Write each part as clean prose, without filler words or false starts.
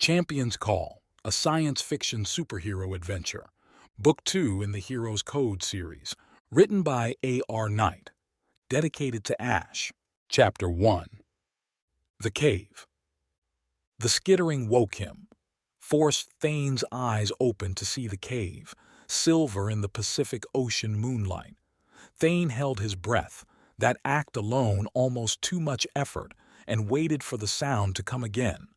Champion's Call, a science fiction superhero adventure. Book 2 in the Hero's Code series, written by A.R. Knight, dedicated to Ash. Chapter 1. The Cave. The skittering woke him, forced Thane's eyes open to see the cave, silver in the Pacific Ocean moonlight. Thane held his breath, that act alone almost too much effort, and waited for the sound to come again.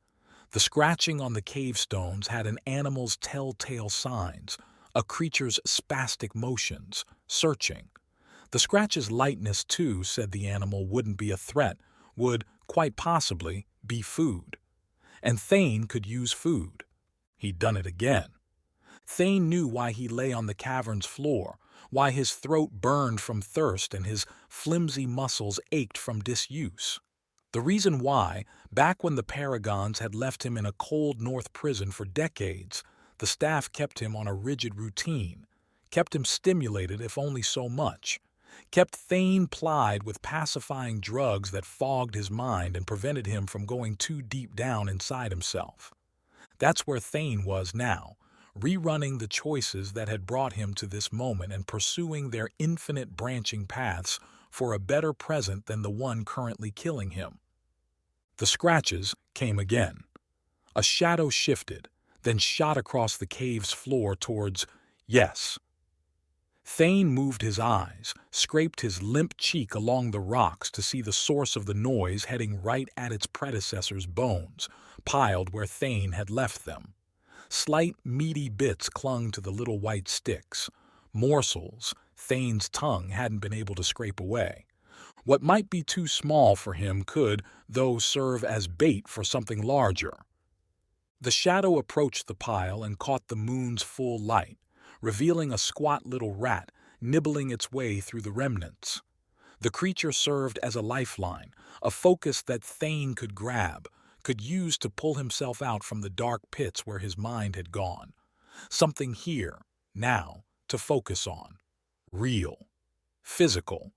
The scratching on the cave stones had an animal's telltale signs, a creature's spastic motions, searching. The scratch's lightness, too, said the animal wouldn't be a threat, would, quite possibly, be food. And Thane could use food. He'd done it again. Thane knew why he lay on the cavern's floor, why his throat burned from thirst and his flimsy muscles ached from disuse. The reason why, back when the Paragons had left him in a cold North prison for decades, the staff kept him on a rigid routine, kept him stimulated if only so much, kept Thane plied with pacifying drugs that fogged his mind and prevented him from going too deep down inside himself. That's where Thane was now, rerunning the choices that had brought him to this moment and pursuing their infinite branching paths for a better present than the one currently killing him. The scratches came again. A shadow shifted, then shot across the cave's floor towards yes. Thane moved his eyes, scraped his limp cheek along the rocks to see the source of the noise heading right at its predecessor's bones, piled where Thane had left them. Slight, meaty bits clung to the little white sticks, morsels Thane's tongue hadn't been able to scrape away. What might be too small for him could, though, serve as bait for something larger. The shadow approached the pile and caught the moon's full light, revealing a squat little rat nibbling its way through the remnants. The creature served as a lifeline, a focus that Thane could grab, could use to pull himself out from the dark pits where his mind had gone. Something here, now, to focus on. Real. Physical.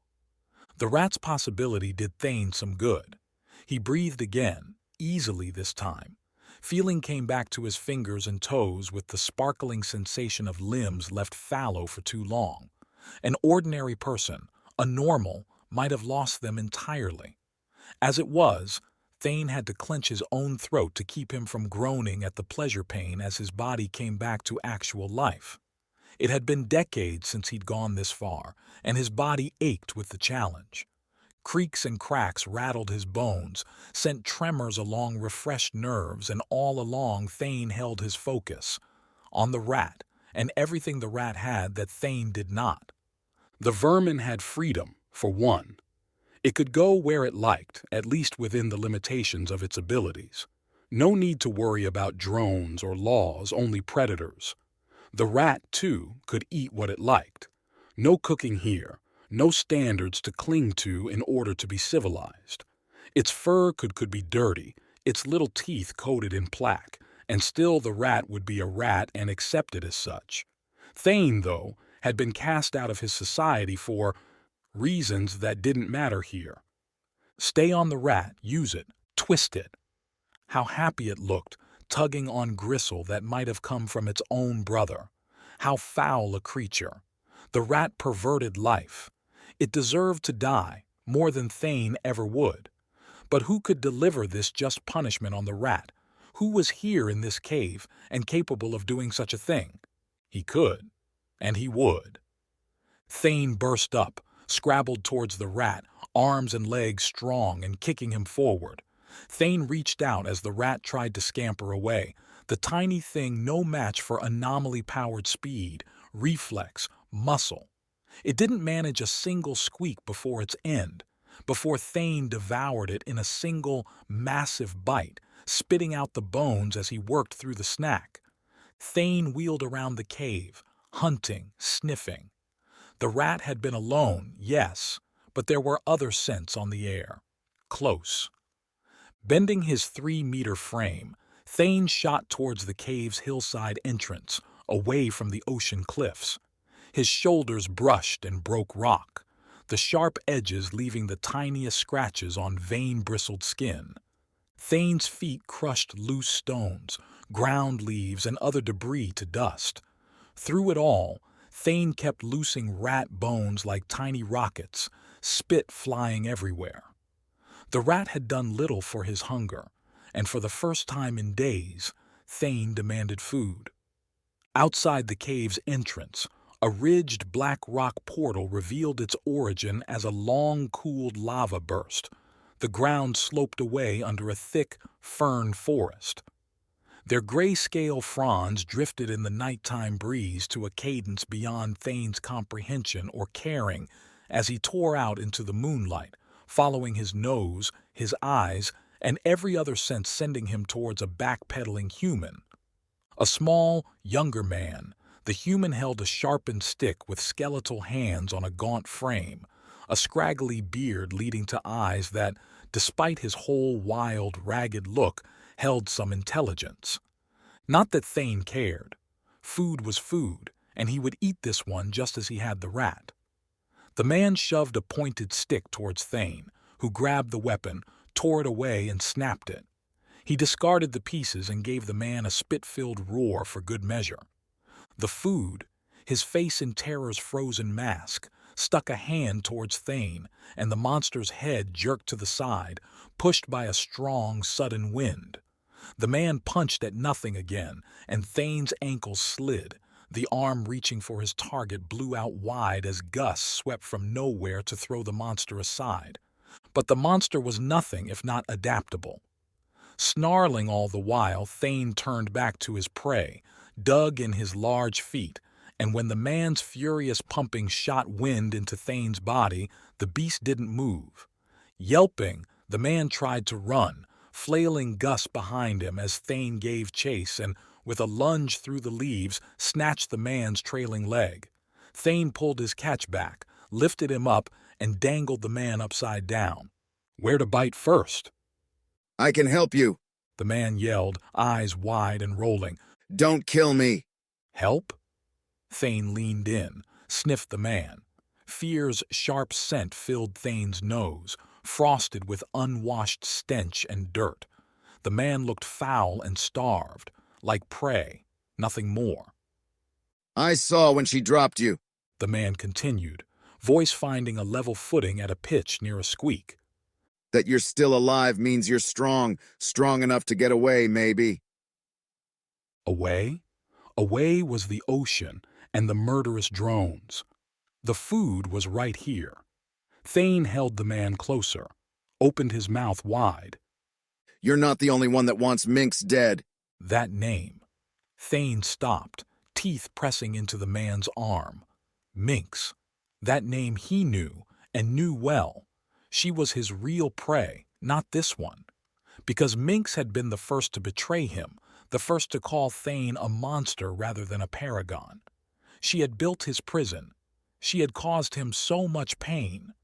The rat's possibility did Thane some good. He breathed again, easily this time. Feeling came back to his fingers and toes with the sparkling sensation of limbs left fallow for too long. An ordinary person, a normal, might have lost them entirely. As it was, Thane had to clench his own throat to keep him from groaning at the pleasure pain as his body came back to actual life. It had been decades since he'd gone this far, and his body ached with the challenge. Creaks and cracks rattled his bones, sent tremors along refreshed nerves, and all along Thane held his focus on the rat and everything the rat had that Thane did not. The vermin had freedom, for one. It could go where it liked, at least within the limitations of its abilities. No need to worry about drones or laws, only predators. The rat, too, could eat what it liked. No cooking here, no standards to cling to in order to be civilized. Its fur could be dirty, its little teeth coated in plaque, and still the rat would be a rat and accepted as such. Thane, though, had been cast out of his society for reasons that didn't matter here. Stay on the rat, use it, twist it. How happy it looked, tugging on gristle that might have come from its own brother. How foul a creature. The rat perverted life. It deserved to die, more than Thane ever would. But who could deliver this just punishment on the rat? Who was here in this cave and capable of doing such a thing? He could, and he would. Thane burst up, scrabbled towards the rat, arms and legs strong and kicking him forward. Thane reached out as the rat tried to scamper away, the tiny thing no match for anomaly-powered speed, reflex, muscle. It didn't manage a single squeak before its end, before Thane devoured it in a single, massive bite, spitting out the bones as he worked through the snack. Thane wheeled around the cave, hunting, sniffing. The rat had been alone, yes, but there were other scents on the air. Close. Bending his 3-meter frame, Thane shot towards the cave's hillside entrance, away from the ocean cliffs. His shoulders brushed and broke rock, the sharp edges leaving the tiniest scratches on vein-bristled skin. Thane's feet crushed loose stones, ground leaves, and other debris to dust. Through it all, Thane kept loosing rat bones like tiny rockets, spit flying everywhere. The rat had done little for his hunger, and for the first time in days, Thane demanded food. Outside the cave's entrance, a ridged black rock portal revealed its origin as a long-cooled lava burst. The ground sloped away under a thick fern forest. Their grayscale fronds drifted in the nighttime breeze to a cadence beyond Thane's comprehension or caring as he tore out into the moonlight, following his nose, his eyes, and every other sense sending him towards a backpedaling human. A small, younger man, the human held a sharpened stick with skeletal hands on a gaunt frame, a scraggly beard leading to eyes that, despite his whole wild, ragged look, held some intelligence. Not that Thane cared. Food was food, and he would eat this one just as he had the rat. The man shoved a pointed stick towards Thane, who grabbed the weapon, tore it away, and snapped it. He discarded the pieces and gave the man a spit-filled roar for good measure. The food, his face in terror's frozen mask, stuck a hand towards Thane, and the monster's head jerked to the side, pushed by a strong, sudden wind. The man punched at nothing again, and Thane's ankle slid. The arm reaching for his target blew out wide as gusts swept from nowhere to throw the monster aside. But the monster was nothing if not adaptable. Snarling all the while, Thane turned back to his prey, dug in his large feet, and when the man's furious pumping shot wind into Thane's body, the beast didn't move. Yelping, the man tried to run, flailing gusts behind him as Thane gave chase and, with a lunge through the leaves, snatched the man's trailing leg. Thane pulled his catch back, lifted him up, and dangled the man upside down. Where to bite first? I can help you, the man yelled, eyes wide and rolling. Don't kill me. Help? Thane leaned in, sniffed the man. Fear's sharp scent filled Thane's nose, frosted with unwashed stench and dirt. The man looked foul and starved, like prey, nothing more. I saw when she dropped you, the man continued, voice finding a level footing at a pitch near a squeak. That you're still alive means you're strong enough to get away, maybe. Away? Away was the ocean and the murderous drones. The food was right here. Thane held the man closer, opened his mouth wide. You're not the only one that wants Mynx dead. That name. Thane stopped, teeth pressing into the man's arm. Mynx. That name he knew, and knew well. She was his real prey, not this one. Because Mynx had been the first to betray him, the first to call Thane a monster rather than a paragon. She had built his prison. She had caused him so much pain.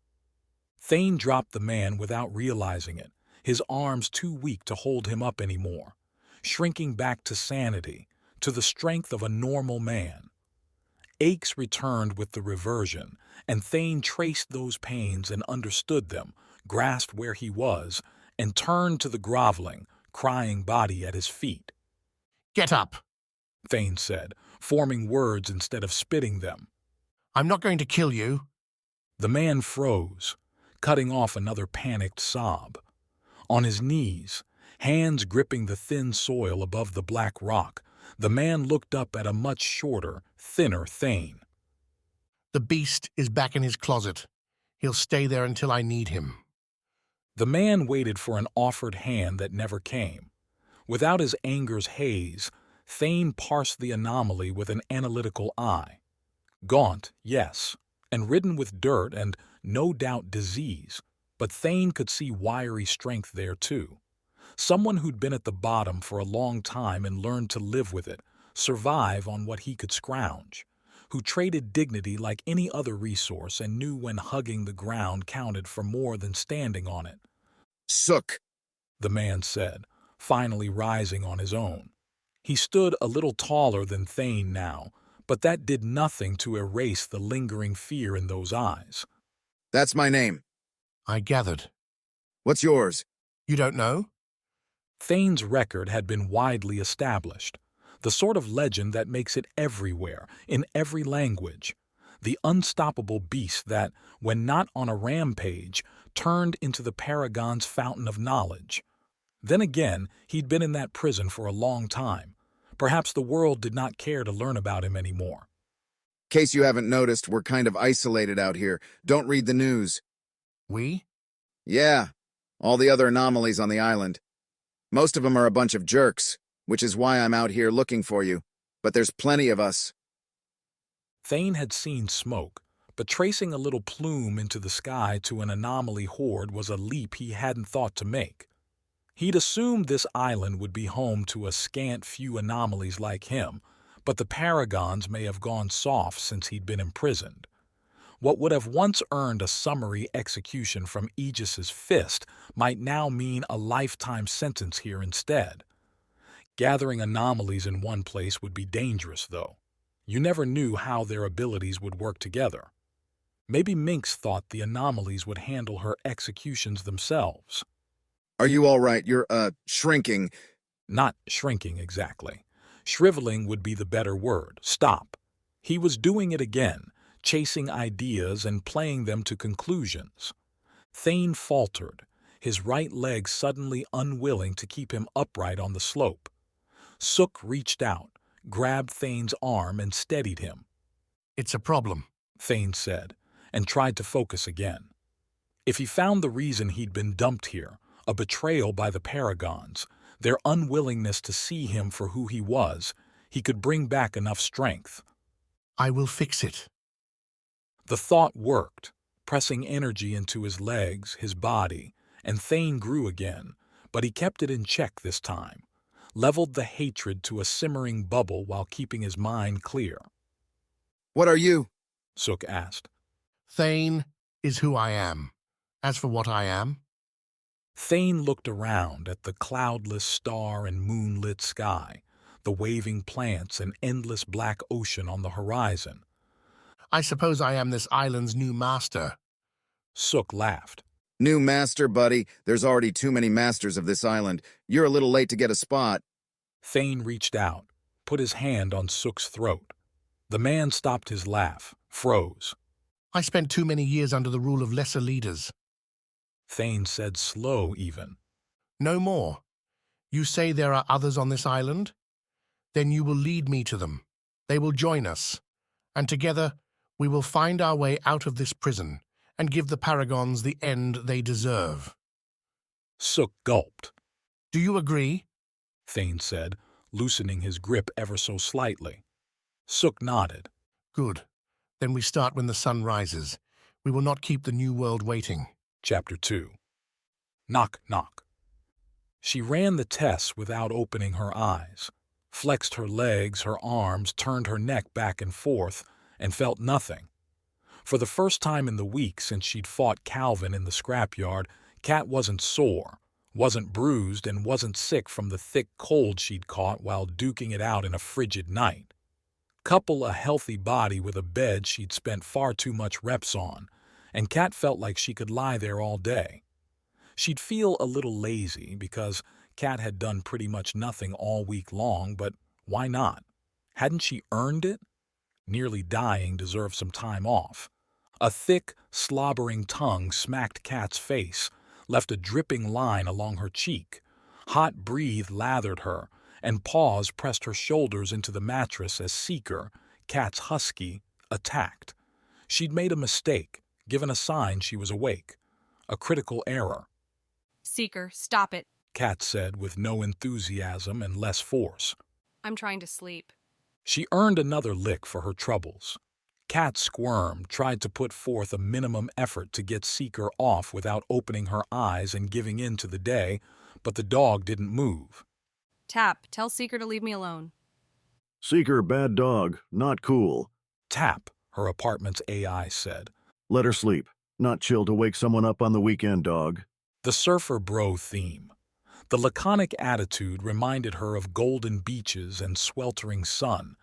Thane dropped the man without realizing it, his arms too weak to hold him up anymore, shrinking back to sanity, to the strength of a normal man. Aches returned with the reversion, and Thane traced those pains and understood them, grasped where he was, and turned to the groveling, crying body at his feet. Get up, Thane said, forming words instead of spitting them. I'm not going to kill you. The man froze, cutting off another panicked sob. On his knees, hands gripping the thin soil above the black rock, the man looked up at a much shorter, thinner Thane. The beast is back in his closet. He'll stay there until I need him. The man waited for an offered hand that never came. Without his anger's haze, Thane parsed the anomaly with an analytical eye. Gaunt, yes, and ridden with dirt and, no doubt, disease, but Thane could see wiry strength there too. Someone who'd been at the bottom for a long time and learned to live with it, survive on what he could scrounge, who traded dignity like any other resource and knew when hugging the ground counted for more than standing on it. Sook, the man said, finally rising on his own. He stood a little taller than Thane now, but that did nothing to erase the lingering fear in those eyes. That's my name. I gathered. What's yours? You don't know? Thane's record had been widely established, the sort of legend that makes it everywhere, in every language. The unstoppable beast that, when not on a rampage, turned into the Paragon's fountain of knowledge. Then again, he'd been in that prison for a long time. Perhaps the world did not care to learn about him anymore. Case you haven't noticed, we're kind of isolated out here. Don't read the news. We? Yeah, all the other anomalies on the island. Most of them are a bunch of jerks, which is why I'm out here looking for you. But there's plenty of us. Thane had seen smoke, but tracing a little plume into the sky to an anomaly horde was a leap he hadn't thought to make. He'd assumed this island would be home to a scant few anomalies like him, but the Paragons may have gone soft since he'd been imprisoned. What would have once earned a summary execution from Aegis's fist might now mean a lifetime sentence here instead. Gathering anomalies in one place would be dangerous, though. You never knew how their abilities would work together. Maybe Mynx thought the anomalies would handle her executions themselves. Are you all right? You're, shrinking. Not shrinking exactly. Shriveling would be the better word. Stop. He was doing it again, chasing ideas and playing them to conclusions. Thane faltered, his right leg suddenly unwilling to keep him upright on the slope. Sook reached out, grabbed Thane's arm and steadied him. It's a problem, Thane said, and tried to focus again. If he found the reason he'd been dumped here, a betrayal by the Paragons, their unwillingness to see him for who he was, he could bring back enough strength. I will fix it. The thought worked, pressing energy into his legs, his body, and Thane grew again, but he kept it in check this time, leveled the hatred to a simmering bubble while keeping his mind clear. What are you? Sook asked. Thane is who I am. As for what I am, Thane looked around at the cloudless star and moonlit sky, the waving plants and endless black ocean on the horizon. I suppose I am this island's new master. Sook laughed. New master, buddy. There's already too many masters of this island. You're a little late to get a spot. Thane reached out, put his hand on Sook's throat. The man stopped his laugh, froze. I spent too many years under the rule of lesser leaders. Thane said slow even. No more. You say there are others on this island? Then you will lead me to them. They will join us. And together we will find our way out of this prison and give the Paragons the end they deserve. Sook gulped. Do you agree? Thane said, loosening his grip ever so slightly. Sook nodded. Good. Then we start when the sun rises. We will not keep the new world waiting. Chapter 2. Knock, knock. She ran the tests without opening her eyes, flexed her legs, her arms, turned her neck back and forth, and felt nothing. For the first time in the week since she'd fought Calvin in the scrapyard, Cat wasn't sore, wasn't bruised, and wasn't sick from the thick cold she'd caught while duking it out in a frigid night. Couple a healthy body with a bed she'd spent far too much reps on, and Cat felt like she could lie there all day. She'd feel a little lazy because Cat had done pretty much nothing all week long, but why not? Hadn't she earned it? Nearly dying deserved some time off. A thick, slobbering tongue smacked Cat's face, left a dripping line along her cheek. Hot breath lathered her, and paws pressed her shoulders into the mattress as Seeker, Cat's husky, attacked. She'd made a mistake, given a sign she was awake. A critical error. Seeker, stop it. Cat said with no enthusiasm and less force. I'm trying to sleep. She earned another lick for her troubles. Cat squirmed, tried to put forth a minimum effort to get Seeker off without opening her eyes and giving in to the day, but the dog didn't move. Tap, tell Seeker to leave me alone. Seeker, bad dog. Not cool. Tap, her apartment's AI said. Let her sleep. Not chill to wake someone up on the weekend, dog. The surfer bro theme. The laconic attitude reminded her of golden beaches and sweltering sun,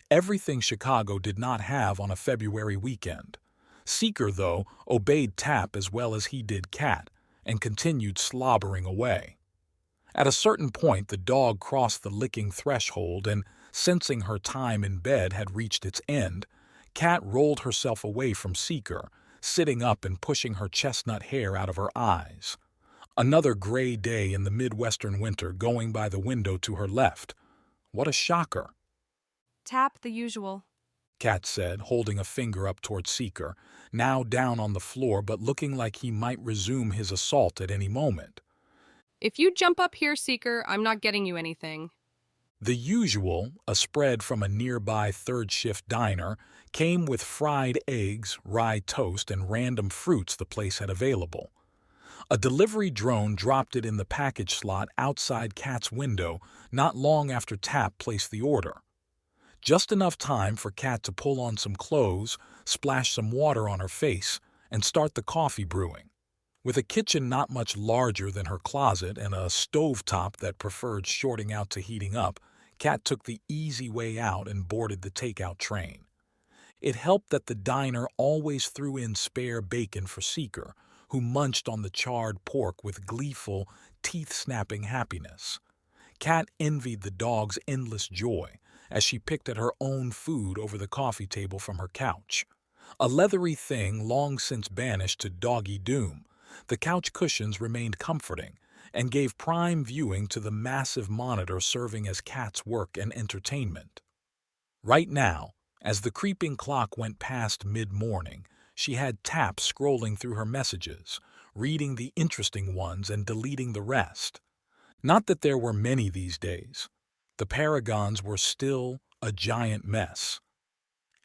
everything Chicago did not have on a February weekend. Seeker, though, obeyed Tap as well as he did Cat, and continued slobbering away. At a certain point, the dog crossed the licking threshold and, sensing her time in bed had reached its end, Cat rolled herself away from Seeker, sitting up and pushing her chestnut hair out of her eyes. Another gray day in the Midwestern winter going by the window to her left. What a shocker, Tap the usual. Cat said, holding a finger up toward Seeker, now down on the floor but looking like he might resume his assault at any moment. If you jump up here, Seeker, I'm not getting you anything. The usual, a spread from a nearby third-shift diner, came with fried eggs, rye toast, and random fruits the place had available. A delivery drone dropped it in the package slot outside Cat's window not long after Tap placed the order. Just enough time for Cat to pull on some clothes, splash some water on her face, and start the coffee brewing. With a kitchen not much larger than her closet and a stovetop that preferred shorting out to heating up, Cat took the easy way out and boarded the takeout train. It helped that the diner always threw in spare bacon for Seeker, who munched on the charred pork with gleeful, teeth-snapping happiness. Cat envied the dog's endless joy as she picked at her own food over the coffee table from her couch. A leathery thing long since banished to doggy doom, the couch cushions remained comforting and gave prime viewing to the massive monitor serving as Cat's work and entertainment. Right now, as the creeping clock went past mid-morning, she had Tap scrolling through her messages, reading the interesting ones and deleting the rest. Not that there were many these days. The Paragons were still a giant mess.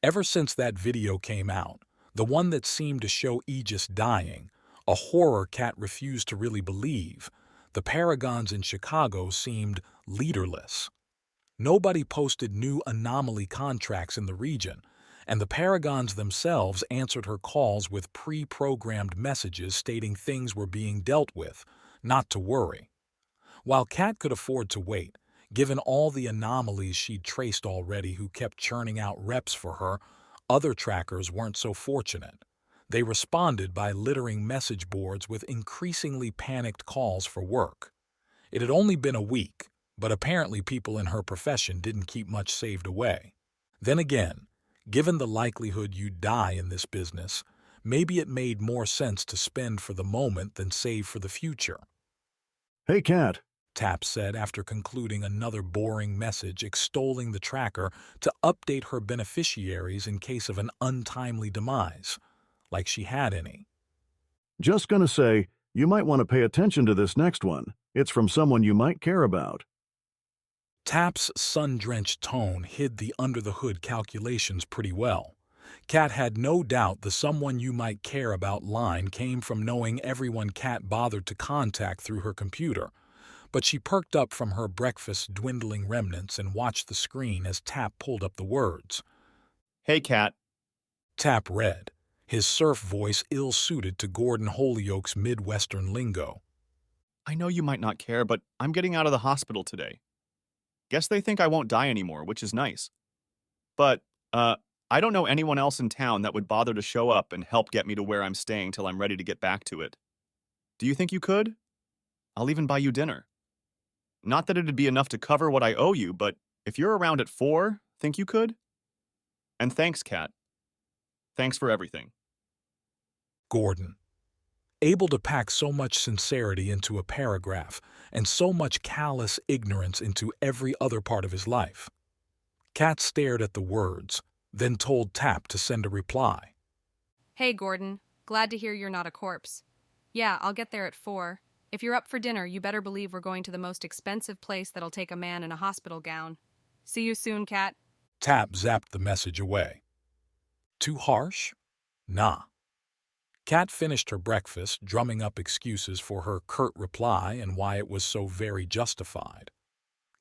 Ever since that video came out, the one that seemed to show Aegis dying, a horror Cat refused to really believe, the Paragons in Chicago seemed leaderless. Nobody posted new anomaly contracts in the region, and the Paragons themselves answered her calls with pre-programmed messages stating things were being dealt with, not to worry. While Cat could afford to wait, given all the anomalies she'd traced already who kept churning out reps for her, other trackers weren't so fortunate. They responded by littering message boards with increasingly panicked calls for work. It had only been a week, but apparently people in her profession didn't keep much saved away. Then again, given the likelihood you'd die in this business, maybe it made more sense to spend for the moment than save for the future. Hey, Cat. Tap said after concluding another boring message extolling the tracker to update her beneficiaries in case of an untimely demise, like she had any. Just gonna say, you might want to pay attention to this next one. It's from someone you might care about. Tap's sun-drenched tone hid the under-the-hood calculations pretty well. Cat had no doubt the someone you might care about line came from knowing everyone Cat bothered to contact through her computer, but she perked up from her breakfast's dwindling remnants and watched the screen as Tap pulled up the words. Hey, Cat. Tap read, his surf voice ill-suited to Gordon Holyoke's Midwestern lingo. I know you might not care, but I'm getting out of the hospital today. Guess they think I won't die anymore, which is nice. But, I don't know anyone else in town that would bother to show up and help get me to where I'm staying till I'm ready to get back to it. Do you think you could? I'll even buy you dinner. Not that it'd be enough to cover what I owe you, but if you're around at 4, think you could? And thanks, Cat. Thanks for everything. Gordon. Able to pack so much sincerity into a paragraph and so much callous ignorance into every other part of his life. Cat stared at the words, then told Tap to send a reply. Hey, Gordon. Glad to hear you're not a corpse. Yeah, I'll get there at 4. If you're up for dinner, you better believe we're going to the most expensive place that'll take a man in a hospital gown. See you soon, Cat. Tap zapped the message away. Too harsh? Nah. Cat finished her breakfast, drumming up excuses for her curt reply and why it was so very justified.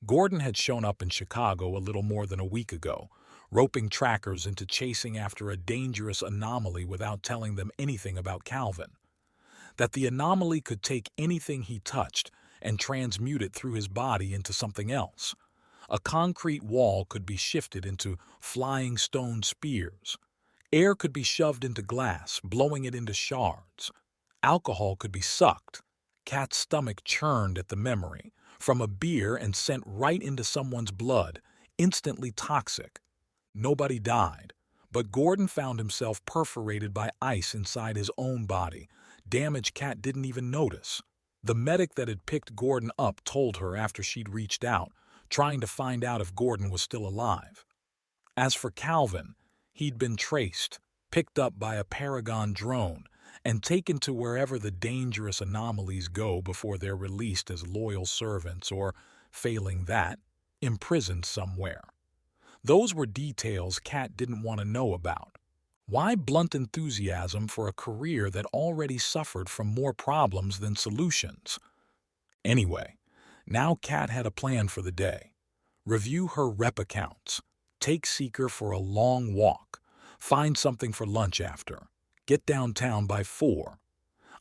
Gordon had shown up in Chicago a little more than a week ago, roping trackers into chasing after a dangerous anomaly without telling them anything about Calvin. That the anomaly could take anything he touched and transmute it through his body into something else. A concrete wall could be shifted into flying stone spears. Air could be shoved into glass, blowing it into shards. Alcohol could be sucked. Cat's stomach churned at the memory, from a beer and sent right into someone's blood, instantly toxic. Nobody died, but Gordon found himself perforated by ice inside his own body, damage Kat didn't even notice. The medic that had picked Gordon up told her after she'd reached out, trying to find out if Gordon was still alive. As for Calvin, he'd been traced, picked up by a Paragon drone, and taken to wherever the dangerous anomalies go before they're released as loyal servants or, failing that, imprisoned somewhere. Those were details Kat didn't want to know about. Why blunt enthusiasm for a career that already suffered from more problems than solutions? Anyway, now Kat had a plan for the day. Review her rep accounts, take Seeker for a long walk, find something for lunch after, get downtown by 4.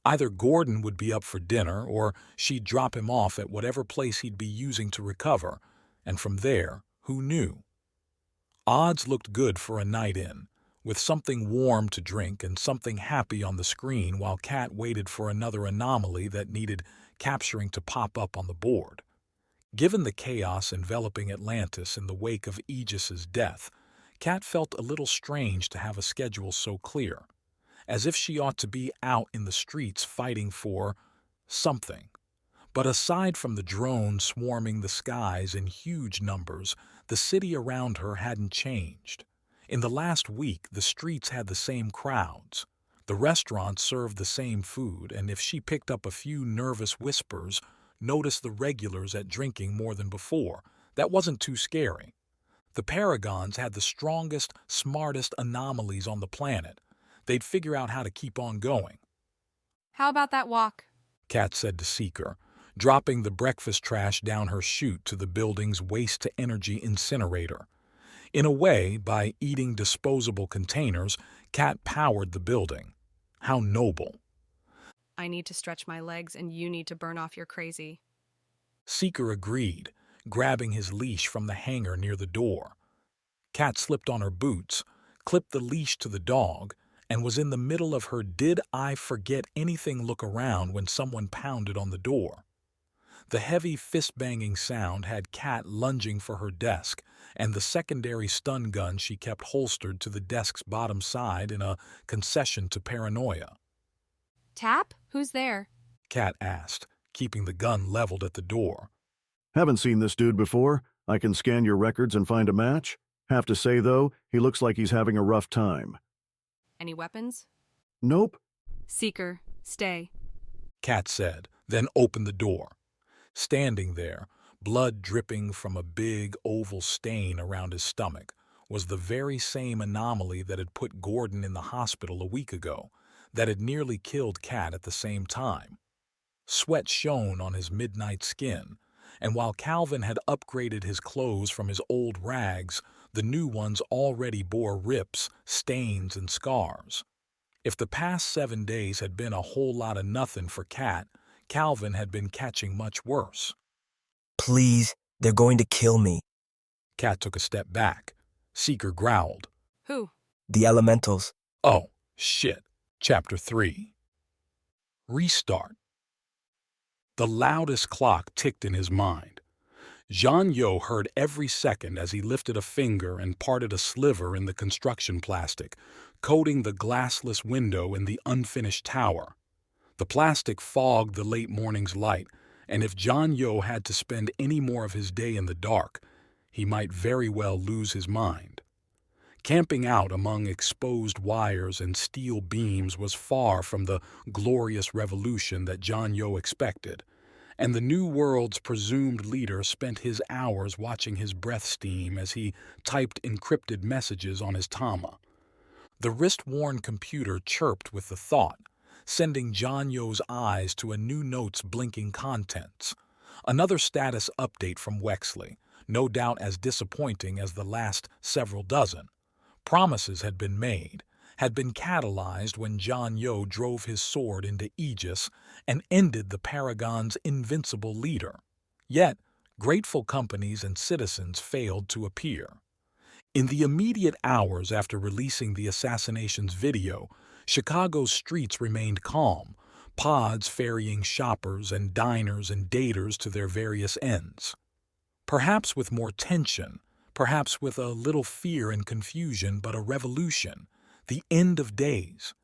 Either Gordon would be up for dinner or she'd drop him off at whatever place he'd be using to recover, and from there, who knew? Odds looked good for a night in, with something warm to drink and something happy on the screen while Kat waited for another anomaly that needed capturing to pop up on the board. Given the chaos enveloping Atlantis in the wake of Aegis's death, Kat felt a little strange to have a schedule so clear, as if she ought to be out in the streets fighting for something. But aside from the drones swarming the skies in huge numbers, the city around her hadn't changed. In the last week, the streets had the same crowds. The restaurants served the same food, and if she picked up a few nervous whispers, noticed the regulars at drinking more than before, that wasn't too scary. The Paragons had the strongest, smartest anomalies on the planet. They'd figure out how to keep on going. How about that walk? Kat said to Seeker, dropping the breakfast trash down her chute to the building's waste-to-energy incinerator. In a way, by eating disposable containers, Kat powered the building. How noble. I need to stretch my legs and you need to burn off your crazy. Seeker agreed, grabbing his leash from the hanger near the door. Kat slipped on her boots, clipped the leash to the dog, and was in the middle of her did I forget anything look around when someone pounded on the door. The heavy fist-banging sound had Kat lunging for her desk, and the secondary stun gun she kept holstered to the desk's bottom side in a concession to paranoia. Tap? Who's there? Kat asked, keeping the gun leveled at the door. Haven't seen this dude before. I can scan your records and find a match. Have to say, though, he looks like he's having a rough time. Any weapons? Nope. Seeker, stay. Kat said, then opened the door. Standing there, blood dripping from a big oval stain around his stomach, was the very same anomaly that had put Gordon in the hospital a week ago, that had nearly killed Kat at the same time. Sweat shone on his midnight skin, and while Calvin had upgraded his clothes from his old rags, the new ones already bore rips, stains, and scars. If the past 7 days had been a whole lot of nothing for Kat, Calvin had been catching much worse. Please, they're going to kill me. Kat took a step back. Seeker growled. Who? The elementals. Oh, shit. Chapter 3. Restart. The loudest clock ticked in his mind. Jean-Yo heard every second as he lifted a finger and parted a sliver in the construction plastic, coating the glassless window in the unfinished tower. The plastic fogged the late morning's light, and if Jean-Yo had to spend any more of his day in the dark, he might very well lose his mind. Camping out among exposed wires and steel beams was far from the glorious revolution that Jean-Yo expected, and the New World's presumed leader spent his hours watching his breath steam as he typed encrypted messages on his Tama. The wrist-worn computer chirped with the thought, sending Jean-Yo's eyes to a new note's blinking contents. Another status update from Wexley, no doubt as disappointing as the last several dozen. Promises had been made, had been catalyzed when Jean-Yo drove his sword into Aegis and ended the Paragon's invincible leader. Yet, grateful companies and citizens failed to appear. In the immediate hours after releasing the assassination's video, Chicago's streets remained calm, pods ferrying shoppers and diners and daters to their various ends. Perhaps with more tension, perhaps with a little fear and confusion, but a revolution, the end of days.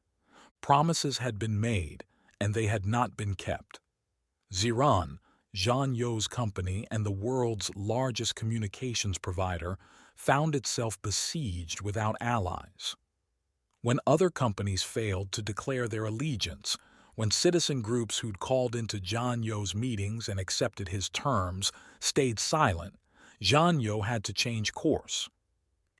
Promises had been made, and they had not been kept. Ziran, Zhang You's company and the world's largest communications provider, found itself besieged without allies. When other companies failed to declare their allegiance, when citizen groups who'd called into Zhang You's meetings and accepted his terms stayed silent, Zhang You had to change course.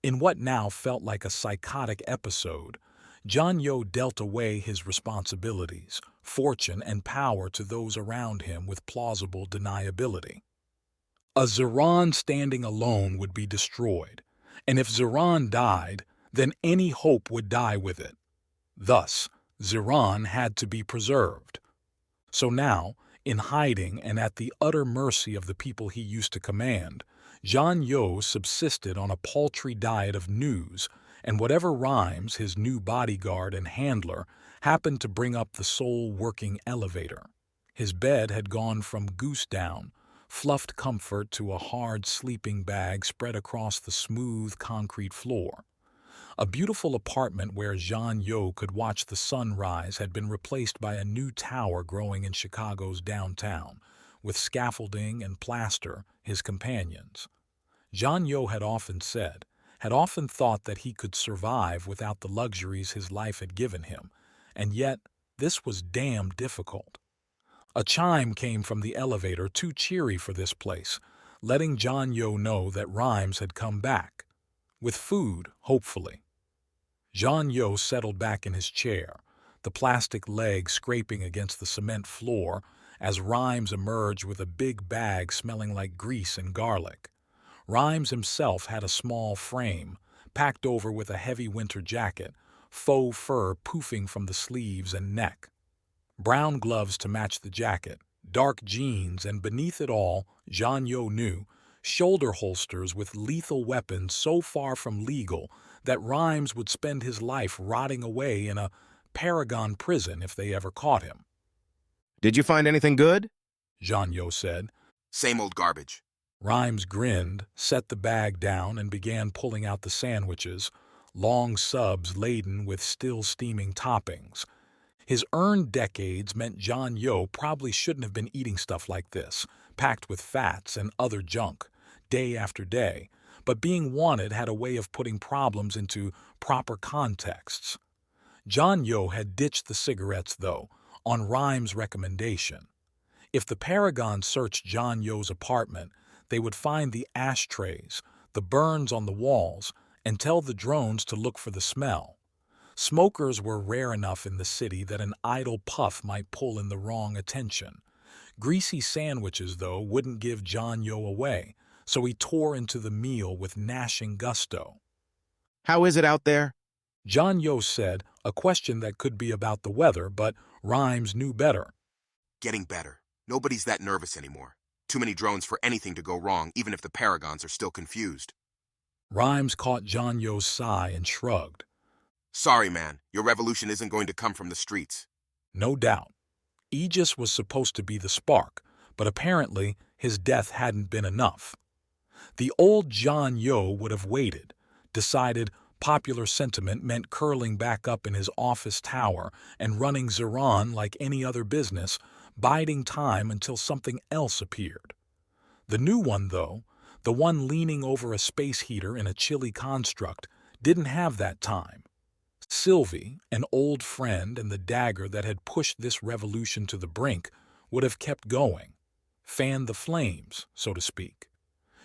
In what now felt like a psychotic episode, Zhang You dealt away his responsibilities, fortune, and power to those around him with plausible deniability. A Ziran standing alone would be destroyed, and if Ziran died, then any hope would die with it. Thus, Ziran had to be preserved. So now, in hiding and at the utter mercy of the people he used to command, Zhang You subsisted on a paltry diet of news, and whatever rhymes his new bodyguard and handler happened to bring up the soul-working elevator. His bed had gone from goose down, fluffed comfort, to a hard sleeping bag spread across the smooth concrete floor. A beautiful apartment where Zhang You could watch the sun rise had been replaced by a new tower growing in Chicago's downtown, with scaffolding and plaster, his companions. Zhang You had often thought that he could survive without the luxuries his life had given him, and yet this was damn difficult. A chime came from the elevator, too cheery for this place, letting Zhang You know that Rhymes had come back. With food, hopefully. Zhang You settled back in his chair, the plastic leg scraping against the cement floor as Rhymes emerged with a big bag smelling like grease and garlic. Rhymes himself had a small frame, packed over with a heavy winter jacket, faux fur poofing from the sleeves and neck. Brown gloves to match the jacket, dark jeans, and beneath it all, Zhang You knew, shoulder holsters with lethal weapons so far from legal that Rhymes would spend his life rotting away in a Paragon prison if they ever caught him. "Did you find anything good?" Zhang You said. "Same old garbage." Rhymes grinned, set the bag down, and began pulling out the sandwiches, long subs laden with still steaming toppings. His earned decades meant Zhang You probably shouldn't have been eating stuff like this, packed with fats and other junk, day after day, but being wanted had a way of putting problems into proper contexts. Zhang You had ditched the cigarettes, though, on Rhymes' recommendation. If the Paragons searched Zhang You's apartment, they would find the ashtrays, the burns on the walls, and tell the drones to look for the smell. Smokers were rare enough in the city that an idle puff might pull in the wrong attention. Greasy sandwiches, though, wouldn't give Zhang You away, so he tore into the meal with gnashing gusto. "How is it out there?" Zhang You said, a question that could be about the weather, but Rhymes knew better. "Getting better. Nobody's that nervous anymore. Too many drones for anything to go wrong, even if the Paragons are still confused." Rhymes caught Zhang You's sigh and shrugged. "Sorry, man. Your revolution isn't going to come from the streets." No doubt. Aegis was supposed to be the spark, but apparently his death hadn't been enough. The old Zhang You would have waited, decided popular sentiment meant curling back up in his office tower and running Ziran like any other business, biding time until something else appeared. The new one, though, the one leaning over a space heater in a chilly construct, didn't have that time. Sylvie, an old friend and the dagger that had pushed this revolution to the brink, would have kept going, fanned the flames, so to speak.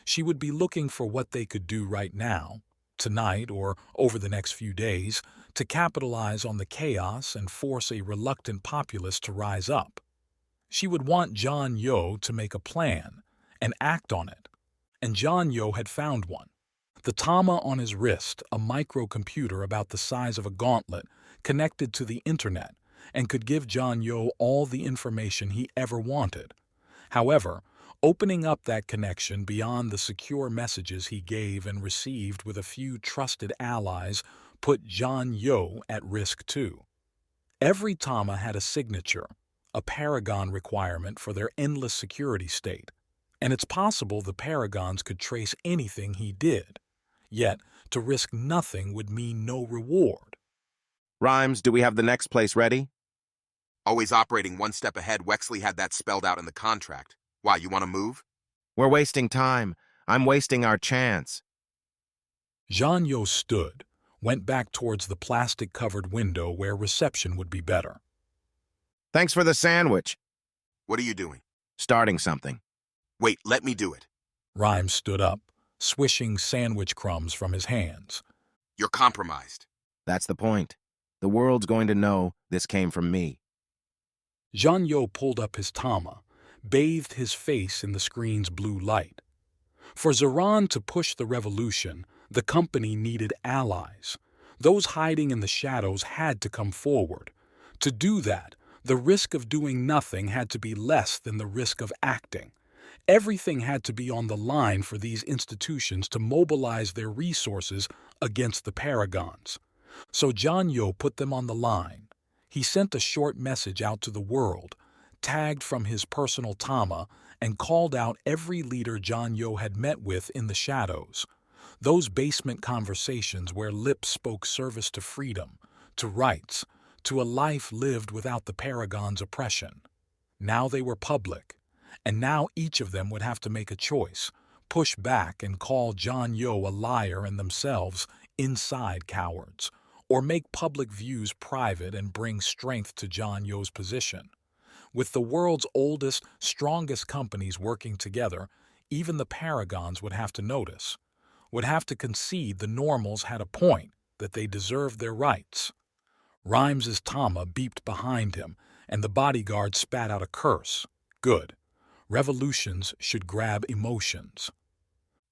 She would be looking for what they could do right now, tonight or over the next few days, to capitalize on the chaos and force a reluctant populace to rise up. She would want Zhang You to make a plan and act on it, and Zhang You had found one. The Tama on his wrist, a microcomputer about the size of a gauntlet, connected to the internet, and could give Zhang You all the information he ever wanted. However, opening up that connection beyond the secure messages he gave and received with a few trusted allies put Zhang You at risk too. Every Tama had a signature, a Paragon requirement for their endless security state, and it's possible the Paragons could trace anything he did. Yet, to risk nothing would mean no reward. Rhymes, do we have the next place ready? Always operating one step ahead, Wexley had that spelled out in the contract. Why, you want to move? We're wasting time. I'm wasting our chance. Jean-Yo stood, went back towards the plastic-covered window where reception would be better. Thanks for the sandwich. What are you doing? Starting something. Wait, let me do it. Rhymes stood up, swishing sandwich crumbs from his hands. You're compromised. That's the point. The world's going to know this came from me. Jean-Yo pulled up his tama, bathed his face in the screen's blue light. For Zeran to push the revolution, the company needed allies. Those hiding in the shadows had to come forward. To do that, the risk of doing nothing had to be less than the risk of acting. Everything had to be on the line for these institutions to mobilize their resources against the Paragons. So Jean-Yo put them on the line. He sent a short message out to the world, tagged from his personal tama, and called out every leader Jean-Yo had met with in the shadows. Those basement conversations where lips spoke service to freedom, to rights, to a life lived without the Paragon's oppression. Now they were public, and now each of them would have to make a choice, push back and call Jean-Yo a liar and themselves inside cowards, or make public views private and bring strength to Jean-Yo's position. With the world's oldest, strongest companies working together, even the Paragons would have to notice, would have to concede the normals had a point, that they deserved their rights. Rhymes's tama beeped behind him, and the bodyguard spat out a curse. Good. Revolutions should grab emotions.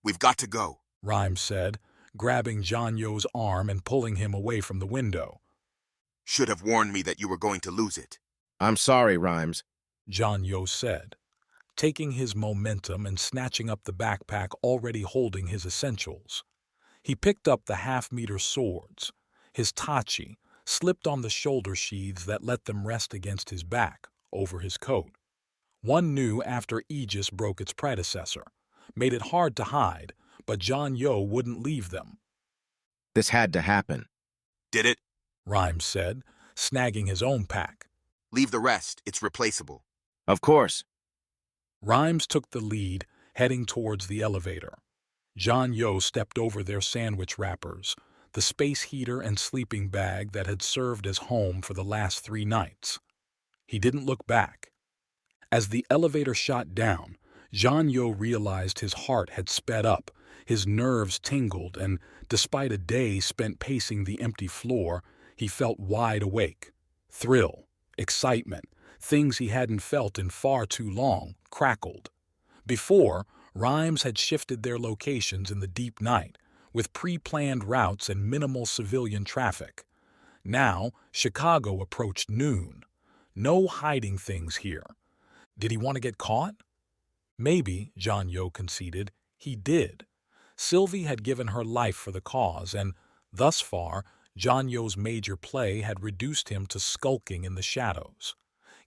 We've got to go, Rhymes said, grabbing Jean-Yo's arm and pulling him away from the window. Should have warned me that you were going to lose it. I'm sorry, Rhymes. Jean-Yo said, taking his momentum and snatching up the backpack already holding his essentials. He picked up the half-meter swords, his tachi, slipped on the shoulder sheaths that let them rest against his back, over his coat. One new after Aegis broke its predecessor, made it hard to hide, but Jean-Yo wouldn't leave them. This had to happen. Did it? Rhymes said, snagging his own pack. Leave the rest, it's replaceable. Of course. Rhymes took the lead, heading towards the elevator. Jean-Yo stepped over their sandwich wrappers, the space heater and sleeping bag that had served as home for the last 3 nights. He didn't look back. As the elevator shot down, Jean-Yo realized his heart had sped up, his nerves tingled, and despite a day spent pacing the empty floor, he felt wide awake. Thrill, excitement, things he hadn't felt in far too long, crackled. Before, Rhymes had shifted their locations in the deep night, with pre-planned routes and minimal civilian traffic. Now, Chicago approached noon. No hiding things here. Did he want to get caught? Maybe, Jean-Yo conceded, he did. Sylvie had given her life for the cause, and, thus far, Jean-Yo's major play had reduced him to skulking in the shadows,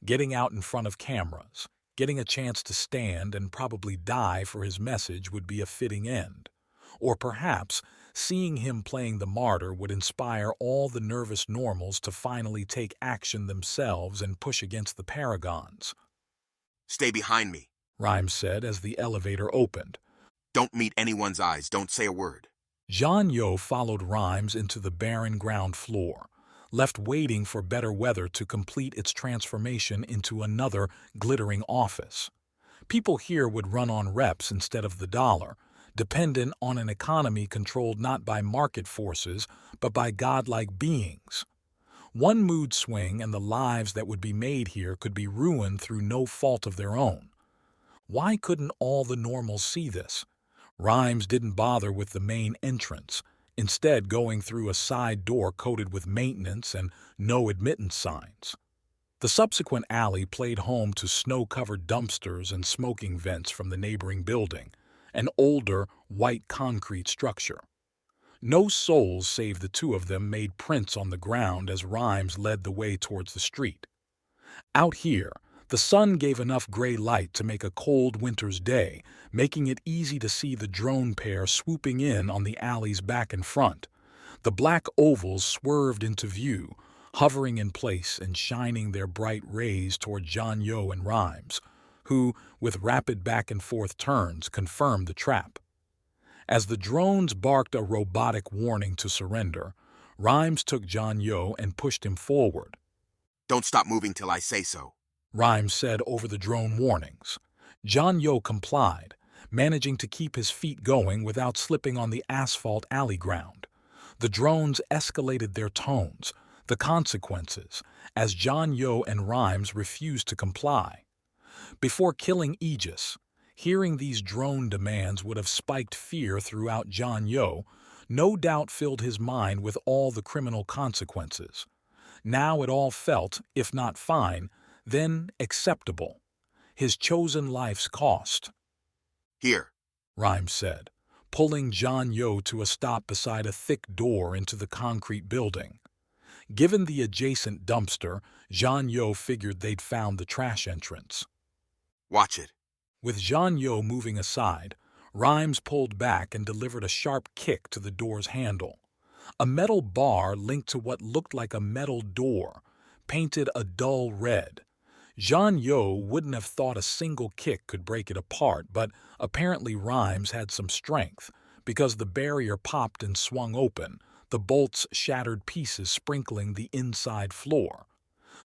getting out in front of cameras, getting a chance to stand and probably die for his message would be a fitting end. Or perhaps, seeing him playing the martyr would inspire all the nervous normals to finally take action themselves and push against the Paragons. Stay behind me, Rhymes said as the elevator opened. Don't meet anyone's eyes, don't say a word. Jean-Yo followed Rhymes into the barren ground floor, left waiting for better weather to complete its transformation into another glittering office. People here would run on reps instead of the dollar, dependent on an economy controlled not by market forces, but by godlike beings. One mood swing and the lives that would be made here could be ruined through no fault of their own. Why couldn't all the normals see this? Rhymes didn't bother with the main entrance, instead going through a side door coated with maintenance and no admittance signs. The subsequent alley played home to snow-covered dumpsters and smoking vents from the neighboring building, an older, white concrete structure. No souls save the 2 of them made prints on the ground as Rhymes led the way towards the street. Out here, The sun gave enough gray light to make a cold winter's day, making it easy to see the drone pair swooping in on the alley's back and front. The black ovals swerved into view, hovering in place and shining their bright rays toward John Yo and Rhymes, who, with rapid back-and-forth turns, confirmed the trap. As the drones barked a robotic warning to surrender, Rhymes took John Yo and pushed him forward. Don't stop moving till I say so. Rhymes said over the drone warnings. John Yo complied, managing to keep his feet going without slipping on the asphalt alley ground. The drones escalated their tones, the consequences, as John Yo and Rhymes refused to comply. Before killing Aegis, hearing these drone demands would have spiked fear throughout John Yo, no doubt filled his mind with all the criminal consequences. Now it all felt, if not fine, then acceptable. His chosen life's cost. Here. Rhymes said, pulling John Yo to a stop beside a thick door into the concrete building. Given the adjacent dumpster, John Yo figured they'd found the trash entrance. Watch it. With John Yo moving aside, Rhymes pulled back and delivered a sharp kick to the door's handle. A metal bar linked to what looked like a metal door, painted a dull red. John Yo wouldn't have thought a single kick could break it apart, but apparently Rhymes had some strength, because the barrier popped and swung open, the bolts shattered pieces sprinkling the inside floor.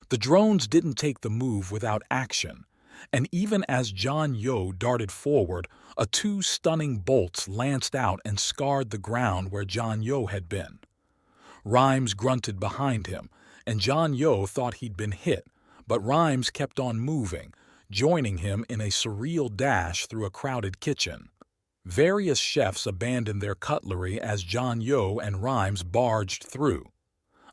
The drones didn't take the move without action, and even as John Yo darted forward, two stunning bolts lanced out and scarred the ground where John Yo had been. Rhymes grunted behind him, and John Yo thought he'd been hit, but Rhymes kept on moving, joining him in a surreal dash through a crowded kitchen. Various chefs abandoned their cutlery as John Yo and Rhymes barged through.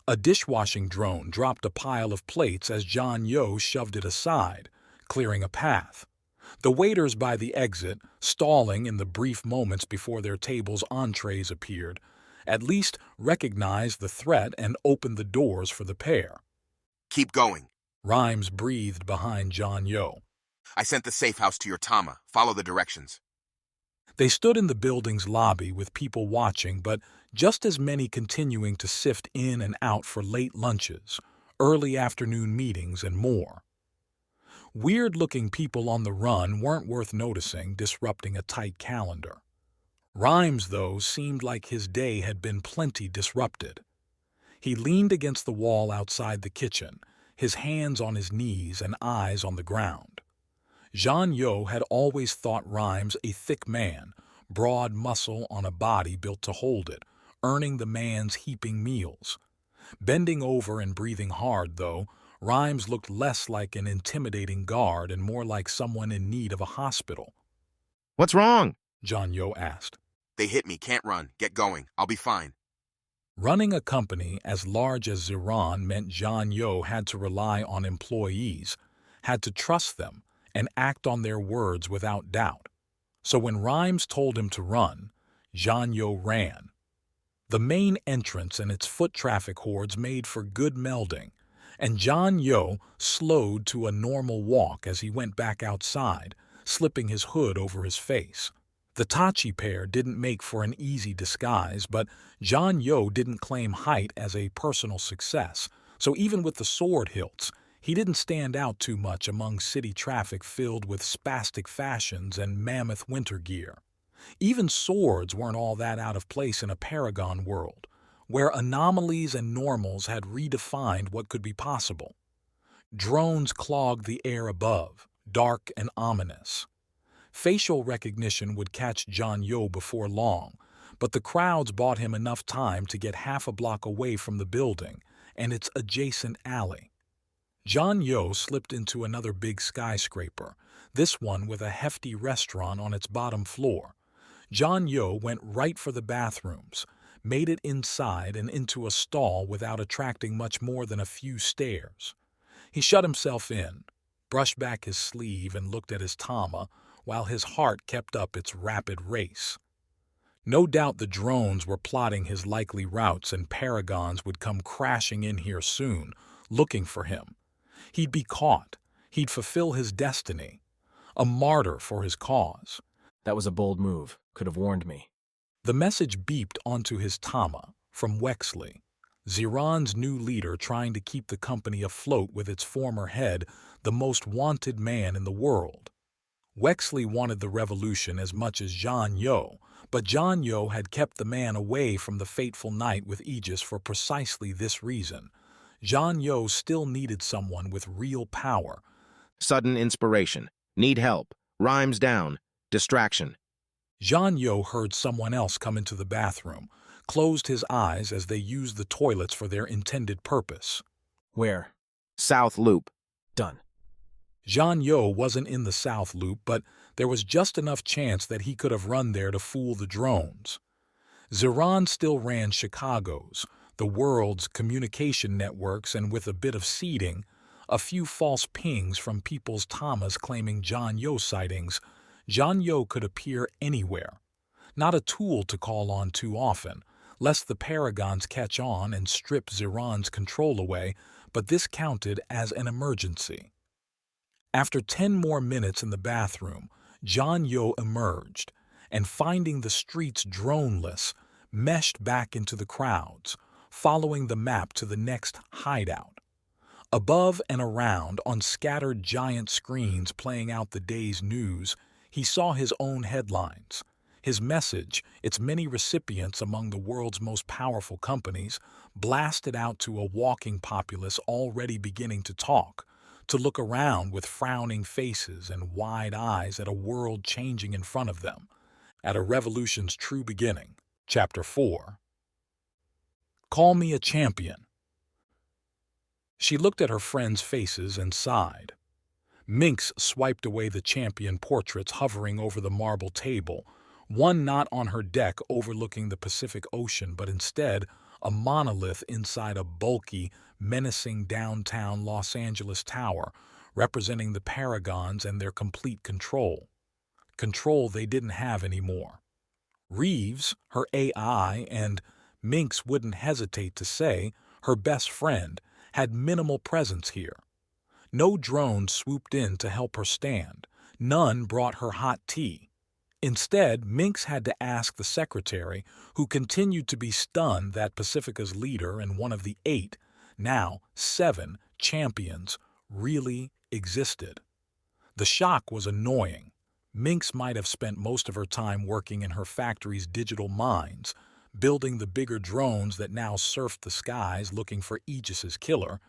A dishwashing drone dropped a pile of plates as John Yo shoved it aside, clearing a path. The waiters by the exit, stalling in the brief moments before their table's entrees appeared, at least recognized the threat and opened the doors for the pair. Keep going. Rhymes breathed behind John Yo. I sent the safe house to your Tama. Follow the directions. They stood in the building's lobby with people watching, but just as many continuing to sift in and out for late lunches, early afternoon meetings, and more. Weird-looking people on the run weren't worth noticing, disrupting a tight calendar. Rhymes, though, seemed like his day had been plenty disrupted. He leaned against the wall outside the kitchen, his hands on his knees and eyes on the ground. John Yo had always thought Rhymes a thick man, broad muscle on a body built to hold it, earning the man's heaping meals. Bending over and breathing hard, though, Rhymes looked less like an intimidating guard and more like someone in need of a hospital. What's wrong? John Yo asked. They hit me. Can't run. Get going. I'll be fine. Running a company as large as Ziran meant John Yo had to rely on employees, had to trust them, and act on their words without doubt. So when Rhymes told him to run, John Yo ran. The main entrance and its foot traffic hordes made for good melding, and John Yo slowed to a normal walk as he went back outside, slipping his hood over his face. The Tachi pair didn't make for an easy disguise, but John Yo didn't claim height as a personal success, so even with the sword hilts, he didn't stand out too much among city traffic filled with spastic fashions and mammoth winter gear. Even swords weren't all that out of place in a Paragon world, where anomalies and normals had redefined what could be possible. Drones clogged the air above, dark and ominous. Facial recognition would catch John Yo before long, but the crowds bought him enough time to get half a block away from the building and its adjacent alley. John Yo slipped into another big skyscraper, this one with a hefty restaurant on its bottom floor. John Yo went right for the bathrooms, made it inside and into a stall without attracting much more than a few stares. He shut himself in, brushed back his sleeve and looked at his Tama, while his heart kept up its rapid race. No doubt the drones were plotting his likely routes and Paragons would come crashing in here soon, looking for him. He'd be caught. He'd fulfill his destiny, a martyr for his cause. That was a bold move. Could have warned me. The message beeped onto his Tama from Wexley, Ziran's new leader trying to keep the company afloat with its former head, the most wanted man in the world. Wexley wanted the revolution as much as Zhang Yo, but Zhang Yo had kept the man away from the fateful night with Aegis for precisely this reason. Zhang Yo still needed someone with real power. Sudden inspiration. Need help. Rhymes down. Distraction. Zhang Yo heard someone else come into the bathroom, closed his eyes as they used the toilets for their intended purpose. Where? South Loop. Done. Zhang Yo wasn't in the South Loop, but there was just enough chance that he could have run there to fool the drones. Ziran still ran Chicago's, the world's communication networks, and with a bit of seeding, a few false pings from people's Tamas claiming Zhang Yo sightings, Zhang Yo could appear anywhere. Not a tool to call on too often, lest the Paragons catch on and strip Ziran's control away, but this counted as an emergency. After 10 more minutes in the bathroom, Zhang Yo emerged, and finding the streets droneless, meshed back into the crowds, following the map to the next hideout. Above and around, on scattered giant screens playing out the day's news, he saw his own headlines. His message, its many recipients among the world's most powerful companies, blasted out to a walking populace already beginning to talk, to look around with frowning faces and wide eyes at a world changing in front of them, at a revolution's true beginning. Chapter 4. Call me a champion. She looked at her friends' faces and sighed. Mynx swiped away the champion portraits hovering over the marble table, one not on her deck overlooking the Pacific Ocean, but instead a monolith inside a bulky, menacing downtown Los Angeles tower, representing the Paragons and their complete control. Control they didn't have anymore. Reeves, her AI, and, Mynx wouldn't hesitate to say, her best friend, had minimal presence here. No drone swooped in to help her stand. None brought her hot tea. Instead, Mynx had to ask the secretary, who continued to be stunned that Pacifica's leader and one of the 8, now 7, champions really existed. The shock was annoying. Mynx might have spent most of her time working in her factory's digital mines, building the bigger drones that now surfed the skies looking for Aegis's killer,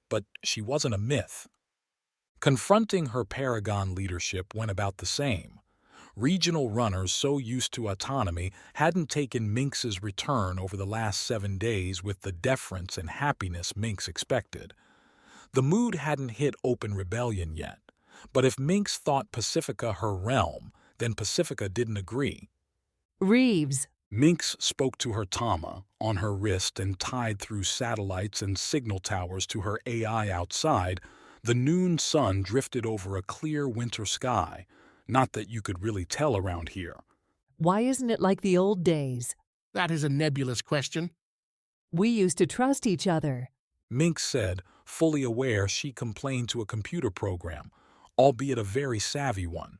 but she wasn't a myth. Confronting her Paragon leadership went about the same. Regional runners so used to autonomy hadn't taken Mynx's return over the last 7 days with the deference and happiness Mynx expected. The mood hadn't hit open rebellion yet, but if Mynx thought Pacifica her realm, then Pacifica didn't agree. Reeves. Mynx spoke to her Tama on her wrist and tied through satellites and signal towers to her AI outside. The noon sun drifted over a clear winter sky. Not that you could really tell around here. Why isn't it like the old days? That is a nebulous question. We used to trust each other. Mynx said, fully aware she complained to a computer program, albeit a very savvy one.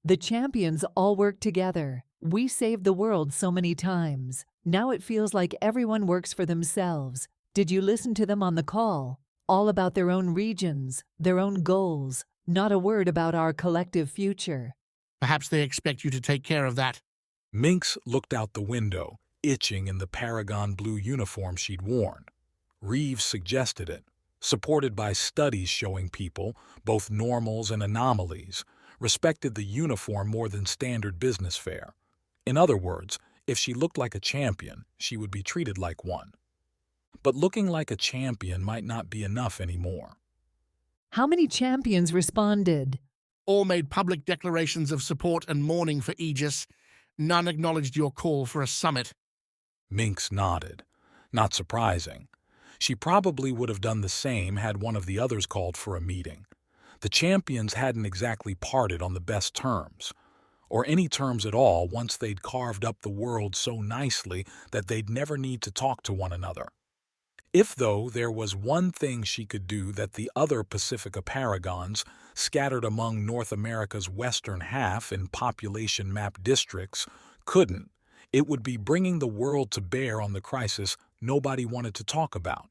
The champions all work together. We saved the world so many times. Now it feels like everyone works for themselves. Did you listen to them on the call? All about their own regions, their own goals. Not a word about our collective future. Perhaps they expect you to take care of that. Mynx looked out the window, itching in the Paragon blue uniform she'd worn. Reeves suggested it, supported by studies showing people, both normals and anomalies, respected the uniform more than standard business fare. In other words, if she looked like a champion, she would be treated like one. But looking like a champion might not be enough anymore. How many champions responded? All made public declarations of support and mourning for Aegis. None acknowledged your call for a summit. Mynx nodded. Not surprising. She probably would have done the same had one of the others called for a meeting. The champions hadn't exactly parted on the best terms, or any terms at all once they'd carved up the world so nicely that they'd never need to talk to one another. If, though, there was one thing she could do that the other Pacifica Paragons, scattered among North America's western half in population map districts, couldn't, it would be bringing the world to bear on the crisis nobody wanted to talk about.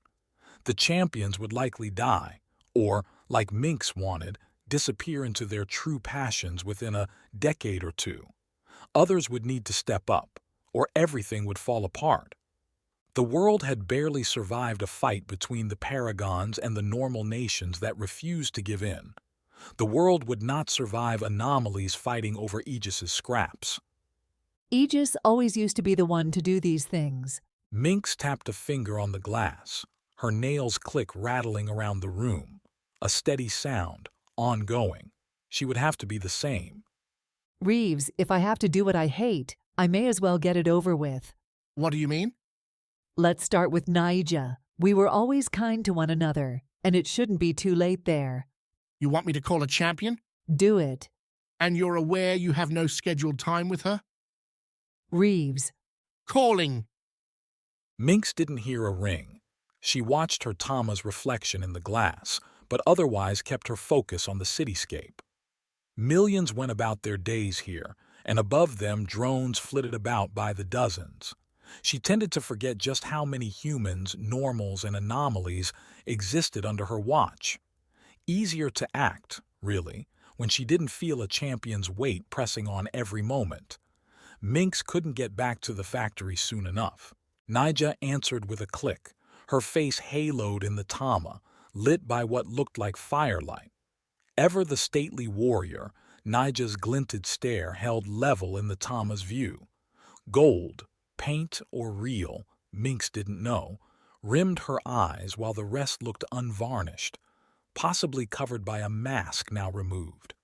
The champions would likely die, or, like Mynx wanted, disappear into their true passions within a decade or two. Others would need to step up, or everything would fall apart. The world had barely survived a fight between the Paragons and the normal nations that refused to give in. The world would not survive anomalies fighting over Aegis's scraps. Aegis always used to be the one to do these things. Mynx tapped a finger on the glass, her nails click rattling around the room. A steady sound, ongoing. She would have to be the same. Reeves, if I have to do what I hate, I may as well get it over with. What do you mean? Let's start with Naija. We were always kind to one another, and it shouldn't be too late there. You want me to call a champion? Do it. And you're aware you have no scheduled time with her? Reeves. Calling. Mynx didn't hear a ring. She watched her Tama's reflection in the glass, but otherwise kept her focus on the cityscape. Millions went about their days here, and above them drones flitted about by the dozens. She tended to forget just how many humans, normals, and anomalies existed under her watch. Easier to act, really, when she didn't feel a champion's weight pressing on every moment. Mynx couldn't get back to the factory soon enough. Naija answered with a click, her face haloed in the Tama, lit by what looked like firelight. Ever the stately warrior, Naija's glinted stare held level in the Tama's view. Gold, paint or real, Mynx didn't know, rimmed her eyes while the rest looked unvarnished, possibly covered by a mask now removed.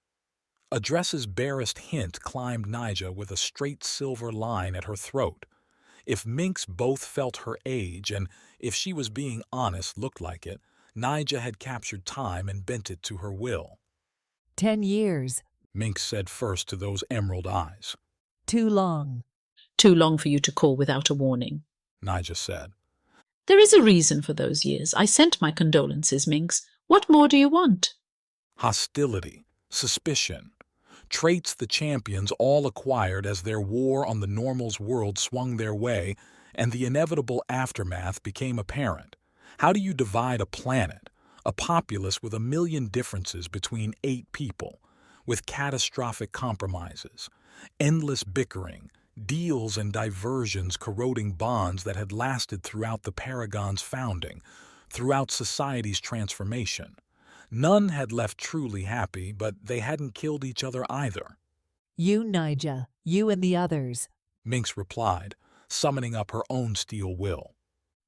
A dress's barest hint climbed Naija with a straight silver line at her throat. If Mynx both felt her age and, if she was being honest, looked like it, Naija had captured time and bent it to her will. 10 years. Mynx said first to those emerald eyes. Too long. Too long for you to call without a warning, Naija said. There is a reason for those years. I sent my condolences, Mynx. What more do you want? Hostility, suspicion, traits the champions all acquired as their war on the normal's world swung their way and the inevitable aftermath became apparent. How do you divide a planet, a populace with 1 million differences between 8 people, with catastrophic compromises, endless bickering, deals and diversions corroding bonds that had lasted throughout the Paragon's founding, throughout society's transformation? None had left truly happy, but they hadn't killed each other either. You, Naija, you and the others. Mynx replied, summoning up her own steel will.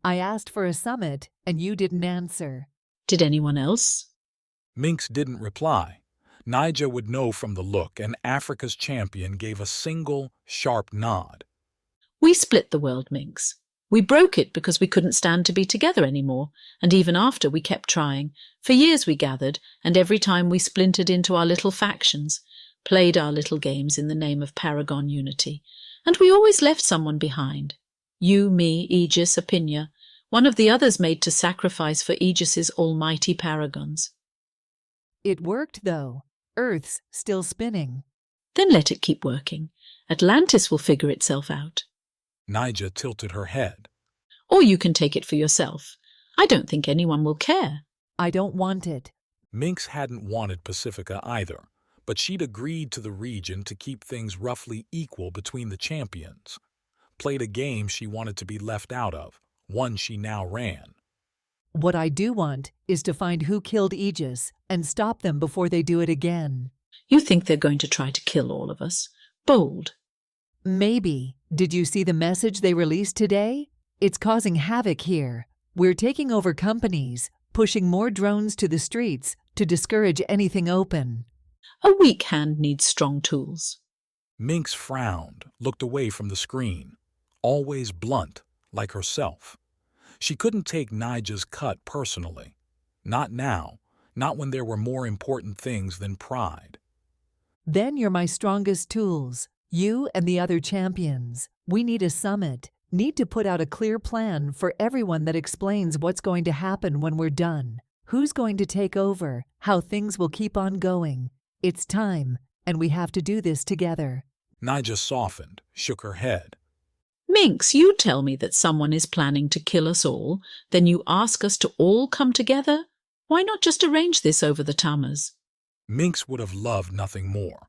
I asked for a summit, and you didn't answer. Did anyone else? Mynx didn't reply. Naija would know from the look, and Africa's champion gave a single, sharp nod. We split the world, Mynx. We broke it because we couldn't stand to be together anymore, and even after we kept trying. For years we gathered, and every time we splintered into our little factions, played our little games in the name of Paragon unity, and we always left someone behind. You, me, Aegis, Opinia, one of the others made to sacrifice for Aegis's almighty Paragons. It worked, though. Earth's still spinning. Then let it keep working. Atlantis will figure itself out. Naija tilted her head. Or you can take it for yourself. I don't think anyone will care. I don't want it. Mynx hadn't wanted Pacifica either, but she'd agreed to the region to keep things roughly equal between the champions. Played a game she wanted to be left out of, one she now ran. What I do want is to find who killed Aegis and stop them before they do it again. You think they're going to try to kill all of us? Bold. Maybe. Did you see the message they released today? It's causing havoc here. We're taking over companies, pushing more drones to the streets to discourage anything open. A weak hand needs strong tools. Mynx frowned, looked away from the screen, always blunt, like herself. She couldn't take Naija's cut personally. Not now, not when there were more important things than pride. Then you're my strongest tools. You and the other champions. We need a summit. Need to put out a clear plan for everyone that explains what's going to happen when we're done. Who's going to take over, how things will keep on going. It's time, and we have to do this together. Nija softened, shook her head. Mynx, you tell me that someone is planning to kill us all, then you ask us to all come together? Why not just arrange this over the Tamas? Mynx would have loved nothing more.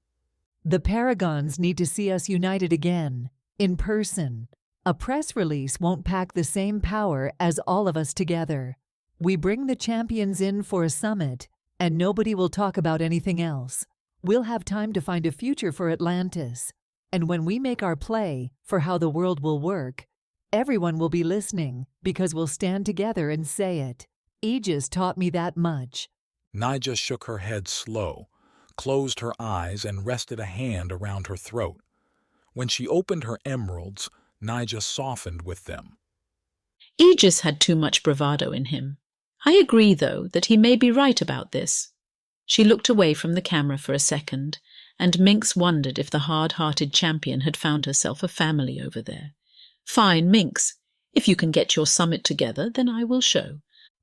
The Paragons need to see us united again, in person. A press release won't pack the same power as all of us together. We bring the champions in for a summit, and nobody will talk about anything else. We'll have time to find a future for Atlantis. And when we make our play for how the world will work, everyone will be listening because we'll stand together and say it. Aegis taught me that much. Nija shook her head slow, closed her eyes, and rested a hand around her throat. When she opened her emeralds, Nija softened with them. Aegis had too much bravado in him. I agree, though, that he may be right about this. She looked away from the camera for a second, and Mynx wondered if the hard-hearted champion had found herself a family over there. Fine, Mynx. If you can get your summit together, then I will show.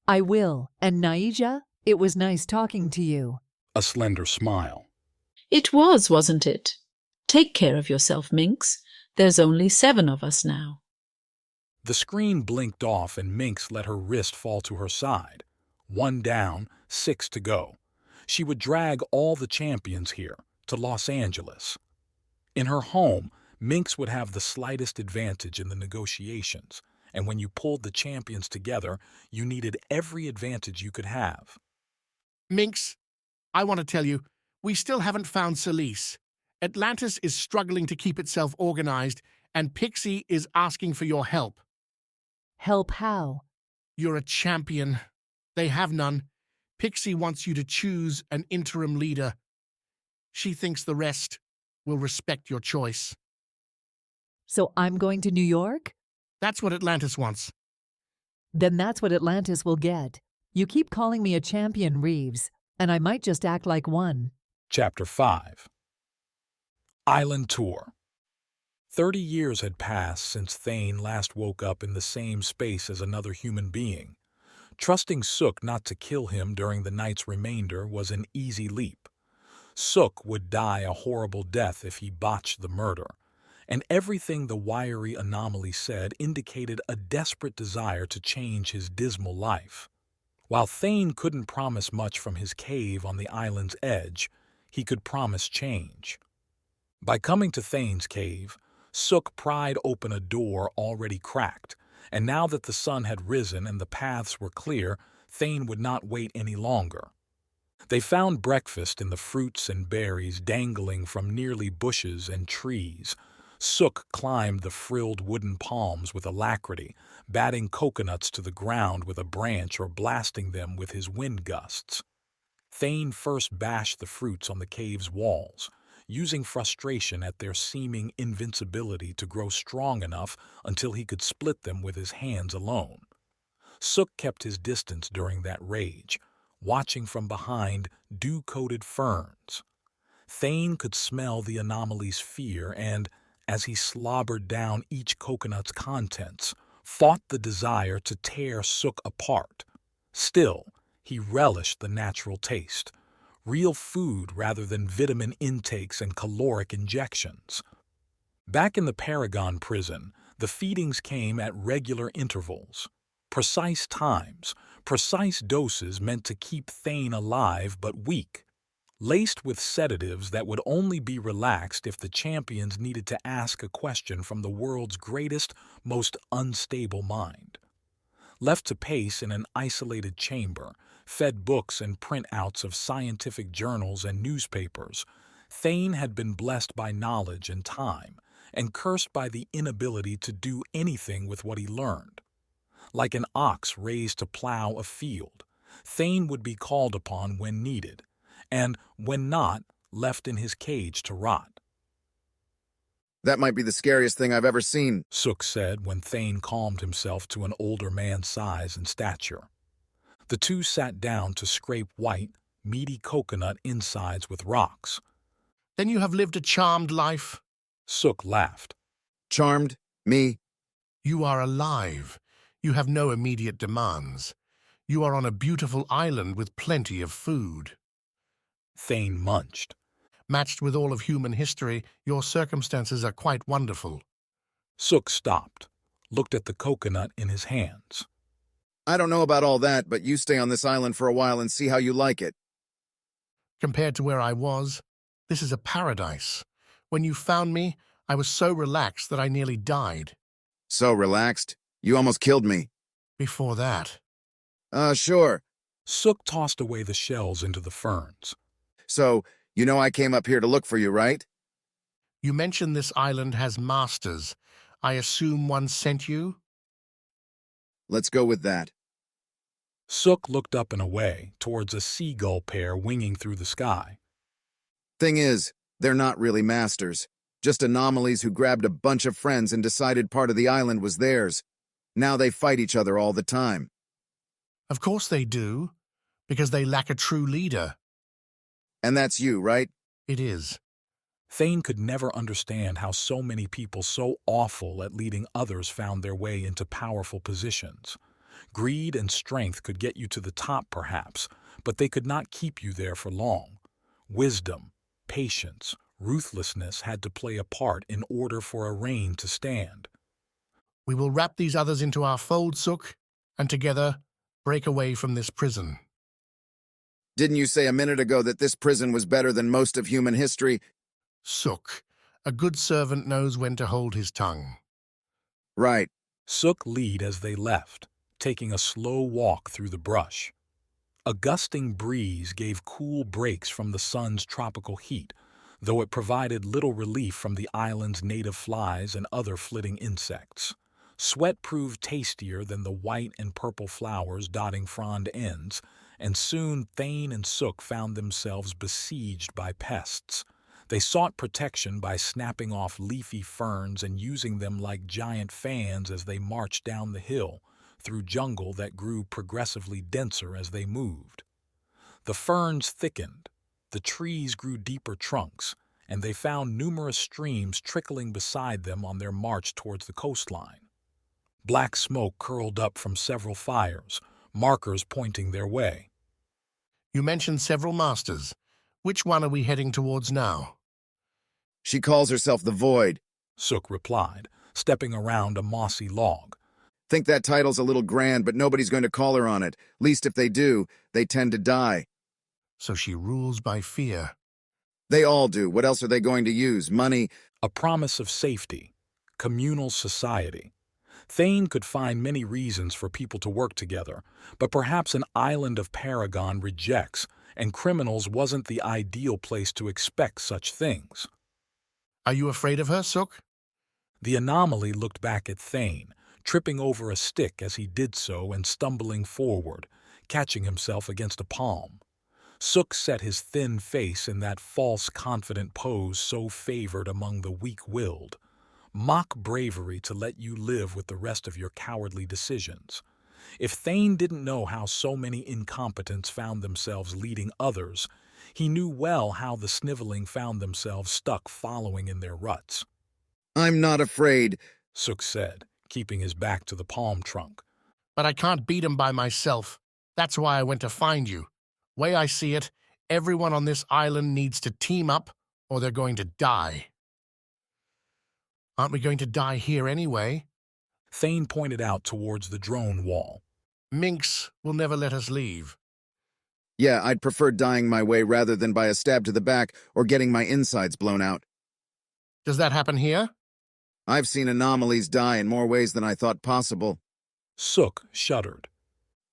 I will. And Nija, it was nice talking to you. A slender smile. It was, wasn't it? Take care of yourself, Mynx. There's only 7 of us now. The screen blinked off and Mynx let her wrist fall to her side. 1 down, 6 to go. She would drag all the champions here, to Los Angeles. In her home, Mynx would have the slightest advantage in the negotiations, and when you pulled the champions together, you needed every advantage you could have. Mynx, I want to tell you, we still haven't found Celise. Atlantis is struggling to keep itself organized, and Pixie is asking for your help. Help how? You're a champion. They have none. Pixie wants you to choose an interim leader. She thinks the rest will respect your choice. So I'm going to New York? That's what Atlantis wants. Then that's what Atlantis will get. You keep calling me a champion, Reeves, and I might just act like one. Chapter 5. Island Tour. 30 years had passed since Thane last woke up in the same space as another human being. Trusting Sook not to kill him during the night's remainder was an easy leap. Sook would die a horrible death if he botched the murder, and everything the wiry anomaly said indicated a desperate desire to change his dismal life. While Thane couldn't promise much from his cave on the island's edge, he could promise change. By coming to Thane's cave, Sook pried open a door already cracked, and now that the sun had risen and the paths were clear, Thane would not wait any longer. They found breakfast in the fruits and berries dangling from nearly bushes and trees. Sook climbed the frilled wooden palms with alacrity, batting coconuts to the ground with a branch or blasting them with his wind gusts. Thane first bashed the fruits on the cave's walls, using frustration at their seeming invincibility to grow strong enough until he could split them with his hands alone. Sook kept his distance during that rage, watching from behind dew-coated ferns. Thane could smell the anomaly's fear and, as he slobbered down each coconut's contents, fought the desire to tear Sook apart. Still, he relished the natural taste. Real food rather than vitamin intakes and caloric injections. Back in the Paragon prison, the feedings came at regular intervals. Precise times, precise doses meant to keep Thane alive but weak. Laced with sedatives that would only be relaxed if the champions needed to ask a question from the world's greatest, most unstable mind. Left to pace in an isolated chamber, fed books and printouts of scientific journals and newspapers, Thane had been blessed by knowledge and time, and cursed by the inability to do anything with what he learned. Like an ox raised to plow a field, Thane would be called upon when needed, and, when not, left in his cage to rot. That might be the scariest thing I've ever seen, Sook said when Thane calmed himself to an older man's size and stature. The two sat down to scrape white, meaty coconut insides with rocks. Then you have lived a charmed life. Sook laughed. Charmed? Me? You are alive. You have no immediate demands. You are on a beautiful island with plenty of food. Thane munched. Matched with all of human history, your circumstances are quite wonderful. Sook stopped, looked at the coconut in his hands. I don't know about all that, but you stay on this island for a while and see how you like it. Compared to where I was, this is a paradise. When you found me, I was so relaxed that I nearly died. So relaxed? You almost killed me. Before that. Sure. Sook tossed away the shells into the ferns. So, you know I came up here to look for you, right? You mentioned this island has masters. I assume one sent you? Let's go with that. Sook looked up and away, towards a seagull pair winging through the sky. Thing is, they're not really masters. Just anomalies who grabbed a bunch of friends and decided part of the island was theirs. Now they fight each other all the time. Of course they do, because they lack a true leader. And that's you, right? It is. Thane could never understand how so many people so awful at leading others found their way into powerful positions. Greed and strength could get you to the top, perhaps, but they could not keep you there for long. Wisdom, patience, ruthlessness had to play a part in order for a reign to stand. We will wrap these others into our fold, Sook, and together break away from this prison. Didn't you say a minute ago that this prison was better than most of human history? Sook, a good servant knows when to hold his tongue. Right. Sook lead as they left, taking a slow walk through the brush. A gusting breeze gave cool breaks from the sun's tropical heat, though it provided little relief from the island's native flies and other flitting insects. Sweat proved tastier than the white and purple flowers dotting frond ends, and soon Thane and Sook found themselves besieged by pests. They sought protection by snapping off leafy ferns and using them like giant fans as they marched down the hill, through jungle that grew progressively denser as they moved. The ferns thickened, the trees grew deeper trunks, and they found numerous streams trickling beside them on their march towards the coastline. Black smoke curled up from several fires, markers pointing their way. You mentioned several masters. Which one are we heading towards now? She calls herself the Void, Sook replied, stepping around a mossy log. Think that title's a little grand, but nobody's going to call her on it. Least if they do, they tend to die. So she rules by fear. They all do. What else are they going to use? Money? A promise of safety. Communal society. Thane could find many reasons for people to work together, but perhaps an island of Paragon rejects, and criminals wasn't the ideal place to expect such things. Are you afraid of her, Sook? The anomaly looked back at Thane, tripping over a stick as he did so and stumbling forward, catching himself against a palm. Sook set his thin face in that false, confident pose so favored among the weak-willed. Mock bravery to let you live with the rest of your cowardly decisions. If Thane didn't know how so many incompetents found themselves leading others, he knew well how the sniveling found themselves stuck following in their ruts. I'm not afraid, Sook said, keeping his back to the palm trunk. But I can't beat him by myself. That's why I went to find you. Way I see it, everyone on this island needs to team up, or they're going to die. Aren't we going to die here anyway? Thane pointed out towards the drone wall. Mynx will never let us leave. Yeah, I'd prefer dying my way rather than by a stab to the back or getting my insides blown out. Does that happen here? I've seen anomalies die in more ways than I thought possible. Sook shuddered.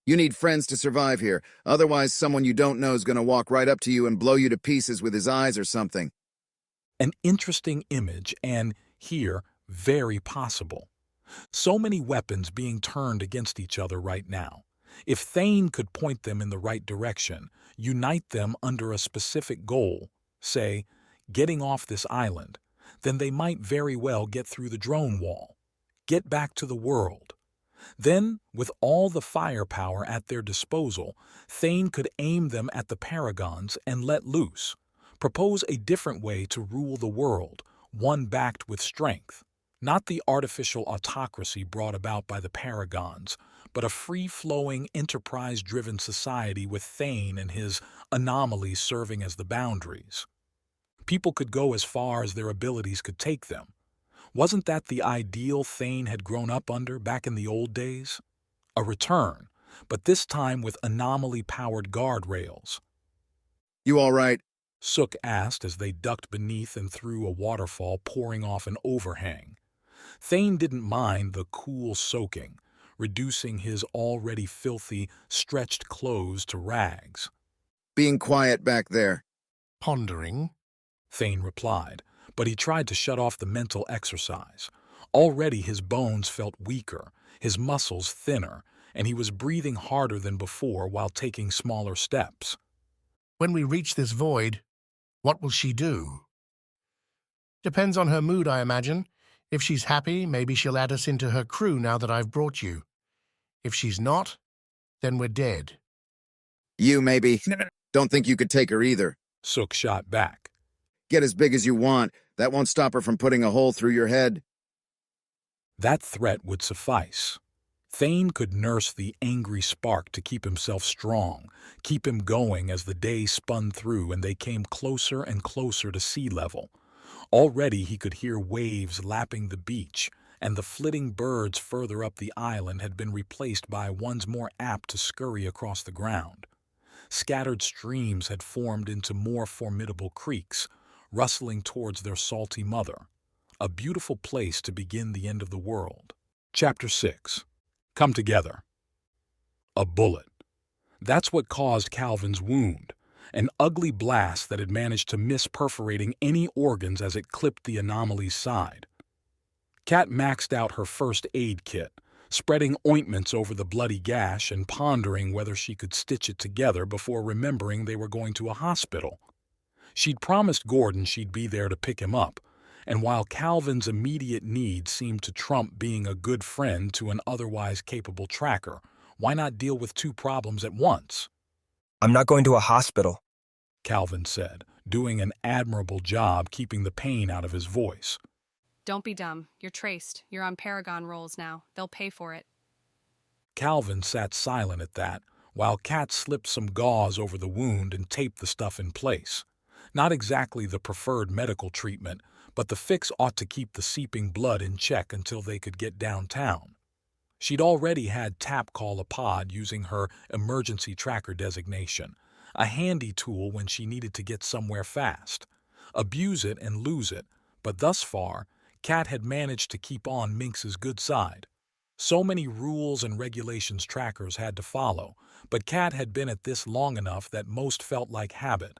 You need friends to survive here. Otherwise, someone you don't know is going to walk right up to you and blow you to pieces with his eyes or something. An interesting image and, here, very possible. So many weapons being turned against each other right now. If Thane could point them in the right direction, unite them under a specific goal, say, getting off this island, then they might very well get through the drone wall, get back to the world. Then, with all the firepower at their disposal, Thane could aim them at the Paragons and let loose, propose a different way to rule the world, one backed with strength. Not the artificial autocracy brought about by the Paragons, but a free-flowing, enterprise-driven society with Thane and his anomalies serving as the boundaries. People could go as far as their abilities could take them. Wasn't that the ideal Thane had grown up under back in the old days? A return, but this time with anomaly-powered guardrails. You all right? Sook asked as they ducked beneath and through a waterfall pouring off an overhang. Thane didn't mind the cool soaking, reducing his already filthy, stretched clothes to rags. Being quiet back there. Pondering. Thane replied, but he tried to shut off the mental exercise. Already his bones felt weaker, his muscles thinner, and he was breathing harder than before while taking smaller steps. When we reach this void, what will she do? Depends on her mood, I imagine. If she's happy, maybe she'll add us into her crew now that I've brought you. If she's not, then we're dead. You, maybe. Don't think you could take her either. Sook shot back. Get as big as you want. That won't stop her from putting a hole through your head. That threat would suffice. Thane could nurse the angry spark to keep himself strong, keep him going as the day spun through and they came closer and closer to sea level. Already he could hear waves lapping the beach, and the flitting birds further up the island had been replaced by ones more apt to scurry across the ground. Scattered streams had formed into more formidable creeks, rustling towards their salty mother. A beautiful place to begin the end of the world. Chapter 6. Come together. A bullet. That's what caused Calvin's wound, an ugly blast that had managed to miss perforating any organs as it clipped the anomaly's side. Kat maxed out her first aid kit, spreading ointments over the bloody gash and pondering whether she could stitch it together before remembering they were going to a hospital. She'd promised Gordon she'd be there to pick him up, and while Calvin's immediate need seemed to trump being a good friend to an otherwise capable tracker, why not deal with two problems at once? I'm not going to a hospital, Calvin said, doing an admirable job keeping the pain out of his voice. Don't be dumb. You're traced. You're on Paragon rolls now. They'll pay for it. Calvin sat silent at that, while Kat slipped some gauze over the wound and taped the stuff in place. Not exactly the preferred medical treatment, but the fix ought to keep the seeping blood in check until they could get downtown. She'd already had Tap call a pod using her emergency tracker designation, a handy tool when she needed to get somewhere fast. Abuse it and lose it, but thus far, Kat had managed to keep on Mynx's good side. So many rules and regulations trackers had to follow, but Kat had been at this long enough that most felt like habit.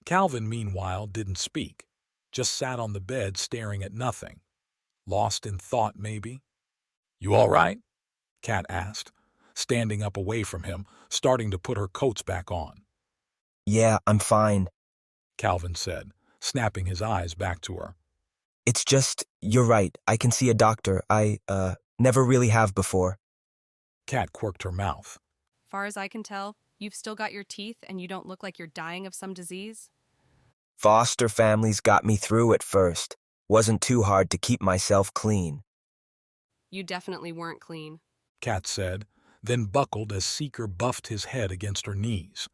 Calvin, meanwhile, didn't speak, just sat on the bed staring at nothing. Lost in thought, maybe? You all right? Kat asked, standing up away from him, starting to put her coats back on. Yeah, I'm fine. Calvin said, snapping his eyes back to her. It's just, you're right, I can see a doctor. I, never really have before. Kat quirked her mouth. Far as I can tell, you've still got your teeth and you don't look like you're dying of some disease? Foster families got me through at first. Wasn't too hard to keep myself clean. You definitely weren't clean, Kat said, then buckled as Seeker buffed his head against her knees.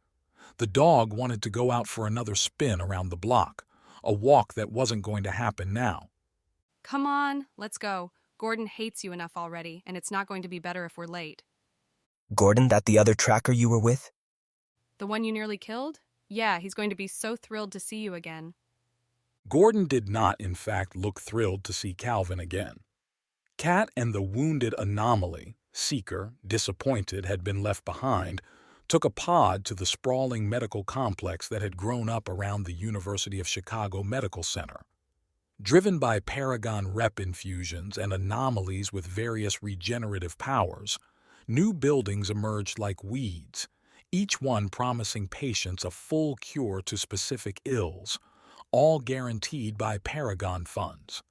The dog wanted to go out for another spin around the block, a walk that wasn't going to happen now. Come on, let's go. Gordon hates you enough already, and it's not going to be better if we're late. Gordon, that the other tracker you were with? The one you nearly killed? Yeah, he's going to be so thrilled to see you again. Gordon did not, in fact, look thrilled to see Calvin again. Kat and the wounded anomaly, Seeker, disappointed, had been left behind, took a pod to the sprawling medical complex that had grown up around the University of Chicago Medical Center. Driven by Paragon rep infusions and anomalies with various regenerative powers, new buildings emerged like weeds, each one promising patients a full cure to specific ills, all guaranteed by Paragon funds.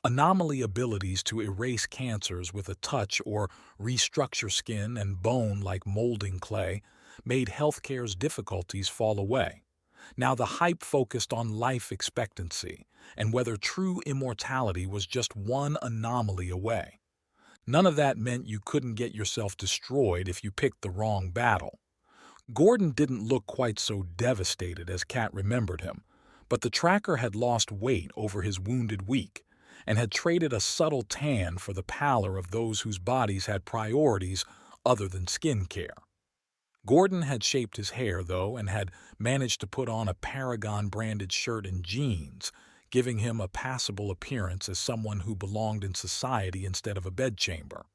Anomaly abilities to erase cancers with a touch or restructure skin and bone like molding clay made healthcare's difficulties fall away. Now the hype focused on life expectancy and whether true immortality was just one anomaly away. None of that meant you couldn't get yourself destroyed if you picked the wrong battle. Gordon didn't look quite so devastated as Kat remembered him, but the tracker had lost weight over his wounded week and had traded a subtle tan for the pallor of those whose bodies had priorities other than skin care. Gordon had shaped his hair, though, and had managed to put on a Paragon-branded shirt and jeans, giving him a passable appearance as someone who belonged in society instead of a bedchamber.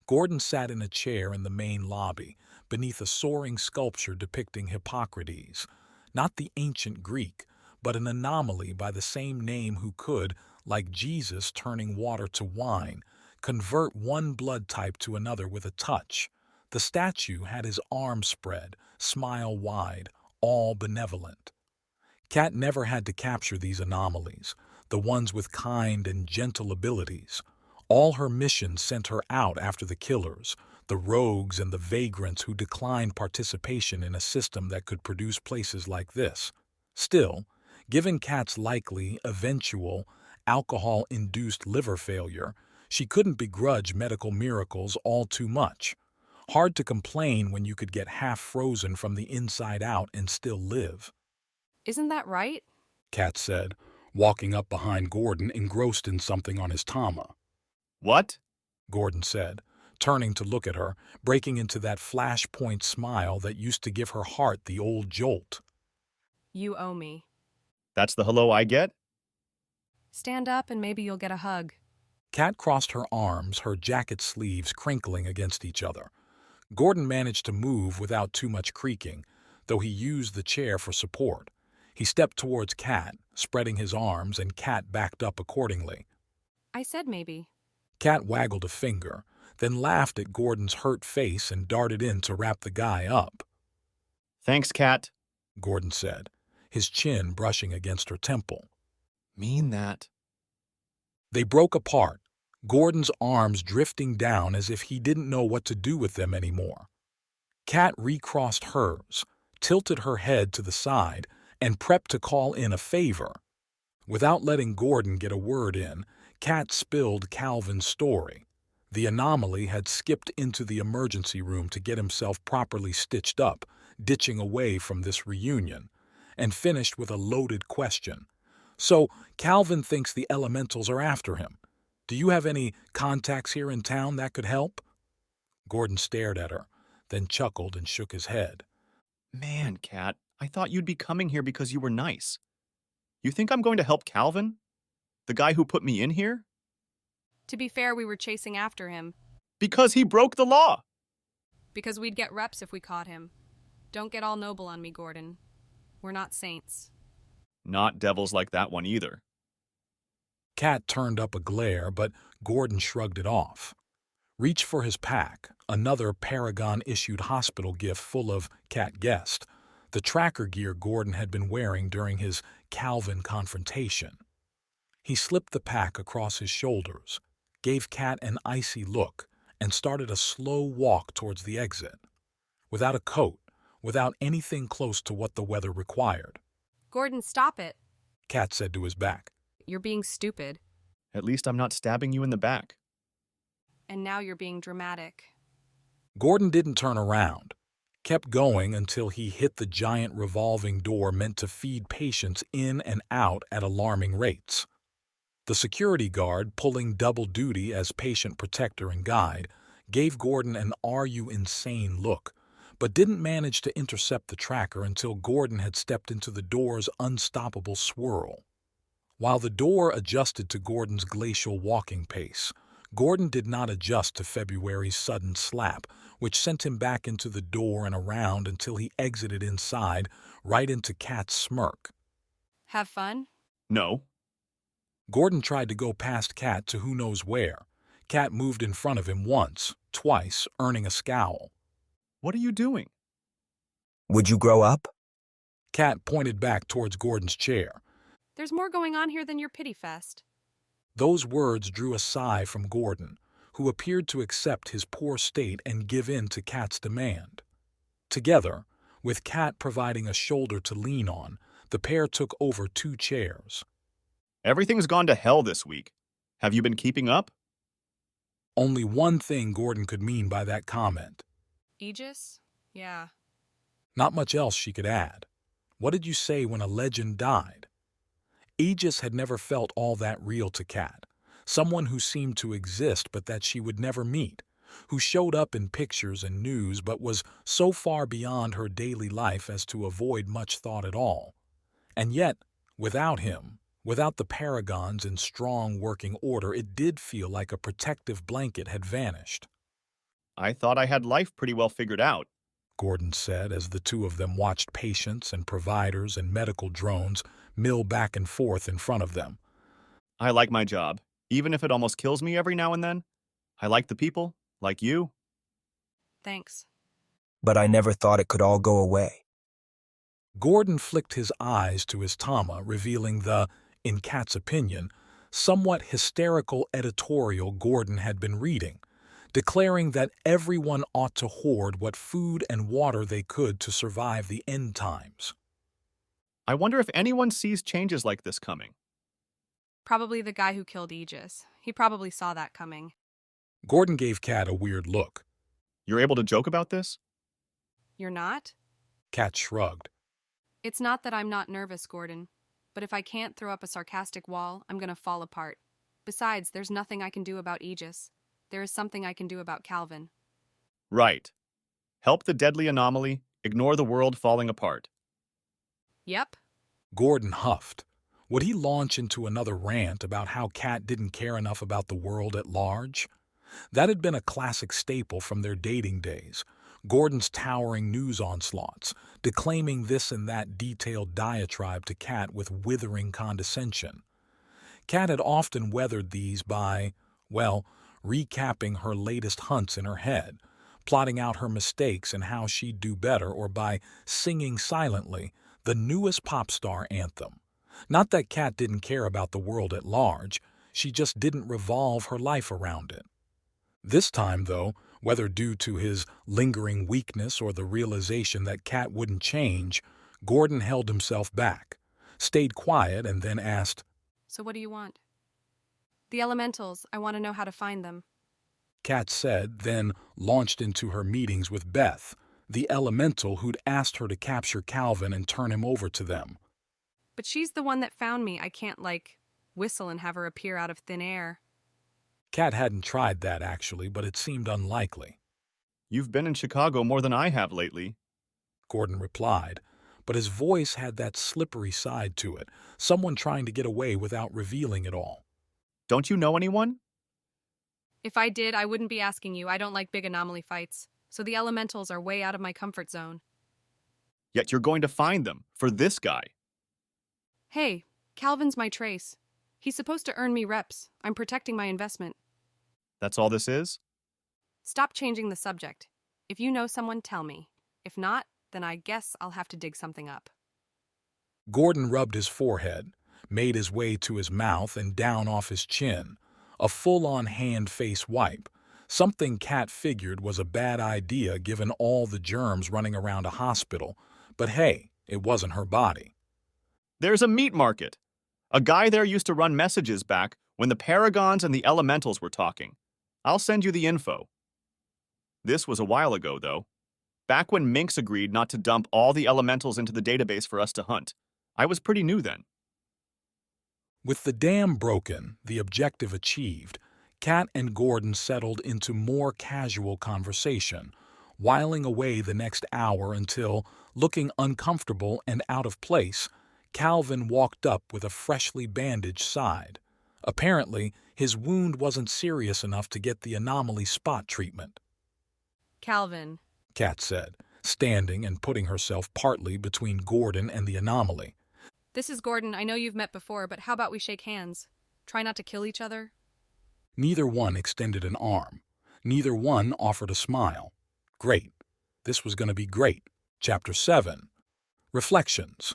Gordon sat in a chair in the main lobby, beneath a soaring sculpture depicting Hippocrates, not the ancient Greek, but an anomaly by the same name who could, like Jesus turning water to wine, convert one blood type to another with a touch. The statue had his arms spread, smile wide, all benevolent. Kat never had to capture these anomalies, the ones with kind and gentle abilities. All her missions sent her out after the killers, the rogues and the vagrants who declined participation in a system that could produce places like this. Still, given Kat's likely, eventual, alcohol-induced liver failure, she couldn't begrudge medical miracles all too much. Hard to complain when you could get half frozen from the inside out and still live. Isn't that right? Kat said, walking up behind Gordon engrossed in something on his tama. What? Gordon said, turning to look at her, breaking into that flashpoint smile that used to give her heart the old jolt. You owe me. That's the hello I get? Stand up and maybe you'll get a hug. Kat crossed her arms, her jacket sleeves crinkling against each other. Gordon managed to move without too much creaking, though he used the chair for support. He stepped towards Kat, spreading his arms, and Kat backed up accordingly. I said maybe. Kat waggled a finger, then laughed at Gordon's hurt face and darted in to wrap the guy up. Thanks, Kat, Gordon said, his chin brushing against her temple. Mean that. They broke apart, Gordon's arms drifting down as if he didn't know what to do with them anymore. Kat recrossed hers, tilted her head to the side, and prepped to call in a favor. Without letting Gordon get a word in, Kat spilled Calvin's story. The anomaly had skipped into the emergency room to get himself properly stitched up, ditching away from this reunion, and finished with a loaded question. So, Calvin thinks the elementals are after him. Do you have any contacts here in town that could help? Gordon stared at her, then chuckled and shook his head. Man, Kat, I thought you'd be coming here because you were nice. You think I'm going to help Calvin? The guy who put me in here? To be fair, we were chasing after him. Because he broke the law! Because we'd get reps if we caught him. Don't get all noble on me, Gordon. We're not saints. Not devils like that one either. Kat turned up a glare, but Gordon shrugged it off. Reached for his pack, another Paragon-issued hospital gift full of, Kat guessed, the tracker gear Gordon had been wearing during his Calvin confrontation. He slipped the pack across his shoulders, gave Kat an icy look, and started a slow walk towards the exit. Without a coat, without anything close to what the weather required. Gordon, stop it. Kat said to his back. You're being stupid. At least I'm not stabbing you in the back. And now you're being dramatic. Gordon didn't turn around, kept going until he hit the giant revolving door meant to feed patients in and out at alarming rates. The security guard, pulling double duty as patient protector and guide, gave Gordon an "are you insane" look, but didn't manage to intercept the tracker until Gordon had stepped into the door's unstoppable swirl. While the door adjusted to Gordon's glacial walking pace, Gordon did not adjust to February's sudden slap, which sent him back into the door and around until he exited inside, right into Kat's smirk. Have fun? No. Gordon tried to go past Kat to who knows where. Kat moved in front of him once, twice, earning a scowl. What are you doing? Would you grow up? Kat pointed back towards Gordon's chair. There's more going on here than your pity fest. Those words drew a sigh from Gordon, who appeared to accept his poor state and give in to Kat's demand. Together, With Kat providing a shoulder to lean on, the pair took over 2 chairs. Everything's gone to hell this week. Have you been keeping up? Only one thing Gordon could mean by that comment. Aegis? Yeah. Not much else she could add. What did you say when a legend died? Aegis had never felt all that real to Kat. Someone who seemed to exist but that she would never meet, who showed up in pictures and news but was so far beyond her daily life as to avoid much thought at all. And yet, without him, without the Paragons in strong working order, it did feel like a protective blanket had vanished. I thought I had life pretty well figured out, Gordon said as the two of them watched patients and providers and medical drones mill back and forth in front of them. I like my job, even if it almost kills me every now and then. I like the people, like you. Thanks. But I never thought it could all go away. Gordon flicked his eyes to his Tama, revealing the, in Kat's opinion, somewhat hysterical editorial Gordon had been reading, declaring that everyone ought to hoard what food and water they could to survive the end times. I wonder if anyone sees changes like this coming. Probably the guy who killed Aegis. He probably saw that coming. Gordon gave Kat a weird look. You're able to joke about this? You're not? Kat shrugged. It's not that I'm not nervous, Gordon. But if I can't throw up a sarcastic wall, I'm gonna fall apart. Besides, there's nothing I can do about Aegis. There is something I can do about Calvin. Right. Help the deadly anomaly, ignore the world falling apart. Yep. Gordon huffed. Would he launch into another rant about how Kat didn't care enough about the world at large? That had been a classic staple from their dating days. Gordon's towering news onslaughts, declaiming this and that detailed diatribe to Kat with withering condescension. Kat had often weathered these by, well, recapping her latest hunts in her head, plotting out her mistakes and how she'd do better, or by singing silently the newest pop star anthem. Not that Kat didn't care about the world at large, she just didn't revolve her life around it. This time, though, whether due to his lingering weakness or the realization that Kat wouldn't change, Gordon held himself back, stayed quiet, and then asked, So what do you want? The elementals. I want to know how to find them. Kat said, then launched into her meetings with Beth, the elemental who'd asked her to capture Calvin and turn him over to them. But she's the one that found me. I can't, whistle and have her appear out of thin air. Kat hadn't tried that, actually, but it seemed unlikely. You've been in Chicago more than I have lately, Gordon replied, but his voice had that slippery side to it, someone trying to get away without revealing it all. Don't you know anyone? If I did, I wouldn't be asking you. I don't like big anomaly fights. So the elementals are way out of my comfort zone. Yet you're going to find them, for this guy. Hey, Calvin's my trace. He's supposed to earn me reps. I'm protecting my investment. That's all this is? Stop changing the subject. If you know someone, tell me. If not, then I guess I'll have to dig something up. Gordon rubbed his forehead, made his way to his mouth and down off his chin, a full-on hand-face wipe, something Kat figured was a bad idea given all the germs running around a hospital, but hey, it wasn't her body. There's a meat market. A guy there used to run messages back when the Paragons and the Elementals were talking. I'll send you the info. This was a while ago, though. Back when Mynx agreed not to dump all the Elementals into the database for us to hunt. I was pretty new then. With the dam broken, the objective achieved, Kat and Gordon settled into more casual conversation, whiling away the next hour until, looking uncomfortable and out of place, Calvin walked up with a freshly bandaged side. Apparently, his wound wasn't serious enough to get the anomaly spot treatment. Calvin, Kat said, standing and putting herself partly between Gordon and the anomaly. this is Gordon. I know you've met before, but how about we shake hands? Try not to kill each other. Neither one extended an arm. Neither one offered a smile. Great. This was going to be great. Chapter 7. Reflections.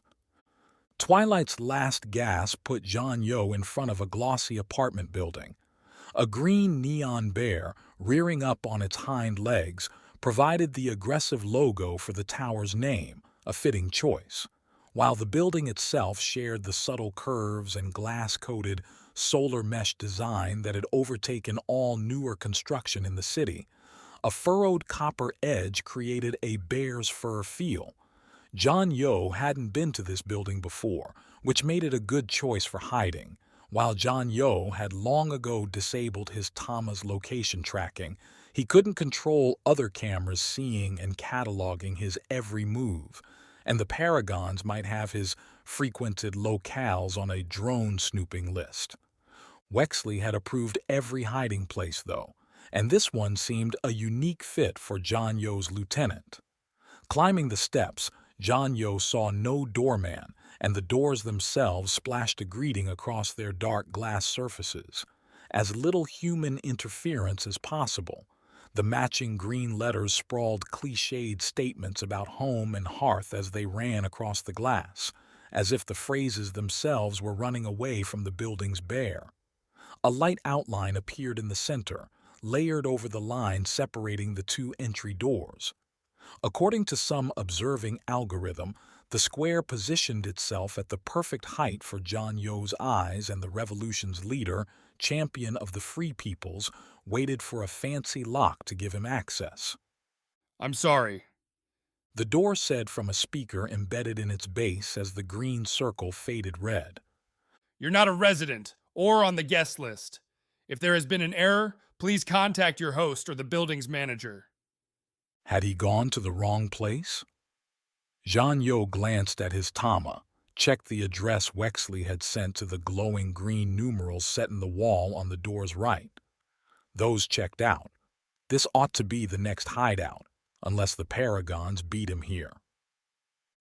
Twilight's last gasp put John Yo in front of a glossy apartment building. A green neon bear, rearing up on its hind legs, provided the aggressive logo for the tower's name, a fitting choice, while the building itself shared the subtle curves and glass-coated solar mesh design that had overtaken all newer construction in the city. A furrowed copper edge created a bear's fur feel. John Yo hadn't been to this building before, which made it a good choice for hiding. While John Yo had long ago disabled his Tama's location tracking, he couldn't control other cameras seeing and cataloging his every move, and the Paragons might have his frequented locales on a drone snooping list. Wexley had approved every hiding place, though, and this one seemed a unique fit for John Yo's lieutenant. Climbing the steps, John Yo saw no doorman, and the doors themselves splashed a greeting across their dark glass surfaces. As little human interference as possible, the matching green letters sprawled cliched statements about home and hearth as they ran across the glass, as if the phrases themselves were running away from the building's bear. A light outline appeared in the center, layered over the line separating the two entry doors. According to some observing algorithm, the square positioned itself at the perfect height for John Yo's eyes, and the revolution's leader, champion of the Free Peoples, waited for a fancy lock to give him access. "I'm sorry," the door said from a speaker embedded in its base as the green circle faded red. "You're not a resident or on the guest list. If there has been an error, please contact your host or the building's manager." Had he gone to the wrong place? John Yo glanced at his Tama, checked the address Wexley had sent to the glowing green numerals set in the wall on the door's right. Those checked out. This ought to be the next hideout, unless the Paragons beat him here.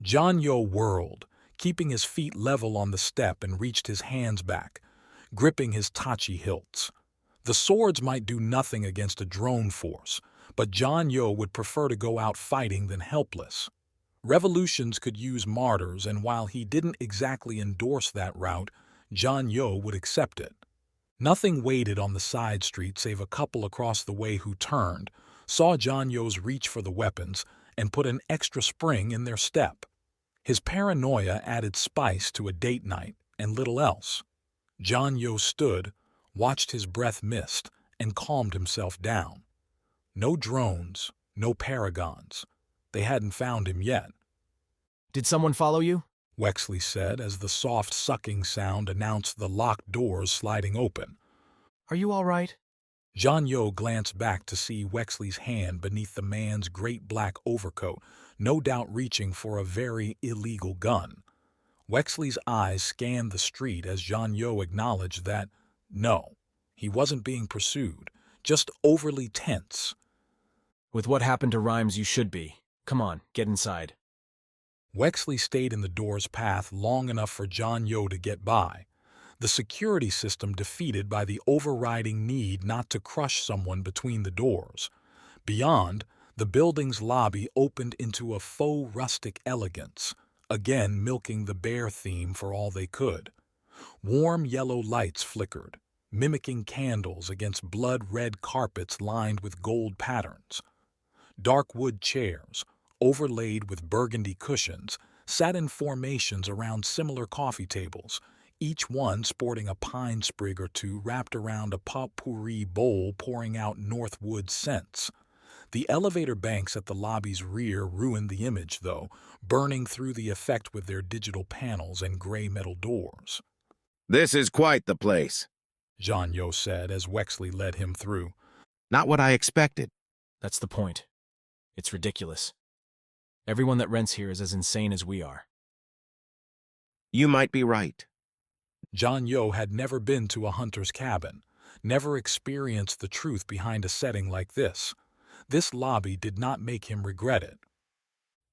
John Yo whirled, keeping his feet level on the step, and reached his hands back, gripping his tachi hilts. The swords might do nothing against a drone force, but John Yo would prefer to go out fighting than helpless. Revolutions could use martyrs, and while he didn't exactly endorse that route, John Yo would accept it. Nothing waited on the side street save a couple across the way who turned, saw John Yo's reach for the weapons, and put an extra spring in their step. His paranoia added spice to a date night, and little else. John Yo stood, watched his breath mist, and calmed himself down. No drones, no Paragons. They hadn't found him yet. "Did someone follow you?" Wexley said as the soft sucking sound announced the locked doors sliding open. "Are you all right?" John Yo glanced back to see Wexley's hand beneath the man's great black overcoat, no doubt reaching for a very illegal gun. Wexley's eyes scanned the street as John Yo acknowledged that, no, he wasn't being pursued, just overly tense. "With what happened to Rhymes, you should be. Come on, get inside." Wexley stayed in the door's path long enough for John Yo to get by, the security system defeated by the overriding need not to crush someone between the doors. Beyond, the building's lobby opened into a faux rustic elegance, again milking the bear theme for all they could. Warm yellow lights flickered, mimicking candles against blood-red carpets lined with gold patterns. Dark wood chairs, overlaid with burgundy cushions, sat in formations around similar coffee tables, each one sporting a pine sprig or two wrapped around a potpourri bowl pouring out northwood scents. The elevator banks at the lobby's rear ruined the image, though, burning through the effect with their digital panels and gray metal doors. "This is quite the place," John Yo said as Wexley led him through. "Not what I expected." "That's the point. It's ridiculous. Everyone that rents here is as insane as we are." "You might be right." John Yo had never been to a hunter's cabin, never experienced the truth behind a setting like this. This lobby did not make him regret it.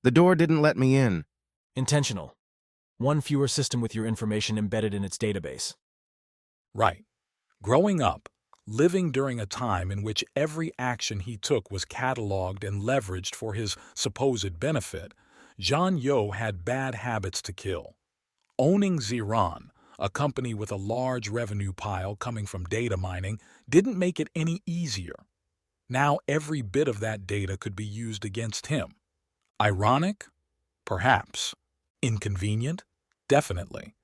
"The door didn't let me in." "Intentional. One fewer system with your information embedded in its database." Right. Growing up, living during a time in which every action he took was cataloged and leveraged for his supposed benefit, John Yo had bad habits to kill. Owning Ziran, a company with a large revenue pile coming from data mining, didn't make it any easier. Now every bit of that data could be used against him. Ironic? Perhaps. Inconvenient? Definitely.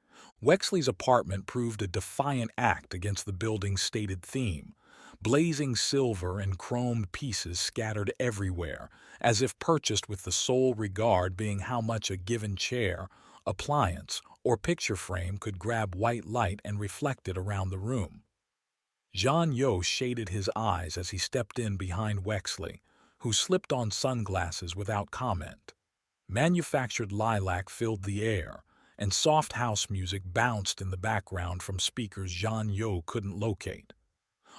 Wexley's apartment proved a defiant act against the building's stated theme. Blazing silver and chromed pieces scattered everywhere, as if purchased with the sole regard being how much a given chair, appliance, or picture frame could grab white light and reflect it around the room. Jean-Yo shaded his eyes as he stepped in behind Wexley, who slipped on sunglasses without comment. Manufactured lilac filled the air, and soft house music bounced in the background from speakers Jean-Yo couldn't locate.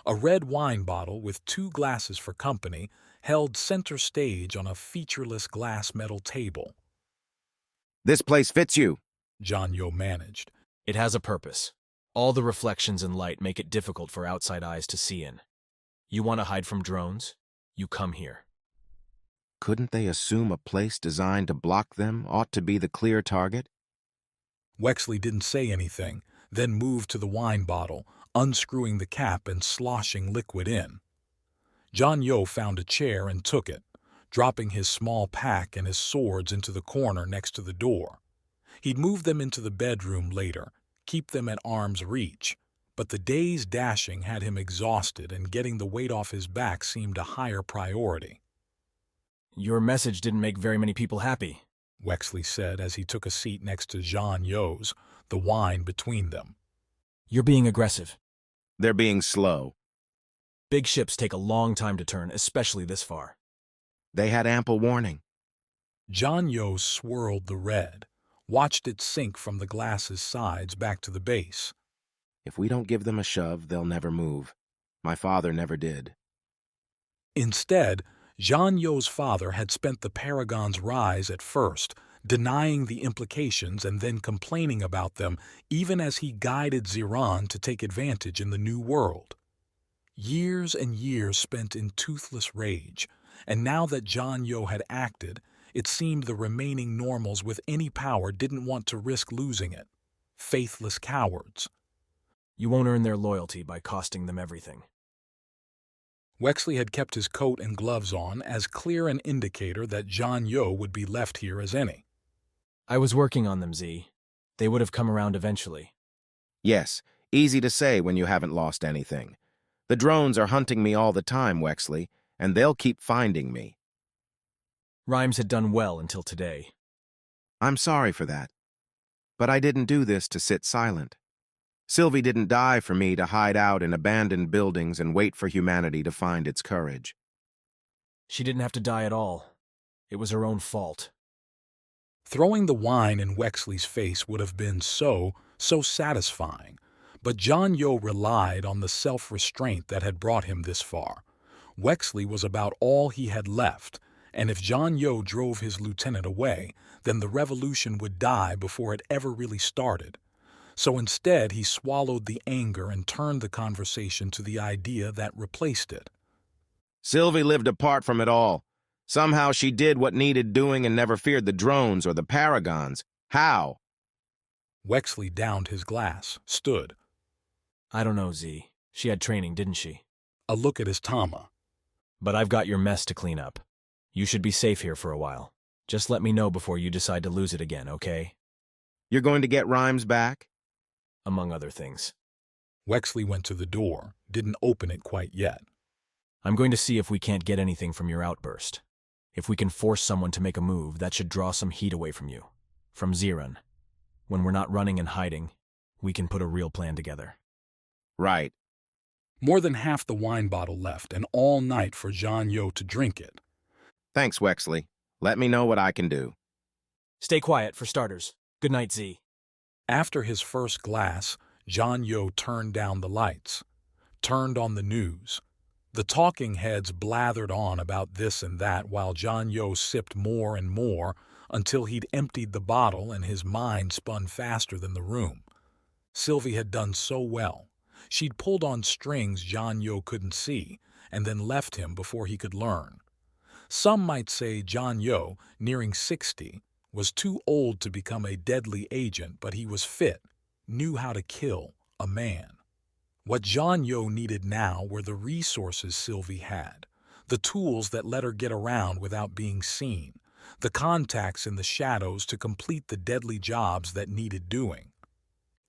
A red wine bottle with 2 glasses for company held center stage on a featureless glass metal table. This place fits you. Jean-Yo managed. It has a purpose. All the reflections and light make it difficult for outside eyes to see in. You want to hide from drones? You come here. Couldn't they assume a place designed to block them ought to be the clear target? Wexley didn't say anything, then moved to the wine bottle, unscrewing the cap and sloshing liquid in. Jean-Yo found a chair and took it, dropping his small pack and his swords into the corner next to the door. He'd move them into the bedroom later, keep them at arm's reach, but the day's dashing had him exhausted and getting the weight off his back seemed a higher priority. Your message didn't make very many people happy, Wexley said as he took a seat next to Jean-Yo's, the wine between them. You're being aggressive. They're being slow. Big ships take a long time to turn, especially this far. They had ample warning. Jean-Yo swirled the red, watched it sink from the glass's sides back to the base. If we don't give them a shove, they'll never move. My father never did. Instead, Jean-Yo's father had spent the Paragon's rise at first, denying the implications and then complaining about them even as he guided Ziran to take advantage in the new world. Years and years spent in toothless rage, and now that Jean-Yo had acted, it seemed the remaining normals with any power didn't want to risk losing it. Faithless cowards. You won't earn their loyalty by costing them everything. Wexley had kept his coat and gloves on, as clear an indicator that Jean-Yo would be left here as any. I was working on them, Z. They would have come around eventually. Yes, easy to say when you haven't lost anything. The drones are hunting me all the time, Wexley, and they'll keep finding me. Rhymes had done well until today. I'm sorry for that. But I didn't do this to sit silent. Sylvie didn't die for me to hide out in abandoned buildings and wait for humanity to find its courage. She didn't have to die at all. It was her own fault. Throwing the wine in Wexley's face would have been so satisfying, but Jean-Yo relied on the self-restraint that had brought him this far. Wexley was about all he had left, and if Jean-Yo drove his lieutenant away, then the revolution would die before it ever really started. So instead, he swallowed the anger and turned the conversation to the idea that replaced it. Sylvie lived apart from it all. Somehow she did what needed doing and never feared the drones or the Paragons. How? Wexley downed his glass, stood. I don't know, Z. She had training, didn't she? A look at his Tama. But I've got your mess to clean up. You should be safe here for a while. Just let me know before you decide to lose it again, okay? You're going to get Rhymes back? Among other things. Wexley went to the door, didn't open it quite yet. I'm going to see if we can't get anything from your outburst. If we can force someone to make a move, that should draw some heat away from you. From Ziran. When we're not running and hiding, we can put a real plan together. Right. More than half the wine bottle left, and all night for Jean-Yo to drink it. Thanks, Wexley. Let me know what I can do. Stay quiet, for starters. Good night, Z. After his first glass, Jean-Yo turned down the lights, turned on the news. The talking heads blathered on about this and that while Jean-Yo sipped more and more until he'd emptied the bottle and his mind spun faster than the room. Sylvie had done so well. She'd pulled on strings Jean-Yo couldn't see and then left him before he could learn. Some might say Jean-Yo, nearing 60, was too old to become a deadly agent, but he was fit, knew how to kill a man. What Jean-Yo needed now were the resources Sylvie had, the tools that let her get around without being seen, the contacts in the shadows to complete the deadly jobs that needed doing.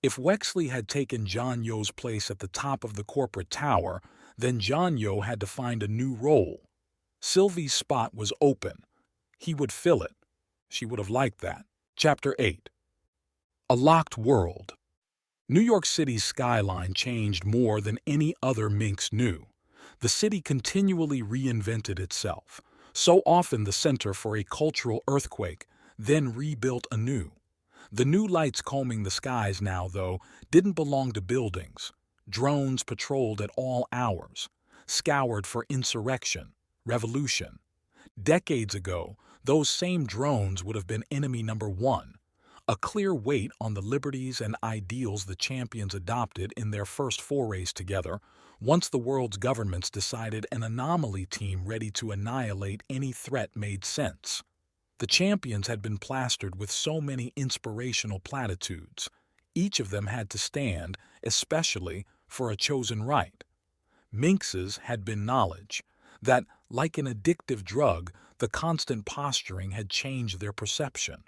If Wexley had taken John Yo's place at the top of the corporate tower, then John Yo had to find a new role. Sylvie's spot was open. He would fill it. She would have liked that. Chapter 8. A Locked World. New York City's skyline changed more than any other Mynx knew. The city continually reinvented itself, so often the center for a cultural earthquake, then rebuilt anew. The new lights combing the skies now, though, didn't belong to buildings. Drones patrolled at all hours, scoured for insurrection, revolution. Decades ago, those same drones would have been enemy number one, a clear weight on the liberties and ideals the champions adopted in their first forays together, once the world's governments decided an anomaly team ready to annihilate any threat made sense. The champions had been plastered with so many inspirational platitudes. Each of them had to stand, especially for a chosen right. Mynx's had been knowledge, that, like an addictive drug, the constant posturing had changed their perception.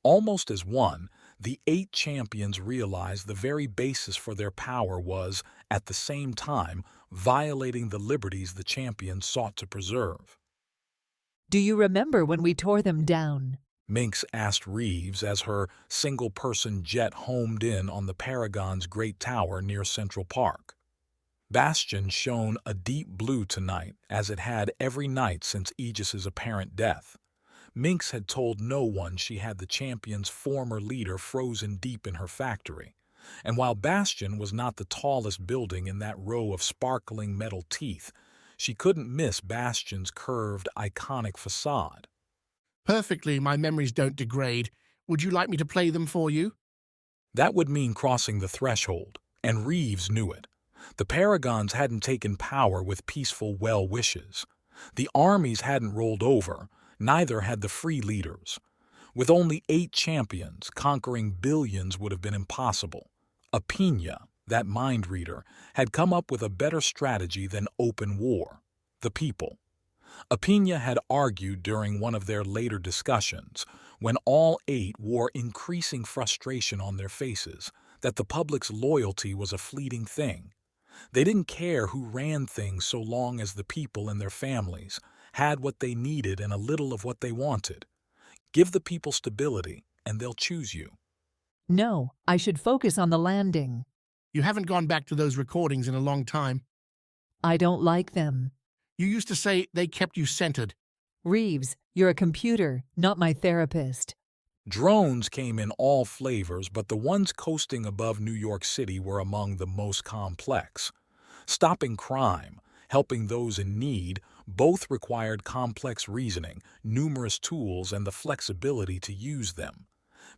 Almost as one, the 8 champions realized the very basis for their power was, at the same time, violating the liberties the champions sought to preserve. Do you remember when we tore them down? Mynx asked Reeves as her single-person jet homed in on the Paragon's great tower near Central Park. Bastion shone a deep blue tonight, as it had every night since Aegis's apparent death. Mynx had told no one she had the champion's former leader frozen deep in her factory, and while Bastion was not the tallest building in that row of sparkling metal teeth, she couldn't miss Bastion's curved, iconic facade. Perfectly, my memories don't degrade. Would you like me to play them for you? That would mean crossing the threshold, and Reeves knew it. The Paragons hadn't taken power with peaceful well-wishes. The armies hadn't rolled over, neither had the free leaders. With only 8 champions, conquering billions would have been impossible. Apina, that mind reader, had come up with a better strategy than open war: the people. Apina had argued during one of their later discussions, when all 8 wore increasing frustration on their faces, that the public's loyalty was a fleeting thing. They didn't care who ran things so long as the people and their families had what they needed and a little of what they wanted. Give the people stability, and they'll choose you. No, I should focus on the landing. You haven't gone back to those recordings in a long time. I don't like them. You used to say they kept you centered. Reeves, you're a computer, not my therapist. Drones came in all flavors, but the ones coasting above New York City were among the most complex. Stopping crime, helping those in need, both required complex reasoning, numerous tools, and the flexibility to use them.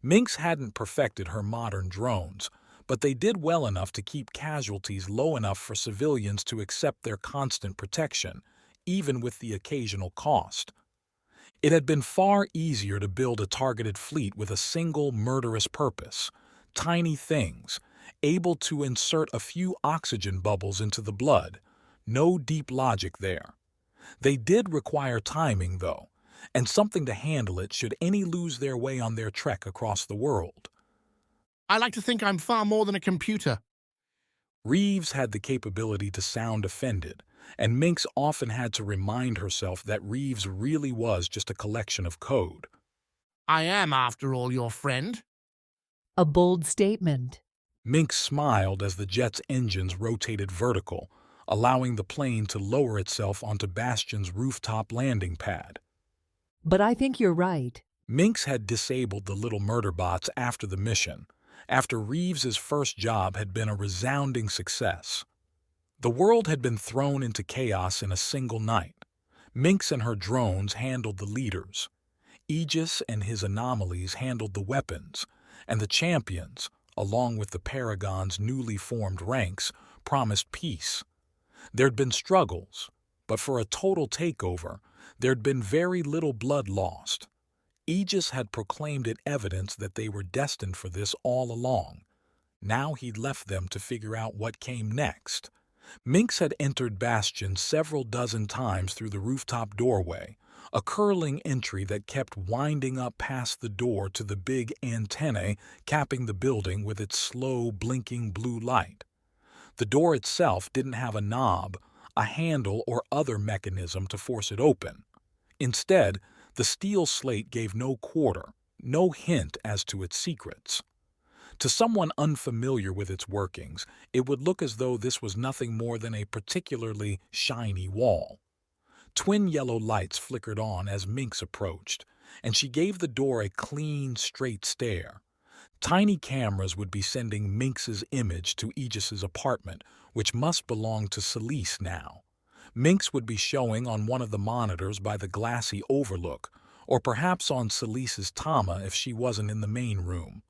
Mynx hadn't perfected her modern drones, but they did well enough to keep casualties low enough for civilians to accept their constant protection, even with the occasional cost. It had been far easier to build a targeted fleet with a single murderous purpose: tiny things, able to insert a few oxygen bubbles into the blood. No deep logic there. They did require timing, though, and something to handle it should any lose their way on their trek across the world. I like to think I'm far more than a computer. Reeves had the capability to sound offended, and Mynx often had to remind herself that Reeves really was just a collection of code. I am, after all, your friend. A bold statement. Mynx smiled as the jet's engines rotated vertical, allowing the plane to lower itself onto Bastion's rooftop landing pad. But I think you're right. Mynx had disabled the little murder bots after the mission, after Reeves's first job had been a resounding success. The world had been thrown into chaos in a single night. Mynx and her drones handled the leaders. Aegis and his anomalies handled the weapons, and the champions, along with the Paragon's newly formed ranks, promised peace. There'd been struggles, but for a total takeover, there'd been very little blood lost. Aegis had proclaimed it evidence that they were destined for this all along. Now he'd left them to figure out what came next. Mynx had entered Bastion several dozen times through the rooftop doorway, a curling entry that kept winding up past the door to the big antennae capping the building with its slow, blinking blue light. The door itself didn't have a knob, a handle, or other mechanism to force it open. Instead, the steel slate gave no quarter, no hint as to its secrets. To someone unfamiliar with its workings, it would look as though this was nothing more than a particularly shiny wall. Twin yellow lights flickered on as Mynx approached, and she gave the door a clean, straight stare. Tiny cameras would be sending Mynx's image to Aegis's apartment, which must belong to Celise now. Mynx would be showing on one of the monitors by the glassy overlook, or perhaps on Celise's Tama if she wasn't in the main room.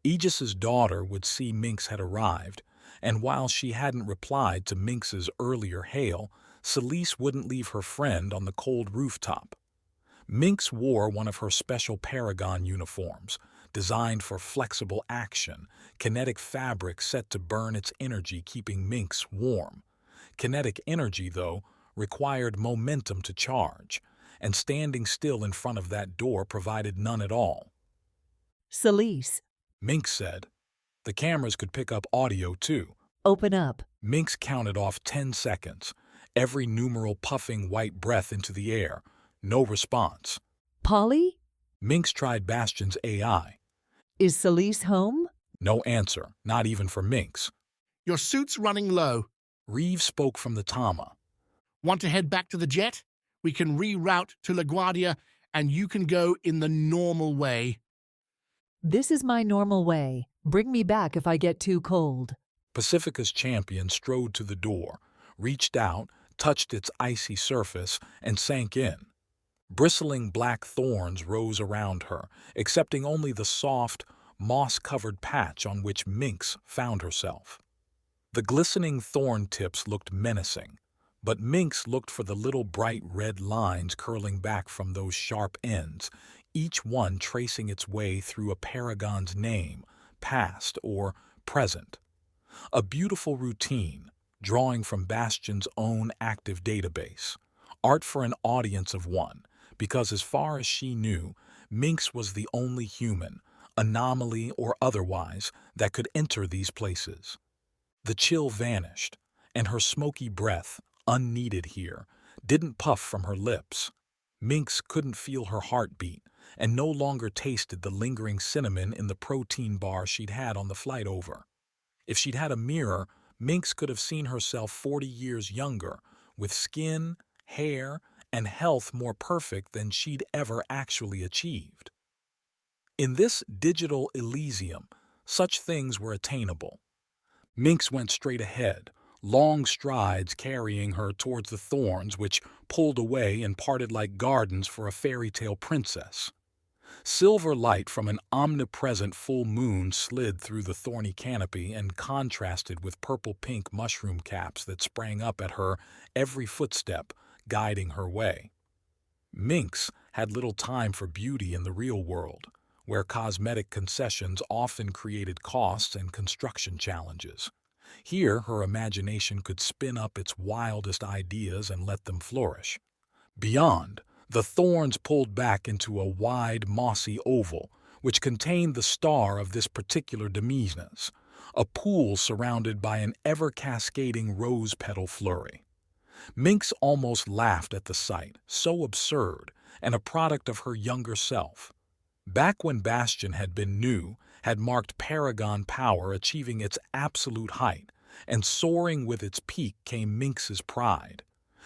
Aegis's daughter would see Mynx had arrived, and while she hadn't replied to Mynx's earlier hail, Celise wouldn't leave her friend on the cold rooftop. Mynx wore one of her special Paragon uniforms, designed for flexible action, kinetic fabric set to burn its energy, keeping Mynx warm. Kinetic energy, though, required momentum to charge, and standing still in front of that door provided none at all. Celise, Mynx said. The cameras could pick up audio, too. open up. Mynx counted off 10 seconds, every numeral puffing white breath into the air. No response. Polly? Mynx tried Bastion's AI. Is Celise home? No answer, not even for Mynx. Your suit's running low. Reeves spoke from the Tama. Want to head back to the jet? We can reroute to LaGuardia, and you can go in the normal way. This is my normal way. Bring me back if I get too cold. Pacifica's champion strode to the door, reached out, touched its icy surface, and sank in. Bristling black thorns rose around her, accepting only the soft, moss-covered patch on which Mynx found herself. The glistening thorn tips looked menacing, but Mynx looked for the little bright red lines curling back from those sharp ends, each one tracing its way through a Paragon's name, past or present. A beautiful routine, drawing from Bastion's own active database. Art for an audience of one, because as far as she knew, Mynx was the only human, anomaly or otherwise, that could enter these places. The chill vanished, and her smoky breath, unneeded here, didn't puff from her lips. Mynx couldn't feel her heartbeat, and no longer tasted the lingering cinnamon in the protein bar she'd had on the flight over. If she'd had a mirror, Mynx could have seen herself 40 years younger, with skin, hair, and health more perfect than she'd ever actually achieved. In this digital Elysium, such things were attainable. Mynx went straight ahead, long strides carrying her towards the thorns which pulled away and parted like gardens for a fairy tale princess. Silver light from an omnipresent full moon slid through the thorny canopy and contrasted with purple-pink mushroom caps that sprang up at her every footstep, guiding her way. Mynx had little time for beauty in the real world, where cosmetic concessions often created costs and construction challenges. Here, her imagination could spin up its wildest ideas and let them flourish. Beyond, the thorns pulled back into a wide, mossy oval, which contained the star of this particular Demesis, a pool surrounded by an ever-cascading rose-petal flurry. Mynx almost laughed at the sight, so absurd, and a product of her younger self. Back when Bastion had been new, had marked Paragon power achieving its absolute height, and soaring with its peak came Mynx's pride.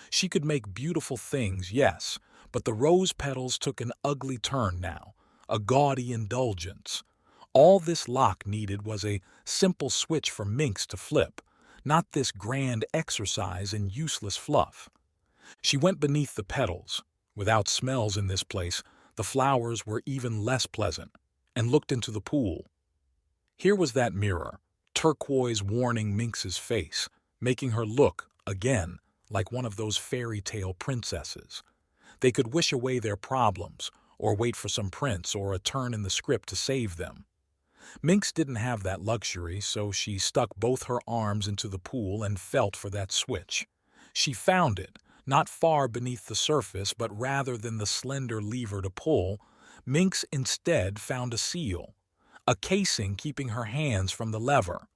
She could make beautiful things, yes, but the rose petals took an ugly turn now, a gaudy indulgence. All this lock needed was a simple switch for Mynx to flip, not this grand exercise in useless fluff. She went beneath the petals. Without smells in this place, the flowers were even less pleasant, and looked into the pool. Here was that mirror, turquoise warning Mynx's face, making her look, again, like one of those fairy tale princesses. They could wish away their problems, or wait for some prince or a turn in the script to save them. Mynx didn't have that luxury, so she stuck both her arms into the pool and felt for that switch. She found it, not far beneath the surface, but rather than the slender lever to pull, Mynx instead found a seal, a casing keeping her hands from the lever.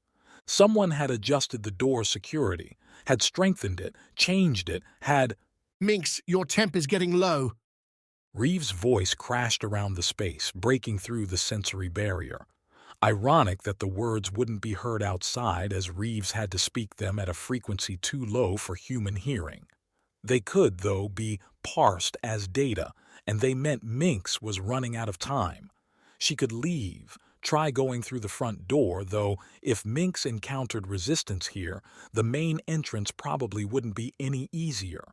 Someone had adjusted the door security, had strengthened it, changed it, had— Mynx, your temp is getting low. Reeves' voice crashed around the space, breaking through the sensory barrier. Ironic that the words wouldn't be heard outside, as Reeves had to speak them at a frequency too low for human hearing. They could, though, be parsed as data, and they meant Mynx was running out of time. She could leave, try going through the front door, though if Mynx encountered resistance here, the main entrance probably wouldn't be any easier.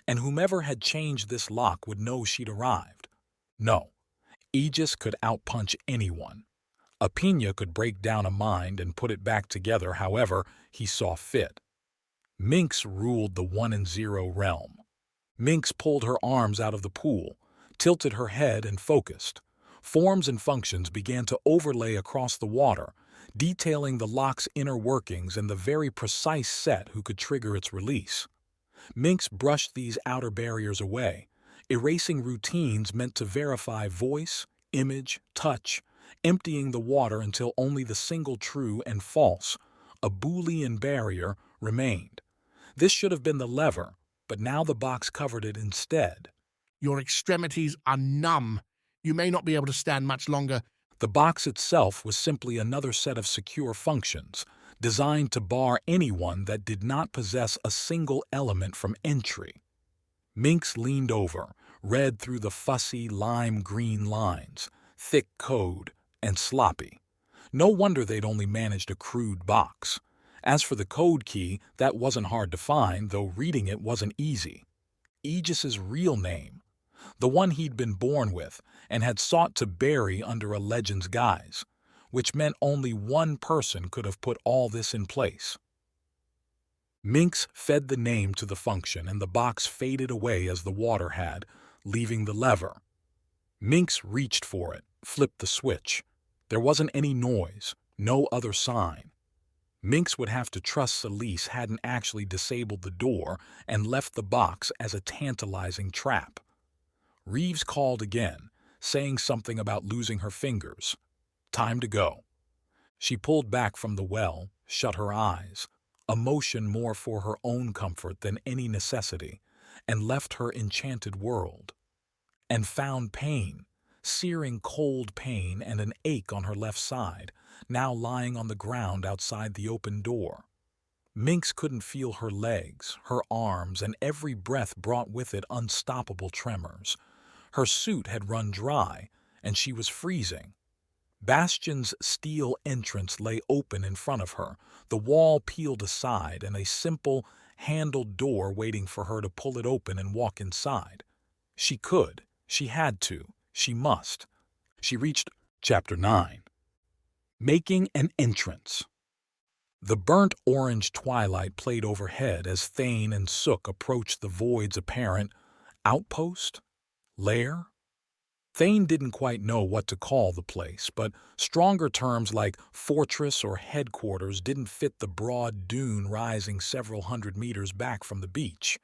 And whomever had changed this lock would know she'd arrived. No, Aegis could outpunch anyone. A piña could break down a mind and put it back together however he saw fit. Mynx ruled the 1-0 realm. Mynx pulled her arms out of the pool, tilted her head and focused. Forms and functions began to overlay across the water, detailing the lock's inner workings and the very precise set who could trigger its release. Mynx brushed these outer barriers away, erasing routines meant to verify voice, image, touch, emptying the water until only the single true and false, a Boolean barrier, remained. This should have been the lever, but now the box covered it instead. Your extremities are numb. You may not be able to stand much longer. The box itself was simply another set of secure functions, designed to bar anyone that did not possess a single element from entry. Mynx leaned over, read through the fussy lime-green lines, thick code, and sloppy. No wonder they'd only managed a crude box. As for the code key, that wasn't hard to find, though reading it wasn't easy. Aegis's real name, the one he'd been born with and had sought to bury under a legend's guise, which meant only one person could have put all this in place. Mynx fed the name to the function, and the box faded away as the water had, leaving the lever. Mynx reached for it, flipped the switch. There wasn't any noise, no other sign. Mynx would have to trust Celise hadn't actually disabled the door and left the box as a tantalizing trap. Reeves called again, saying something about losing her fingers. Time to go. She pulled back from the well, shut her eyes, a motion more for her own comfort than any necessity, and left her enchanted world. And found pain, searing cold pain and an ache on her left side, now lying on the ground outside the open door. Mynx couldn't feel her legs, her arms, and every breath brought with it unstoppable tremors. Her suit had run dry, and she was freezing. Bastion's steel entrance lay open in front of her, the wall peeled aside, and a simple, handled door waiting for her to pull it open and walk inside. She could, she had to, she must. She reached Chapter 9. Making an entrance. The burnt orange twilight played overhead as Thane and Sook approached the void's apparent outpost? Lair? Thane didn't quite know what to call the place, but stronger terms like fortress or headquarters didn't fit the broad dune rising several hundred meters back from the beach.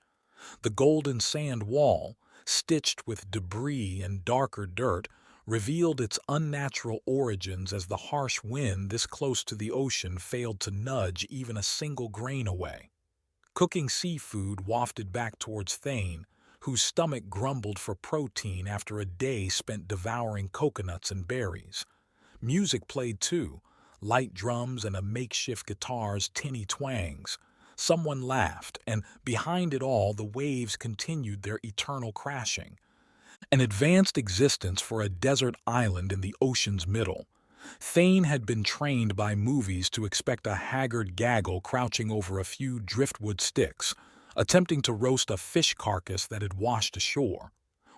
The golden sand wall, stitched with debris and darker dirt, revealed its unnatural origins as the harsh wind this close to the ocean failed to nudge even a single grain away. Cooking seafood wafted back towards Thane, whose stomach grumbled for protein after a day spent devouring coconuts and berries. Music played too, light drums and a makeshift guitar's tinny twangs. Someone laughed, and behind it all the waves continued their eternal crashing. An advanced existence for a desert island in the ocean's middle. Thane had been trained by movies to expect a haggard gaggle crouching over a few driftwood sticks, attempting to roast a fish carcass that had washed ashore.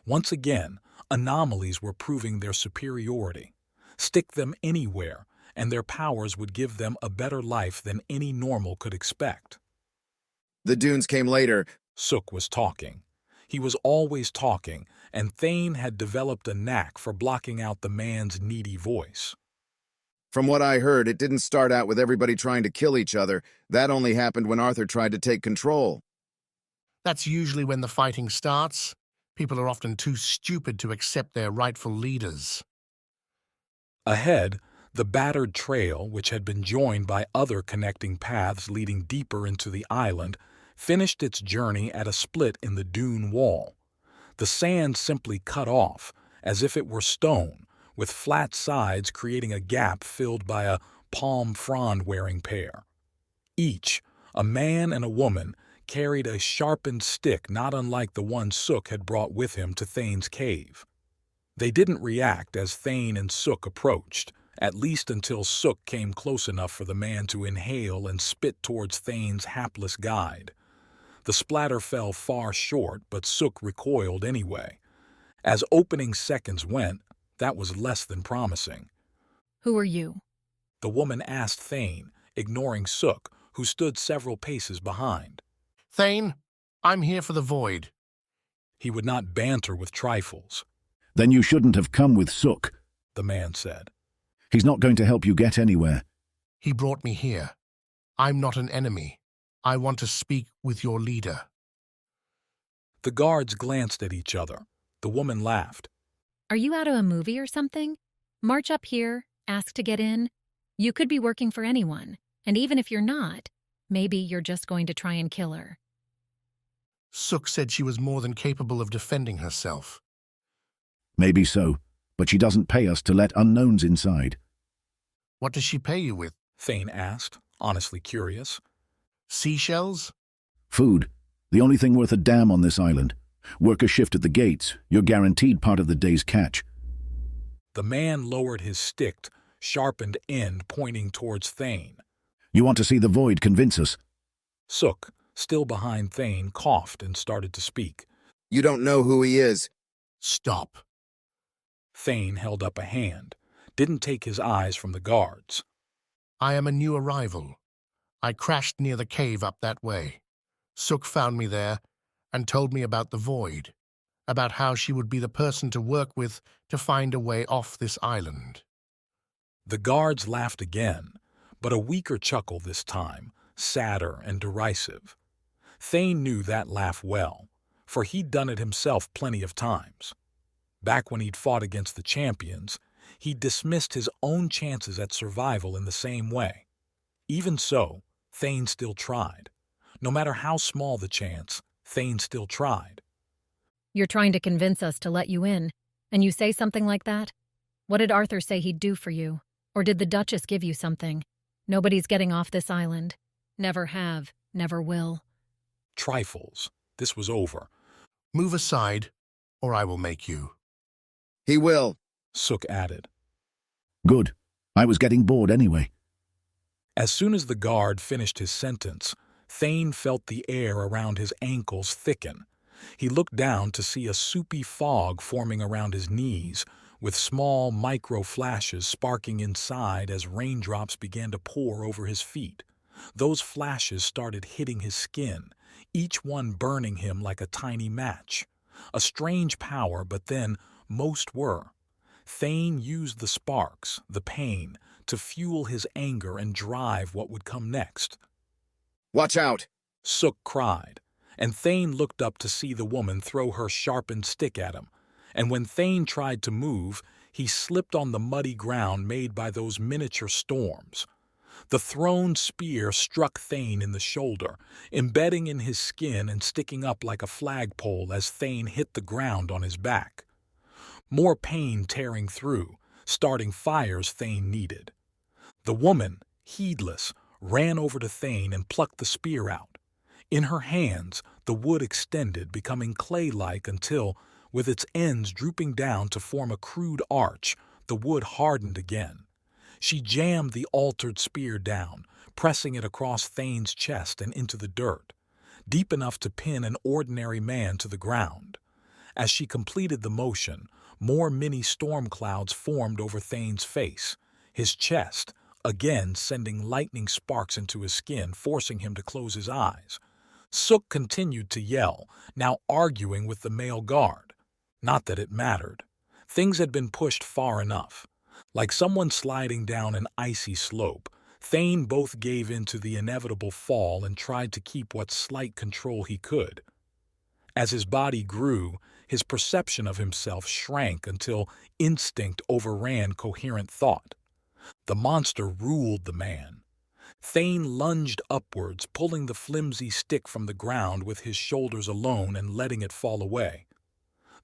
Once again, anomalies were proving their superiority. Stick them anywhere, and their powers would give them a better life than any normal could expect. The dunes came later. Sook was talking. He was always talking, and Thane had developed a knack for blocking out the man's needy voice. From what I heard, it didn't start out with everybody trying to kill each other. That only happened when Arthur tried to take control. That's usually when the fighting starts. People are often too stupid to accept their rightful leaders. Ahead, the battered trail, which had been joined by other connecting paths leading deeper into the island, finished its journey at a split in the dune wall. The sand simply cut off, as if it were stone, with flat sides creating a gap filled by a palm frond-wearing pair. Each, a man and a woman, carried a sharpened stick not unlike the one Sook had brought with him to Thane's cave. They didn't react as Thane and Sook approached, at least until Sook came close enough for the man to inhale and spit towards Thane's hapless guide. The splatter fell far short, but Sook recoiled anyway. As opening seconds went, that was less than promising. Who are you? The woman asked Thane, ignoring Sook, who stood several paces behind. Thane, I'm here for the Void. He would not banter with trifles. Then you shouldn't have come with Sook, the man said. He's not going to help you get anywhere. He brought me here. I'm not an enemy. I want to speak with your leader. The guards glanced at each other. The woman laughed. Are you out of a movie or something? March up here, ask to get in. You could be working for anyone, and even if you're not, maybe you're just going to try and kill her. Sook said she was more than capable of defending herself. Maybe so, but she doesn't pay us to let unknowns inside. What does she pay you with? Thane asked, honestly curious. Seashells? Food. The only thing worth a damn on this island. Work a shift at the gates. You're guaranteed part of the day's catch. The man lowered his stick, sharpened end pointing towards Thane. You want to see the Void convince us? Sook, still behind Thane, coughed and started to speak. You don't know who he is. Stop. Thane held up a hand, didn't take his eyes from the guards. I am a new arrival. I crashed near the cave up that way. Sook found me there and told me about the Void, about how she would be the person to work with to find a way off this island. The guards laughed again, but a weaker chuckle this time, sadder and derisive. Thane knew that laugh well, for he'd done it himself plenty of times. Back when he'd fought against the champions, he dismissed his own chances at survival in the same way. Even so, Thane still tried. No matter how small the chance, Thane still tried. You're trying to convince us to let you in, and you say something like that? What did Arthur say he'd do for you? Or did the Duchess give you something? Nobody's getting off this island. Never have, never will. Trifles. This was over. Move aside, or I will make you. He will, Sook added. Good. I was getting bored anyway. As soon as the guard finished his sentence, Thane felt the air around his ankles thicken. He looked down to see a soupy fog forming around his knees, with small micro-flashes sparking inside as raindrops began to pour over his feet. Those flashes started hitting his skin, each one burning him like a tiny match. A strange power, but then most were. Thane used the sparks, the pain, to fuel his anger and drive what would come next. Watch out! Sook cried, and Thane looked up to see the woman throw her sharpened stick at him, and when Thane tried to move, he slipped on the muddy ground made by those miniature storms. The thrown spear struck Thane in the shoulder, embedding in his skin and sticking up like a flagpole as Thane hit the ground on his back. More pain tearing through, starting fires Thane needed. The woman, heedless, ran over to Thane and plucked the spear out. In her hands, the wood extended, becoming clay-like until, with its ends drooping down to form a crude arch, the wood hardened again. She jammed the altered spear down, pressing it across Thane's chest and into the dirt, deep enough to pin an ordinary man to the ground. As she completed the motion, more mini storm clouds formed over Thane's face, his chest, again sending lightning sparks into his skin, forcing him to close his eyes. Sook continued to yell, now arguing with the male guard. Not that it mattered. Things had been pushed far enough. Like someone sliding down an icy slope, Thane both gave in to the inevitable fall and tried to keep what slight control he could. As his body grew, his perception of himself shrank until instinct overran coherent thought. The monster ruled the man. Thane lunged upwards, pulling the flimsy stick from the ground with his shoulders alone and letting it fall away.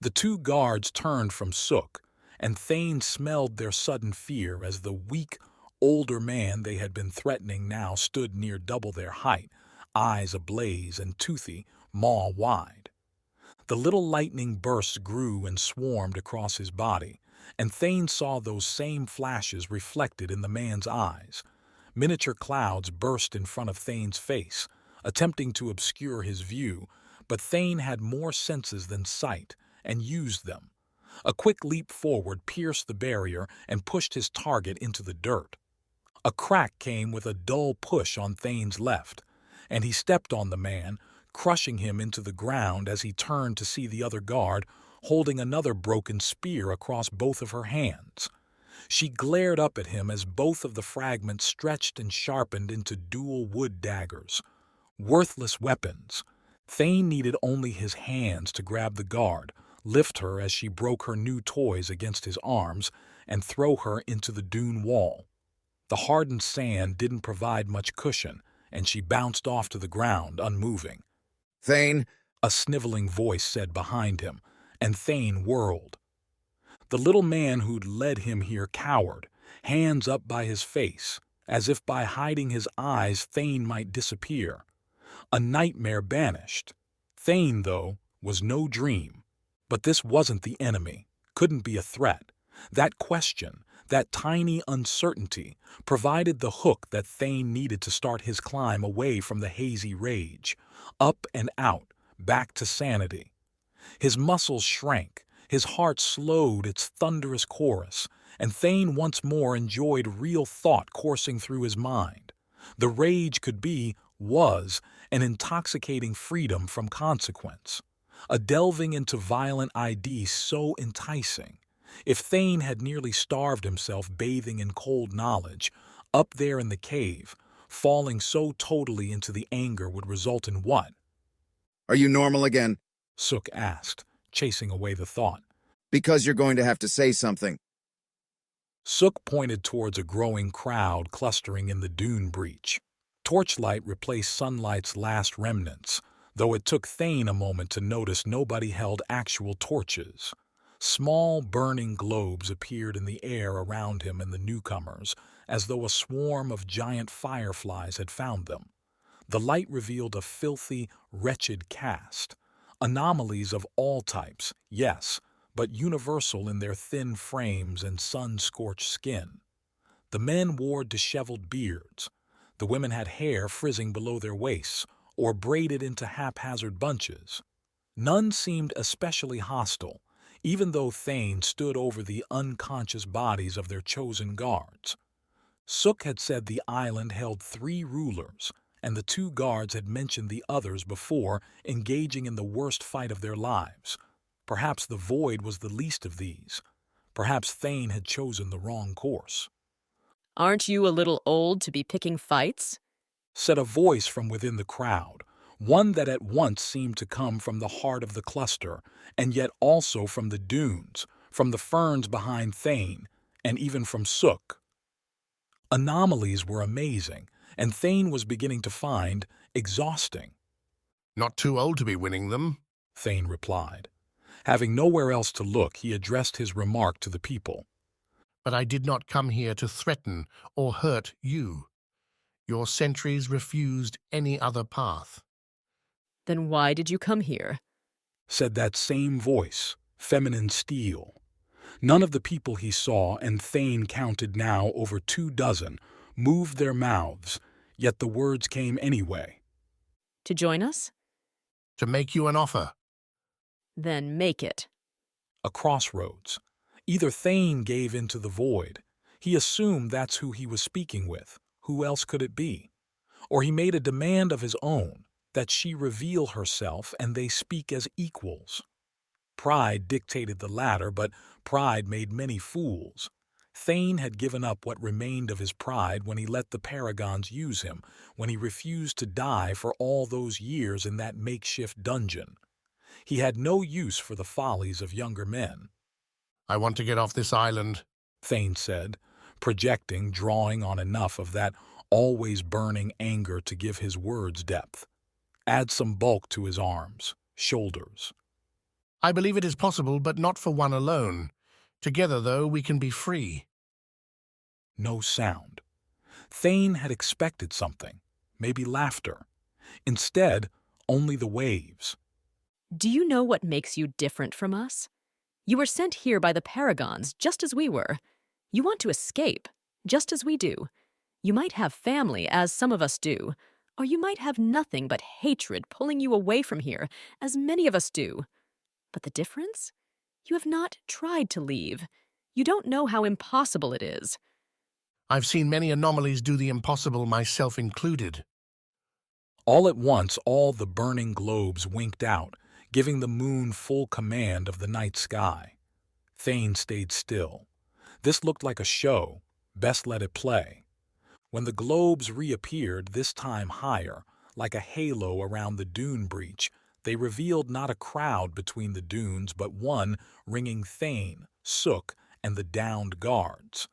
The two guards turned from Sook, and Thane smelled their sudden fear as the weak, older man they had been threatening now stood near double their height, eyes ablaze and toothy, maw wide. The little lightning bursts grew and swarmed across his body, and Thane saw those same flashes reflected in the man's eyes. Miniature clouds burst in front of Thane's face, attempting to obscure his view, but Thane had more senses than sight, and used them. A quick leap forward pierced the barrier and pushed his target into the dirt. A crack came with a dull push on Thane's left, and he stepped on the man, crushing him into the ground as he turned to see the other guard holding another broken spear across both of her hands. She glared up at him as both of the fragments stretched and sharpened into dual wood daggers. Worthless weapons. Thane needed only his hands to grab the guard, lift her as she broke her new toys against his arms, and throw her into the dune wall. The hardened sand didn't provide much cushion, and she bounced off to the ground, unmoving. Thane, A sniveling voice said behind him, and Thane whirled. The little man who'd led him here cowered, hands up by his face, as if by hiding his eyes Thane might disappear. A nightmare banished. Thane, though, was no dream. But this wasn't the enemy, couldn't be a threat. That question, that tiny uncertainty, provided the hook that Thane needed to start his climb away from the hazy rage, up and out, back to sanity. His muscles shrank, his heart slowed its thunderous chorus, and Thane once more enjoyed real thought coursing through his mind. The rage could be, was, an intoxicating freedom from consequence, a delving into violent ideas so enticing. If Thane had nearly starved himself bathing in cold knowledge, up there in the cave, falling so totally into the anger would result in what? are you normal again? Sook asked, chasing away the thought. Because you're going to have to say something. Sook pointed towards a growing crowd clustering in the dune breach. Torchlight replaced sunlight's last remnants, though it took Thane a moment to notice nobody held actual torches. Small, burning globes appeared in the air around him and the newcomers, as though a swarm of giant fireflies had found them. The light revealed a filthy, wretched cast. Anomalies of all types, yes, but universal in their thin frames and sun-scorched skin. The men wore disheveled beards. The women had hair frizzing below their waists, or braided into haphazard bunches. None seemed especially hostile, even though Thane stood over the unconscious bodies of their chosen guards. Sook had said the island held 3 rulers, and the 2 guards had mentioned the others before engaging in the worst fight of their lives. Perhaps the Void was the least of these. Perhaps Thane had chosen the wrong course. Aren't you a little old to be picking fights? Said a voice from within the crowd, one that at once seemed to come from the heart of the cluster, and yet also from the dunes, from the ferns behind Thane, and even from Sook. Anomalies were amazing, and Thane was beginning to find exhausting. Not too old to be winning them, Thane replied. Having nowhere else to look, he addressed his remark to the people. but I did not come here to threaten or hurt you. Your sentries refused any other path. Then why did you come here? Said that same voice, feminine steel. None of the people he saw, and Thane counted now over 24, moved their mouths, yet the words came anyway. To join us? To make you an offer. Then make it. A crossroads. Either Thane gave into the void. He assumed that's who he was speaking with. Who else could it be? Or he made a demand of his own, that she reveal herself and they speak as equals. Pride dictated the latter, but pride made many fools. Thane had given up what remained of his pride when he let the Paragons use him, when he refused to die for all those years in that makeshift dungeon. He had no use for the follies of younger men. I want to get off this island, Thane said, projecting, drawing on enough of that always burning anger to give his words depth. Add some bulk to his arms, shoulders. I believe it is possible, but not for one alone. Together, though, we can be free. No sound. Thane had expected something, maybe laughter. Instead, only the waves. Do you know what makes you different from us? You were sent here by the Paragons, just as we were. You want to escape, just as we do. You might have family, as some of us do, or you might have nothing but hatred pulling you away from here, as many of us do. But the difference? You have not tried to leave. You don't know how impossible it is. I've seen many anomalies do the impossible, myself included. All at once, all the burning globes winked out, giving the moon full command of the night sky. Thane stayed still. This looked like a show. Best let it play. When the globes reappeared, this time higher, like a halo around the dune breach, they revealed not a crowd between the dunes, but one ringing Thane, Sook, and the downed guards.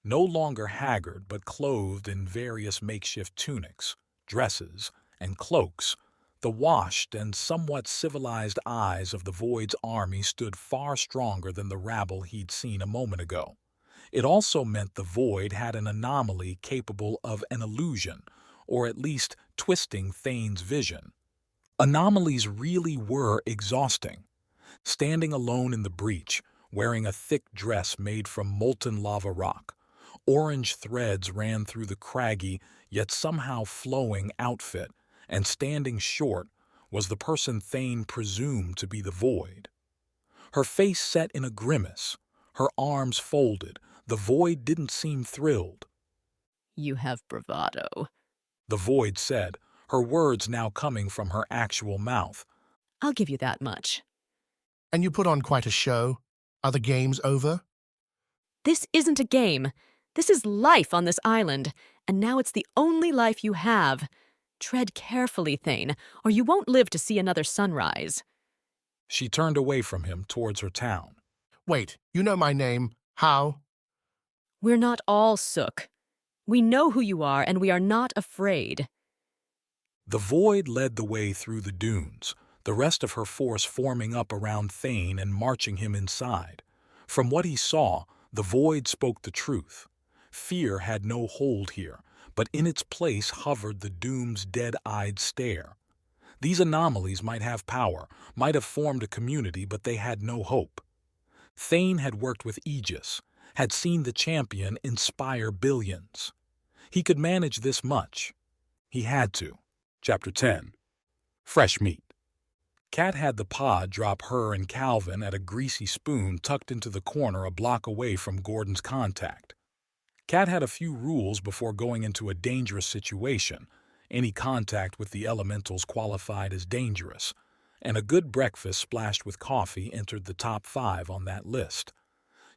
No longer haggard, but clothed in various makeshift tunics, dresses, and cloaks, the washed and somewhat civilized eyes of the Void's army stood far stronger than the rabble he'd seen a moment ago. It also meant the Void had an anomaly capable of an illusion, or at least twisting Thane's vision. Anomalies really were exhausting. Standing alone in the breach, wearing a thick dress made from molten lava rock, orange threads ran through the craggy, yet somehow flowing outfit, and standing short was the person Thane presumed to be the Void. Her face set in a grimace, her arms folded. The Void didn't seem thrilled. You have bravado, the Void said, her words now coming from her actual mouth. I'll give you that much. And you put on quite a show. Are the games over? This isn't a game. This is life on this island, and now it's the only life you have. Tread carefully, Thane, or you won't live to see another sunrise. She turned away from him towards her town. Wait, you know my name. How? We're not all Sook. We know who you are, and we are not afraid. The Void led the way through the dunes, the rest of her force forming up around Thane and marching him inside. From what he saw, the Void spoke the truth. Fear had no hold here, but in its place hovered the Doom's dead-eyed stare. These anomalies might have power, might have formed a community, but they had no hope. Thane had worked with Aegis, had seen the champion inspire billions. He could manage this much. He had to. Chapter 10. Fresh meat. Kat had the pod drop her and Calvin at a greasy spoon tucked into the corner a block away from Gordon's contact. Kat had a few rules before going into a dangerous situation. Any contact with the elementals qualified as dangerous, and a good breakfast splashed with coffee entered the top 5 on that list.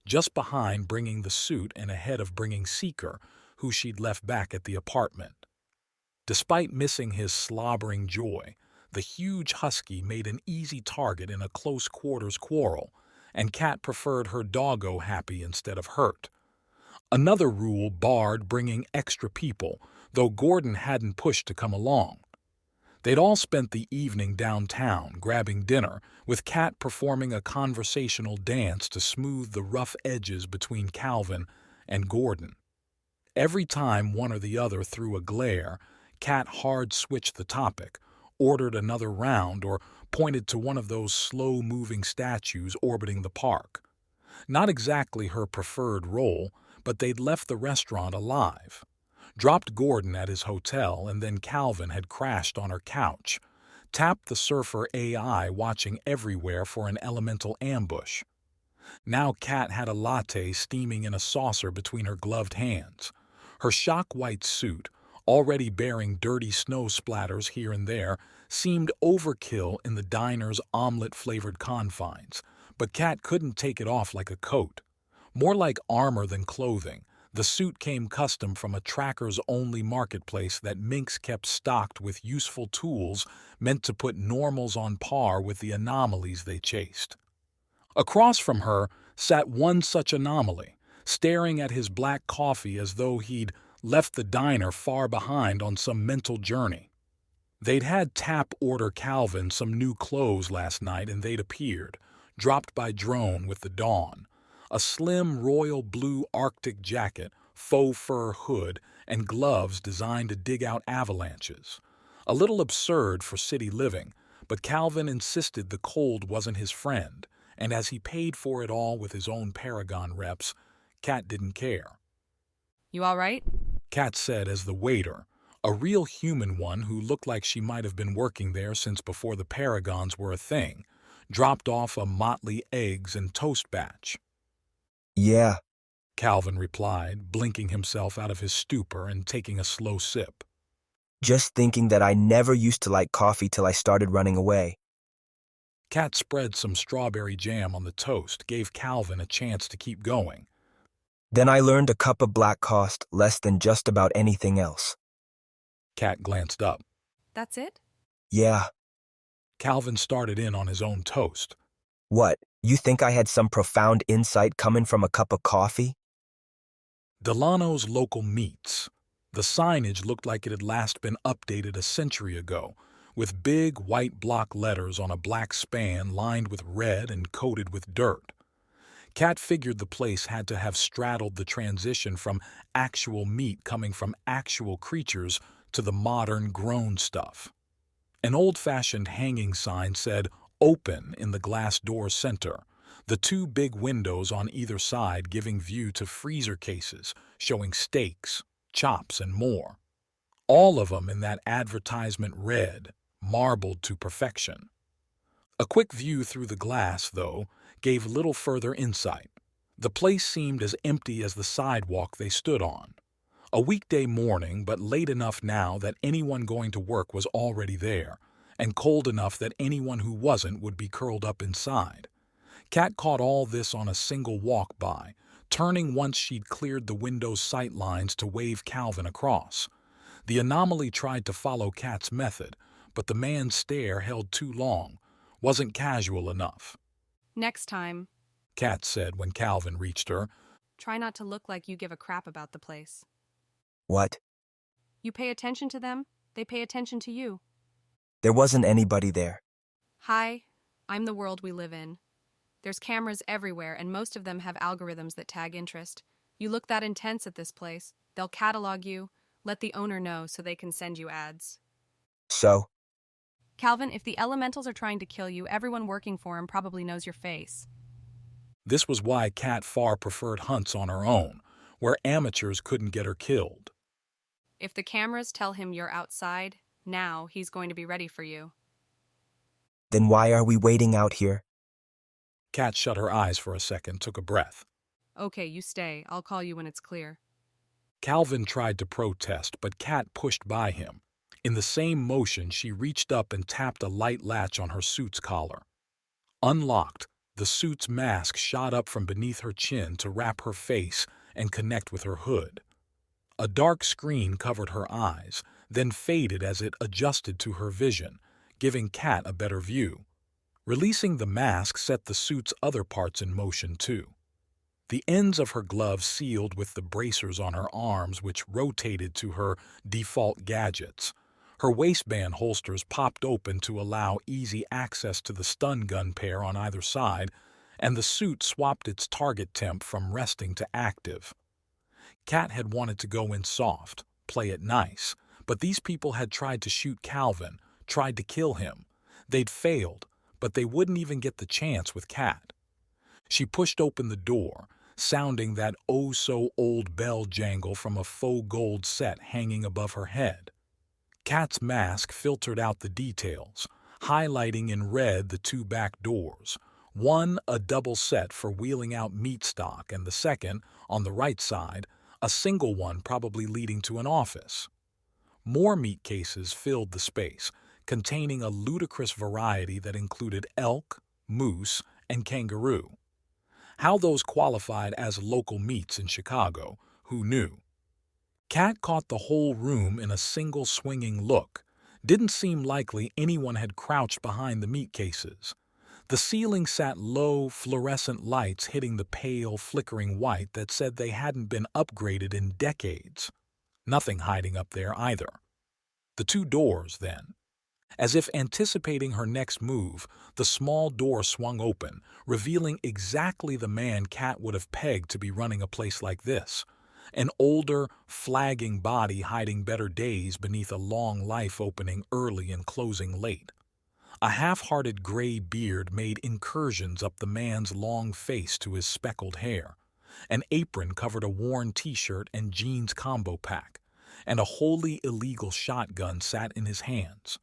Just behind bringing the suit and ahead of bringing Seeker, who she'd left back at the apartment. Despite missing his slobbering joy, the huge husky made an easy target in a close-quarters quarrel, and Kat preferred her doggo happy instead of hurt. Another rule barred bringing extra people, though Gordon hadn't pushed to come along. They'd all spent the evening downtown grabbing dinner, with Kat performing a conversational dance to smooth the rough edges between Calvin and Gordon. Every time one or the other threw a glare, Kat hard-switched the topic, ordered another round, or pointed to one of those slow-moving statues orbiting the park. Not exactly her preferred role, but they'd left the restaurant alive. Dropped Gordon at his hotel, and then Calvin had crashed on her couch. Tapped the surfer AI watching everywhere for an elemental ambush. Now Kat had a latte steaming in a saucer between her gloved hands. Her shock-white suit, already bearing dirty snow splatters here and there, seemed overkill in the diner's omelet-flavored confines, but Kat couldn't take it off like a coat. More like armor than clothing, the suit came custom from a trackers-only marketplace that Mynx kept stocked with useful tools meant to put normals on par with the anomalies they chased. Across from her sat one such anomaly, staring at his black coffee as though he'd left the diner far behind on some mental journey. They'd had Tap order Calvin some new clothes last night and they'd appeared, dropped by drone with the dawn. A slim royal blue Arctic jacket, faux fur hood, and gloves designed to dig out avalanches. A little absurd for city living, but Calvin insisted the cold wasn't his friend, and as he paid for it all with his own Paragon reps, Kat didn't care. You all right? Kat said as the waiter, a real human one who looked like she might have been working there since before the Paragons were a thing, dropped off a motley eggs and toast batch. Yeah, Calvin replied, blinking himself out of his stupor and taking a slow sip. just thinking that I never used to like coffee till I started running away. Kat spread some strawberry jam on the toast, gave Calvin a chance to keep going. Then I learned a cup of black cost less than just about anything else. Kat glanced up. That's it? Yeah. Calvin started in on his own toast. What, you think I had some profound insight coming from a cup of coffee? Delano's Local Meats. The signage looked like it had last been updated a century ago, with big white block letters on a black span lined with red and coated with dirt. Kat figured the place had to have straddled the transition from actual meat coming from actual creatures to the modern grown stuff. An old-fashioned hanging sign said "Open" in the glass door center, the two big windows on either side giving view to freezer cases showing steaks, chops, and more. All of them in that advertisement red, marbled to perfection. A quick view through the glass, though, gave little further insight. The place seemed as empty as the sidewalk they stood on. A weekday morning, but late enough now that anyone going to work was already there, and cold enough that anyone who wasn't would be curled up inside. Kat caught all this on a single walk by, turning once she'd cleared the window's sight lines to wave Calvin across. The anomaly tried to follow Kat's method, but the man's stare held too long, wasn't casual enough. Next time, Kat said when Calvin reached her, try not to look like you give a crap about the place. What? You pay attention to them, they pay attention to you. There wasn't anybody there. Hi, I'm the world we live in. There's cameras everywhere, and most of them have algorithms that tag interest. You look that intense at this place, they'll catalog you, let the owner know so they can send you ads. So? Calvin, if the elementals are trying to kill you, everyone working for him probably knows your face. This was why Kat far preferred hunts on her own, where amateurs couldn't get her killed. If the cameras tell him you're outside, now he's going to be ready for you. Then why are we waiting out here? Kat shut her eyes for a second, took a breath. Okay, you stay. I'll call you when it's clear. Calvin tried to protest, but Kat pushed by him. In the same motion, she reached up and tapped a light latch on her suit's collar. Unlocked, the suit's mask shot up from beneath her chin to wrap her face and connect with her hood. A dark screen covered her eyes, then faded as it adjusted to her vision, giving Kat a better view. Releasing the mask set the suit's other parts in motion too. The ends of her gloves sealed with the bracers on her arms, which rotated to her default gadgets. Her waistband holsters popped open to allow easy access to the stun gun pair on either side, and the suit swapped its target temp from resting to active. Kat had wanted to go in soft, play it nice, but these people had tried to shoot Calvin, tried to kill him. They'd failed, but they wouldn't even get the chance with Kat. She pushed open the door, sounding that oh-so-old bell jangle from a faux gold set hanging above her head. Kat's mask filtered out the details, highlighting in red the two back doors, one a double set for wheeling out meat stock, and the second, on the right side, a single one probably leading to an office. More meat cases filled the space, containing a ludicrous variety that included elk, moose, and kangaroo. How those qualified as local meats in Chicago, who knew? Kat caught the whole room in a single swinging look. Didn't seem likely anyone had crouched behind the meat cases. The ceiling sat low, fluorescent lights hitting the pale, flickering white that said they hadn't been upgraded in decades. Nothing hiding up there either. The two doors, then. As if anticipating her next move, the small door swung open, revealing exactly the man Kat would have pegged to be running a place like this. An older, flagging body hiding better days beneath a long life opening early and closing late. A half-hearted gray beard made incursions up the man's long face to his speckled hair. An apron covered a worn t-shirt and jeans combo pack, and a wholly illegal shotgun sat in his hands.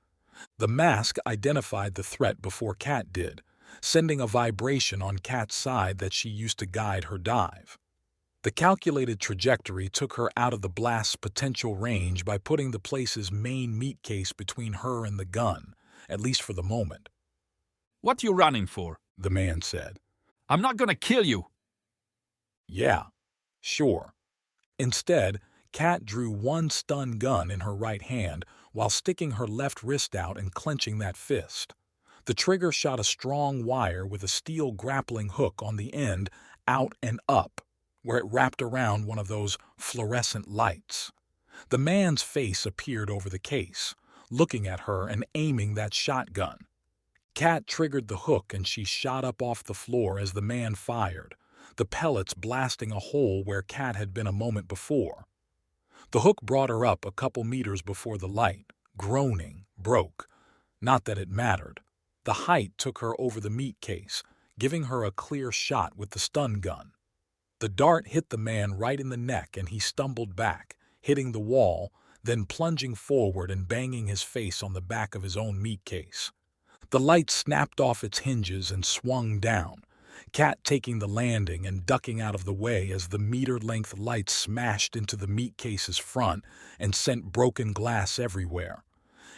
The mask identified the threat before Kat did, sending a vibration on Kat's side that she used to guide her dive. The calculated trajectory took her out of the blast's potential range by putting the place's main meat case between her and the gun, at least for the moment. "What you running for?" the man said. "I'm not gonna kill you." Yeah, sure. Instead, Kat drew one stun gun in her right hand while sticking her left wrist out and clenching that fist. The trigger shot a strong wire with a steel grappling hook on the end out and up, where it wrapped around one of those fluorescent lights. The man's face appeared over the case, looking at her and aiming that shotgun. Kat triggered the hook and she shot up off the floor as the man fired, the pellets blasting a hole where Kat had been a moment before. The hook brought her up a couple meters before the light, groaning, broke. Not that it mattered. The height took her over the meat case, giving her a clear shot with the stun gun. The dart hit the man right in the neck and he stumbled back, hitting the wall, then plunging forward and banging his face on the back of his own meat case. The light snapped off its hinges and swung down, Kat taking the landing and ducking out of the way as the meter-length light smashed into the meat case's front and sent broken glass everywhere.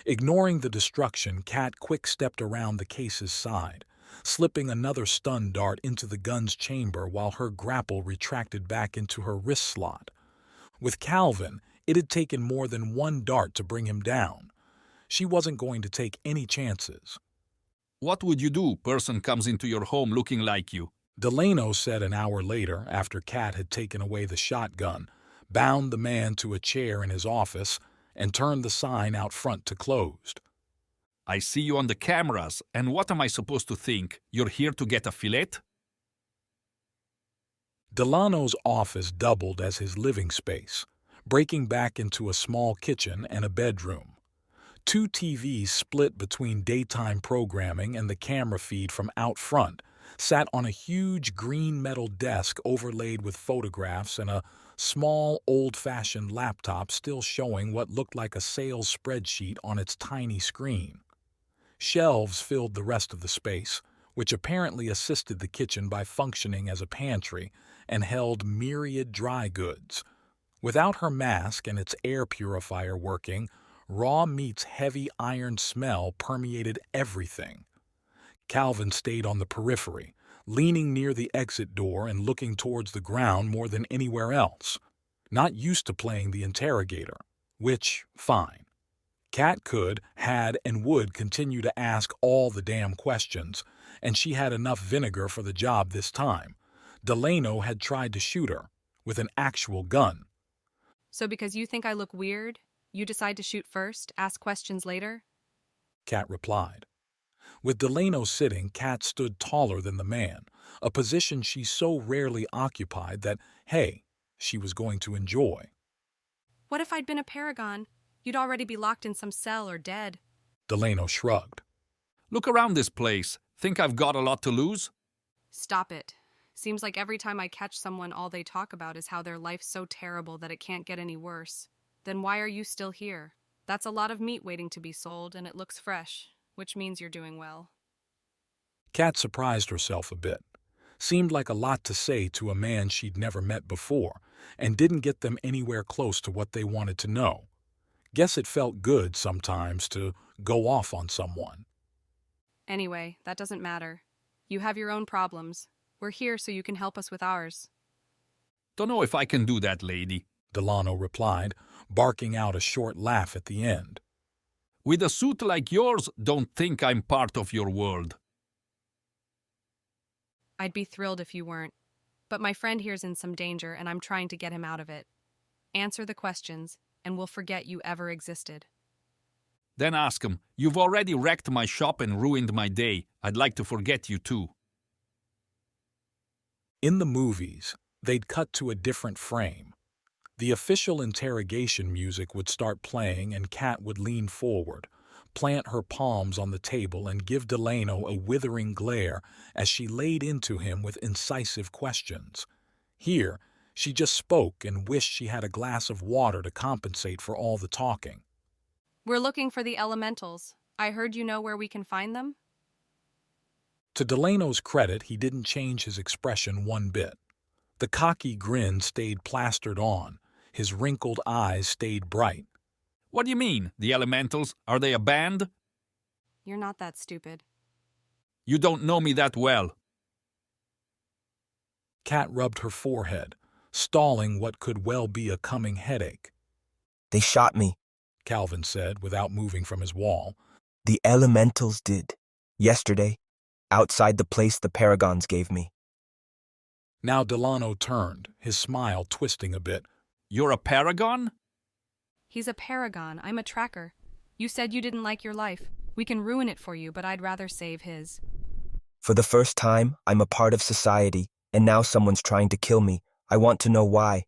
Ignoring the destruction, Kat quick-stepped around the case's side, slipping another stun dart into the gun's chamber while her grapple retracted back into her wrist slot. With Calvin, it had taken more than one dart to bring him down. She wasn't going to take any chances. "What would you do? Person comes into your home looking like you." Delano said an hour later, after Kat had taken away the shotgun, bound the man to a chair in his office, and turned the sign out front to closed. "I see you on the cameras, and what am I supposed to think? You're here to get a fillet?" Delano's office doubled as his living space, breaking back into a small kitchen and a bedroom. Two TVs split between daytime programming and the camera feed from out front sat on a huge green metal desk overlaid with photographs and a small, old-fashioned laptop still showing what looked like a sales spreadsheet on its tiny screen. Shelves filled the rest of the space, which apparently assisted the kitchen by functioning as a pantry and held myriad dry goods. Without her mask and its air purifier working, raw meat's heavy iron smell permeated everything. Calvin stayed on the periphery, leaning near the exit door and looking towards the ground more than anywhere else. Not used to playing the interrogator, which, fine. Kat could, had, and would continue to ask all the damn questions, and she had enough vinegar for the job this time. Delano had tried to shoot her, with an actual gun. So because you think I look weird, you decide to shoot first, ask questions later? Kat replied. With Delano sitting, Kat stood taller than the man, a position she so rarely occupied that, hey, she was going to enjoy. What if I'd been a Paragon? You'd already be locked in some cell or dead. Delano shrugged. "Look around this place. Think I've got a lot to lose?" Stop it. Seems like every time I catch someone, all they talk about is how their life's so terrible that it can't get any worse. Then why are you still here? That's a lot of meat waiting to be sold, and it looks fresh, which means you're doing well. Kat surprised herself a bit. Seemed like a lot to say to a man she'd never met before, and didn't get them anywhere close to what they wanted to know. Guess it felt good sometimes to go off on someone. Anyway, that doesn't matter. You have your own problems. We're here so you can help us with ours. Don't know if I can do that, lady, Delano replied, barking out a short laugh at the end. With a suit like yours, don't think I'm part of your world. I'd be thrilled if you weren't. But my friend here's in some danger, and I'm trying to get him out of it. Answer the questions, and we'll forget you ever existed. Then ask him, you've already wrecked my shop and ruined my day. I'd like to forget you too. In the movies, they'd cut to a different frame. The official interrogation music would start playing and Kat would lean forward, plant her palms on the table and give Delano a withering glare as she laid into him with incisive questions. Here, she just spoke and wished she had a glass of water to compensate for all the talking. We're looking for the elementals. I heard you know where we can find them? To Delano's credit, he didn't change his expression one bit. The cocky grin stayed plastered on. His wrinkled eyes stayed bright. What do you mean, the elementals? Are they a band? You're not that stupid. You don't know me that well. Kat rubbed her forehead, stalling what could well be a coming headache. They shot me, Calvin said without moving from his wall. The elementals did. Yesterday, outside the place the Paragons gave me. Now Delano turned, his smile twisting a bit. You're a Paragon? He's a Paragon. I'm a tracker. You said you didn't like your life. We can ruin it for you, but I'd rather save his. For the first time, I'm a part of society, and now someone's trying to kill me. I want to know why.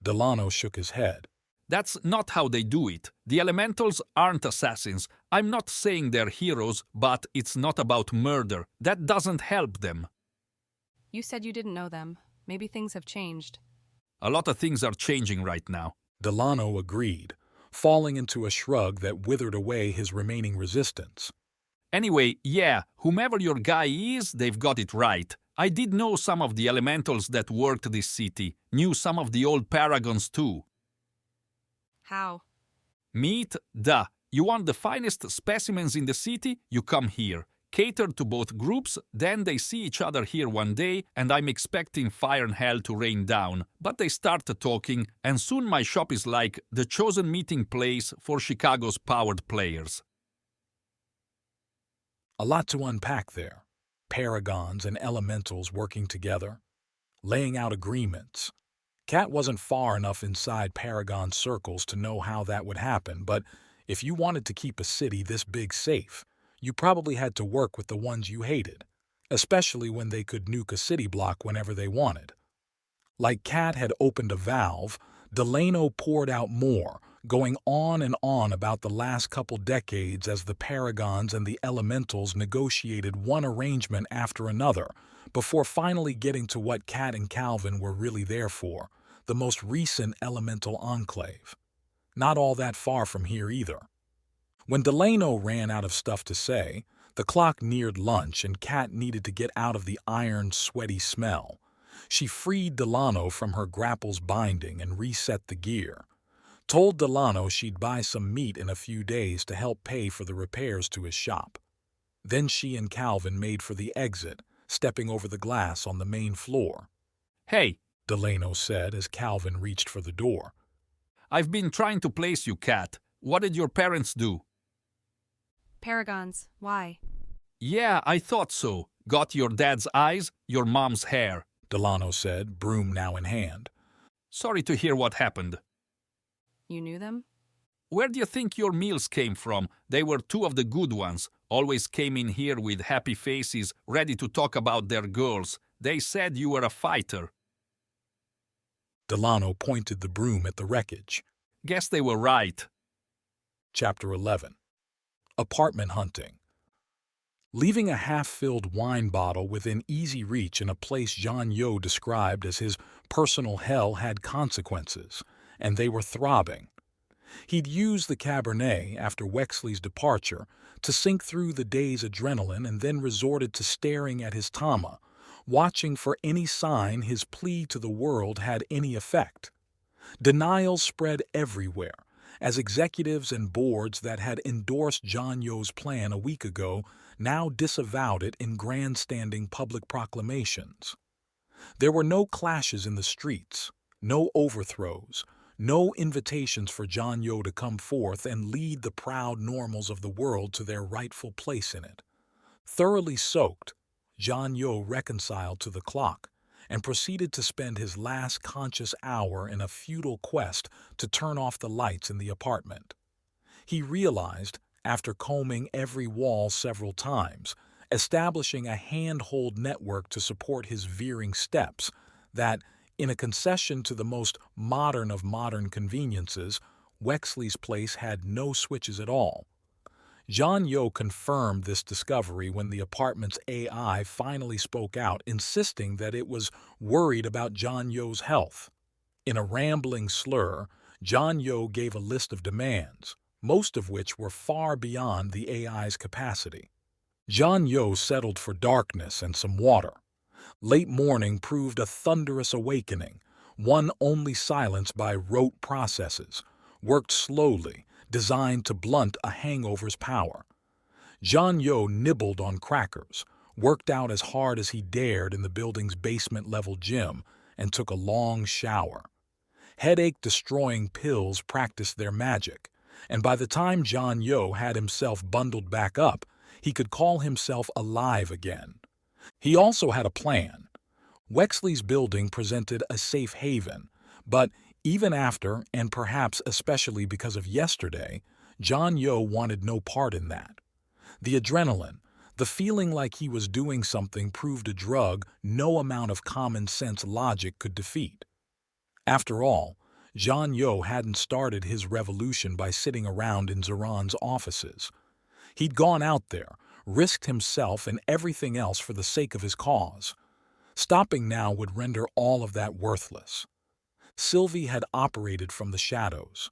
Delano shook his head. That's not how they do it. The elementals aren't assassins. I'm not saying they're heroes, but it's not about murder. That doesn't help them. You said you didn't know them. Maybe things have changed. A lot of things are changing right now. Delano agreed, falling into a shrug that withered away his remaining resistance. Anyway, yeah, whomever your guy is, they've got it right. I did know some of the elementals that worked this city, knew some of the old Paragons too. How? Meet, duh. You want the finest specimens in the city? You come here. Cater to both groups, then they see each other here one day, and I'm expecting fire and hell to rain down. But they start talking, and soon my shop is like the chosen meeting place for Chicago's powered players. A lot to unpack there. Paragons and elementals working together, laying out agreements. Kat wasn't far enough inside Paragon circles to know how that would happen, but if you wanted to keep a city this big safe, you probably had to work with the ones you hated, especially when they could nuke a city block whenever they wanted. Like Kat had opened a valve, Delano poured out more, going on and on about the last couple decades as the Paragons and the Elementals negotiated one arrangement after another, before finally getting to what Kat and Calvin were really there for, the most recent Elemental enclave. Not all that far from here either. When Delano ran out of stuff to say, the clock neared lunch and Kat needed to get out of the iron, sweaty smell. She freed Delano from her grapple's binding and reset the gear. Told Delano she'd buy some meat in a few days to help pay for the repairs to his shop. Then she and Calvin made for the exit, stepping over the glass on the main floor. Hey, Delano said as Calvin reached for the door. I've been trying to place you, Kat. What did your parents do? Paragons. Why? Yeah, I thought so. Got your dad's eyes, your mom's hair, Delano said, broom now in hand. Sorry to hear what happened. You knew them? Where do you think your meals came from? They were two of the good ones. Always came in here with happy faces, ready to talk about their girls. They said you were a fighter. Delano pointed the broom at the wreckage. Guess they were right. Chapter 11. Apartment hunting. Leaving a half-filled wine bottle within easy reach in a place Jean Yo described as his personal hell had consequences, and they were throbbing. He'd used the Cabernet after Wexley's departure to sink through the day's adrenaline and then resorted to staring at his Tama, watching for any sign his plea to the world had any effect. Denial spread everywhere, as executives and boards that had endorsed John Yo's plan a week ago now disavowed it in grandstanding public proclamations. There were no clashes in the streets, no overthrows, no invitations for John Yo to come forth and lead the proud normals of the world to their rightful place in it. Thoroughly soaked, John Yo reconciled to the clock and proceeded to spend his last conscious hour in a futile quest to turn off the lights in the apartment. He realized, after combing every wall several times, establishing a handhold network to support his veering steps, that, in a concession to the most modern of modern conveniences, Wexley's place had no switches at all. John Yo confirmed this discovery when the apartment's AI finally spoke out, insisting that it was worried about John Yo's health. In a rambling slur, John Yo gave a list of demands, most of which were far beyond the AI's capacity. John Yo settled for darkness and some water. Late morning proved a thunderous awakening, one only silenced by rote processes, worked slowly, designed to blunt a hangover's power. John Yo nibbled on crackers, worked out as hard as he dared in the building's basement-level gym, and took a long shower. Headache-destroying pills practiced their magic, and by the time John Yo had himself bundled back up, he could call himself alive again. He also had a plan. Wexley's building presented a safe haven, but even after, and perhaps especially because of yesterday, John Yo wanted no part in that. The adrenaline, the feeling like he was doing something, proved a drug no amount of common-sense logic could defeat. After all, John Yo hadn't started his revolution by sitting around in Zeron's offices. He'd gone out there, risked himself and everything else for the sake of his cause. Stopping now would render all of that worthless. Sylvie had operated from the shadows.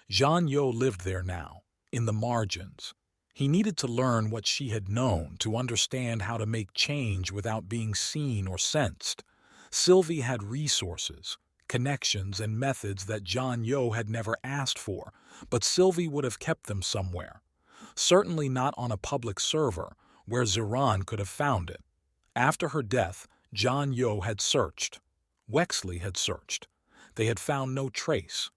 John Yo lived there now, in the margins. He needed to learn what she had known, to understand how to make change without being seen or sensed. Sylvie had resources, connections, and methods that John Yo had never asked for, but Sylvie would have kept them somewhere. Certainly not on a public server, where Zeron could have found it. After her death, John Yo had searched. Wexley had searched. They had found no trace.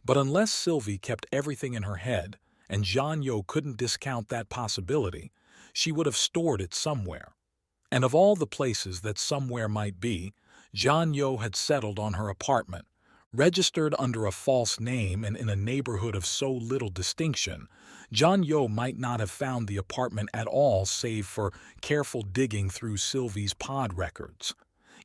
But unless Sylvie kept everything in her head, and John Yo couldn't discount that possibility, she would have stored it somewhere. And of all the places that somewhere might be, John Yo had settled on her apartment, registered under a false name and in a neighborhood of so little distinction. John Yo might not have found the apartment at all save for careful digging through Sylvie's pod records.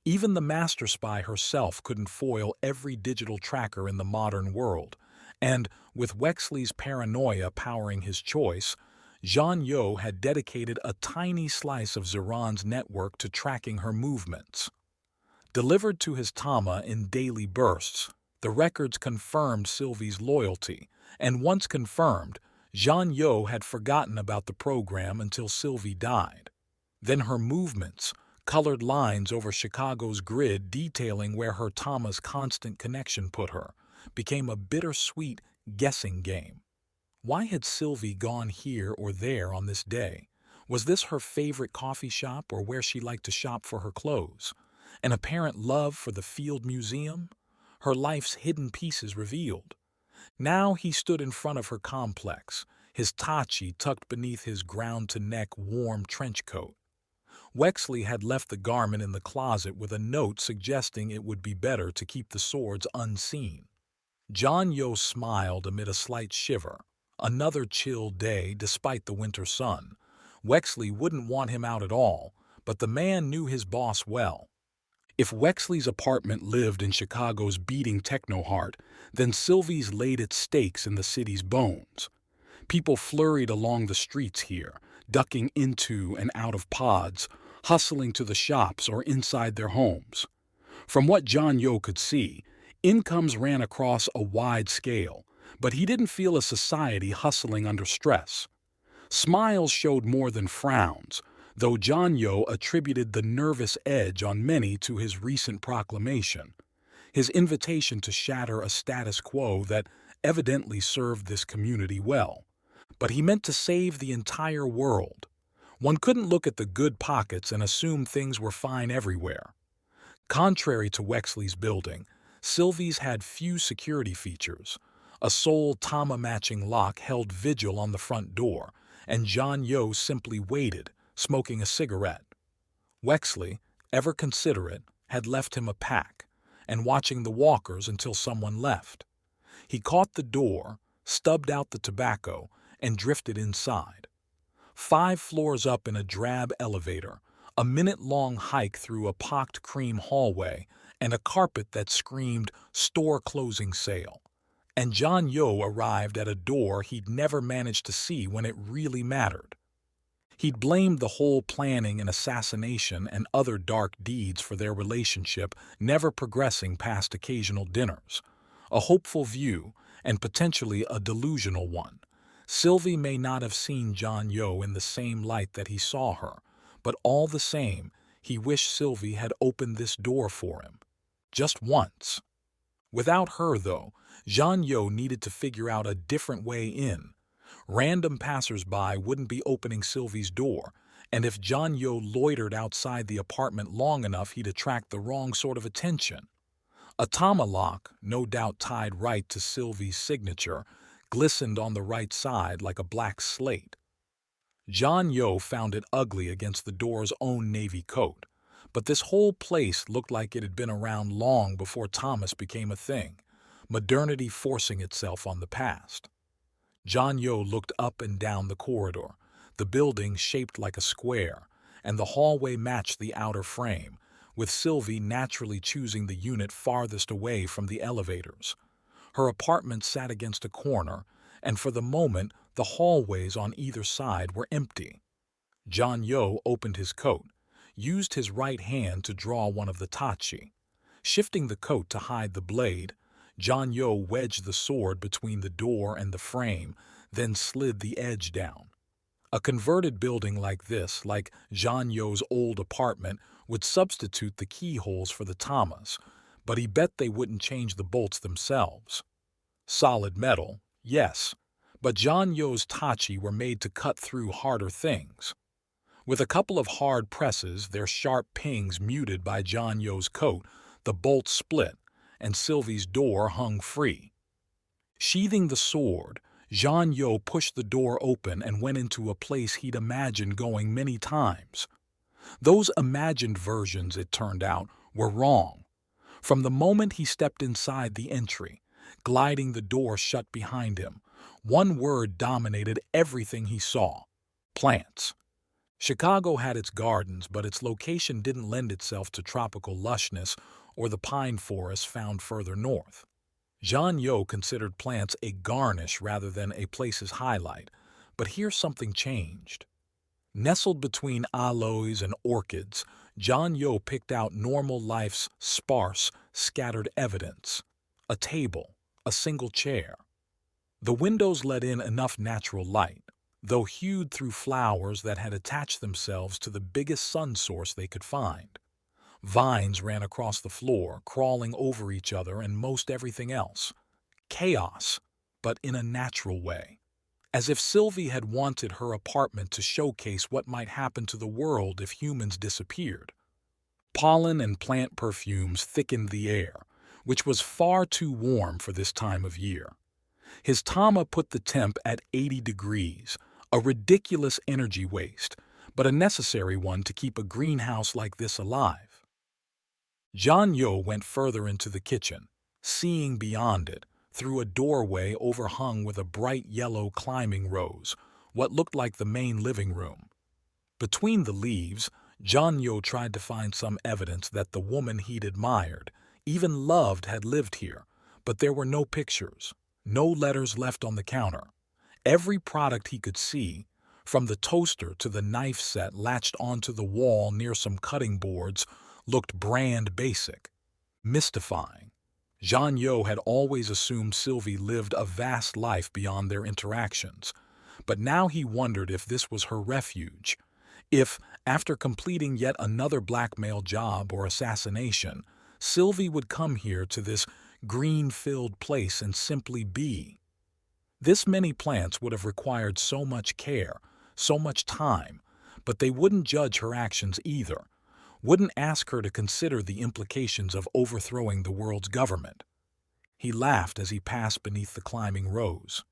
Even the master spy herself couldn't foil every digital tracker in the modern world, and with Wexley's paranoia powering his choice, John Yo had dedicated a tiny slice of Zeron's network to tracking her movements. Delivered to his Tama in daily bursts, the records confirmed Sylvie's loyalty, and once confirmed, John Yo had forgotten about the program until Sylvie died. Then her movements, colored lines over Chicago's grid detailing where her Tama's constant connection put her, became a bittersweet guessing game. Why had Sylvie gone here or there on this day? Was this her favorite coffee shop or where she liked to shop for her clothes? An apparent love for the Field Museum? Her life's hidden pieces revealed. Now he stood in front of her complex, his tachi tucked beneath his ground-to-neck warm trench coat. Wexley had left the garment in the closet with a note suggesting it would be better to keep the swords unseen. John Yo smiled amid a slight shiver. Another chill day despite the winter sun. Wexley wouldn't want him out at all, but the man knew his boss well. If Wexley's apartment lived in Chicago's beating techno-heart, then Sylvie's laid its stakes in the city's bones. People flurried along the streets here, ducking into and out of pods, hustling to the shops or inside their homes. From what John Yo could see, incomes ran across a wide scale, but he didn't feel a society hustling under stress. Smiles showed more than frowns, though John Yo attributed the nervous edge on many to his recent proclamation, his invitation to shatter a status quo that evidently served this community well. But he meant to save the entire world. One couldn't look at the good pockets and assume things were fine everywhere. Contrary to Wexley's building, Sylvie's had few security features. A sole Tama-matching lock held vigil on the front door, and John Yo simply waited, smoking a cigarette. Wexley, ever considerate, had left him a pack, and watching the walkers until someone left. He caught the door, stubbed out the tobacco, and drifted inside. 5 floors up in a drab elevator, a minute-long hike through a pocked cream hallway, and a carpet that screamed store closing sale. And John Yo arrived at a door he'd never managed to see when it really mattered. He'd blamed the whole planning and assassination and other dark deeds for their relationship never progressing past occasional dinners. A hopeful view, and potentially a delusional one. Sylvie may not have seen John Yo in the same light that he saw her, but all the same, he wished Sylvie had opened this door for him. Just once. Without her, though, John Yo needed to figure out a different way in. Random passers-by wouldn't be opening Sylvie's door, and if John Yo loitered outside the apartment long enough, he'd attract the wrong sort of attention. A Tama lock, no doubt tied right to Sylvie's signature, glistened on the right side like a black slate. John Yo found it ugly against the door's own navy coat, but this whole place looked like it had been around long before Thomas became a thing, modernity forcing itself on the past. John Yo looked up and down the corridor, the building shaped like a square, and the hallway matched the outer frame, with Sylvie naturally choosing the unit farthest away from the elevators. Her apartment sat against a corner, and for the moment the hallways on either side were empty. John Yo opened his coat, used his right hand to draw one of the tachi. Shifting the coat to hide the blade, John Yo wedged the sword between the door and the frame, then slid the edge down. A converted building like this, like John Yo's old apartment, would substitute the keyholes for the tamas, but he bet they wouldn't change the bolts themselves. Solid metal, yes, but John Yo's tachi were made to cut through harder things. With a couple of hard presses, their sharp pings muted by John Yo's coat, the bolts split, and Sylvie's door hung free. Sheathing the sword, John Yo pushed the door open and went into a place he'd imagined going many times. Those imagined versions, it turned out, were wrong. From the moment he stepped inside the entry, gliding the door shut behind him, one word dominated everything he saw: plants. Chicago had its gardens, but its location didn't lend itself to tropical lushness or the pine forests found further north. John Yo considered plants a garnish rather than a place's highlight, but here something changed. Nestled between aloes and orchids, John Yo picked out normal life's sparse, scattered evidence: a table, a single chair. The windows let in enough natural light, though hued through flowers that had attached themselves to the biggest sun source they could find. Vines ran across the floor, crawling over each other and most everything else. Chaos, but in a natural way. As if Sylvie had wanted her apartment to showcase what might happen to the world if humans disappeared. Pollen and plant perfumes thickened the air, which was far too warm for this time of year. His Tama put the temp at 80 degrees, a ridiculous energy waste, but a necessary one to keep a greenhouse like this alive. John Yo went further into the kitchen, seeing beyond it, through a doorway overhung with a bright yellow climbing rose, what looked like the main living room. Between the leaves, John Yo tried to find some evidence that the woman he'd admired, even loved, had lived here, but there were no pictures, no letters left on the counter. Every product he could see, from the toaster to the knife set latched onto the wall near some cutting boards, looked brand basic, mystifying. John Yo had always assumed Sylvie lived a vast life beyond their interactions, but now he wondered if this was her refuge, if, after completing yet another blackmail job or assassination, Sylvie would come here to this green-filled place and simply be. This many plants would have required so much care, so much time, But they wouldn't judge her actions either, wouldn't ask her to consider the implications of overthrowing the world's government. He laughed as he passed beneath the climbing rows.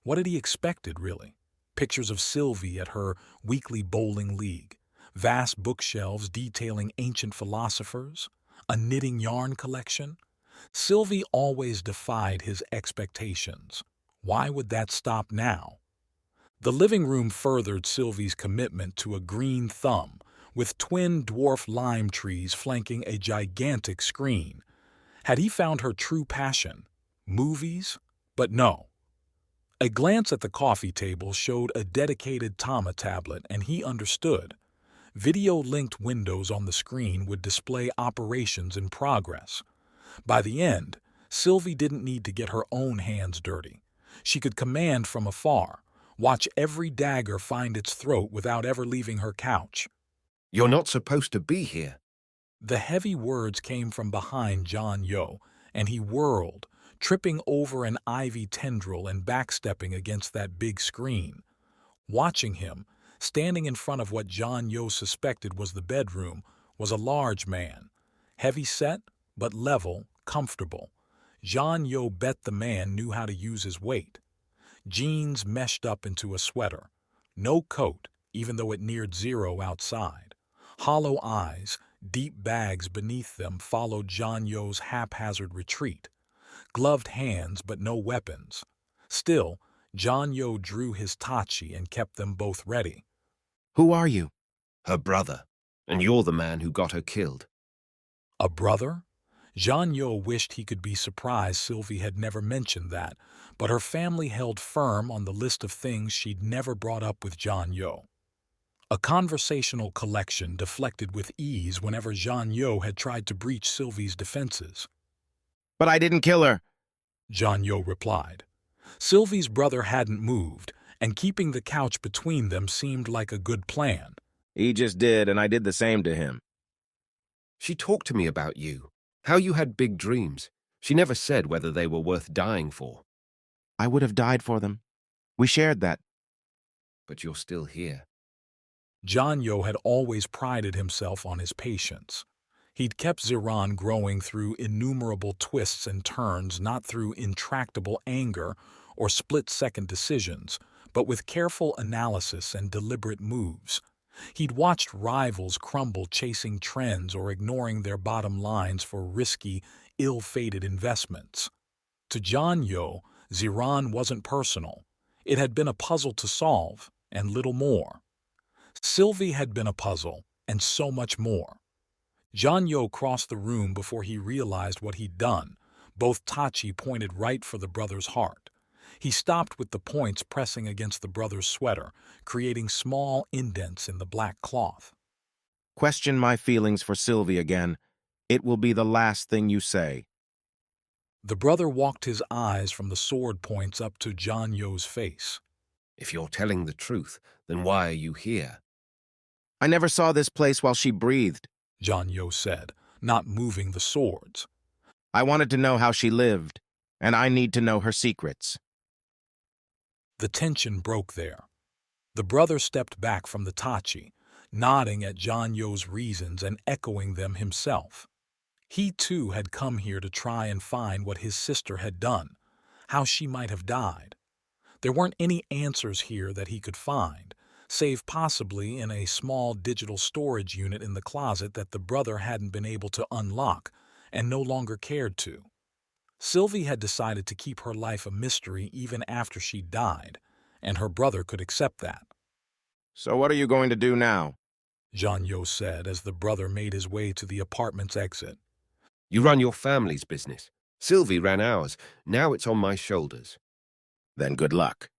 What had he expected, really? Pictures of Sylvie at her weekly bowling league, vast bookshelves detailing ancient philosophers, a knitting yarn collection. Sylvie always defied his expectations. Why would that stop now? The living room furthered Sylvie's commitment to a green thumb, with twin dwarf lime trees flanking a gigantic screen. Had he found her true passion? Movies? But no. A glance at the coffee table showed a dedicated Tama tablet, and he understood. Video-linked windows on the screen would display operations in progress. By the end, Sylvie didn't need to get her own hands dirty. She could command from afar, watch every dagger find its throat without ever leaving her couch. You're not supposed to be here. The heavy words came from behind John Yo, and he whirled, tripping over an ivy tendril and backstepping against that big screen. Watching him, standing in front of what John Yo suspected was the bedroom, was a large man, heavy-set but level, comfortable. John Yo bet the man knew how to use his weight. Jeans meshed up into a sweater. No coat, even though it neared zero outside. Hollow eyes, deep bags beneath them followed John Yo's haphazard retreat. Gloved hands, but no weapons. Still, John Yo drew his tachi and kept them both ready. Who are you? Her brother. And you're the man who got her killed. A brother? John Yo wished he could be surprised Sylvie had never mentioned that, but her family held firm on the list of things she'd never brought up with John Yo. A conversational collection deflected with ease whenever John Yo had tried to breach Sylvie's defenses. But I didn't kill her, John Yo replied. Sylvie's brother hadn't moved, and keeping the couch between them seemed like a good plan. He just did, and I did the same to him. She talked to me about you, how you had big dreams. She never said whether they were worth dying for. I would have died for them. We shared that. But you're still here. John Yo had always prided himself on his patience. He'd kept Ziran growing through innumerable twists and turns, not through intractable anger or split-second decisions, but with careful analysis and deliberate moves. He'd watched rivals crumble chasing trends or ignoring their bottom lines for risky, ill-fated investments. To John Yo, Ziran wasn't personal. It had been a puzzle to solve, and little more. Sylvie had been a puzzle, and so much more. John Yo crossed the room before he realized what he'd done. Both tachi pointed right for the brother's heart. He stopped with the points pressing against the brother's sweater, creating small indents in the black cloth. Question my feelings for Sylvie again. It will be the last thing you say. The brother walked his eyes from the sword points up to John Yo's face. If you're telling the truth, then why are you here? I never saw this place while she breathed, John Yo said, not moving the swords. I wanted to know how she lived, and I need to know her secrets. The tension broke there. The brother stepped back from the tachi, nodding at John Yo's reasons and echoing them himself. He too had come here to try and find what his sister had done, how she might have died. There weren't any answers here that he could find, save possibly in a small digital storage unit in the closet that the brother hadn't been able to unlock and no longer cared to. Sylvie had decided to keep her life a mystery even after she died, and her brother could accept that. So what are you going to do now? John Yo said as the brother made his way to the apartment's exit. You run your family's business. Sylvie ran ours. Now it's on my shoulders. Then good luck,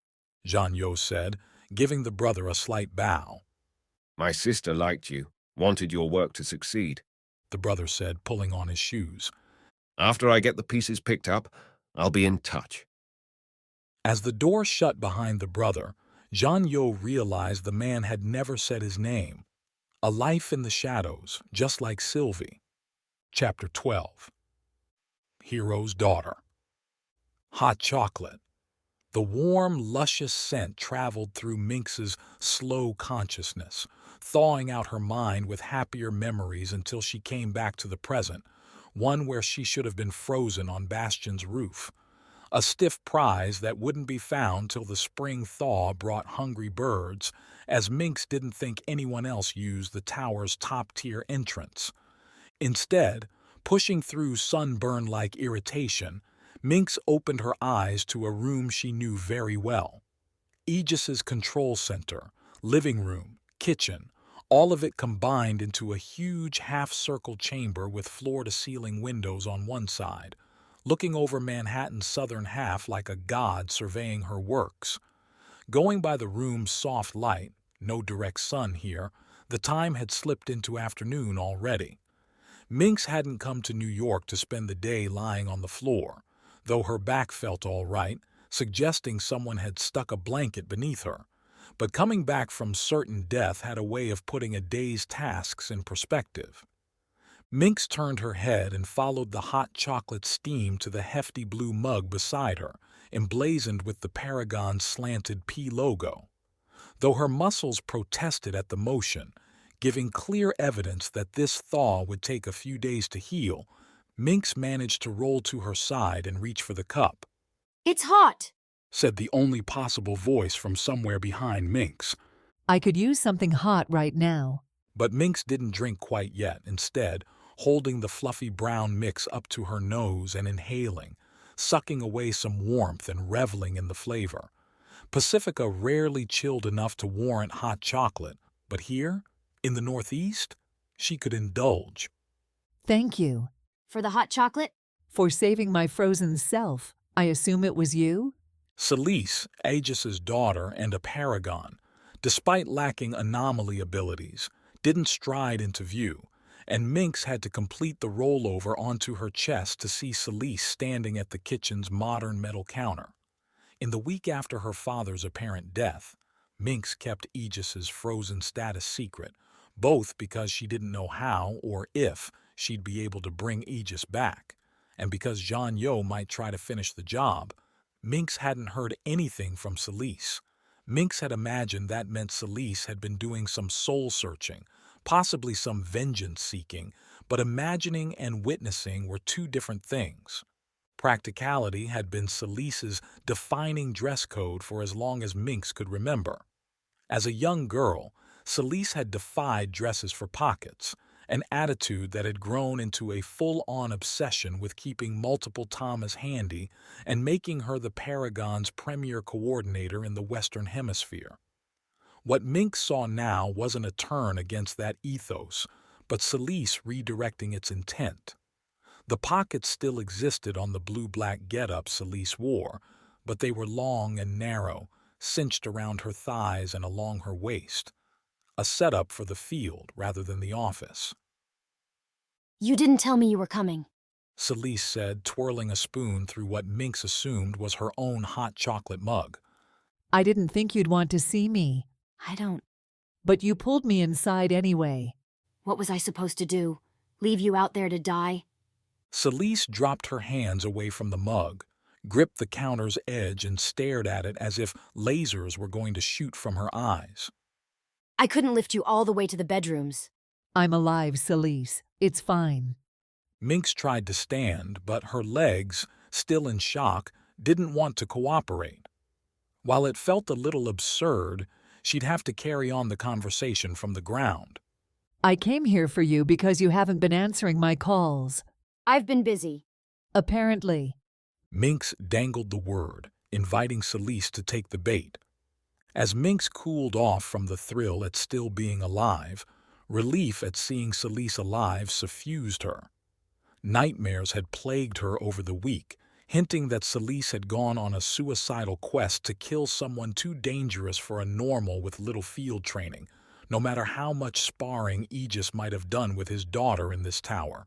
John Yo said, giving the brother a slight bow. My sister liked you, wanted your work to succeed, the brother said, pulling on his shoes. After I get the pieces picked up, I'll be in touch. As the door shut behind the brother, John Yo realized the man had never said his name. A life in the shadows, just like Sylvie. Chapter 12. Hero's Daughter. Hot chocolate. The warm, luscious scent traveled through Mynx's slow consciousness, thawing out her mind with happier memories until she came back to the present, one where she should have been frozen on Bastion's roof. A stiff prize that wouldn't be found till the spring thaw brought hungry birds, as Mynx didn't think anyone else used the tower's top-tier entrance. Instead, pushing through sunburn-like irritation, Mynx opened her eyes to a room she knew very well. Aegis's control center, living room, kitchen, all of it combined into a huge half-circle chamber with floor-to-ceiling windows on one side, looking over Manhattan's southern half like a god surveying her works. Going by the room's soft light, no direct sun here, the time had slipped into afternoon already. Mynx hadn't come to New York to spend the day lying on the floor, though her back felt all right, suggesting someone had stuck a blanket beneath her. But coming back from certain death had a way of putting a day's tasks in perspective. Mynx turned her head and followed the hot chocolate steam to the hefty blue mug beside her, emblazoned with the Paragon's slanted P logo. Though her muscles protested at the motion, giving clear evidence that this thaw would take a few days to heal, Mynx managed to roll to her side and reach for the cup. "It's hot," said the only possible voice from somewhere behind Mynx. "I could use something hot right now." But Mynx didn't drink quite yet, instead, holding the fluffy brown mix up to her nose and inhaling, sucking away some warmth and reveling in the flavor. Pacifica rarely chilled enough to warrant hot chocolate, but here, in the Northeast, she could indulge. "Thank you." "For the hot chocolate?" "For saving my frozen self. I assume it was you?" Celise, Aegis's daughter and a Paragon, despite lacking anomaly abilities, didn't stride into view, and Mynx had to complete the rollover onto her chest to see Celise standing at the kitchen's modern metal counter. In the week after her father's apparent death, Mynx kept Aegis's frozen status secret, both because she didn't know how or if she'd be able to bring Aegis back, and because Jean-Yo might try to finish the job. Mynx hadn't heard anything from Celise. Mynx had imagined that meant Celise had been doing some soul-searching, possibly some vengeance-seeking, but imagining and witnessing were two different things. Practicality had been Celise's defining dress code for as long as Mynx could remember. As a young girl, Celise had defied dresses for pockets, an attitude that had grown into a full-on obsession with keeping multiple Thomas handy and making her the Paragon's premier coordinator in the Western Hemisphere. What Mynx saw now wasn't a turn against that ethos, but Celise redirecting its intent. The pockets still existed on the blue-black getup Celise wore, but they were long and narrow, cinched around her thighs and along her waist. A setup for the field rather than the office. "You didn't tell me you were coming," Celise said, twirling a spoon through what Mynx assumed was her own hot chocolate mug. "I didn't think you'd want to see me." "I don't." "But you pulled me inside anyway." "What was I supposed to do? Leave you out there to die?" Celise dropped her hands away from the mug, gripped the counter's edge and stared at it as if lasers were going to shoot from her eyes. "I couldn't lift you all the way to the bedrooms." "I'm alive, Celise. It's fine." Mynx tried to stand, but her legs, still in shock, didn't want to cooperate. While it felt a little absurd, she'd have to carry on the conversation from the ground. "I came here for you because you haven't been answering my calls." "I've been busy." "Apparently." Mynx dangled the word, inviting Celise to take the bait. As Mynx cooled off from the thrill at still being alive, relief at seeing Celise alive suffused her. Nightmares had plagued her over the week, hinting that Celise had gone on a suicidal quest to kill someone too dangerous for a normal with little field training, no matter how much sparring Aegis might have done with his daughter in this tower.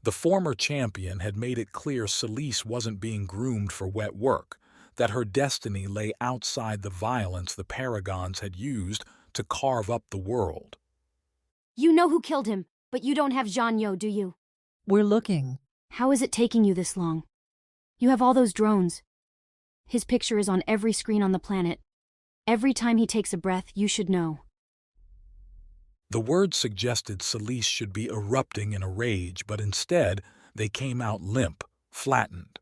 The former champion had made it clear Celise wasn't being groomed for wet work, that her destiny lay outside the violence the Paragons had used to carve up the world. "You know who killed him, but you don't have Jean-Yo, do you?" "We're looking." "How is it taking you this long? You have all those drones. His picture is on every screen on the planet. Every time he takes a breath, you should know." The words suggested Celise should be erupting in a rage, but instead they came out limp, flattened.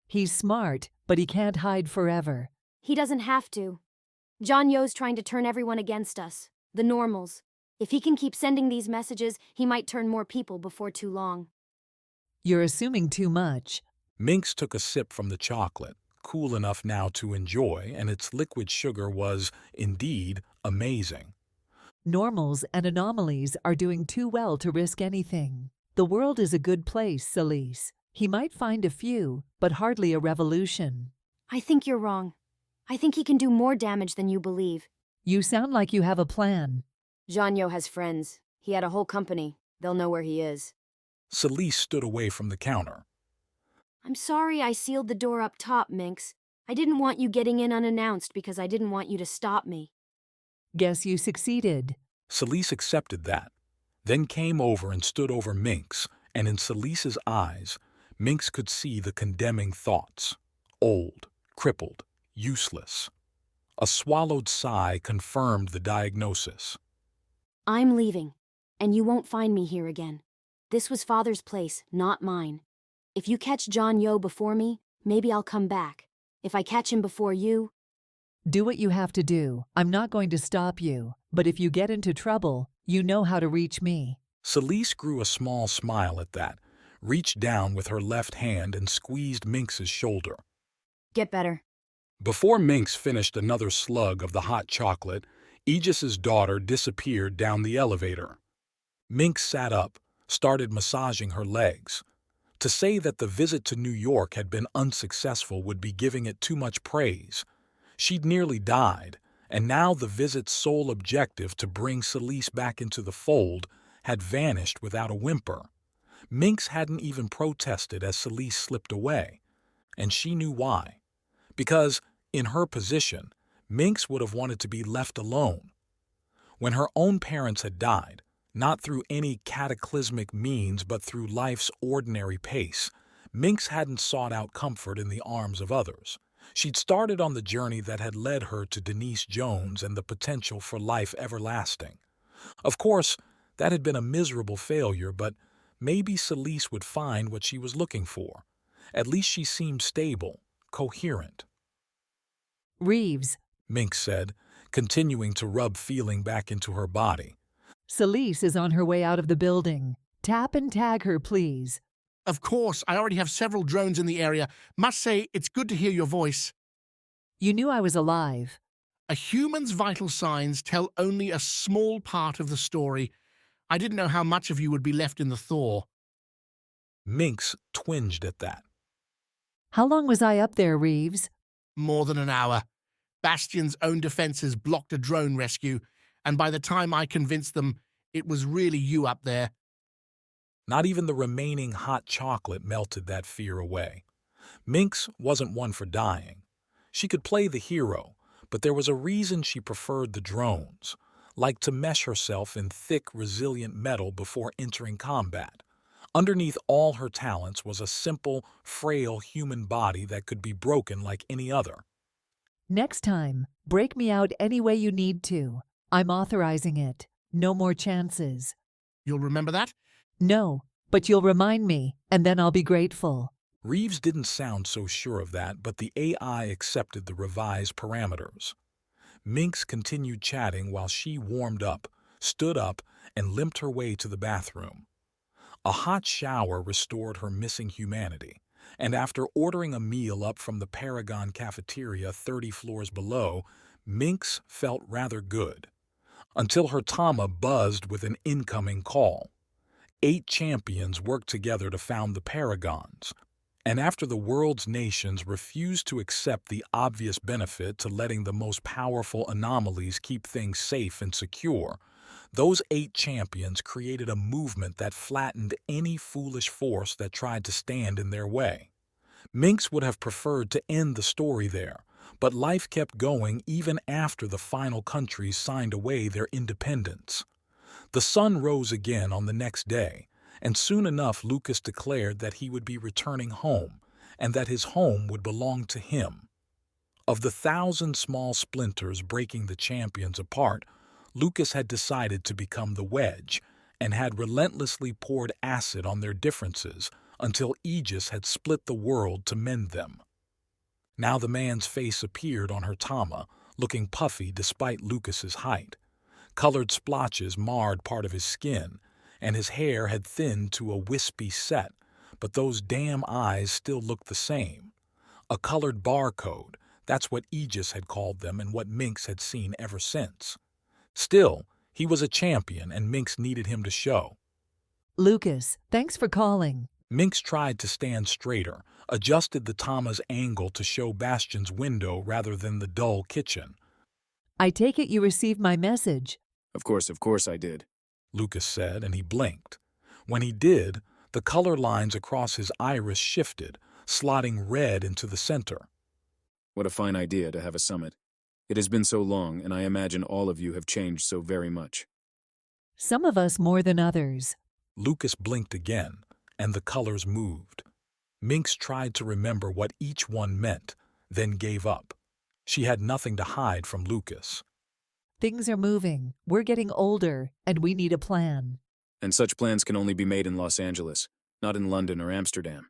He's smart, but he can't hide forever. He doesn't have to. John Yo's trying to turn everyone against us, the normals. If he can keep sending these messages, he might turn more people before too long. You're assuming too much. Mynx took a sip from the chocolate, cool enough now to enjoy, and its liquid sugar was, indeed, amazing. Normals and anomalies are doing too well to risk anything. The world is a good place, Celise. He might find a few, but hardly a revolution. I think you're wrong. I think he can do more damage than you believe. You sound like you have a plan. John Yo has friends. He had a whole company. They'll know where he is. Celise stood away from the counter. I'm sorry I sealed the door up top, Mynx. I didn't want you getting in unannounced because I didn't want you to stop me. Guess you succeeded. Celise accepted that, then came over and stood over Mynx, and in Celise's eyes, Mynx could see the condemning thoughts. Old, crippled, useless. A swallowed sigh confirmed the diagnosis. I'm leaving, and you won't find me here again. This was Father's place, not mine. If you catch John Yo before me, maybe I'll come back. If I catch him before you... Do what you have to do. I'm not going to stop you. But if you get into trouble, you know how to reach me. Celise grew a small smile at that, reached down with her left hand and squeezed Mynx's shoulder. Get better. Before Mynx finished another slug of the hot chocolate, Aegis's daughter disappeared down the elevator. Mynx sat up, started massaging her legs. To say that the visit to New York had been unsuccessful would be giving it too much praise. She'd nearly died, and now the visit's sole objective to bring Celise back into the fold had vanished without a whimper. Mynx hadn't even protested as Celise slipped away, and she knew why. Because, in her position, Mynx would have wanted to be left alone. When her own parents had died, not through any cataclysmic means but through life's ordinary pace, Mynx hadn't sought out comfort in the arms of others. She'd started on the journey that had led her to Denise Jones and the potential for life everlasting. Of course, that had been a miserable failure, but maybe Celise would find what she was looking for. At least she seemed stable, coherent. Reeves, Mynx said, continuing to rub feeling back into her body. Celise is on her way out of the building. Tap and tag her, please. Of course, I already have several drones in the area. Must say, it's good to hear your voice. You knew I was alive. A human's vital signs tell only a small part of the story. I didn't know how much of you would be left in the thaw. Mynx twinged at that. How long was I up there, Reeves? More than an hour. Bastion's own defenses blocked a drone rescue, and by the time I convinced them, it was really you up there. Not even the remaining hot chocolate melted that fear away. Mynx wasn't one for dying. She could play the hero, but there was a reason she preferred the drones, like to mesh herself in thick, resilient metal before entering combat. Underneath all her talents was a simple, frail human body that could be broken like any other. Next time, break me out any way you need to. I'm authorizing it. No more chances. You'll remember that? No, but you'll remind me, and then I'll be grateful. Reeves didn't sound so sure of that, but the AI accepted the revised parameters. Mynx continued chatting while she warmed up, stood up, and limped her way to the bathroom. A hot shower restored her missing humanity, and after ordering a meal up from the Paragon cafeteria 30 floors below, Mynx felt rather good. Until her Tama buzzed with an incoming call. 8 champions worked together to found the Paragons, and after the world's nations refused to accept the obvious benefit to letting the most powerful anomalies keep things safe and secure, those 8 champions created a movement that flattened any foolish force that tried to stand in their way. Mynx would have preferred to end the story there, but life kept going even after the final countries signed away their independence. The sun rose again on the next day, and soon enough Lucas declared that he would be returning home, and that his home would belong to him. Of the 1,000 small splinters breaking the champions apart, Lucas had decided to become the wedge and had relentlessly poured acid on their differences until Aegis had split the world to mend them. Now the man's face appeared on her tama, looking puffy despite Lucas's height. Colored splotches marred part of his skin, and his hair had thinned to a wispy set, but those damn eyes still looked the same. A colored barcode, that's what Aegis had called them and what Mynx had seen ever since. Still, he was a champion and Mynx needed him to show. Lucas, thanks for calling. Mynx tried to stand straighter, adjusted the tama's angle to show Bastion's window rather than the dull kitchen. I take it you received my message. Of course I did, Lucas said, and he blinked. When he did, the color lines across his iris shifted, slotting red into the center. What a fine idea to have a summit. It has been so long, and I imagine all of you have changed so very much. Some of us more than others. Lucas blinked again, and the colors moved. Mynx tried to remember what each one meant, then gave up. She had nothing to hide from Lucas. Things are moving. We're getting older, and we need a plan. And such plans can only be made in Los Angeles, not in London or Amsterdam.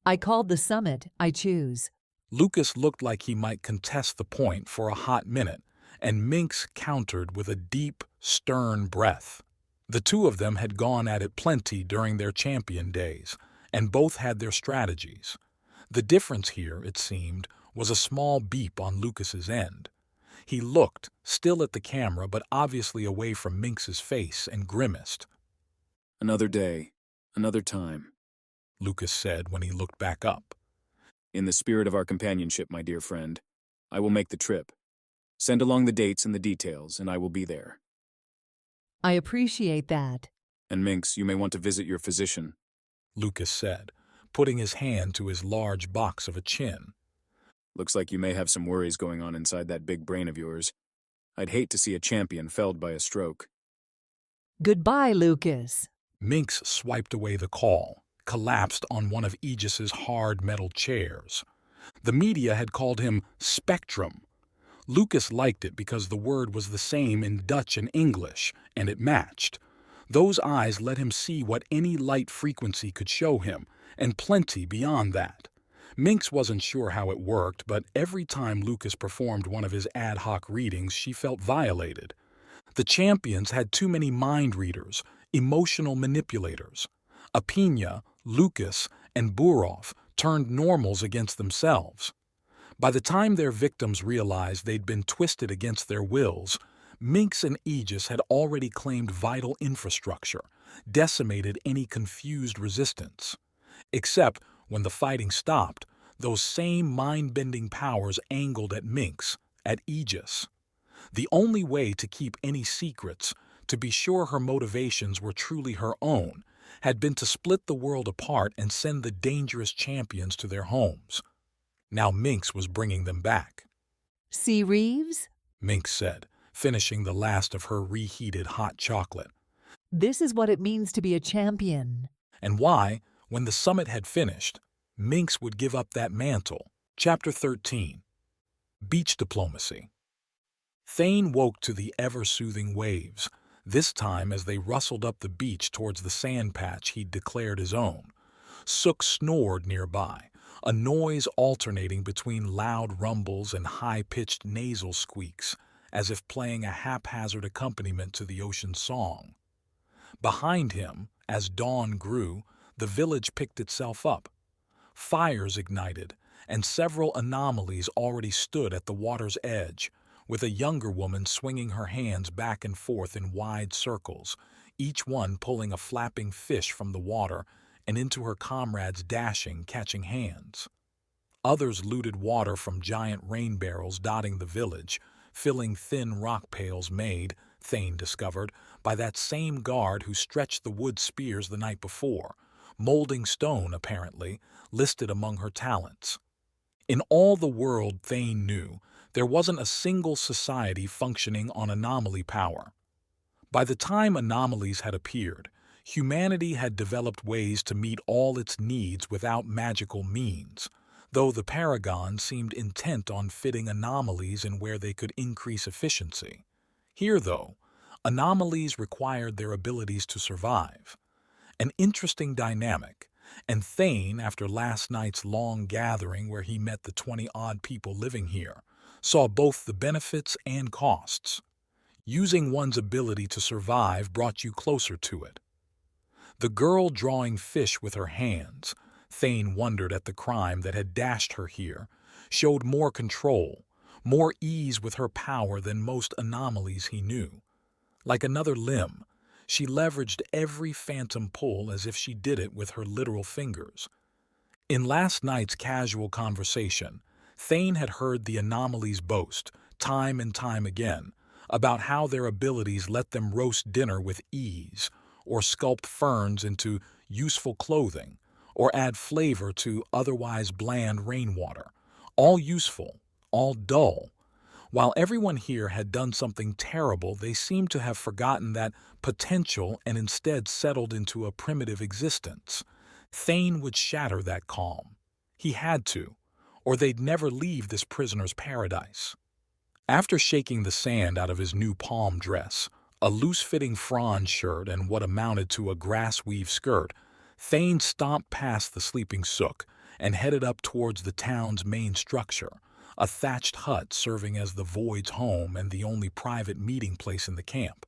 I called the summit. I choose. Lucas looked like he might contest the point for a hot minute, and Mynx countered with a deep, stern breath. The two of them had gone at it plenty during their champion days, and both had their strategies. The difference here, it seemed, was a small beep on Lucas's end. He looked, still at the camera but obviously away from Mynx's face, and grimaced. Another day, another time, Lucas said when he looked back up. In the spirit of our companionship, my dear friend, I will make the trip. Send along the dates and the details, and I will be there. I appreciate that. And Mynx, you may want to visit your physician, Lucas said, putting his hand to his large box of a chin. Looks like you may have some worries going on inside that big brain of yours. I'd hate to see a champion felled by a stroke. Goodbye, Lucas. Mynx swiped away the call, collapsed on one of Aegis's hard metal chairs. The media had called him Spectrum. Lucas liked it because the word was the same in Dutch and English, and it matched. Those eyes let him see what any light frequency could show him, and plenty beyond that. Mynx wasn't sure how it worked, but every time Lucas performed one of his ad hoc readings, she felt violated. The champions had too many mind readers, emotional manipulators. Apina, Lucas, and Burov turned normals against themselves. By the time their victims realized they'd been twisted against their wills, Mynx and Aegis had already claimed vital infrastructure, decimated any confused resistance. Except, when the fighting stopped, those same mind-bending powers angled at Mynx, at Aegis. The only way to keep any secrets, to be sure her motivations were truly her own, had been to split the world apart and send the dangerous champions to their homes. Now Mynx was bringing them back. See Reeves? Mynx said, finishing the last of her reheated hot chocolate. This is what it means to be a champion. And why, when the summit had finished, Mynx would give up that mantle. Chapter 13. Beach Diplomacy. Thane woke to the ever-soothing waves, this time as they rustled up the beach towards the sand patch he'd declared his own. Sook snored nearby, a noise alternating between loud rumbles and high-pitched nasal squeaks, as if playing a haphazard accompaniment to the ocean's song. Behind him, as dawn grew, the village picked itself up. Fires ignited, and several anomalies already stood at the water's edge, with a younger woman swinging her hands back and forth in wide circles, each one pulling a flapping fish from the water and into her comrades' dashing, catching hands. Others looted water from giant rain barrels dotting the village, filling thin rock pails made, Thane discovered, by that same guard who stretched the wood spears the night before, molding stone, apparently, listed among her talents. In all the world Thane knew, there wasn't a single society functioning on anomaly power. By the time anomalies had appeared, humanity had developed ways to meet all its needs without magical means, though the Paragon seemed intent on fitting anomalies in where they could increase efficiency. Here, though, Anomalies required their abilities to survive. An interesting dynamic, and Thane, after last night's long gathering where he met the 20-odd people living here, saw both the benefits and costs. Using one's ability to survive brought you closer to it. The girl drawing fish with her hands, Thane wondered at the crime that had dashed her here, showed more control, more ease with her power than most anomalies he knew. Like another limb, she leveraged every phantom pull as if she did it with her literal fingers. In last night's casual conversation, Thane had heard the anomalies boast, time and time again, about how their abilities let them roast dinner with ease, or sculpt ferns into useful clothing, or add flavor to otherwise bland rainwater. All useful, all dull. While everyone here had done something terrible, they seemed to have forgotten that potential and instead settled into a primitive existence. Thane would shatter that calm. He had to, or they'd never leave this prisoner's paradise. After shaking the sand out of his new palm dress, a loose-fitting franz shirt and what amounted to a grass-weave skirt, Thane stomped past the sleeping sook and headed up towards the town's main structure, a thatched hut serving as the Void's home and the only private meeting place in the camp.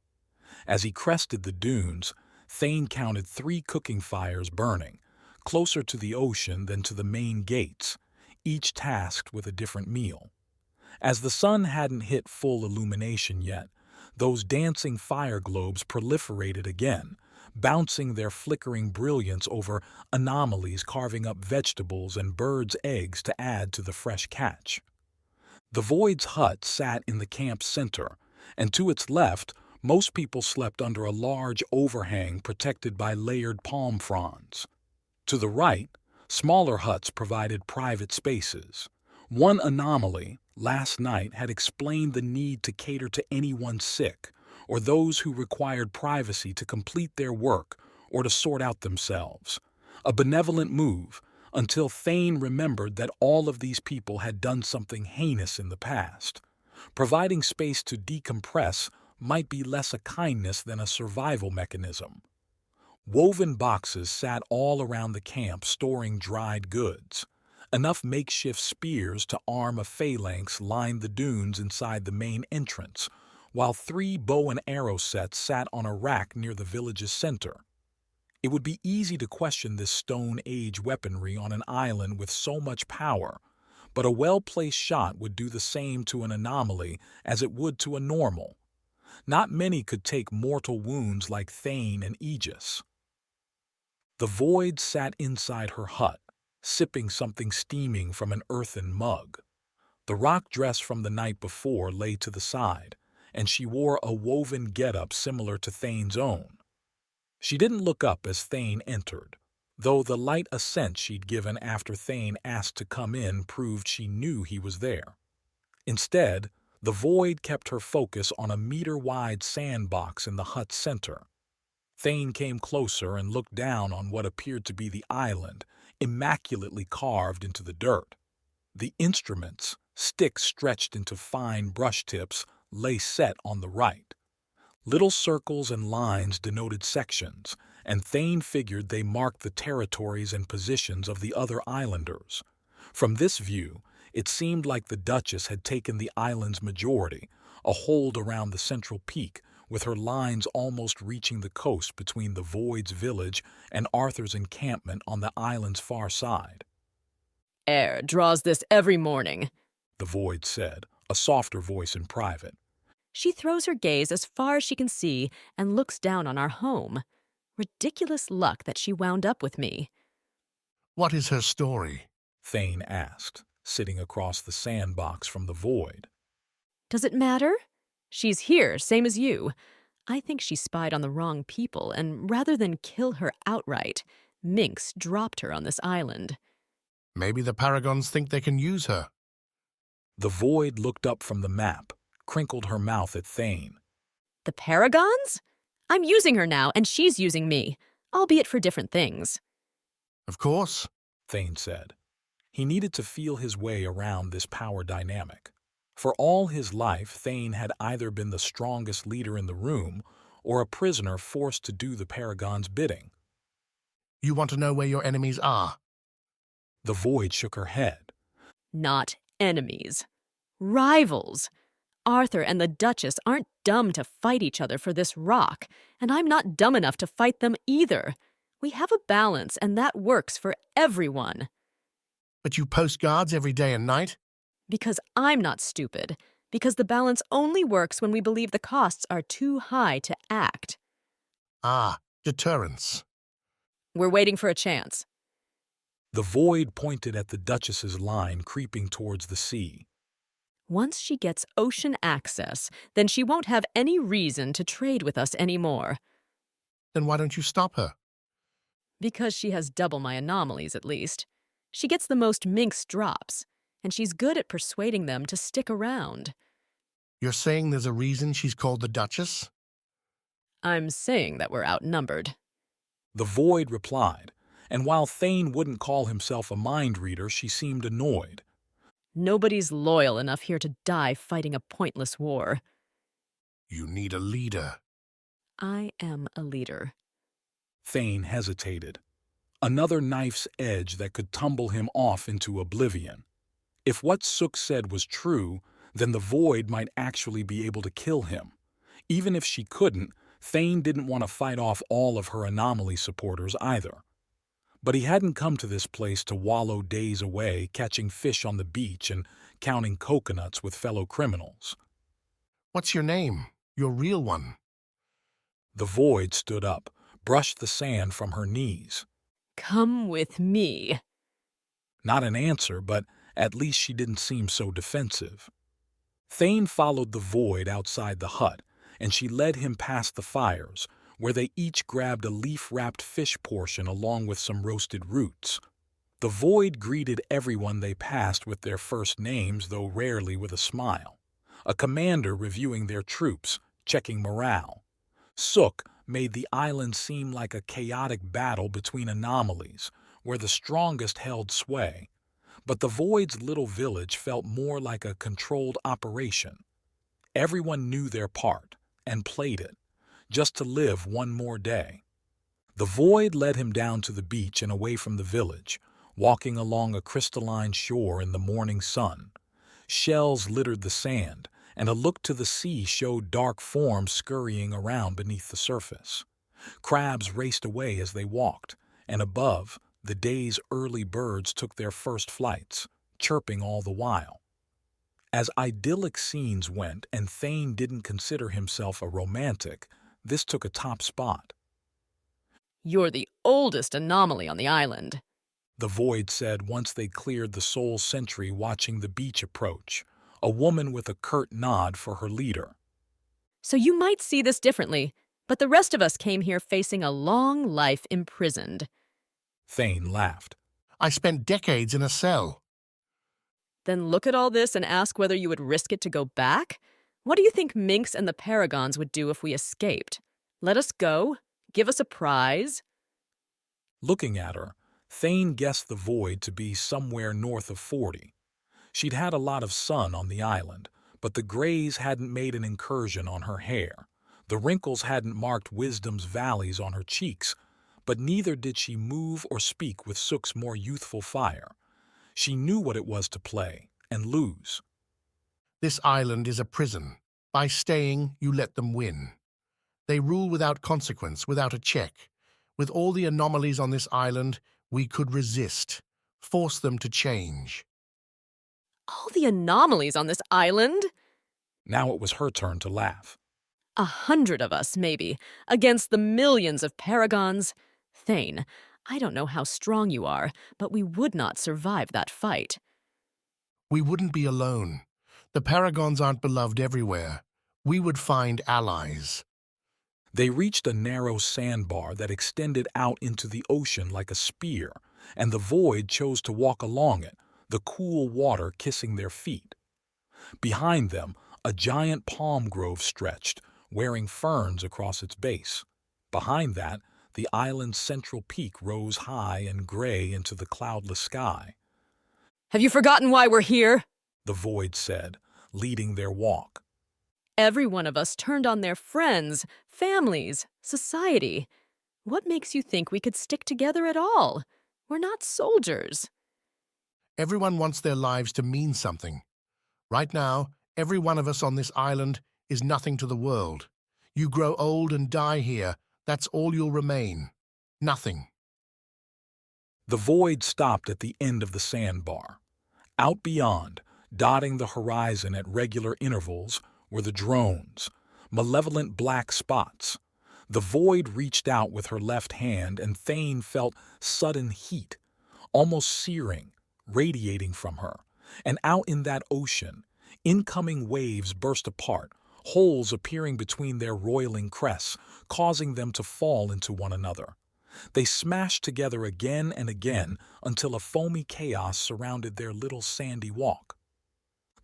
As he crested the dunes, Thane counted 3 cooking fires burning, closer to the ocean than to the main gates, each tasked with a different meal. As the sun hadn't hit full illumination yet, those dancing fire globes proliferated again, bouncing their flickering brilliance over anomalies carving up vegetables and birds' eggs to add to the fresh catch. The Void's hut sat in the camp's center, and to its left, most people slept under a large overhang protected by layered palm fronds. To the right, smaller huts provided private spaces. One anomaly, last night, had explained the need to cater to anyone sick, or those who required privacy to complete their work or to sort out themselves. A benevolent move, until Thane remembered that all of these people had done something heinous in the past. Providing space to decompress might be less a kindness than a survival mechanism. Woven boxes sat all around the camp storing dried goods. Enough makeshift spears to arm a phalanx lined the dunes inside the main entrance, while 3 bow and arrow sets sat on a rack near the village's center. It would be easy to question this Stone Age weaponry on an island with so much power, but a well-placed shot would do the same to an anomaly as it would to a normal. Not many could take mortal wounds like Thane and Aegis. The Void sat inside her hut, sipping something steaming from an earthen mug. The rock dress from the night before lay to the side, and she wore a woven getup similar to Thane's own. She didn't look up as Thane entered, though the light assent she'd given after Thane asked to come in proved she knew he was there. Instead, the Void kept her focus on a meter-wide sandbox in the hut's center. Thane came closer and looked down on what appeared to be the island, immaculately carved into the dirt. The instruments, sticks stretched into fine brush tips, lay set on the right. Little circles and lines denoted sections, and Thane figured they marked the territories and positions of the other islanders. From this view, it seemed like the Duchess had taken the island's majority, a hold around the central peak, with her lines almost reaching the coast between the Void's village and Arthur's encampment on the island's far side. Air draws this every morning, the Void said, a softer voice in private. She throws her gaze as far as she can see and looks down on our home. Ridiculous luck that she wound up with me. What is her story? Thane asked, sitting across the sandbox from the Void. Does it matter? She's here, same as you. I think she spied on the wrong people, and rather than kill her outright, Mynx dropped her on this island. Maybe the Paragons think they can use her. The Void looked up from the map, crinkled her mouth at Thane. The Paragons? I'm using her now, and she's using me, albeit for different things. Of course, Thane said. He needed to feel his way around this power dynamic. For all his life, Thane had either been the strongest leader in the room or a prisoner forced to do the Paragon's bidding. You want to know where your enemies are? The Void shook her head. Not enemies. Rivals. Arthur and the Duchess aren't dumb to fight each other for this rock, and I'm not dumb enough to fight them either. We have a balance, and that works for everyone. But you post guards every day and night? Because I'm not stupid. Because the balance only works when we believe the costs are too high to act. Ah, deterrence. We're waiting for a chance. The Void pointed at the Duchess's line creeping towards the sea. Once she gets ocean access, then she won't have any reason to trade with us anymore. Then why don't you stop her? Because she has double my anomalies, at least. She gets the most Mynx drops, and she's good at persuading them to stick around. You're saying there's a reason she's called the Duchess? I'm saying that we're outnumbered. The Void replied, and while Thane wouldn't call himself a mind reader, she seemed annoyed. Nobody's loyal enough here to die fighting a pointless war. You need a leader. I am a leader. Thane hesitated. Another knife's edge that could tumble him off into oblivion. If what Sook said was true, then the Void might actually be able to kill him. Even if she couldn't, Thane didn't want to fight off all of her anomaly supporters either. But he hadn't come to this place to wallow days away, catching fish on the beach and counting coconuts with fellow criminals. What's your name? Your real one? The Void stood up, brushed the sand from her knees. Come with me. Not an answer, but at least she didn't seem so defensive. Thane followed the Void outside the hut, and she led him past the fires, where they each grabbed a leaf-wrapped fish portion along with some roasted roots. The Void greeted everyone they passed with their first names, though rarely with a smile. A commander reviewing their troops, checking morale. Sook made the island seem like a chaotic battle between anomalies, where the strongest held sway. But the Void's little village felt more like a controlled operation. Everyone knew their part and played it, just to live one more day. The Void led him down to the beach and away from the village, walking along a crystalline shore in the morning sun. Shells littered the sand, and a look to the sea showed dark forms scurrying around beneath the surface. Crabs raced away as they walked, and above, the day's early birds took their first flights, chirping all the while. As idyllic scenes went, and Thane didn't consider himself a romantic, this took a top spot. You're the oldest anomaly on the island, the Void said once they cleared the sole sentry watching the beach approach, a woman with a curt nod for her leader. So you might see this differently, but the rest of us came here facing a long life imprisoned. Thane laughed. I spent decades in a cell. Then look at all this and ask whether you would risk it to go back? What do you think Mynx and the Paragons would do if we escaped? Let us go? Give us a prize? Looking at her, Thane guessed the Void to be somewhere north of 40. She'd had a lot of sun on the island, but the grays hadn't made an incursion on her hair. The wrinkles hadn't marked wisdom's valleys on her cheeks, but neither did she move or speak with Sook's more youthful fire. She knew what it was to play and lose. This island is a prison. By staying, you let them win. They rule without consequence, without a check. With all the anomalies on this island, we could resist, force them to change. All the anomalies on this island? Now it was her turn to laugh. 100 of us, maybe, against the millions of Paragons. Thane, I don't know how strong you are, but we would not survive that fight. We wouldn't be alone. The Paragons aren't beloved everywhere. We would find allies. They reached a narrow sandbar that extended out into the ocean like a spear, and the Void chose to walk along it, the cool water kissing their feet. Behind them, a giant palm grove stretched, wearing ferns across its base. Behind that, the island's central peak rose high and gray into the cloudless sky. Have you forgotten why we're here? The Void said, leading their walk. Every one of us turned on their friends, families, society. What makes you think we could stick together at all? We're not soldiers. Everyone wants their lives to mean something. Right now, every one of us on this island is nothing to the world. You grow old and die here. That's all you'll remain. Nothing. The void stopped at the end of the sandbar. Out beyond, dotting the horizon at regular intervals, were the drones, malevolent black spots. The void reached out with her left hand, and Thane felt sudden heat, almost searing, radiating from her. And out in that ocean, incoming waves burst apart, holes appearing between their roiling crests, causing them to fall into one another. They smashed together again and again until a foamy chaos surrounded their little sandy walk.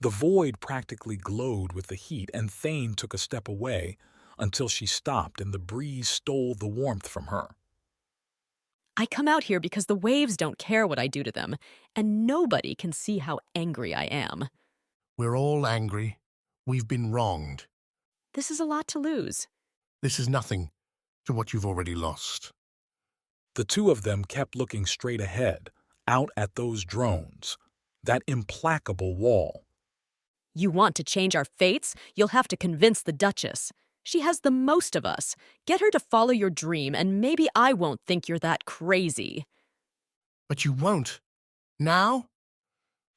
The void practically glowed with the heat, and Thane took a step away until she stopped and the breeze stole the warmth from her. I come out here because the waves don't care what I do to them, and nobody can see how angry I am. We're all angry. We've been wronged. This is a lot to lose. This is nothing to what you've already lost. The two of them kept looking straight ahead, out at those drones, that implacable wall. You want to change our fates? You'll have to convince the Duchess. She has the most of us. Get her to follow your dream, and maybe I won't think you're that crazy. But you won't. Now?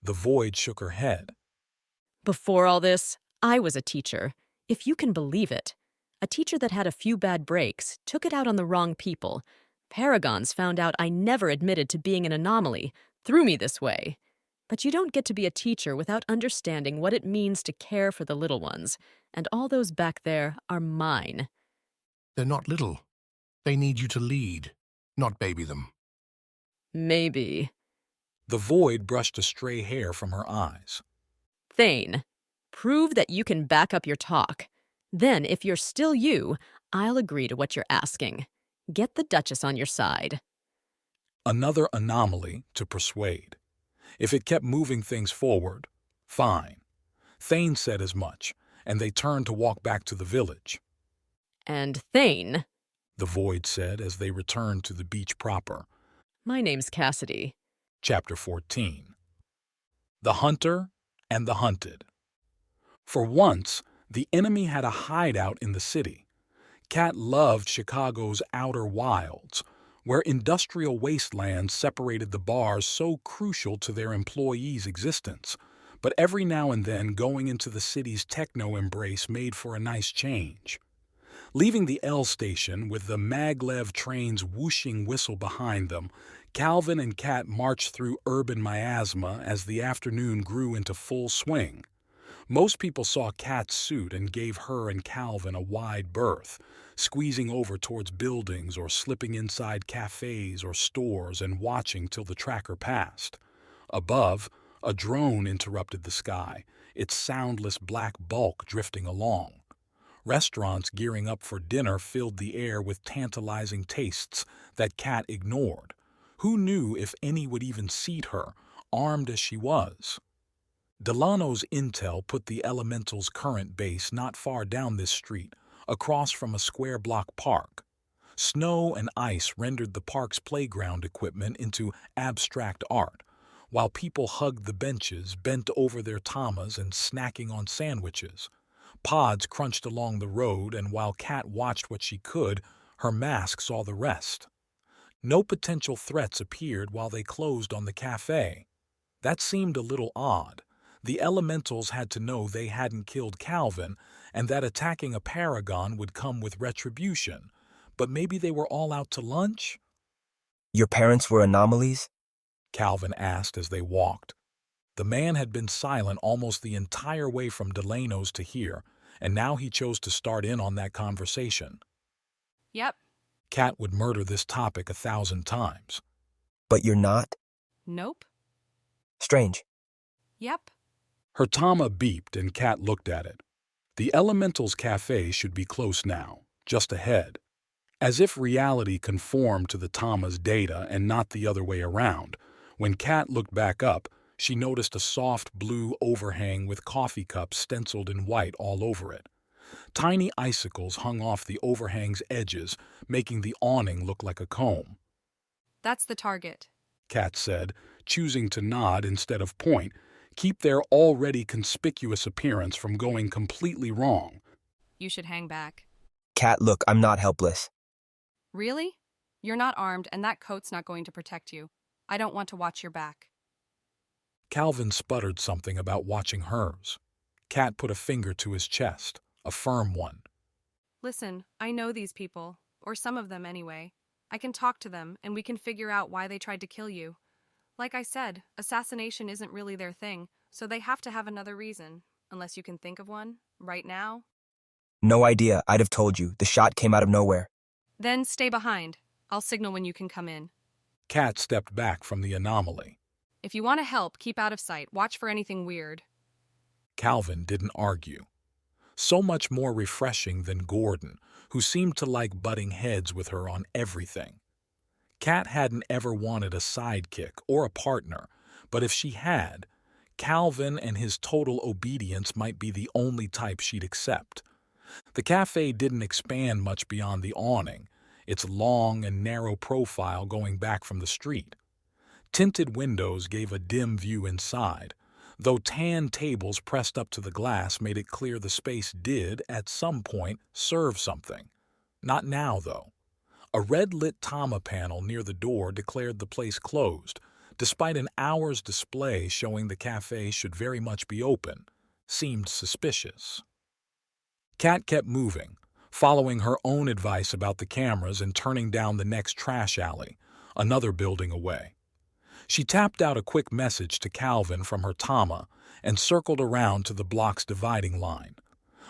The void shook her head. Before all this, I was a teacher, if you can believe it. A teacher that had a few bad breaks, took it out on the wrong people. Paragons found out I never admitted to being an anomaly, threw me this way. But you don't get to be a teacher without understanding what it means to care for the little ones, and all those back there are mine. They're not little. They need you to lead, not baby them. Maybe. The void brushed a stray hair from her eyes. Thane, prove that you can back up your talk. Then, if you're still you, I'll agree to what you're asking. Get the Duchess on your side. Another anomaly to persuade. If it kept moving things forward, fine. Thane said as much, and they turned to walk back to the village. And Thane, the void said as they returned to the beach proper. My name's Cassidy. Chapter 14. The Hunter and the Hunted. For once, the enemy had a hideout in the city. Kat loved Chicago's outer wilds, where industrial wastelands separated the bars so crucial to their employees' existence, but every now and then going into the city's techno-embrace made for a nice change. Leaving the L station with the maglev train's whooshing whistle behind them, Calvin and Kat marched through urban miasma as the afternoon grew into full swing. Most people saw Kat's suit and gave her and Calvin a wide berth, squeezing over towards buildings or slipping inside cafes or stores and watching till the tracker passed. Above, a drone interrupted the sky, its soundless black bulk drifting along. Restaurants gearing up for dinner filled the air with tantalizing tastes that Kat ignored. Who knew if any would even seat her, armed as she was? Delano's intel put the Elemental's current base not far down this street, across from a square-block park. Snow and ice rendered the park's playground equipment into abstract art, while people hugged the benches, bent over their tamas and snacking on sandwiches. Pods crunched along the road, and while Kat watched what she could, her mask saw the rest. No potential threats appeared while they closed on the cafe. That seemed a little odd. The Elementals had to know they hadn't killed Calvin, and that attacking a Paragon would come with retribution. But maybe they were all out to lunch? Your parents were anomalies? Calvin asked as they walked. The man had been silent almost the entire way from Delano's to here, and now he chose to start in on that conversation. Yep. Kat would murder this topic 1,000 times. But you're not? Nope. Strange. Yep. Her tama beeped and Kat looked at it. The Elemental's cafe should be close now, just ahead. As if reality conformed to the tama's data and not the other way around, when Kat looked back up, She noticed a soft blue overhang with coffee cups stenciled in white all over it. Tiny icicles hung off the overhang's edges, making the awning look like a comb. That's the target, Kat said, choosing to nod instead of point, keep their already conspicuous appearance from going completely wrong. You should hang back. Kat, look, I'm not helpless. Really? You're not armed, and that coat's not going to protect you. I don't want to watch your back. Calvin sputtered something about watching hers. Kat put a finger to his chest, a firm one. Listen, I know these people, or some of them anyway. I can talk to them, and we can figure out why they tried to kill you. Like I said, assassination isn't really their thing, so they have to have another reason. Unless you can think of one, right now. No idea, I'd have told you. The shot came out of nowhere. Then stay behind. I'll signal when you can come in. Kat stepped back from the anomaly. If you want to help, keep out of sight. Watch for anything weird. Calvin didn't argue. So much more refreshing than Gordon, who seemed to like butting heads with her on everything. Kat hadn't ever wanted a sidekick or a partner, but if she had, Calvin and his total obedience might be the only type she'd accept. The cafe didn't expand much beyond the awning, its long and narrow profile going back from the street. Tinted windows gave a dim view inside, though tan tables pressed up to the glass made it clear the space did, at some point, serve something. Not now, though. A red-lit Tama panel near the door declared the place closed, despite an hour's display showing the cafe should very much be open. Seemed suspicious. Kat kept moving, following her own advice about the cameras and turning down the next trash alley, another building away. She tapped out a quick message to Calvin from her Tama and circled around to the block's dividing line.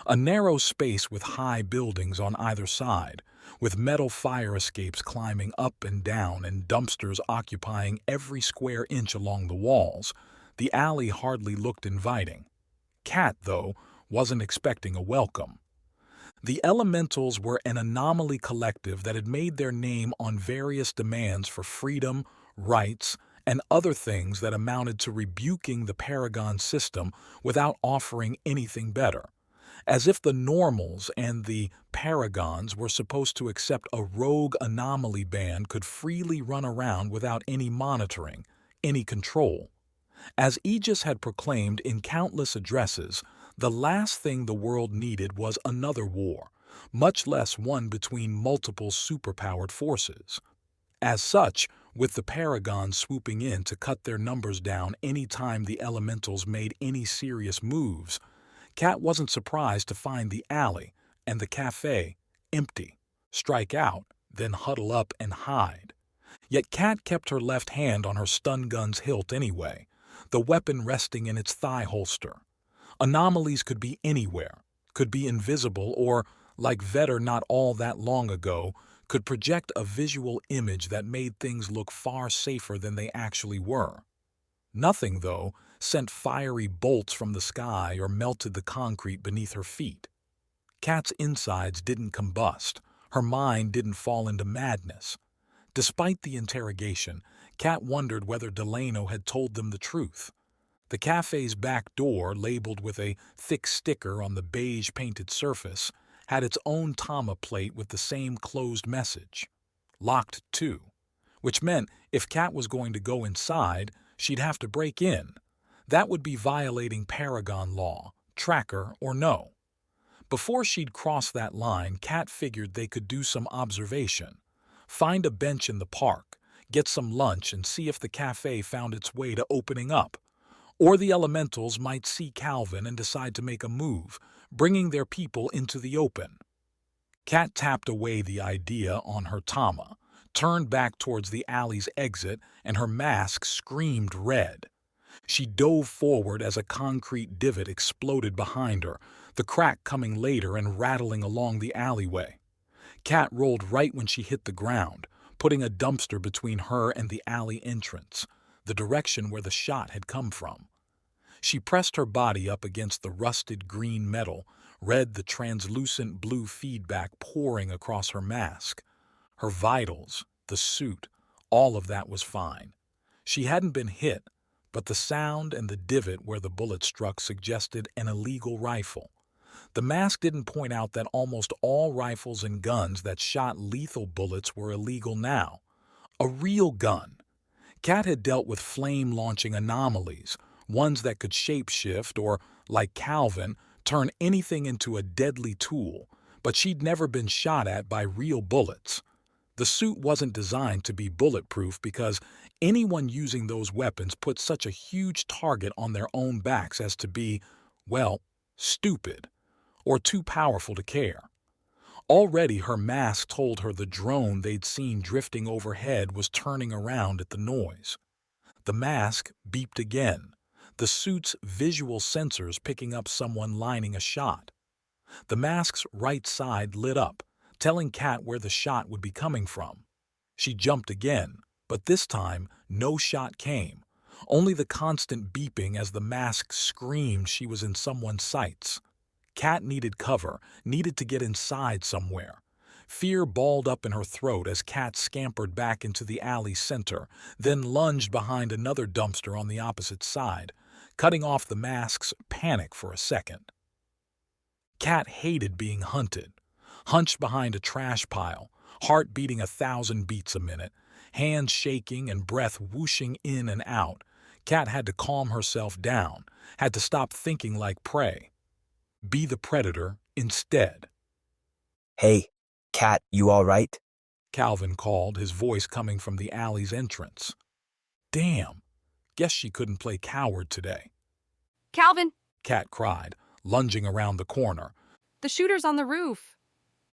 A narrow space with high buildings on either side, with metal fire escapes climbing up and down and dumpsters occupying every square inch along the walls, the alley hardly looked inviting. Kat, though, wasn't expecting a welcome. The Elementals were an anomaly collective that had made their name on various demands for freedom, rights, and other things that amounted to rebuking the Paragon system without offering anything better. As if the normals and the Paragons were supposed to accept a rogue anomaly band could freely run around without any monitoring, any control. As Aegis had proclaimed in countless addresses, the last thing the world needed was another war, much less one between multiple superpowered forces. As such, with the Paragons swooping in to cut their numbers down any time the Elementals made any serious moves, Kat wasn't surprised to find the alley and the cafe empty, strike out, then huddle up and hide. Yet Kat kept her left hand on her stun gun's hilt anyway, the weapon resting in its thigh holster. Anomalies could be anywhere, could be invisible, or, like Vetter not all that long ago, could project a visual image that made things look far safer than they actually were. Nothing, though, sent fiery bolts from the sky or melted the concrete beneath her feet. Kat's insides didn't combust, her mind didn't fall into madness. Despite the interrogation, Kat wondered whether Delano had told them the truth. The cafe's back door, labeled with a thick sticker on the beige-painted surface, had its own Tama plate with the same closed message. Locked, too. Which meant if Kat was going to go inside, she'd have to break in. That would be violating Paragon law, tracker or no. Before she'd cross that line, Kat figured they could do some observation. Find a bench in the park, get some lunch, and see if the cafe found its way to opening up. Or the Elementals might see Calvin and decide to make a move, bringing their people into the open. Kat tapped away the idea on her Tama, turned back towards the alley's exit, and her mask screamed red. She dove forward as a concrete divot exploded behind her, the crack coming later and rattling along the alleyway. Kat rolled right when she hit the ground, putting a dumpster between her and the alley entrance, the direction where the shot had come from. She pressed her body up against the rusted green metal, read the translucent blue feedback pouring across her mask. Her vitals, the suit, all of that was fine. She hadn't been hit, but the sound and the divot where the bullet struck suggested an illegal rifle. The mask didn't point out that almost all rifles and guns that shot lethal bullets were illegal now. A real gun. Kat had dealt with flame-launching anomalies, ones that could shapeshift or, like Calvin, turn anything into a deadly tool, but she'd never been shot at by real bullets. The suit wasn't designed to be bulletproof because anyone using those weapons put such a huge target on their own backs as to be, well, stupid, or too powerful to care. Already her mask told her the drone they'd seen drifting overhead was turning around at the noise. The mask beeped again, the suit's visual sensors picking up someone lining a shot. The mask's right side lit up, telling Kat where the shot would be coming from. She jumped again, but this time no shot came, only the constant beeping as the mask screamed she was in someone's sights. Kat needed cover, needed to get inside somewhere. Fear balled up in her throat as Kat scampered back into the alley's center, then lunged behind another dumpster on the opposite side, cutting off the mask's panic for a second. Kat hated being hunted. Hunched behind a trash pile, heart beating 1,000 beats a minute, hands shaking and breath whooshing in and out, Kat had to calm herself down, had to stop thinking like prey. Be the predator instead. Hey, Kat, you all right? Calvin called, his voice coming from the alley's entrance. Damn, guess she couldn't play coward today. Calvin! Kat cried, lunging around the corner. The shooter's on the roof.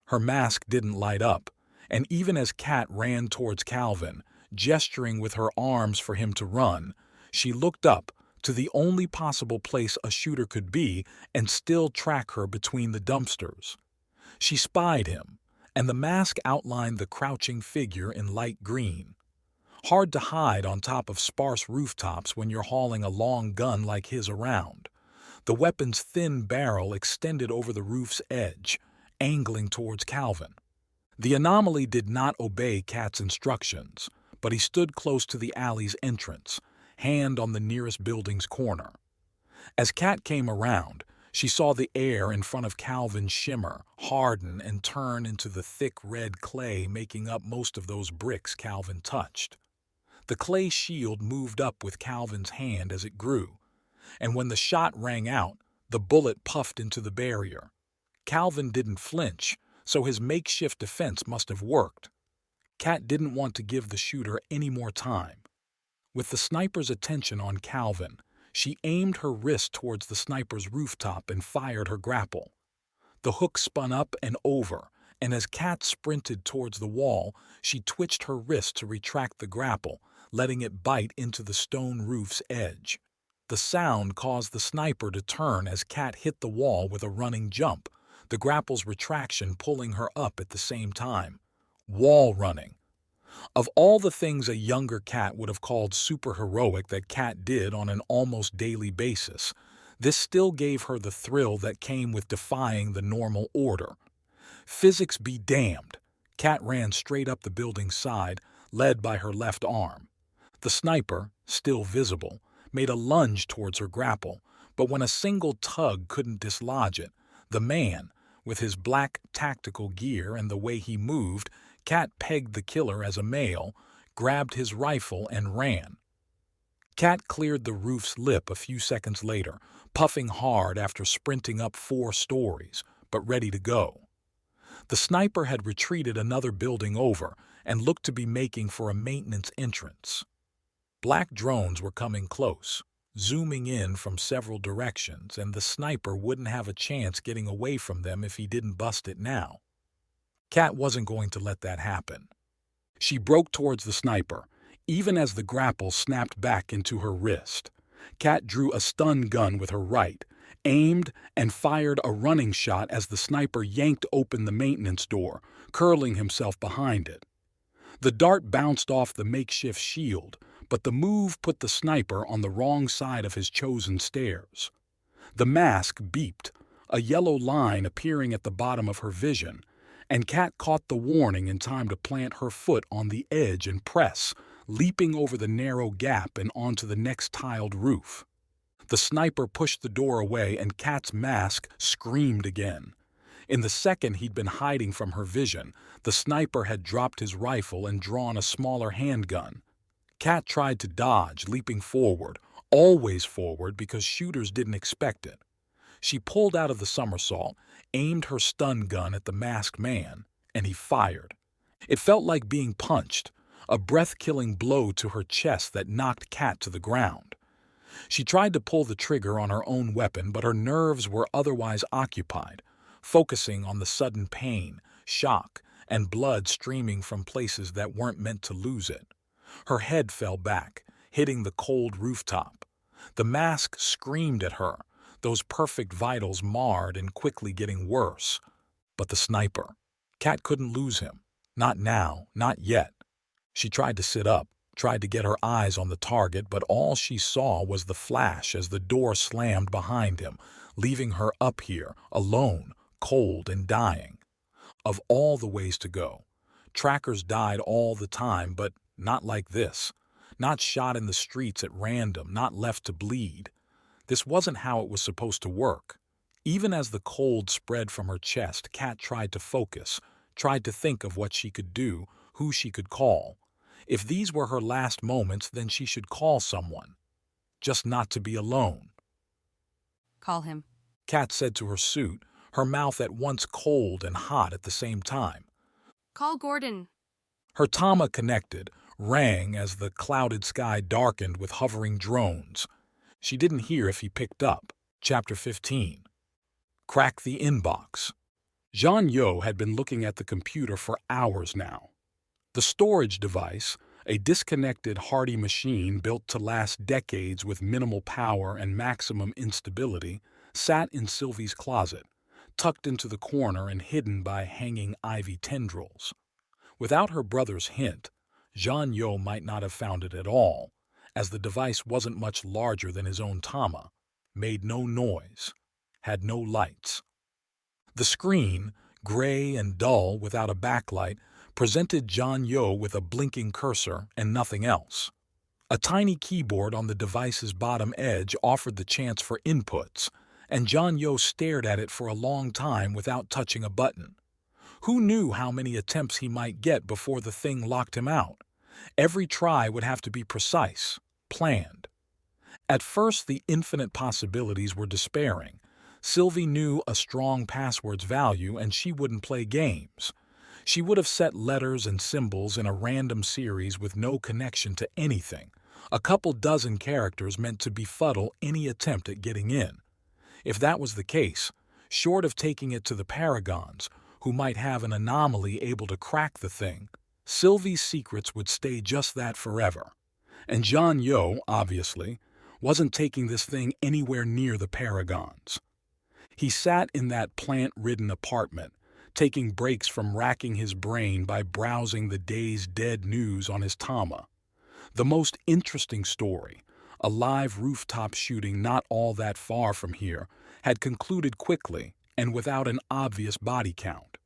Her mask didn't light up, and even as Kat ran towards Calvin, gesturing with her arms for him to run, she looked up to the only possible place a shooter could be and still track her between the dumpsters. She spied him, and the mask outlined the crouching figure in light green. Hard to hide on top of sparse rooftops when you're hauling a long gun like his around. The weapon's thin barrel extended over the roof's edge, angling towards Calvin. The anomaly did not obey Kat's instructions, but he stood close to the alley's entrance, hand on the nearest building's corner. As Kat came around, she saw the air in front of Calvin shimmer, harden, and turn into the thick red clay making up most of those bricks Calvin touched. The clay shield moved up with Calvin's hand as it grew, and when the shot rang out, the bullet puffed into the barrier. Calvin didn't flinch, so his makeshift defense must have worked. Kat didn't want to give the shooter any more time. With the sniper's attention on Calvin, she aimed her wrist towards the sniper's rooftop and fired her grapple. The hook spun up and over, and as Kat sprinted towards the wall, she twitched her wrist to retract the grapple, letting it bite into the stone roof's edge. The sound caused the sniper to turn as Kat hit the wall with a running jump, the grapple's retraction pulling her up at the same time. Wall running. Of all the things a younger Kat would have called superheroic that Kat did on an almost daily basis, this still gave her the thrill that came with defying the normal order. Physics be damned. Kat ran straight up the building's side, led by her left arm. The sniper, still visible, made a lunge towards her grapple, but when a single tug couldn't dislodge it, the man, with his black tactical gear and the way he moved, Kat pegged the killer as a male, grabbed his rifle, and ran. Kat cleared the roof's lip a few seconds later, puffing hard after sprinting up 4 stories, but ready to go. The sniper had retreated another building over and looked to be making for a maintenance entrance. Black drones were coming close, zooming in from several directions, and the sniper wouldn't have a chance getting away from them if he didn't bust it now. Kat wasn't going to let that happen. She broke towards the sniper, even as the grapple snapped back into her wrist. Kat drew a stun gun with her right, aimed, and fired a running shot as the sniper yanked open the maintenance door, curling himself behind it. The dart bounced off the makeshift shield, but the move put the sniper on the wrong side of his chosen stairs. The mask beeped, a yellow line appearing at the bottom of her vision, and Kat caught the warning in time to plant her foot on the edge and press, leaping over the narrow gap and onto the next tiled roof. The sniper pushed the door away and Kat's mask screamed again. In the second he'd been hiding from her vision, the sniper had dropped his rifle and drawn a smaller handgun. Kat tried to dodge, leaping forward, always forward because shooters didn't expect it. She pulled out of the somersault, aimed her stun gun at the masked man, and he fired. It felt like being punched, a breath-killing blow to her chest that knocked Kat to the ground. She tried to pull the trigger on her own weapon, but her nerves were otherwise occupied, focusing on the sudden pain, shock, and blood streaming from places that weren't meant to lose it. Her head fell back, hitting the cold rooftop. The mask screamed at her, those perfect vitals marred and quickly getting worse. But the sniper. Kat couldn't lose him. Not now, not yet. She tried to sit up, tried to get her eyes on the target, but all she saw was the flash as the door slammed behind him, leaving her up here, alone, cold and dying. Of all the ways to go, trackers died all the time, but not like this. Not shot in the streets at random, not left to bleed. This wasn't how it was supposed to work. Even as the cold spread from her chest, Kat tried to focus, tried to think of what she could do, who she could call. If these were her last moments, then she should call someone. Just not to be alone. Call him, Kat said to her suit, her mouth at once cold and hot at the same time. Call Gordon. Her Tama connected, rang as the clouded sky darkened with hovering drones. She didn't hear if he picked up. Chapter 15. Crack the inbox. Jean-Yo had been looking at the computer for hours now. The storage device, a disconnected hardy machine built to last decades with minimal power and maximum instability, sat in Sylvie's closet, tucked into the corner and hidden by hanging ivy tendrils. Without her brother's hint, Jean-Yo might not have found it at all, as the device wasn't much larger than his own Tama, made no noise, had no lights. The screen, gray and dull without a backlight, presented Jean-Yo with a blinking cursor and nothing else. A tiny keyboard on the device's bottom edge offered the chance for inputs, and Jean-Yo stared at it for a long time without touching a button. Who knew how many attempts he might get before the thing locked him out? Every try would have to be precise, planned. At first, the infinite possibilities were despairing. Sylvie knew a strong password's value, and she wouldn't play games. She would have set letters and symbols in a random series with no connection to anything, a couple dozen characters meant to befuddle any attempt at getting in. If that was the case, short of taking it to the Paragons, who might have an anomaly able to crack the thing, Sylvie's secrets would stay just that forever. And Jean-Yo, obviously, wasn't taking this thing anywhere near the Paragons. He sat in that plant-ridden apartment, taking breaks from racking his brain by browsing the day's dead news on his Tama. The most interesting story, a live rooftop shooting not all that far from here, had concluded quickly and without an obvious body count.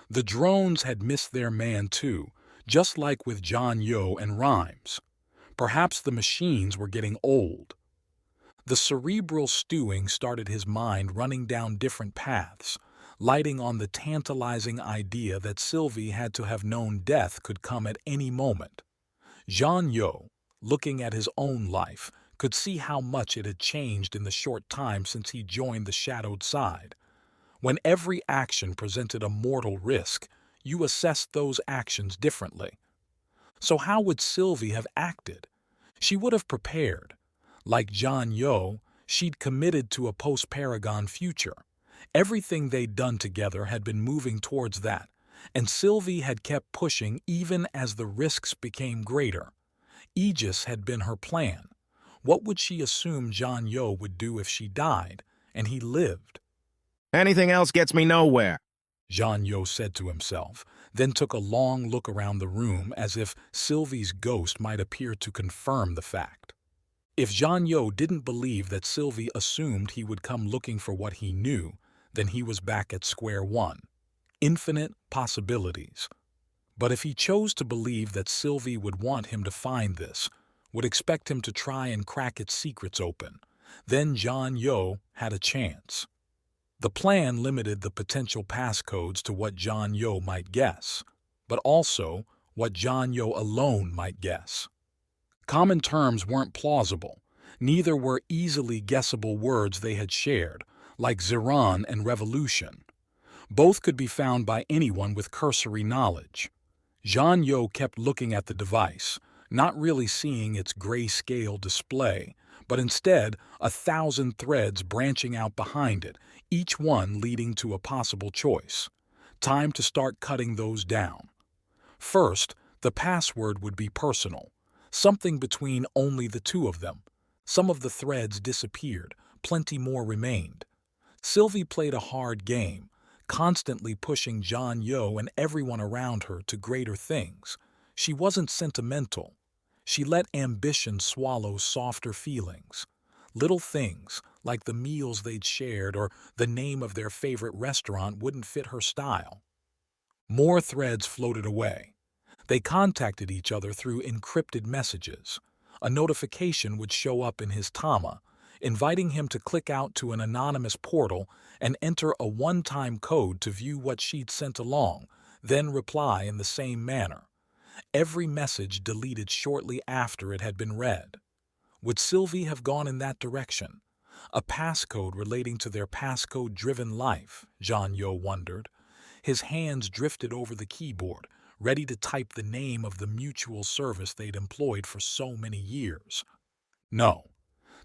The drones had missed their man too, just like with Jean-Yo and Rhymes. Perhaps the machines were getting old. The cerebral stewing started his mind running down different paths, lighting on the tantalizing idea that Sylvie had to have known death could come at any moment. Jean-Yo, looking at his own life, could see how much it had changed in the short time since he joined the shadowed side. When every action presented a mortal risk, you assessed those actions differently. So how would Sylvie have acted? She would have prepared. Like Jean-Yo, she'd committed to a post-Paragon future. Everything they'd done together had been moving towards that, and Sylvie had kept pushing even as the risks became greater. Aegis had been her plan. What would she assume Jean-Yo would do if she died, and he lived? Anything else gets me nowhere, Jean-Yo said to himself, then took a long look around the room as if Sylvie's ghost might appear to confirm the fact. If Jean-Yo didn't believe that Sylvie assumed he would come looking for what he knew, then he was back at square one. Infinite possibilities. But if he chose to believe that Sylvie would want him to find this, would expect him to try and crack its secrets open, then John Yo had a chance. The plan limited the potential passcodes to what John Yo might guess, but also what John Yo alone might guess. Common terms weren't plausible, neither were easily guessable words they had shared, like Ziran and revolution. Both could be found by anyone with cursory knowledge. Jean Yo kept looking at the device, not really seeing its grayscale display, but instead 1,000 threads branching out behind it, each one leading to a possible choice. Time to start cutting those down. First, the password would be personal, something between only the two of them. Some of the threads disappeared, plenty more remained. Sylvie played a hard game, constantly pushing John Yo and everyone around her to greater things. She wasn't sentimental. She let ambition swallow softer feelings. Little things, like the meals they'd shared or the name of their favorite restaurant, wouldn't fit her style. More threads floated away. They contacted each other through encrypted messages. A notification would show up in his Tama, inviting him to click out to an anonymous portal and enter a one-time code to view what she'd sent along, then reply in the same manner. Every message deleted shortly after it had been read. Would Sylvie have gone in that direction? A passcode relating to their passcode-driven life, John Yo wondered. His hands drifted over the keyboard, ready to type the name of the mutual service they'd employed for so many years. No.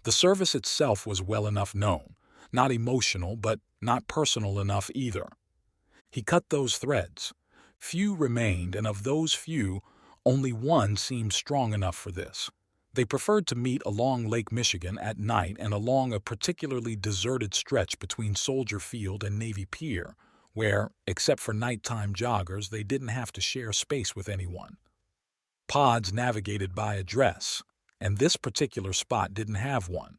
The service itself was well enough known, not emotional but not personal enough either. He cut those threads. Few remained, and of those few, only one seemed strong enough for this. They preferred to meet along Lake Michigan at night and along a particularly deserted stretch between Soldier Field and Navy Pier, where, except for nighttime joggers, they didn't have to share space with anyone. Pods navigated by address, and this particular spot didn't have one.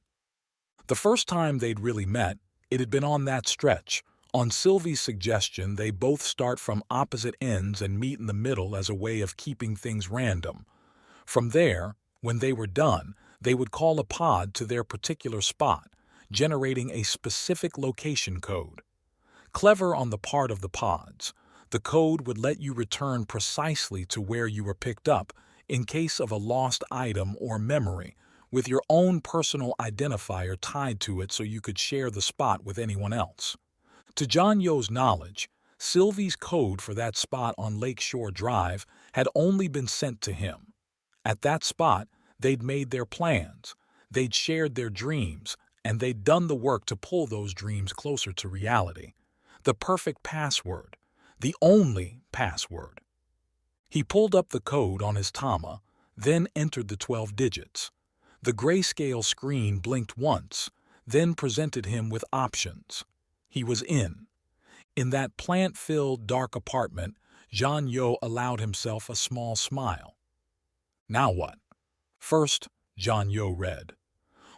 The first time they'd really met, it had been on that stretch. On Sylvie's suggestion, they both start from opposite ends and meet in the middle as a way of keeping things random. From there, when they were done, they would call a pod to their particular spot, generating a specific location code. Clever on the part of the pods, the code would let you return precisely to where you were picked up in case of a lost item or memory, with your own personal identifier tied to it so you could share the spot with anyone else. To John Yo's knowledge, Sylvie's code for that spot on Lakeshore Drive had only been sent to him. At that spot, they'd made their plans, they'd shared their dreams, and they'd done the work to pull those dreams closer to reality. The perfect password, the only password. He pulled up the code on his Tama, then entered the 12 digits. The grayscale screen blinked once, then presented him with options. He was in. In that plant-filled, dark apartment, Jean Yo allowed himself a small smile. Now what? First, Jean Yo read.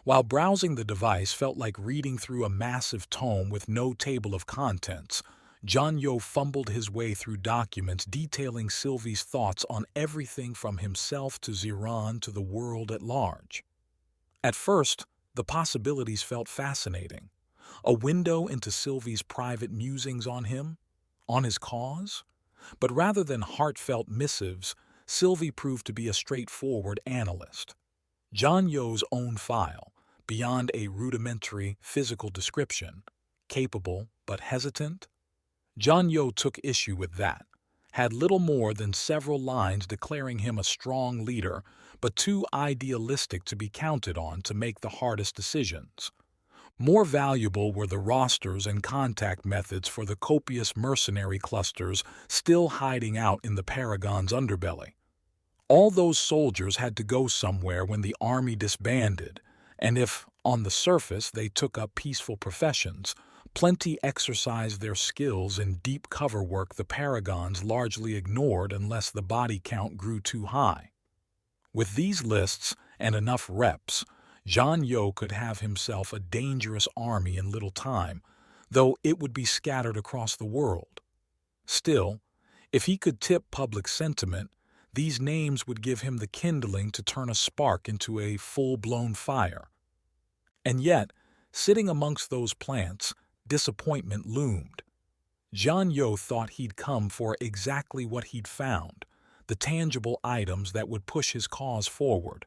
While browsing the device felt like reading through a massive tome with no table of contents, Jean Yo fumbled his way through documents detailing Sylvie's thoughts on everything from himself to Ziran to the world at large. At first, the possibilities felt fascinating. A window into Sylvie's private musings on him, on his cause? But rather than heartfelt missives, Sylvie proved to be a straightforward analyst. John Yo's own file, beyond a rudimentary physical description, capable but hesitant? John Yo took issue with that, had little more than several lines declaring him a strong leader, but too idealistic to be counted on to make the hardest decisions. More valuable were the rosters and contact methods for the copious mercenary clusters still hiding out in the Paragon's underbelly. All those soldiers had to go somewhere when the army disbanded, and if, on the surface, they took up peaceful professions, plenty exercised their skills in deep cover work the Paragons largely ignored unless the body count grew too high. With these lists and enough reps, Jean Yo could have himself a dangerous army in little time, though it would be scattered across the world. Still, If he could tip public sentiment, these names would give him the kindling to turn a spark into a full-blown fire. And yet, sitting amongst those plants, disappointment loomed. John Yo thought he'd come for exactly what he'd found, the tangible items that would push his cause forward.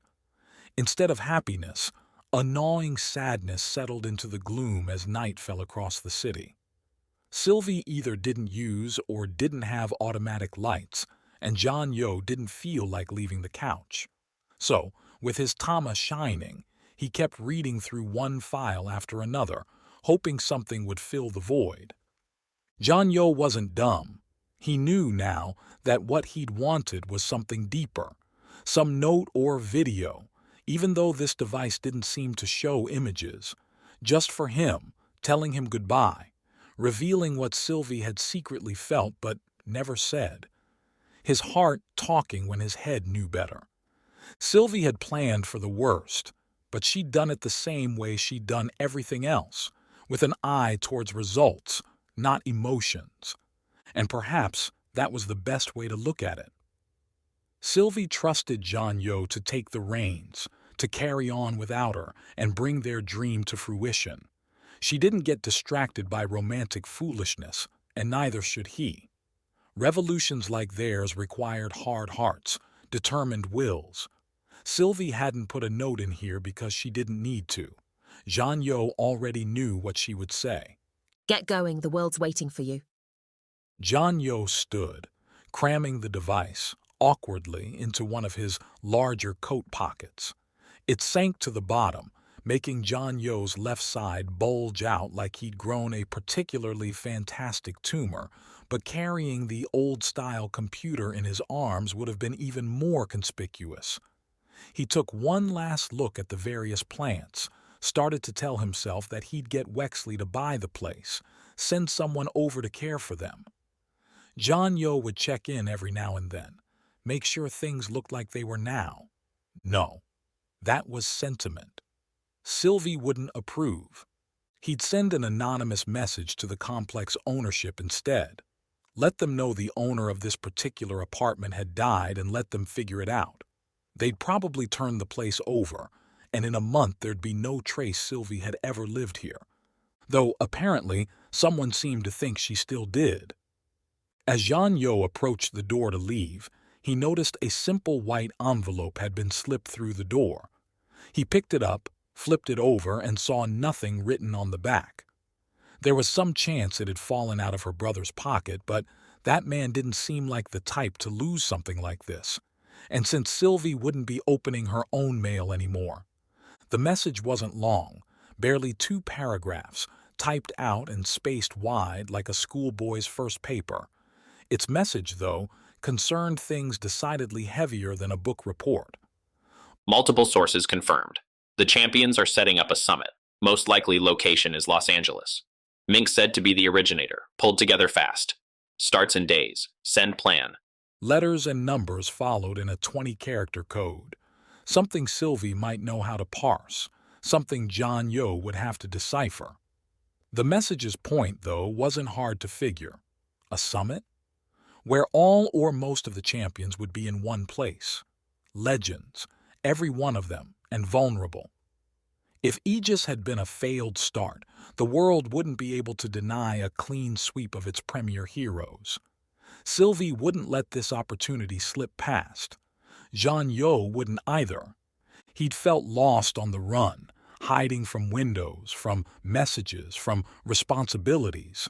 Instead of happiness, a gnawing sadness settled into the gloom as night fell across the city. Sylvie either didn't use or didn't have automatic lights, and John Yo didn't feel like leaving the couch. So, with his Tama shining, he kept reading through one file after another, hoping something would fill the void. John Yo wasn't dumb. He knew now that what he'd wanted was something deeper, some note or video, even though this device didn't seem to show images, just for him, telling him goodbye, revealing what Sylvie had secretly felt but never said. His heart talking when his head knew better. Sylvie had planned for the worst, but she'd done it the same way she'd done everything else, with an eye towards results, not emotions. And perhaps that was the best way to look at it. Sylvie trusted John Yo to take the reins, to carry on without her and bring their dream to fruition. She didn't get distracted by romantic foolishness, and neither should he. Revolutions like theirs required hard hearts, determined wills. Sylvie hadn't put a note in here because she didn't need to. John Yo already knew what she would say. Get going, the world's waiting for you. John Yo stood, cramming the device, awkwardly, into one of his larger coat pockets. It sank to the bottom, making John Yo's left side bulge out like he'd grown a particularly fantastic tumor, but carrying the old-style computer in his arms would have been even more conspicuous. He took one last look at the various plants, started to tell himself that he'd get Wexley to buy the place, send someone over to care for them. John Yo would check in every now and then, make sure things looked like they were now. No, that was sentiment. Sylvie wouldn't approve. He'd send an anonymous message to the complex ownership instead. Let them know the owner of this particular apartment had died and let them figure it out. They'd probably turn the place over, and in a month there'd be no trace Sylvie had ever lived here. Though apparently someone seemed to think she still did. As John Yo approached the door to leave, he noticed a simple white envelope had been slipped through the door. He picked it up, flipped it over, and saw nothing written on the back. There was some chance it had fallen out of her brother's pocket, but that man didn't seem like the type to lose something like this. And since Sylvie wouldn't be opening her own mail anymore, the message wasn't long, barely 2 paragraphs, typed out and spaced wide like a schoolboy's first paper. Its message, though, concerned things decidedly heavier than a book report. Multiple sources confirmed. The champions are setting up a summit. Most likely location is Los Angeles. Mynx said to be the originator. Pulled together fast. Starts in days. Send plan. Letters and numbers followed in a 20-character code. Something Sylvie might know how to parse. Something John Yo would have to decipher. The message's point, though, wasn't hard to figure. A summit? Where all or most of the champions would be in one place. Legends, every one of them, and vulnerable. If Aegis had been a failed start, the world wouldn't be able to deny a clean sweep of its premier heroes. Sylvie wouldn't let this opportunity slip past. John Yo wouldn't either. He'd felt lost on the run, hiding from windows, from messages, from responsibilities.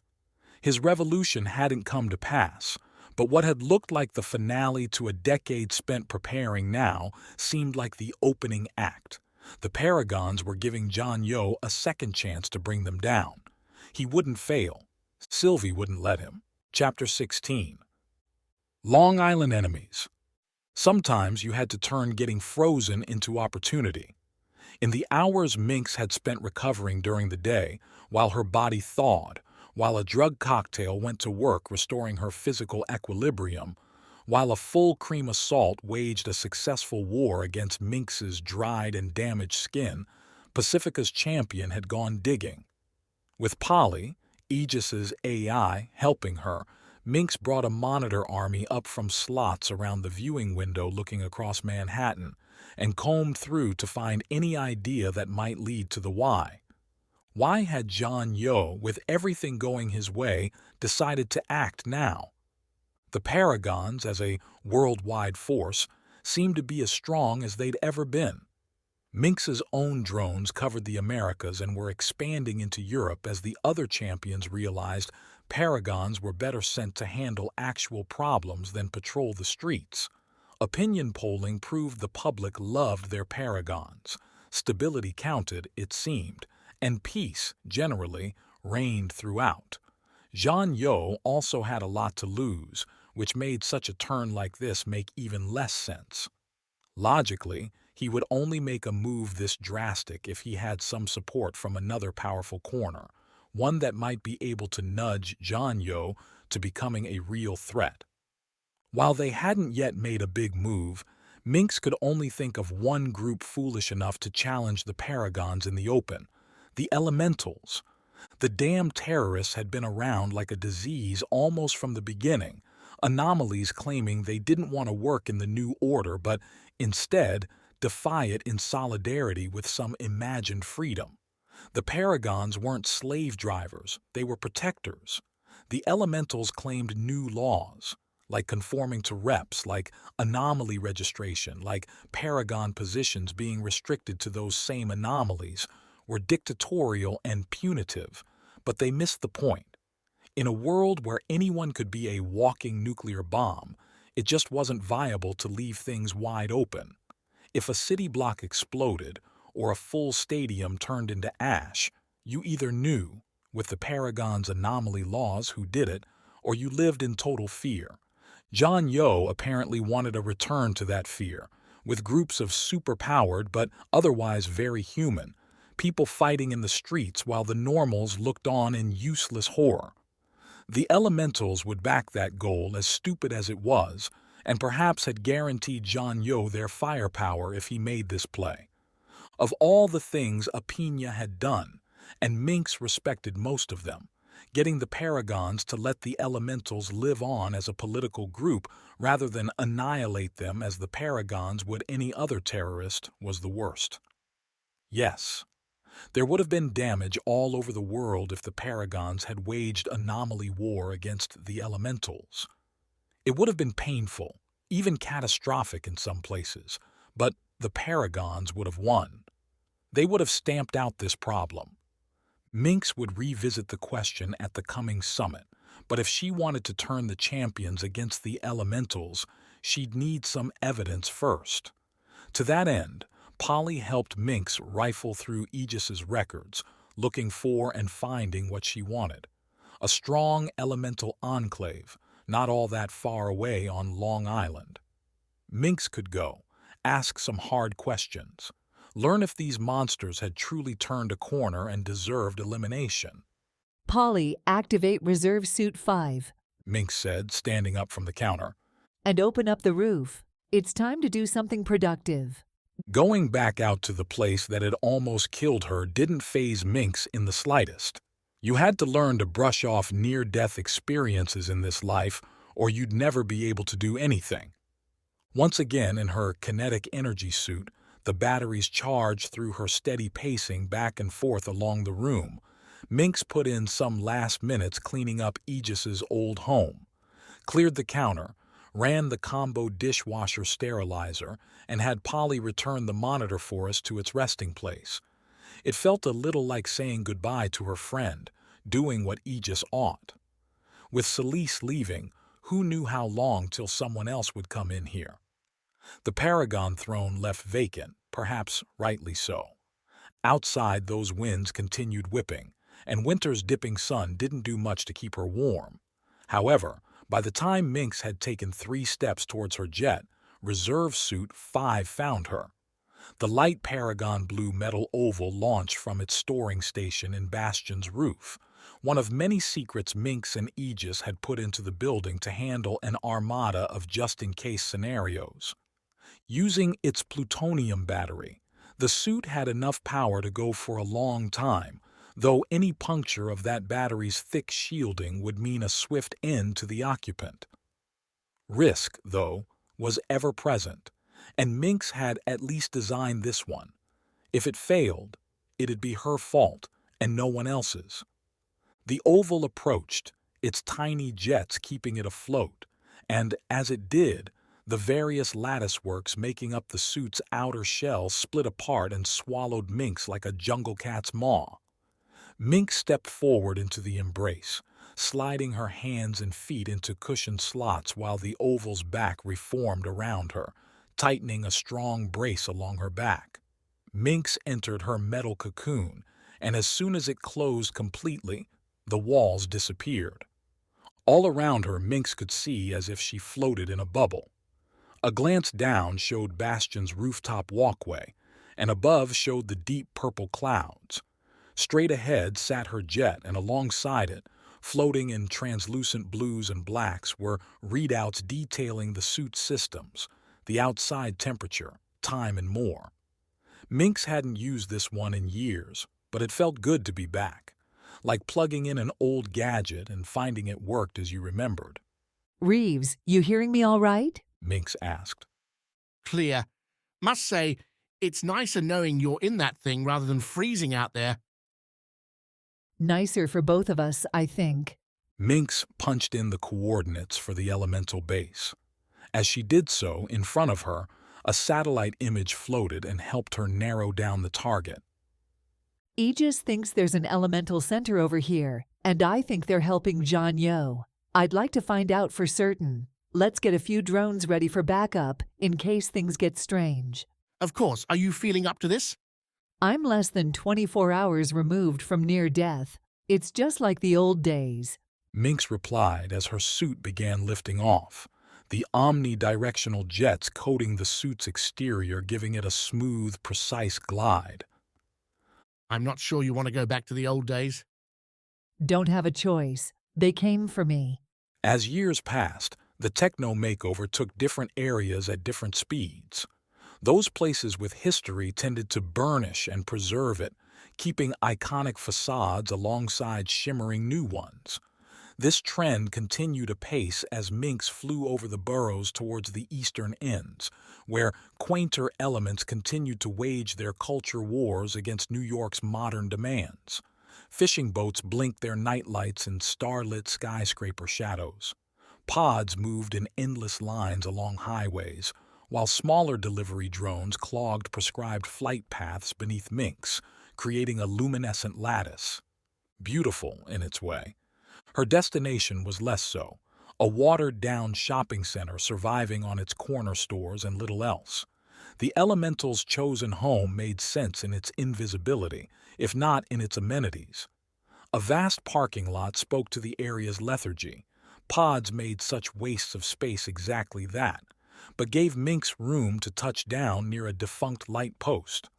His revolution hadn't come to pass, but what had looked like the finale to a decade spent preparing now seemed like the opening act. The Paragons were giving John Yo a second chance to bring them down. He wouldn't fail. Sylvie wouldn't let him. Chapter 16. Long Island enemies. Sometimes you had to turn getting frozen into opportunity. In the hours Mynx had spent recovering during the day, while her body thawed, while a drug cocktail went to work restoring her physical equilibrium, while a full-cream assault waged a successful war against Mynx's dried and damaged skin, Pacifica's champion had gone digging. With Polly, Aegis's AI, helping her, Mynx brought a monitor army up from slots around the viewing window looking across Manhattan and combed through to find any idea that might lead to the why. Why had John Yo, with everything going his way, decided to act now? The Paragons, as a worldwide force, seemed to be as strong as they'd ever been. Mynx's own drones covered the Americas and were expanding into Europe as the other champions realized Paragons were better sent to handle actual problems than patrol the streets. Opinion polling proved the public loved their Paragons. Stability counted, it seemed, and peace, generally, reigned throughout. Jean Yo also had a lot to lose, which made such a turn like this make even less sense. Logically, he would only make a move this drastic if he had some support from another powerful corner, one that might be able to nudge John Yo to becoming a real threat. While they hadn't yet made a big move, Mynx could only think of one group foolish enough to challenge the Paragons in the open: the Elementals. The damn terrorists had been around like a disease almost from the beginning, anomalies claiming they didn't want to work in the new order but instead defy it in solidarity with some imagined freedom. The Paragons weren't slave drivers, they were protectors. The Elementals claimed new laws, like conforming to reps, like anomaly registration, like Paragon positions being restricted to those same anomalies, were dictatorial and punitive, but they missed the point. In a world where anyone could be a walking nuclear bomb, it just wasn't viable to leave things wide open. If a city block exploded or a full stadium turned into ash, you either knew, with the Paragon's anomaly laws, who did it, or you lived in total fear. John Yo apparently wanted a return to that fear, with groups of super-powered but otherwise very human, people fighting in the streets while the normals looked on in useless horror. The Elementals would back that goal, as stupid as it was, and perhaps had guaranteed John Yo their firepower if he made this play. Of all the things Apina had done, and Mynx respected most of them, getting the Paragons to let the Elementals live on as a political group rather than annihilate them as the Paragons would any other terrorist was the worst. Yes, there would have been damage all over the world if the Paragons had waged anomaly war against the Elementals. It would have been painful, even catastrophic in some places, but the Paragons would have won. They would have stamped out this problem. Mynx would revisit the question at the coming summit, but if she wanted to turn the champions against the Elementals, she'd need some evidence first. To that end, Polly helped Mynx rifle through Aegis's records, looking for and finding what she wanted: a strong elemental enclave, not all that far away on Long Island. Mynx could go, ask some hard questions, learn if these monsters had truly turned a corner and deserved elimination. Polly, activate Reserve Suit 5. Mynx said, standing up from the counter. And open up the roof. It's time to do something productive. Going back out to the place that had almost killed her didn't faze Mynx in the slightest. You had to learn to brush off near-death experiences in this life, or you'd never be able to do anything. Once again in her kinetic energy suit, the batteries charged through her steady pacing back and forth along the room, Mynx put in some last minutes cleaning up Aegis's old home, cleared the counter, ran the combo dishwasher sterilizer, and had Polly return the monitor for us to its resting place. It felt a little like saying goodbye to her friend, doing what Aegis ought. With Celeste leaving, who knew how long till someone else would come in here? The Paragon throne left vacant, perhaps rightly so. Outside, those winds continued whipping, and winter's dipping sun didn't do much to keep her warm. However, by the time Mynx had taken 3 steps towards her jet, Reserve Suit 5 found her. The light Paragon blue metal oval launched from its storing station in Bastion's roof, one of many secrets Mynx and Aegis had put into the building to handle an armada of just-in-case scenarios. Using its plutonium battery, the suit had enough power to go for a long time, though any puncture of that battery's thick shielding would mean a swift end to the occupant. Risk, though, was ever present, and Mynx had at least designed this one. If it failed, it'd be her fault and no one else's. The oval approached, its tiny jets keeping it afloat, and as it did, the various latticeworks making up the suit's outer shell split apart and swallowed Mynx like a jungle cat's maw. Mynx stepped forward into the embrace, sliding her hands and feet into cushioned slots while the oval's back reformed around her, tightening a strong brace along her back. Mynx entered her metal cocoon, and as soon as it closed completely, the walls disappeared. All around her, Mynx could see as if she floated in a bubble. A glance down showed Bastion's rooftop walkway, and above showed the deep purple clouds. Straight ahead sat her jet, and alongside it, floating in translucent blues and blacks, were readouts detailing the suit's systems, the outside temperature, time, and more. Mynx hadn't used this one in years, but it felt good to be back, like plugging in an old gadget and finding it worked as you remembered. Reeves, you hearing me all right? Mynx asked. Clear. Must say, it's nicer knowing you're in that thing rather than freezing out there. Nicer for both of us, I think. Mynx punched in the coordinates for the elemental base. As she did so, in front of her, a satellite image floated and helped her narrow down the target. Aegis thinks there's an elemental center over here, and I think they're helping John Yo. I'd like to find out for certain. Let's get a few drones ready for backup in case things get strange. Of course. Are you feeling up to this? I'm less than 24 hours removed from near death. It's just like the old days. Mynx replied as her suit began lifting off, the omnidirectional jets coating the suit's exterior, giving it a smooth, precise glide. I'm not sure you want to go back to the old days. Don't have a choice. They came for me. As years passed, the techno makeover took different areas at different speeds. Those places with history tended to burnish and preserve it, keeping iconic facades alongside shimmering new ones. This trend continued apace as Mynx flew over the boroughs towards the eastern ends, where quainter elements continued to wage their culture wars against New York's modern demands. Fishing boats blinked their nightlights in starlit skyscraper shadows. Pods moved in endless lines along highways, while smaller delivery drones clogged prescribed flight paths beneath Mynx, creating a luminescent lattice. Beautiful in its way. Her destination was less so, a watered-down shopping center surviving on its corner stores and little else. The Elemental's chosen home made sense in its invisibility, if not in its amenities. A vast parking lot spoke to the area's lethargy. Pods made such wastes of space exactly that, but gave Mynx room to touch down near a defunct light post.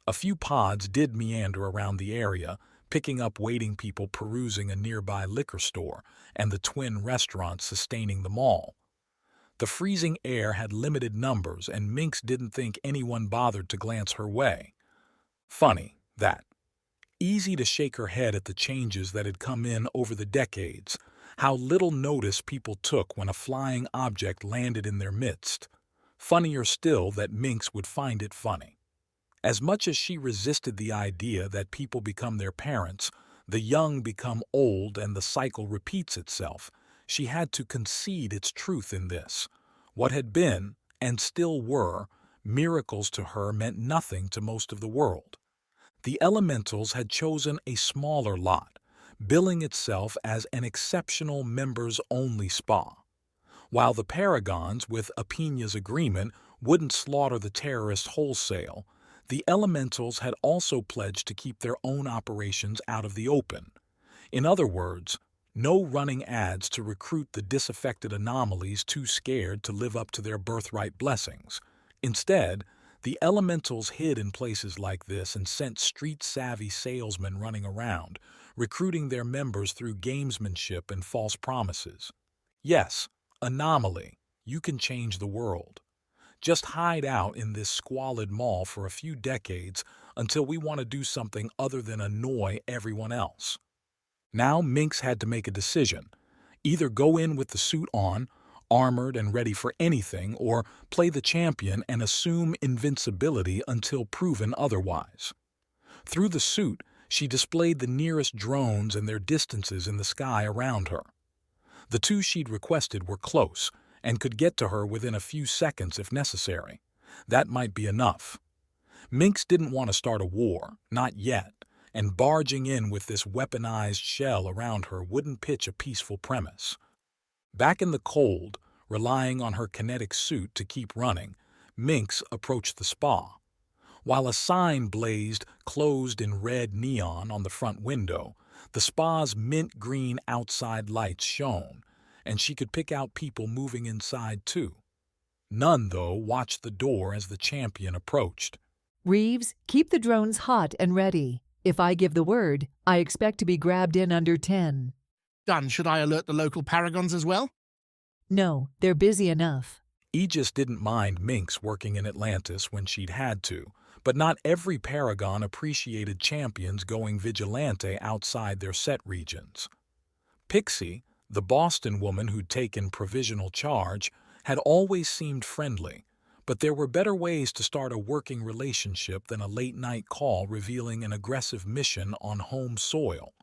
A few pods did meander around the area, picking up waiting people perusing a nearby liquor store and the twin restaurants sustaining the mall. The freezing air had limited numbers, and Mynx didn't think anyone bothered to glance her way. Funny, that. Easy to shake her head at the changes that had come in over the decades, how little notice people took when a flying object landed in their midst. Funnier still that Mynx would find it funny. As much as she resisted the idea that people become their parents, the young become old and the cycle repeats itself, she had to concede its truth in this. What had been, and still were, miracles to her meant nothing to most of the world. The Elementals had chosen a smaller lot, billing itself as an exceptional members-only spa. While the Paragons, with Apina's agreement, wouldn't slaughter the terrorists wholesale, the Elementals had also pledged to keep their own operations out of the open. In other words, no running ads to recruit the disaffected anomalies too scared to live up to their birthright blessings. Instead, the Elementals hid in places like this and sent street-savvy salesmen running around, recruiting their members through gamesmanship and false promises. Yes, anomaly, you can change the world. Just hide out in this squalid mall for a few decades, until we want to do something other than annoy everyone else. Now Mynx had to make a decision. Either go in with the suit on, armored and ready for anything, or play the champion and assume invincibility until proven otherwise. Through the suit, she displayed the nearest drones and their distances in the sky around her. The two she'd requested were close and could get to her within a few seconds if necessary. That might be enough. Mynx didn't want to start a war, not yet, and barging in with this weaponized shell around her wouldn't pitch a peaceful premise. Back in the cold, relying on her kinetic suit to keep running, Mynx approached the spa. While a sign blazed closed in red neon on the front window, the spa's mint green outside lights shone, and she could pick out people moving inside too. None, though, watched the door as the champion approached. Reeves, keep the drones hot and ready. If I give the word, I expect to be grabbed in under 10. Done. Should I alert the local Paragons as well? No, they're busy enough. Aegis didn't mind Mynx working in Atlantis when she'd had to, but not every Paragon appreciated champions going vigilante outside their set regions. Pixie, the Boston woman who'd taken provisional charge, had always seemed friendly, but there were better ways to start a working relationship than a late-night call revealing an aggressive mission on home soil.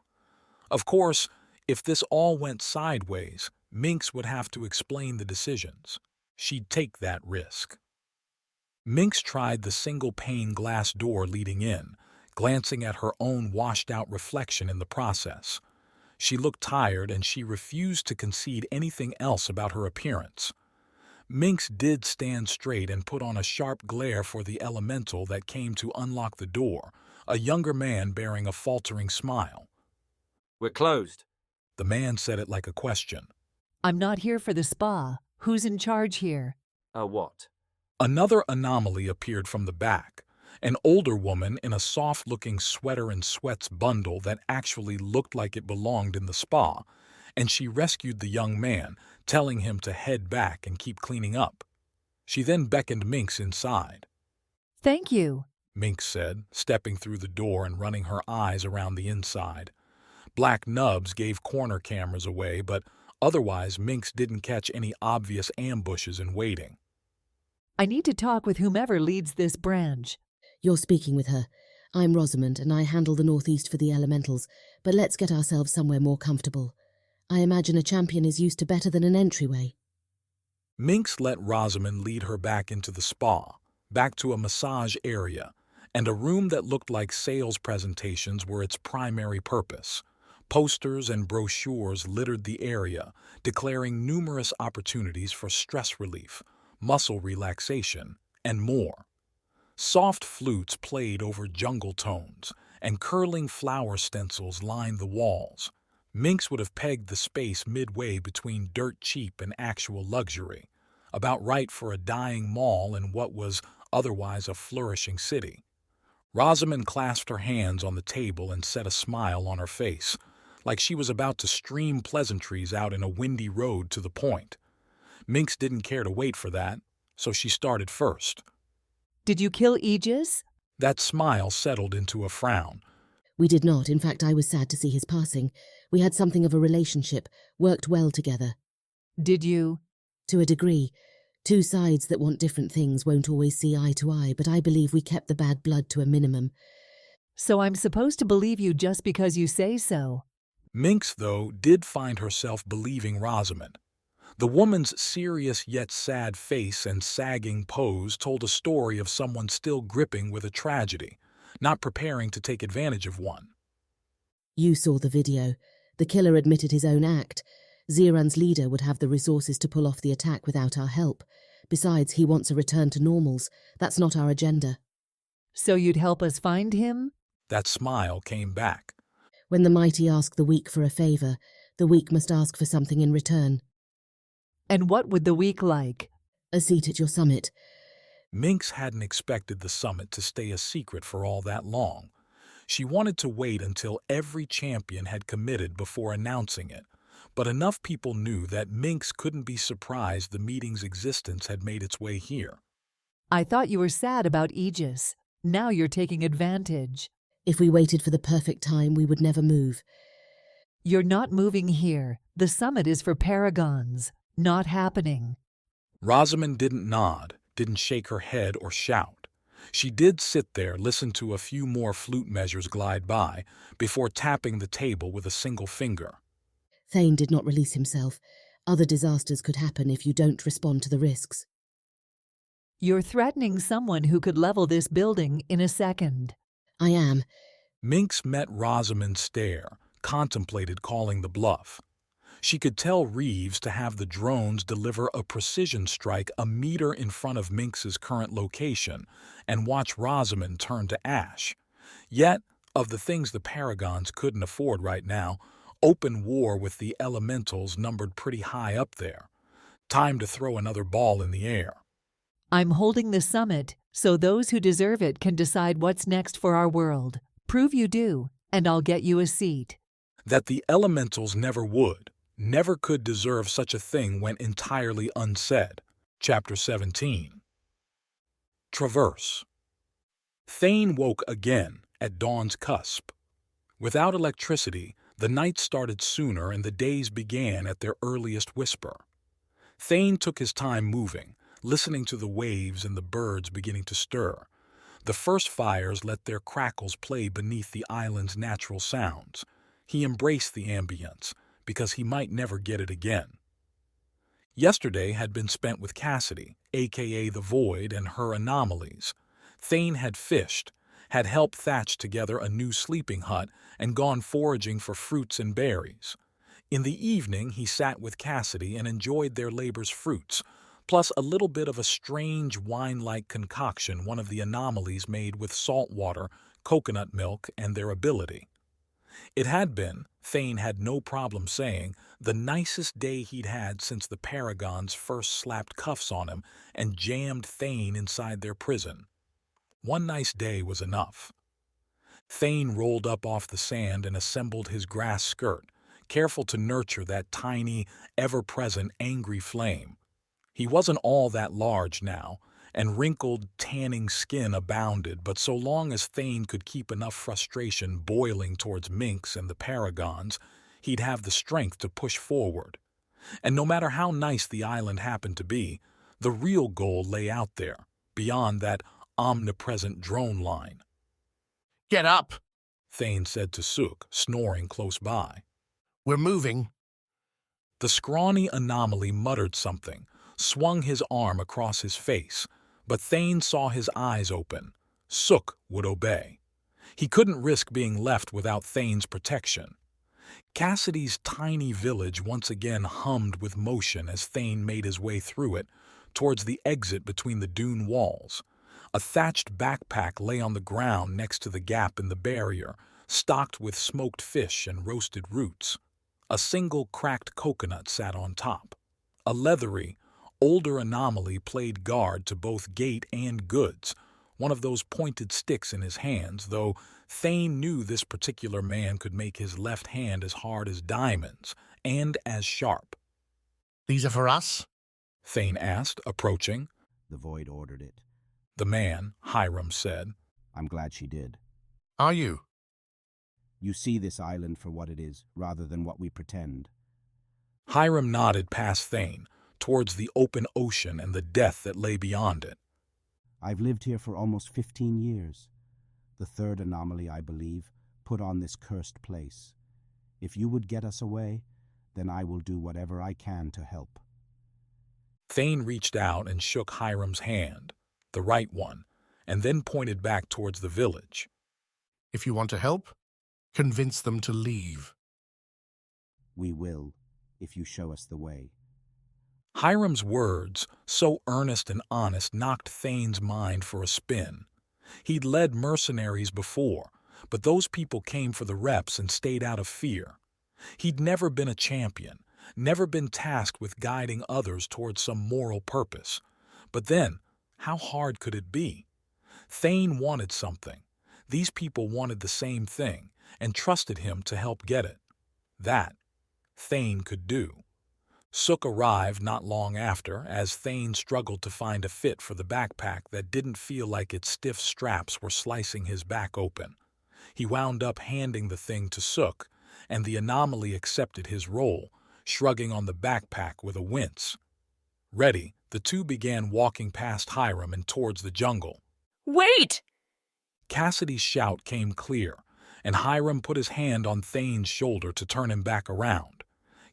Of course, if this all went sideways, Mynx would have to explain the decisions. She'd take that risk. Mynx tried the single-pane glass door leading in, glancing at her own washed-out reflection in the process. She looked tired, and she refused to concede anything else about her appearance. Mynx did stand straight and put on a sharp glare for the elemental that came to unlock the door, a younger man bearing a faltering smile. "We're closed." The man said it like a question. I'm not here for the spa. Who's in charge here? What? Another anomaly appeared from the back, an older woman in a soft-looking sweater and sweats bundle that actually looked like it belonged in the spa, and she rescued the young man, telling him to head back and keep cleaning up. She then beckoned Mynx inside. Thank you, Mynx said, stepping through the door and running her eyes around the inside. Black nubs gave corner cameras away, but otherwise Mynx didn't catch any obvious ambushes in waiting. I need to talk with whomever leads this branch. You're speaking with her. I'm Rosamond, and I handle the Northeast for the Elementals, but let's get ourselves somewhere more comfortable. I imagine a champion is used to better than an entryway. Mynx let Rosamond lead her back into the spa, back to a massage area, and a room that looked like sales presentations were its primary purpose. Posters and brochures littered the area, declaring numerous opportunities for stress relief, muscle relaxation, and more. Soft flutes played over jungle tones, and curling flower stencils lined the walls. Mynx would have pegged the space midway between dirt cheap and actual luxury, about right for a dying mall in what was otherwise a flourishing city. Rosamond clasped her hands on the table and set a smile on her face, like she was about to stream pleasantries out in a windy road to the point. Mynx didn't care to wait for that, so she started first. Did you kill Aegis? That smile settled into a frown. We did not. In fact, I was sad to see his passing. We had something of a relationship, worked well together. Did you? To a degree. Two sides that want different things won't always see eye to eye, but I believe we kept the bad blood to a minimum. So I'm supposed to believe you just because you say so? Mynx, though, did find herself believing Rosamond. The woman's serious yet sad face and sagging pose told a story of someone still gripping with a tragedy, not preparing to take advantage of one. You saw the video. The killer admitted his own act. Ziran's leader would have the resources to pull off the attack without our help. Besides, he wants a return to normals. That's not our agenda. So you'd help us find him? That smile came back. When the mighty ask the weak for a favor, the weak must ask for something in return. And what would the weak like? A seat at your summit. Mynx hadn't expected the summit to stay a secret for all that long. She wanted to wait until every champion had committed before announcing it, but enough people knew that Mynx couldn't be surprised the meeting's existence had made its way here. I thought you were sad about Aegis. Now you're taking advantage. If we waited for the perfect time, we would never move. You're not moving here. The summit is for Paragons. Not happening. Rosamond didn't nod, didn't shake her head or shout. She did sit there, listen to a few more flute measures glide by, before tapping the table with a single finger. Thane did not release himself. Other disasters could happen if you don't respond to the risks. You're threatening someone who could level this building in a second. I am. Mynx met Rosamond's stare, contemplated calling the bluff. She could tell Reeves to have the drones deliver a precision strike a meter in front of Mynx's current location and watch Rosamond turn to ash. Yet, of the things the Paragons couldn't afford right now, open war with the elementals numbered pretty high up there. Time to throw another ball in the air. I'm holding the summit so those who deserve it can decide what's next for our world. Prove you do, and I'll get you a seat. That the elementals never would, never could deserve such a thing went entirely unsaid. Chapter 17. Traverse. Thane woke again at dawn's cusp. Without electricity, the night started sooner and the days began at their earliest whisper. Thane took his time moving, listening to the waves and the birds beginning to stir. The first fires let their crackles play beneath the island's natural sounds. He embraced the ambience, because he might never get it again. Yesterday had been spent with Cassidy, a.k.a. the Void, and her anomalies. Thane had fished, had helped thatch together a new sleeping hut, and gone foraging for fruits and berries. In the evening he sat with Cassidy and enjoyed their labor's fruits, plus a little bit of a strange wine-like concoction one of the anomalies made with salt water, coconut milk, and their ability. It had been, Thane had no problem saying, the nicest day he'd had since the Paragons first slapped cuffs on him and jammed Thane inside their prison. One nice day was enough. Thane rolled up off the sand and assembled his grass skirt, careful to nurture that tiny, ever-present angry flame. He wasn't all that large now, and wrinkled, tanning skin abounded, but so long as Thane could keep enough frustration boiling towards Mynx and the Paragons, he'd have the strength to push forward. And no matter how nice the island happened to be, the real goal lay out there, beyond that omnipresent drone line. Get up, Thane said to Sook, snoring close by. We're moving. The scrawny anomaly muttered something, swung his arm across his face, but Thane saw his eyes open. Sook would obey. He couldn't risk being left without Thane's protection. Cassidy's tiny village once again hummed with motion as Thane made his way through it, towards the exit between the dune walls. A thatched backpack lay on the ground next to the gap in the barrier, stocked with smoked fish and roasted roots. A single cracked coconut sat on top. A leathery, older anomaly played guard to both gate and goods, one of those pointed sticks in his hands, though Thane knew this particular man could make his left hand as hard as diamonds, and as sharp. These are for us? Thane asked, approaching. The Void ordered it. The man, Hiram, said. I'm glad she did. Are you? You see this island for what it is, rather than what we pretend. Hiram nodded past Thane, towards the open ocean and the death that lay beyond it. I've lived here for almost 15 years. The third anomaly, I believe, put on this cursed place. If you would get us away, then I will do whatever I can to help. Thane reached out and shook Hiram's hand, the right one, and then pointed back towards the village. If you want to help, convince them to leave. We will, if you show us the way. Hiram's words, so earnest and honest, knocked Thane's mind for a spin. He'd led mercenaries before, but those people came for the reps and stayed out of fear. He'd never been a champion, never been tasked with guiding others towards some moral purpose. But then, how hard could it be? Thane wanted something. These people wanted the same thing, and trusted him to help get it. That, Thane could do. Sook arrived not long after, as Thane struggled to find a fit for the backpack that didn't feel like its stiff straps were slicing his back open. He wound up handing the thing to Sook, and the anomaly accepted his role, shrugging on the backpack with a wince. Ready, the two began walking past Hiram and towards the jungle. Wait! Cassidy's shout came clear, and Hiram put his hand on Thane's shoulder to turn him back around.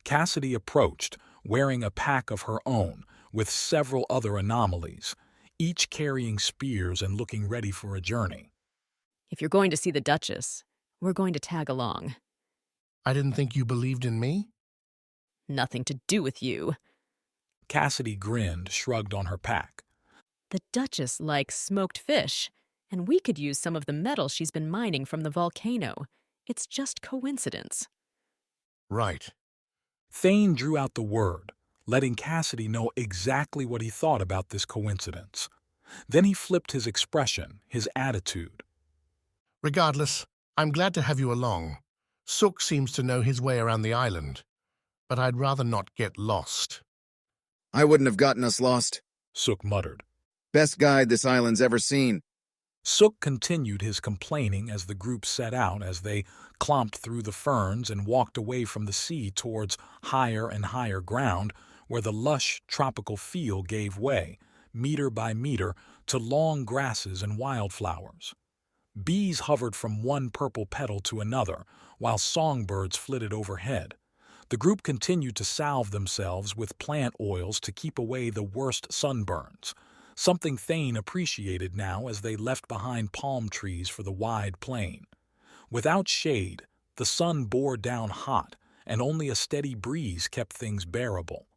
Cassidy approached, wearing a pack of her own, with several other anomalies, each carrying spears and looking ready for a journey. If you're going to see the Duchess, we're going to tag along. I didn't think you believed in me. Nothing to do with you. Cassidy grinned, shrugged on her pack. The Duchess likes smoked fish, and we could use some of the metal she's been mining from the volcano. It's just coincidence. Right. Thane drew out the word, letting Cassidy know exactly what he thought about this coincidence. Then he flipped his expression, his attitude. Regardless, I'm glad to have you along. Sook seems to know his way around the island, but I'd rather not get lost. I wouldn't have gotten us lost, Sook muttered. Best guide this island's ever seen. Sook continued his complaining as the group set out as they clomped through the ferns and walked away from the sea towards higher and higher ground where the lush tropical feel gave way, meter by meter, to long grasses and wildflowers. Bees hovered from one purple petal to another, while songbirds flitted overhead. The group continued to salve themselves with plant oils to keep away the worst sunburns, something Thane appreciated now as they left behind palm trees for the wide plain. Without shade, the sun bore down hot, and only a steady breeze kept things bearable.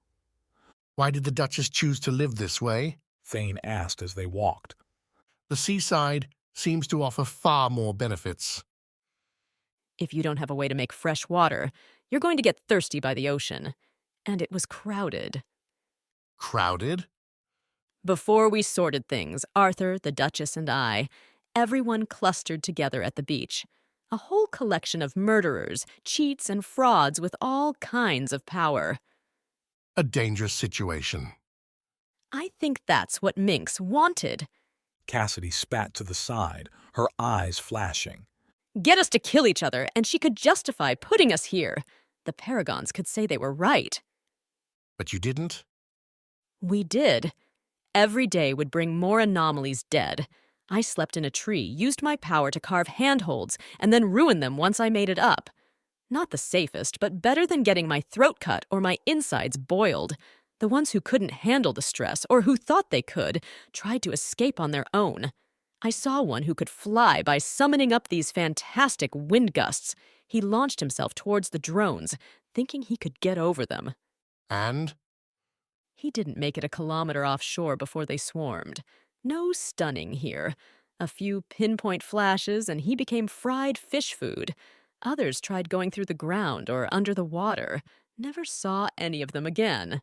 Why did the Duchess choose to live this way? Thane asked as they walked. The seaside seems to offer far more benefits. If you don't have a way to make fresh water, you're going to get thirsty by the ocean. And it was crowded. Crowded? Before we sorted things, Arthur, the Duchess, and I, everyone clustered together at the beach. A whole collection of murderers, cheats, and frauds with all kinds of power. A dangerous situation. I think that's what Mynx wanted. Cassidy spat to the side, her eyes flashing. Get us to kill each other, and she could justify putting us here. The Paragons could say they were right. But you didn't? We did. Every day would bring more anomalies dead. I slept in a tree, used my power to carve handholds, and then ruin them once I made it up. Not the safest, but better than getting my throat cut or my insides boiled. The ones who couldn't handle the stress, or who thought they could, tried to escape on their own. I saw one who could fly by summoning up these fantastic wind gusts. He launched himself towards the drones, thinking he could get over them. And? He didn't make it a kilometer offshore before they swarmed. No stunning here. A few pinpoint flashes and he became fried fish food. Others tried going through the ground or under the water. Never saw any of them again.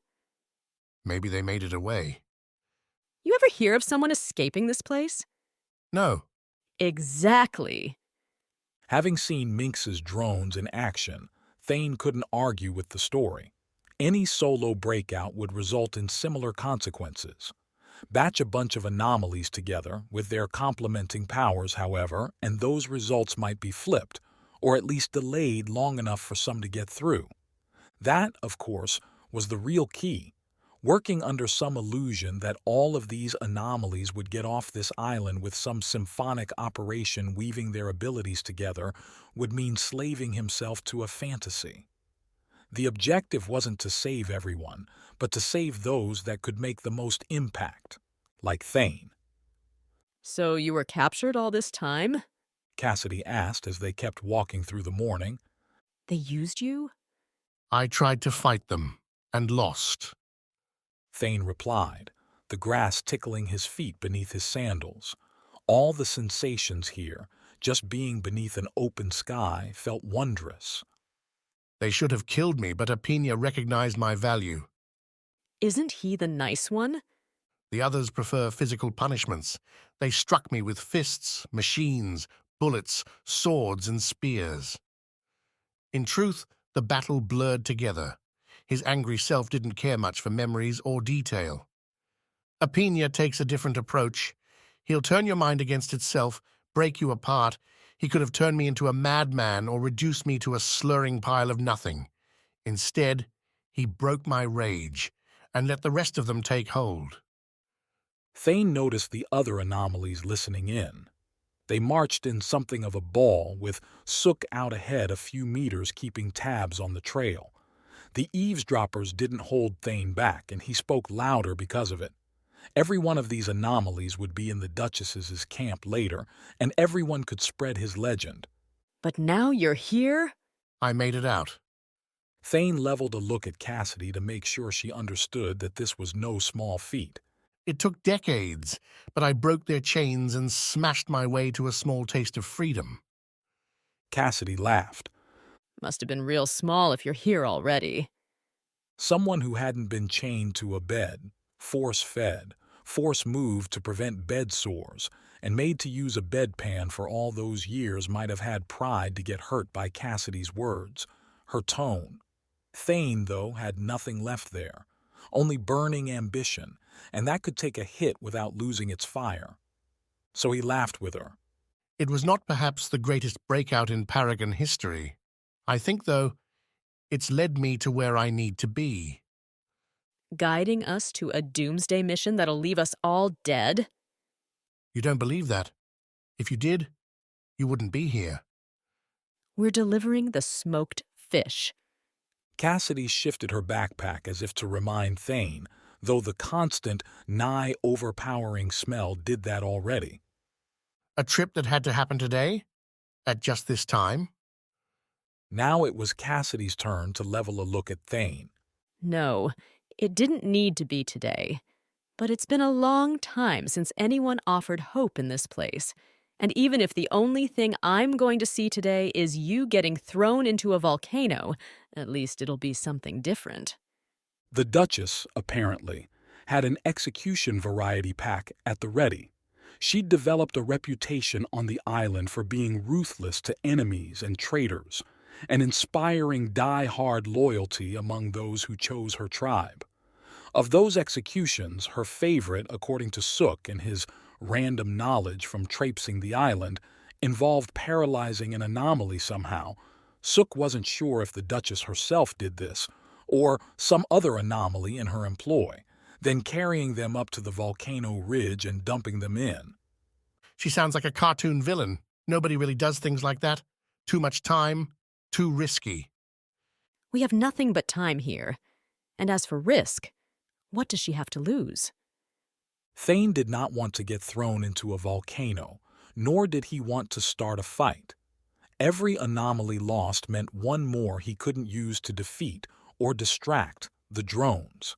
Maybe they made it away. You ever hear of someone escaping this place? No. Exactly. Having seen Mynx's drones in action, Thane couldn't argue with the story. Any solo breakout would result in similar consequences. Batch a bunch of anomalies together with their complementing powers, however, and those results might be flipped, or at least delayed long enough for some to get through. That, of course, was the real key. Working under some illusion that all of these anomalies would get off this island with some symphonic operation weaving their abilities together would mean slaving himself to a fantasy. The objective wasn't to save everyone, but to save those that could make the most impact, like Thane. So you were captured all this time? Cassidy asked as they kept walking through the morning. They used you? I tried to fight them, and lost. Thane replied, the grass tickling his feet beneath his sandals. All the sensations here, just being beneath an open sky, felt wondrous. They should have killed me, but Apenia recognized my value. Isn't he the nice one? The others prefer physical punishments. They struck me with fists, machines, bullets, swords, and spears. In truth, the battle blurred together. His angry self didn't care much for memories or detail. Apenia takes a different approach. He'll turn your mind against itself, break you apart. He could have turned me into a madman or reduced me to a slurring pile of nothing. Instead, he broke my rage and let the rest of them take hold. Thane noticed the other anomalies listening in. They marched in something of a ball, with Sook out ahead a few meters keeping tabs on the trail. The eavesdroppers didn't hold Thane back, and he spoke louder because of it. Every one of these anomalies would be in the Duchess's camp later, and everyone could spread his legend. But now you're here? I made it out. Thane leveled a look at Cassidy to make sure she understood that this was no small feat. It took decades, but I broke their chains and smashed my way to a small taste of freedom. Cassidy laughed. Must have been real small if you're here already. Someone who hadn't been chained to a bed, force-fed, force-moved to prevent bed sores, and made to use a bedpan for all those years might have had pride to get hurt by Cassidy's words, her tone. Thane, though, had nothing left there, only burning ambition, and that could take a hit without losing its fire. So he laughed with her. It was not perhaps the greatest breakout in Paragon history. I think, though, it's led me to where I need to be. Guiding us to a doomsday mission that'll leave us all dead? You don't believe that? If you did, you wouldn't be here. We're delivering the smoked fish. Cassidy shifted her backpack as if to remind Thane, though the constant, nigh overpowering smell did that already. A trip that had to happen today? At just this time? Now it was Cassidy's turn to level a look at Thane. No, it didn't need to be today. But it's been a long time since anyone offered hope in this place. And even if the only thing I'm going to see today is you getting thrown into a volcano, at least it'll be something different. The Duchess, apparently, had an execution variety pack at the ready. She'd developed a reputation on the island for being ruthless to enemies and traitors, and inspiring die-hard loyalty among those who chose her tribe. Of those executions, her favorite, according to Sook and his random knowledge from traipsing the island, involved paralyzing an anomaly somehow. Sook wasn't sure if the Duchess herself did this, or some other anomaly in her employ, then carrying them up to the volcano ridge and dumping them in. She sounds like a cartoon villain. Nobody really does things like that. Too much time, too risky. We have nothing but time here. And as for risk, what does she have to lose? Thane did not want to get thrown into a volcano, nor did he want to start a fight. Every anomaly lost meant one more he couldn't use to defeat or distract the drones.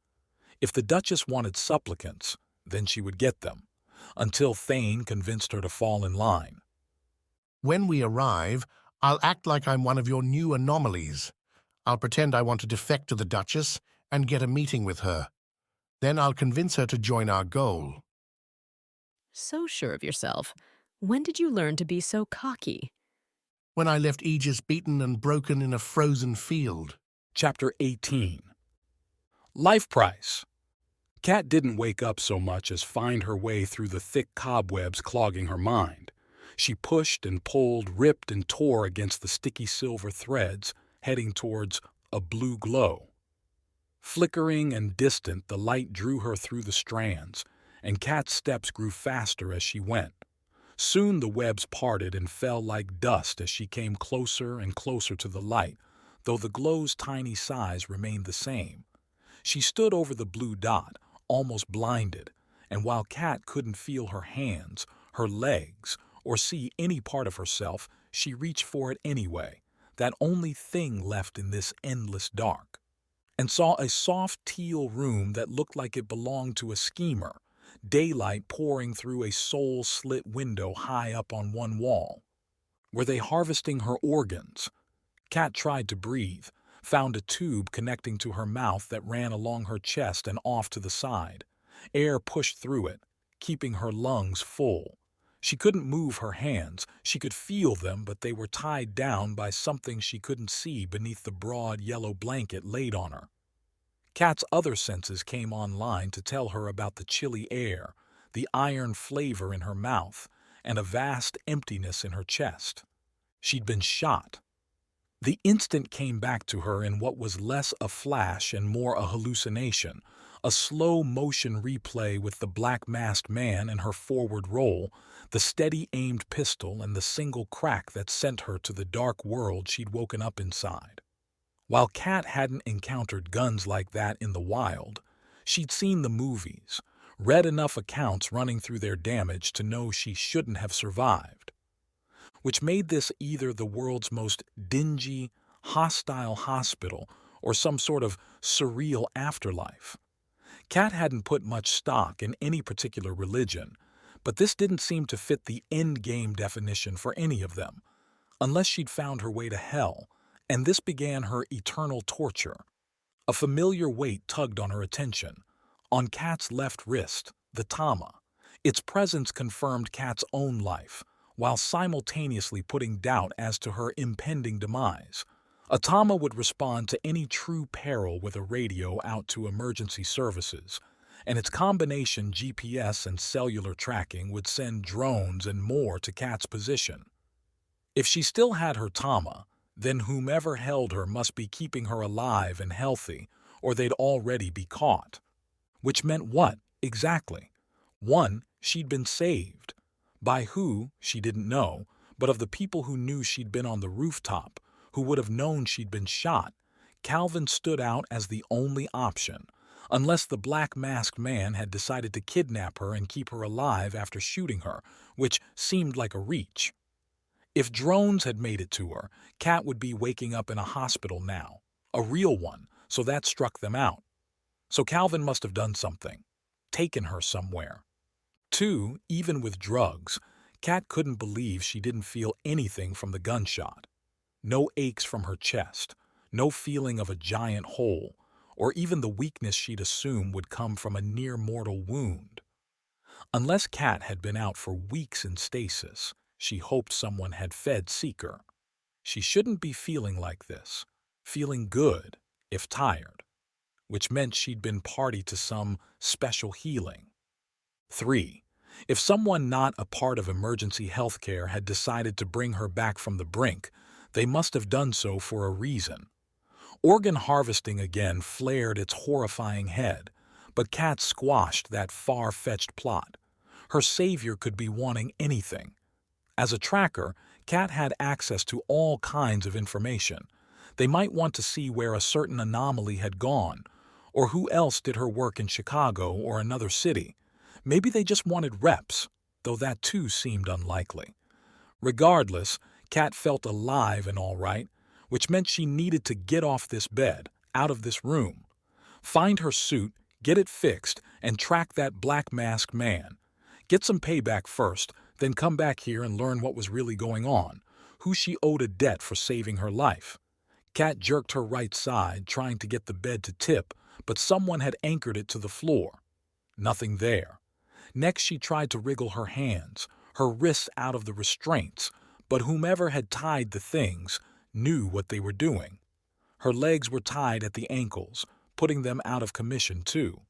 If the Duchess wanted supplicants, then she would get them, until Thane convinced her to fall in line. When we arrive, I'll act like I'm one of your new anomalies. I'll pretend I want to defect to the Duchess and get a meeting with her. Then I'll convince her to join our goal. So sure of yourself. When did you learn to be so cocky? When I left Aegis beaten and broken in a frozen field. Chapter 18. Life Price. Kat didn't wake up so much as find her way through the thick cobwebs clogging her mind. She pushed and pulled, ripped and tore against the sticky silver threads, heading towards a blue glow. Flickering and distant, the light drew her through the strands, and Kat's steps grew faster as she went. Soon the webs parted and fell like dust as she came closer and closer to the light, though the glow's tiny size remained the same. She stood over the blue dot, almost blinded, and while Kat couldn't feel her hands, her legs, or see any part of herself, she reached for it anyway, that only thing left in this endless dark, and saw a soft teal room that looked like it belonged to a schemer, daylight pouring through a soul-slit window high up on one wall. Were they harvesting her organs? Kat tried to breathe, found a tube connecting to her mouth that ran along her chest and off to the side. Air pushed through it, keeping her lungs full. She couldn't move her hands. She could feel them, but they were tied down by something she couldn't see beneath the broad yellow blanket laid on her. Kat's other senses came online to tell her about the chilly air, the iron flavor in her mouth, and a vast emptiness in her chest. She'd been shot. The instant came back to her in what was less a flash and more a hallucination, a slow-motion replay with the black-masked man in her forward roll, the steady-aimed pistol and the single crack that sent her to the dark world she'd woken up inside. While Kat hadn't encountered guns like that in the wild, she'd seen the movies, read enough accounts running through their damage to know she shouldn't have survived, which made this either the world's most dingy, hostile hospital or some sort of surreal afterlife. Kat hadn't put much stock in any particular religion, but this didn't seem to fit the endgame definition for any of them, unless she'd found her way to hell, and this began her eternal torture. A familiar weight tugged on her attention. On Kat's left wrist, the Tama. Its presence confirmed Kat's own life, while simultaneously putting doubt as to her impending demise. A Tama would respond to any true peril with a radio out to emergency services, and its combination GPS and cellular tracking would send drones and more to Kat's position. If she still had her Tama, then whomever held her must be keeping her alive and healthy, or they'd already be caught. Which meant what, exactly? One, she'd been saved. By who, she didn't know, but of the people who knew she'd been on the rooftop, who would have known she'd been shot, Calvin stood out as the only option, unless the black-masked man had decided to kidnap her and keep her alive after shooting her, which seemed like a reach. If drones had made it to her, Kat would be waking up in a hospital now, a real one, so that struck them out. So Calvin must have done something, taken her somewhere. Two, even with drugs, Kat couldn't believe she didn't feel anything from the gunshot. No aches from her chest, no feeling of a giant hole, or even the weakness she'd assume would come from a near-mortal wound. Unless Kat had been out for weeks in stasis, she hoped someone had fed Seeker. She shouldn't be feeling like this, feeling good, if tired, which meant she'd been party to some special healing. 3. If someone not a part of emergency healthcare had decided to bring her back from the brink, they must have done so for a reason. Organ harvesting again flared its horrifying head, but Kat squashed that far-fetched plot. Her savior could be wanting anything. As a tracker, Kat had access to all kinds of information. They might want to see where a certain anomaly had gone, or who else did her work in Chicago or another city. Maybe they just wanted reps, though that too seemed unlikely. Regardless, Kat felt alive and all right, which meant she needed to get off this bed, out of this room. Find her suit, get it fixed, and track that black-masked man. Get some payback first, then come back here and learn what was really going on, who she owed a debt for saving her life. Kat jerked her right side, trying to get the bed to tip, but someone had anchored it to the floor. Nothing there. Next she tried to wriggle her hands, her wrists out of the restraints, but whomever had tied the things knew what they were doing. Her legs were tied at the ankles, putting them out of commission too.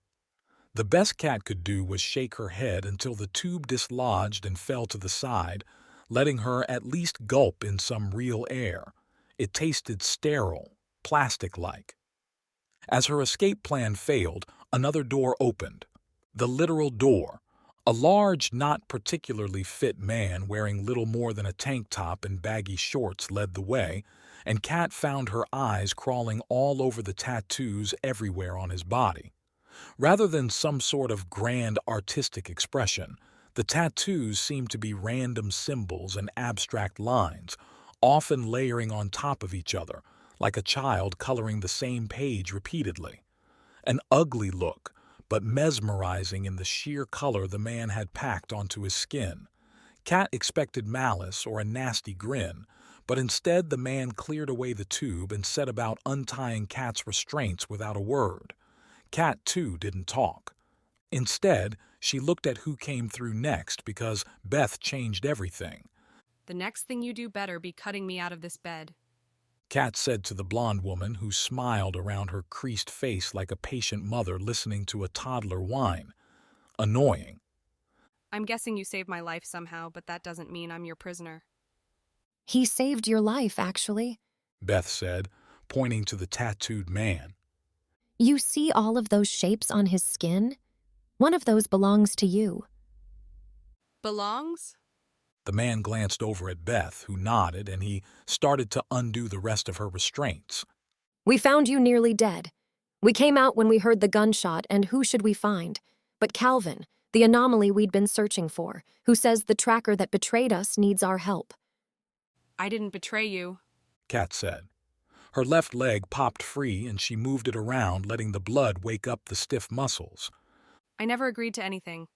The best Kat could do was shake her head until the tube dislodged and fell to the side, letting her at least gulp in some real air. It tasted sterile, plastic-like. As her escape plan failed, another door opened. The literal door. A large, not particularly fit man wearing little more than a tank top and baggy shorts led the way, and Kat found her eyes crawling all over the tattoos everywhere on his body. Rather than some sort of grand artistic expression, the tattoos seemed to be random symbols and abstract lines, often layering on top of each other, like a child coloring the same page repeatedly. An ugly look, but mesmerizing in the sheer color the man had packed onto his skin. Kat expected malice or a nasty grin, but instead the man cleared away the tube and set about untying Kat's restraints without a word. Kat, too, didn't talk. Instead, she looked at who came through next because Beth changed everything. The next thing you do better be cutting me out of this bed. Kat said to the blonde woman, who smiled around her creased face like a patient mother listening to a toddler whine. Annoying. I'm guessing you saved my life somehow, but that doesn't mean I'm your prisoner. He saved your life, actually. Beth said, pointing to the tattooed man. You see all of those shapes on his skin? One of those belongs to you. Belongs? The man glanced over at Beth, who nodded, and he started to undo the rest of her restraints. We found you nearly dead. We came out when we heard the gunshot, and who should we find? But Calvin, the anomaly we'd been searching for, who says the tracker that betrayed us needs our help. I didn't betray you, Kat said. Her left leg popped free, and she moved it around, letting the blood wake up the stiff muscles. I never agreed to anything.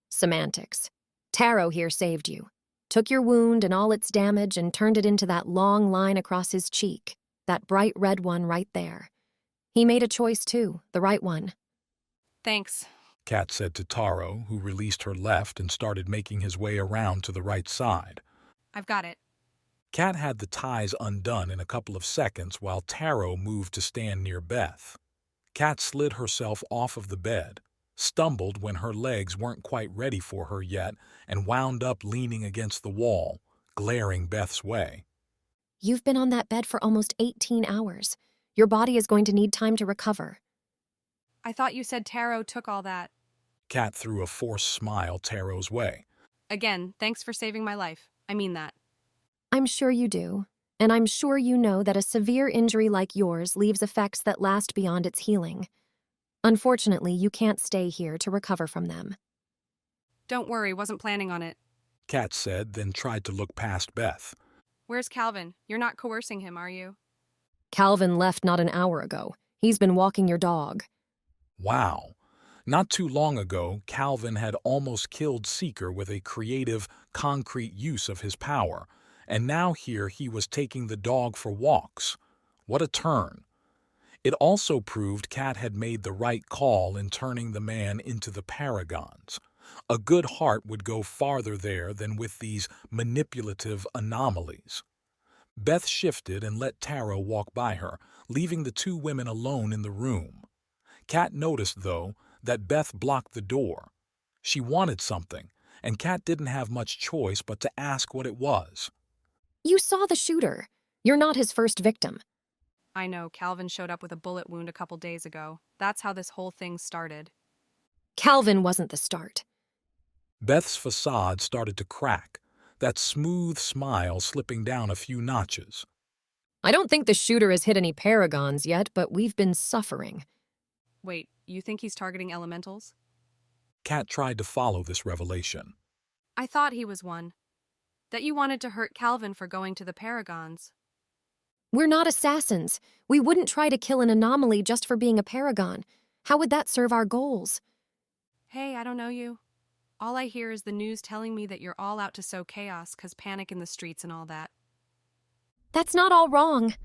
Semantics. Taro here saved you. Took your wound and all its damage and turned it into that long line across his cheek, that bright red one right there. He made a choice too, the right one. Thanks, Kat said to Taro, who released her left and started making his way around to the right side. I've got it. Kat had the ties undone in a couple of seconds while Taro moved to stand near Beth. Kat slid herself off of the bed, stumbled when her legs weren't quite ready for her yet, and wound up leaning against the wall, glaring Beth's way. You've been on that bed for almost 18 hours. Your body is going to need time to recover. I thought you said Taro took all that. Kat threw a forced smile Taro's way. Again, thanks for saving my life. I mean that. I'm sure you do, and I'm sure you know that a severe injury like yours leaves effects that last beyond its healing. Unfortunately, you can't stay here to recover from them. Don't worry, wasn't planning on it. Kat said, then tried to look past Beth. Where's Calvin? You're not coercing him, are you? Calvin left not an hour ago. He's been walking your dog. Wow. Not too long ago, Calvin had almost killed Seeker with a creative, concrete use of his power, and now here he was taking the dog for walks. What a turn. It also proved Kat had made the right call in turning the man into the Paragons. A good heart would go farther there than with these manipulative anomalies. Beth shifted and let Taro walk by her, leaving the two women alone in the room. Kat noticed, though, that Beth blocked the door. She wanted something, and Kat didn't have much choice but to ask what it was. You saw the shooter. You're not his first victim. I know, Calvin showed up with a bullet wound a couple days ago. That's how this whole thing started. Calvin wasn't the start. Beth's facade started to crack, that smooth smile slipping down a few notches. I don't think the shooter has hit any Paragons yet, but we've been suffering. Wait, you think he's targeting elementals? Kat tried to follow this revelation. I thought he was one. That you wanted to hurt Calvin for going to the Paragons. We're not assassins. We wouldn't try to kill an anomaly just for being a Paragon. How would that serve our goals? Hey, I don't know you. All I hear is the news telling me that you're all out to sow chaos 'cause panic in the streets and all that. That's not all wrong.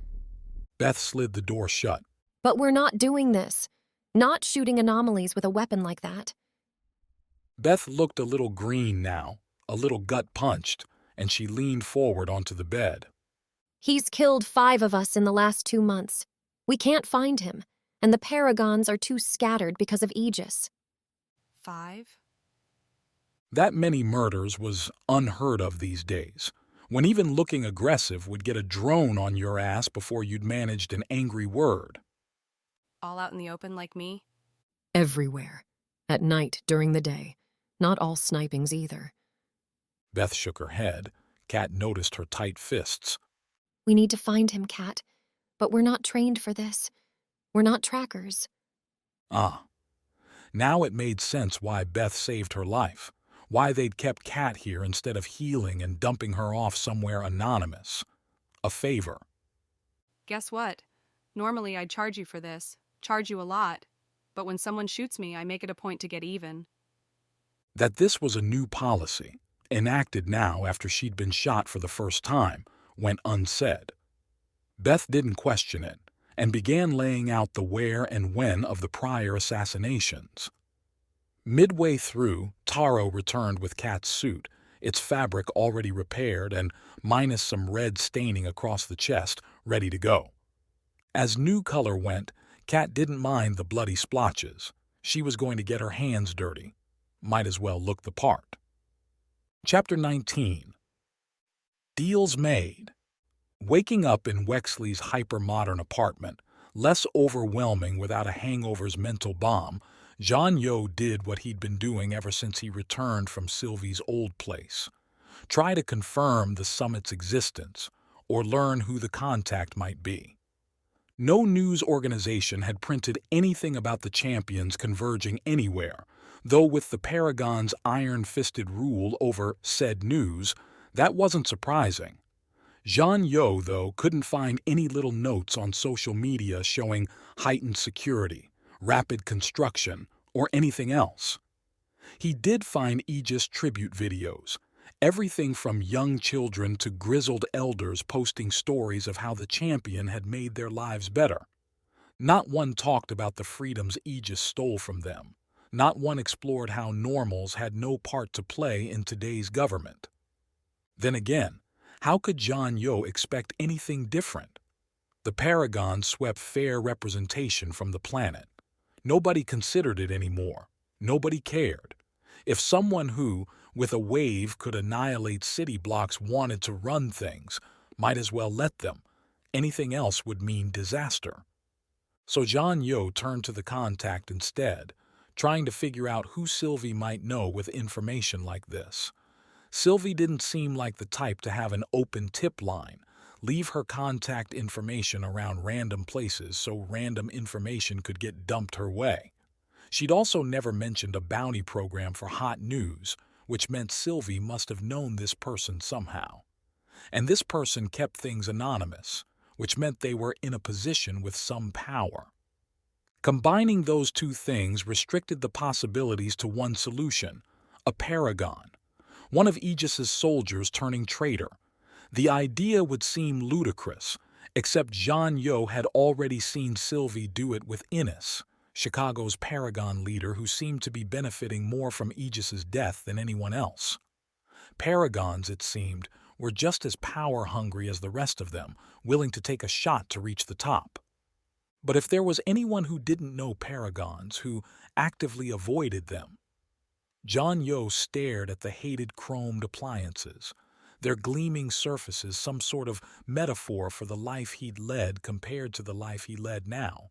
Beth slid the door shut. But we're not doing this. Not shooting anomalies with a weapon like that. Beth looked a little green now, a little gut-punched, and she leaned forward onto the bed. He's killed 5 of us in the last 2 months. We can't find him, and the Paragons are too scattered because of Aegis. 5? That many murders was unheard of these days, when even looking aggressive would get a drone on your ass before you'd managed an angry word. All out in the open like me? Everywhere. At night, during the day. Not all snipings either. Beth shook her head. Kat noticed her tight fists. We need to find him, Kat. But we're not trained for this. We're not trackers. Ah. Now it made sense why Beth saved her life. Why they'd kept Kat here instead of healing and dumping her off somewhere anonymous. A favor. Guess what? Normally I'd charge you for this. Charge you a lot. But when someone shoots me, I make it a point to get even. That this was a new policy, enacted now after she'd been shot for the first time, went unsaid. Beth didn't question it, and began laying out the where and when of the prior assassinations. Midway through, Taro returned with Kat's suit, its fabric already repaired and minus some red staining across the chest, ready to go. As new color went, Kat didn't mind the bloody splotches. She was going to get her hands dirty. Might as well look the part. Chapter 19. Deals made. Waking up in Wexley's hyper-modern apartment, less overwhelming without a hangover's mental bomb, Jean-Yo did what he'd been doing ever since he returned from Sylvie's old place. Try to confirm the summit's existence, or learn who the contact might be. No news organization had printed anything about the champions converging anywhere, though with the Paragon's iron-fisted rule over said news, that wasn't surprising. Jean-Yo, though, couldn't find any little notes on social media showing heightened security, rapid construction, or anything else. He did find Aegis tribute videos, everything from young children to grizzled elders posting stories of how the champion had made their lives better. Not one talked about the freedoms Aegis stole from them. Not one explored how normals had no part to play in today's government. Then again, how could Jean-Yo expect anything different? The Paragons swept fair representation from the planet. Nobody considered it anymore. Nobody cared. If someone who, with a wave, could annihilate city blocks wanted to run things, might as well let them. Anything else would mean disaster. So Jean-Yo turned to the contact instead, trying to figure out who Sylvie might know with information like this. Sylvie didn't seem like the type to have an open tip line, leave her contact information around random places so random information could get dumped her way. She'd also never mentioned a bounty program for hot news, which meant Sylvie must have known this person somehow. And this person kept things anonymous, which meant they were in a position with some power. Combining those two things restricted the possibilities to one solution, a Paragon. One of Aegis's soldiers turning traitor. The idea would seem ludicrous, except Jean-Yo had already seen Sylvie do it with Innes, Chicago's Paragon leader who seemed to be benefiting more from Aegis's death than anyone else. Paragons, it seemed, were just as power-hungry as the rest of them, willing to take a shot to reach the top. But if there was anyone who didn't know Paragons, who actively avoided them, Jean-Yo stared at the hated chromed appliances, their gleaming surfaces some sort of metaphor for the life he'd led compared to the life he led now.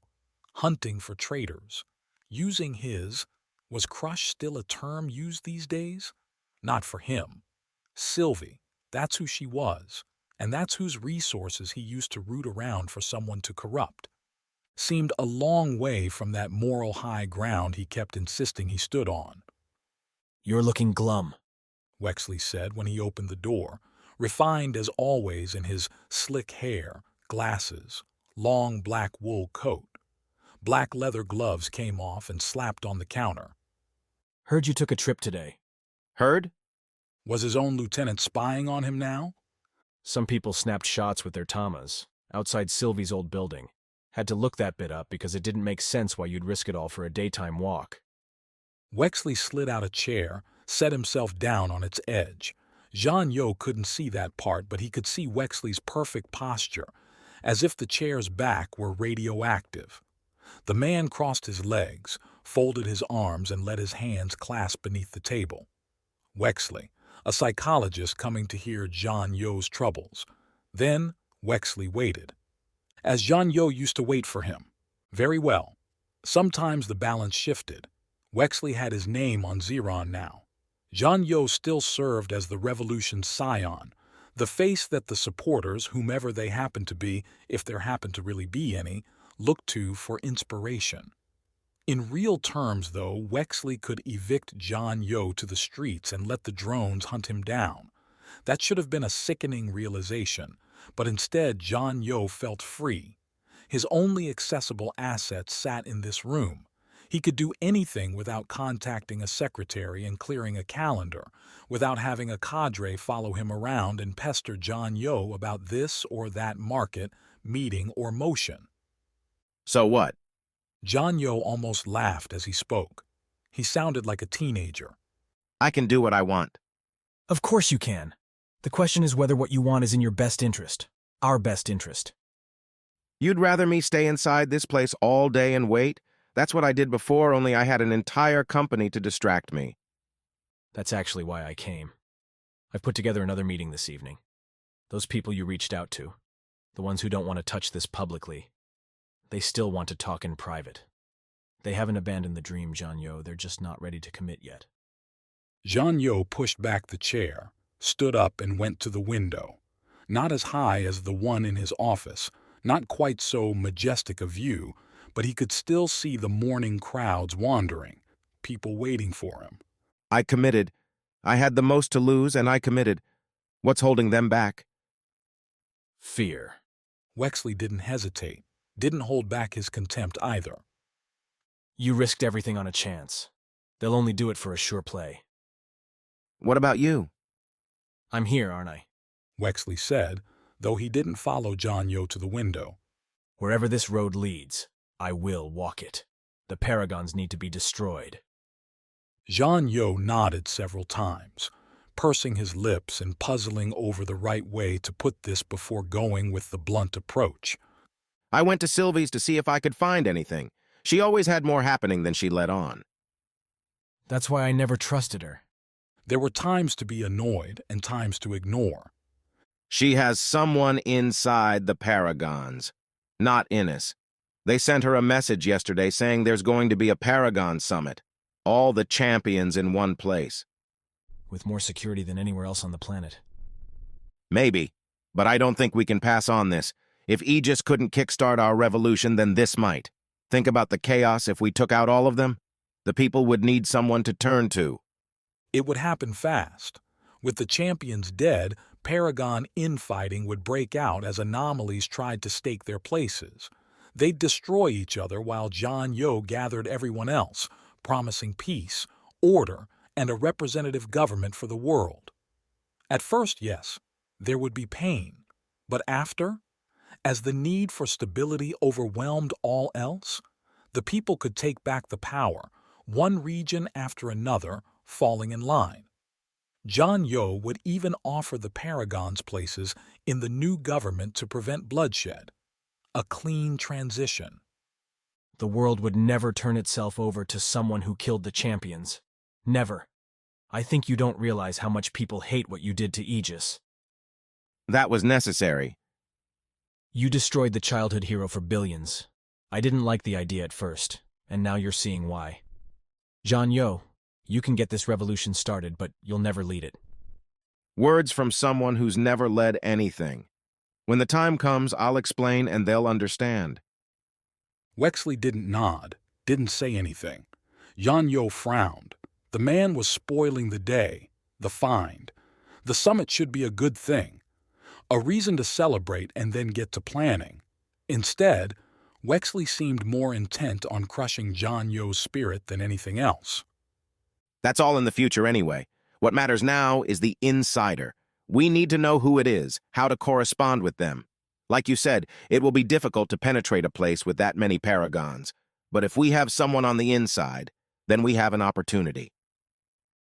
Hunting for traitors. Using his. Was crush still a term used these days? Not for him. Sylvie, that's who she was, and that's whose resources he used to root around for someone to corrupt. Seemed a long way from that moral high ground he kept insisting he stood on. "You're looking glum," Wexley said when he opened the door, refined as always in his slick hair, glasses, long black wool coat. Black leather gloves came off and slapped on the counter. "Heard you took a trip today." Heard? Was his own lieutenant spying on him now? "Some people snapped shots with their tamas outside Sylvie's old building. Had to look that bit up because it didn't make sense why you'd risk it all for a daytime walk." Wexley slid out a chair, set himself down on its edge. Jean-Yo couldn't see that part, but he could see Wexley's perfect posture, as if the chair's back were radioactive. The man crossed his legs, folded his arms, and let his hands clasp beneath the table. Wexley, a psychologist coming to hear Jean-Yo's troubles. Then Wexley waited. As Jean-Yo used to wait for him. Very well. Sometimes the balance shifted. Wexley had his name on Xeron now. Jean-Yo still served as the revolution's scion, the face that the supporters, whomever they happened to be, if there happened to really be any, looked to for inspiration. In real terms, though, Wexley could evict Jean-Yo to the streets and let the drones hunt him down. That should have been a sickening realization, but instead Jean-Yo felt free. His only accessible asset sat in this room. He could do anything without contacting a secretary and clearing a calendar, without having a cadre follow him around and pester Jean-Yo about this or that market, meeting, or motion. So what? Jean-Yo almost laughed as he spoke. He sounded like a teenager. I can do what I want. Of course you can. The question is whether what you want is in your best interest. Our best interest. You'd rather me stay inside this place all day and wait? That's what I did before, only I had an entire company to distract me. That's actually why I came. I've put together another meeting this evening. Those people you reached out to, the ones who don't want to touch this publicly, they still want to talk in private. They haven't abandoned the dream, Jean-Yo. They're just not ready to commit yet. Jean-Yo pushed back the chair, stood up and went to the window. Not as high as the one in his office, not quite so majestic a view, but he could still see the morning crowds wandering, people waiting for him. I committed. I had the most to lose, and I committed. What's holding them back? Fear. Wexley didn't hesitate, didn't hold back his contempt either. You risked everything on a chance. They'll only do it for a sure play. What about you? I'm here, aren't I? Wexley said, though he didn't follow Jean-Yo to the window. Wherever this road leads, I will walk it. The Paragons need to be destroyed. Jean-Yo nodded several times, pursing his lips and puzzling over the right way to put this before going with the blunt approach. I went to Sylvie's to see if I could find anything. She always had more happening than she let on. That's why I never trusted her. There were times to be annoyed and times to ignore. She has someone inside the Paragons, not Innes. They sent her a message yesterday saying there's going to be a Paragon summit. All the champions in one place. With more security than anywhere else on the planet. Maybe, but I don't think we can pass on this. If Aegis couldn't kickstart our revolution, then this might. Think about the chaos if we took out all of them. The people would need someone to turn to. It would happen fast. With the champions dead, Paragon infighting would break out as anomalies tried to stake their places. They'd destroy each other while Jean-Yo gathered everyone else, promising peace, order, and a representative government for the world. At first, yes, there would be pain. But after, as the need for stability overwhelmed all else, the people could take back the power, one region after another falling in line. Jean-Yo would even offer the Paragons places in the new government to prevent bloodshed. A clean transition. The world would never turn itself over to someone who killed the champions. Never. I think you don't realize how much people hate what you did to Aegis. That was necessary. You destroyed the childhood hero for billions. I didn't like the idea at first, and now you're seeing why. Jean-Yo, you can get this revolution started, but you'll never lead it. Words from someone who's never led anything. When the time comes, I'll explain and they'll understand. Wexley didn't nod, didn't say anything. Jean-Yo frowned. The man was spoiling the day, the find. The summit should be a good thing. A reason to celebrate and then get to planning. Instead, Wexley seemed more intent on crushing Jean-Yo's spirit than anything else. That's all in the future anyway. What matters now is the insider. We need to know who it is, how to correspond with them. Like you said, it will be difficult to penetrate a place with that many Paragons. But if we have someone on the inside, then we have an opportunity.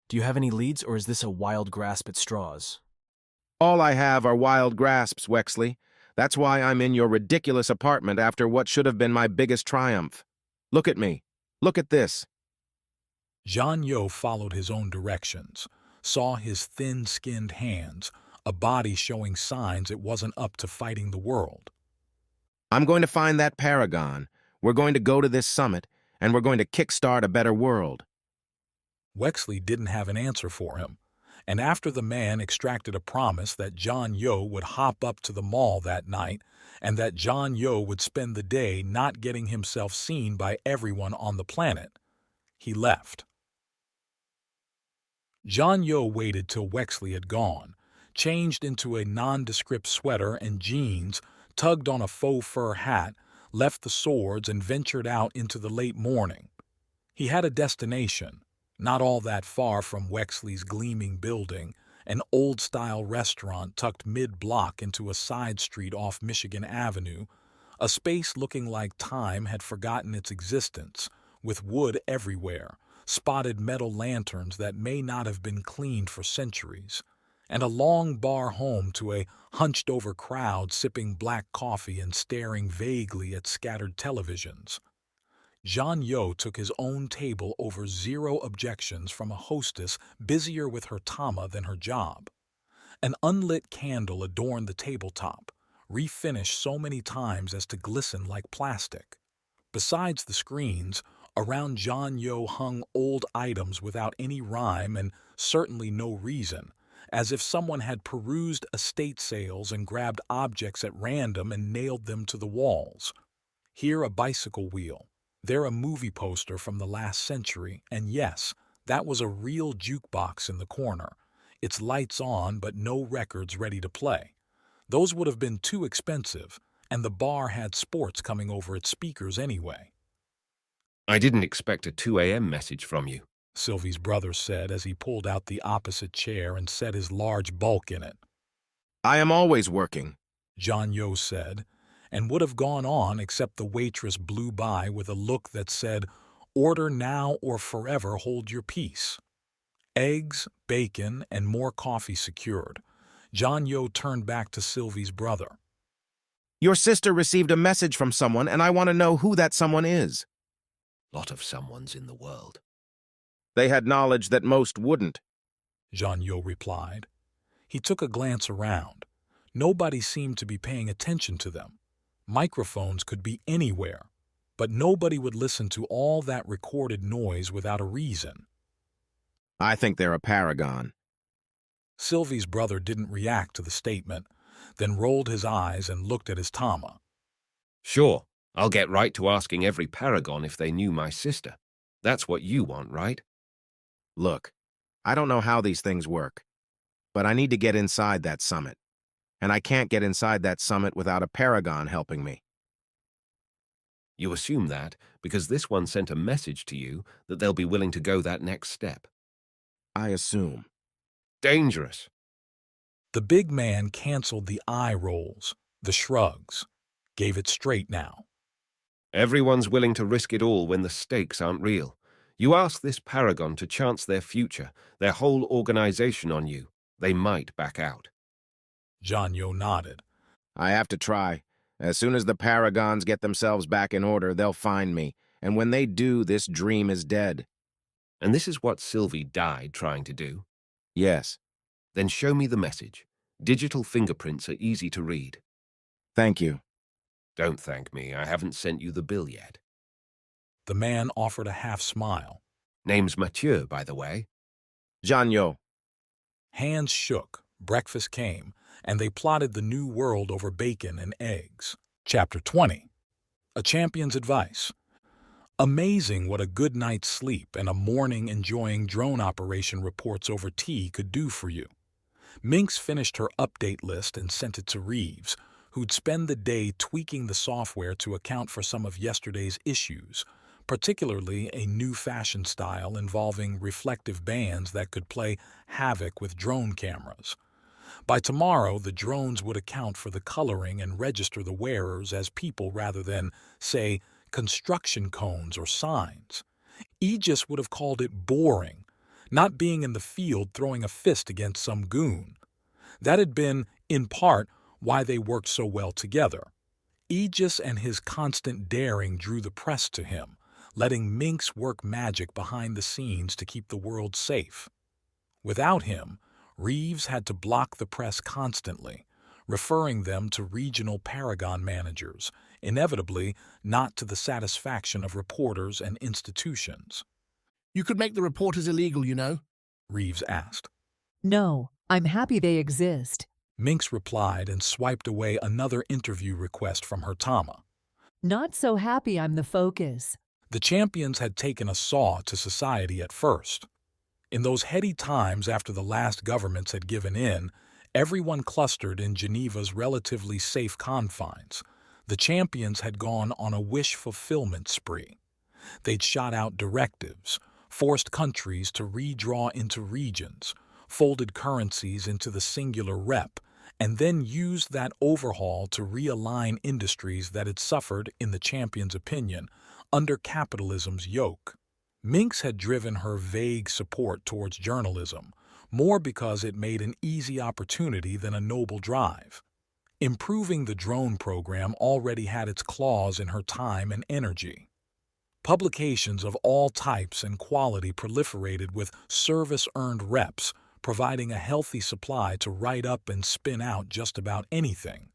Do you have any leads, or is this a wild grasp at straws? All I have are wild grasps, Wexley. That's why I'm in your ridiculous apartment after what should have been my biggest triumph. Look at me. Look at this. Jean-Yo followed his own directions, saw his thin-skinned hands, a body showing signs it wasn't up to fighting the world. I'm going to find that Paragon. We're going to go to this summit, and we're going to kickstart a better world. Wexley didn't have an answer for him, and after the man extracted a promise that Jean-Yo would hop up to the mall that night and that Jean-Yo would spend the day not getting himself seen by everyone on the planet, he left. Jean-Yo waited till Wexley had gone, changed into a nondescript sweater and jeans, tugged on a faux fur hat, left the swords and ventured out into the late morning. He had a destination, not all that far from Wexley's gleaming building, an old-style restaurant tucked mid-block into a side street off Michigan Avenue, a space looking like time had forgotten its existence, with wood everywhere, spotted metal lanterns that may not have been cleaned for centuries, and a long bar home to a hunched-over crowd sipping black coffee and staring vaguely at scattered televisions. Jean Yo took his own table over zero objections from a hostess busier with her tama than her job. An unlit candle adorned the tabletop, refinished so many times as to glisten like plastic. Besides the screens, around Jean Yo hung old items without any rhyme and certainly no reason, as if someone had perused estate sales and grabbed objects at random and nailed them to the walls. Here a bicycle wheel, there a movie poster from the last century, and yes, that was a real jukebox in the corner, its lights on but no records ready to play. Those would have been too expensive, and the bar had sports coming over its speakers anyway. I didn't expect a 2 a.m. message from you, Sylvie's brother said as he pulled out the opposite chair and set his large bulk in it. I am always working, Jean Yo said, and would have gone on except the waitress blew by with a look that said, "Order now or forever hold your peace." Eggs, bacon, and more coffee secured, Jean Yo turned back to Sylvie's brother. Your sister received a message from someone, and I want to know who that someone is. Lot of someones in the world. They had knowledge that most wouldn't, Jean Yo replied. He took a glance around. Nobody seemed to be paying attention to them. Microphones could be anywhere, but nobody would listen to all that recorded noise without a reason. I think they're a Paragon. Sylvie's brother didn't react to the statement, then rolled his eyes and looked at his tama. Sure, I'll get right to asking every Paragon if they knew my sister. That's what you want, right? Look, I don't know how these things work, but I need to get inside that summit. And I can't get inside that summit without a Paragon helping me. You assume that because this one sent a message to you that they'll be willing to go that next step. I assume. Dangerous. The big man canceled the eye rolls, the shrugs, gave it straight now. Everyone's willing to risk it all when the stakes aren't real. You ask this Paragon to chance their future, their whole organization on you, they might back out. Jean Yo nodded. I have to try. As soon as the Paragons get themselves back in order, they'll find me. And when they do, this dream is dead. And this is what Sylvie died trying to do? Yes. Then show me the message. Digital fingerprints are easy to read. Thank you. Don't thank me. I haven't sent you the bill yet. The man offered a half smile. Name's Mathieu, by the way. Jean Yo. Hands shook, breakfast came, and they plotted the new world over bacon and eggs. Chapter 20. A Champion's Advice. Amazing what a good night's sleep and a morning enjoying drone operation reports over tea could do for you. Mynx finished her update list and sent it to Reeves, who'd spend the day tweaking the software to account for some of yesterday's issues, particularly a new fashion style involving reflective bands that could play havoc with drone cameras. By tomorrow, the drones would account for the coloring and register the wearers as people rather than, say, construction cones or signs. Aegis would have called it boring, not being in the field throwing a fist against some goon. That had been, in part, why they worked so well together. Aegis and his constant daring drew the press to him, letting Mynx work magic behind the scenes to keep the world safe. Without him, Reeves had to block the press constantly, referring them to regional Paragon managers, inevitably not to the satisfaction of reporters and institutions. You could make the reporters illegal, you know, Reeves asked. No, I'm happy they exist. Mynx replied and swiped away another interview request from her tama. Not so happy I'm the focus. The champions had taken a saw to society at first. In those heady times after the last governments had given in, everyone clustered in Geneva's relatively safe confines. The champions had gone on a wish-fulfillment spree. They'd shot out directives, forced countries to redraw into regions, folded currencies into the singular rep, and then used that overhaul to realign industries that had suffered, in the champion's opinion, under capitalism's yoke. Mynx had driven her vague support towards journalism, more because it made an easy opportunity than a noble drive. Improving the drone program already had its claws in her time and energy. Publications of all types and quality proliferated with service-earned reps, providing a healthy supply to write up and spin out just about anything.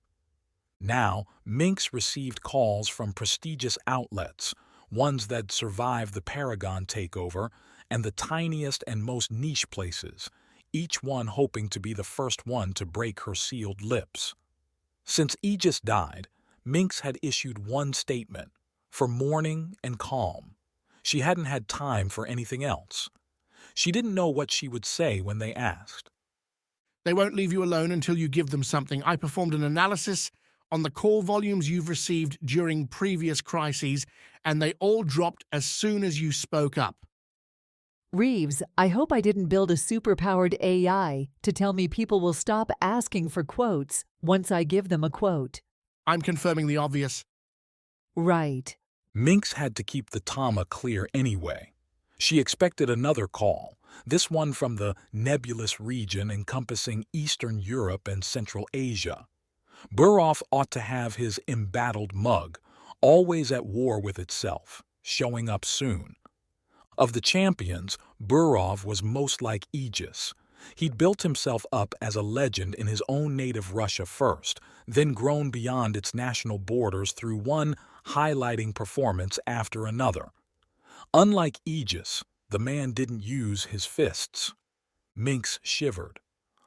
Now, Mynx received calls from prestigious outlets, ones that survived the Paragon takeover, and the tiniest and most niche places, each one hoping to be the first one to break her sealed lips. Since Aegis died, Mynx had issued one statement, for mourning and calm. She hadn't had time for anything else. She didn't know what she would say when they asked. They won't leave you alone until you give them something. I performed an analysis on the call volumes you've received during previous crises, and they all dropped as soon as you spoke up. Reeves, I hope I didn't build a super-powered AI to tell me people will stop asking for quotes once I give them a quote. I'm confirming the obvious. Right. Mynx had to keep the Tama clear anyway. She expected another call, this one from the nebulous region encompassing Eastern Europe and Central Asia. Burov ought to have his embattled mug, always at war with itself, showing up soon. Of the champions, Burov was most like Aegis. He'd built himself up as a legend in his own native Russia first, then grown beyond its national borders through one highlighting performance after another. Unlike Aegis, the man didn't use his fists. Mynx shivered,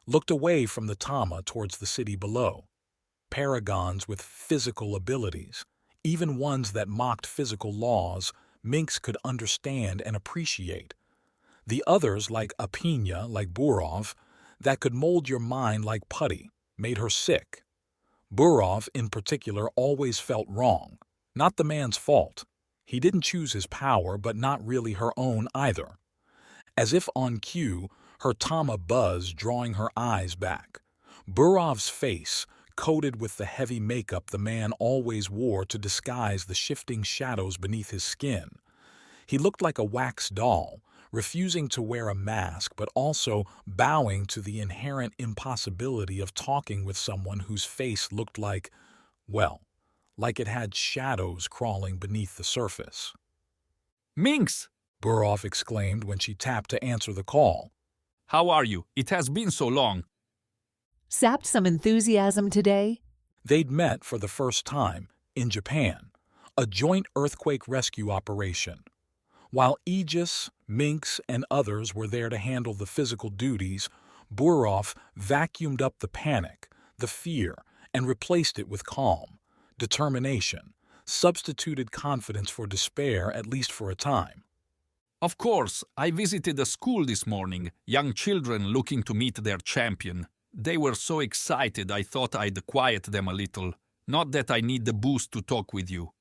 looked away from the Tama towards the city below. Paragons with physical abilities, even ones that mocked physical laws, Mynx could understand and appreciate. The others, like Apina, like Burov, that could mold your mind like putty, made her sick. Burov, in particular, always felt wrong. Not the man's fault. He didn't choose his power, but not really her own either. As if on cue, her Tama buzzed, drawing her eyes back. Burov's face, coated with the heavy makeup the man always wore to disguise the shifting shadows beneath his skin. He looked like a wax doll, refusing to wear a mask but also bowing to the inherent impossibility of talking with someone whose face looked like, well, like it had shadows crawling beneath the surface. Mynx! Burov exclaimed when she tapped to answer the call. How are you? It has been so long. Sapped some enthusiasm today? They'd met for the first time in Japan, a joint earthquake rescue operation. While Aegis, Mynx, and others were there to handle the physical duties, Burov vacuumed up the panic, the fear, and replaced it with calm, determination, substituted confidence for despair, at least for a time. Of course, I visited a school this morning, young children looking to meet their champion. They were so excited I thought I'd quiet them a little. Not that I need the boost to talk with you.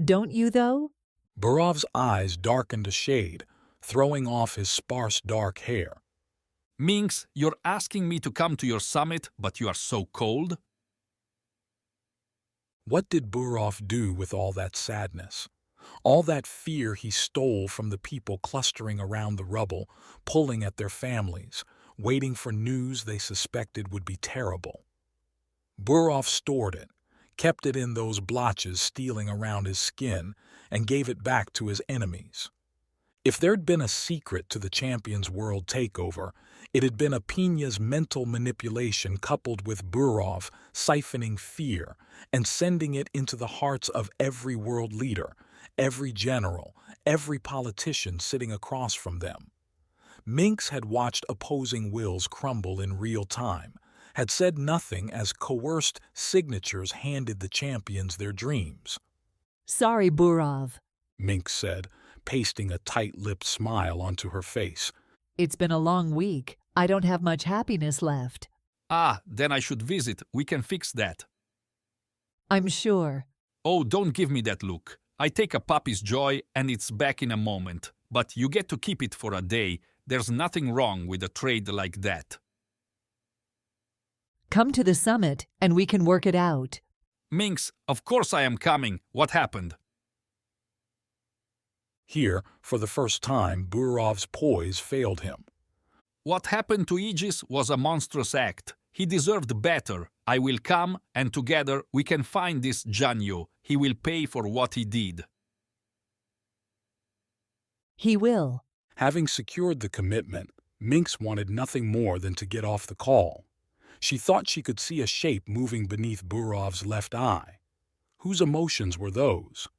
Don't you, though? Burov's eyes darkened a shade, throwing off his sparse dark hair. Mynx, you're asking me to come to your summit, but you are so cold? What did Burov do with all that sadness? All that fear he stole from the people clustering around the rubble, pulling at their families, waiting for news they suspected would be terrible. Burov stored it, kept it in those blotches stealing around his skin, and gave it back to his enemies. If there'd been a secret to the champion's world takeover, it had been Apina's mental manipulation coupled with Burov siphoning fear and sending it into the hearts of every world leader, every general, every politician sitting across from them. Mynx had watched opposing wills crumble in real time, had said nothing as coerced signatures handed the champions their dreams. Sorry, Burov, Mynx said, pasting a tight-lipped smile onto her face. It's been a long week. I don't have much happiness left. Ah, then I should visit. We can fix that. I'm sure. Oh, don't give me that look. I take a puppy's joy and it's back in a moment. But you get to keep it for a day. There's nothing wrong with a trade like that. Come to the summit and we can work it out. Mynx, of course I am coming. What happened? Here, for the first time, Burov's poise failed him. What happened to Aegis was a monstrous act. He deserved better. I will come, and together we can find this Janyo. He will pay for what he did. He will. Having secured the commitment, Mynx wanted nothing more than to get off the call. She thought she could see a shape moving beneath Burov's left eye. Whose emotions were those?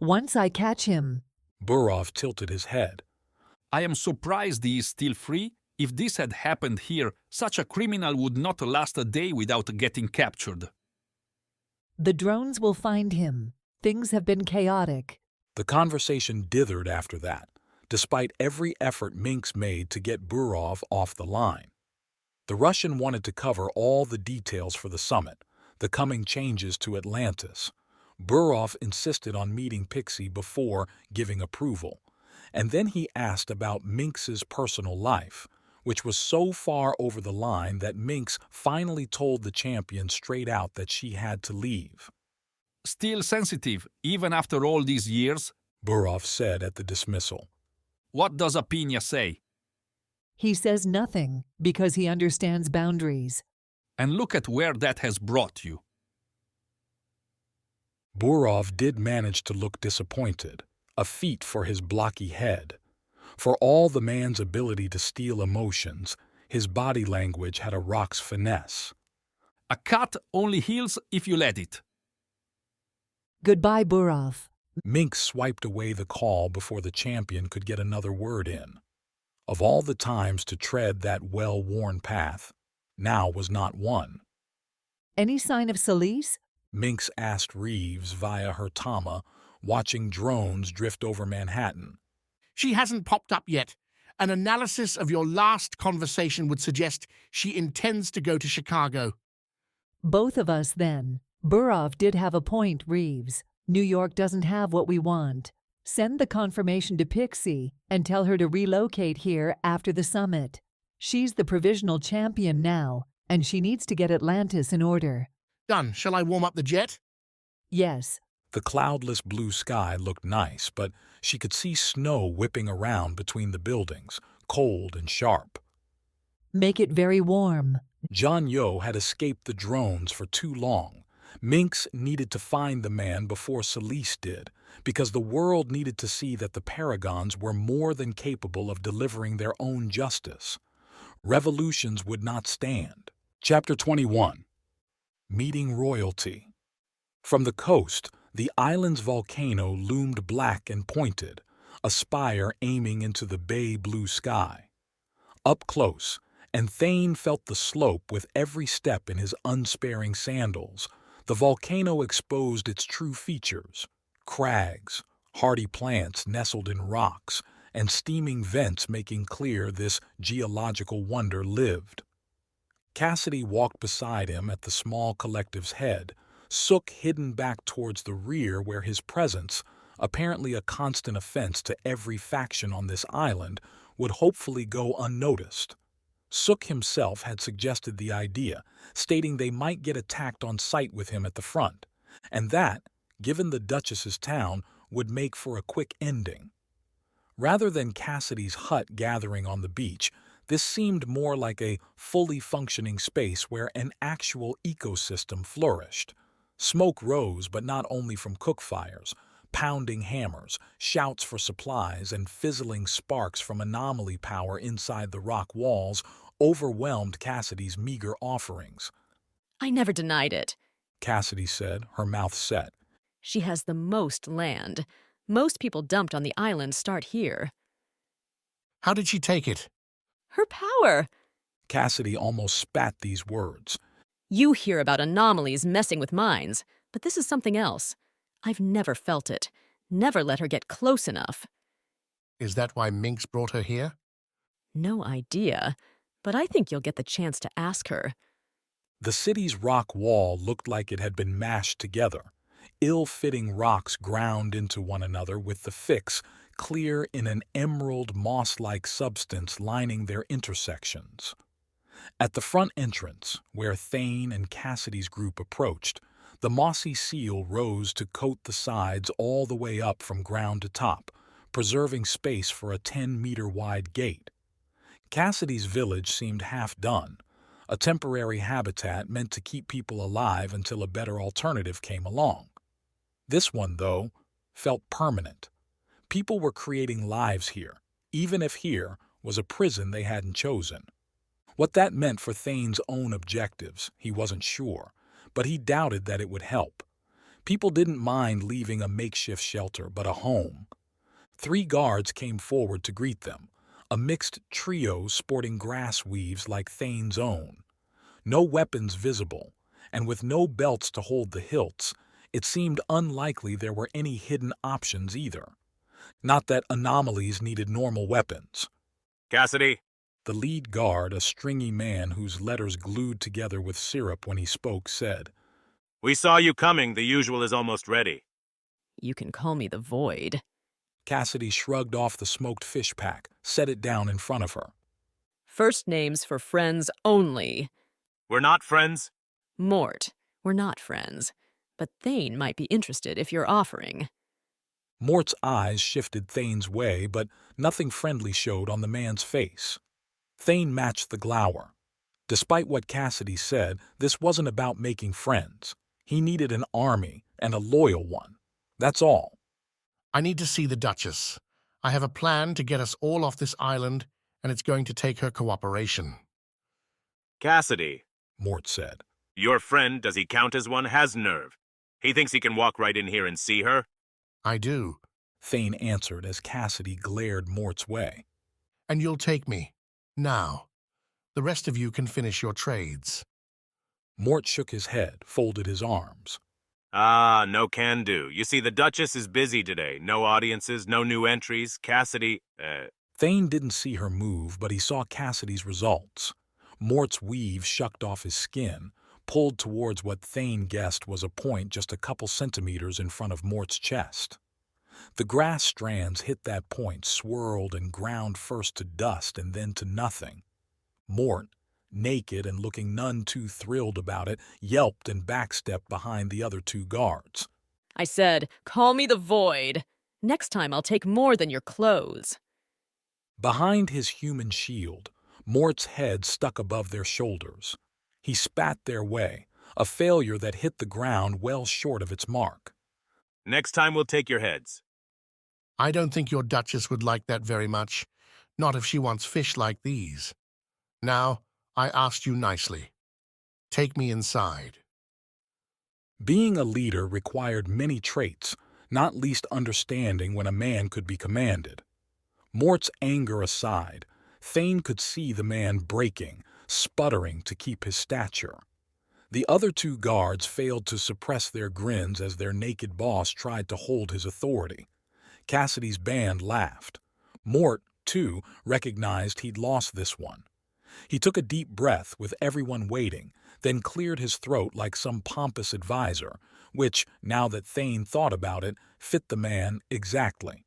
Once I catch him. Burov tilted his head. I am surprised he is still free. If this had happened here, such a criminal would not last a day without getting captured. The drones will find him. Things have been chaotic. The conversation dithered after that, despite every effort Mynx made to get Burov off the line. The Russian wanted to cover all the details for the summit, the coming changes to Atlantis. Burov insisted on meeting Pixie before giving approval, and then he asked about Mynx's personal life, which was so far over the line that Mynx finally told the champion straight out that she had to leave. Still sensitive, even after all these years? Burov said at the dismissal. What does Apinia say? He says nothing because he understands boundaries. And look at where that has brought you. Burov did manage to look disappointed, a feat for his blocky head. For all the man's ability to steal emotions, his body language had a rock's finesse. A cut only heals if you let it. Goodbye, Burov. Mynx swiped away the call before the champion could get another word in. Of all the times to tread that well-worn path, now was not one. Any sign of Celise? Mynx asked Reeves via her Tama, watching drones drift over Manhattan. She hasn't popped up yet. An analysis of your last conversation would suggest she intends to go to Chicago. Both of us, then. Burov did have a point, Reeves. New York doesn't have what we want. Send the confirmation to Pixie and tell her to relocate here after the summit. She's the provisional champion now, and she needs to get Atlantis in order. Done. Shall I warm up the jet? Yes. The cloudless blue sky looked nice, but she could see snow whipping around between the buildings, cold and sharp. Make it very warm. Janyo had escaped the drones for too long. Mynx needed to find the man before Celise did, because the world needed to see that the Paragons were more than capable of delivering their own justice. Revolutions would not stand. Chapter 21. Meeting Royalty. From the coast, the island's volcano loomed black and pointed, a spire aiming into the bay blue sky. Up close, and Thane felt the slope with every step in his unsparing sandals. The volcano exposed its true features: crags, hardy plants nestled in rocks, and steaming vents making clear this geological wonder lived. Cassidy walked beside him at the small collective's head, Sook hidden back towards the rear where his presence, apparently a constant offense to every faction on this island, would hopefully go unnoticed. Sook himself had suggested the idea, stating they might get attacked on sight with him at the front, and that, given the Duchess's town, would make for a quick ending. Rather than Cassidy's hut gathering on the beach, this seemed more like a fully functioning space where an actual ecosystem flourished. Smoke rose, but not only from cook fires. Pounding hammers, shouts for supplies, and fizzling sparks from anomaly power inside the rock walls overwhelmed Cassidy's meager offerings. I never denied it, Cassidy said, her mouth set. She has the most land. Most people dumped on the island start here. How did she take it? Her power. Cassidy almost spat these words. You hear about anomalies messing with minds, but this is something else. I've never felt it. Never let her get close enough. Is that why Mynx brought her here? No idea, but I think you'll get the chance to ask her. The city's rock wall looked like it had been mashed together. Ill-fitting rocks ground into one another with the fix clear in an emerald moss-like substance lining their intersections. At the front entrance, where Thane and Cassidy's group approached, the mossy seal rose to coat the sides all the way up from ground to top, preserving space for a 10-meter-wide gate. Cassidy's village seemed half done, a temporary habitat meant to keep people alive until a better alternative came along. This one, though, felt permanent. People were creating lives here, even if here was a prison they hadn't chosen. What that meant for Thane's own objectives, he wasn't sure, but he doubted that it would help. People didn't mind leaving a makeshift shelter, but a home. 3 guards came forward to greet them, a mixed trio sporting grass weaves like Thane's own. No weapons visible, and with no belts to hold the hilts, it seemed unlikely there were any hidden options either. Not that anomalies needed normal weapons. Cassidy? The lead guard, a stringy man whose letters glued together with syrup when he spoke, said, We saw you coming. The usual is almost ready. You can call me the Void. Cassidy shrugged off the smoked fish pack, set it down in front of her. First names for friends only. We're not friends? Mort, we're not friends. But Thane might be interested if you're offering. Mort's eyes shifted Thane's way, but nothing friendly showed on the man's face. Thane matched the glower. Despite what Cassidy said, this wasn't about making friends. He needed an army, and a loyal one. That's all. I need to see the Duchess. I have a plan to get us all off this island, and it's going to take her cooperation. Cassidy, Mort said. Your friend, does he count as one, has nerve. He thinks he can walk right in here and see her? I do, Thane answered as Cassidy glared Mort's way. And you'll take me. Now. The rest of you can finish your trades. Mort shook his head, folded his arms. Ah, no can do. You see, the Duchess is busy today. No audiences, no new entries. Cassidy, Thane didn't see her move, but he saw Cassidy's results. Mort's weave shucked off his skin, pulled towards what Thane guessed was a point just a couple centimeters in front of Mort's chest. The grass strands hit that point, swirled and ground first to dust and then to nothing. Mort, naked and looking none too thrilled about it, yelped and backstepped behind the other 2 guards. I said, call me the Void. Next time I'll take more than your clothes. Behind his human shield, Mort's head stuck above their shoulders. He spat their way, a failure that hit the ground well short of its mark. Next time we'll take your heads. I don't think your Duchess would like that very much, not if she wants fish like these. Now, I asked you nicely. Take me inside. Being a leader required many traits, not least understanding when a man could be commanded. Mort's anger aside, Thane could see the man breaking, sputtering to keep his stature. The other 2 guards failed to suppress their grins as their naked boss tried to hold his authority. Cassidy's band laughed. Mort, too, recognized he'd lost this one. He took a deep breath with everyone waiting, then cleared his throat like some pompous advisor, which, now that Thane thought about it, fit the man exactly.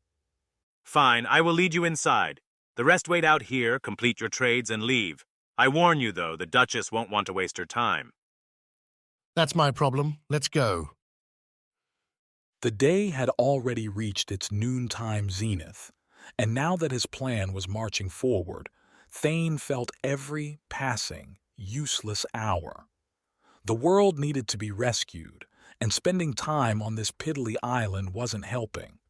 Fine, I will lead you inside. The rest wait out here, complete your trades, and leave. I warn you, though, the Duchess won't want to waste her time. That's my problem. Let's go. The day had already reached its noontime zenith, and now that his plan was marching forward, Thane felt every passing, useless hour. The world needed to be rescued, and spending time on this piddly island wasn't helping.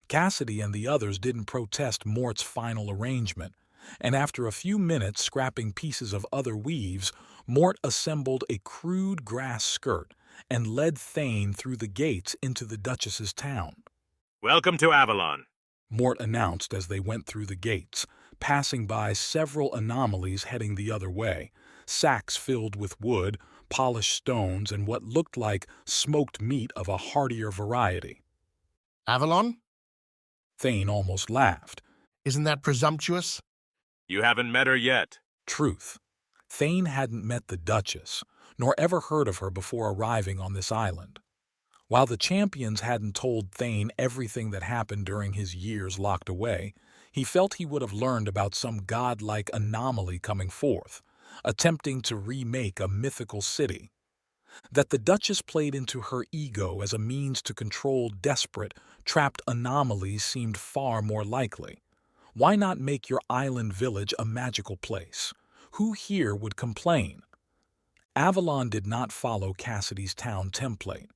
Cassidy and the others didn't protest Mort's final arrangement, and after a few minutes scrapping pieces of other weaves, Mort assembled a crude grass skirt and led Thane through the gates into the Duchess's town. Welcome to Avalon, Mort announced as they went through the gates, passing by several anomalies heading the other way, sacks filled with wood, polished stones, and what looked like smoked meat of a heartier variety. Avalon? Thane almost laughed. Isn't that presumptuous? You haven't met her yet. Truth. Thane hadn't met the Duchess, nor ever heard of her before arriving on this island. While the champions hadn't told Thane everything that happened during his years locked away, he felt he would have learned about some godlike anomaly coming forth, attempting to remake a mythical city. That the Duchess played into her ego as a means to control desperate, trapped anomalies seemed far more likely. Why not make your island village a magical place? Who here would complain? Avalon did not follow Cassidy's town template.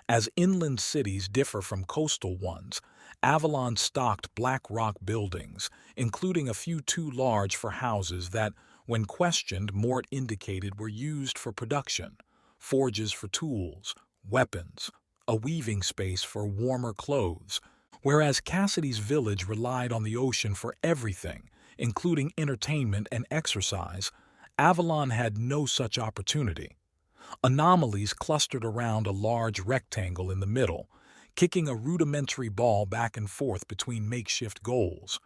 As inland cities differ from coastal ones, Avalon stocked black rock buildings, including a few too large for houses that, when questioned, Mort indicated were used for production, forges for tools, weapons, a weaving space for warmer clothes, whereas Cassidy's village relied on the ocean for everything, including entertainment and exercise. Avalon had no such opportunity. Anomalies clustered around a large rectangle in the middle, kicking a rudimentary ball back and forth between makeshift goals.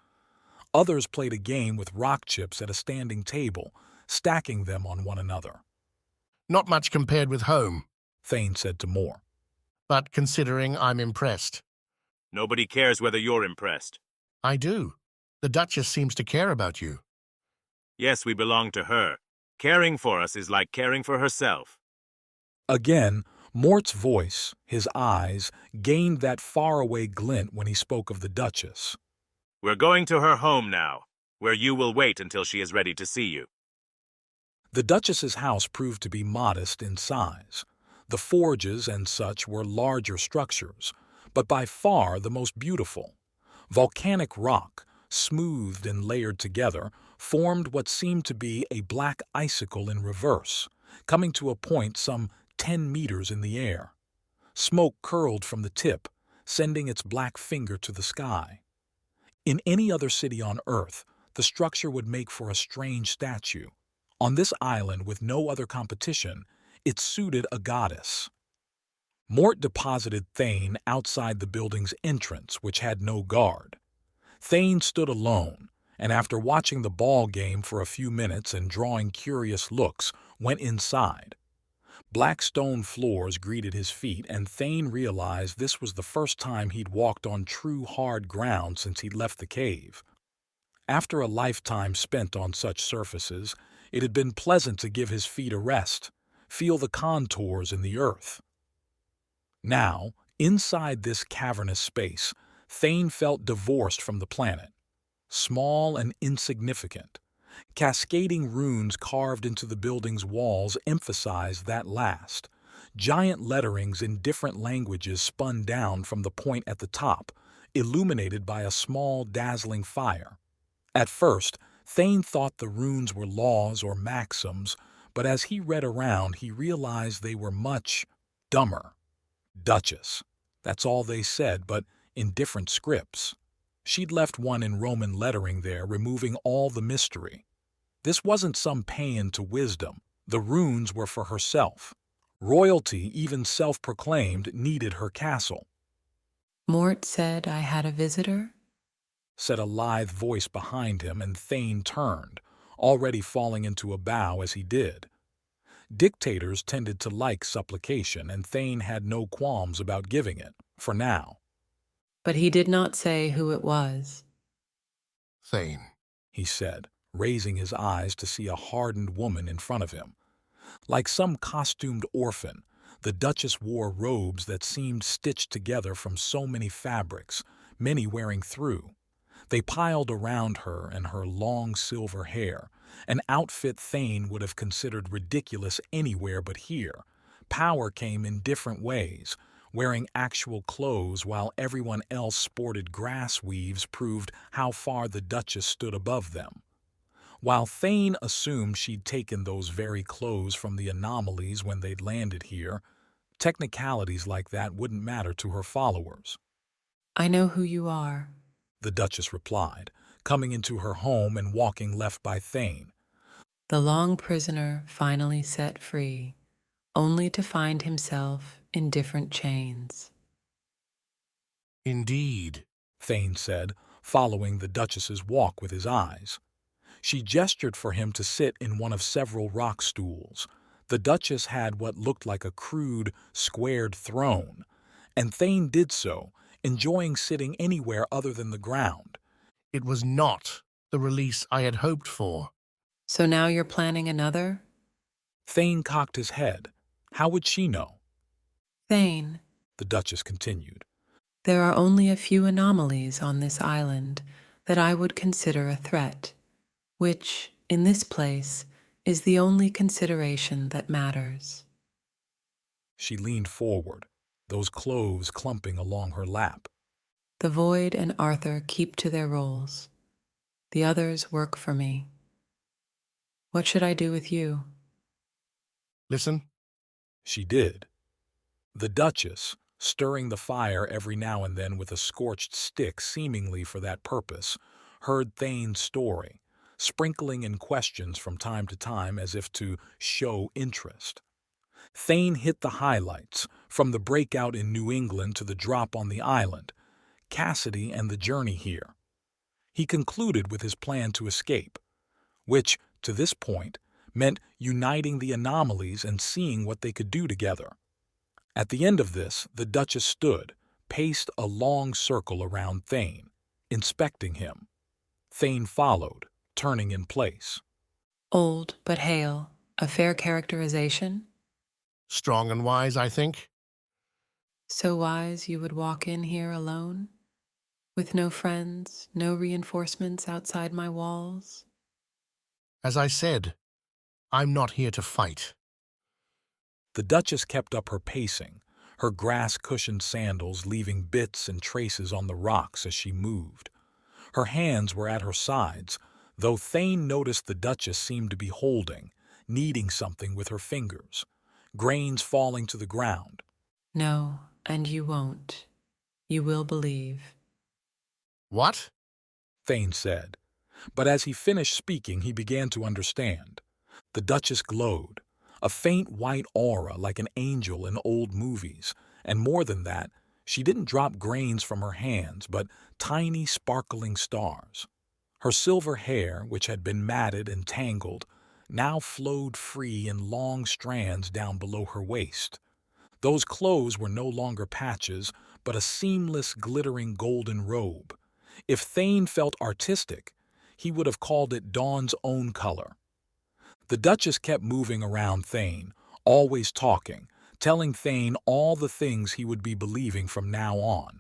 Others played a game with rock chips at a standing table, stacking them on one another. Not much compared with home, Thane said to Moore. But considering, I'm impressed. Nobody cares whether you're impressed. I do. The Duchess seems to care about you. Yes, we belong to her. Caring for us is like caring for herself. Again, Mort's voice, his eyes, gained that faraway glint when he spoke of the Duchess. We're going to her home now, where you will wait until she is ready to see you. The Duchess's house proved to be modest in size. The forges and such were larger structures, but by far the most beautiful. Volcanic rock, smoothed and layered together, formed what seemed to be a black icicle in reverse, coming to a point some 10 meters in the air. Smoke curled from the tip, sending its black finger to the sky. In any other city on Earth, the structure would make for a strange statue. On this island with no other competition, it suited a goddess. Mort deposited Thane outside the building's entrance, which had no guard. Thane stood alone, and after watching the ball game for a few minutes and drawing curious looks, went inside. Black stone floors greeted his feet, and Thane realized this was the first time he'd walked on true hard ground since he'd left the cave. After a lifetime spent on such surfaces, it had been pleasant to give his feet a rest, feel the contours in the earth. Now, inside this cavernous space, Thane felt divorced from the planet, small and insignificant. Cascading runes carved into the building's walls emphasized that last. Giant letterings in different languages spun down from the point at the top, illuminated by a small, dazzling fire. At first, Thane thought the runes were laws or maxims, but as he read around, he realized they were much dumber. Duchess. That's all they said, but in different scripts. She'd left one in Roman lettering there, removing all the mystery. This wasn't some paean to wisdom. The runes were for herself. Royalty, even self-proclaimed, needed her castle. Mort said I had a visitor? Said a lithe voice behind him, and Thane turned, already falling into a bow as he did. Dictators tended to like supplication, and Thane had no qualms about giving it, for now. But he did not say who it was. Thane, he said, raising his eyes to see a hardened woman in front of him. Like some costumed orphan, the Duchess wore robes that seemed stitched together from so many fabrics, many wearing through. They piled around her and her long silver hair, an outfit Thane would have considered ridiculous anywhere but here. Power came in different ways. Wearing actual clothes while everyone else sported grass weaves proved how far the Duchess stood above them. While Thane assumed she'd taken those very clothes from the anomalies when they'd landed here, technicalities like that wouldn't matter to her followers. I know who you are, the Duchess replied, coming into her home and walking left by Thane. The long prisoner finally set free, only to find himself in different chains. Indeed, Thane said, following the Duchess's walk with his eyes. She gestured for him to sit in one of several rock stools. The Duchess had what looked like a crude, squared throne, and Thane did so, enjoying sitting anywhere other than the ground. It was not the release I had hoped for. So now you're planning another? Thane cocked his head. How would she know? Thane, The Duchess continued. there are only a few anomalies on this island that I would consider a threat, which, in this place, is the only consideration that matters. She leaned forward, those clothes clumping along her lap. The Void and Arthur keep to their roles. The others work for me. What should I do with you? Listen. She did. The Duchess, stirring the fire every now and then with a scorched stick seemingly for that purpose, heard Thane's story, sprinkling in questions from time to time as if to show interest. Thane hit the highlights, from the breakout in New England to the drop on the island, Cassidy and the journey here. He concluded with his plan to escape, which, to this point, meant uniting the anomalies and seeing what they could do together. At the end of this, the Duchess stood, paced a long circle around Thane, inspecting him. Thane followed, turning in place. Old but hale, a fair characterization? Strong and wise, I think. So wise you would walk in here alone? With no friends, no reinforcements outside my walls? As I said, I'm not here to fight. The Duchess kept up her pacing, her grass-cushioned sandals leaving bits and traces on the rocks as she moved. Her hands were at her sides, though Thane noticed the Duchess seemed to be holding, kneading something with her fingers, grains falling to the ground. No, and you won't. You will believe. What? Thane said. But as he finished speaking, he began to understand. The Duchess glowed, a faint white aura like an angel in old movies, and more than that, she didn't drop grains from her hands, but tiny sparkling stars. Her silver hair, which had been matted and tangled, now flowed free in long strands down below her waist. Those clothes were no longer patches, but a seamless, glittering golden robe. If Thane felt artistic, he would have called it Dawn's own color. The Duchess kept moving around Thane, always talking, telling Thane all the things he would be believing from now on.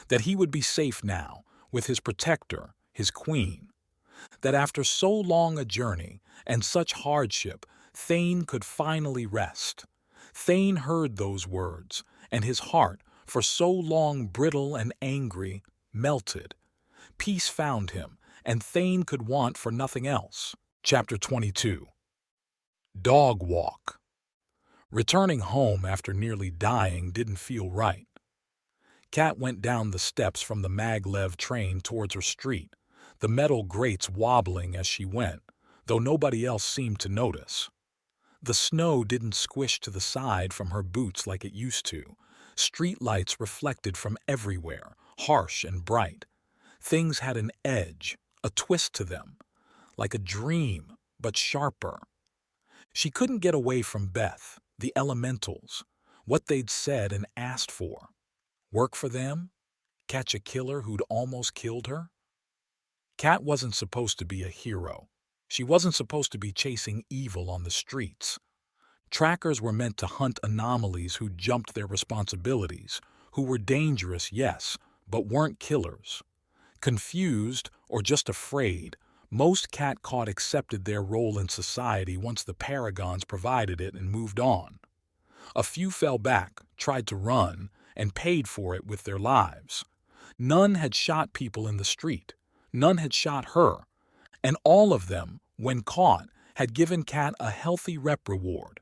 That he would be safe now, with his protector, his queen. That after so long a journey and such hardship, Thane could finally rest. Thane heard those words, and his heart, for so long brittle and angry, melted. Peace found him, and Thane could want for nothing else. Chapter 22. Dog Walk. Returning home after nearly dying didn't feel right. Kat went down the steps from the maglev train towards her street, the metal grates wobbling as she went, though nobody else seemed to notice. The snow didn't squish to the side from her boots like it used to. Street lights reflected from everywhere, harsh and bright. Things had an edge, a twist to them, like a dream, but sharper. She couldn't get away from Beth, the elementals, what they'd said and asked for. Work for them? Catch a killer who'd almost killed her? Kat wasn't supposed to be a hero. She wasn't supposed to be chasing evil on the streets. Trackers were meant to hunt anomalies who jumped their responsibilities, who were dangerous, yes, but weren't killers. Confused or just afraid, most Cat caught accepted their role in society once the Paragons provided it and moved on. A few fell back, tried to run, and paid for it with their lives. None had shot people in the street. None had shot her. And all of them, when caught, had given Cat a healthy rep reward.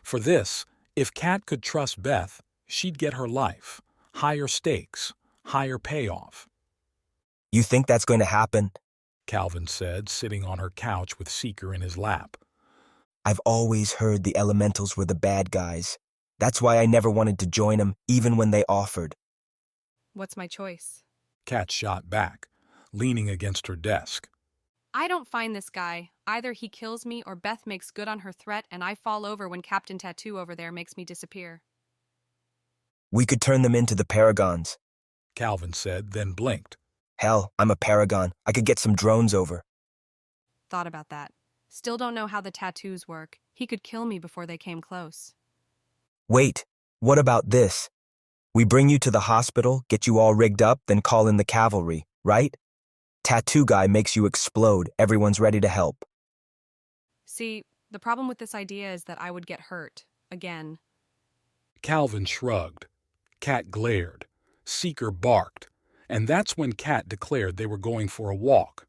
For this, if Cat could trust Beth, she'd get her life. Higher stakes, higher payoff. You think that's going to happen? Calvin said, sitting on her couch with Seeker in his lap. I've always heard the elementals were the bad guys. That's why I never wanted to join them, even when they offered. What's my choice? Kat shot back, leaning against her desk. I don't find this guy. Either he kills me or Beth makes good on her threat and I fall over when Captain Tattoo over there makes me disappear. We could turn them into the Paragons, Calvin said, then blinked. Hell, I'm a Paragon. I could get some drones over. Thought about that. Still don't know how the tattoos work. He could kill me before they came close. Wait, what about this? We bring you to the hospital, get you all rigged up, then call in the cavalry, right? Tattoo guy makes you explode, everyone's ready to help. See, the problem with this idea is that I would get hurt. Again. Calvin shrugged. Cat glared. Seeker barked. And that's when Cat declared they were going for a walk.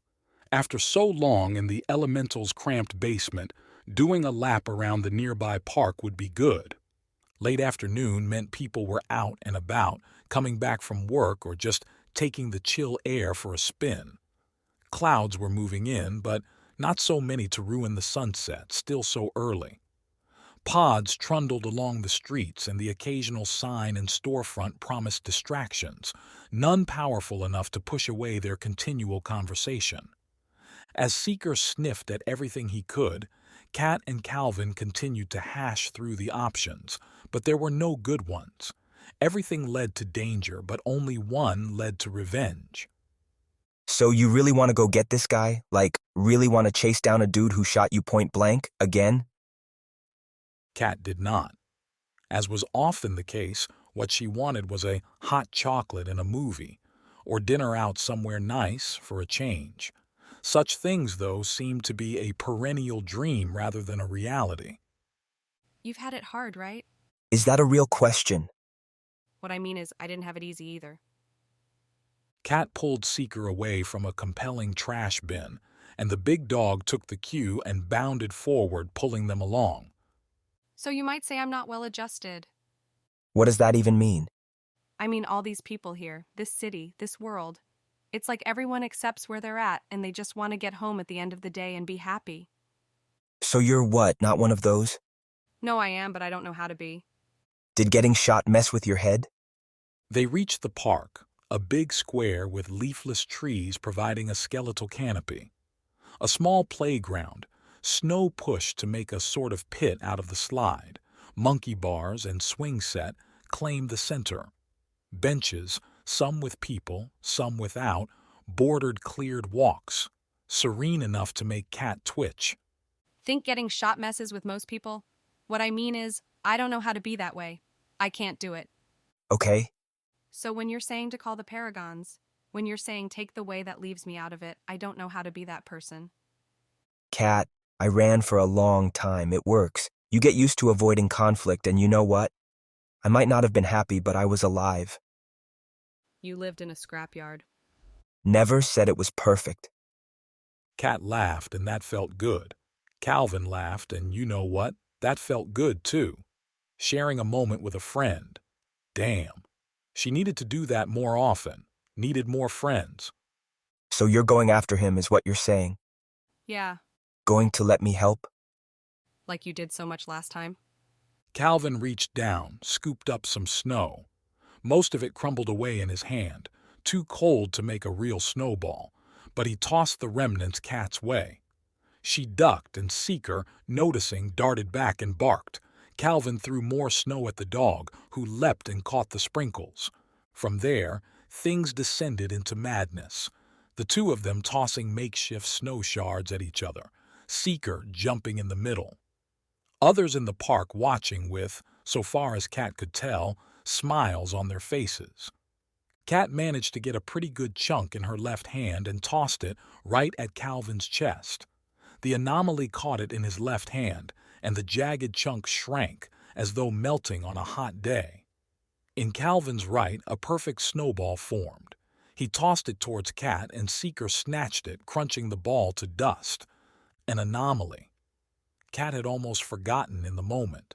After so long in the Elemental's cramped basement, doing a lap around the nearby park would be good. Late afternoon meant people were out and about, coming back from work or just taking the chill air for a spin. Clouds were moving in, but not so many to ruin the sunset, still so early. Pods trundled along the streets, and the occasional sign and storefront promised distractions, none powerful enough to push away their continual conversation. As Seeker sniffed at everything he could, Cat and Calvin continued to hash through the options, but there were no good ones. Everything led to danger, but only one led to revenge. So you really want to go get this guy? Like, really want to chase down a dude who shot you point blank, again? Cat did not. As was often the case, what she wanted was a hot chocolate and a movie, or dinner out somewhere nice for a change. Such things, though, seemed to be a perennial dream rather than a reality. You've had it hard, right? Is that a real question? What I mean is, I didn't have it easy either. Cat pulled Seeker away from a compelling trash bin, and the big dog took the cue and bounded forward, pulling them along. So you might say I'm not well adjusted. What does that even mean? I mean all these people here, this city, this world. It's like everyone accepts where they're at, and they just want to get home at the end of the day and be happy. So you're what, not one of those? No, I am, but I don't know how to be. Did getting shot mess with your head? They reached the park, a big square with leafless trees providing a skeletal canopy. A small playground, snow pushed to make a sort of pit out of the slide. Monkey bars and swing set claimed the center. Benches, some with people, some without, bordered cleared walks, serene enough to make Cat twitch. Think getting shot messes with most people? What I mean is, I don't know how to be that way. I can't do it. Okay. So when you're saying to call the Paragons, when you're saying take the way that leaves me out of it, I don't know how to be that person. Cat, I ran for a long time. It works. You get used to avoiding conflict, and you know what? I might not have been happy, but I was alive. You lived in a scrapyard. Never said it was perfect. Cat laughed, and that felt good. Calvin laughed, and you know what? That felt good, too. Sharing a moment with a friend. Damn. She needed to do that more often. Needed more friends. So you're going after him is what you're saying? Yeah. Going to let me help? Like you did so much last time? Calvin reached down, scooped up some snow. Most of it crumbled away in his hand, too cold to make a real snowball, but he tossed the remnants Cat's way. She ducked, and Seeker, noticing, darted back and barked. Calvin threw more snow at the dog, who leapt and caught the sprinkles. From there, things descended into madness, the two of them tossing makeshift snow shards at each other, Seeker jumping in the middle. Others in the park watching with, so far as Cat could tell, smiles on their faces. Cat managed to get a pretty good chunk in her left hand and tossed it right at Calvin's chest. The anomaly caught it in his left hand, and the jagged chunk shrank, as though melting on a hot day. In Calvin's right, a perfect snowball formed. He tossed it towards Cat, and Seeker snatched it, crunching the ball to dust. An anomaly. Cat had almost forgotten in the moment.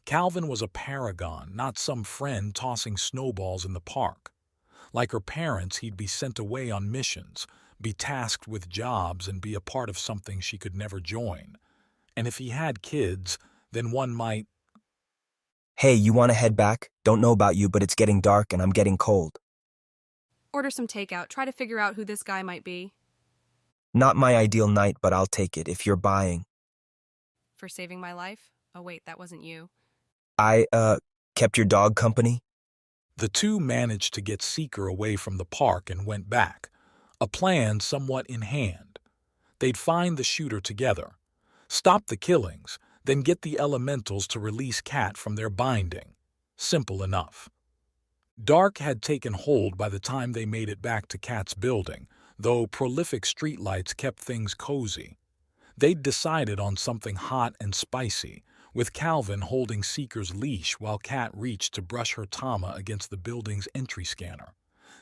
Calvin was a paragon, not some friend tossing snowballs in the park. Like her parents, he'd be sent away on missions, be tasked with jobs, and be a part of something she could never join. And if he had kids, then one might... Hey, you want to head back? Don't know about you, but it's getting dark and I'm getting cold. Order some takeout. Try to figure out who this guy might be. Not my ideal night, but I'll take it if you're buying. For saving my life? Oh wait, that wasn't you. I, kept your dog company? The two managed to get Seeker away from the park and went back, a plan somewhat in hand. They'd find the shooter together, stop the killings, then get the elementals to release Cat from their binding. Simple enough. Dark had taken hold by the time they made it back to Cat's building, though prolific streetlights kept things cozy. They'd decided on something hot and spicy, with Calvin holding Seeker's leash while Cat reached to brush her tama against the building's entry scanner.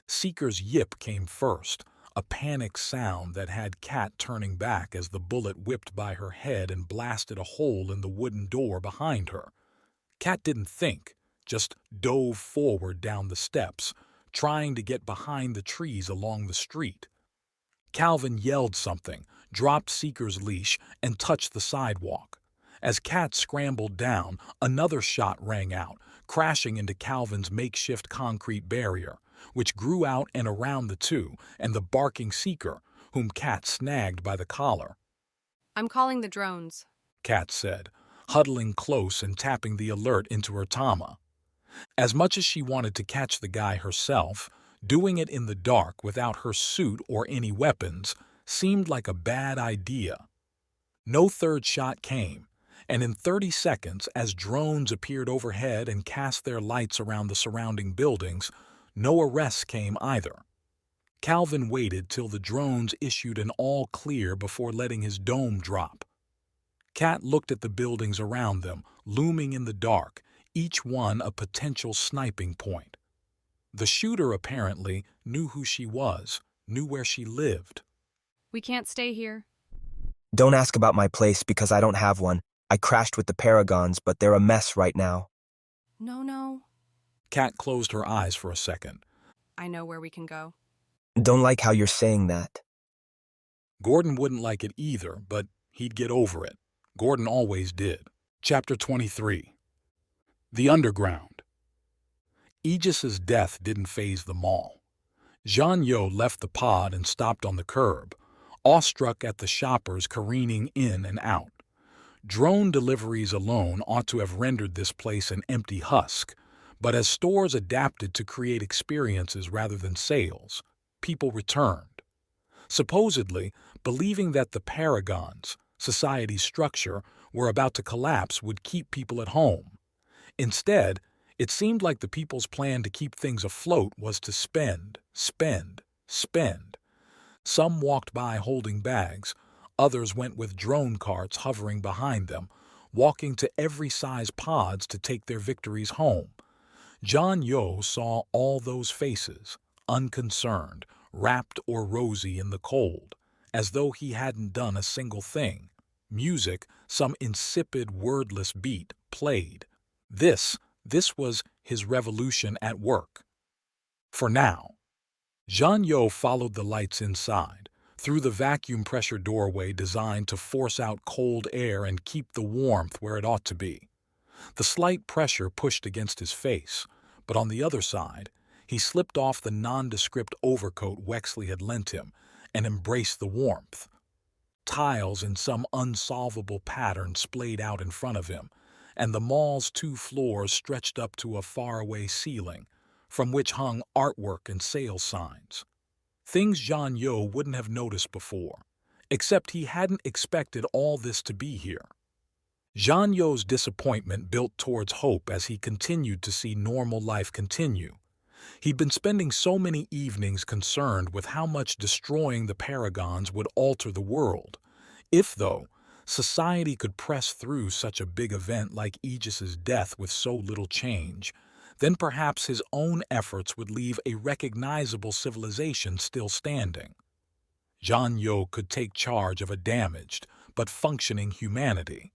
Seeker's yip came first, a panicked sound that had Cat turning back as the bullet whipped by her head and blasted a hole in the wooden door behind her. Cat didn't think, just dove forward down the steps, trying to get behind the trees along the street. Calvin yelled something, dropped Seeker's leash, and touched the sidewalk. As Cat scrambled down, another shot rang out, crashing into Calvin's makeshift concrete barrier, which grew out and around the two and the barking Seeker, whom Cat snagged by the collar. I'm calling the drones, Cat said, huddling close and tapping the alert into her tama. As much as she wanted to catch the guy herself, doing it in the dark without her suit or any weapons seemed like a bad idea. No third shot came, and in 30 seconds, as drones appeared overhead and cast their lights around the surrounding buildings, no arrests came either. Calvin waited till the drones issued an all-clear before letting his dome drop. Cat looked at the buildings around them, looming in the dark, each one a potential sniping point. The shooter apparently knew who she was, knew where she lived. We can't stay here. Don't ask about my place because I don't have one. I crashed with the Paragons, but they're a mess right now. No. Cat closed her eyes for a second. I know where we can go. Don't like how you're saying that. Gordon wouldn't like it either, but he'd get over it. Gordon always did. Chapter 23. The Underground. Aegis's death didn't faze them all. Jean Yo left the pod and stopped on the curb, awestruck at the shoppers careening in and out. Drone deliveries alone ought to have rendered this place an empty husk, but as stores adapted to create experiences rather than sales, people returned. Supposedly, believing that the Paragons, society's structure, were about to collapse would keep people at home. Instead, it seemed like the people's plan to keep things afloat was to spend. Some walked by holding bags, others went with drone carts hovering behind them, walking to every size pods to take their victories home. John Yo saw all those faces, unconcerned, wrapped or rosy in the cold, as though he hadn't done a single thing. Music, some insipid, wordless beat, played. This was his revolution at work. For now. Jean Yo followed the lights inside, through the vacuum pressure doorway designed to force out cold air and keep the warmth where it ought to be. The slight pressure pushed against his face, but on the other side, he slipped off the nondescript overcoat Wexley had lent him and embraced the warmth. Tiles in some unsolvable pattern splayed out in front of him, and the mall's 2 floors stretched up to a faraway ceiling, from which hung artwork and sales signs. Things Jean Yo wouldn't have noticed before, except he hadn't expected all this to be here. Jean Yo's disappointment built towards hope as he continued to see normal life continue. He'd been spending so many evenings concerned with how much destroying the Paragons would alter the world. If, though, society could press through such a big event like Aegis's death with so little change, then perhaps his own efforts would leave a recognizable civilization still standing. Jean Yo could take charge of a damaged but functioning humanity.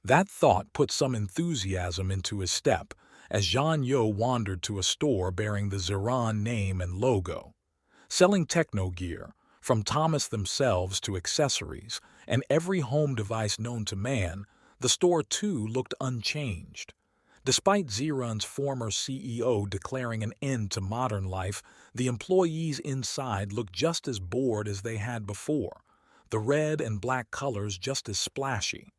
That thought put some enthusiasm into his step as Jean Yo wandered to a store bearing the Zeron name and logo. Selling techno gear, from Thomas themselves to accessories, and every home device known to man, the store too looked unchanged. Despite Zeron's former CEO declaring an end to modern life, the employees inside looked just as bored as they had before, the red and black colors just as splashy.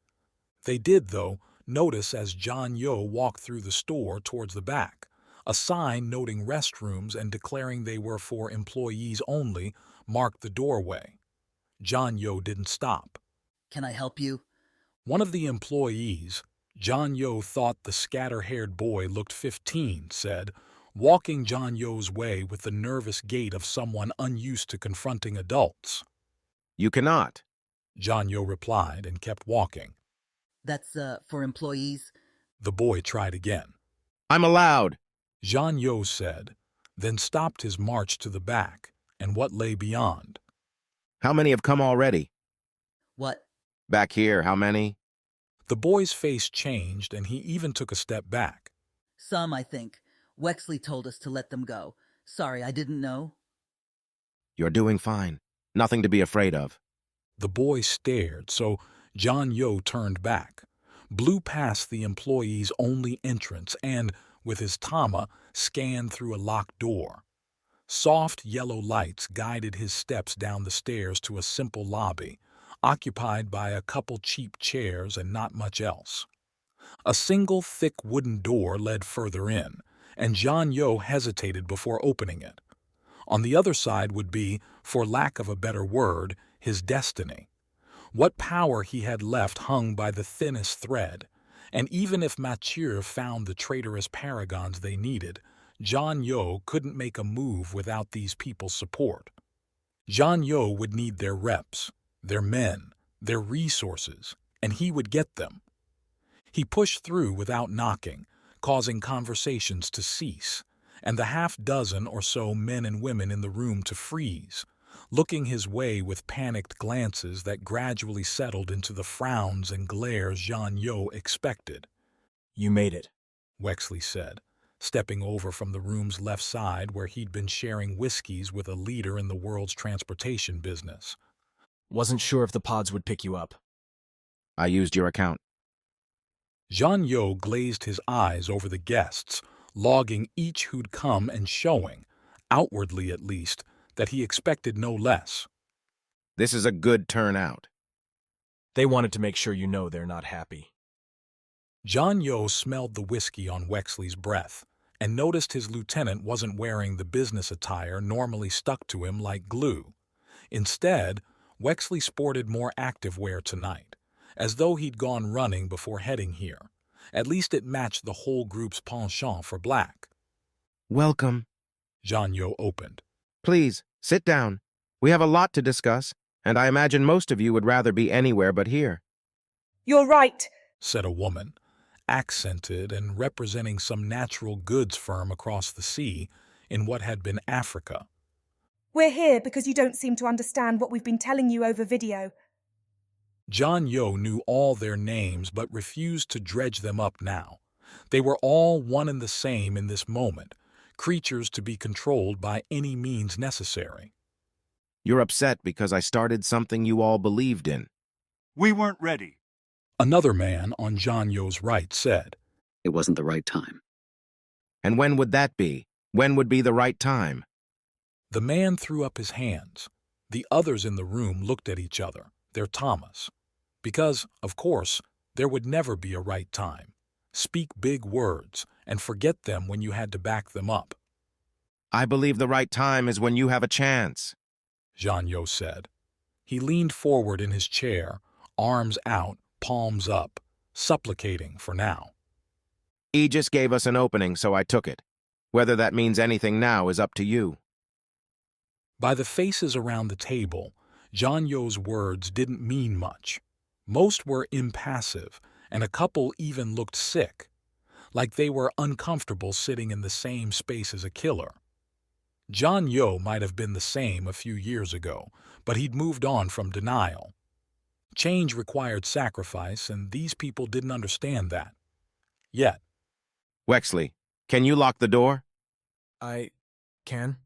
They did, though, notice as Jean Yo walked through the store towards the back, a sign noting restrooms and declaring they were for employees only marked the doorway. Jean Yo didn't stop. Can I help you? One of the employees, John Yo thought the scatter-haired boy looked 15, said, walking John Yo's way with the nervous gait of someone unused to confronting adults. You cannot. John Yo replied and kept walking. That's, for employees? The boy tried again. I'm allowed, John Yo said, then stopped his march to the back and what lay beyond. How many have come already? What? Back here, how many? The boy's face changed and he even took a step back. Some, I think. Wexley told us to let them go. Sorry, I didn't know. You're doing fine. Nothing to be afraid of. The boy stared, so John Yo turned back, blew past the employee's only entrance and, with his tama, scanned through a locked door. Soft yellow lights guided his steps down the stairs to a simple lobby, occupied by a couple cheap chairs and not much else. A single thick wooden door led further in, and John Yo hesitated before opening it. On the other side would be, for lack of a better word, his destiny. What power he had left hung by the thinnest thread, and even if Mathieu found the traitorous Paragons they needed, John Yo couldn't make a move without these people's support. John Yo would need their reps, their men, their resources, and he would get them. He pushed through without knocking, causing conversations to cease, and the half-dozen or so men and women in the room to freeze, looking his way with panicked glances that gradually settled into the frowns and glares John Yo expected. You made it, Wexley said, stepping over from the room's left side where he'd been sharing whiskeys with a leader in the world's transportation business. Wasn't sure if the pods would pick you up. I used your account. John Yo glazed his eyes over the guests, logging each who'd come and showing, outwardly at least, that he expected no less. This is a good turnout. They wanted to make sure you know they're not happy. John Yo smelled the whiskey on Wexley's breath and noticed his lieutenant wasn't wearing the business attire normally stuck to him like glue. Instead, Wexley sported more active wear tonight, as though he'd gone running before heading here. At least it matched the whole group's penchant for black. Welcome, John Yo opened. Please, sit down. We have a lot to discuss, and I imagine most of you would rather be anywhere but here. You're right, said a woman, accented and representing some natural goods firm across the sea in what had been Africa. We're here because you don't seem to understand what we've been telling you over video. John Yo knew all their names but refused to dredge them up now. They were all one and the same in this moment, creatures to be controlled by any means necessary. You're upset because I started something you all believed in. We weren't ready. Another man on John Yo's right said, It wasn't the right time. And when would that be? When would be the right time? The man threw up his hands. The others in the room looked at each other, their tamas. Because, of course, there would never be a right time. Speak big words, and forget them when you had to back them up. I believe the right time is when you have a chance, John Yo said. He leaned forward in his chair, arms out, palms up, supplicating for now. Aegis gave us an opening, so I took it. Whether that means anything now is up to you. By the faces around the table, John Yo's words didn't mean much. Most were impassive, and a couple even looked sick, like they were uncomfortable sitting in the same space as a killer. John Yo might have been the same a few years ago, but he'd moved on from denial. Change required sacrifice, and these people didn't understand that. Yet. Wexley, can you lock the door? I can,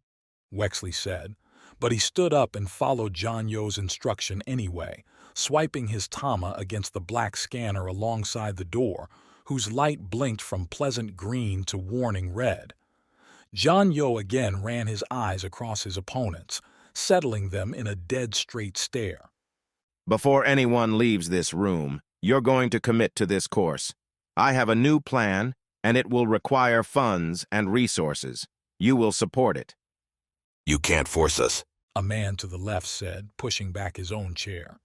Wexley said, but he stood up and followed John Yo's instruction anyway, swiping his tama against the black scanner alongside the door, whose light blinked from pleasant green to warning red. John Yo again ran his eyes across his opponents, settling them in a dead straight stare. Before anyone leaves this room, you're going to commit to this course. I have a new plan, and it will require funds and resources. You will support it. You can't force us, a man to the left said, pushing back his own chair.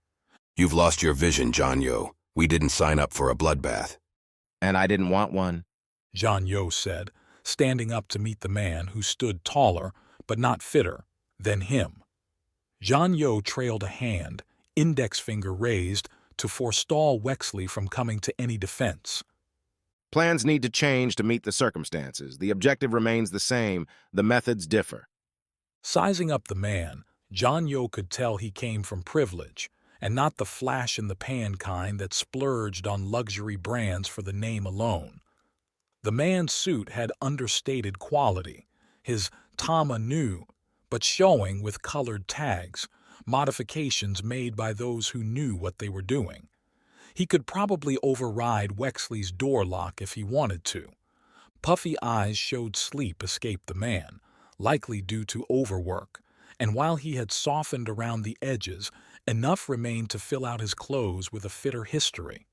You've lost your vision, John Yo. We didn't sign up for a bloodbath. And I didn't want one, Zhang Yo said, standing up to meet the man who stood taller, but not fitter, than him. Zhang Yo trailed a hand, index finger raised, to forestall Wexley from coming to any defense. Plans need to change to meet the circumstances. The objective remains the same. The methods differ. Sizing up the man, Zhang Yo could tell he came from privilege, and not the flash-in-the-pan kind that splurged on luxury brands for the name alone. The man's suit had understated quality, his tama new, but showing with colored tags, modifications made by those who knew what they were doing. He could probably override Wexley's door lock if he wanted to. Puffy eyes showed sleep escape the man, likely due to overwork, and while he had softened around the edges, enough remained to fill out his clothes with a fitter history.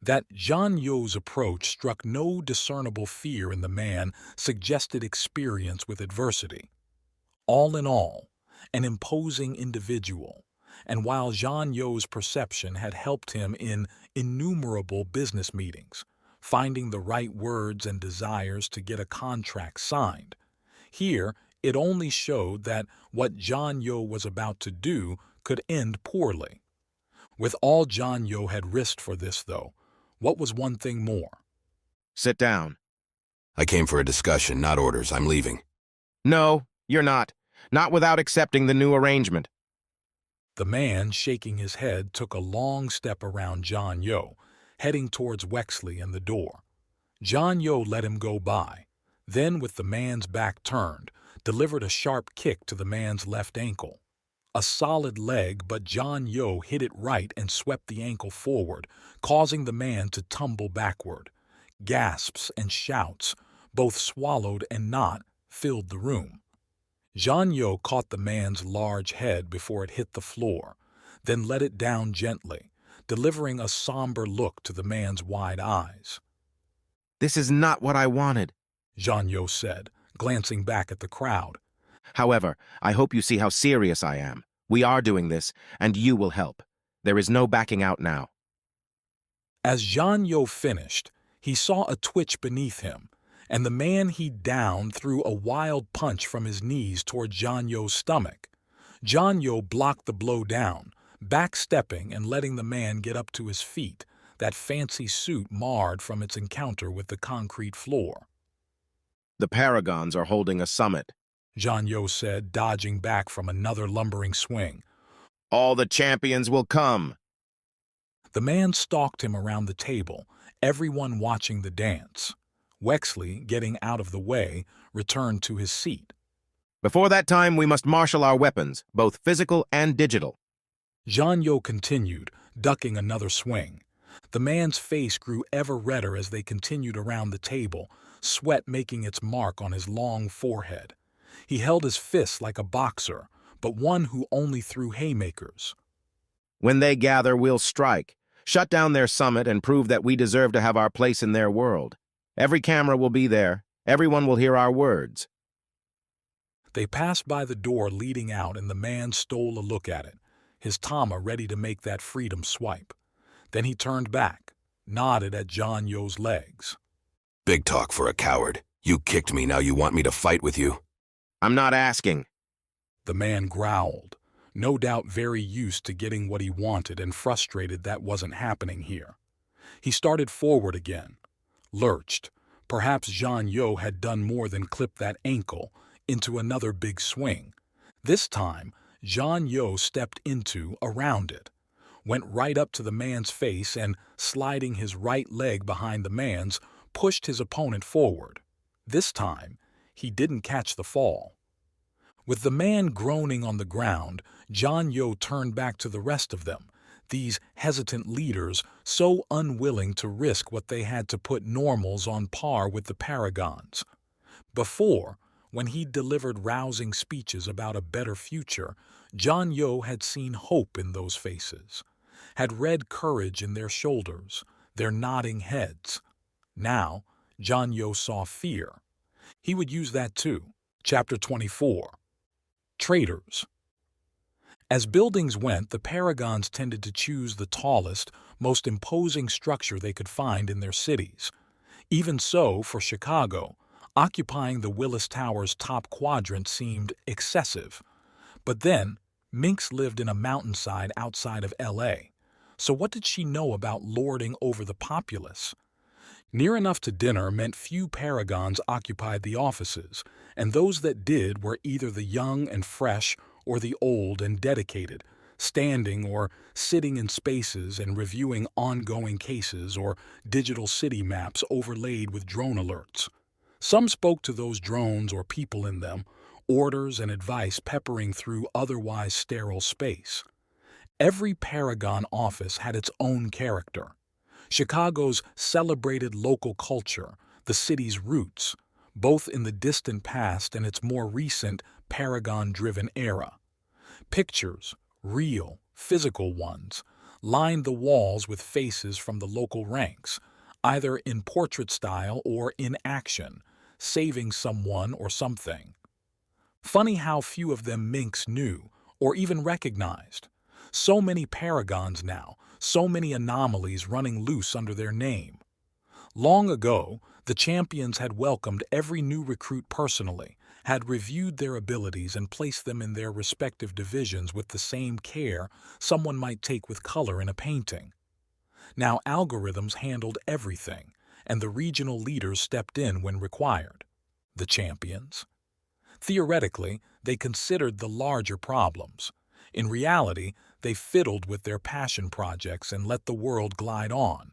That Zhang Yo's approach struck no discernible fear in the man suggested experience with adversity. All in all, an imposing individual, and while Zhang Yo's perception had helped him in innumerable business meetings, finding the right words and desires to get a contract signed, here it only showed that what Zhang Yo was about to do could end poorly. With all Zhang Yo had risked for this, though, what was one thing more? Sit down. I came for a discussion, not orders. I'm leaving. No, you're not. Not without accepting the new arrangement. The man, shaking his head, took a long step around Zhang Yo, heading towards Wexley and the door. Zhang Yo let him go by, then with the man's back turned, delivered a sharp kick to the man's left ankle. A solid leg, but Zhang Yo hit it right and swept the ankle forward, causing the man to tumble backward. Gasps and shouts, both swallowed and not, filled the room. Zhang Yo caught the man's large head before it hit the floor, then let it down gently, delivering a somber look to the man's wide eyes. This is not what I wanted, Zhang Yo said, glancing back at the crowd. However, I hope you see how serious I am. We are doing this, and you will help. There is no backing out now. As Zhang Yo finished, he saw a twitch beneath him, and the man he downed threw a wild punch from his knees toward Zhang Yo's stomach. Zhang Yo blocked the blow down, backstepping and letting the man get up to his feet, that fancy suit marred from its encounter with the concrete floor. The Paragons are holding a summit, Zhang Yo said, dodging back from another lumbering swing. All the champions will come. The man stalked him around the table, everyone watching the dance. Wexley, getting out of the way, returned to his seat. Before that time, we must marshal our weapons, both physical and digital. Zhang Yo continued, ducking another swing. The man's face grew ever redder as they continued around the table, sweat making its mark on his long forehead. He held his fists like a boxer, but one who only threw haymakers. When they gather, we'll strike, shut down their summit, and prove that we deserve to have our place in their world. Every camera will be there. Everyone will hear our words. They passed by the door leading out, and the man stole a look at it, his tama ready to make that freedom swipe. Then he turned back, nodded at Zhang Yo's legs. Big talk for a coward. You kicked me, now you want me to fight with you? I'm not asking. The man growled, no doubt very used to getting what he wanted and frustrated that wasn't happening here. He started forward again, lurched. Perhaps Zhang Yo had done more than clip that ankle into another big swing. This time, Zhang Yo stepped around it, went right up to the man's face and, sliding his right leg behind the man's, pushed his opponent forward. This time, he didn't catch the fall. With the man groaning on the ground, Zhang Yo turned back to the rest of them, these hesitant leaders so unwilling to risk what they had to put normals on par with the Paragons. Before, when he delivered rousing speeches about a better future, Zhang Yo had seen hope in those faces, had read courage in their shoulders, their nodding heads. Now, Zhang Yo saw fear. He would use that too. Chapter 24. Traitors. As buildings went, the Paragons tended to choose the tallest, most imposing structure they could find in their cities. Even so, for Chicago, occupying the Willis Tower's top quadrant seemed excessive. But then, Mynx lived in a mountainside outside of L.A., so what did she know about lording over the populace? Near enough to dinner meant few Paragons occupied the offices, and those that did were either the young and fresh or the old and dedicated, standing or sitting in spaces and reviewing ongoing cases or digital city maps overlaid with drone alerts. Some spoke to those drones or people in them, orders and advice peppering through otherwise sterile space. Every Paragon office had its own character. Chicago's celebrated local culture, the city's roots, both in the distant past and its more recent Paragon-driven era. Pictures, real, physical ones, lined the walls with faces from the local ranks, either in portrait style or in action, saving someone or something. Funny how few of them Mynx knew or even recognized. So many Paragons now, so many anomalies running loose under their name. Long ago, the champions had welcomed every new recruit personally, had reviewed their abilities and placed them in their respective divisions with the same care someone might take with color in a painting. Now algorithms handled everything, and the regional leaders stepped in when required. The champions. Theoretically, they considered the larger problems. In reality, they fiddled with their passion projects and let the world glide on.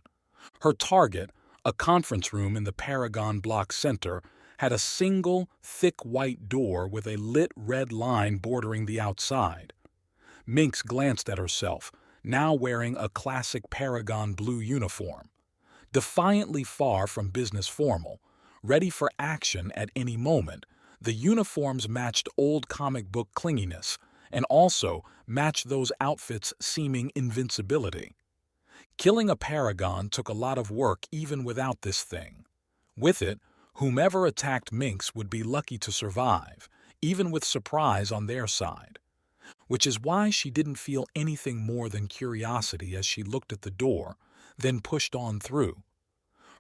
Her target, a conference room in the Paragon Block Center, had a single, thick white door with a lit red line bordering the outside. Mynx glanced at herself, now wearing a classic Paragon blue uniform. Defiantly far from business formal, ready for action at any moment, the uniforms matched old comic book clinginess, and also matched those outfits' seeming invincibility. Killing a Paragon took a lot of work even without this thing. With it, whomever attacked Mynx would be lucky to survive, even with surprise on their side. Which is why she didn't feel anything more than curiosity as she looked at the door, then pushed on through.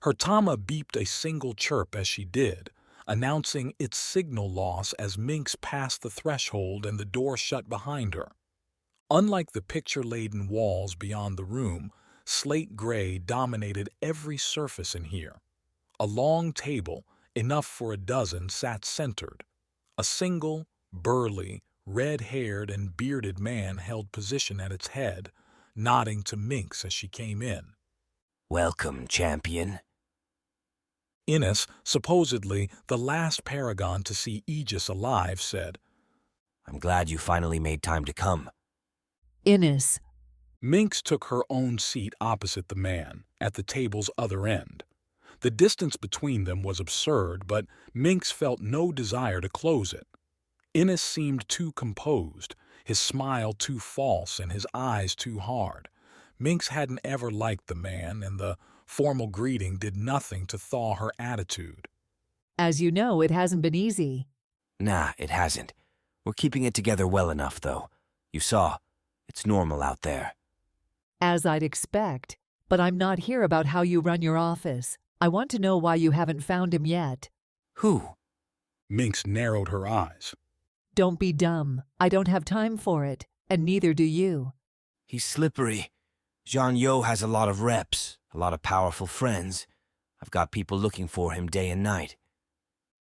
Her Tama beeped a single chirp as she did, announcing its signal loss as Mynx passed the threshold and the door shut behind her. Unlike the picture-laden walls beyond the room, slate gray dominated every surface in here. A long table, enough for a dozen, sat centered. A single, burly, red-haired and bearded man held position at its head, nodding to Mynx as she came in. "Welcome, champion." Innes, supposedly the last Paragon to see Aegis alive, said, "I'm glad you finally made time to come." Innes. Mynx took her own seat opposite the man, at the table's other end. The distance between them was absurd, but Mynx felt no desire to close it. Innes seemed too composed, his smile too false and his eyes too hard. Mynx hadn't ever liked the man, and the formal greeting did nothing to thaw her attitude. As you know, it hasn't been easy. Nah, it hasn't. We're keeping it together well enough, though. You saw, it's normal out there. As I'd expect. But I'm not here about how you run your office. I want to know why you haven't found him yet. Who? Mynx narrowed her eyes. Don't be dumb. I don't have time for it, and neither do you. He's slippery. Jean-Yo has a lot of reps, a lot of powerful friends. I've got people looking for him day and night.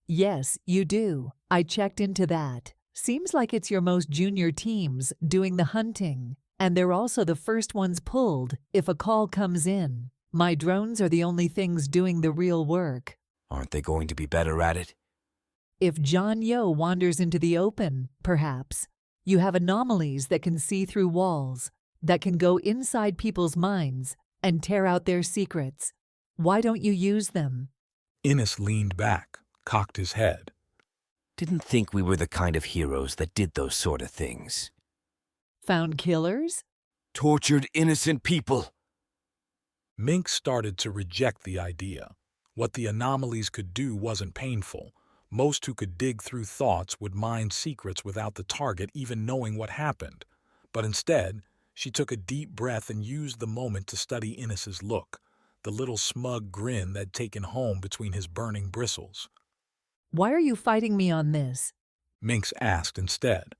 Yes, you do. I checked into that. Seems like it's your most junior teams doing the hunting, and they're also the first ones pulled if a call comes in. My drones are the only things doing the real work. Aren't they going to be better at it? If Jean-Yo wanders into the open, perhaps. You have anomalies that can see through walls, that can go inside people's minds and tear out their secrets. Why don't you use them? Innes leaned back, cocked his head. Didn't think we were the kind of heroes that did those sort of things. Found killers? Tortured innocent people. Mynx started to reject the idea. What the anomalies could do wasn't painful. Most who could dig through thoughts would mine secrets without the target even knowing what happened. But instead, She took a deep breath and used the moment to study Innes's look, the little smug grin that'd taken home between his burning bristles. Why are you fighting me on this? Mynx asked instead.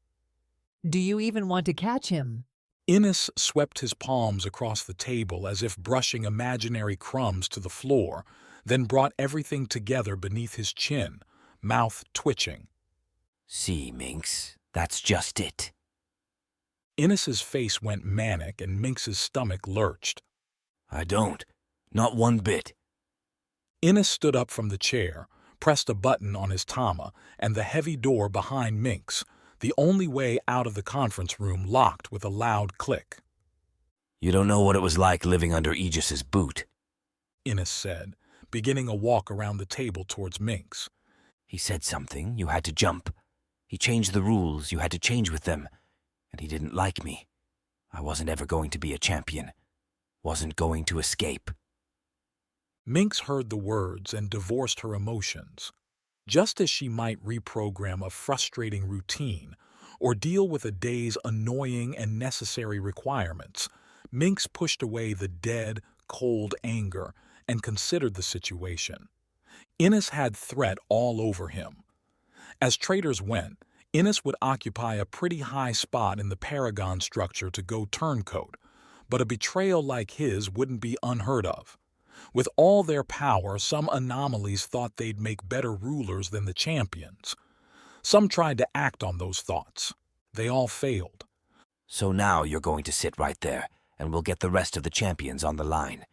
Do you even want to catch him? Innes swept his palms across the table as if brushing imaginary crumbs to the floor, then brought everything together beneath his chin, mouth twitching. See, Mynx, that's just it. Innes's face went manic and Mynx's stomach lurched. I don't. Not one bit. Innes stood up from the chair, pressed a button on his tama, and the heavy door behind Mynx, the only way out of the conference room, locked with a loud click. You don't know what it was like living under Aegis's boot, Innes said, beginning a walk around the table towards Mynx. He said something, you had to jump. He changed the rules, you had to change with them. And he didn't like me. I wasn't ever going to be a champion. Wasn't going to escape. Mynx heard the words and divorced her emotions. Just as she might reprogram a frustrating routine or deal with a day's annoying and necessary requirements, Mynx pushed away the dead, cold anger and considered the situation. Innes had threat all over him. As Traitors went, Innes would occupy a pretty high spot in the Paragon structure to go turncoat, but a betrayal like his wouldn't be unheard of. With all their power, some anomalies thought they'd make better rulers than the champions. Some tried to act on those thoughts. They all failed. So now you're going to sit right there, and we'll get the rest of the champions on the line,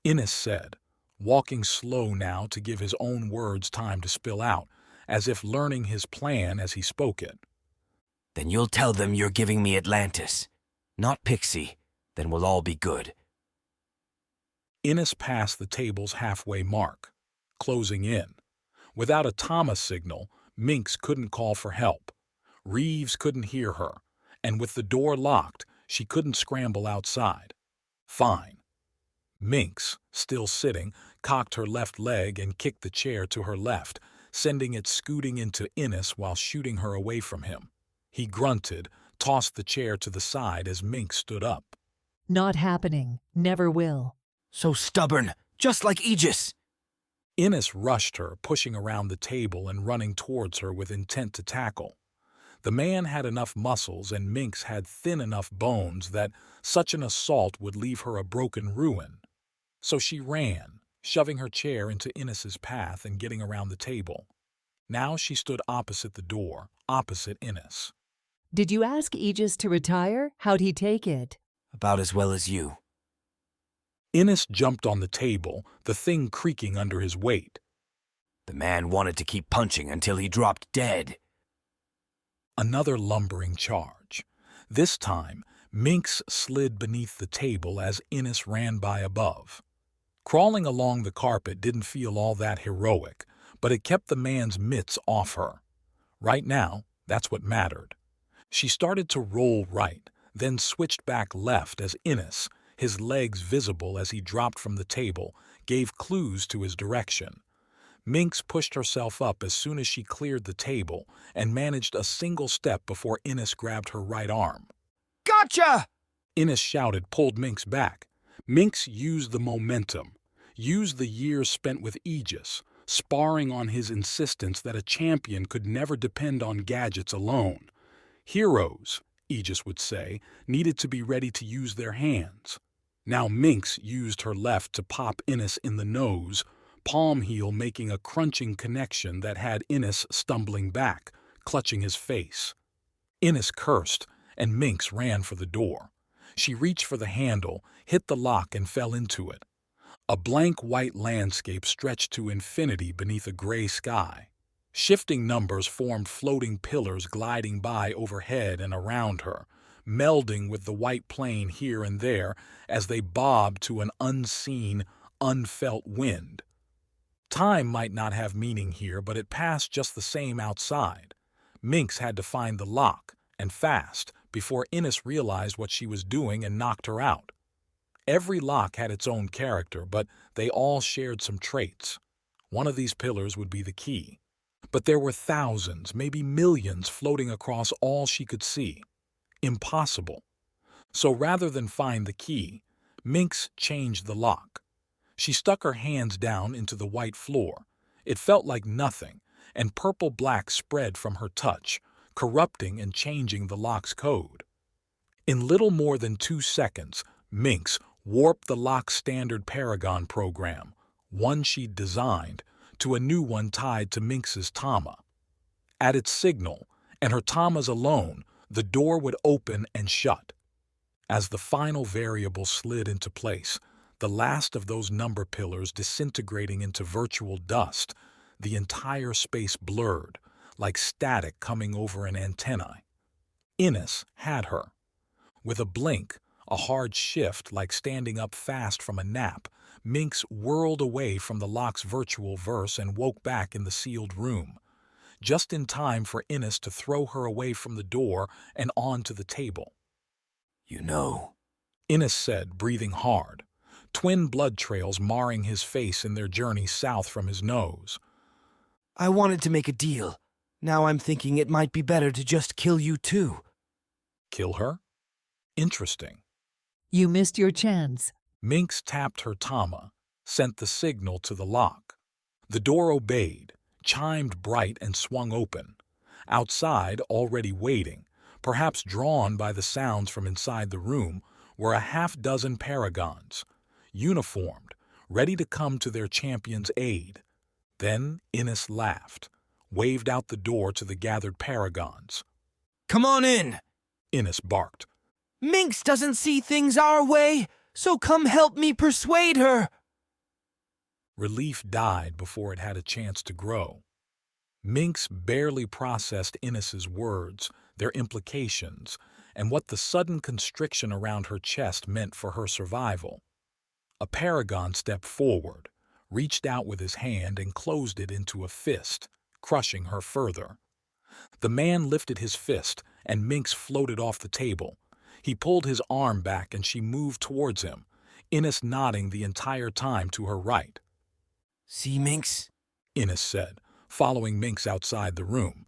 Innes said, walking slow now to give his own words time to spill out, as if learning his plan as he spoke it. Then you'll tell them you're giving me Atlantis, not Pixie. Then we'll all be good. Innes passed the table's halfway mark, closing in. Without a Thomas signal, Mynx couldn't call for help. Reeves couldn't hear her, and with the door locked, she couldn't scramble outside. Fine. Mynx, still sitting, cocked her left leg and kicked the chair to her left, sending it scooting into Innes while shooting her away from him. He grunted, tossed the chair to the side as Mynx stood up. Not happening. Never will. So stubborn, just like Aegis. Innes rushed her, pushing around the table and running towards her with intent to tackle. The man had enough muscles and Mynx had thin enough bones that such an assault would leave her a broken ruin. So she ran, shoving her chair into Innes's path and getting around the table. Now she stood opposite the door, opposite Innes. Did you ask Aegis to retire? How'd he take it? About as well as you. Innes jumped on the table, the thing creaking under his weight. The man wanted to keep punching until he dropped dead. Another lumbering charge. This time, Mynx slid beneath the table as Innes ran by above. Crawling along the carpet didn't feel all that heroic, but it kept the man's mitts off her. Right now, that's what mattered. She started to roll right, then switched back left as Innes, his legs visible as he dropped from the table, gave clues to his direction. Mynx pushed herself up as soon as she cleared the table and managed a single step before Innes grabbed her right arm. Gotcha! Innes shouted, pulled Mynx back. Mynx used the momentum, used the years spent with Aegis, sparring on his insistence that a champion could never depend on gadgets alone. Heroes, Aegis would say, needed to be ready to use their hands. Now Mynx used her left to pop Innes in the nose, palm heel making a crunching connection that had Innes stumbling back, clutching his face. Innes cursed, and Mynx ran for the door. She reached for the handle, hit the lock, and fell into it. A blank white landscape stretched to infinity beneath a gray sky. Shifting numbers formed floating pillars gliding by overhead and around her, melding with the white plane here and there as they bobbed to an unseen, unfelt wind. Time might not have meaning here, but it passed just the same outside. Mynx had to find the lock, and fast, before Innes realized what she was doing and knocked her out. Every lock had its own character, but they all shared some traits. One of these pillars would be the key. But there were thousands, maybe millions, floating across all she could see. Impossible. So rather than find the key, Mynx changed the lock. She stuck her hands down into the white floor. It felt like nothing, and purple-black spread from her touch, corrupting and changing the lock's code. In little more than 2 seconds, Mynx warped the lock's standard Paragon program, one she'd designed, to a new one tied to Mynx's Tama. At its signal, and her Tama's alone, the door would open and shut. As the final variable slid into place, the last of those number pillars disintegrating into virtual dust, the entire space blurred, like static coming over an antennae. Innes had her. With a blink, a hard shift like standing up fast from a nap, Mynx whirled away from the lock's virtual verse and woke back in the sealed room, just in time for Innes to throw her away from the door and onto the table. You know, Innes said, breathing hard, twin blood trails marring his face in their journey south from his nose. I wanted to make a deal. Now I'm thinking it might be better to just kill you too. Kill her? Interesting. You missed your chance. Mynx tapped her Tama, sent the signal to the lock. The door obeyed, chimed bright and swung open. Outside, already waiting, perhaps drawn by the sounds from inside the room, were a half-dozen Paragons, uniformed, ready to come to their champion's aid. Then Innes laughed, waved out the door to the gathered Paragons. Come on in, Innes barked. Mynx doesn't see things our way, so come help me persuade her. Relief died before it had a chance to grow. Mynx barely processed Innes's words, their implications, and what the sudden constriction around her chest meant for her survival. A Paragon stepped forward, reached out with his hand and closed it into a fist, crushing her further. The man lifted his fist, and Mynx floated off the table. He pulled his arm back and she moved towards him, Innes nodding the entire time to her right. See, Mynx? Innes said, following Mynx outside the room.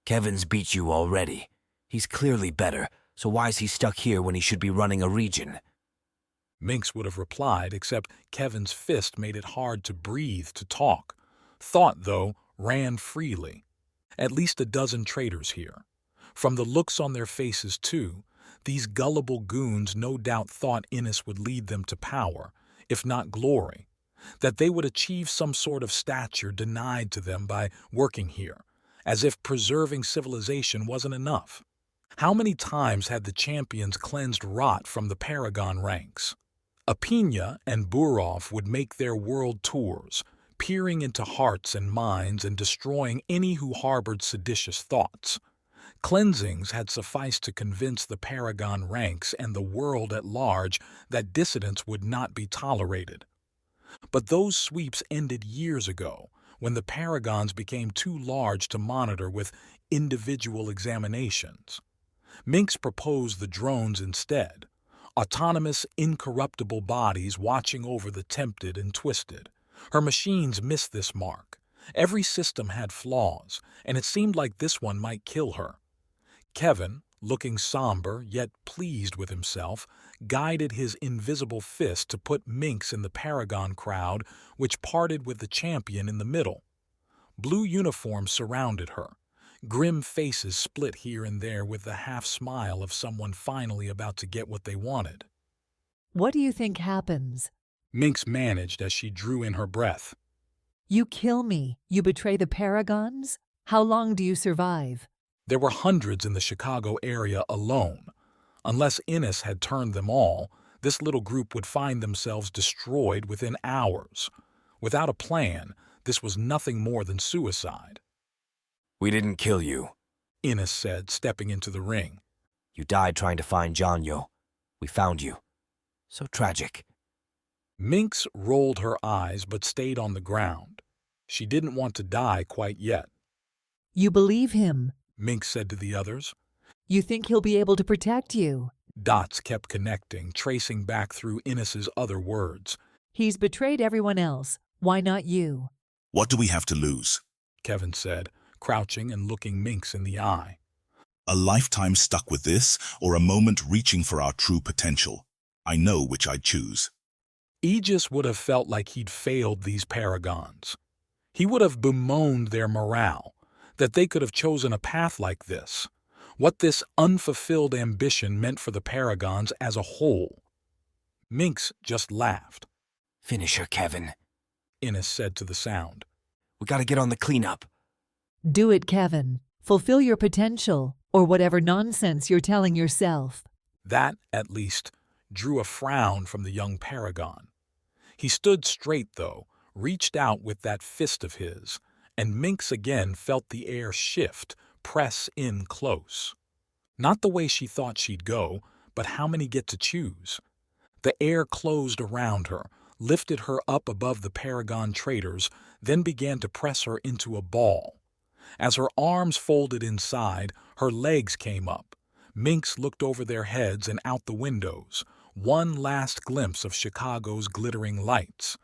Kevin's beat you already. He's clearly better, so why's he stuck here when he should be running a region? Mynx would have replied, except Kevin's fist made it hard to breathe, to talk. Thought, though, ran freely. At least a dozen traitors here. From the looks on their faces, too, these gullible goons no doubt thought Innes would lead them to power, if not glory, that they would achieve some sort of stature denied to them by working here, as if preserving civilization wasn't enough. How many times had the champions cleansed rot from the Paragon ranks? Apina and Burov would make their world tours, peering into hearts and minds and destroying any who harbored seditious thoughts. Cleansings had sufficed to convince the Paragon ranks and the world at large that dissidents would not be tolerated. But those sweeps ended years ago, when the Paragons became too large to monitor with individual examinations. Mynx proposed the drones instead, autonomous, incorruptible bodies watching over the tempted and twisted. Her machines missed this mark. Every system had flaws, and it seemed like this one might kill her. Kevin, looking somber yet pleased with himself, guided his invisible fist to put Mynx in the Paragon crowd, which parted with the champion in the middle. Blue uniforms surrounded her. Grim faces split here and there with the half-smile of someone finally about to get what they wanted. What do you think happens? Mynx managed as she drew in her breath. You kill me. You betray the Paragons? How long do you survive? There were hundreds in the Chicago area alone. Unless Innes had turned them all, this little group would find themselves destroyed within hours. Without a plan, this was nothing more than suicide. We didn't kill you, Innes said, stepping into the ring. You died trying to find Janyo. We found you. So tragic. Mynx rolled her eyes but stayed on the ground. She didn't want to die quite yet. You believe him, Mynx said to the others. You think he'll be able to protect you? Dots kept connecting, tracing back through Innes's other words. He's betrayed everyone else. Why not you? What do we have to lose? Kevin said, crouching and looking Mynx in the eye. A lifetime stuck with this, or a moment reaching for our true potential? I know which I'd choose. Aegis would have felt like he'd failed these Paragons. He would have bemoaned their morale, that they could have chosen a path like this, what this unfulfilled ambition meant for the Paragons as a whole. Mynx just laughed. Finish her, Kevin, Innes said to the sound. We gotta get on the cleanup. Do it, Kevin. Fulfill your potential, or whatever nonsense you're telling yourself. That, at least, drew a frown from the young Paragon. He stood straight, though, reached out with that fist of his, and Mynx again felt the air shift, press in close. Not the way she thought she'd go, but how many get to choose. The air closed around her, lifted her up above the Paragon Traitors, then began to press her into a ball. As her arms folded inside, her legs came up. Mynx looked over their heads and out the windows, one last glimpse of Chicago's glittering lights.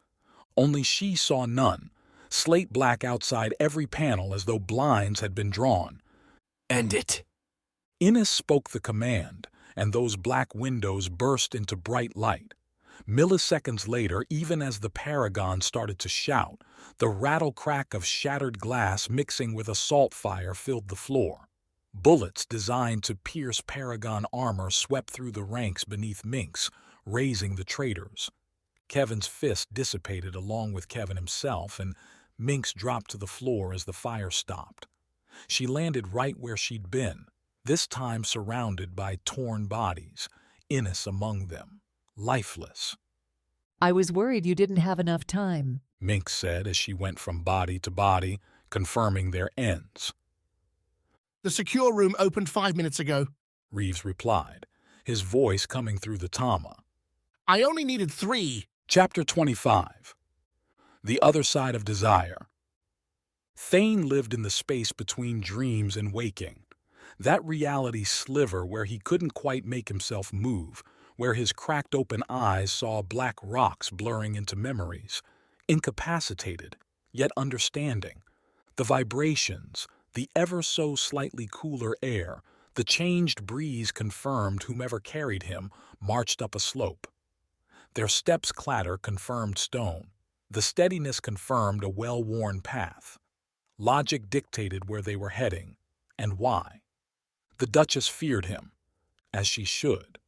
Only she saw none, slate black outside every panel as though blinds had been drawn. End it. Innes spoke the command, and those black windows burst into bright light. Milliseconds later, even as the Paragon started to shout, the rattle-crack of shattered glass mixing with assault fire filled the floor. Bullets designed to pierce Paragon armor swept through the ranks beneath Mynx, razing the Traitors. Kevin's fist dissipated along with Kevin himself, and Mynx dropped to the floor as the fire stopped. She landed right where she'd been, this time surrounded by torn bodies, Innes among them, lifeless. I was worried you didn't have enough time, Mynx said as she went from body to body, confirming their ends. The secure room opened 5 minutes ago, Reeves replied, his voice coming through the Tama. I only needed 3. Chapter 25. The Other Side of Desire. Thane lived in the space between dreams and waking, that reality sliver where he couldn't quite make himself move, where his cracked open eyes saw black rocks blurring into memories, incapacitated, yet understanding. The vibrations, the ever so slightly cooler air, the changed breeze confirmed whomever carried him marched up a slope. Their steps' clatter confirmed stone. The steadiness confirmed a well-worn path. Logic dictated where they were heading, and why. The Duchess feared him, as she should.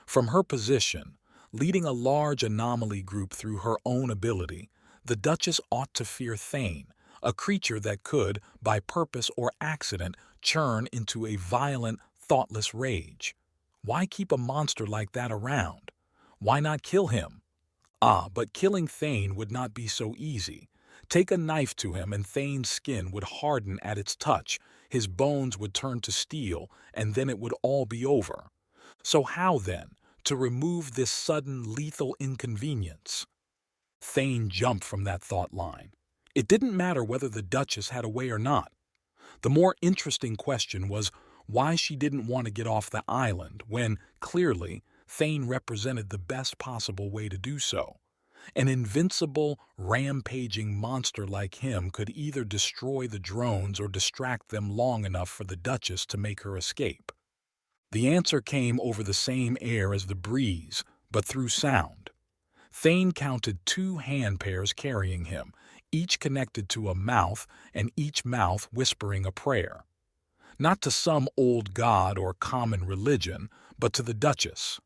From her position, leading a large anomaly group through her own ability, the Duchess ought to fear Thane, a creature that could, by purpose or accident, churn into a violent, thoughtless rage. Why keep a monster like that around? Why not kill him? But killing Thane would not be so easy. Take a knife to him and Thane's skin would harden at its touch, his bones would turn to steel, and then it would all be over. So how, then, to remove this sudden, lethal inconvenience? Thane jumped from that thought line. It didn't matter whether the Duchess had a way or not. The more interesting question was why she didn't want to get off the island when, clearly, Thane represented the best possible way to do so. An invincible, rampaging monster like him could either destroy the drones or distract them long enough for the Duchess to make her escape. The answer came over the same air as the breeze, but through sound. Thane counted 2 hand pairs carrying him, each connected to a mouth and each mouth whispering a prayer. Not to some old god or common religion, but to the Duchess.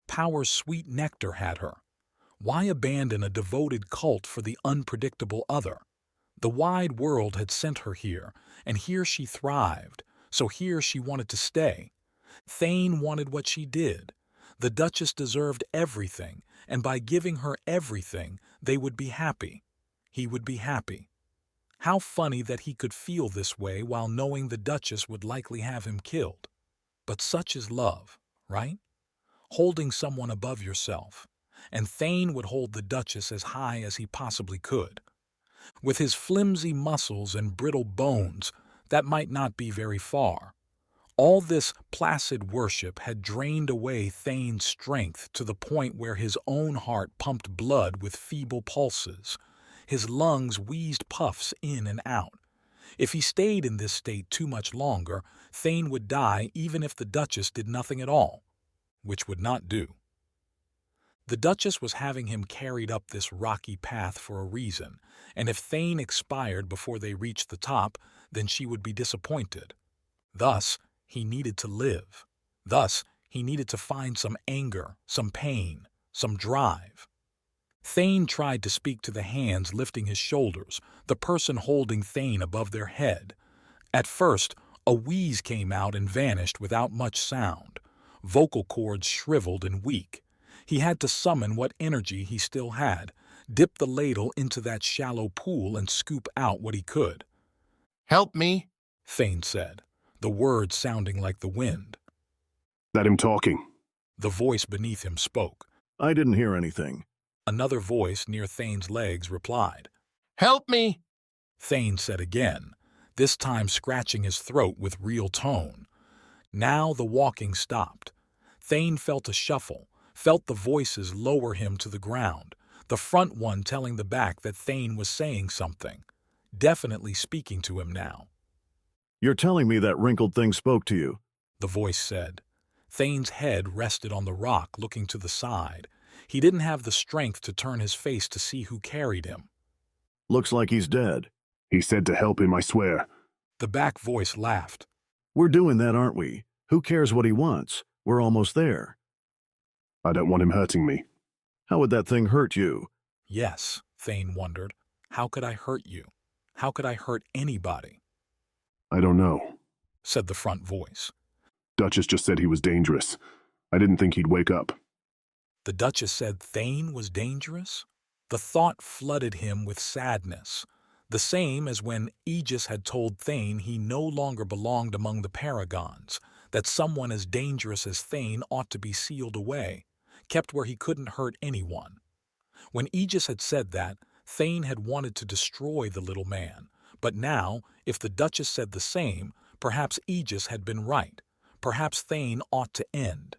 Power's sweet nectar had her. Why abandon a devoted cult for the unpredictable other? The wide world had sent her here, and here she thrived, so here she wanted to stay. Thane wanted what she did. The Duchess deserved everything, and by giving her everything, they would be happy. He would be happy. How funny that he could feel this way while knowing the Duchess would likely have him killed. But such is love, right? Holding someone above yourself. And Thane would hold the Duchess as high as he possibly could. With his flimsy muscles and brittle bones, that might not be very far. All this placid worship had drained away Thane's strength to the point where his own heart pumped blood with feeble pulses. His lungs wheezed puffs in and out. If he stayed in this state too much longer, Thane would die even if the Duchess did nothing at all, which would not do. The Duchess was having him carried up this rocky path for a reason, and if Thane expired before they reached the top, then she would be disappointed. Thus, he needed to live. Thus, he needed to find some anger, some pain, some drive. Thane tried to speak to the hands lifting his shoulders, the person holding Thane above their head. At first, a wheeze came out and vanished without much sound. Vocal cords shriveled and weak. He had to summon what energy he still had, dip the ladle into that shallow pool and scoop out what he could. "Help me," Thane said, the words sounding like the wind. "Let him talking." The voice beneath him spoke. "I didn't hear anything." Another voice near Thane's legs replied. "Help me," Thane said again, this time scratching his throat with real tone. Now the walking stopped. Thane felt a shuffle, felt the voices lower him to the ground, the front one telling the back that Thane was saying something, definitely speaking to him now. "You're telling me that wrinkled thing spoke to you?" The voice said. Thane's head rested on the rock, looking to the side. He didn't have the strength to turn his face to see who carried him. "Looks like he's dead." "He said to help him, I swear." The back voice laughed. "We're doing that, aren't we? Who cares what he wants? We're almost there." "I don't want him hurting me." "How would that thing hurt you?" Yes, Thane wondered. How could I hurt you? How could I hurt anybody? "I don't know," said the front voice. "Duchess just said he was dangerous. I didn't think he'd wake up." The Duchess said Thane was dangerous? The thought flooded him with sadness, the same as when Aegis had told Thane he no longer belonged among the Paragons, that someone as dangerous as Thane ought to be sealed away, kept where he couldn't hurt anyone. When Aegis had said that, Thane had wanted to destroy the little man, but now, if the Duchess said the same, perhaps Aegis had been right. Perhaps Thane ought to end.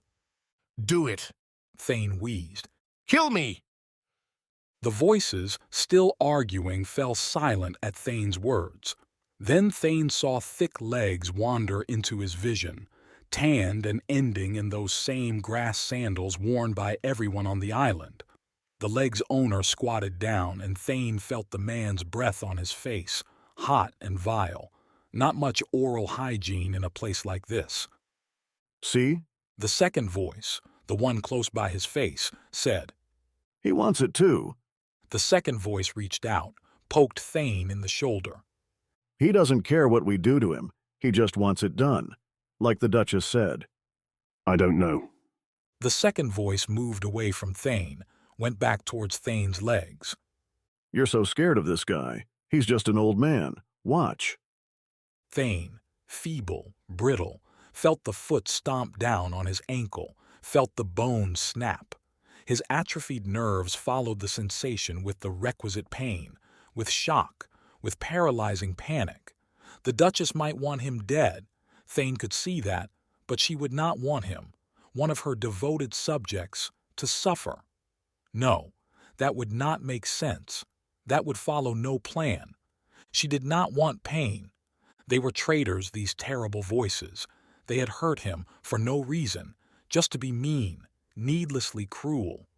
"Do it," Thane wheezed. "Kill me!" The voices, still arguing, fell silent at Thane's words. Then Thane saw thick legs wander into his vision, tanned and ending in those same grass sandals worn by everyone on the island. The leg's owner squatted down, and Thane felt the man's breath on his face, hot and vile. Not much oral hygiene in a place like this. "See?" The second voice, the one close by his face, said. "He wants it too." The second voice reached out, poked Thane in the shoulder. "He doesn't care what we do to him. He just wants it done, like the Duchess said." "I don't know." The second voice moved away from Thane, went back towards Thane's legs. "You're so scared of this guy. He's just an old man. Watch." Thane, feeble, brittle, felt the foot stomp down on his ankle, felt the bone snap. His atrophied nerves followed the sensation with the requisite pain, with shock, with paralyzing panic. The Duchess might want him dead. Thane could see that, but she would not want him, one of her devoted subjects, to suffer. No, that would not make sense. That would follow no plan. She did not want pain. They were traitors, these terrible voices. They had hurt him for no reason, just to be mean, needlessly cruel.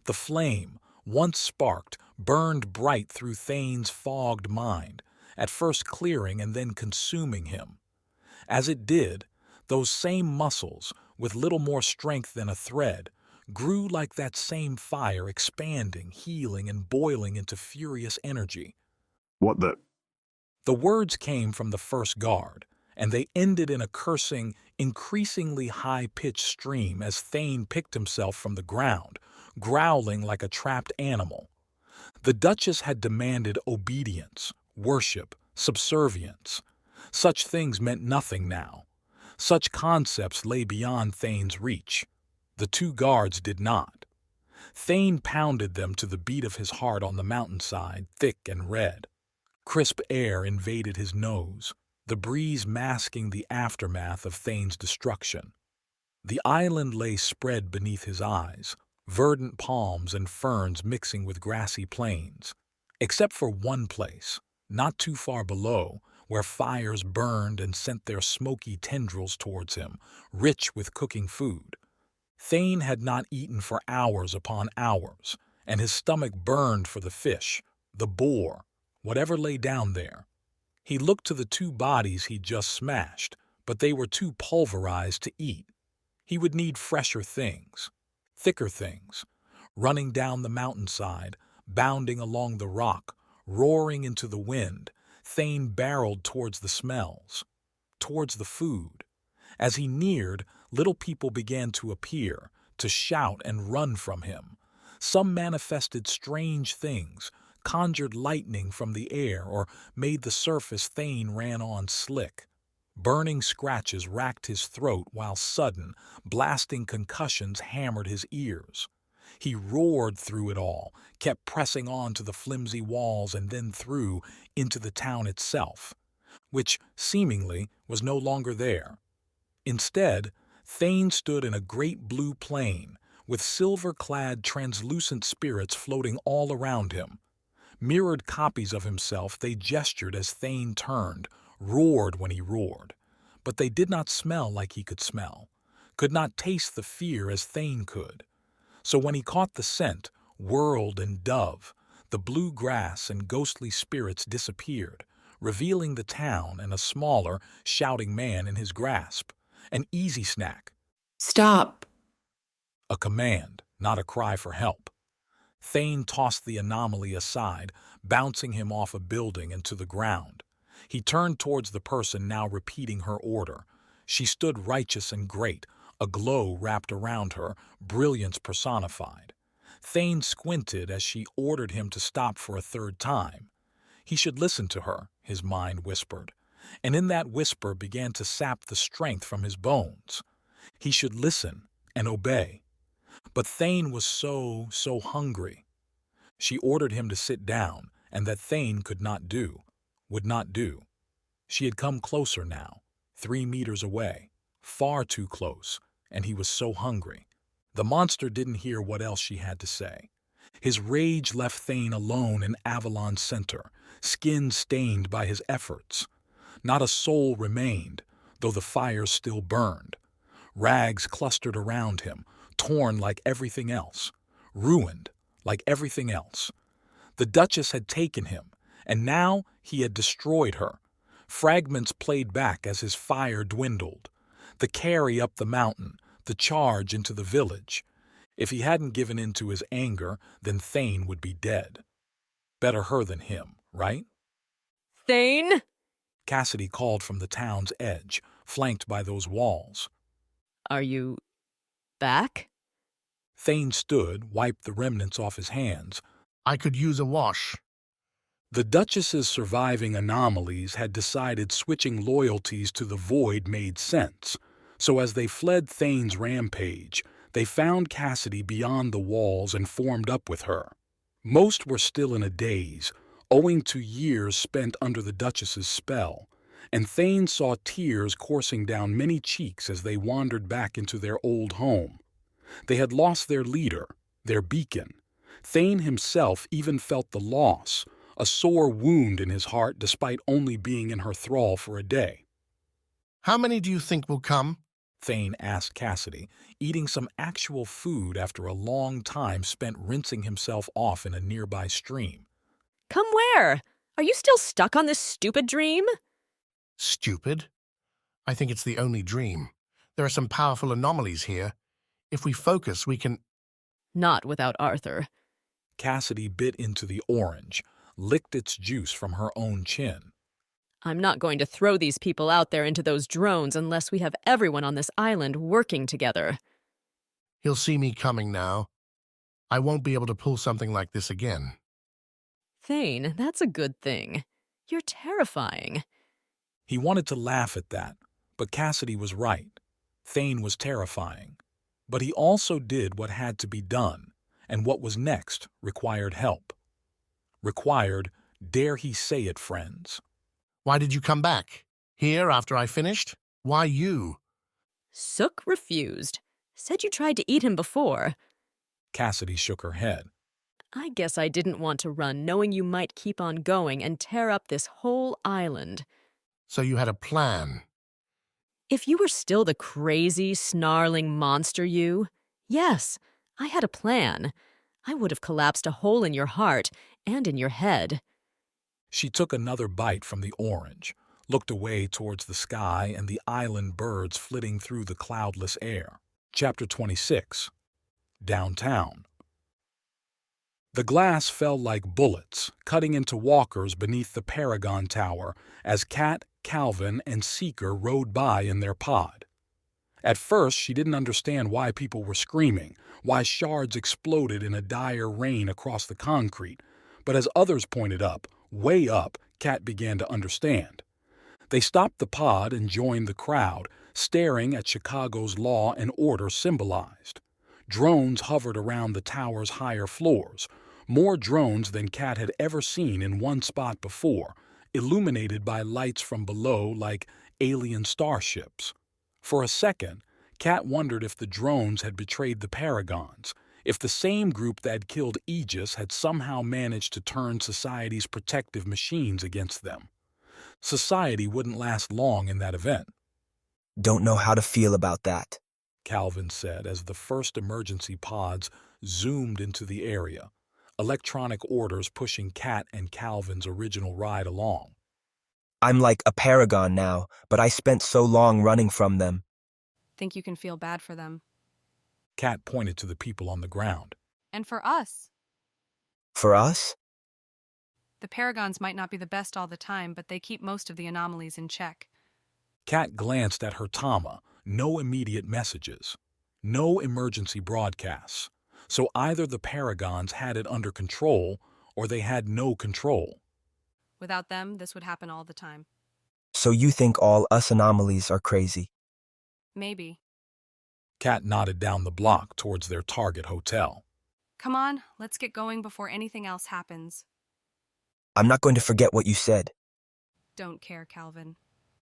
The flame, once sparked, burned bright through Thane's fogged mind, at first clearing and then consuming him. As it did, those same muscles, with little more strength than a thread, grew like that same fire, expanding, healing, and boiling into furious energy. "What the—" The words came from the first guard, and they ended in a cursing, increasingly high-pitched stream as Thane picked himself from the ground, growling like a trapped animal. The Duchess had demanded obedience, worship, subservience. Such things meant nothing now. Such concepts lay beyond Thane's reach. The two guards did not. Thane pounded them to the beat of his heart on the mountainside, thick and red. Crisp air invaded his nose, the breeze masking the aftermath of Thane's destruction. The island lay spread beneath his eyes, verdant palms and ferns mixing with grassy plains. Except for one place, not too far below, where fires burned and sent their smoky tendrils towards him, rich with cooking food. Thane had not eaten for hours upon hours, and his stomach burned for the fish, the boar, whatever lay down there. He looked to the 2 bodies he'd just smashed, but they were too pulverized to eat. He would need fresher things, thicker things, running down the mountainside, bounding along the rock, roaring into the wind. Thane barreled towards the smells, towards the food. As he neared, little people began to appear, to shout and run from him. Some manifested strange things, conjured lightning from the air, or made the surface Thane ran on slick. Burning scratches racked his throat, while sudden, blasting concussions hammered his ears. He roared through it all, kept pressing on to the flimsy walls and then through into the town itself, which, seemingly, was no longer there. Instead, Thane stood in a great blue plain, with silver-clad translucent spirits floating all around him. Mirrored copies of himself, they gestured as Thane turned, roared when he roared. But they did not smell like he could smell, could not taste the fear as Thane could. So when he caught the scent, whirled and dove, the blue grass and ghostly spirits disappeared, revealing the town and a smaller, shouting man in his grasp. An easy snack. Stop. A command, not a cry for help. Thane tossed the anomaly aside, bouncing him off a building and to the ground. He turned towards the person now repeating her order. She stood righteous and great, a glow wrapped around her, brilliance personified. Thane squinted as she ordered him to stop for a 3rd time. He should listen to her, his mind whispered, and in that whisper began to sap the strength from his bones. He should listen and obey. But Thane was so hungry. She ordered him to sit down, and that Thane could not do, would not do. She had come closer now, 3 meters away, far too close, and he was so hungry. The monster didn't hear what else she had to say. His rage left Thane alone in Avalon's center, skin stained by his efforts. Not a soul remained, though the fires still burned. Rags clustered around him, torn like everything else, ruined like everything else. The Duchess had taken him, and now he had destroyed her. Fragments played back as his fire dwindled. The carry up the mountain, the charge into the village. If he hadn't given in to his anger, then Thane would be dead. Better her than him, right? Thane? Cassidy called from the town's edge, flanked by those walls. Are you back? Thane stood, wiped the remnants off his hands. I could use a wash. The Duchess's surviving anomalies had decided switching loyalties to the Void made sense, so as they fled Thane's rampage, they found Cassidy beyond the walls and formed up with her. Most were still in a daze, owing to years spent under the Duchess's spell, and Thane saw tears coursing down many cheeks as they wandered back into their old home. They had lost their leader, their beacon. Thane himself even felt the loss, a sore wound in his heart despite only being in her thrall for a day. How many do you think will come? Thane asked Cassidy, eating some actual food after a long time spent rinsing himself off in a nearby stream. Come where? Are you still stuck on this stupid dream? Stupid? I think it's the only dream. There are some powerful anomalies here. If we focus, we can... Not without Arthur. Cassidy bit into the orange, licked its juice from her own chin. I'm not going to throw these people out there into those drones unless we have everyone on this island working together. He'll see me coming now. I won't be able to pull something like this again. Thane, that's a good thing. You're terrifying. He wanted to laugh at that, but Cassidy was right. Thane was terrifying. But he also did what had to be done, and what was next required help. Required, dare he say it, friends. Why did you come back? Here after I finished? Why you? Sook refused. Said you tried to eat him before. Cassidy shook her head. I guess I didn't want to run knowing you might keep on going and tear up this whole island. So you had a plan. If you were still the crazy, snarling monster yes, I had a plan. I would have collapsed a hole in your heart and in your head. She took another bite from the orange, looked away towards the sky and the island birds flitting through the cloudless air. Chapter 26. Downtown. The glass fell like bullets, cutting into walkers beneath the Paragon Tower as Kat, Calvin, and Seeker rode by in their pod. At first, she didn't understand why people were screaming, why shards exploded in a dire rain across the concrete, but as others pointed up, way up, Kat began to understand. They stopped the pod and joined the crowd, staring at Chicago's law and order symbolized. Drones hovered around the tower's higher floors, more drones than Kat had ever seen in one spot before, illuminated by lights from below like alien starships. For a second, Kat wondered if the drones had betrayed the Paragons, if the same group that had killed Aegis had somehow managed to turn society's protective machines against them. Society wouldn't last long in that event. Don't know how to feel about that, Calvin said as the first emergency pods zoomed into the area, electronic orders pushing Kat and Calvin's original ride along. I'm like a Paragon now, but I spent so long running from them. Think you can feel bad for them. Kat pointed to the people on the ground. And for us. For us? The Paragons might not be the best all the time, but they keep most of the anomalies in check. Kat glanced at her Tama. No immediate messages. No emergency broadcasts. So either the Paragons had it under control, or they had no control. Without them, this would happen all the time. So you think all us anomalies are crazy? Maybe. Kat nodded down the block towards their target hotel. Come on, let's get going before anything else happens. I'm not going to forget what you said. Don't care, Calvin.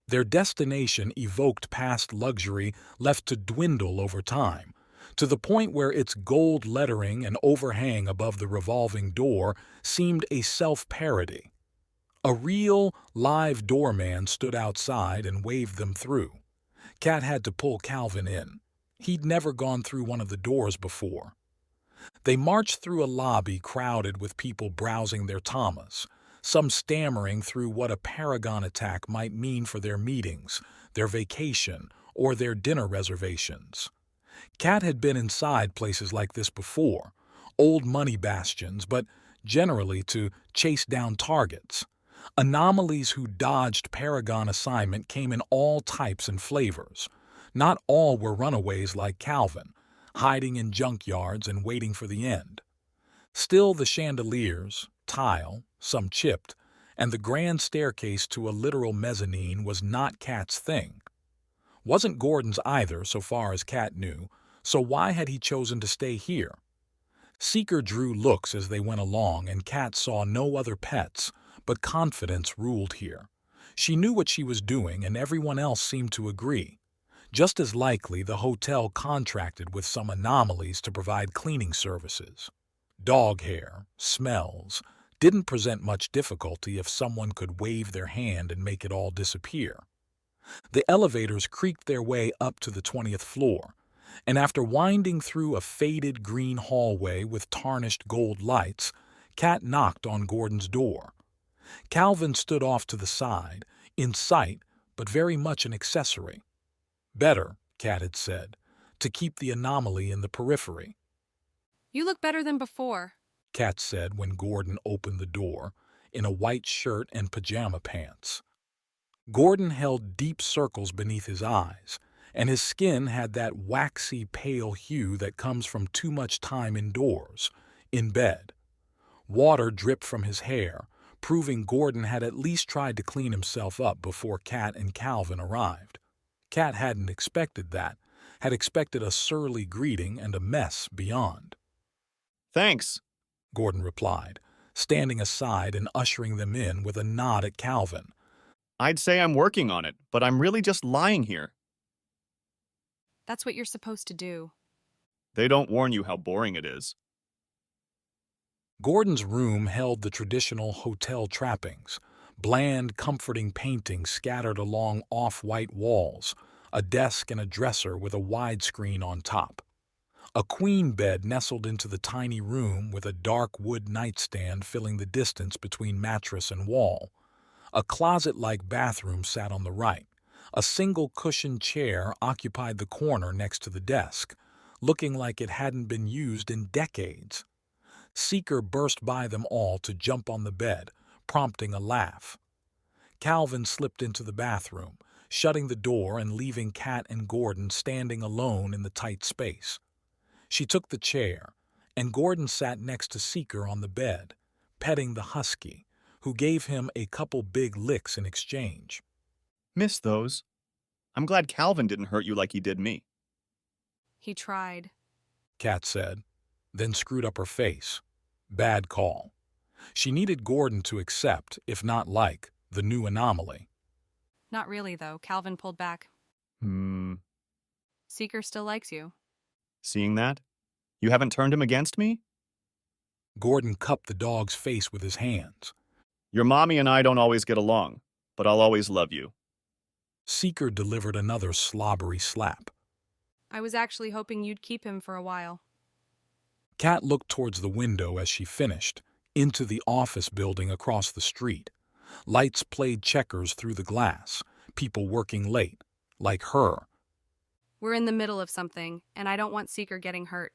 Their destination evoked past luxury left to dwindle over time, to the point where its gold lettering and overhang above the revolving door seemed a self-parody. A real, live doorman stood outside and waved them through. Kat had to pull Calvin in. He'd never gone through one of the doors before. They marched through a lobby crowded with people browsing their Tamas, some stammering through what a Paragon attack might mean for their meetings, their vacation, or their dinner reservations. Kat had been inside places like this before, old money bastions, but generally to chase down targets. Anomalies who dodged Paragon assignment came in all types and flavors. Not all were runaways like Calvin, hiding in junkyards and waiting for the end. Still, the chandeliers, tile, some chipped, and the grand staircase to a literal mezzanine was not Kat's thing. Wasn't Gordon's either, so far as Kat knew, so why had he chosen to stay here? Seeker drew looks as they went along, and Kat saw no other pets, but confidence ruled here. She knew what she was doing, and everyone else seemed to agree. Just as likely, the hotel contracted with some anomalies to provide cleaning services. Dog hair, smells, didn't present much difficulty if someone could wave their hand and make it all disappear. The elevators creaked their way up to the 20th floor, and after winding through a faded green hallway with tarnished gold lights, Kat knocked on Gordon's door. Calvin stood off to the side, in sight, but very much an accessory. Better, Kat had said, to keep the anomaly in the periphery. You look better than before, Kat said when Gordon opened the door, in a white shirt and pajama pants. Gordon held deep circles beneath his eyes, and his skin had that waxy pale hue that comes from too much time indoors, in bed. Water dripped from his hair, proving Gordon had at least tried to clean himself up before Kat and Calvin arrived. Kat hadn't expected that, had expected a surly greeting and a mess beyond. Thanks, Gordon replied, standing aside and ushering them in with a nod at Calvin. I'd say I'm working on it, but I'm really just lying here. That's what you're supposed to do. They don't warn you how boring it is. Gordon's room held the traditional hotel trappings, Bland, comforting paintings scattered along off-white walls, a desk and a dresser with a widescreen on top. A queen bed nestled into the tiny room with a dark wood nightstand filling the distance between mattress and wall. A closet-like bathroom sat on the right. A single cushioned chair occupied the corner next to the desk, looking like it hadn't been used in decades. Seeker burst by them all to jump on the bed, prompting a laugh. Calvin slipped into the bathroom, shutting the door and leaving Kat and Gordon standing alone in the tight space. She took the chair, and Gordon sat next to Seeker on the bed, petting the husky, who gave him a couple big licks in exchange. Miss those. I'm glad Calvin didn't hurt you like he did me. He tried, Kat said, then screwed up her face. Bad call. She needed Gordon to accept, if not like, the new anomaly. Not really, though. Calvin pulled back. Seeker still likes you. Seeing that? You haven't turned him against me? Gordon cupped the dog's face with his hands. Your mommy and I don't always get along, but I'll always love you. Seeker delivered another slobbery slap. I was actually hoping you'd keep him for a while. Kat looked towards the window as she finished, into the office building across the street. Lights played checkers through the glass, people working late, like her. We're in the middle of something, and I don't want Seeker getting hurt.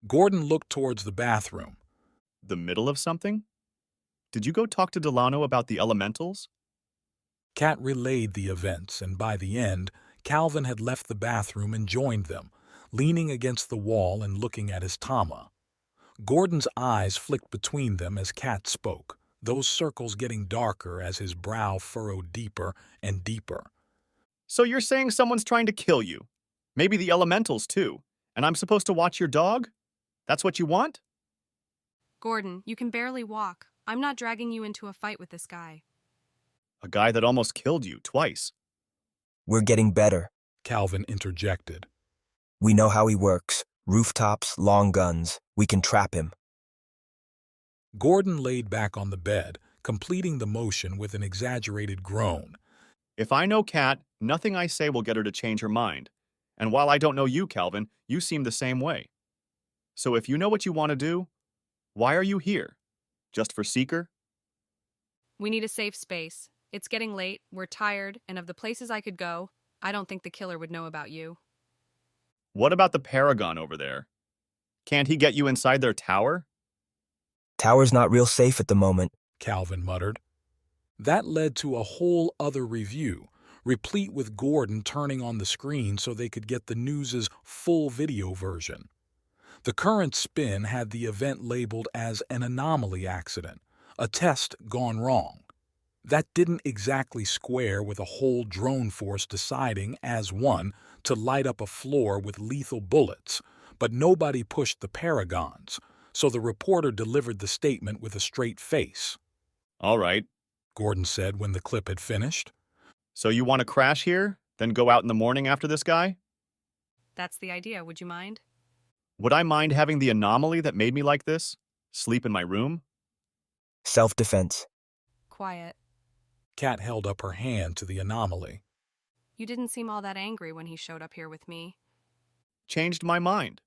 Gordon looked towards the bathroom. The middle of something? Did you go talk to Delano about the elementals? Kat relayed the events, and by the end, Calvin had left the bathroom and joined them, leaning against the wall and looking at his Tama. Gordon's eyes flicked between them as Kat spoke, those circles getting darker as his brow furrowed deeper and deeper. So you're saying someone's trying to kill you? Maybe the elementals, too. And I'm supposed to watch your dog? That's what you want? Gordon, you can barely walk. I'm not dragging you into a fight with this guy. A guy that almost killed you twice. We're getting better, Calvin interjected. We know how he works. Rooftops, long guns. We can trap him. Gordon laid back on the bed, completing the motion with an exaggerated groan. If I know Kat, nothing I say will get her to change her mind. And while I don't know you, Calvin, you seem the same way. So if you know what you want to do, why are you here? Just for Seeker? We need a safe space. It's getting late, we're tired, and of the places I could go, I don't think the killer would know about you. What about the Paragon over there? Can't he get you inside their tower? Tower's not real safe at the moment, Calvin muttered. That led to a whole other review, replete with Gordon turning on the screen so they could get the news's full video version. The current spin had the event labeled as an anomaly accident, a test gone wrong. That didn't exactly square with a whole drone force deciding, as one, to light up a floor with lethal bullets, but nobody pushed the Paragons, so the reporter delivered the statement with a straight face. All right, Gordon said when the clip had finished. So you want to crash here, then go out in the morning after this guy? That's the idea, would you mind? Would I mind having the anomaly that made me like this? Sleep in my room? Self-defense. Quiet. Kat held up her hand to the anomaly. You didn't seem all that angry when he showed up here with me. Changed my mind.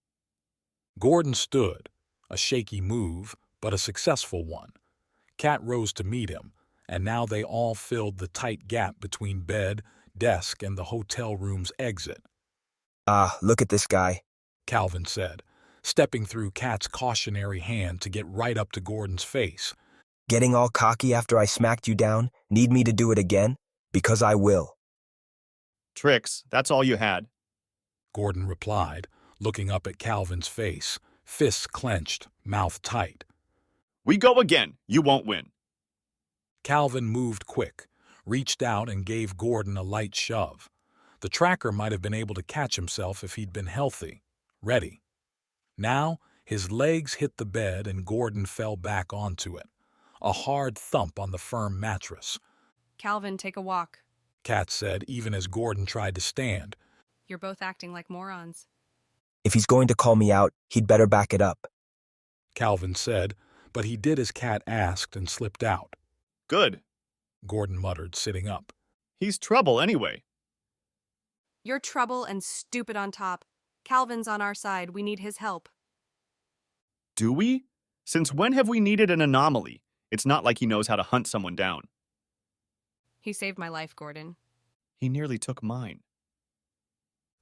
Gordon stood, a shaky move, but a successful one. Kat rose to meet him, and now they all filled the tight gap between bed, desk, and the hotel room's exit. Ah, look at this guy, Calvin said, stepping through Kat's cautionary hand to get right up to Gordon's face. Getting all cocky after I smacked you down? Need me to do it again? Because I will. Tricks, that's all you had. Gordon replied, looking up at Calvin's face, fists clenched, mouth tight. We go again. You won't win. Calvin moved quick, reached out and gave Gordon a light shove. The tracker might have been able to catch himself if he'd been healthy, ready. Now, his legs hit the bed and Gordon fell back onto it. A hard thump on the firm mattress. Calvin, take a walk, Kat said, even as Gordon tried to stand. You're both acting like morons. If he's going to call me out, he'd better back it up, Calvin said, but he did as Kat asked and slipped out. Good. Gordon muttered, sitting up. He's trouble anyway. You're trouble and stupid on top. Calvin's on our side. We need his help. Do we? Since when have we needed an anomaly? It's not like he knows how to hunt someone down. He saved my life, Gordon. He nearly took mine.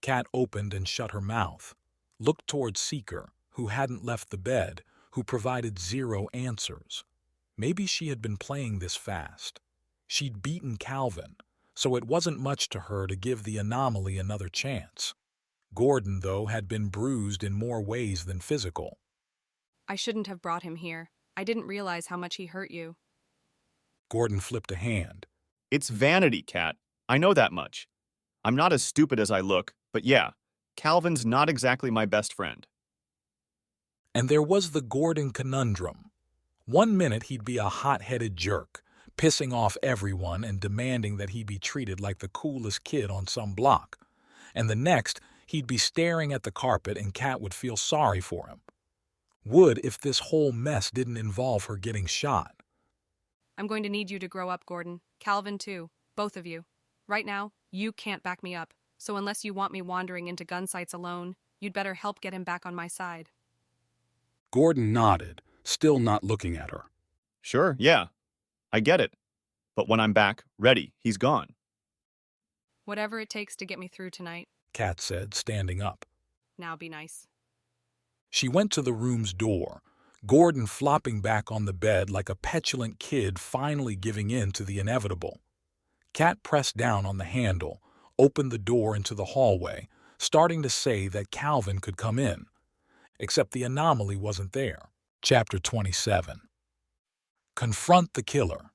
Kat opened and shut her mouth, looked toward Seeker, who hadn't left the bed, who provided zero answers. Maybe she had been playing this fast. She'd beaten Calvin, so it wasn't much to her to give the anomaly another chance. Gordon, though, had been bruised in more ways than physical. I shouldn't have brought him here. I didn't realize how much he hurt you. Gordon flipped a hand. It's vanity, Kat. I know that much. I'm not as stupid as I look, but yeah, Calvin's not exactly my best friend. And there was the Gordon conundrum. 1 minute he'd be a hot-headed jerk, pissing off everyone and demanding that he be treated like the coolest kid on some block. And the next, he'd be staring at the carpet and Kat would feel sorry for him. Would if this whole mess didn't involve her getting shot. I'm going to need you to grow up, Gordon. Calvin, too. Both of you. Right now, you can't back me up, so unless you want me wandering into gun sites alone, you'd better help get him back on my side. Gordon nodded, still not looking at her. Sure, yeah. I get it. But when I'm back, ready, he's gone. Whatever it takes to get me through tonight. Kat said, standing up. Now be nice. She went to the room's door, Gordon flopping back on the bed like a petulant kid finally giving in to the inevitable. Kat pressed down on the handle, opened the door into the hallway, starting to say that Calvin could come in. Except the anomaly wasn't there. Chapter 27. Confront the killer.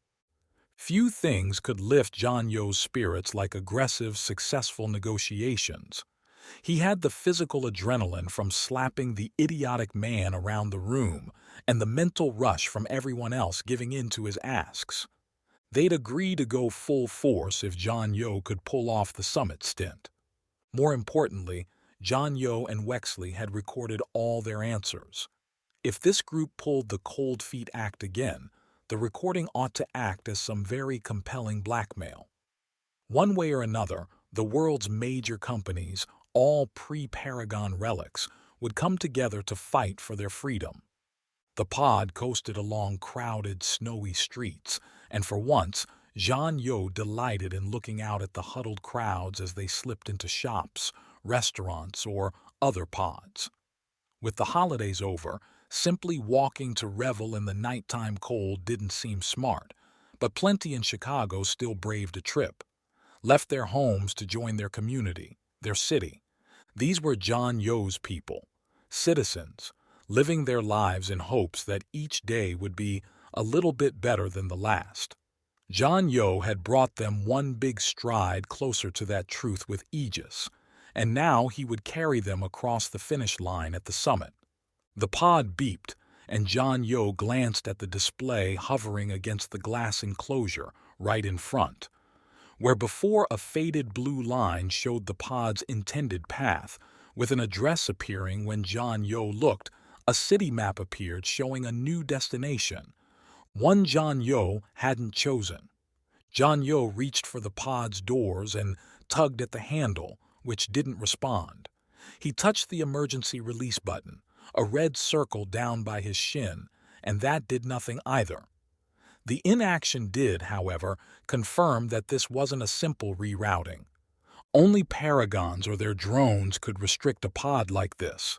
Few things could lift John Yo's spirits like aggressive, successful negotiations. He had the physical adrenaline from slapping the idiotic man around the room and the mental rush from everyone else giving in to his asks. They'd agree to go full force if John Yo could pull off the summit stint. More importantly, John Yo and Wexley had recorded all their answers. If this group pulled the cold feet act again, the recording ought to act as some very compelling blackmail. One way or another, the world's major companies, all pre-Paragon relics, would come together to fight for their freedom. The pod coasted along crowded, snowy streets, and for once, John Yo delighted in looking out at the huddled crowds as they slipped into shops, restaurants, or other pods. With the holidays over, simply walking to revel in the nighttime cold didn't seem smart, but plenty in Chicago still braved a trip, left their homes to join their community, their city. These were John Yo's people, citizens, living their lives in hopes that each day would be a little bit better than the last. John Yo had brought them one big stride closer to that truth with Aegis, and now he would carry them across the finish line at the summit. The pod beeped, and John Yo glanced at the display hovering against the glass enclosure right in front, where before a faded blue line showed the pod's intended path, with an address appearing when John Yo looked, a city map appeared showing a new destination, one John Yo hadn't chosen. John Yo reached for the pod's doors and tugged at the handle, which didn't respond. He touched the emergency release button, a red circle down by his shin, and that did nothing either. The inaction did, however, confirm that this wasn't a simple rerouting. Only Paragons or their drones could restrict a pod like this.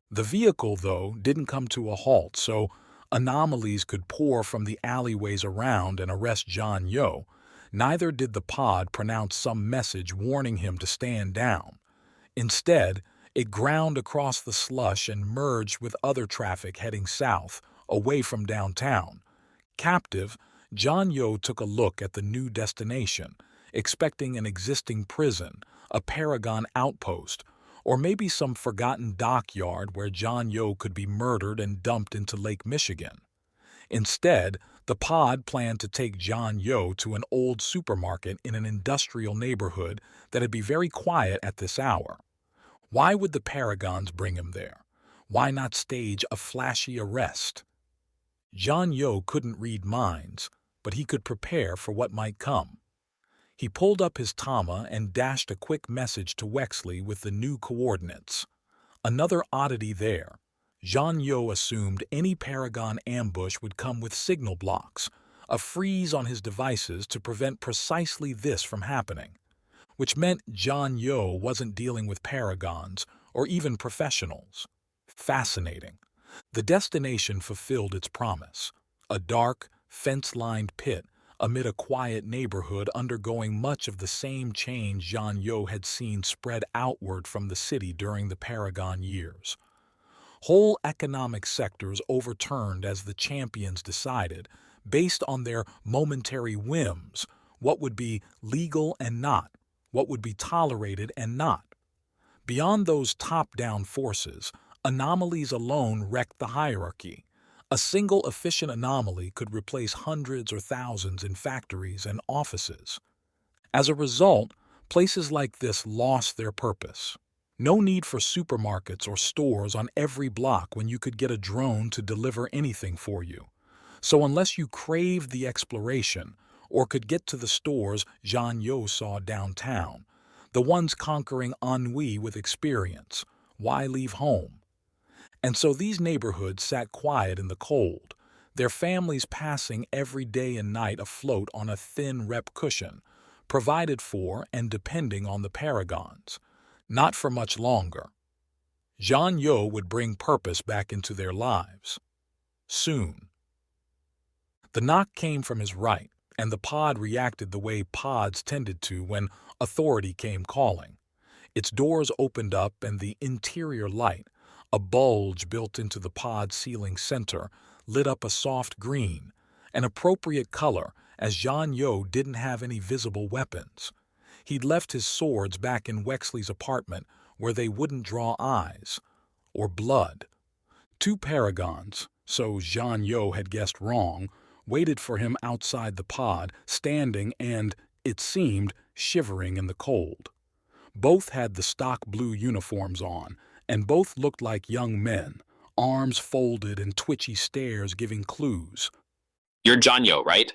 The vehicle, though, didn't come to a halt, so anomalies could pour from the alleyways around and arrest John Yo. Neither did the pod pronounce some message warning him to stand down. Instead, it ground across the slush and merged with other traffic heading south, away from downtown. Captive, John Yo took a look at the new destination, expecting an existing prison, a Paragon outpost, or maybe some forgotten dockyard where John Yo could be murdered and dumped into Lake Michigan. Instead, the pod planned to take John Yo to an old supermarket in an industrial neighborhood that'd be very quiet at this hour. Why would the Paragons bring him there? Why not stage a flashy arrest? John Yo couldn't read minds, but he could prepare for what might come. He pulled up his Tama and dashed a quick message to Wexley with the new coordinates. Another oddity there. Jean Yo assumed any Paragon ambush would come with signal blocks, a freeze on his devices to prevent precisely this from happening, which meant Jean Yo wasn't dealing with Paragons or even professionals. Fascinating. The destination fulfilled its promise. A dark, fence-lined pit amid a quiet neighborhood undergoing much of the same change Jean Yo had seen spread outward from the city during the Paragon years. Whole economic sectors overturned as the champions decided, based on their momentary whims, what would be legal and not, what would be tolerated and not. Beyond those top-down forces, anomalies alone wrecked the hierarchy. A single efficient anomaly could replace hundreds or thousands in factories and offices. As a result, places like this lost their purpose. No need for supermarkets or stores on every block when you could get a drone to deliver anything for you. So unless you craved the exploration or could get to the stores Jean Yo saw downtown, the ones conquering ennui with experience, why leave home? And so these neighborhoods sat quiet in the cold, their families passing every day and night afloat on a thin rep cushion, provided for and depending on the Paragons. Not for much longer. Jean Yo would bring purpose back into their lives. Soon. The knock came from his right, and the pod reacted the way pods tended to when authority came calling. Its doors opened up and the interior light, a bulge built into the pod ceiling center, lit up a soft green, an appropriate color as Jean Yo didn't have any visible weapons. He'd left his swords back in Wexley's apartment where they wouldn't draw eyes, or blood. Two Paragons, so Jean Yo had guessed wrong, waited for him outside the pod, standing and, it seemed, shivering in the cold. Both had the stock blue uniforms on, and both looked like young men, arms folded and twitchy stares giving clues. You're Jean Yo, right?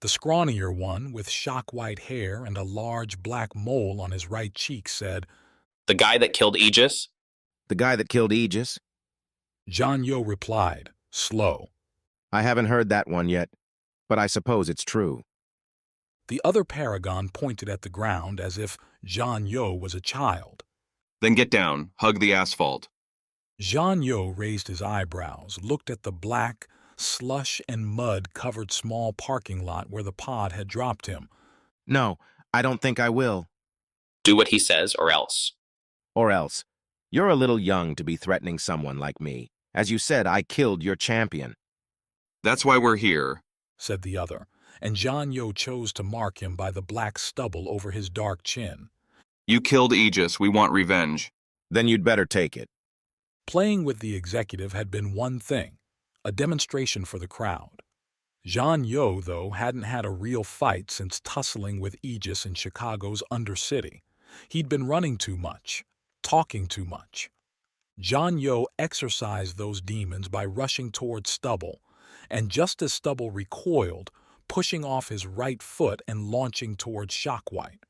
The scrawnier one, with shock-white hair and a large black mole on his right cheek, said, The guy that killed Aegis? The guy that killed Aegis? Jean Yo replied, slow. I haven't heard that one yet, but I suppose it's true. The other Paragon pointed at the ground as if Jean Yo was a child. Then get down, hug the asphalt. Jean Yo raised his eyebrows, looked at the black, slush and mud-covered small parking lot where the pod had dropped him. No, I don't think I will. Do what he says, or else. Or else. You're a little young to be threatening someone like me. As you said, I killed your champion. That's why we're here, said the other, and Jean Yo chose to mark him by the black stubble over his dark chin. You killed Aegis. We want revenge. Then you'd better take it. Playing with the executive had been one thing, a demonstration for the crowd. Jean Yo, though, hadn't had a real fight since tussling with Aegis in Chicago's Undercity. He'd been running too much, talking too much. Jean Yo exorcised those demons by rushing toward Stubble, and just as Stubble recoiled, pushing off his right foot and launching toward Shockwhite.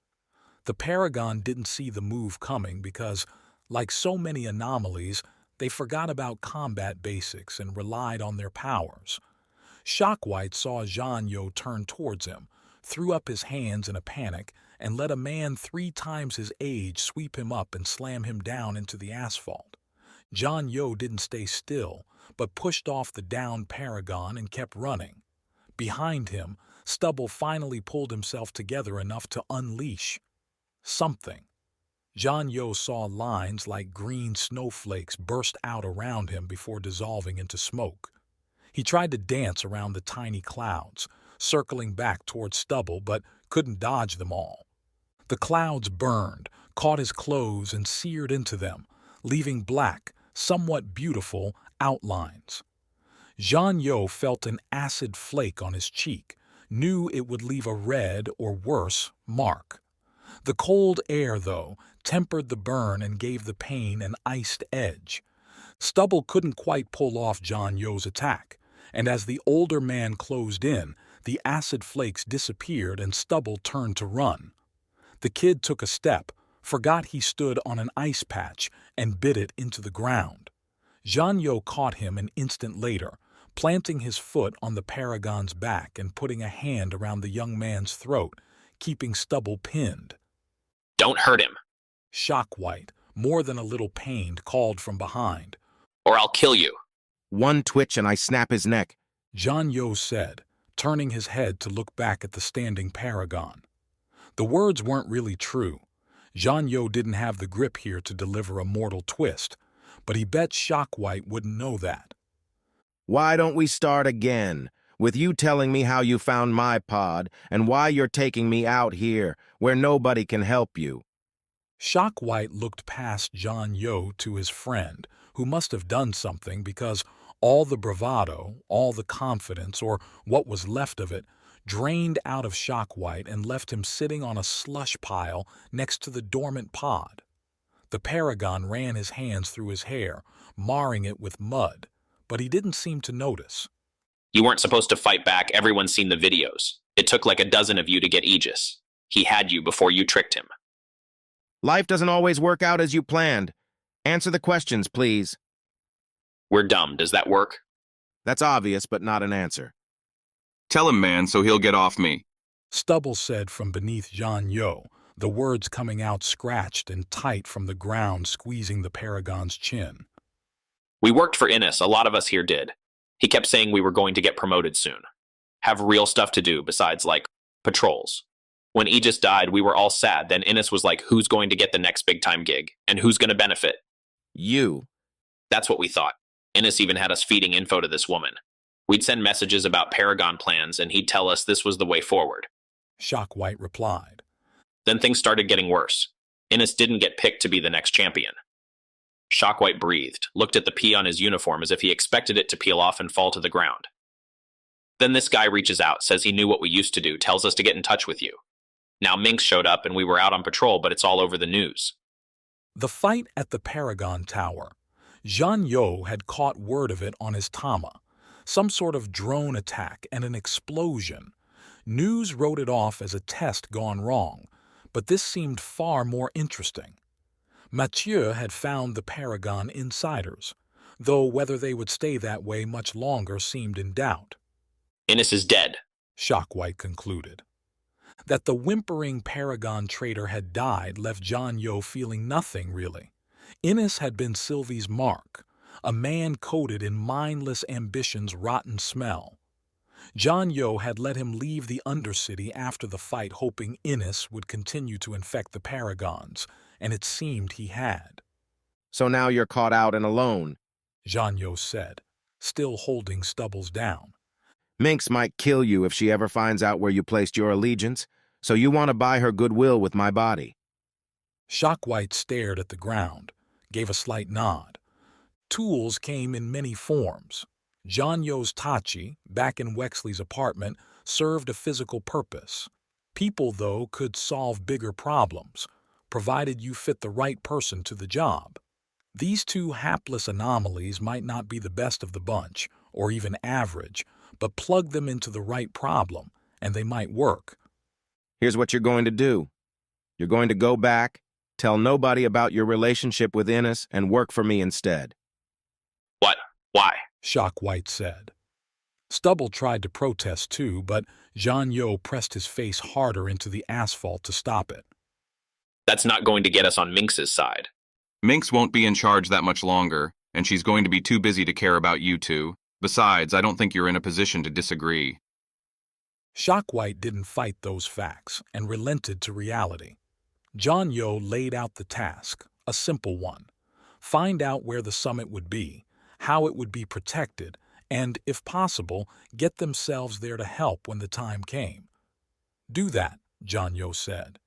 The Paragon didn't see the move coming because, like so many anomalies, they forgot about combat basics and relied on their powers. Shockwhite saw Jean Yo turn towards him, threw up his hands in a panic, and let a man 3 times his age sweep him up and slam him down into the asphalt. Jean Yo didn't stay still, but pushed off the downed Paragon and kept running. Behind him, Stubble finally pulled himself together enough to unleash something. Jean Yo saw lines like green snowflakes burst out around him before dissolving into smoke. He tried to dance around the tiny clouds, circling back toward Stubble, but couldn't dodge them all. The clouds burned, caught his clothes, and seared into them, leaving black, somewhat beautiful outlines. Jean Yo felt an acid flake on his cheek, knew it would leave a red, or worse, mark. The cold air, though, tempered the burn and gave the pain an iced edge. Stubble couldn't quite pull off Jean Yo's attack, and as the older man closed in, The acid flakes disappeared and Stubble turned to run. The kid took a step, forgot he stood on an ice patch, and bit it into the ground. Jianyo caught him an instant later, planting his foot on the Paragon's back and putting a hand around the young man's throat, keeping Stubble pinned. Don't hurt him, Shockwhite, more than a little pained, called from behind. or I'll kill you. One twitch and I snap his neck, Jianyo said, turning his head to look back at the standing Paragon. The words weren't really true. Jianyo didn't have the grip here to deliver a mortal twist, but he bet Shockwhite wouldn't know that. Why don't we start again, with you telling me how you found my pod and why you're taking me out here, where nobody can help you? Shockwhite looked past Jianyo to his friend, who must have done something because all the bravado, all the confidence, or what was left of it, drained out of Shockwhite and left him sitting on a slush pile next to the dormant pod. The Paragon ran his hands through his hair, marring it with mud, but he didn't seem to notice. You weren't supposed to fight back. Everyone's seen the videos. It took like a dozen of you to get Aegis. He had you before you tricked him. Life doesn't always work out as you planned. Answer the questions, please. We're dumb. Does that work? That's obvious, but not an answer. Tell him, man, so he'll get off me. Stubble said from beneath Jianyo, the words coming out scratched and tight from the ground, squeezing the Paragon's chin. We worked for Innis. A lot of us here did. He kept saying we were going to get promoted soon. Have real stuff to do besides, like, patrols. When Aegis died, we were all sad. Then Innis was like, who's going to get the next big-time gig? And who's going to benefit? You. That's what we thought. Innis even had us feeding info to this woman. We'd send messages about Paragon plans, and he'd tell us this was the way forward. Shockwhite replied. Then things started getting worse. Innis didn't get picked to be the next champion. Shockwhite breathed, looked at the P on his uniform as if he expected it to peel off and fall to the ground. Then this guy reaches out, says he knew what we used to do, tells us to get in touch with you. Now Mynx showed up and we were out on patrol, but it's all over the news. The fight at the Paragon Tower. Jianyo had caught word of it on his Tama. Some sort of drone attack and an explosion. News wrote it off as a test gone wrong, but this seemed far more interesting. Mathieu had found the Paragon insiders, though whether they would stay that way much longer seemed in doubt. Innis is dead, Shockwhite concluded. That the whimpering Paragon traitor had died left Jianyo feeling nothing, really. Innis had been Sylvie's mark, a man coated in mindless ambition's rotten smell. Jianyo had let him leave the Undercity after the fight, hoping Innis would continue to infect the Paragons, and it seemed he had. So now you're caught out and alone, Jianyo said, still holding Stubbles down. Mynx might kill you if she ever finds out where you placed your allegiance, so you want to buy her goodwill with my body. Shockwhite stared at the ground, gave a slight nod. Tools came in many forms. Jianyo's Tachi, back in Wexley's apartment, served a physical purpose. People, though, could solve bigger problems, provided you fit the right person to the job. These two hapless anomalies might not be the best of the bunch, or even average, but plug them into the right problem, and they might work. Here's what you're going to do. You're going to go back, tell nobody about your relationship with Innis, and work for me instead. What? Why? Shockwhite said. Stubble tried to protest too, but Jianyo pressed his face harder into the asphalt to stop it. That's not going to get us on Mynx's side. Mynx won't be in charge that much longer, and she's going to be too busy to care about you two. Besides, I don't think you're in a position to disagree. Shockwhite didn't fight those facts and relented to reality. Jianyo laid out the task, a simple one. Find out where the summit would be, how it would be protected, and, if possible, get themselves there to help when the time came. Do that, Jianyo said,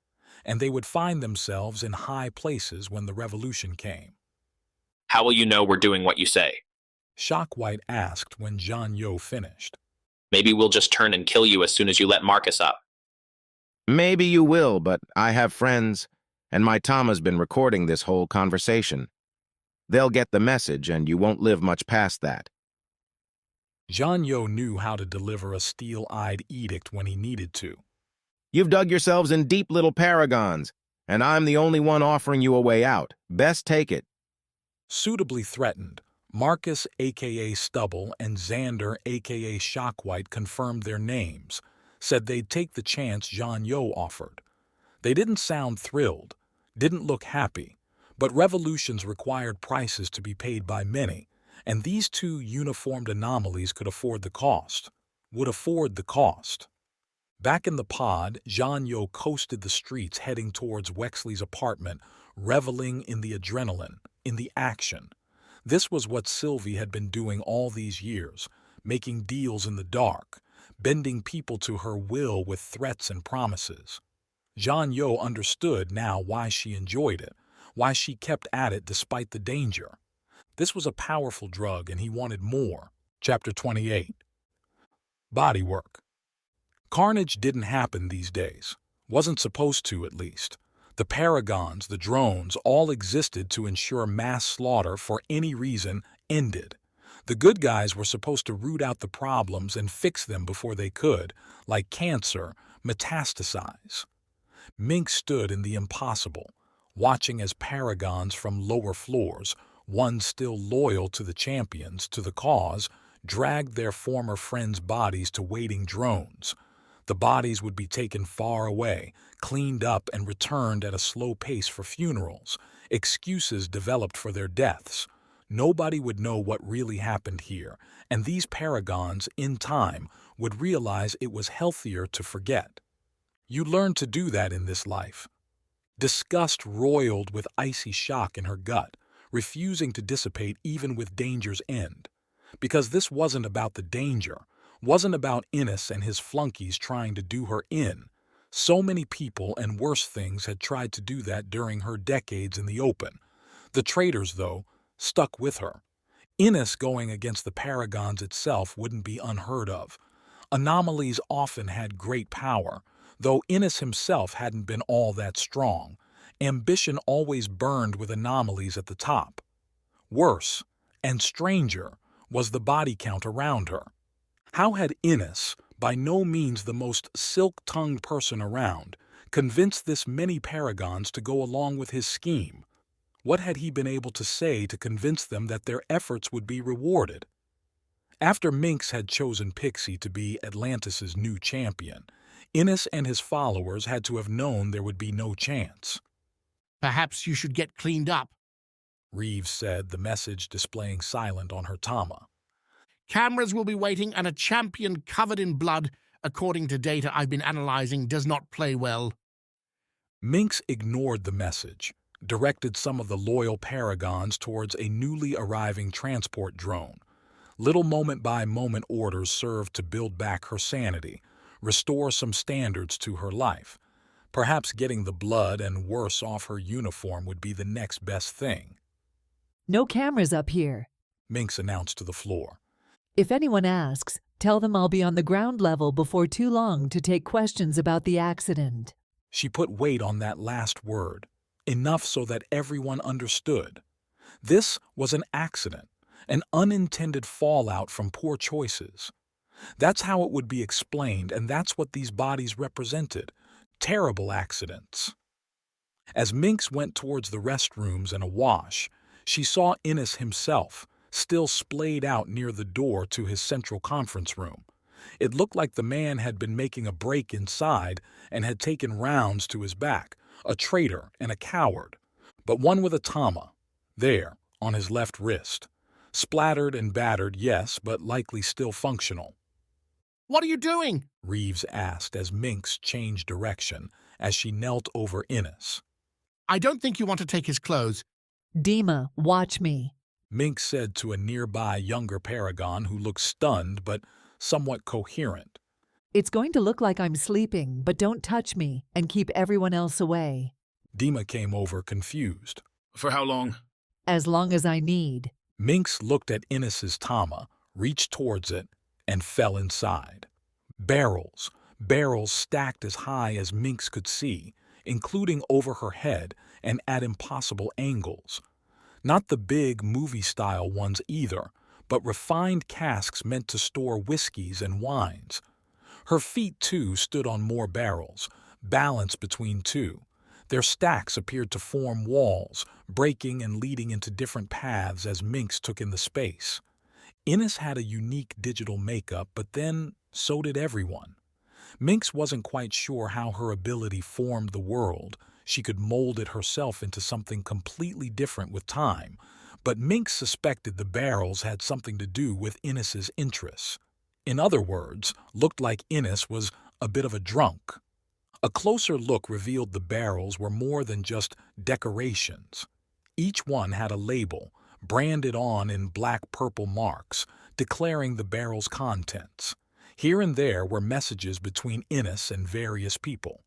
and they would find themselves in high places when the revolution came. How will you know we're doing what you say? Shockwhite asked when Jianyo finished. Maybe we'll just turn and kill you as soon as you let Marcus up. Maybe you will, but I have friends, and my Tama's been recording this whole conversation. They'll get the message, and you won't live much past that. Zhanyo knew how to deliver a steel-eyed edict when he needed to. You've dug yourselves in deep, little Paragons, and I'm the only one offering you a way out. Best take it. Suitably threatened, Marcus a.k.a. Stubble and Xander a.k.a. Shockwhite confirmed their names, said they'd take the chance Zhanyo offered. They didn't sound thrilled, didn't look happy, but revolutions required prices to be paid by many, and these two uniformed anomalies could afford the cost, would afford the cost. Back in the pod, Zhanyo coasted the streets heading towards Wexley's apartment, reveling in the adrenaline, in the action. This was what Sylvie had been doing all these years, making deals in the dark, bending people to her will with threats and promises. Zhanyo understood now why she enjoyed it, why she kept at it despite the danger. This was a powerful drug and he wanted more. Chapter 28. Bodywork. Carnage didn't happen these days. Wasn't supposed to, at least. The Paragons, the drones, all existed to ensure mass slaughter for any reason ended. The good guys were supposed to root out the problems and fix them before they could, like cancer, metastasize. Mynx stood in the impossible, watching as Paragons from lower floors, one still loyal to the champions, to the cause, dragged their former friends' bodies to waiting drones. The bodies would be taken far away, cleaned up and returned at a slow pace for funerals, excuses developed for their deaths. Nobody would know what really happened here, and these Paragons, in time, would realize it was healthier to forget. You learn to do that in this life. Disgust roiled with icy shock in her gut, refusing to dissipate even with danger's end. Because this wasn't about the danger, wasn't about Innes and his flunkies trying to do her in. So many people and worse things had tried to do that during her decades in the open. The Traitors, though, stuck with her. Innes going against the Paragons itself wouldn't be unheard of. Anomalies often had great power, though Innes himself hadn't been all that strong. Ambition always burned with anomalies at the top. Worse, and stranger, was the body count around her. How had Innes, by no means the most silk-tongued person around, convinced this many Paragons to go along with his scheme? What had he been able to say to convince them that their efforts would be rewarded? After Mynx had chosen Pixie to be Atlantis' new champion, Innes and his followers had to have known there would be no chance. Perhaps you should get cleaned up, Reeves said, the message displaying silent on her Tama. Cameras will be waiting, and a champion covered in blood, according to data I've been analyzing, does not play well. Mynx ignored the message, directed some of the loyal Paragons towards a newly arriving transport drone. Little moment-by-moment orders served to build back her sanity, restore some standards to her life. Perhaps getting the blood and worse off her uniform would be the next best thing. No cameras up here, Mynx announced to the floor. If anyone asks, tell them I'll be on the ground level before too long to take questions about the accident. She put weight on that last word, enough so that everyone understood. This was an accident, an unintended fallout from poor choices. That's how it would be explained, and that's what these bodies represented. Terrible accidents. As Mynx went towards the restrooms and a wash, she saw Innes himself, still splayed out near the door to his central conference room. It looked like the man had been making a break inside and had taken rounds to his back, a traitor and a coward, but one with a Tama, there, on his left wrist. Splattered and battered, yes, but likely still functional. What are you doing? Reeves asked as Mynx changed direction as she knelt over Innes. I don't think you want to take his clothes. Dima, watch me. Mynx said to a nearby younger Paragon who looked stunned but somewhat coherent. It's going to look like I'm sleeping, but don't touch me and keep everyone else away. Dima came over confused. For how long? As long as I need. Mynx looked at Innes's Tama, reached towards it, and fell inside. Barrels stacked as high as Mynx could see, including over her head and at impossible angles. Not the big movie-style ones either, but refined casks meant to store whiskeys and wines. Her feet, too, stood on more barrels, balanced between two. Their stacks appeared to form walls, breaking and leading into different paths as Mynx took in the space. Innes had a unique digital makeup, but then so did everyone. Mynx wasn't quite sure how her ability formed the world. She could mold it herself into something completely different with time, but Mynx suspected the barrels had something to do with Innes's interests. In other words, looked like Innes was a bit of a drunk. A closer look revealed the barrels were more than just decorations. Each one had a label, branded on in black-purple marks, declaring the barrel's contents. Here and there were messages between Innes and various people.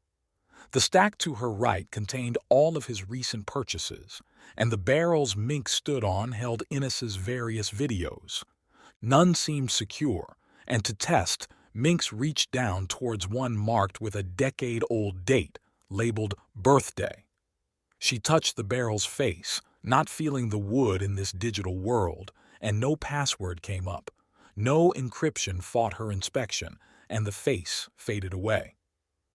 The stack to her right contained all of his recent purchases, and the barrels Mynx stood on held Innes's various videos. None seemed secure, and to test, Mynx reached down towards one marked with a decade-old date, labeled birthday. She touched the barrel's face, not feeling the wood in this digital world, and no password came up. No encryption fought her inspection, and the face faded away.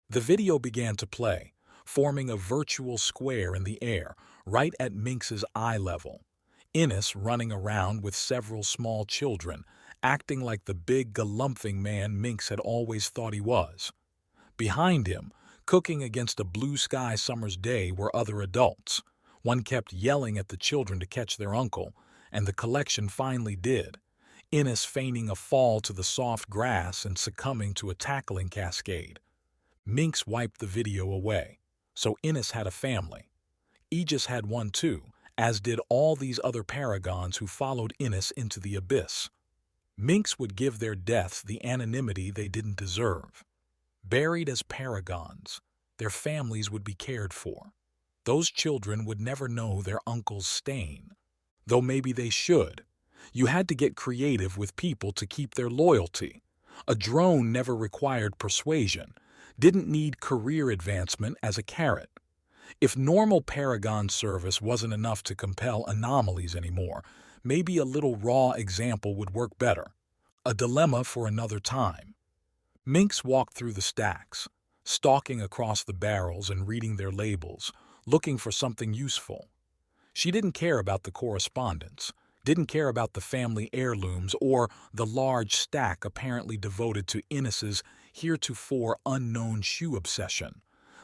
The video began to play, forming a virtual square in the air, right at Mynx's eye level. Innes running around with several small children, acting like the big, galumphing man Mynx had always thought he was. Behind him, cooking against a blue-sky summer's day, were other adults. One kept yelling at the children to catch their uncle, and the collection finally did. Innes feigning a fall to the soft grass and succumbing to a tackling cascade. Mynx wiped the video away, so Innes had a family. Aegis had one too, as did all these other Paragons who followed Innes into the abyss. Mynx would give their deaths the anonymity they didn't deserve. Buried as Paragons, their families would be cared for. Those children would never know their uncle's stain, though maybe they should. You had to get creative with people to keep their loyalty. A drone never required persuasion, didn't need career advancement as a carrot. If normal Paragon service wasn't enough to compel anomalies anymore, maybe a little raw example would work better. A dilemma for another time. Mynx walked through the stacks, stalking across the barrels and reading their labels, looking for something useful. She didn't care about the correspondence, didn't care about the family heirlooms or the large stack apparently devoted to Innes's heretofore unknown shoe obsession.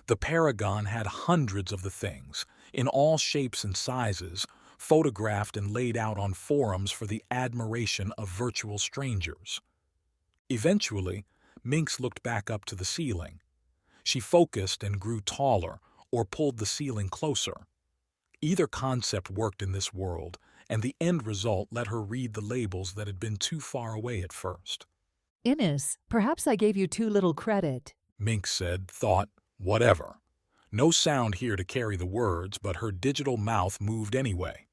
The Paragon had hundreds of the things, in all shapes and sizes, photographed and laid out on forums for the admiration of virtual strangers. Eventually, Mynx looked back up to the ceiling. She focused and grew taller, or pulled the ceiling closer. Either concept worked in this world, and the end result let her read the labels that had been too far away at first. Innes, perhaps I gave you too little credit. Mynx said, thought, whatever. No sound here to carry the words, but her digital mouth moved anyway.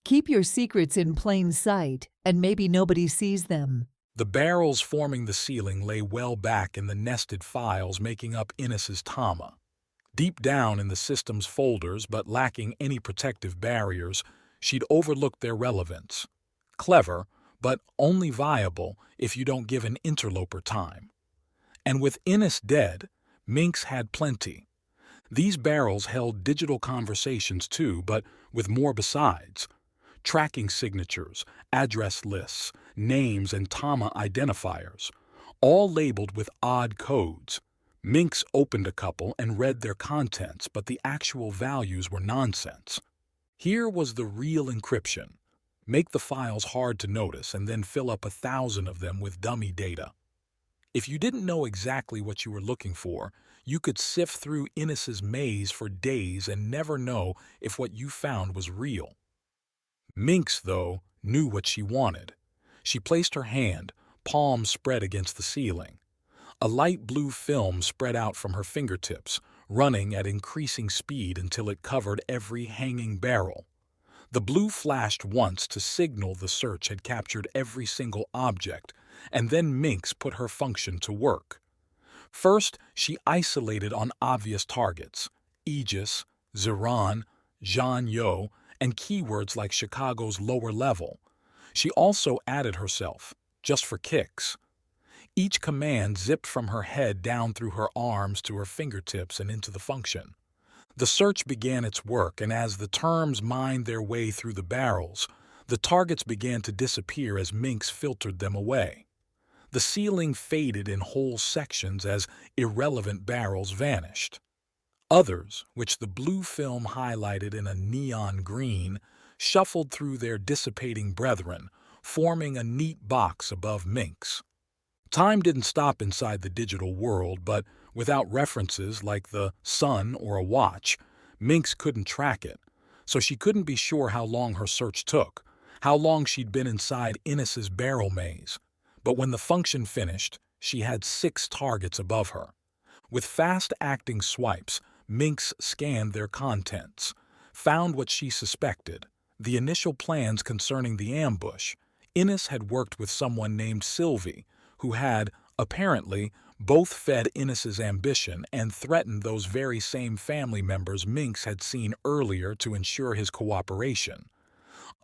Keep your secrets in plain sight, and maybe nobody sees them. The barrels forming the ceiling lay well back in the nested files making up Innes's Tama. Deep down in the system's folders, but lacking any protective barriers, she'd overlooked their relevance. Clever, but only viable if you don't give an interloper time. And with Innes dead, Mynx had plenty. These barrels held digital conversations too, but with more besides. Tracking signatures, address lists, names, and Tama identifiers, all labeled with odd codes. Mynx opened a couple and read their contents, but the actual values were nonsense. Here was the real encryption. Make the files hard to notice and then fill up 1,000 of them with dummy data. If you didn't know exactly what you were looking for, you could sift through Innes's maze for days and never know if what you found was real. Mynx, though, knew what she wanted. She placed her hand, palm spread against the ceiling. A light blue film spread out from her fingertips, running at increasing speed until it covered every hanging barrel. The blue flashed once to signal the search had captured every single object, and then Mynx put her function to work. First, she isolated on obvious targets, Aegis, Ziran, Zhan Yo, and keywords like Chicago's lower level. She also added herself, just for kicks. Each command zipped from her head down through her arms to her fingertips and into the function. The search began its work, and as the terms mined their way through the barrels, the targets began to disappear as Mynx filtered them away. The ceiling faded in whole sections as irrelevant barrels vanished. Others, which the blue film highlighted in a neon green, shuffled through their dissipating brethren, forming a neat box above Mynx. Time didn't stop inside the digital world, but without references like the sun or a watch, Mynx couldn't track it, so she couldn't be sure how long her search took, how long she'd been inside Innes's barrel maze. But when the function finished, she had 6 targets above her. With fast-acting swipes, Mynx scanned their contents, found what she suspected, the initial plans concerning the ambush. Innes had worked with someone named Sylvie, who had, apparently, both fed Innes's ambition and threatened those very same family members Mynx had seen earlier to ensure his cooperation.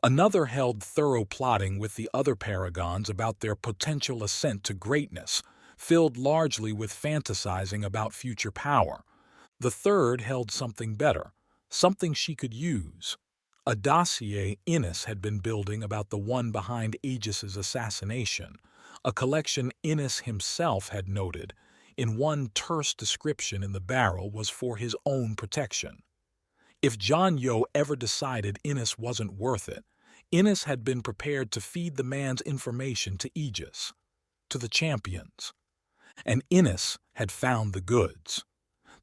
Another held thorough plotting with the other Paragons about their potential ascent to greatness, filled largely with fantasizing about future power. The third held something better, something she could use. A dossier Innes had been building about the one behind Aegis's assassination, a collection Innes himself had noted, in one terse description in the barrel, was for his own protection. If John Yo ever decided Innes wasn't worth it, Innes had been prepared to feed the man's information to Aegis, to the champions. And Innes had found the goods.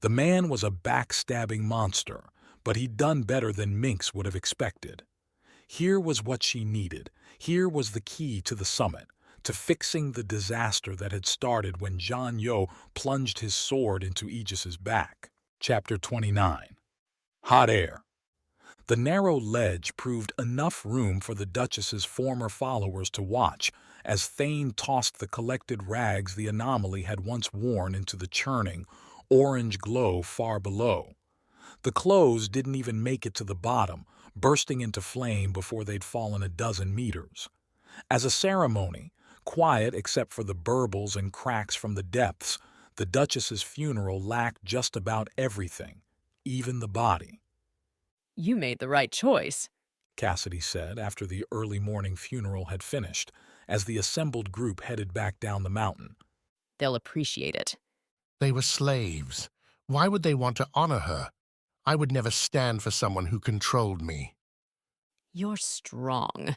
The man was a backstabbing monster, but he'd done better than Mynx would have expected. Here was what she needed. Here was the key to the summit, to fixing the disaster that had started when John Yo plunged his sword into Aegis's back. Chapter 29. Hot Air. The narrow ledge proved enough room for the Duchess's former followers to watch as Thane tossed the collected rags the anomaly had once worn into the churning, orange glow far below. The clothes didn't even make it to the bottom, bursting into flame before they'd fallen a dozen meters. As a ceremony, quiet except for the burbles and cracks from the depths, the Duchess's funeral lacked just about everything, even the body. You made the right choice, Cassidy said after the early morning funeral had finished, as the assembled group headed back down the mountain. They'll appreciate it. They were slaves. Why would they want to honor her? I would never stand for someone who controlled me. You're strong.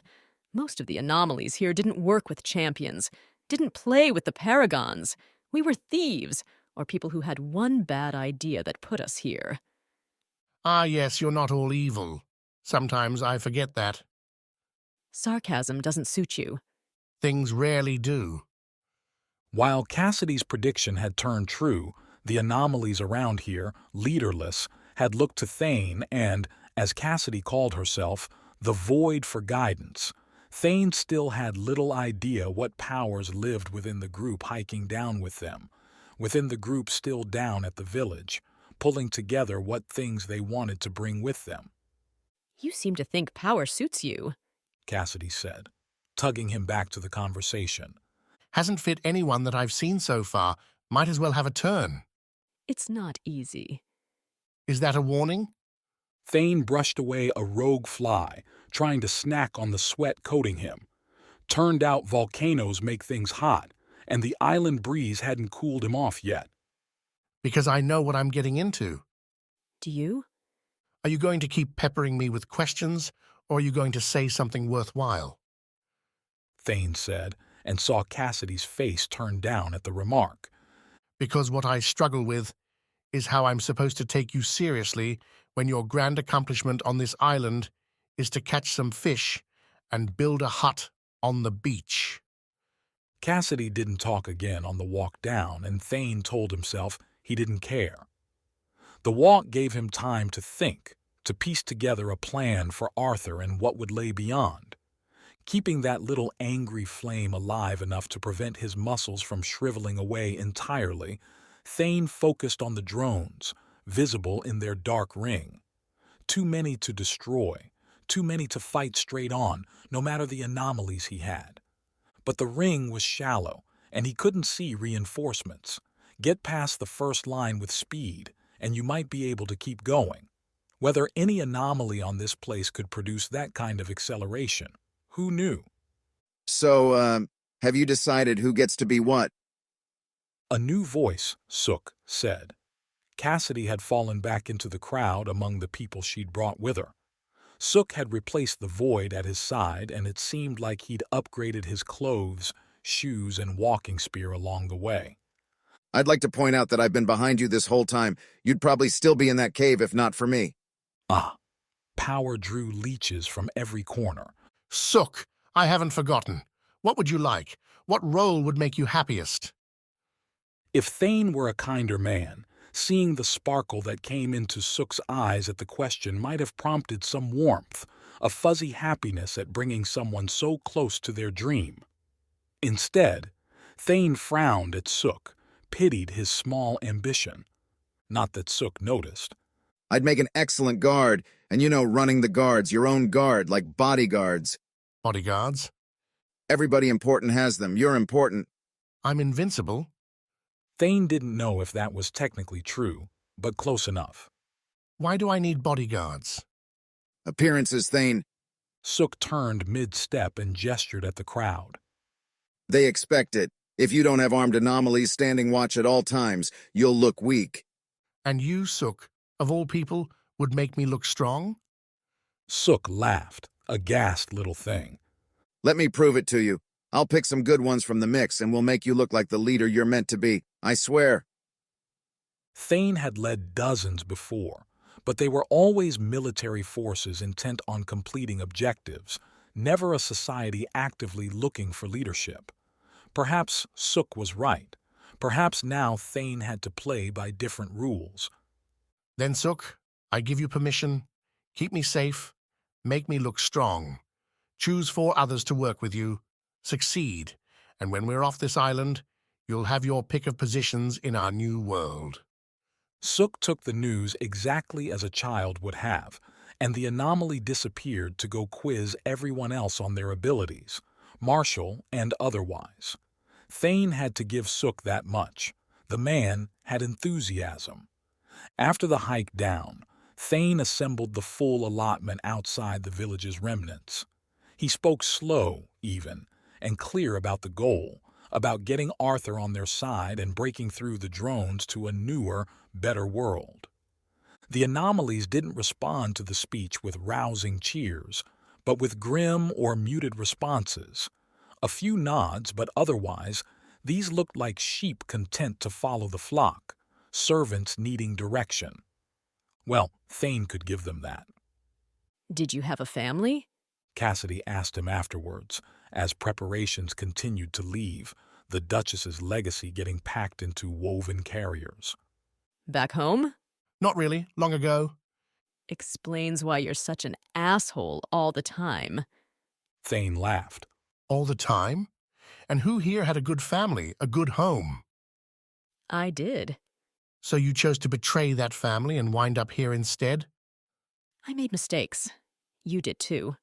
Most of the anomalies here didn't work with champions, didn't play with the Paragons. We were thieves, or people who had one bad idea that put us here. Ah, yes, you're not all evil. Sometimes I forget that. Sarcasm doesn't suit you. Things rarely do. While Cassidy's prediction had turned true, the anomalies around here, leaderless, had looked to Thane and, as Cassidy called herself, the Void for guidance. Thane still had little idea what powers lived within the group hiking down with them, within the group still down at the village, pulling together what things they wanted to bring with them. You seem to think power suits you, Cassidy said, tugging him back to the conversation. Hasn't fit anyone that I've seen so far. Might as well have a turn. It's not easy. Is that a warning? Thane brushed away a rogue fly, trying to snack on the sweat coating him. Turned out volcanoes make things hot, and the island breeze hadn't cooled him off yet. Because I know what I'm getting into. Do you? Are you going to keep peppering me with questions, or are you going to say something worthwhile? Thane said, and saw Cassidy's face turn down at the remark. Because what I struggle with is how I'm supposed to take you seriously when your grand accomplishment on this island is to catch some fish and build a hut on the beach. Cassidy didn't talk again on the walk down, and Thane told himself he didn't care. The walk gave him time to think, to piece together a plan for Arthur and what would lay beyond. Keeping that little angry flame alive enough to prevent his muscles from shriveling away entirely, Thane focused on the drones, visible in their dark ring. Too many to destroy, too many to fight straight on, no matter the anomalies he had. But the ring was shallow, and he couldn't see reinforcements. Get past the first line with speed, and you might be able to keep going. Whether any anomaly on this place could produce that kind of acceleration, who knew? So, have you decided who gets to be what? A new voice, Sook said. Cassidy had fallen back into the crowd among the people she'd brought with her. Sook had replaced the void at his side, and it seemed like he'd upgraded his clothes, shoes, and walking spear along the way. I'd like to point out that I've been behind you this whole time. You'd probably still be in that cave if not for me. Ah, power drew leeches from every corner. Sook, I haven't forgotten. What would you like? What role would make you happiest? If Thane were a kinder man, seeing the sparkle that came into Sook's eyes at the question might have prompted some warmth, a fuzzy happiness at bringing someone so close to their dream. Instead, Thane frowned at Sook, pitied his small ambition. Not that Sook noticed. I'd make an excellent guard, and running the guards, your own guard, like bodyguards. Bodyguards? Everybody important has them. You're important. I'm invincible. Thane didn't know if that was technically true, but close enough. Why do I need bodyguards? Appearances, Thane. Sook turned mid-step and gestured at the crowd. They expect it. If you don't have armed anomalies standing watch at all times, you'll look weak. And you, Sook, of all people, would make me look strong? Sook laughed, a ghast little thing. Let me prove it to you. I'll pick some good ones from the mix, and we'll make you look like the leader you're meant to be. I swear. Thane had led dozens before, but they were always military forces intent on completing objectives, never a society actively looking for leadership. Perhaps Sook was right. Perhaps now Thane had to play by different rules. Then, Sook, I give you permission. Keep me safe. Make me look strong. Choose 4 others to work with you. Succeed, and when we're off this island, you'll have your pick of positions in our new world. Sook took the news exactly as a child would have, and the anomaly disappeared to go quiz everyone else on their abilities, martial and otherwise. Thane had to give Sook that much. The man had enthusiasm. After the hike down, Thane assembled the full allotment outside the village's remnants. He spoke slow, even, and clear about the goal, about getting Arthur on their side and breaking through the drones to a newer, better world. The anomalies didn't respond to the speech with rousing cheers, but with grim or muted responses. A few nods, but otherwise, these looked like sheep content to follow the flock, servants needing direction. Well, Thane could give them that. Did you have a family? Cassidy asked him afterwards, as preparations continued to leave, the Duchess's legacy getting packed into woven carriers. Back home? Not really. Long ago. Explains why you're such an asshole all the time. Thane laughed. All the time? And who here had a good family, a good home? I did. So you chose to betray that family and wind up here instead? I made mistakes. You did too.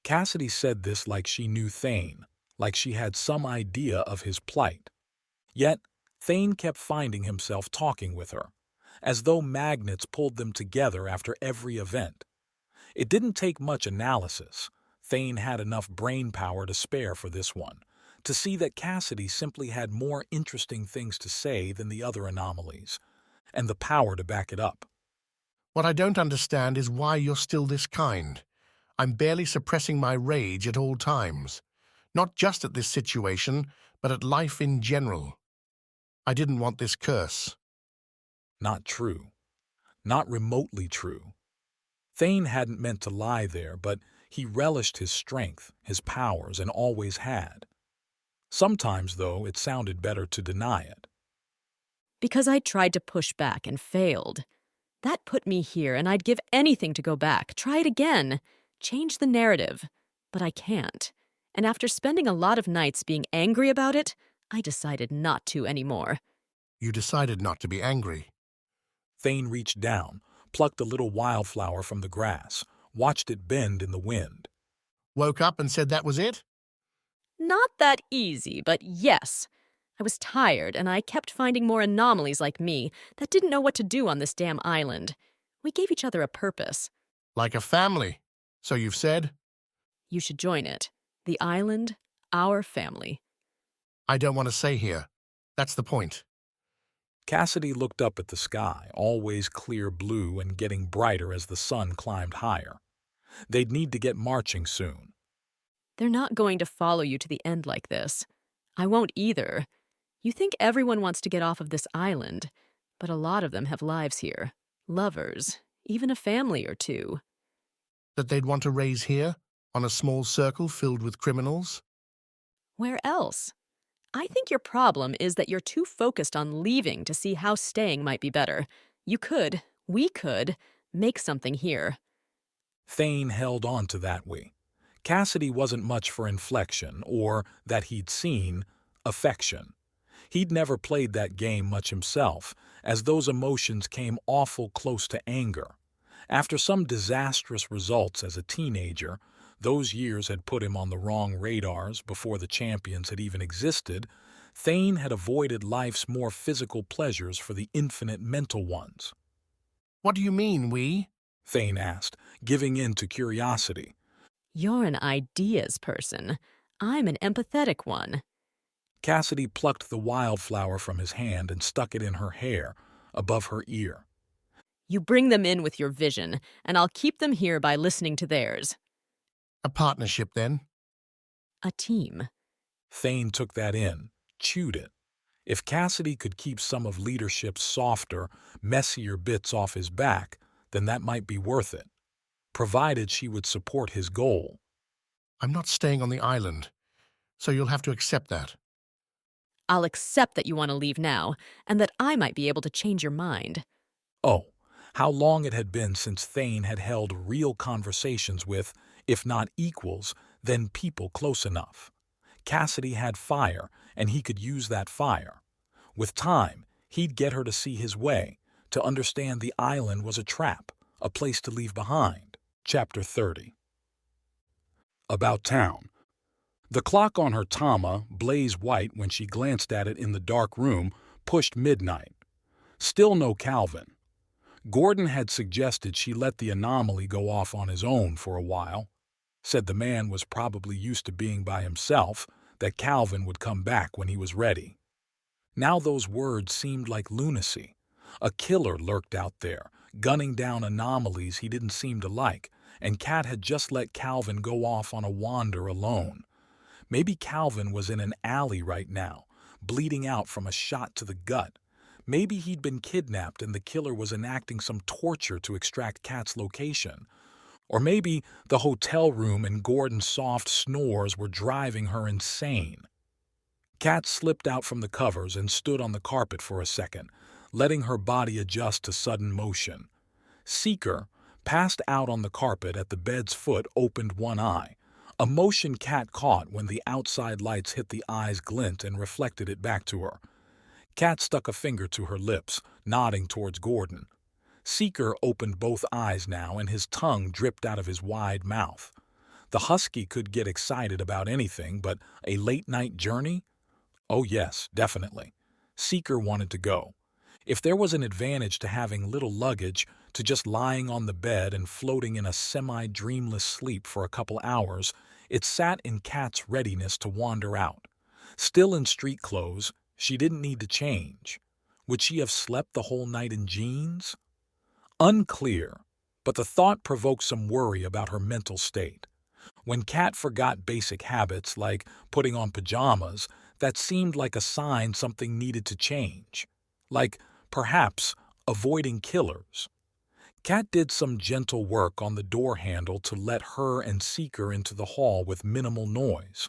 Cassidy said this like she knew Thane, like she had some idea of his plight. Yet, Thane kept finding himself talking with her, as though magnets pulled them together after every event. It didn't take much analysis. Thane had enough brain power to spare for this one, to see that Cassidy simply had more interesting things to say than the other anomalies, and the power to back it up. What I don't understand is why you're still this kind. I'm barely suppressing my rage at all times, not just at this situation, but at life in general. I didn't want this curse. Not true. Not remotely true. Thane hadn't meant to lie there, but he relished his strength, his powers, and always had. Sometimes, though, it sounded better to deny it. Because I tried to push back and failed. That put me here, and I'd give anything to go back, try it again, change the narrative. But I can't. And after spending a lot of nights being angry about it, I decided not to anymore. You decided not to be angry. Thane reached down, plucked a little wildflower from the grass, watched it bend in the wind. Woke up and said that was it? Not that easy, but yes. I was tired, and I kept finding more anomalies like me that didn't know what to do on this damn island. We gave each other a purpose. Like a family. So you've said? You should join it. The island, our family. I don't want to stay here. That's the point. Cassidy looked up at the sky, always clear blue and getting brighter as the sun climbed higher. They'd need to get marching soon. They're not going to follow you to the end like this. I won't either. You think everyone wants to get off of this island, but a lot of them have lives here. Lovers, even a family or two. That they'd want to raise here, on a small circle filled with criminals? Where else? I think your problem is that you're too focused on leaving to see how staying might be better. We could, make something here. Thane held on to that we. Cassidy wasn't much for inflection, or, that he'd seen, affection. He'd never played that game much himself, as those emotions came awful close to anger. After some disastrous results as a teenager, those years had put him on the wrong radars before the champions had even existed, Thane had avoided life's more physical pleasures for the infinite mental ones. What do you mean, we? Thane asked, giving in to curiosity. You're an ideas person. I'm an empathetic one. Cassidy plucked the wildflower from his hand and stuck it in her hair, above her ear. You bring them in with your vision, and I'll keep them here by listening to theirs. A partnership, then? A team. Thane took that in, chewed it. If Cassidy could keep some of leadership's softer, messier bits off his back, then that might be worth it, provided she would support his goal. I'm not staying on the island, so you'll have to accept that. I'll accept that you want to leave now, and that I might be able to change your mind. Oh, how long it had been since Thane had held real conversations with, if not equals, then people close enough. Cassidy had fire, and he could use that fire. With time, he'd get her to see his way, to understand the island was a trap, a place to leave behind. Chapter 30. About town. The clock on her Tama, blaze white when she glanced at it in the dark room, pushed midnight. Still no Calvin. Gordon had suggested she let the anomaly go off on his own for a while. Said the man was probably used to being by himself, that Calvin would come back when he was ready. Now those words seemed like lunacy. A killer lurked out there, gunning down anomalies he didn't seem to like, and Kat had just let Calvin go off on a wander alone. Maybe Calvin was in an alley right now, bleeding out from a shot to the gut. Maybe he'd been kidnapped and the killer was enacting some torture to extract Kat's location. Or maybe the hotel room and Gordon's soft snores were driving her insane. Kat slipped out from the covers and stood on the carpet for a second, letting her body adjust to sudden motion. Seeker, passed out on the carpet at the bed's foot, opened one eye, a motion Kat caught when the outside lights hit the eye's glint and reflected it back to her. Kat stuck a finger to her lips, nodding towards Gordon. Seeker opened both eyes now, and his tongue dripped out of his wide mouth. The husky could get excited about anything, but a late-night journey? Oh yes, definitely. Seeker wanted to go. If there was an advantage to having little luggage, to just lying on the bed and floating in a semi-dreamless sleep for a couple hours, it sat in Kat's readiness to wander out. Still in street clothes, she didn't need to change. Would she have slept the whole night in jeans? Unclear, but the thought provoked some worry about her mental state. When Kat forgot basic habits like putting on pajamas, that seemed like a sign something needed to change. Like, perhaps, avoiding killers. Kat did some gentle work on the door handle to let her and Seeker into the hall with minimal noise.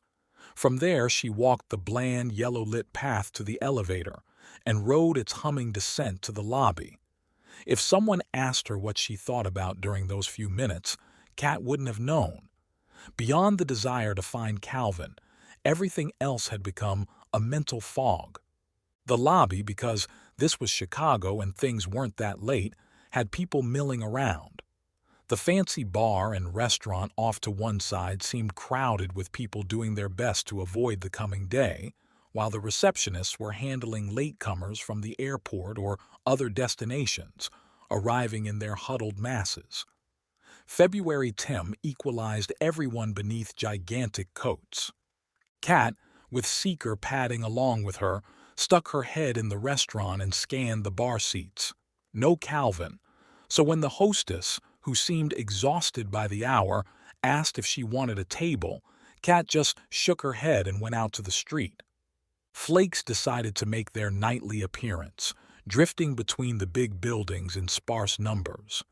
From there, she walked the bland, yellow-lit path to the elevator and rode its humming descent to the lobby. If someone asked her what she thought about during those few minutes, Kat wouldn't have known. Beyond the desire to find Calvin, everything else had become a mental fog. The lobby, because this was Chicago and things weren't that late, had people milling around. The fancy bar and restaurant off to one side seemed crowded with people doing their best to avoid the coming day, while the receptionists were handling latecomers from the airport or other destinations, arriving in their huddled masses. February Tim equalized everyone beneath gigantic coats. Kat, with Seeker padding along with her, stuck her head in the restaurant and scanned the bar seats. No Calvin. So when the hostess, who seemed exhausted by the hour, asked if she wanted a table, Kat just shook her head and went out to the street. Flakes decided to make their nightly appearance, drifting between the big buildings in sparse numbers.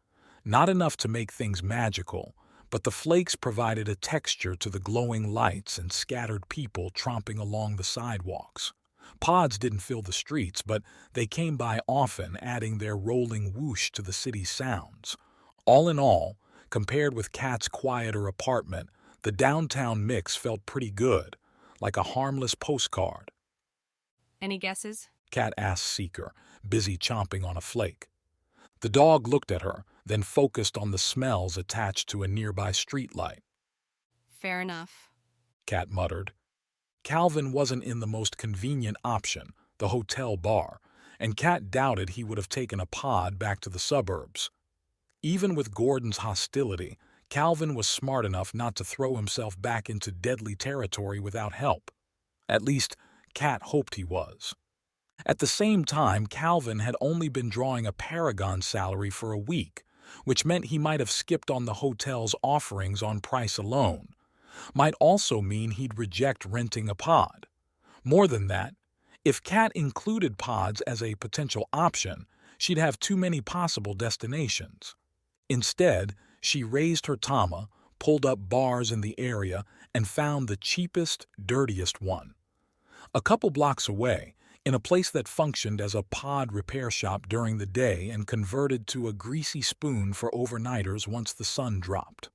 Not enough to make things magical, but the flakes provided a texture to the glowing lights and scattered people tromping along the sidewalks. Pods didn't fill the streets, but they came by often, adding their rolling whoosh to the city's sounds. All in all, compared with Kat's quieter apartment, the downtown mix felt pretty good, like a harmless postcard. Any guesses? Kat asked Seeker, busy chomping on a flake. The dog looked at her, then focused on the smells attached to a nearby streetlight. Fair enough, Kat muttered. Calvin wasn't in the most convenient option, the hotel bar, and Kat doubted he would have taken a pod back to the suburbs. Even with Gordon's hostility, Calvin was smart enough not to throw himself back into deadly territory without help. At least, Kat hoped he was. At the same time, Calvin had only been drawing a Paragon salary for a week, which meant he might have skipped on the hotel's offerings on price alone. Might also mean he'd reject renting a pod. More than that, if Kat included pods as a potential option, she'd have too many possible destinations. Instead, she raised her tama, pulled up bars in the area, and found the cheapest, dirtiest one. A couple blocks away, in a place that functioned as a pod repair shop during the day and converted to a greasy spoon for overnighters once the sun dropped.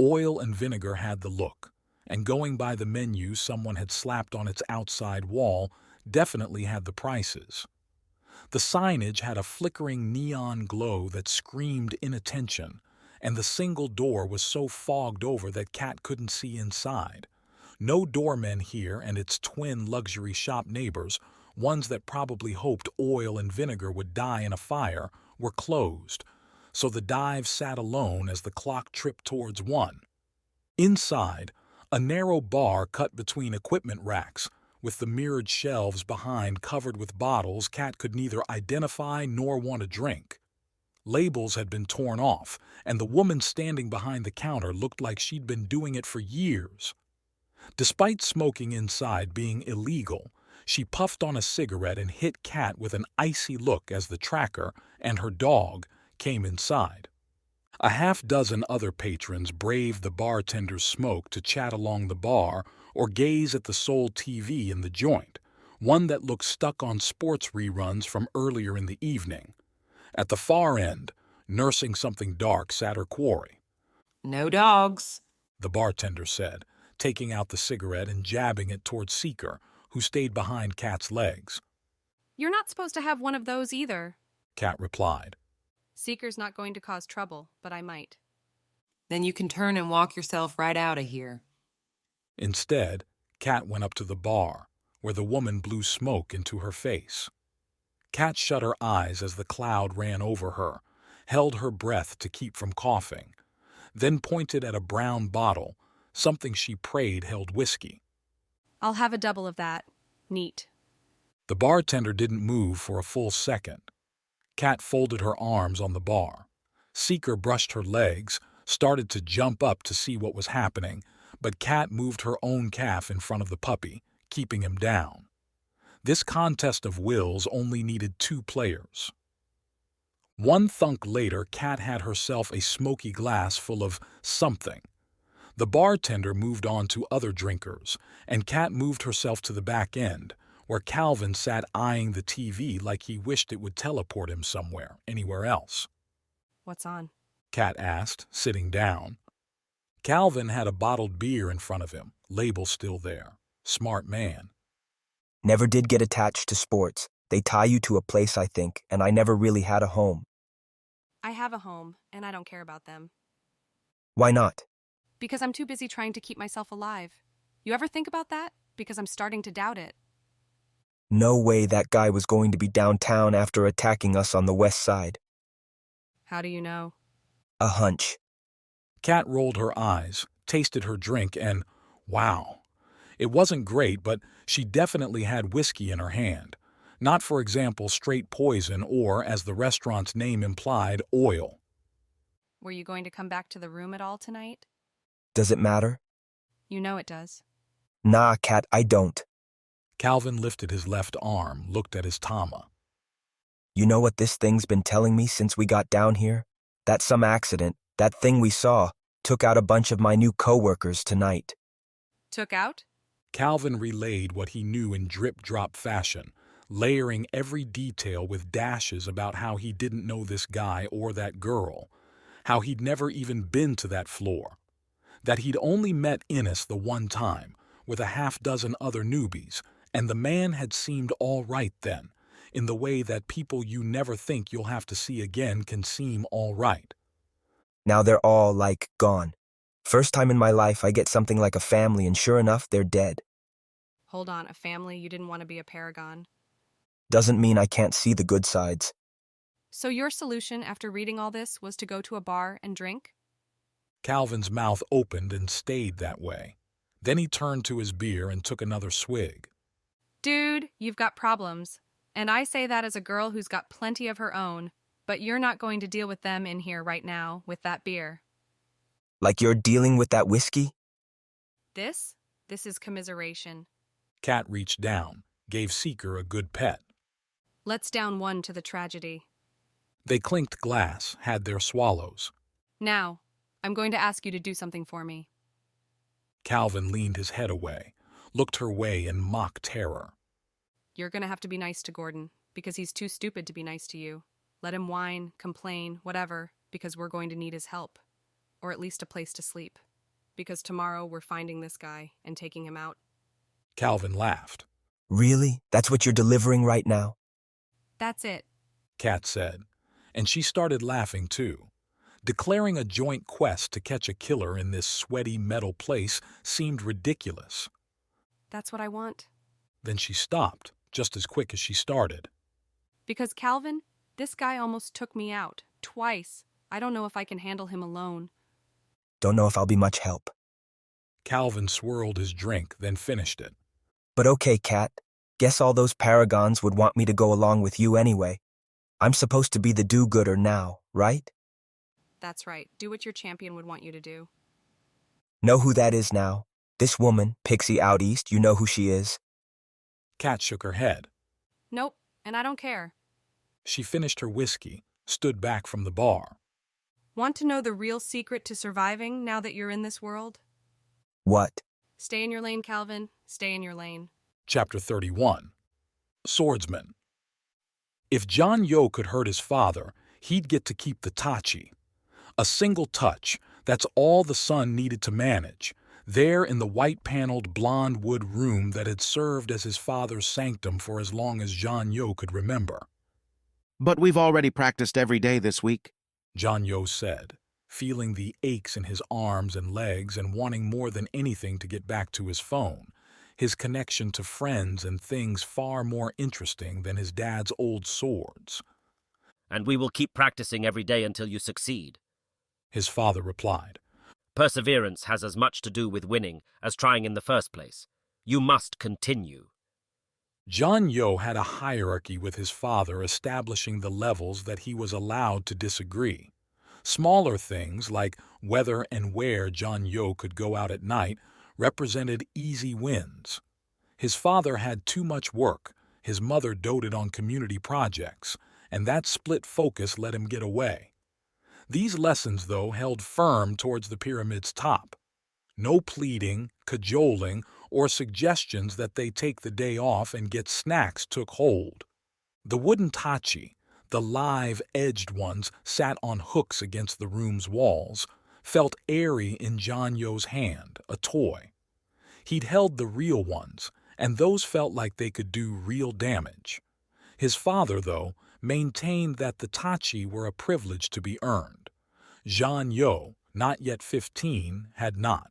Oil and vinegar had the look, and going by the menu someone had slapped on its outside wall definitely had the prices. The signage had a flickering neon glow that screamed inattention, and the single door was so fogged over that Kat couldn't see inside. No doormen here, and its twin luxury shop neighbors, ones that probably hoped oil and vinegar would die in a fire, were closed, so the dive sat alone as the clock tripped towards 1. Inside, a narrow bar cut between equipment racks, with the mirrored shelves behind covered with bottles Kat could neither identify nor want to drink. Labels had been torn off, and the woman standing behind the counter looked like she'd been doing it for years. Despite smoking inside being illegal, she puffed on a cigarette and hit Kat with an icy look as the tracker and her dog came inside. A half-dozen other patrons braved the bartender's smoke to chat along the bar or gaze at the sole TV in the joint, one that looked stuck on sports reruns from earlier in the evening. At the far end, nursing something dark, sat her quarry. "No dogs," the bartender said, taking out the cigarette and jabbing it towards Seeker, who stayed behind Kat's legs. You're not supposed to have one of those either, Kat replied. Seeker's not going to cause trouble, but I might. "Then you can turn and walk yourself right out of here." Instead, Kat went up to the bar, where the woman blew smoke into her face. Kat shut her eyes as the cloud ran over her, held her breath to keep from coughing, then pointed at a brown bottle, something she prayed held whiskey. I'll have a double of that. Neat. The bartender didn't move for a full second. Kat folded her arms on the bar. Seeker brushed her legs, started to jump up to see what was happening, but Kat moved her own calf in front of the puppy, keeping him down. This contest of wills only needed 2 players. One thunk later, Kat had herself a smoky glass full of something. The bartender moved on to other drinkers, and Kat moved herself to the back end, where Calvin sat eyeing the TV like he wished it would teleport him somewhere, anywhere else. What's on? Kat asked, sitting down. Calvin had a bottled beer in front of him, label still there. Smart man. Never did get attached to sports. They tie you to a place, I think, and I never really had a home. I have a home, and I don't care about them. Why not? Because I'm too busy trying to keep myself alive. You ever think about that? Because I'm starting to doubt it. No way that guy was going to be downtown after attacking us on the west side. How do you know? A hunch. Kat rolled her eyes, tasted her drink, and wow. It wasn't great, but she definitely had whiskey in her hand. Not, for example, straight poison or, as the restaurant's name implied, oil. Were you going to come back to the room at all tonight? Does it matter? You know it does. Nah, Kat, I don't. Calvin lifted his left arm, looked at his Tama. You know what this thing's been telling me since we got down here? That some accident, that thing we saw, took out a bunch of my new coworkers tonight. Took out? Calvin relayed what he knew in drip-drop fashion, layering every detail with dashes about how he didn't know this guy or that girl, how he'd never even been to that floor, that he'd only met Innes the one time, with a half-dozen other newbies, and the man had seemed all right then, in the way that people you never think you'll have to see again can seem all right. Now they're all, gone. First time in my life I get something like a family, and sure enough, they're dead. Hold on, a family? You didn't want to be a Paragon. Doesn't mean I can't see the good sides. So your solution after reading all this was to go to a bar and drink? Calvin's mouth opened and stayed that way. Then he turned to his beer and took another swig. Dude, you've got problems. And I say that as a girl who's got plenty of her own, but you're not going to deal with them in here right now with that beer. Like you're dealing with that whiskey? This is commiseration. Kat reached down, gave Seeker a good pet. Let's down one to the tragedy. They clinked glass, had their swallows. Now, I'm going to ask you to do something for me. Calvin leaned his head away, looked her way in mock terror. You're going to have to be nice to Gordon, because he's too stupid to be nice to you. Let him whine, complain, whatever, because we're going to need his help. Or at least a place to sleep. Because tomorrow we're finding this guy and taking him out. Calvin laughed. Really? That's what you're delivering right now? That's it, Kat said, and she started laughing too. Declaring a joint quest to catch a killer in this sweaty metal place seemed ridiculous. That's what I want. Then she stopped, just as quick as she started. Because Calvin, this guy almost took me out, twice. I don't know if I can handle him alone. Don't know if I'll be much help. Calvin swirled his drink, then finished it. But okay, Kat. Guess all those Paragons would want me to go along with you anyway. I'm supposed to be the do-gooder now, right? That's right. Do what your champion would want you to do. Know who that is now? This woman, Pixie out east, you know who she is? Kat shook her head. Nope, and I don't care. She finished her whiskey, stood back from the bar. Want to know the real secret to surviving now that you're in this world? What? Stay in your lane, Calvin. Stay in your lane. Chapter 31. Swordsman. If John Yo could hurt his father, he'd get to keep the Tachi. A single touch, that's all the son needed to manage, there in the white-paneled blonde wood room that had served as his father's sanctum for as long as John Yo could remember. But we've already practiced every day this week, John Yo said, feeling the aches in his arms and legs and wanting more than anything to get back to his phone, his connection to friends and things far more interesting than his dad's old swords. And we will keep practicing every day until you succeed, his father replied. Perseverance has as much to do with winning as trying in the first place. You must continue. John Yo had a hierarchy with his father establishing the levels that he was allowed to disagree. Smaller things like whether and where John Yo could go out at night represented easy wins. His father had too much work, his mother doted on community projects, and that split focus let him get away. These lessons, though, held firm towards the pyramid's top. No pleading, cajoling, or suggestions that they take the day off and get snacks took hold. The wooden tachi, the live, edged ones sat on hooks against the room's walls, felt airy in John Yo's hand, a toy. He'd held the real ones, and those felt like they could do real damage. His father, though, maintained that the tachi were a privilege to be earned. John Yo, not yet 15, had not.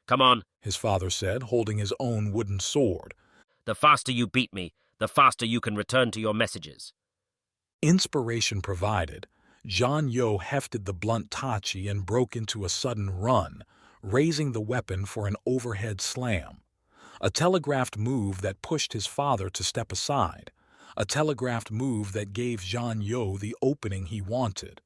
Come on. His father said, holding his own wooden sword. The faster you beat me, the faster you can return to your messages. Inspiration provided, Zhang Yo hefted the blunt tachi and broke into a sudden run, raising the weapon for an overhead slam. A telegraphed move that pushed his father to step aside. A telegraphed move that gave Zhang Yo the opening he wanted.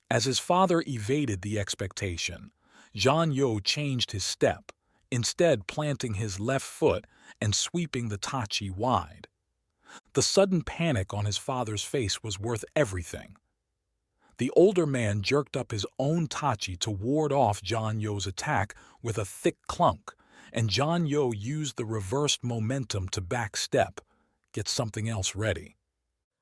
As his father evaded the expectation, Zhang Yo changed his step, instead planting his left foot and sweeping the tachi wide. The sudden panic on his father's face was worth everything. The older man jerked up his own tachi to ward off Zhang Yo's attack with a thick clunk, and Zhang Yo used the reversed momentum to backstep, get something else ready.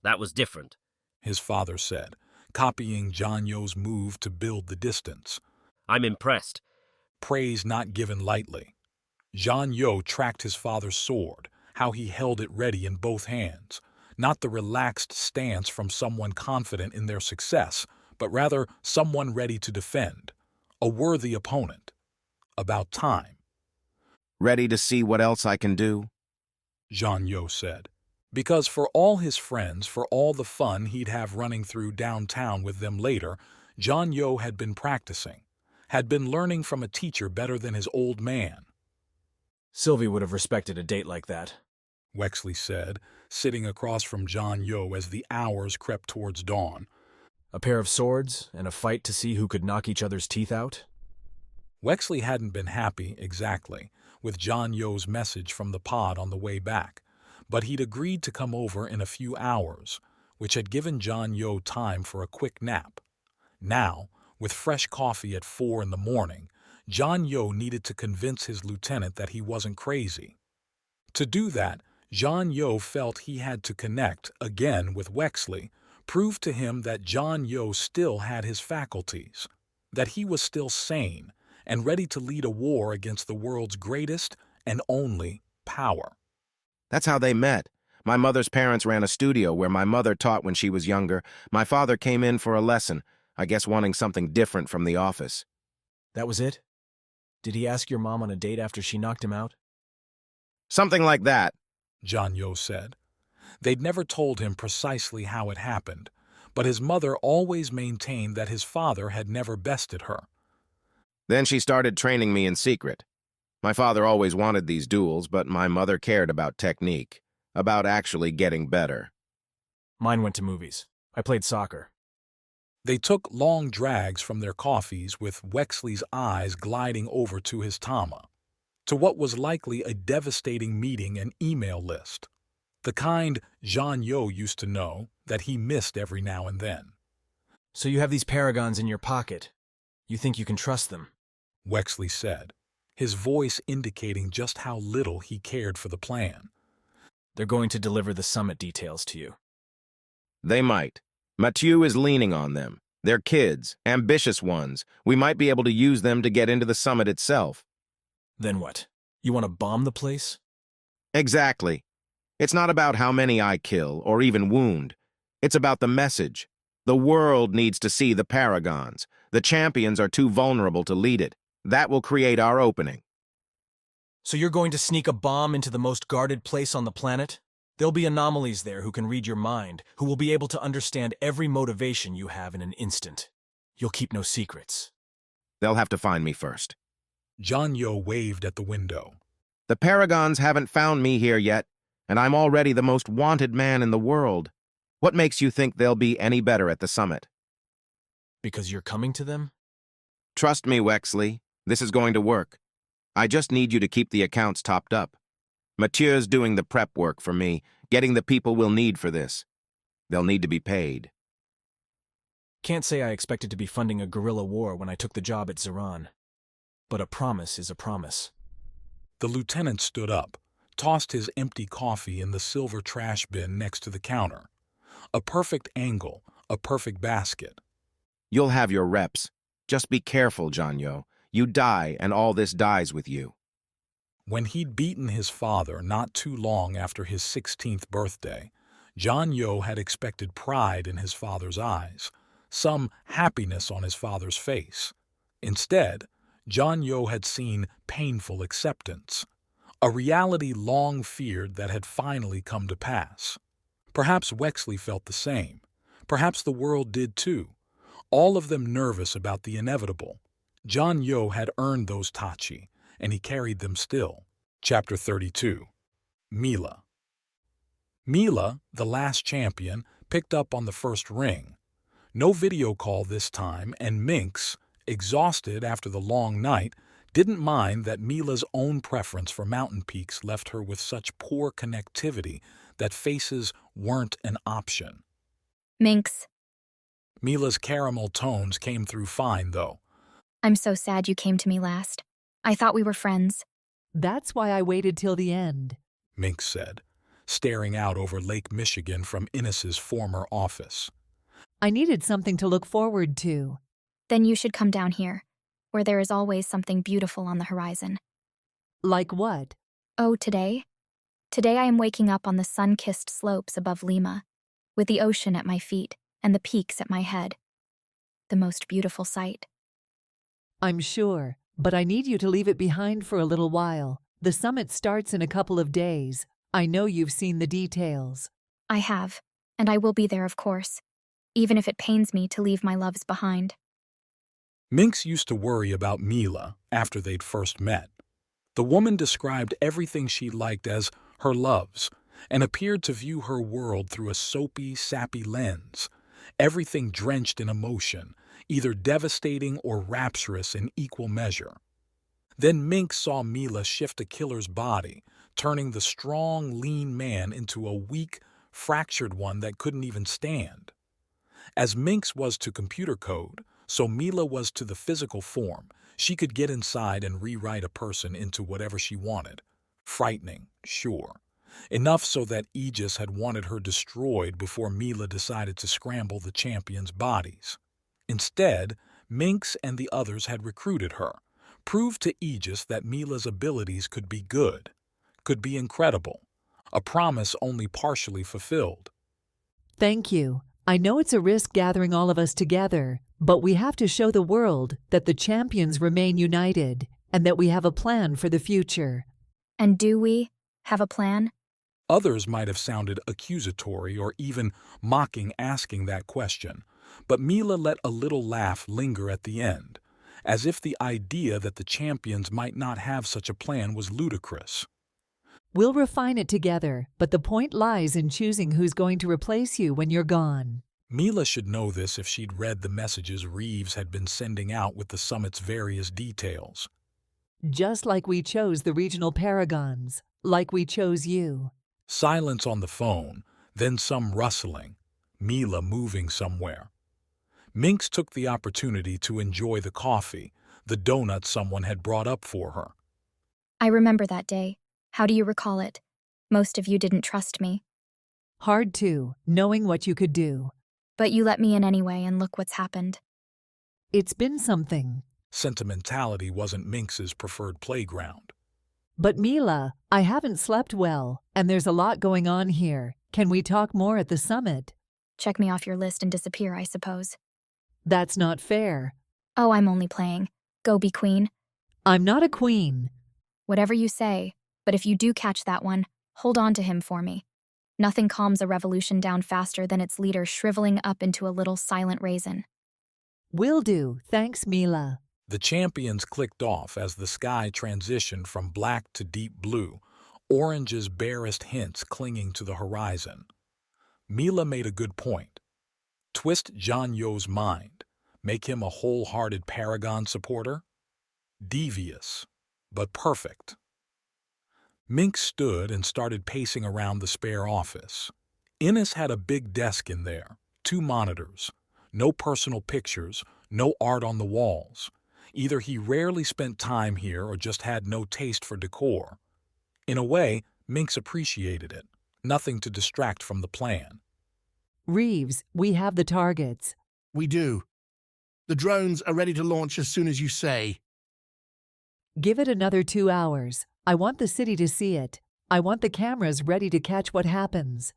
That was different, his father said, copying Zhang Yo's move to build the distance. I'm impressed. Praise not given lightly. Zhang Yo tracked his father's sword, how he held it ready in both hands, not the relaxed stance from someone confident in their success, but rather someone ready to defend, a worthy opponent. About time. Ready to see what else I can do? Zhang Yo said, because for all his friends, for all the fun he'd have running through downtown with them later, Zhang Yo had been practicing, had been learning from a teacher better than his old man. Sylvie would have respected a date like that, Wexley said, sitting across from Zhang Yo as the hours crept towards dawn. A pair of swords and a fight to see who could knock each other's teeth out? Wexley hadn't been happy, exactly, with Zhang Yo's message from the pod on the way back, but he'd agreed to come over in a few hours, which had given Zhang Yo time for a quick nap. Now, with fresh coffee at 4 in the morning, Zhang Yo needed to convince his lieutenant that he wasn't crazy. To do that, Zhang Yo felt he had to connect, again with Wexley, prove to him that Zhang Yo still had his faculties, that he was still sane and ready to lead a war against the world's greatest and only power. That's how they met. My mother's parents ran a studio where my mother taught when she was younger. My father came in for a lesson, I guess wanting something different from the office. That was it? Did he ask your mom on a date after she knocked him out? Something like that, Zhang Yo said. They'd never told him precisely how it happened, but his mother always maintained that his father had never bested her. Then she started training me in secret. My father always wanted these duels, but my mother cared about technique, about actually getting better. Mine went to movies. I played soccer. They took long drags from their coffees with Wexley's eyes gliding over to his Tama, to what was likely a devastating meeting and email list, the kind Zhang Yo used to know that he missed every now and then. So you have these Paragons in your pocket. You think you can trust them? Wexley said, his voice indicating just how little he cared for the plan. They're going to deliver the summit details to you. They might. Mathieu is leaning on them. They're kids, ambitious ones. We might be able to use them to get into the summit itself. Then what? You want to bomb the place? Exactly. It's not about how many I kill or even wound. It's about the message. The world needs to see the Paragons. The champions are too vulnerable to lead it. That will create our opening. So you're going to sneak a bomb into the most guarded place on the planet? There'll be anomalies there who can read your mind, who will be able to understand every motivation you have in an instant. You'll keep no secrets. They'll have to find me first. Zhang Yo waved at the window. The Paragons haven't found me here yet, and I'm already the most wanted man in the world. What makes you think they'll be any better at the summit? Because you're coming to them? Trust me, Wexley. This is going to work. I just need you to keep the accounts topped up. Mathieu's doing the prep work for me, getting the people we'll need for this. They'll need to be paid. Can't say I expected to be funding a guerrilla war when I took the job at Zeran. But a promise is a promise. The lieutenant stood up, tossed his empty coffee in the silver trash bin next to the counter. A perfect angle, a perfect basket. You'll have your reps. Just be careful, Zhang Yo. You die, and all this dies with you. When he'd beaten his father not too long after his 16th birthday, Zhang Yo had expected pride in his father's eyes, some happiness on his father's face, Instead, John Yo had seen painful acceptance, a reality long feared that had finally come to pass. Perhaps Wexley felt the same. Perhaps the world did too, all of them nervous about the inevitable. John Yo had earned those tachi, and he carried them still. Chapter 32. Mila. Mila, the last champion, picked up on the first ring. No video call this time, and Mynx, exhausted after the long night, didn't mind that Mila's own preference for mountain peaks left her with such poor connectivity that faces weren't an option. Mynx. Mila's caramel tones came through fine, though. I'm so sad you came to me last. I thought we were friends. That's why I waited till the end, Mynx said, staring out over Lake Michigan from Innes's former office. I needed something to look forward to. Then you should come down here, where there is always something beautiful on the horizon. Like what? Oh, today? Today I am waking up on the sun-kissed slopes above Lima, with the ocean at my feet and the peaks at my head. The most beautiful sight. I'm sure, but I need you to leave it behind for a little while. The summit starts in a couple of days. I know you've seen the details. I have, and I will be there, of course, even if it pains me to leave my loves behind. Mynx used to worry about Mila after they'd first met. The woman described everything she liked as her loves and appeared to view her world through a soapy, sappy lens, everything drenched in emotion, either devastating or rapturous in equal measure. Then Mynx saw Mila shift a killer's body, turning the strong, lean man into a weak, fractured one that couldn't even stand. As Mynx was to computer code, so Mila was to the physical form. She could get inside and rewrite a person into whatever she wanted. Frightening, sure. Enough so that Aegis had wanted her destroyed before Mila decided to scramble the champions' bodies. Instead, Mynx and the others had recruited her, proved to Aegis that Mila's abilities could be good, could be incredible, a promise only partially fulfilled. Thank you. I know it's a risk gathering all of us together, but we have to show the world that the champions remain united and that we have a plan for the future. And do we have a plan? Others might have sounded accusatory or even mocking asking that question, but Mila let a little laugh linger at the end, as if the idea that the champions might not have such a plan was ludicrous. We'll refine it together, but the point lies in choosing who's going to replace you when you're gone. Mila should know this if she'd read the messages Reeves had been sending out with the summit's various details. Just like we chose the regional Paragons, like we chose you. Silence on the phone, then some rustling, Mila moving somewhere. Mynx took the opportunity to enjoy the coffee, the donut someone had brought up for her. I remember that day. How do you recall it? Most of you didn't trust me. Hard to, knowing what you could do. But you let me in anyway, and look what's happened. It's been something. Sentimentality wasn't Mynx's preferred playground. But Mila, I haven't slept well, and there's a lot going on here. Can we talk more at the summit? Check me off your list and disappear, I suppose. That's not fair. Oh, I'm only playing. Go be queen. I'm not a queen. Whatever you say, but if you do catch that one, hold on to him for me. Nothing calms a revolution down faster than its leader shriveling up into a little silent raisin. Will do, thanks, Mila. The champions clicked off as the sky transitioned from black to deep blue, orange's barest hints clinging to the horizon. Mila made a good point. Twist John Yo's mind, make him a wholehearted Paragon supporter? Devious, but perfect. Mynx stood and started pacing around the spare office. Innes had a big desk in there, 2 monitors, no personal pictures, no art on the walls. Either he rarely spent time here or just had no taste for decor. In a way, Mynx appreciated it, nothing to distract from the plan. Reeves, we have the targets. We do. The drones are ready to launch as soon as you say. Give it another 2 hours. I want the city to see it. I want the cameras ready to catch what happens.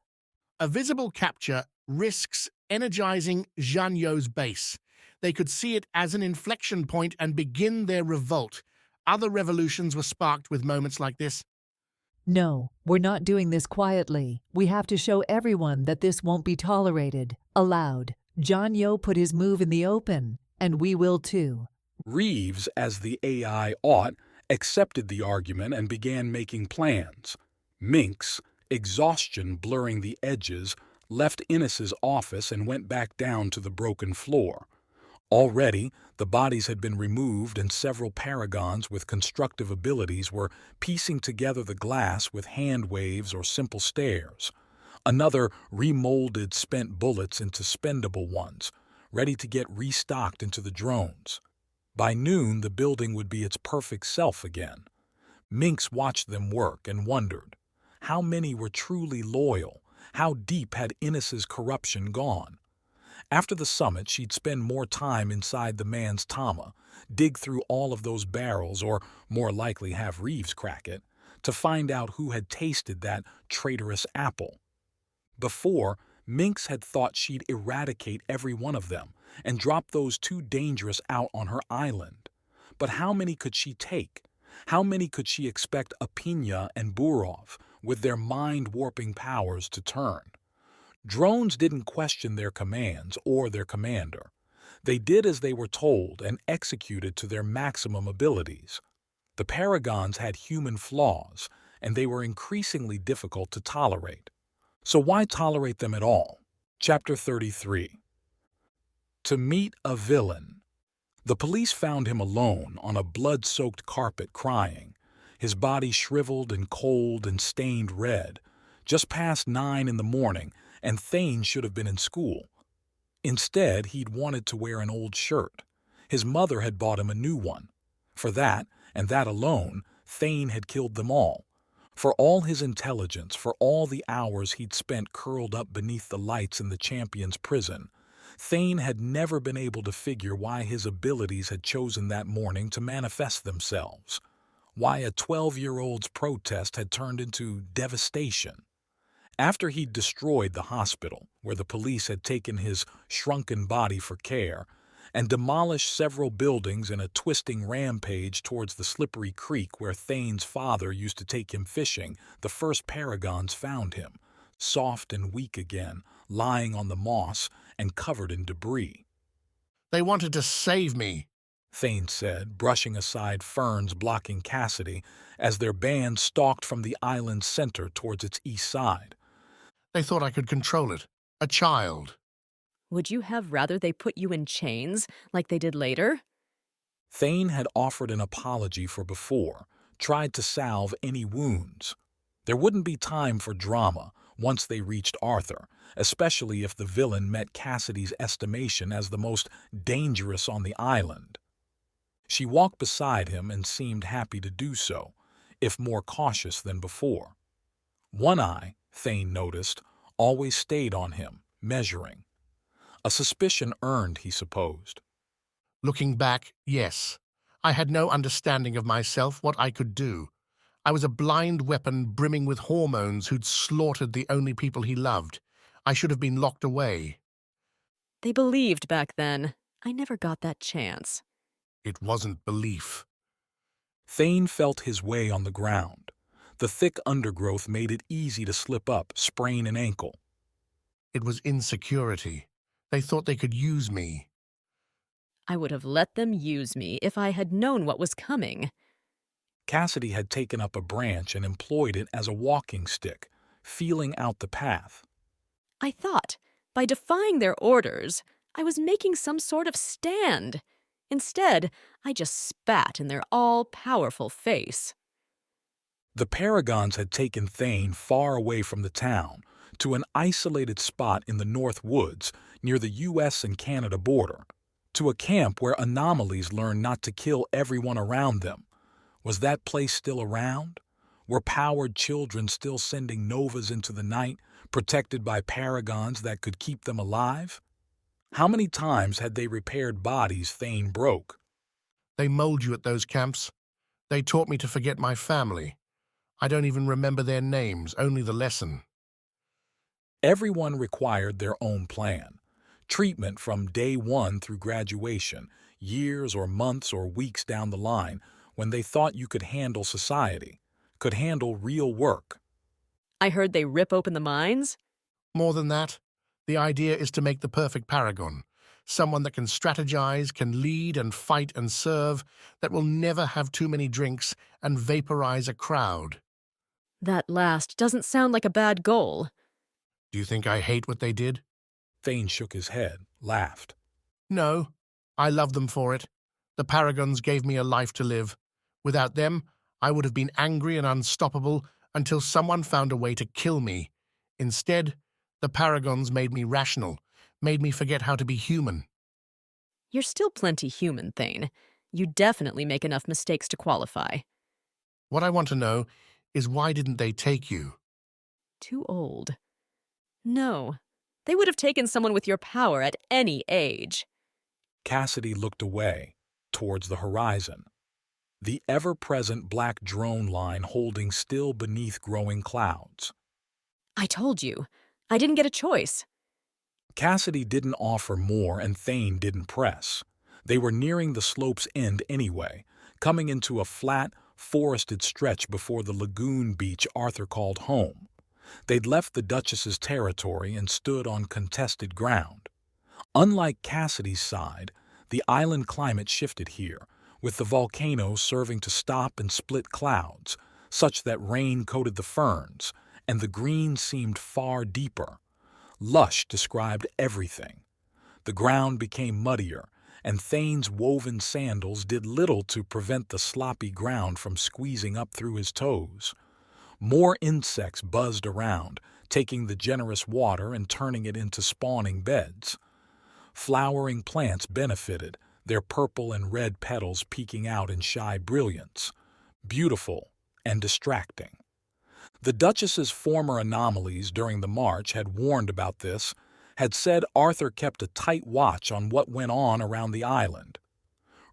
A visible capture risks energizing Zhang You's base. They could see it as an inflection point and begin their revolt. Other revolutions were sparked with moments like this. No, we're not doing this quietly. We have to show everyone that this won't be tolerated, allowed. John Yo put his move in the open, and we will too. Reeves, as the AI ought, accepted the argument and began making plans. Mynx, exhaustion blurring the edges, left Innes's office and went back down to the broken floor. Already, the bodies had been removed and several Paragons with constructive abilities were piecing together the glass with hand waves or simple stares. Another remolded spent bullets into spendable ones, ready to get restocked into the drones. By noon, the building would be its perfect self again. Mynx watched them work and wondered, how many were truly loyal? How deep had Innes's corruption gone? After the summit, she'd spend more time inside the man's Tama, dig through all of those barrels, or more likely have Reeves crack it, to find out who had tasted that traitorous apple. Before, Mynx had thought she'd eradicate every one of them and drop those too dangerous out on her island. But how many could she take? How many could she expect Apina and Burov, with their mind-warping powers, to turn? Drones didn't question their commands or their commander. They did as they were told and executed to their maximum abilities. The Paragons had human flaws, and they were increasingly difficult to tolerate. So why tolerate them at all? Chapter 33. To meet a villain. The police found him alone on a blood-soaked carpet crying, his body shriveled and cold and stained red, just past 9 in the morning, and Thane should have been in school. Instead, he'd wanted to wear an old shirt. His mother had bought him a new one. For that, and that alone, Thane had killed them all. For all his intelligence, for all the hours he'd spent curled up beneath the lights in the champion's prison, Thane had never been able to figure why his abilities had chosen that morning to manifest themselves, why a 12-year-old's protest had turned into devastation. After he'd destroyed the hospital, where the police had taken his shrunken body for care, and demolished several buildings in a twisting rampage towards the slippery creek where Thane's father used to take him fishing, the first Paragons found him, soft and weak again, lying on the moss and covered in debris. They wanted to save me, Thane said, brushing aside ferns blocking Cassidy as their band stalked from the island's center towards its east side. They thought I could control it. A child. Would you have rather they put you in chains, like they did later? Thane had offered an apology for before, tried to salve any wounds. There wouldn't be time for drama once they reached Arthur, especially if the villain met Cassidy's estimation as the most dangerous on the island. She walked beside him and seemed happy to do so, if more cautious than before. One eye, Thane noticed, always stayed on him, measuring. A suspicion earned, he supposed. Looking back, yes. I had no understanding of myself, what I could do. I was a blind weapon brimming with hormones who'd slaughtered the only people he loved. I should have been locked away. They believed back then. I never got that chance. It wasn't belief. Thane felt his way on the ground. The thick undergrowth made it easy to slip up, sprain an ankle. It was insecurity. They thought they could use me. I would have let them use me if I had known what was coming. Cassidy had taken up a branch and employed it as a walking stick, feeling out the path. I thought, by defying their orders, I was making some sort of stand. Instead, I just spat in their all-powerful face. The Paragons had taken Thane far away from the town, to an isolated spot in the North Woods near the U.S. and Canada border, to a camp where anomalies learned not to kill everyone around them. Was that place still around? Were powered children still sending novas into the night, protected by Paragons that could keep them alive? How many times had they repaired bodies Thane broke? They mold you at those camps. They taught me to forget my family. I don't even remember their names, only the lesson. Everyone required their own plan. Treatment from day one through graduation, years or months or weeks down the line, when they thought you could handle society, could handle real work. I heard they rip open the mines? More than that, the idea is to make the perfect Paragon. Someone that can strategize, can lead and fight and serve, that will never have too many drinks and vaporize a crowd. That last doesn't sound like a bad goal. Do you think I hate what they did? Thane shook his head, laughed. No, I love them for it. The Paragons gave me a life to live. Without them, I would have been angry and unstoppable until someone found a way to kill me. Instead, the Paragons made me rational, made me forget how to be human. You're still plenty human, Thane. You definitely make enough mistakes to qualify. What I want to know is why didn't they take you? Too old. No, they would have taken someone with your power at any age. Cassidy looked away, towards the horizon. The ever-present black drone line holding still beneath growing clouds. I told you. I didn't get a choice. Cassidy didn't offer more and Thane didn't press. They were nearing the slope's end anyway, coming into a flat, forested stretch before the lagoon beach Arthur called home. They'd left the Duchess's territory and stood on contested ground. Unlike Cassidy's side, the island climate shifted here, with the volcano serving to stop and split clouds, such that rain coated the ferns, and the green seemed far deeper. Lush described everything. The ground became muddier, and Thane's woven sandals did little to prevent the sloppy ground from squeezing up through his toes. More insects buzzed around, taking the generous water and turning it into spawning beds. Flowering plants benefited, their purple and red petals peeking out in shy brilliance, beautiful and distracting. The Duchess's former anomalies during the march had warned about this, had said Arthur kept a tight watch on what went on around the island.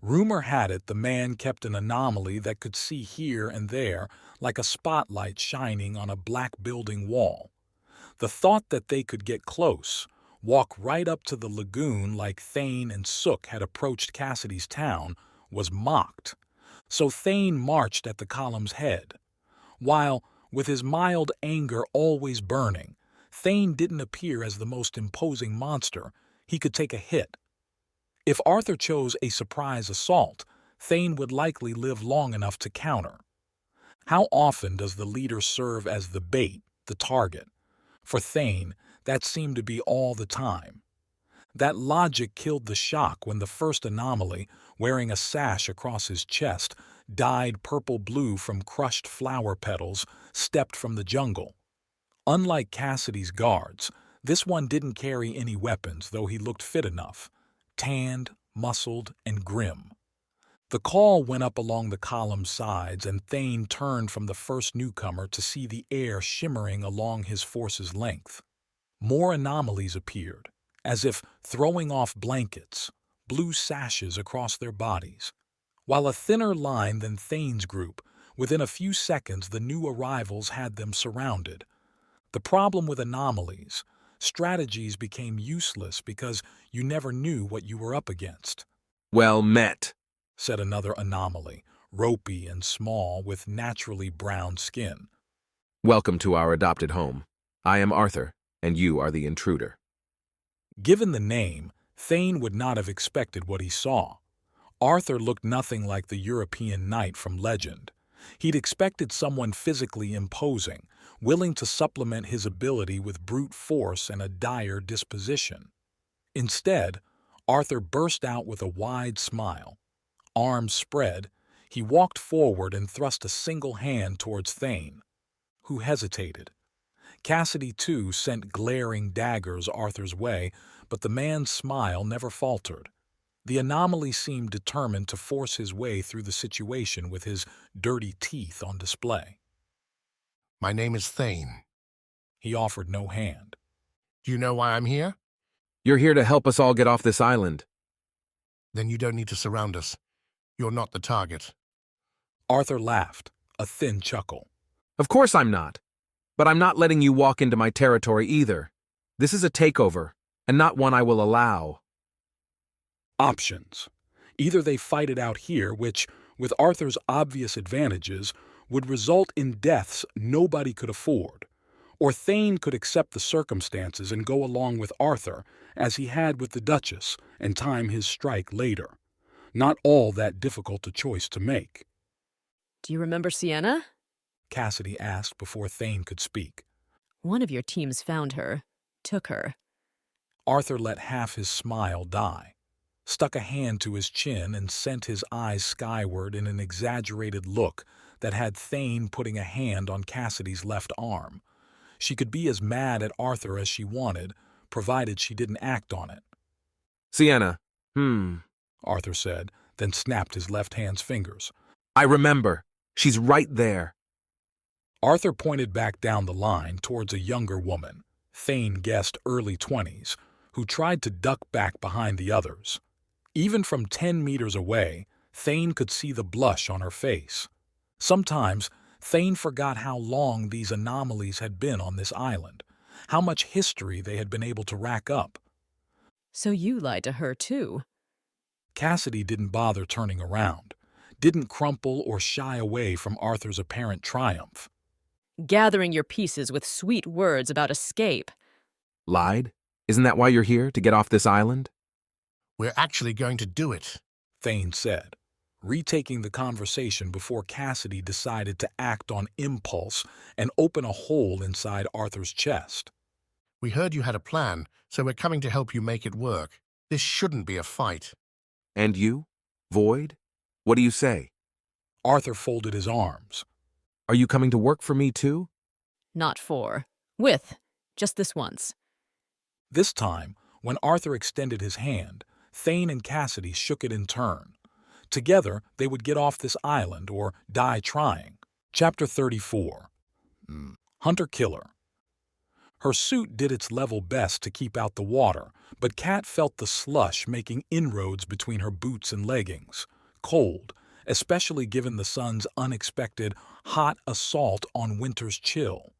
Rumor had it the man kept an anomaly that could see here and there like a spotlight shining on a black building wall. The thought that they could get close, walk right up to the lagoon like Thane and Sook had approached Cassidy's town, was mocked. So Thane marched at the column's head. While, with his mild anger always burning, Thane didn't appear as the most imposing monster, he could take a hit. If Arthur chose a surprise assault, Thane would likely live long enough to counter. How often does the leader serve as the bait, the target? For Thane, that seemed to be all the time. That logic killed the shock when the first anomaly, wearing a sash across his chest, dyed purple-blue from crushed flower petals, stepped from the jungle. Unlike Cassidy's guards, this one didn't carry any weapons, though he looked fit enough, tanned, muscled, and grim. The call went up along the column's sides, and Thane turned from the first newcomer to see the air shimmering along his force's length. More anomalies appeared, as if throwing off blankets, blue sashes across their bodies. While a thinner line than Thane's group, within a few seconds the new arrivals had them surrounded. The problem with anomalies, strategies became useless because you never knew what you were up against. Well met, said another anomaly, ropey and small with naturally brown skin. Welcome to our adopted home. I am Arthur, and you are the intruder. Given the name, Thane would not have expected what he saw. Arthur looked nothing like the European knight from legend. He'd expected someone physically imposing, willing to supplement his ability with brute force and a dire disposition. Instead, Arthur burst out with a wide smile. Arms spread, he walked forward and thrust a single hand towards Thane, who hesitated. Cassidy, too, sent glaring daggers Arthur's way, but the man's smile never faltered. The anomaly seemed determined to force his way through the situation with his dirty teeth on display. My name is Thane. He offered no hand. Do you know why I'm here? You're here to help us all get off this island. Then you don't need to surround us. You're not the target. Arthur laughed, a thin chuckle. Of course I'm not. But I'm not letting you walk into my territory either. This is a takeover, and not one I will allow. Options. Either they fight it out here, which, with Arthur's obvious advantages, would result in deaths nobody could afford, or Thane could accept the circumstances and go along with Arthur, as he had with the Duchess, and time his strike later. Not all that difficult a choice to make. Do you remember Sienna? Cassidy asked before Thane could speak. One of your teams found her, took her. Arthur let half his smile die, stuck a hand to his chin, and sent his eyes skyward in an exaggerated look that had Thane putting a hand on Cassidy's left arm. She could be as mad at Arthur as she wanted, provided she didn't act on it. Sienna, Arthur said, then snapped his left hand's fingers. I remember. She's right there. Arthur pointed back down the line towards a younger woman, Thane guessed early 20s, who tried to duck back behind the others. Even from 10 meters away, Thane could see the blush on her face. Sometimes, Thane forgot how long these anomalies had been on this island, how much history they had been able to rack up. So you lied to her, too. Cassidy didn't bother turning around, didn't crumple or shy away from Arthur's apparent triumph. Gathering your pieces with sweet words about escape. Lied? Isn't that why you're here, to get off this island? We're actually going to do it, Thane said, retaking the conversation before Cassidy decided to act on impulse and open a hole inside Arthur's chest. We heard you had a plan, so we're coming to help you make it work. This shouldn't be a fight. And you? Void? What do you say? Arthur folded his arms. Are you coming to work for me, too? Not for. With. Just this once. This time, when Arthur extended his hand, Thane and Cassidy shook it in turn. Together, they would get off this island or die trying. Chapter 34. Hunter-Killer. Her suit did its level best to keep out the water, but Kat felt the slush making inroads between her boots and leggings. Cold, especially given the sun's unexpected, hot assault on winter's chill.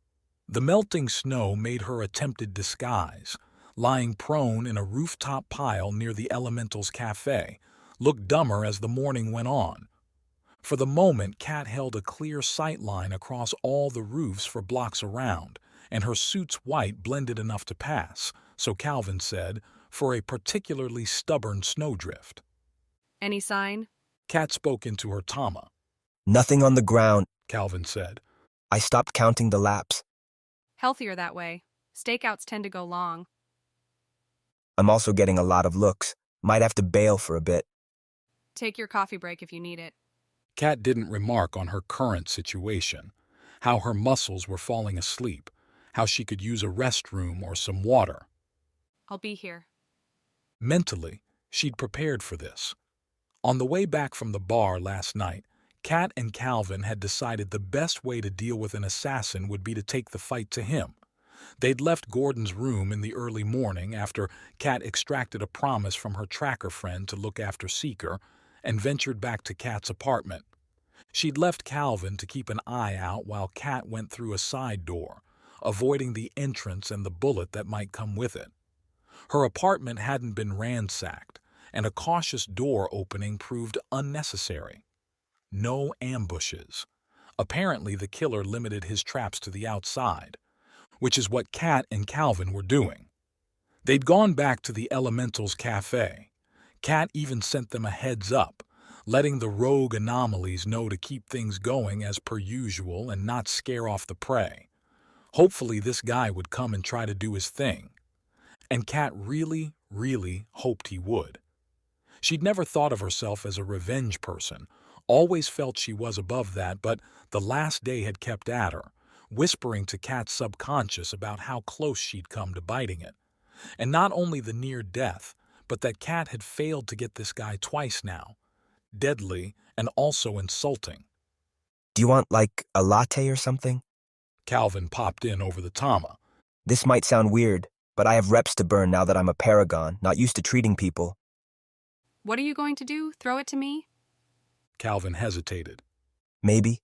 The melting snow made her a tempted disguise. Lying prone in a rooftop pile near the Elemental's cafe, looked dumber as the morning went on. For the moment, Kat held a clear sight line across all the roofs for blocks around, and her suit's white blended enough to pass, so Calvin said, for a particularly stubborn snowdrift. Any sign? Kat spoke into her Tama. Nothing on the ground, Calvin said. I stopped counting the laps. Healthier that way. Stakeouts tend to go long. I'm also getting a lot of looks. Might have to bail for a bit. Take your coffee break if you need it. Kat didn't remark on her current situation, how her muscles were falling asleep, how she could use a restroom or some water. I'll be here. Mentally, she'd prepared for this. On the way back from the bar last night, Kat and Calvin had decided the best way to deal with an assassin would be to take the fight to him. They'd left Gordon's room in the early morning after Kat extracted a promise from her tracker friend to look after Seeker and ventured back to Kat's apartment. She'd left Calvin to keep an eye out while Kat went through a side door, avoiding the entrance and the bullet that might come with it. Her apartment hadn't been ransacked, and a cautious door opening proved unnecessary. No ambushes. Apparently, the killer limited his traps to the outside, which is what Kat and Calvin were doing. They'd gone back to the Elemental's cafe. Kat even sent them a heads up, letting the rogue anomalies know to keep things going as per usual and not scare off the prey. Hopefully this guy would come and try to do his thing. And Kat really, really hoped he would. She'd never thought of herself as a revenge person, always felt she was above that, but the last day had kept at her, whispering to Kat's subconscious about how close she'd come to biting it. And not only the near death, but that Kat had failed to get this guy twice now. Deadly and also insulting. Do you want, like, a latte or something? Calvin popped in over the Tama. This might sound weird, but I have reps to burn now that I'm a Paragon, not used to treating people. What are you going to do? Throw it to me? Calvin hesitated. Maybe.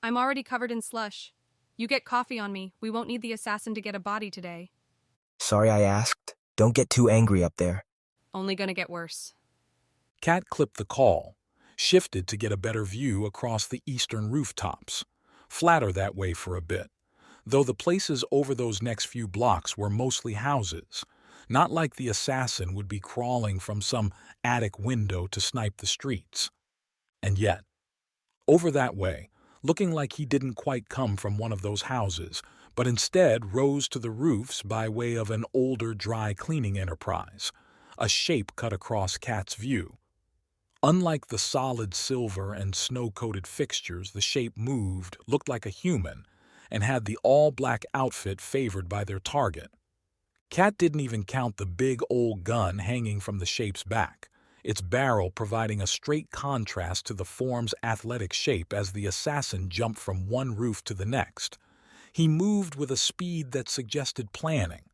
I'm already covered in slush. You get coffee on me. We won't need the assassin to get a body today. Sorry I asked. Don't get too angry up there. Only gonna get worse. Kat clipped the call, shifted to get a better view across the eastern rooftops. Flatter that way for a bit, though the places over those next few blocks were mostly houses. Not like the assassin would be crawling from some attic window to snipe the streets. And yet, over that way, looking like he didn't quite come from one of those houses, but instead rose to the roofs by way of an older dry cleaning enterprise, a shape cut across Kat's view. Unlike the solid silver and snow-coated fixtures, the shape moved, looked like a human, and had the all-black outfit favored by their target. Kat didn't even count the big old gun hanging from the shape's back, its barrel providing a straight contrast to the form's athletic shape as the assassin jumped from one roof to the next. He moved with a speed that suggested planning,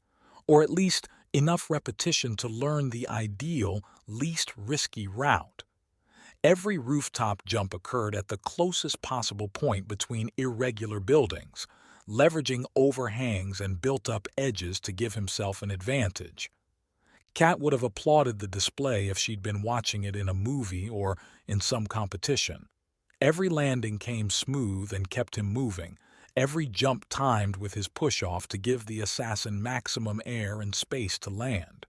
or at least enough repetition to learn the ideal, least risky route. Every rooftop jump occurred at the closest possible point between irregular buildings, leveraging overhangs and built-up edges to give himself an advantage. Kat would have applauded the display if she'd been watching it in a movie or in some competition. Every landing came smooth and kept him moving, every jump timed with his push-off to give the assassin maximum air and space to land.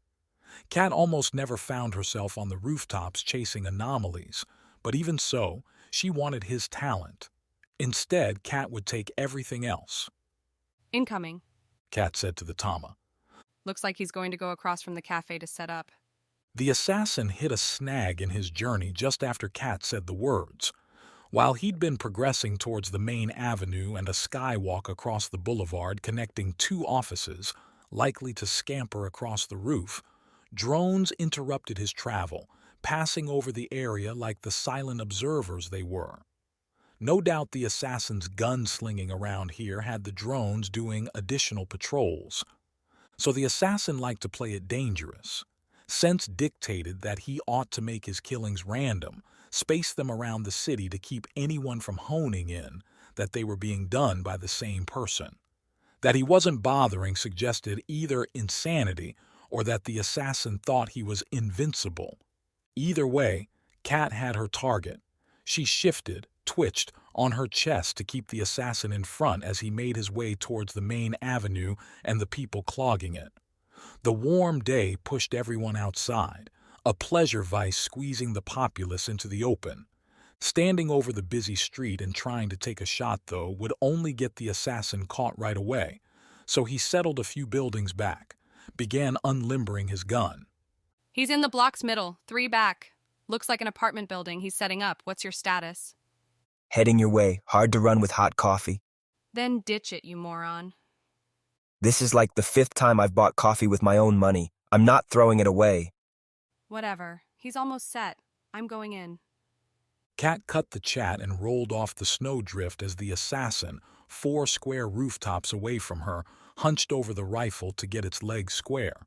Kat almost never found herself on the rooftops chasing anomalies, but even so, she wanted his talent. Instead, Kat would take everything else. Incoming, Kat said to the Tama. Looks like he's going to go across from the cafe to set up. The assassin hit a snag in his journey just after Kat said the words. While he'd been progressing towards the main avenue and a skywalk across the boulevard connecting two offices, likely to scamper across the roof, drones interrupted his travel, passing over the area like the silent observers they were. No doubt the assassin's gunslinging around here had the drones doing additional patrols. So the assassin liked to play it dangerous. Sense dictated that he ought to make his killings random, space them around the city to keep anyone from honing in that they were being done by the same person. That he wasn't bothering suggested either insanity or that the assassin thought he was invincible. Either way, Kat had her target. She shifted, twitched, on her chest to keep the assassin in front as he made his way towards the main avenue and the people clogging it. The warm day pushed everyone outside, a pleasure vice squeezing the populace into the open. Standing over the busy street and trying to take a shot, though, would only get the assassin caught right away, so he settled a few buildings back, began unlimbering his gun. He's in the block's middle, 3 back. Looks like an apartment building he's setting up. What's your status? Heading your way, hard to run with hot coffee. Then ditch it, you moron. This is like the 5th time I've bought coffee with my own money. I'm not throwing it away. Whatever. He's almost set. I'm going in. Kat cut the chat and rolled off the snowdrift as the assassin, 4 square rooftops away from her, hunched over the rifle to get its legs square.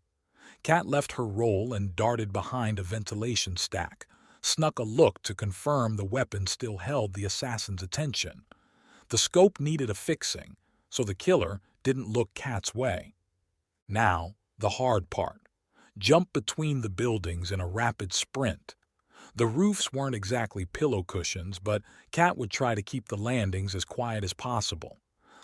Kat left her roll and darted behind a ventilation stack, snuck a look to confirm the weapon still held the assassin's attention. The scope needed a fixing, so the killer didn't look Kat's way. Now, the hard part. Jump between the buildings in a rapid sprint. The roofs weren't exactly pillow cushions, but Kat would try to keep the landings as quiet as possible.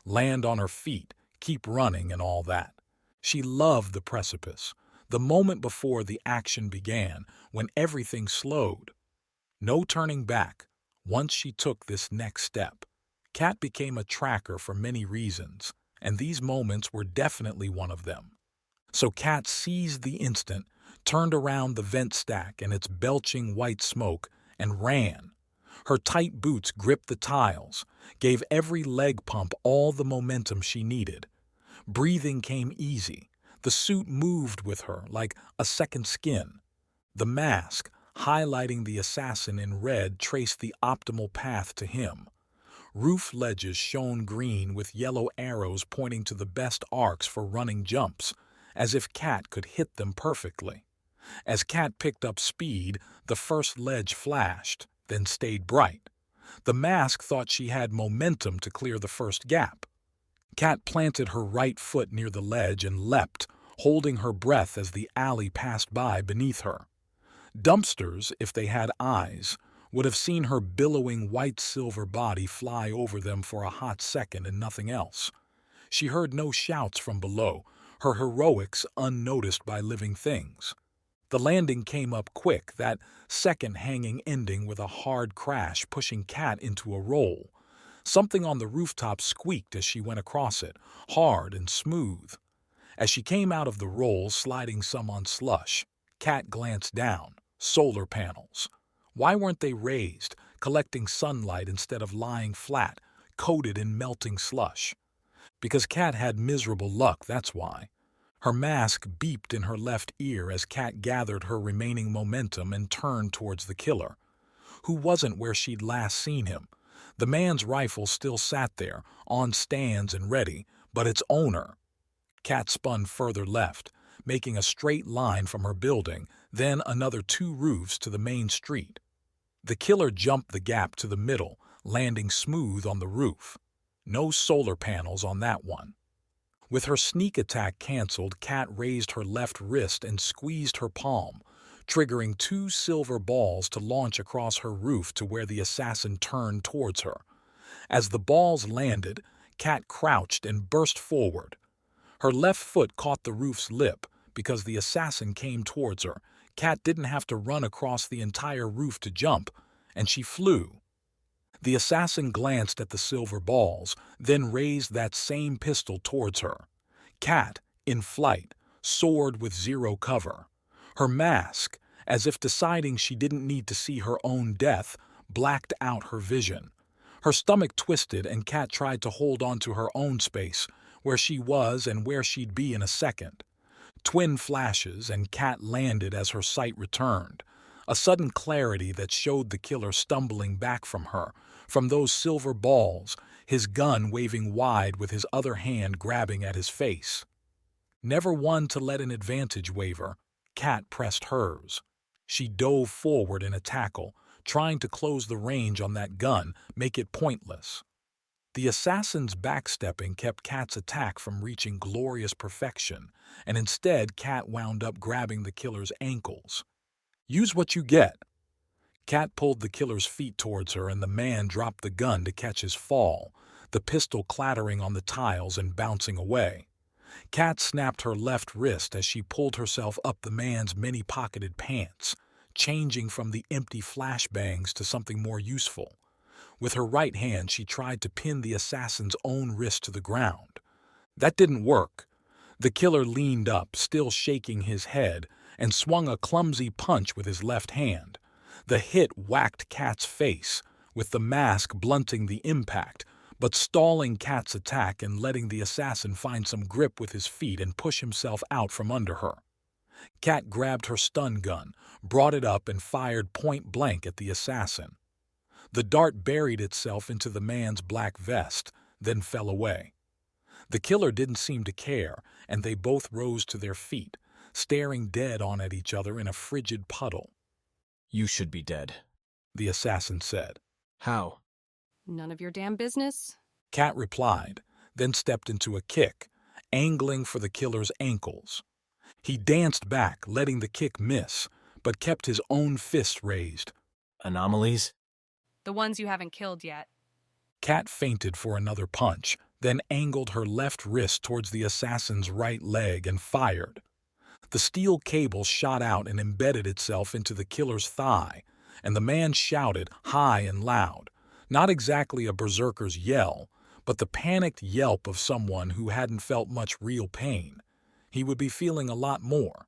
Land on her feet, keep running and all that. She loved the precipice, the moment before the action began, when everything slowed. No turning back. Once she took this next step, Kat became a tracker for many reasons, and these moments were definitely one of them. So Kat seized the instant, turned around the vent stack and its belching white smoke, and ran. Her tight boots gripped the tiles, gave every leg pump all the momentum she needed. Breathing came easy. The suit moved with her like a second skin. The mask, highlighting the assassin in red, traced the optimal path to him. Roof ledges shone green with yellow arrows pointing to the best arcs for running jumps, as if Kat could hit them perfectly. As Kat picked up speed, the first ledge flashed, then stayed bright. The mask thought she had momentum to clear the first gap. Kat planted her right foot near the ledge and leapt, holding her breath as the alley passed by beneath her. Dumpsters, if they had eyes, would have seen her billowing white-silver body fly over them for a hot second and nothing else. She heard no shouts from below, her heroics unnoticed by living things. The landing came up quick, that second hanging ending with a hard crash pushing Kat into a roll. Something on the rooftop squeaked as she went across it, hard and smooth. As she came out of the roll, sliding some on slush, Kat glanced down. Solar panels. Why weren't they raised, collecting sunlight instead of lying flat, coated in melting slush? Because Kat had miserable luck, that's why. Her mask beeped in her left ear as Kat gathered her remaining momentum and turned towards the killer, who wasn't where she'd last seen him. The man's rifle still sat there, on stands and ready, but its owner. Kat spun further left, making a straight line from her building, then another 2 roofs to the main street. The killer jumped the gap to the middle, landing smooth on the roof. No solar panels on that one. With her sneak attack canceled, Kat raised her left wrist and squeezed her palm, triggering 2 silver balls to launch across her roof to where the assassin turned towards her. As the balls landed, Kat crouched and burst forward. Her left foot caught the roof's lip. Because the assassin came towards her, Kat didn't have to run across the entire roof to jump, and she flew. The assassin glanced at the silver balls, then raised that same pistol towards her. Kat, in flight, soared with 0 cover. Her mask, as if deciding she didn't need to see her own death, blacked out her vision. Her stomach twisted and Kat tried to hold on to her own space, where she was and where she'd be in a second. Twin flashes, and Kat landed as her sight returned. A sudden clarity that showed the killer stumbling back from her, from those silver balls, his gun waving wide with his other hand grabbing at his face. Never one to let an advantage waver, Kat pressed hers. She dove forward in a tackle, trying to close the range on that gun, make it pointless. The assassin's backstepping kept Kat's attack from reaching glorious perfection, and instead Kat wound up grabbing the killer's ankles. Use what you get. Kat pulled the killer's feet towards her and the man dropped the gun to catch his fall, the pistol clattering on the tiles and bouncing away. Kat snapped her left wrist as she pulled herself up the man's many-pocketed pants, changing from the empty flashbangs to something more useful. With her right hand, she tried to pin the assassin's own wrist to the ground. That didn't work. The killer leaned up, still shaking his head, and swung a clumsy punch with his left hand. The hit whacked Kat's face, with the mask blunting the impact, but stalling Kat's attack and letting the assassin find some grip with his feet and push himself out from under her. Kat grabbed her stun gun, brought it up and fired point blank at the assassin. The dart buried itself into the man's black vest, then fell away. The killer didn't seem to care, and they both rose to their feet, staring dead on at each other in a frigid puddle. You should be dead, the assassin said. How? None of your damn business, Kat replied, then stepped into a kick, angling for the killer's ankles. He danced back, letting the kick miss, but kept his own fist raised. Anomalies? the ones you haven't killed yet. Kat feinted for another punch, then angled her left wrist towards the assassin's right leg and fired. The steel cable shot out and embedded itself into the killer's thigh, and the man shouted high and loud, not exactly a berserker's yell, but the panicked yelp of someone who hadn't felt much real pain. He would be feeling a lot more.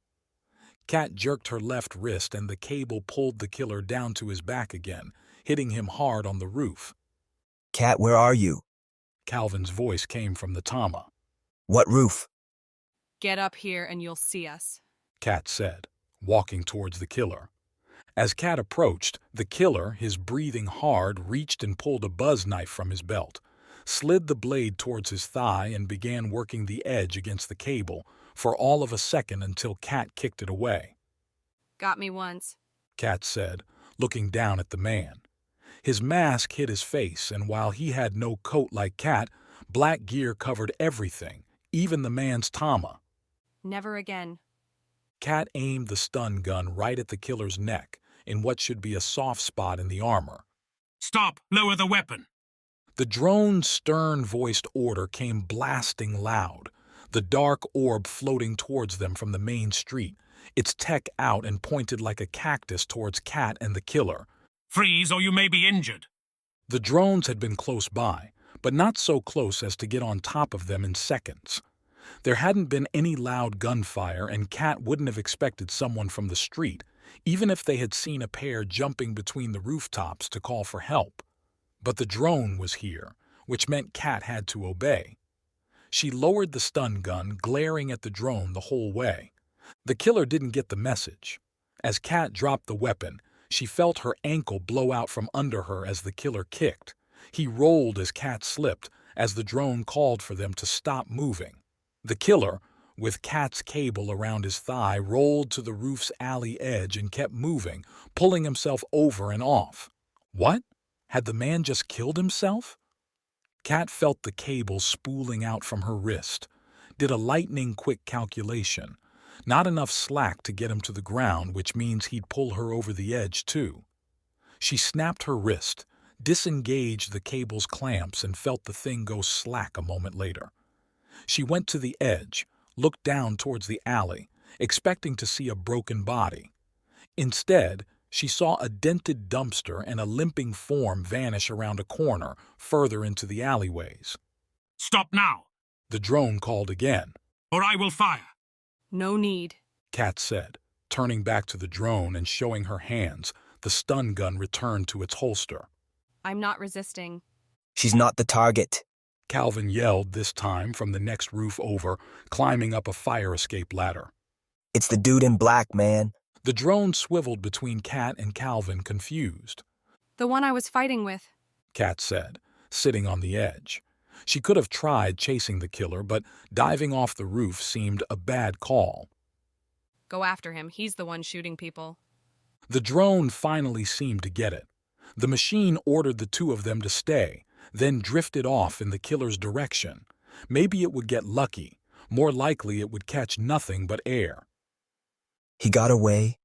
Kat jerked her left wrist and the cable pulled the killer down to his back again, hitting him hard on the roof. Kat, where are you? Calvin's voice came from the Tama. What roof? Get up here and you'll see us, Kat said, walking towards the killer. As Kat approached, the killer, his breathing hard, reached and pulled a buzz knife from his belt, slid the blade towards his thigh and began working the edge against the cable for all of a second until Kat kicked it away. Got me once, Kat said, looking down at the man. His mask hid his face, and while he had no coat like Kat, black gear covered everything, even the man's Tama. Never again. Kat aimed the stun gun right at the killer's neck, in what should be a soft spot in the armor. Stop! Lower the weapon! The drone's stern-voiced order came blasting loud, the dark orb floating towards them from the main street, its tech out and pointed like a cactus towards Kat and the killer. Freeze or you may be injured! The drones had been close by, but not so close as to get on top of them in seconds. There hadn't been any loud gunfire, and Kat wouldn't have expected someone from the street, even if they had seen a pair jumping between the rooftops to call for help. But the drone was here, which meant Kat had to obey. She lowered the stun gun, glaring at the drone the whole way. The killer didn't get the message. As Kat dropped the weapon, she felt her ankle blow out from under her as the killer kicked. He rolled as Kat slipped, as the drone called for them to stop moving. The killer, with Kat's cable around his thigh, rolled to the roof's alley edge and kept moving, pulling himself over and off. What? Had the man just killed himself? Kat felt the cable spooling out from her wrist, did a lightning-quick calculation. Not enough slack to get him to the ground, which means he'd pull her over the edge, too. She snapped her wrist, disengaged the cable's clamps, and felt the thing go slack a moment later. She went to the edge, looked down towards the alley, expecting to see a broken body. Instead, she saw a dented dumpster and a limping form vanish around a corner further into the alleyways. Stop now! The drone called again. Or I will fire! No need, Kat said, turning back to the drone and showing her hands. The stun gun returned to its holster. I'm not resisting. She's not the target, Calvin yelled this time from the next roof over, climbing up a fire escape ladder. It's the dude in black, man. The drone swiveled between Kat and Calvin, confused. The one I was fighting with, Kat said, sitting on the edge. She could have tried chasing the killer, but diving off the roof seemed a bad call. Go after him. He's the one shooting people. The drone finally seemed to get it. The machine ordered the two of them to stay, then drifted off in the killer's direction. Maybe it would get lucky. More likely it would catch nothing but air. He got away?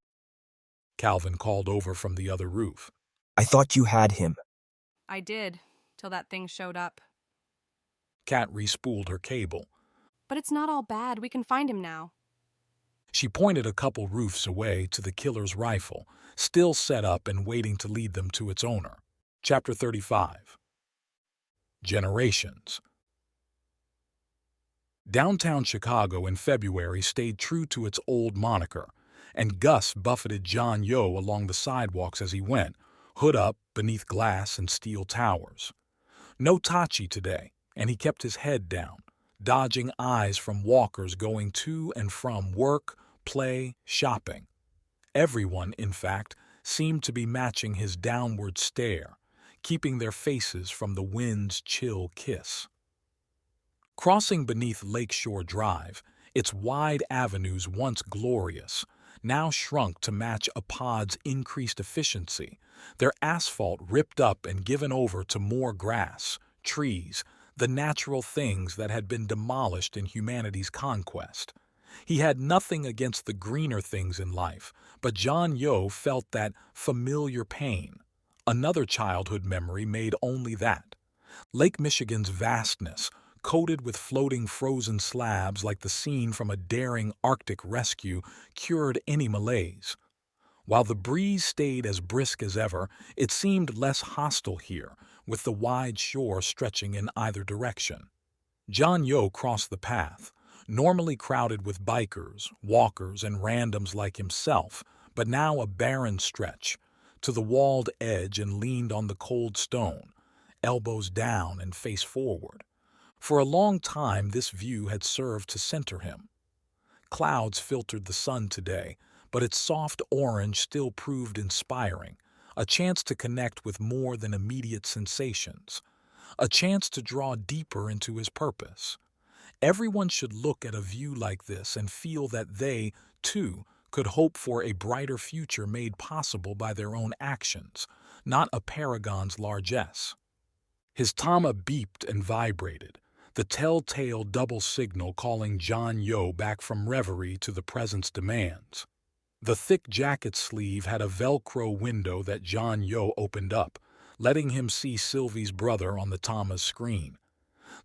Calvin called over from the other roof. I thought you had him. I did, till that thing showed up. Kat respooled her cable. But it's not all bad. We can find him now. She pointed a couple roofs away to the killer's rifle, still set up and waiting to lead them to its owner. Chapter 35. Generations. Downtown Chicago in February stayed true to its old moniker, and Gus buffeted John Yo along the sidewalks as he went, hood up beneath glass and steel towers. No Tachi today, and he kept his head down, dodging eyes from walkers going to and from work, play, shopping. Everyone, in fact, seemed to be matching his downward stare, keeping their faces from the wind's chill kiss. Crossing beneath Lakeshore Drive, its wide avenues once glorious, now shrunk to match a pod's increased efficiency, their asphalt ripped up and given over to more grass, trees, the natural things that had been demolished in humanity's conquest. He had nothing against the greener things in life, but John Yo felt that familiar pain. Another childhood memory made only that. Lake Michigan's vastness, coated with floating frozen slabs like the scene from a daring Arctic rescue, cured any malaise. While the breeze stayed as brisk as ever, it seemed less hostile here, with the wide shore stretching in either direction. John Yo crossed the path, normally crowded with bikers, walkers, and randoms like himself, but now a barren stretch, to the walled edge and leaned on the cold stone, elbows down and face forward. For a long time this view had served to center him. Clouds filtered the sun today, but its soft orange still proved inspiring, a chance to connect with more than immediate sensations, a chance to draw deeper into his purpose. Everyone should look at a view like this and feel that they, too, could hope for a brighter future made possible by their own actions, not a Paragon's largesse. His Tama beeped and vibrated. the telltale double signal calling John Yo back from reverie to the present's demands. The thick jacket sleeve had a Velcro window that John Yo opened up, letting him see Sylvie's brother on the Tama's screen.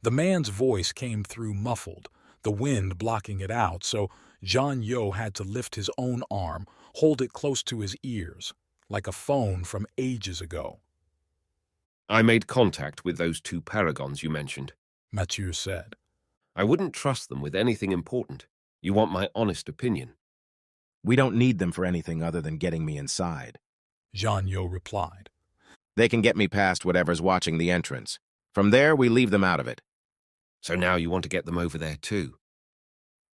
The man's voice came through muffled, the wind blocking it out, so John Yo had to lift his own arm, hold it close to his ears, like a phone from ages ago. I made contact with those 2 Paragons you mentioned, Mathieu said. I wouldn't trust them with anything important. You want my honest opinion. We don't need them for anything other than getting me inside, John Yo replied. They can get me past whatever's watching the entrance. From there, we leave them out of it. So now you want to get them over there too?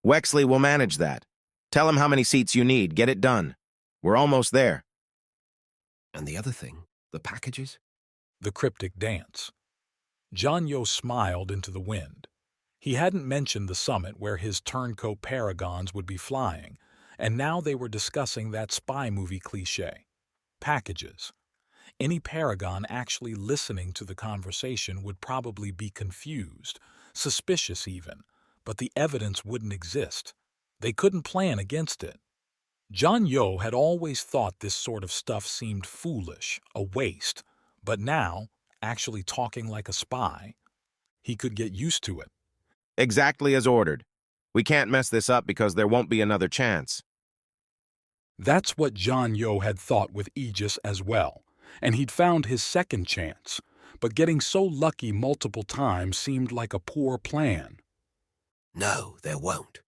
Wexley will manage that. Tell him how many seats you need. Get it done. We're almost there. And the other thing, the packages? The cryptic dance. John Yo smiled into the wind. He hadn't mentioned the summit where his turncoat Paragons would be flying, and now they were discussing that spy movie cliché. Packages. Any Paragon actually listening to the conversation would probably be confused, suspicious even, but the evidence wouldn't exist. They couldn't plan against it. John Yo had always thought this sort of stuff seemed foolish, a waste, but now, actually talking like a spy, he could get used to it. Exactly as ordered. We can't mess this up because there won't be another chance. That's what John Yo had thought with Aegis as well, and he'd found his second chance, but getting so lucky multiple times seemed like a poor plan. No, there won't.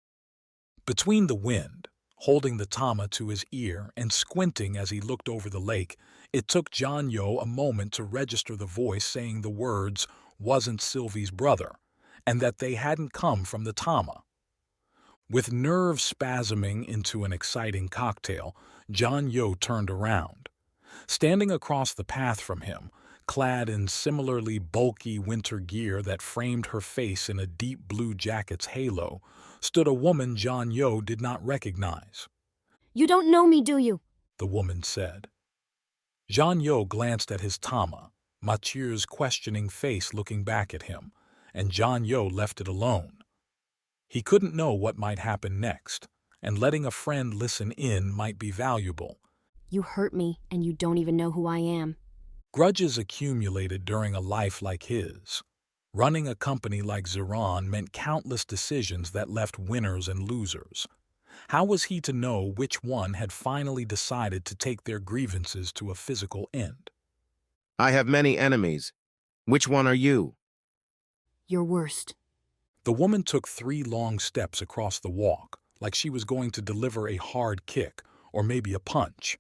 Between the wind, holding the Tama to his ear and squinting as he looked over the lake, it took John Yo a moment to register the voice saying the words "wasn't Sylvie's brother," and that they hadn't come from the Tama. With nerves spasming into an exciting cocktail, John Yo turned around. Standing across the path from him, clad in similarly bulky winter gear that framed her face in a deep blue jacket's halo, stood a woman John Yo did not recognize. "You don't know me, do you?" the woman said. John Yo glanced at his Tama, Mathieu's questioning face looking back at him, and John Yo left it alone. He couldn't know what might happen next, and letting a friend listen in might be valuable. "You hurt me, and you don't even know who I am." Grudges accumulated during a life like his. Running a company like Zeron meant countless decisions that left winners and losers. How was he to know which one had finally decided to take their grievances to a physical end? I have many enemies. Which one are you? "Your worst." The woman took 3 long steps across the walk, like she was going to deliver a hard kick or maybe a punch.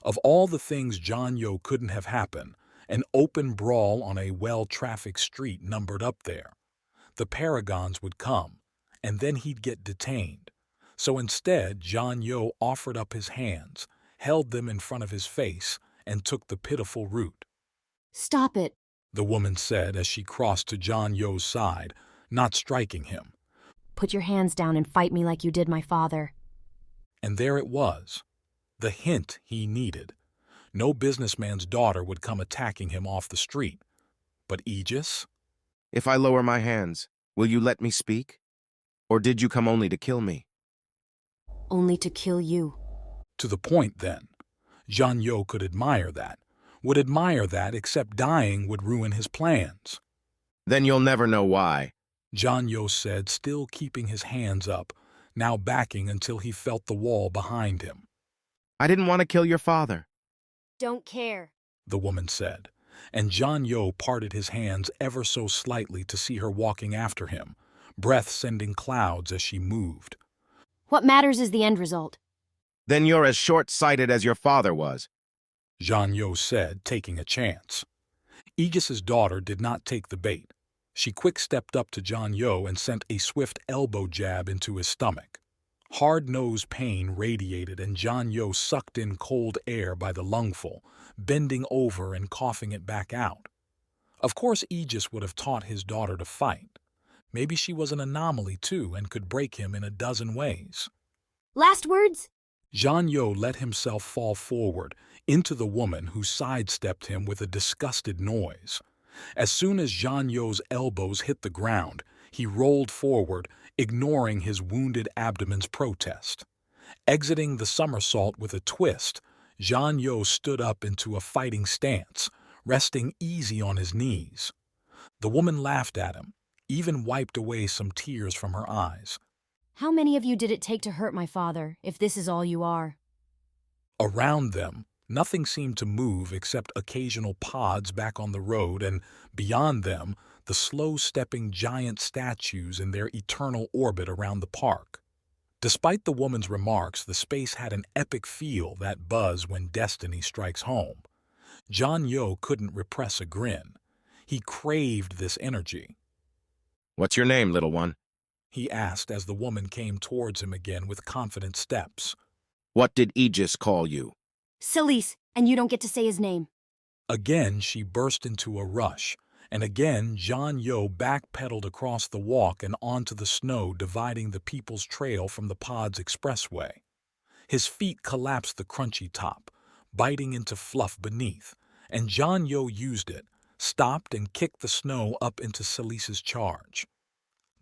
Of all the things John Yo couldn't have happened, an open brawl on a well-trafficked street numbered up there. The Paragons would come, and then he'd get detained. So instead, John Yo offered up his hands, held them in front of his face, and took the pitiful route. "Stop it," the woman said as she crossed to John Yo's side, not striking him. "Put your hands down and fight me like you did my father." And there it was, the hint he needed. No businessman's daughter would come attacking him off the street. But Aegis? If I lower my hands, will you let me speak? Or did you come only to kill me? "Only to kill you." To the point, then. John Yo could admire that. Would admire that, except dying would ruin his plans. Then you'll never know why, John Yo said, still keeping his hands up, now backing until he felt the wall behind him. I didn't want to kill your father. "Don't care," the woman said, and John Yo parted his hands ever so slightly to see her walking after him, breath sending clouds as she moved. "What matters is the end result." Then you're as short-sighted as your father was, John Yo said, taking a chance. Aegis's daughter did not take the bait. She quick-stepped up to John Yo and sent a swift elbow jab into his stomach. Hard-nosed pain radiated, and John Yo sucked in cold air by the lungful, bending over and coughing it back out. Of course Aegis would have taught his daughter to fight. Maybe she was an anomaly, too, and could break him in a dozen ways. "Last words?" John Yo let himself fall forward into the woman who sidestepped him with a disgusted noise. As soon as John Yo's elbows hit the ground, He rolled forward, ignoring his wounded abdomen's protest. Exiting the somersault with a twist, Zhang Yo stood up into a fighting stance, resting easy on his knees. The woman laughed at him, even wiped away some tears from her eyes. How many of you did it take to hurt my father, if this is all you are? Around them, nothing seemed to move except occasional pods back on the road, and beyond them, the slow-stepping giant statues in their eternal orbit around the park. Despite the woman's remarks, the space had an epic feel that buzz when destiny strikes home. Zhang Yo couldn't repress a grin. He craved this energy. What's your name, little one? He asked as the woman came towards him again with confident steps. What did Aegis call you? Celise, and you don't get to say his name. Again, she burst into a rush, and again Zhang Yo backpedaled across the walk and onto the snow dividing the people's trail from the pod's expressway. His feet collapsed the crunchy top, biting into fluff beneath, and Zhang Yo used it, stopped and kicked the snow up into Celise's charge.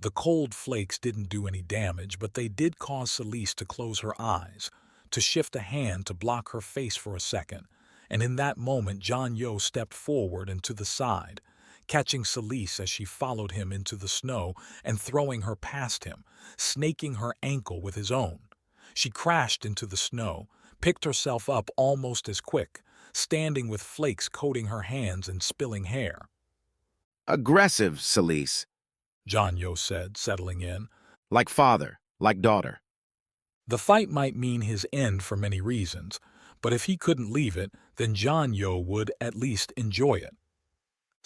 The cold flakes didn't do any damage, but they did cause Celise to close her eyes, to shift a hand to block her face for a second, and in that moment Zhang Yo stepped forward and to the side, catching Celise as she followed him into the snow and throwing her past him, snaking her ankle with his own. She crashed into the snow, picked herself up almost as quick, standing with flakes coating her hands and spilling hair. Aggressive, Celise, Zhang Yo said, settling in. Like father, like daughter. The fight might mean his end for many reasons, but if he couldn't leave it, then Zhang Yo would at least enjoy it.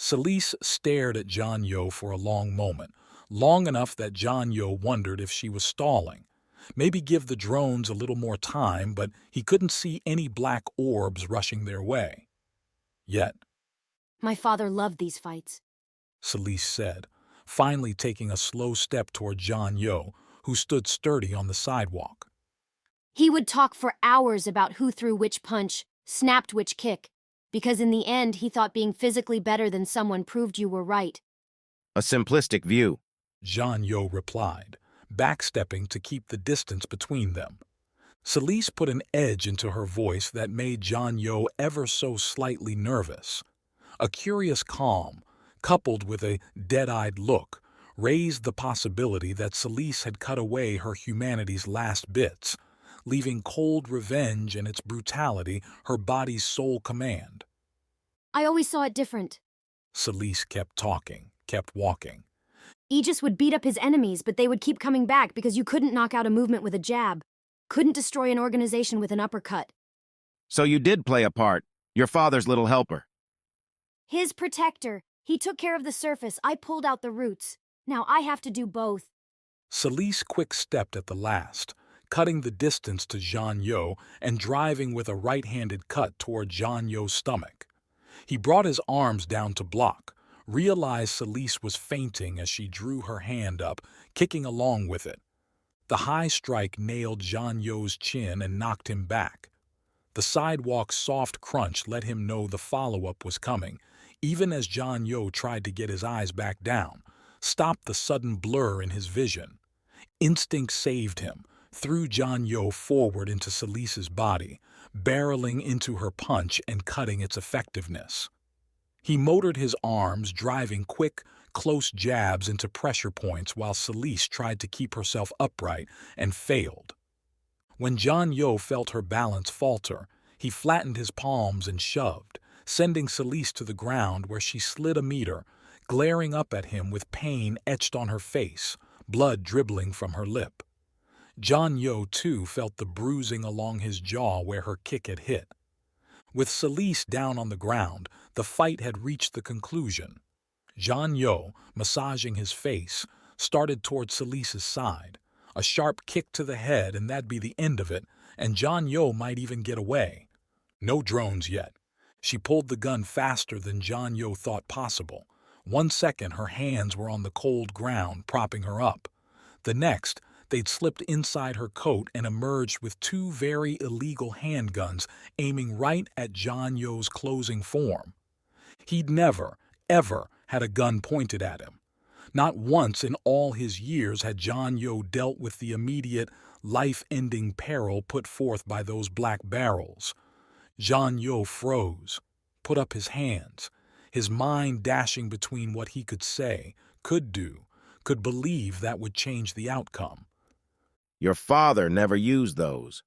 Celise stared at Zhang Yo for a long moment, long enough that Zhang Yo wondered if she was stalling. Maybe give the drones a little more time, but he couldn't see any black orbs rushing their way. Yet, My father loved these fights. Celise said, finally taking a slow step toward Zhang Yo, who stood sturdy on the sidewalk. He would talk for hours about who threw which punch, snapped which kick, because in the end he thought being physically better than someone proved you were right. A simplistic view, Zhang Yo replied, backstepping to keep the distance between them. Celise put an edge into her voice that made Zhang Yo ever so slightly nervous. A curious calm, coupled with a dead-eyed look, raised the possibility that Celise had cut away her humanity's last bits, leaving cold revenge and its brutality her body's sole command. I always saw it different. Celise kept talking, kept walking. Aegis would beat up his enemies, but they would keep coming back because you couldn't knock out a movement with a jab, couldn't destroy an organization with an uppercut. So you did play a part, your father's little helper. His protector. He took care of the surface, I pulled out the roots. Now I have to do both. Celise quick-stepped at the last, cutting the distance to Zhang Yo and driving with a right-handed cut toward Zhang Yo's stomach. He brought his arms down to block, realized Celise was fainting as she drew her hand up, kicking along with it. The high strike nailed Zhang Yo's chin and knocked him back. The sidewalk's soft crunch let him know the follow-up was coming, even as Zhang Yo tried to get his eyes back down, stopped the sudden blur in his vision. Instinct saved him, threw Zhang Yo forward into Celise's body, barreling into her punch and cutting its effectiveness. He motored his arms, driving quick, close jabs into pressure points while Celise tried to keep herself upright and failed. When Zhang Yo felt her balance falter, he flattened his palms and shoved, sending Celise to the ground where she slid a meter, glaring up at him with pain etched on her face, blood dribbling from her lip. Zhang Yo, too, felt the bruising along his jaw where her kick had hit. With Celise down on the ground, the fight had reached the conclusion. Zhang Yo, massaging his face, started toward Celise's side. A sharp kick to the head and that'd be the end of it, and Zhang Yo might even get away. No drones yet. She pulled the gun faster than Zhang Yo thought possible. 1 second, her hands were on the cold ground, propping her up. The next, they'd slipped inside her coat and emerged with 2 very illegal handguns aiming right at Zhang Yo's closing form. He'd never, ever had a gun pointed at him. Not once in all his years had John Yo dealt with the immediate, life-ending peril put forth by those black barrels. John Yo froze, put up his hands, his mind dashing between what he could say, could do, could believe that would change the outcome. Your father never used those.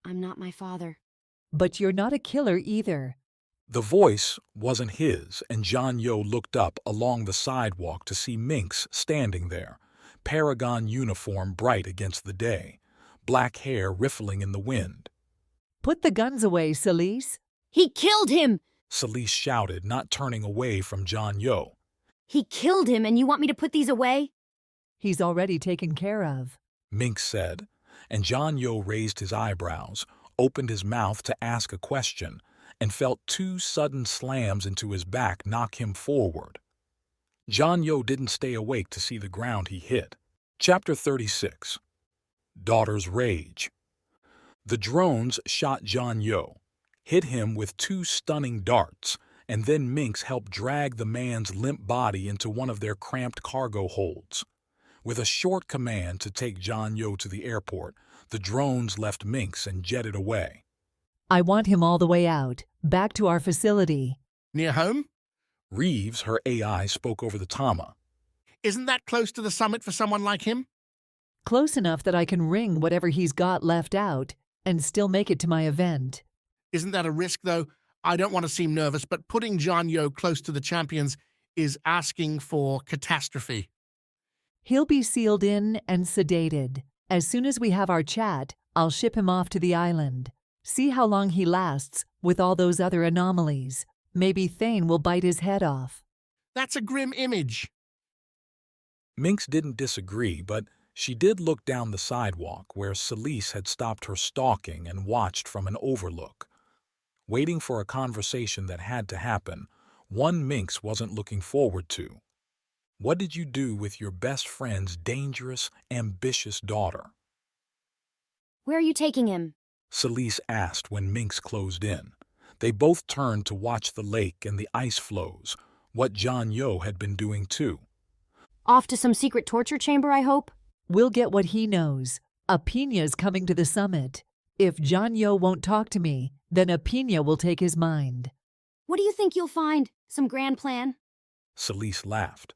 I'm not my father. But you're not a killer either. The voice wasn't his, and John Yo looked up along the sidewalk to see Mynx standing there, Paragon uniform bright against the day, black hair riffling in the wind. Put the guns away, Celise. He killed him! Celise shouted, not turning away from John Yo. He killed him, and you want me to put these away? He's already taken care of, Mynx said, and John Yo raised his eyebrows, opened his mouth to ask a question, and felt two sudden slams into his back knock him forward. John Yo didn't stay awake to see the ground he hit. Chapter 36. Daughter's Rage. The drones shot John Yo, hit him with two stunning darts, and then Mynx helped drag the man's limp body into one of their cramped cargo holds. With a short command to take John Yo to the airport, the drones left Mynx and jetted away. I want him all the way out, back to our facility. Near home? Reeves, her AI, spoke over the Tama. Isn't that close to the summit for someone like him? Close enough that I can wring whatever he's got left out and still make it to my event. Isn't that a risk, though? I don't want to seem nervous, but putting John Yo close to the champions is asking for catastrophe. He'll be sealed in and sedated. As soon as we have our chat, I'll ship him off to the island. See how long he lasts with all those other anomalies. Maybe Thane will bite his head off. That's a grim image. Mynx didn't disagree, but she did look down the sidewalk where Celise had stopped her stalking and watched from an overlook. Waiting for a conversation that had to happen, one Mynx wasn't looking forward to. What did you do with your best friend's dangerous, ambitious daughter? Where are you taking him? Celise asked when Mynx closed in. They both turned to watch the lake and the ice flows, what John Yo had been doing too. Off to some secret torture chamber, I hope? We'll get what he knows. Apina's coming to the summit. If John Yo won't talk to me, then Apina will take his mind. What do you think you'll find? Some grand plan? Celise laughed.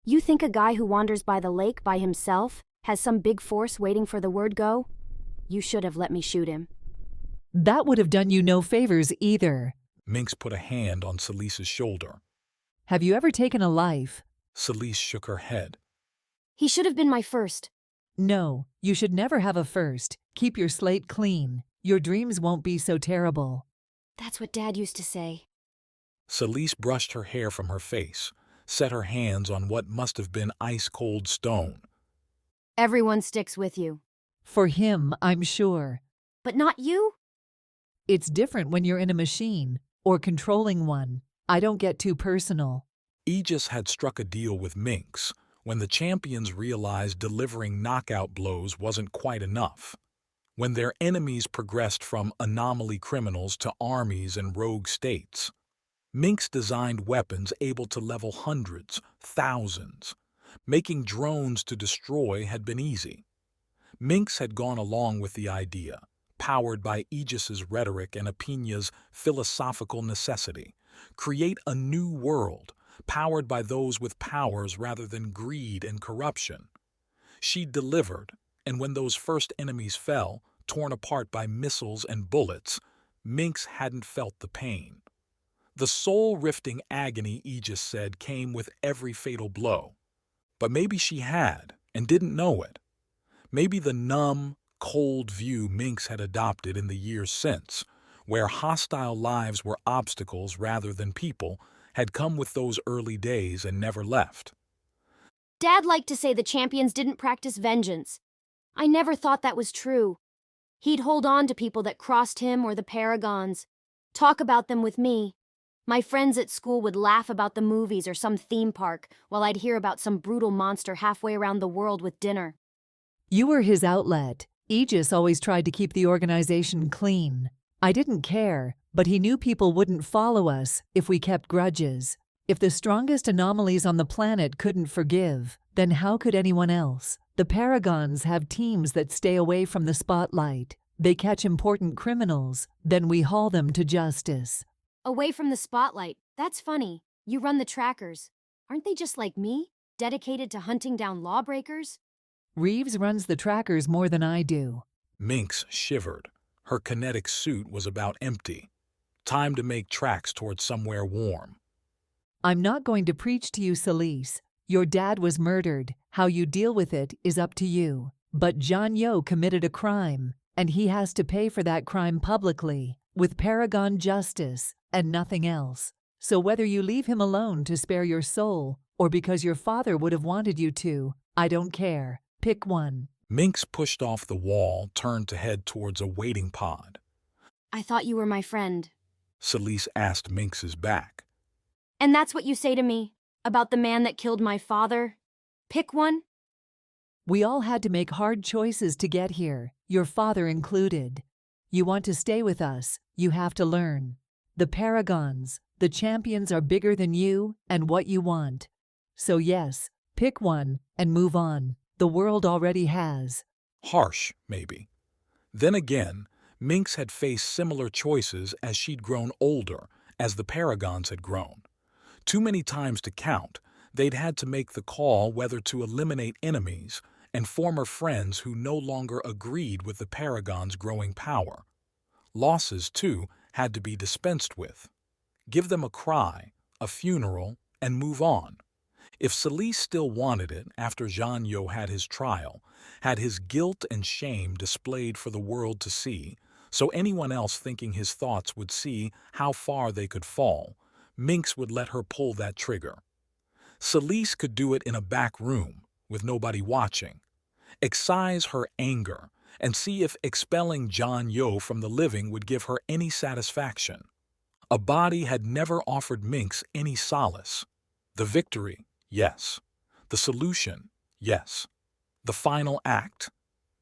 You think a guy who wanders by the lake by himself has some big force waiting for the word go? You should have let me shoot him. That would have done you no favors either. Mynx put a hand on Celise's shoulder. Have you ever taken a life? Celise shook her head. He should have been my first. No, you should never have a first. Keep your slate clean. Your dreams won't be so terrible. That's what Dad used to say. Celise brushed her hair from her face, set her hands on what must have been ice-cold stone. Everyone sticks with you. For him, I'm sure. But not you? It's different when you're in a machine, or controlling one. I don't get too personal. Aegis had struck a deal with Mynx when the champions realized delivering knockout blows wasn't quite enough. When their enemies progressed from anomaly criminals to armies and rogue states. Mynx designed weapons able to level hundreds, thousands. Making drones to destroy had been easy. Mynx had gone along with the idea, powered by Aegis's rhetoric and Apina's philosophical necessity. Create a new world, powered by those with powers rather than greed and corruption. She delivered, and when those first enemies fell, torn apart by missiles and bullets, Mynx hadn't felt the pain. The soul-rifting agony, Aegis said, came with every fatal blow. But maybe she had, and didn't know it. Maybe the numb, cold view Mynx had adopted in the years since, where hostile lives were obstacles rather than people, had come with those early days and never left. Dad liked to say the champions didn't practice vengeance. I never thought that was true. He'd hold on to people that crossed him or the Paragons, talk about them with me. My friends at school would laugh about the movies or some theme park while I'd hear about some brutal monster halfway around the world with dinner. You were his outlet. Aegis always tried to keep the organization clean. I didn't care, but he knew people wouldn't follow us if we kept grudges. If the strongest anomalies on the planet couldn't forgive, then how could anyone else? The Paragons have teams that stay away from the spotlight. They catch important criminals, then we haul them to justice. Away from the spotlight. That's funny. You run the trackers. Aren't they just like me? Dedicated to hunting down lawbreakers? Reeves runs the trackers more than I do. Mynx shivered. Her kinetic suit was about empty. Time to make tracks towards somewhere warm. I'm not going to preach to you, Celise. Your dad was murdered. How you deal with it is up to you. But John Yo committed a crime, and he has to pay for that crime publicly, with Paragon justice and nothing else. So whether you leave him alone to spare your soul, or because your father would have wanted you to, I don't care. Pick one. Mynx pushed off the wall, turned to head towards a waiting pod. I thought you were my friend. Celise asked Mynx's back. And that's what you say to me? About the man that killed my father? Pick one? We all had to make hard choices to get here, your father included. You want to stay with us, you have to learn. The Paragons, the champions are bigger than you and what you want. So yes, pick one and move on. The world already has. Harsh, maybe. Then again, Mynx had faced similar choices as she'd grown older, as the Paragons had grown. Too many times to count, they'd had to make the call whether to eliminate enemies and former friends who no longer agreed with the Paragons' growing power. Losses, too, had to be dispensed with. Give them a cry, a funeral, and move on. If Celise still wanted it after Jean Yo had his trial, had his guilt and shame displayed for the world to see, so anyone else thinking his thoughts would see how far they could fall, Mynx would let her pull that trigger. Celise could do it in a back room, with nobody watching. Excise her anger, and see if expelling John Yo from the living would give her any satisfaction. A body had never offered Mynx any solace. The victory, yes. The solution, yes. The final act,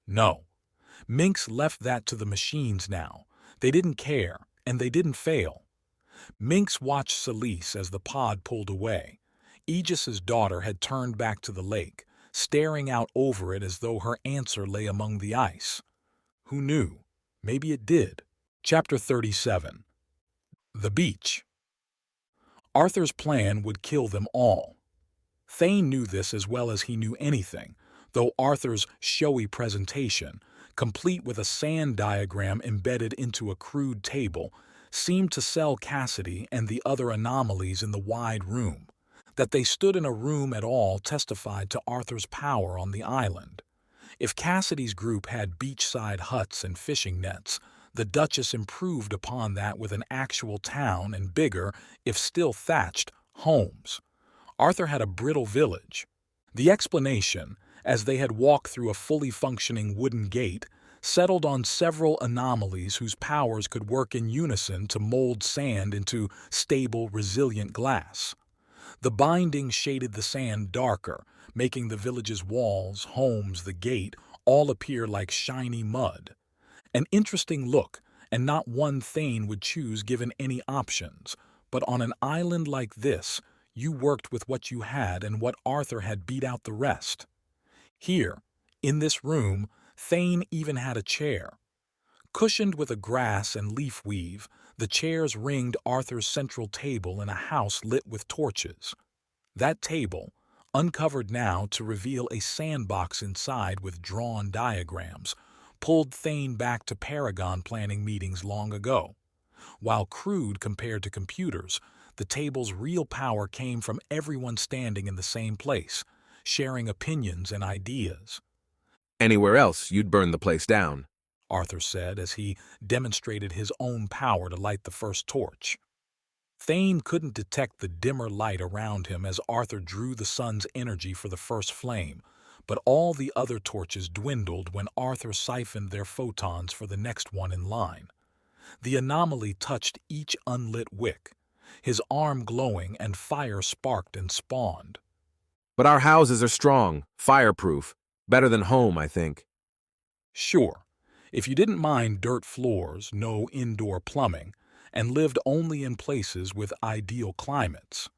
no. Mynx left that to the machines now. They didn't care, and they didn't fail. Mynx watched Celise as the pod pulled away. Aegis's daughter had turned back to the lake, staring out over it as though her answer lay among the ice. Who knew? Maybe it did. Chapter 37. The Beach. Arthur's plan would kill them all. Thane knew this as well as he knew anything, though Arthur's showy presentation, complete with a sand diagram embedded into a crude table, seemed to sell Cassidy and the other anomalies in the wide room. That they stood in a room at all testified to Arthur's power on the island. If Cassidy's group had beachside huts and fishing nets, the Duchess improved upon that with an actual town and bigger, if still thatched, homes. Arthur had a brittle village. The explanation, as they had walked through a fully functioning wooden gate, settled on several anomalies whose powers could work in unison to mold sand into stable, resilient glass. The binding shaded the sand darker, making the village's walls, homes, the gate, all appear like shiny mud. An interesting look, and not one Thane would choose given any options, but on an island like this, you worked with what you had and what Arthur had beat out the rest. Here, in this room, Thane even had a chair. Cushioned with a grass and leaf weave, the chairs ringed Arthur's central table in a house lit with torches. That table, uncovered now to reveal a sandbox inside with drawn diagrams, pulled Thane back to Paragon planning meetings long ago. While crude compared to computers, the table's real power came from everyone standing in the same place, sharing opinions and ideas. Anywhere else, you'd burn the place down, Arthur said as he demonstrated his own power to light the first torch. Thane couldn't detect the dimmer light around him as Arthur drew the sun's energy for the first flame, but all the other torches dwindled when Arthur siphoned their photons for the next one in line. The anomaly touched each unlit wick, his arm glowing and fire sparked and spawned. But our houses are strong, fireproof, better than home, I think. Sure, if you didn't mind dirt floors, no indoor plumbing, and lived only in places with ideal climates.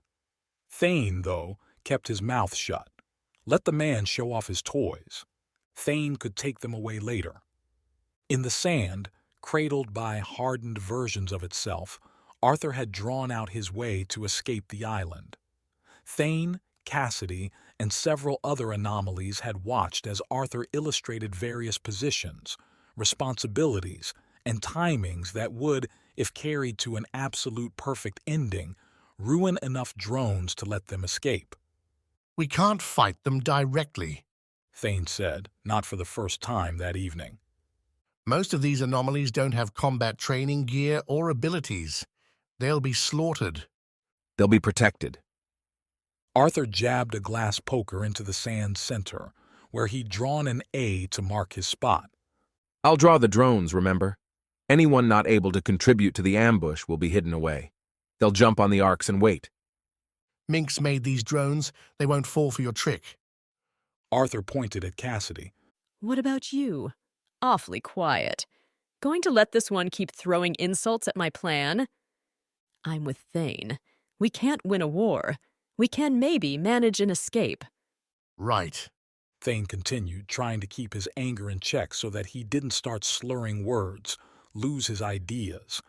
Thane, though, kept his mouth shut. Let the man show off his toys. Thane could take them away later. In the sand, cradled by hardened versions of itself, Arthur had drawn out his way to escape the island. Thane, Cassidy, and several other anomalies had watched as Arthur illustrated various positions, responsibilities, and timings that would, if carried to an absolute perfect ending, ruin enough drones to let them escape. We can't fight them directly, Thane said, not for the first time that evening. Most of these anomalies don't have combat training, gear, or abilities. They'll be slaughtered. They'll be protected. Arthur jabbed a glass poker into the sand's center, where he'd drawn an A to mark his spot. I'll draw the drones, remember? Anyone not able to contribute to the ambush will be hidden away. They'll jump on the arcs and wait. Mynx made these drones. They won't fall for your trick. Arthur pointed at Cassidy. What about you? Awfully quiet. Going to let this one keep throwing insults at my plan? I'm with Thane. We can't win a war. We can maybe manage an escape. Right. Thane continued, trying to keep his anger in check so that he didn't start slurring words, lose his ideas.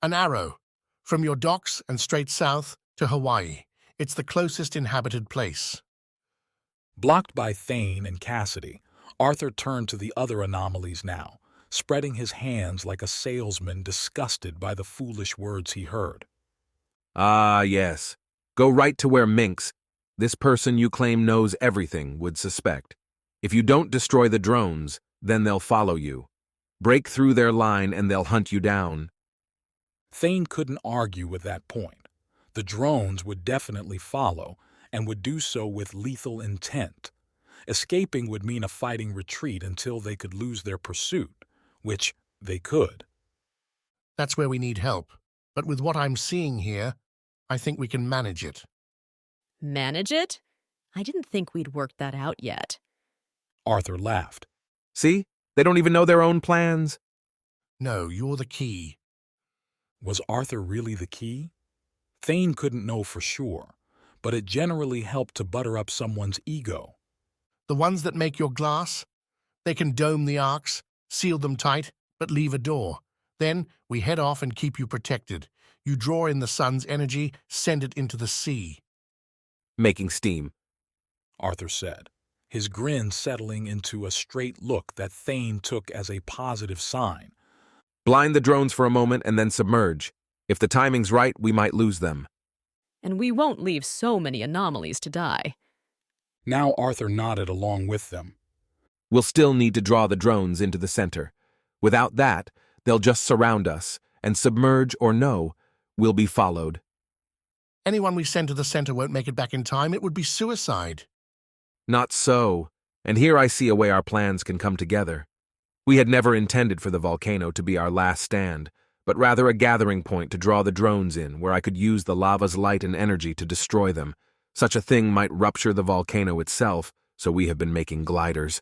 An arrow. From your docks and straight south to Hawaii. It's the closest inhabited place. Blocked by Thane and Cassidy, Arthur turned to the other anomalies now, spreading his hands like a salesman disgusted by the foolish words he heard. Ah, yes. Go right to where Mynx, this person you claim knows everything, would suspect. If you don't destroy the drones, then they'll follow you. Break through their line and they'll hunt you down. Thane couldn't argue with that point. The drones would definitely follow, and would do so with lethal intent. Escaping would mean a fighting retreat until they could lose their pursuit, which they could. That's where we need help. But with what I'm seeing here, I think we can manage it. Manage it? I didn't think we'd worked that out yet. Arthur laughed. See? They don't even know their own plans. No, you're the key. Was Arthur really the key? Thane couldn't know for sure, but it generally helped to butter up someone's ego. The ones that make your glass? They can dome the arcs, seal them tight, but leave a door. Then we head off and keep you protected. You draw in the sun's energy, send it into the sea. Making steam, Arthur said, his grin settling into a straight look that Thane took as a positive sign. Blind the drones for a moment and then submerge. If the timing's right, we might lose them. And we won't leave so many anomalies to die. Now Arthur nodded along with them. We'll still need to draw the drones into the center. Without that, they'll just surround us, and submerge or no, we'll be followed. Anyone we send to the center won't make it back in time. It would be suicide. Not so. And here I see a way our plans can come together. We had never intended for the volcano to be our last stand, but rather a gathering point to draw the drones in where I could use the lava's light and energy to destroy them. Such a thing might rupture the volcano itself, so we have been making gliders.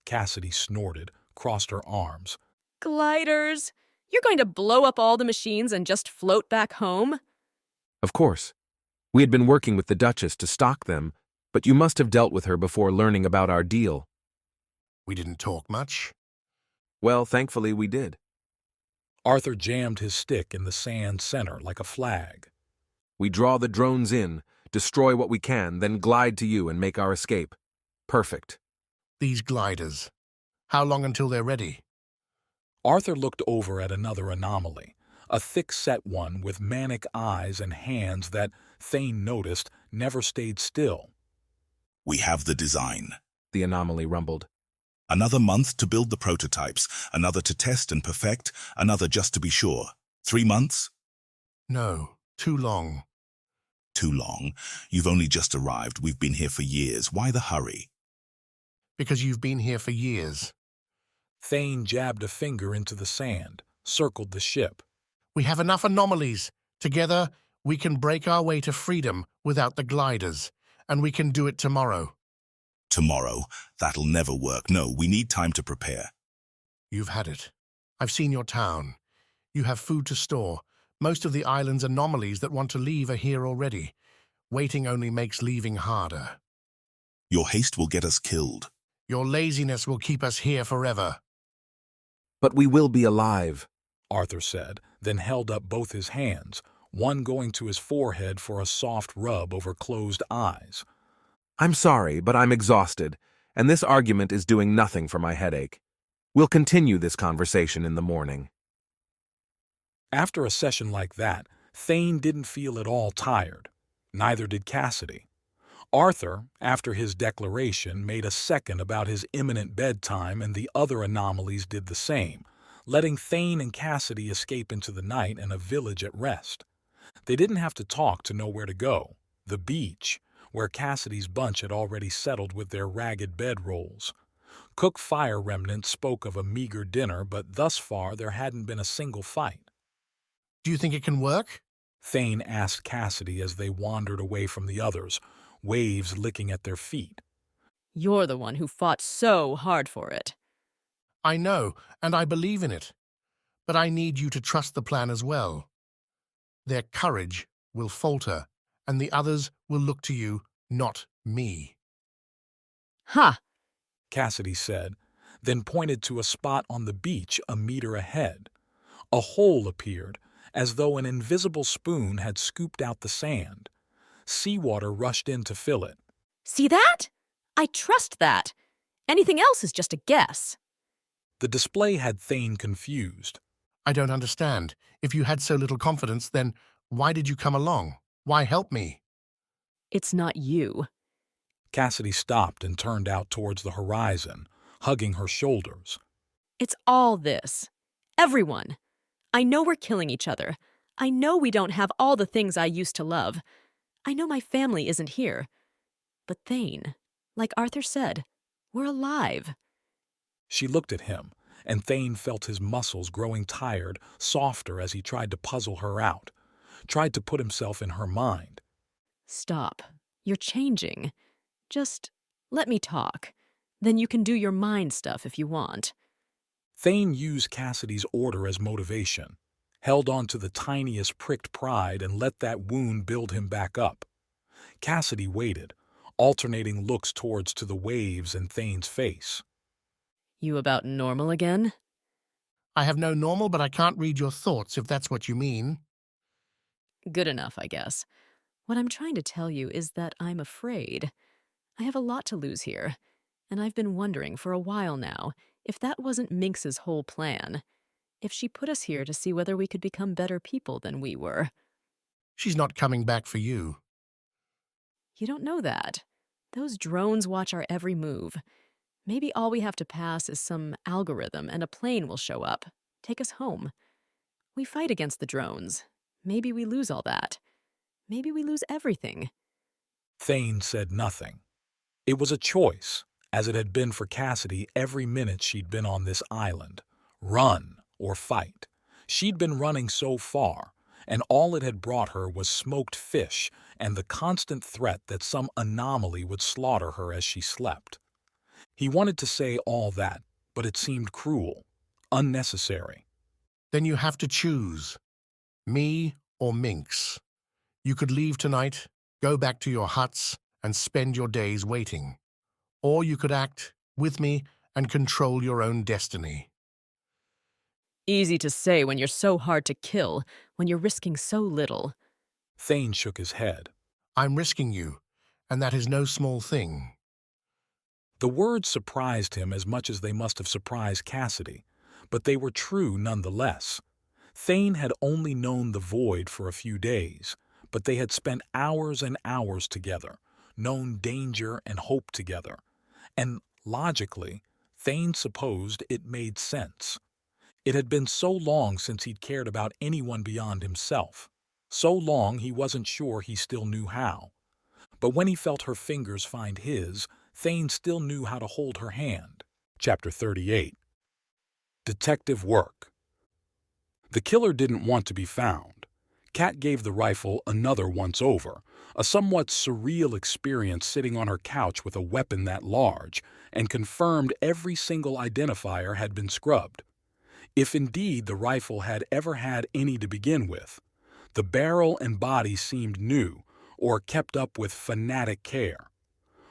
Cassidy snorted, crossed her arms. Gliders? You're going to blow up all the machines and just float back home? Of course. We had been working with the Duchess to stock them, but you must have dealt with her before learning about our deal. We didn't talk much. Well, thankfully we did. Arthur jammed his stick in the sand center like a flag. We draw the drones in, destroy what we can, then glide to you and make our escape. Perfect. These gliders. How long until they're ready? Arthur looked over at another anomaly, a thick-set one with manic eyes and hands that, Thane noticed, never stayed still. We have the design, the anomaly rumbled. Another month to build the prototypes, another to test and perfect, another just to be sure. 3 months? No, too long. Too long? You've only just arrived. We've been here for years. Why the hurry? Because you've been here for years. Thane jabbed a finger into the sand, circled the ship. We have enough anomalies. Together, we can break our way to freedom without the gliders, and we can do it tomorrow. Tomorrow? That'll never work. No, we need time to prepare. You've had it. I've seen your town. You have food to store. Most of the island's anomalies that want to leave are here already. Waiting only makes leaving harder. Your haste will get us killed. Your laziness will keep us here forever. But we will be alive, Arthur said, then held up both his hands, one going to his forehead for a soft rub over closed eyes. I'm sorry, but I'm exhausted, and this argument is doing nothing for my headache. We'll continue this conversation in the morning. After a session like that, Thane didn't feel at all tired. Neither did Cassidy. Arthur, after his declaration, made a second about his imminent bedtime, and the other anomalies did the same, letting Thane and Cassidy escape into the night and a village at rest. They didn't have to talk to know where to go. The beach, where Cassidy's bunch had already settled with their ragged bedrolls. Cook fire remnants spoke of a meager dinner, but thus far there hadn't been a single fight. Do you think it can work? Thane asked Cassidy as they wandered away from the others, waves licking at their feet. You're the one who fought so hard for it. I know, and I believe in it. But I need you to trust the plan as well. Their courage will falter, and the others will look to you, not me. Ha! Cassidy said, then pointed to a spot on the beach a meter ahead. A hole appeared, as though an invisible spoon had scooped out the sand. Seawater rushed in to fill it. See that? I trust that. Anything else is just a guess. The display had Thane confused. I don't understand. If you had so little confidence, then why did you come along? Why help me? It's not you. Cassidy stopped and turned out towards the horizon, hugging her shoulders. It's all this. Everyone. I know we're killing each other. I know we don't have all the things I used to love. I know my family isn't here. But Thane, like Arthur said, we're alive. She looked at him, and Thane felt his muscles growing tired, softer as he tried to puzzle her out, tried to put himself in her mind. Stop. You're changing. Just let me talk. Then you can do your mind stuff if you want. Thane used Cassidy's order as motivation, held on to the tiniest pricked pride and let that wound build him back up. Cassidy waited, alternating looks towards to the waves and Thane's face. You about normal again? I have no normal, but I can't read your thoughts, if that's what you mean. Good enough, I guess. What I'm trying to tell you is that I'm afraid. I have a lot to lose here, and I've been wondering for a while now if that wasn't Mynx's whole plan. If she put us here to see whether we could become better people than we were. She's not coming back for you. You don't know that. Those drones watch our every move. Maybe all we have to pass is some algorithm and a plane will show up, take us home. We fight against the drones. Maybe we lose all that. Maybe we lose everything. Thane said nothing. It was a choice, as it had been for Cassidy every minute she'd been on this island. Run or fight. She'd been running so far, and all it had brought her was smoked fish and the constant threat that some anomaly would slaughter her as she slept. He wanted to say all that, but it seemed cruel, unnecessary. Then you have to choose. Me or Mynx. You could leave tonight, go back to your huts, and spend your days waiting. Or you could act with me and control your own destiny. Easy to say when you're so hard to kill, when you're risking so little. Thane shook his head. I'm risking you, and that is no small thing. The words surprised him as much as they must have surprised Cassidy, but they were true nonetheless. Thane had only known the void for a few days, but they had spent hours and hours together, known danger and hope together, and logically, Thane supposed it made sense. It had been so long since he'd cared about anyone beyond himself, so long he wasn't sure he still knew how. But when he felt her fingers find his, Thane still knew how to hold her hand. Chapter 38. Detective Work. The killer didn't want to be found. Kat gave the rifle another once-over, a somewhat surreal experience sitting on her couch with a weapon that large, and confirmed every single identifier had been scrubbed. If indeed the rifle had ever had any to begin with. The barrel and body seemed new, or kept up with fanatic care.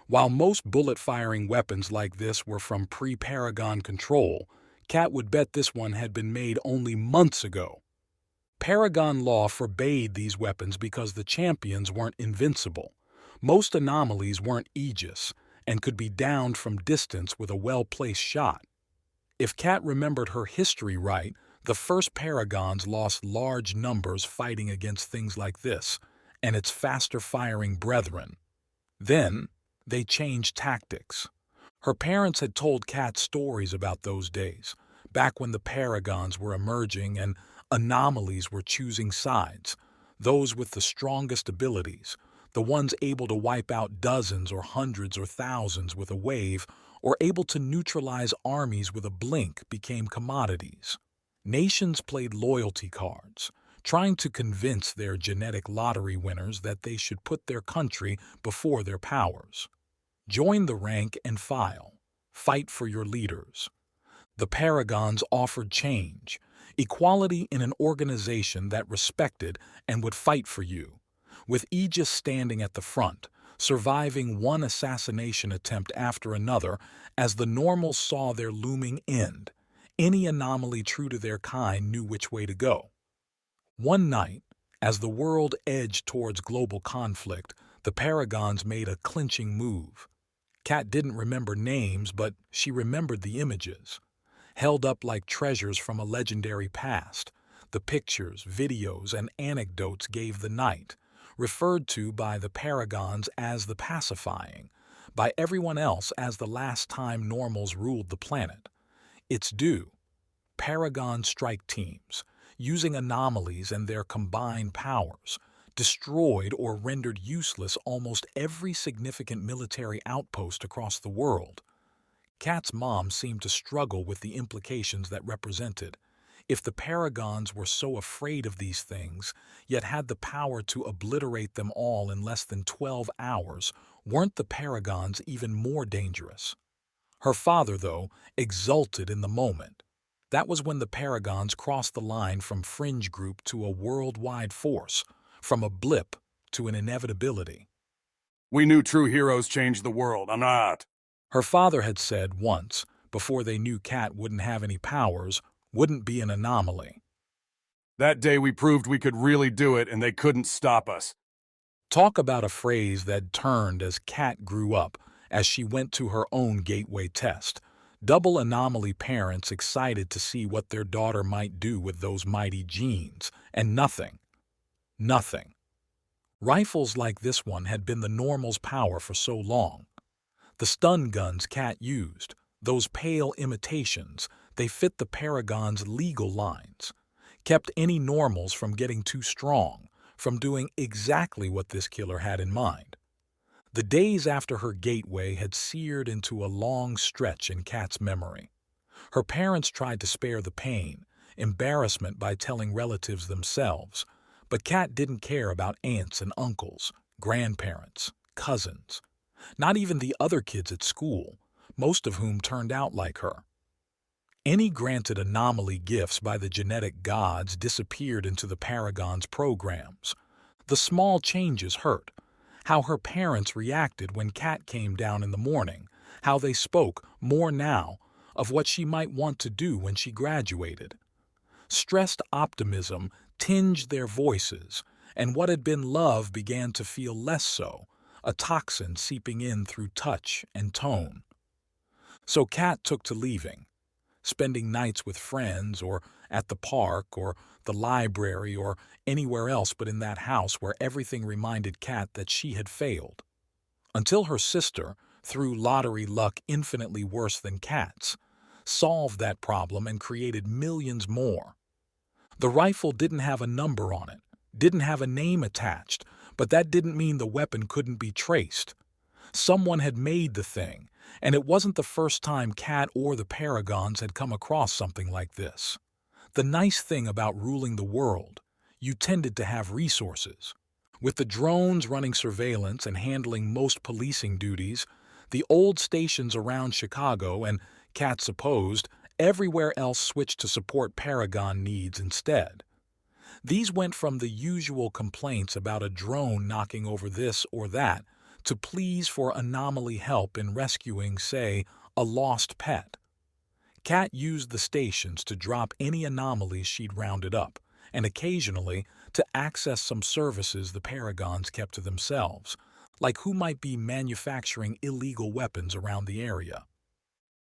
While most bullet-firing weapons like this were from pre-Paragon control, Kat would bet this one had been made only months ago. Paragon law forbade these weapons because the champions weren't invincible. Most anomalies weren't Aegis and could be downed from distance with a well-placed shot. If Kat remembered her history right, the first Paragons lost large numbers fighting against things like this and its faster-firing brethren. Then, they changed tactics. Her parents had told Kat stories about those days, back when the Paragons were emerging and anomalies were choosing sides, those with the strongest abilities, the ones able to wipe out dozens or hundreds or thousands with a wave, or able to neutralize armies with a blink became commodities. Nations played loyalty cards, trying to convince their genetic lottery winners that they should put their country before their powers. Join the rank and file. Fight for your leaders. The Paragons offered change, equality in an organization that respected and would fight for you, with Aegis standing at the front, surviving one assassination attempt after another as the normals saw their looming end. Any anomaly true to their kind knew which way to go. One night, as the world edged towards global conflict, the Paragons made a clinching move. Kat didn't remember names, but she remembered the images. Held up like treasures from a legendary past, the pictures, videos, and anecdotes gave the night, referred to by the Paragons as the pacifying, by everyone else as the last time normals ruled the planet. It's due. Paragon strike teams, using anomalies and their combined powers, destroyed or rendered useless almost every significant military outpost across the world. Kat's mom seemed to struggle with the implications that represented. If the Paragons were so afraid of these things, yet had the power to obliterate them all in less than 12 hours, weren't the Paragons even more dangerous? Her father, though, exulted in the moment. That was when the Paragons crossed the line from fringe group to a worldwide force, from a blip to an inevitability. We knew true heroes changed the world, or not? Her father had said once, before they knew Kat wouldn't have any powers, wouldn't be an anomaly. That day we proved we could really do it and they couldn't stop us. Talk about a phrase that turned as Kat grew up, as she went to her own gateway test. Double anomaly parents excited to see what their daughter might do with those mighty genes, and nothing. Nothing. Rifles like this one had been the normal's power for so long. The stun guns Kat used, those pale imitations, they fit the Paragon's legal lines, kept any normals from getting too strong, from doing exactly what this killer had in mind. The days after her gateway had seared into a long stretch in Kat's memory. Her parents tried to spare the pain, embarrassment by telling relatives themselves, but Kat didn't care about aunts and uncles, grandparents, cousins, not even the other kids at school, most of whom turned out like her. Any granted anomaly gifts by the genetic gods disappeared into the Paragon's programs. The small changes hurt. How her parents reacted when Kat came down in the morning, how they spoke, more now, of what she might want to do when she graduated. Stressed optimism tinged their voices, and what had been love began to feel less so, a toxin seeping in through touch and tone. So Kat took to leaving, spending nights with friends or at the park or the library or anywhere else but in that house where everything reminded Kat that she had failed. Until her sister, through lottery luck infinitely worse than Kat's, solved that problem and created millions more. The rifle didn't have a number on it, didn't have a name attached, but that didn't mean the weapon couldn't be traced. Someone had made the thing, and it wasn't the first time Kat or the Paragons had come across something like this. The nice thing about ruling the world, you tended to have resources. With the drones running surveillance and handling most policing duties, the old stations around Chicago and, Kat supposed, everywhere else switched to support Paragon needs instead. These went from the usual complaints about a drone knocking over this or that to pleas for anomaly help in rescuing, say, a lost pet. Kat used the stations to drop any anomalies she'd rounded up, and occasionally to access some services the Paragons kept to themselves, like who might be manufacturing illegal weapons around the area.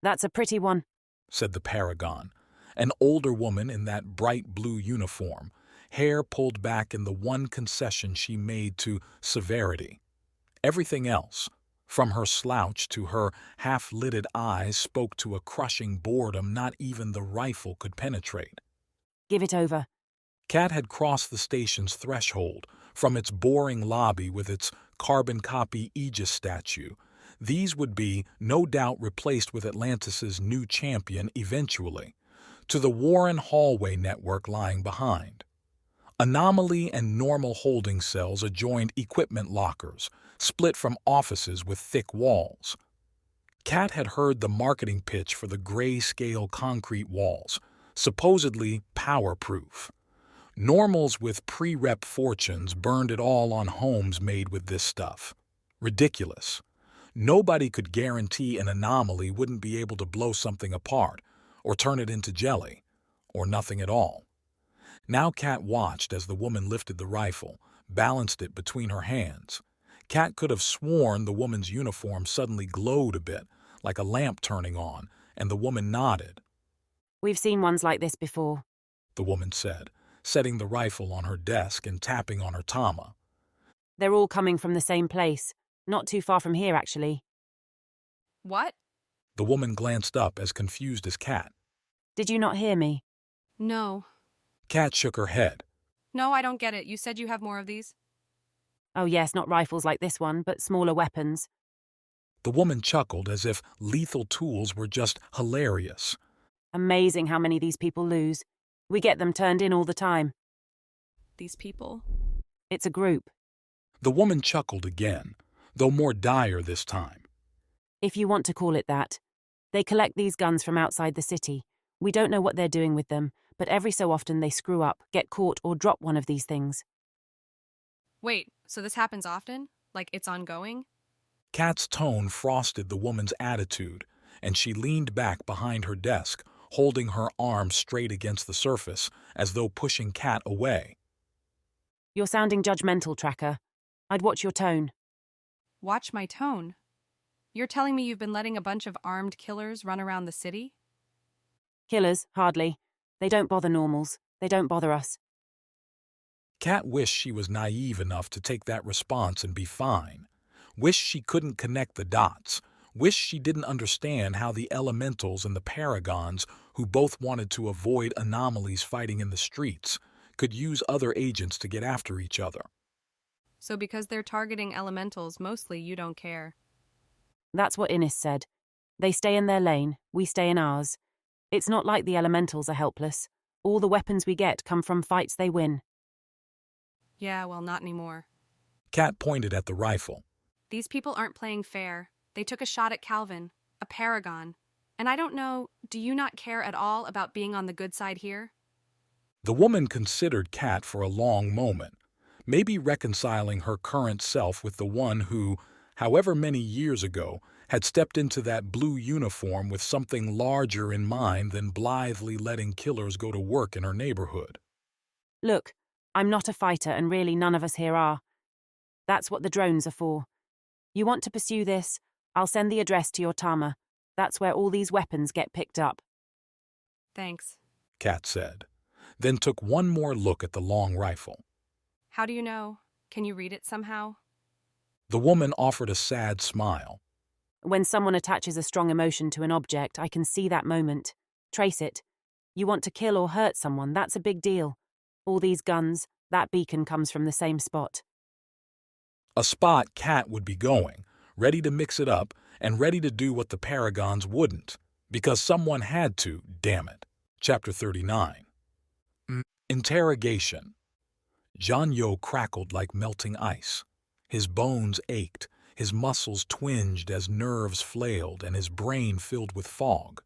"That's a pretty one," said the Paragon, an older woman in that bright blue uniform, hair pulled back in the one concession she made to severity. Everything else, from her slouch to her half-lidded eyes, spoke to a crushing boredom not even the rifle could penetrate. "Give it over." Kat had crossed the station's threshold from its boring lobby with its carbon copy Aegis statue. These would be, no doubt, replaced with Atlantis's new champion eventually, to the Warren hallway network lying behind. Anomaly and normal holding cells adjoined equipment lockers, split from offices with thick walls. Kat had heard the marketing pitch for the gray-scale concrete walls, supposedly power-proof. Normals with pre-rep fortunes burned it all on homes made with this stuff. Ridiculous. Nobody could guarantee an anomaly wouldn't be able to blow something apart, or turn it into jelly, or nothing at all. Now Kat watched as the woman lifted the rifle, balanced it between her hands. Kat could have sworn the woman's uniform suddenly glowed a bit, like a lamp turning on, and the woman nodded. "We've seen ones like this before," the woman said, setting the rifle on her desk and tapping on her tama. "They're all coming from the same place. Not too far from here, actually." What? The woman glanced up as confused as Kat. "Did you not hear me?" No. Kat shook her head. No, I don't get it. You said you have more of these? "Oh yes, not rifles like this one, but smaller weapons." The woman chuckled as if lethal tools were just hilarious. "Amazing how many these people lose. We get them turned in all the time." These people? "It's a group." The woman chuckled again, though more dire this time. "If you want to call it that. They collect these guns from outside the city. We don't know what they're doing with them, but every so often they screw up, get caught, or drop one of these things." Wait, so this happens often? Like it's ongoing? Kat's tone frosted the woman's attitude, and she leaned back behind her desk, holding her arms straight against the surface, as though pushing Kat away. "You're sounding judgmental, Tracker. I'd watch your tone." Watch my tone? You're telling me you've been letting a bunch of armed killers run around the city? "Killers, hardly. They don't bother normals. They don't bother us." Kat wished she was naive enough to take that response and be fine. Wished she couldn't connect the dots. Wished she didn't understand how the elementals and the Paragons, who both wanted to avoid anomalies fighting in the streets, could use other agents to get after each other. So because they're targeting elementals, mostly you don't care. That's what Innis said. They stay in their lane, we stay in ours. It's not like the elementals are helpless. All the weapons we get come from fights they win. Yeah, well, not anymore. Kat pointed at the rifle. These people aren't playing fair. They took a shot at Calvin, a Paragon. And I don't know, do you not care at all about being on the good side here? The woman considered Kat for a long moment, maybe reconciling her current self with the one who, however many years ago, had stepped into that blue uniform with something larger in mind than blithely letting killers go to work in her neighborhood. "Look, I'm not a fighter, and really none of us here are. That's what the drones are for. You want to pursue this? I'll send the address to your Tama. That's where all these weapons get picked up." Thanks, Kat said, then took one more look at the long rifle. How do you know? Can you read it somehow? The woman offered a sad smile. "When someone attaches a strong emotion to an object, I can see that moment. Trace it. You want to kill or hurt someone, that's a big deal. All these guns, that beacon comes from the same spot." A spot Kat would be going, ready to mix it up and ready to do what the Paragons wouldn't, because someone had to, damn it. Chapter 39. Interrogation. Jianyo crackled like melting ice. His bones ached, his muscles twinged as nerves flailed, and his brain filled with fog.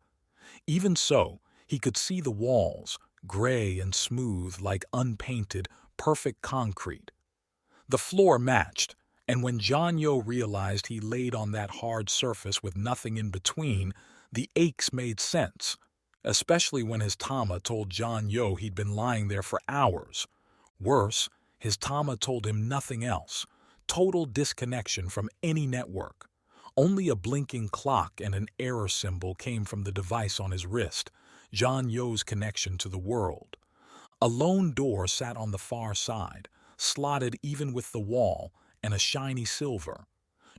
Even so, he could see the walls, gray and smooth like unpainted, perfect concrete. The floor matched, and when John Yo realized he laid on that hard surface with nothing in between, the aches made sense, especially when his Tama told John Yo he'd been lying there for hours. Worse, his Tama told him nothing else, total disconnection from any network. Only a blinking clock and an error symbol came from the device on his wrist, John Yo's connection to the world. A lone door sat on the far side, slotted even with the wall, and a shiny silver.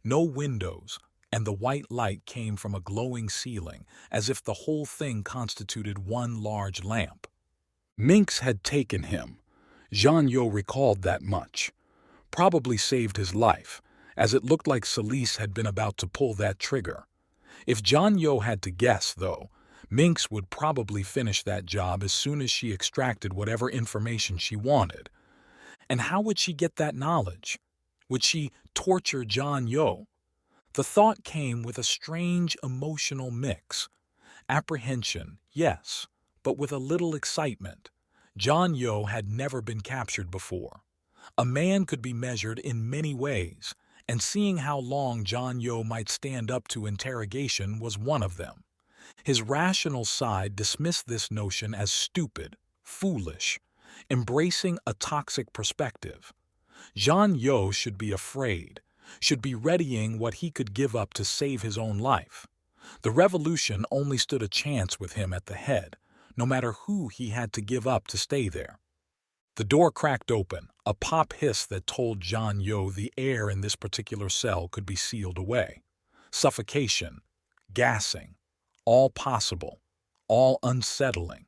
No windows, and the white light came from a glowing ceiling, as if the whole thing constituted one large lamp. Mynx had taken him. John Yo recalled that much. Probably saved his life, as it looked like Celise had been about to pull that trigger. If John Yo had to guess, though, Mynx would probably finish that job as soon as she extracted whatever information she wanted. And how would she get that knowledge? Would she torture John Yo? The thought came with a strange emotional mix. Apprehension, yes, but with a little excitement. John Yo had never been captured before. A man could be measured in many ways, and seeing how long John Yo might stand up to interrogation was one of them. His rational side dismissed this notion as stupid, foolish, embracing a toxic perspective. John Yo should be afraid, should be readying what he could give up to save his own life. The revolution only stood a chance with him at the head, no matter who he had to give up to stay there. The door cracked open, a pop hiss that told John Yo the air in this particular cell could be sealed away. Suffocation, gassing, all possible, all unsettling.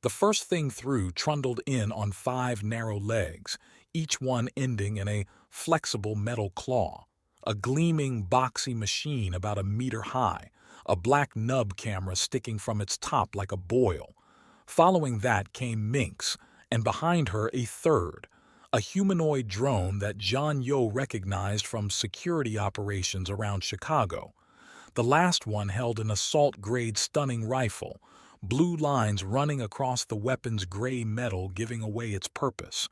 The first thing through trundled in on 5 narrow legs, each one ending in a flexible metal claw, a gleaming, boxy machine about a meter high, a black nub camera sticking from its top like a boil. Following that came Mynx, and behind her a third, a humanoid drone that John Yo recognized from security operations around Chicago. The last one held an assault-grade stunning rifle, blue lines running across the weapon's gray metal giving away its purpose.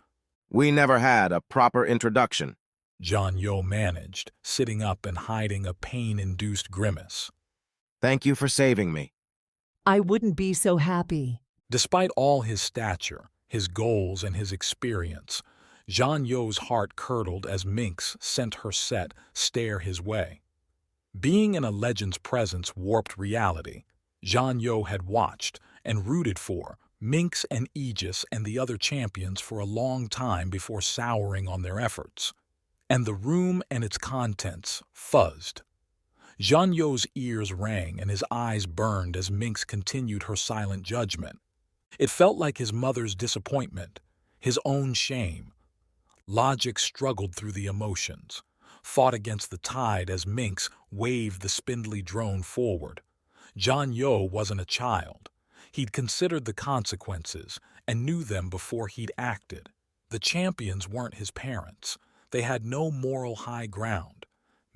We never had a proper introduction, John Yo managed, sitting up and hiding a pain-induced grimace. Thank you for saving me. I wouldn't be so happy. Despite all his stature, his goals, and his experience, John Yo's heart curdled as Mynx sent her set stare his way. Being in a legend's presence warped reality. John Yo had watched and rooted for Mynx and Aegis and the other champions for a long time before souring on their efforts. And the room and its contents fuzzed. John Yo's ears rang and his eyes burned as Mynx continued her silent judgment. It felt like his mother's disappointment, his own shame. Logic struggled through the emotions, fought against the tide as Mynx waved the spindly drone forward. John Yo wasn't a child. He'd considered the consequences and knew them before he'd acted. The champions weren't his parents. They had no moral high ground.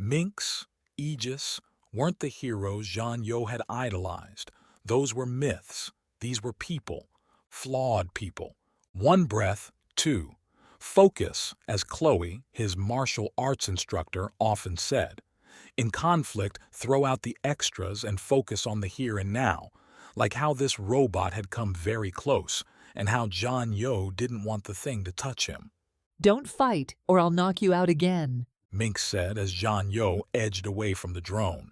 Mynx, Aegis, weren't the heroes John Yo had idolized. Those were myths. These were people, flawed people. One breath, two. Focus, as Chloe, his martial arts instructor, often said. In conflict, throw out the extras and focus on the here and now, like how this robot had come very close, and how John Yo didn't want the thing to touch him. Don't fight, or I'll knock you out again, Mynx said as John Yo edged away from the drone.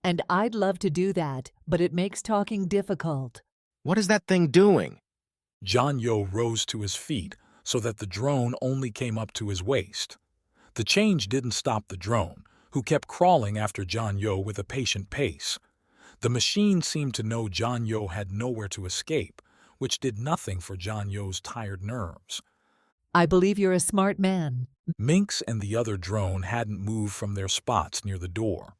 And I'd love to do that, but it makes talking difficult. What is that thing doing? John Yo rose to his feet so that the drone only came up to his waist. The change didn't stop the drone, who kept crawling after John Yo with a patient pace. The machine seemed to know John Yo had nowhere to escape, which did nothing for John Yo's tired nerves. I believe you're a smart man. Mynx and the other drone hadn't moved from their spots near the door.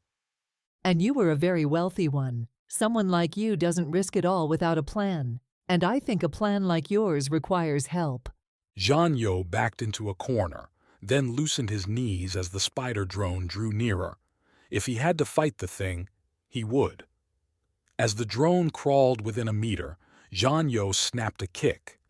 And you were a very wealthy one. Someone like you doesn't risk it all without a plan. And I think a plan like yours requires help. John Yo backed into a corner, then loosened his knees as the spider drone drew nearer. If he had to fight the thing, he would. As the drone crawled within a meter, Zhang Yo snapped a kick.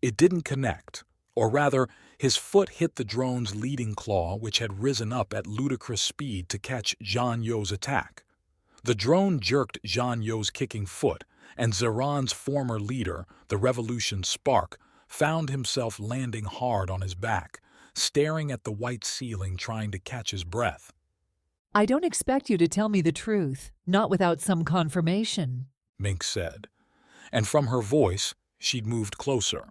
It didn't connect, or rather, his foot hit the drone's leading claw, which had risen up at ludicrous speed to catch Zhang Yo's attack. The drone jerked Zhang Yo's kicking foot, and Zeron's former leader, the Revolution Spark, found himself landing hard on his back, staring at the white ceiling trying to catch his breath. I don't expect you to tell me the truth, not without some confirmation, Mynx said, and from her voice, she'd moved closer.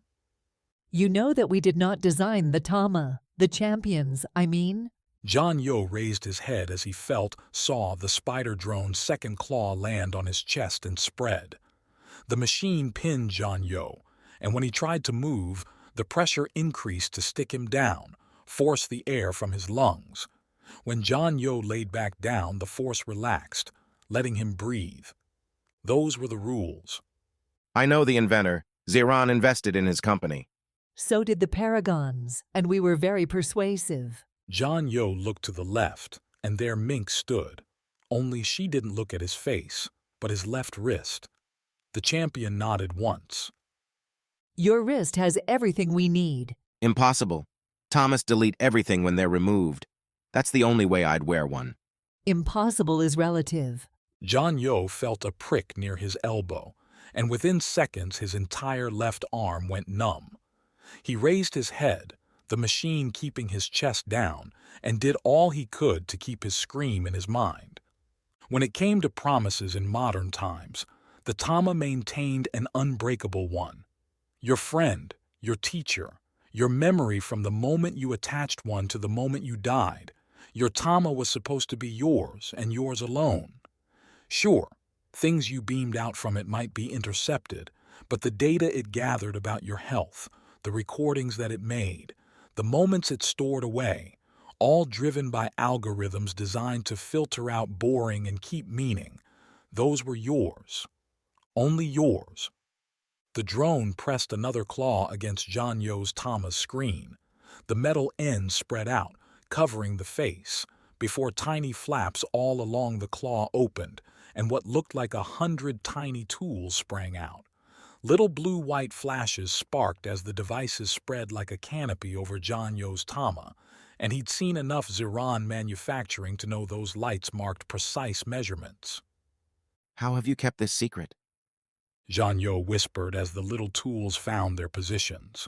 You know that we did not design the Tama, the champions, I mean? Zhang Yo raised his head as he saw the spider drone's second claw land on his chest and spread. The machine pinned Zhang Yo, and when he tried to move, the pressure increased to stick him down, force the air from his lungs. When Zhang Yo laid back down, the force relaxed, letting him breathe. Those were the rules. I know the inventor. Zeron invested in his company. So did the Paragons, and we were very persuasive. Zhang Yo looked to the left, and there Mynx stood. Only she didn't look at his face, but his left wrist. The champion nodded once. Your wrist has everything we need. Impossible. Thomas delete everything when they're removed. That's the only way I'd wear one. Impossible is relative. Zhang Yo felt a prick near his elbow, and within seconds his entire left arm went numb. He raised his head, the machine keeping his chest down, and did all he could to keep his scream in his mind. When it came to promises in modern times, the Tama maintained an unbreakable one. Your friend, your teacher, your memory from the moment you attached one to the moment you died, your Tama was supposed to be yours and yours alone. Sure, things you beamed out from it might be intercepted, but the data it gathered about your health, the recordings that it made, the moments it stored away, all driven by algorithms designed to filter out boring and keep meaning, those were yours. Only yours. The drone pressed another claw against Zhang Yo's Tama's screen. The metal end spread out, covering the face, before tiny flaps all along the claw opened, and what looked like 100 tiny tools sprang out. Little blue-white flashes sparked as the devices spread like a canopy over Zhang Yo's Tama, and he'd seen enough Zeron manufacturing to know those lights marked precise measurements. How have you kept this secret? Zhang Yo whispered as the little tools found their positions.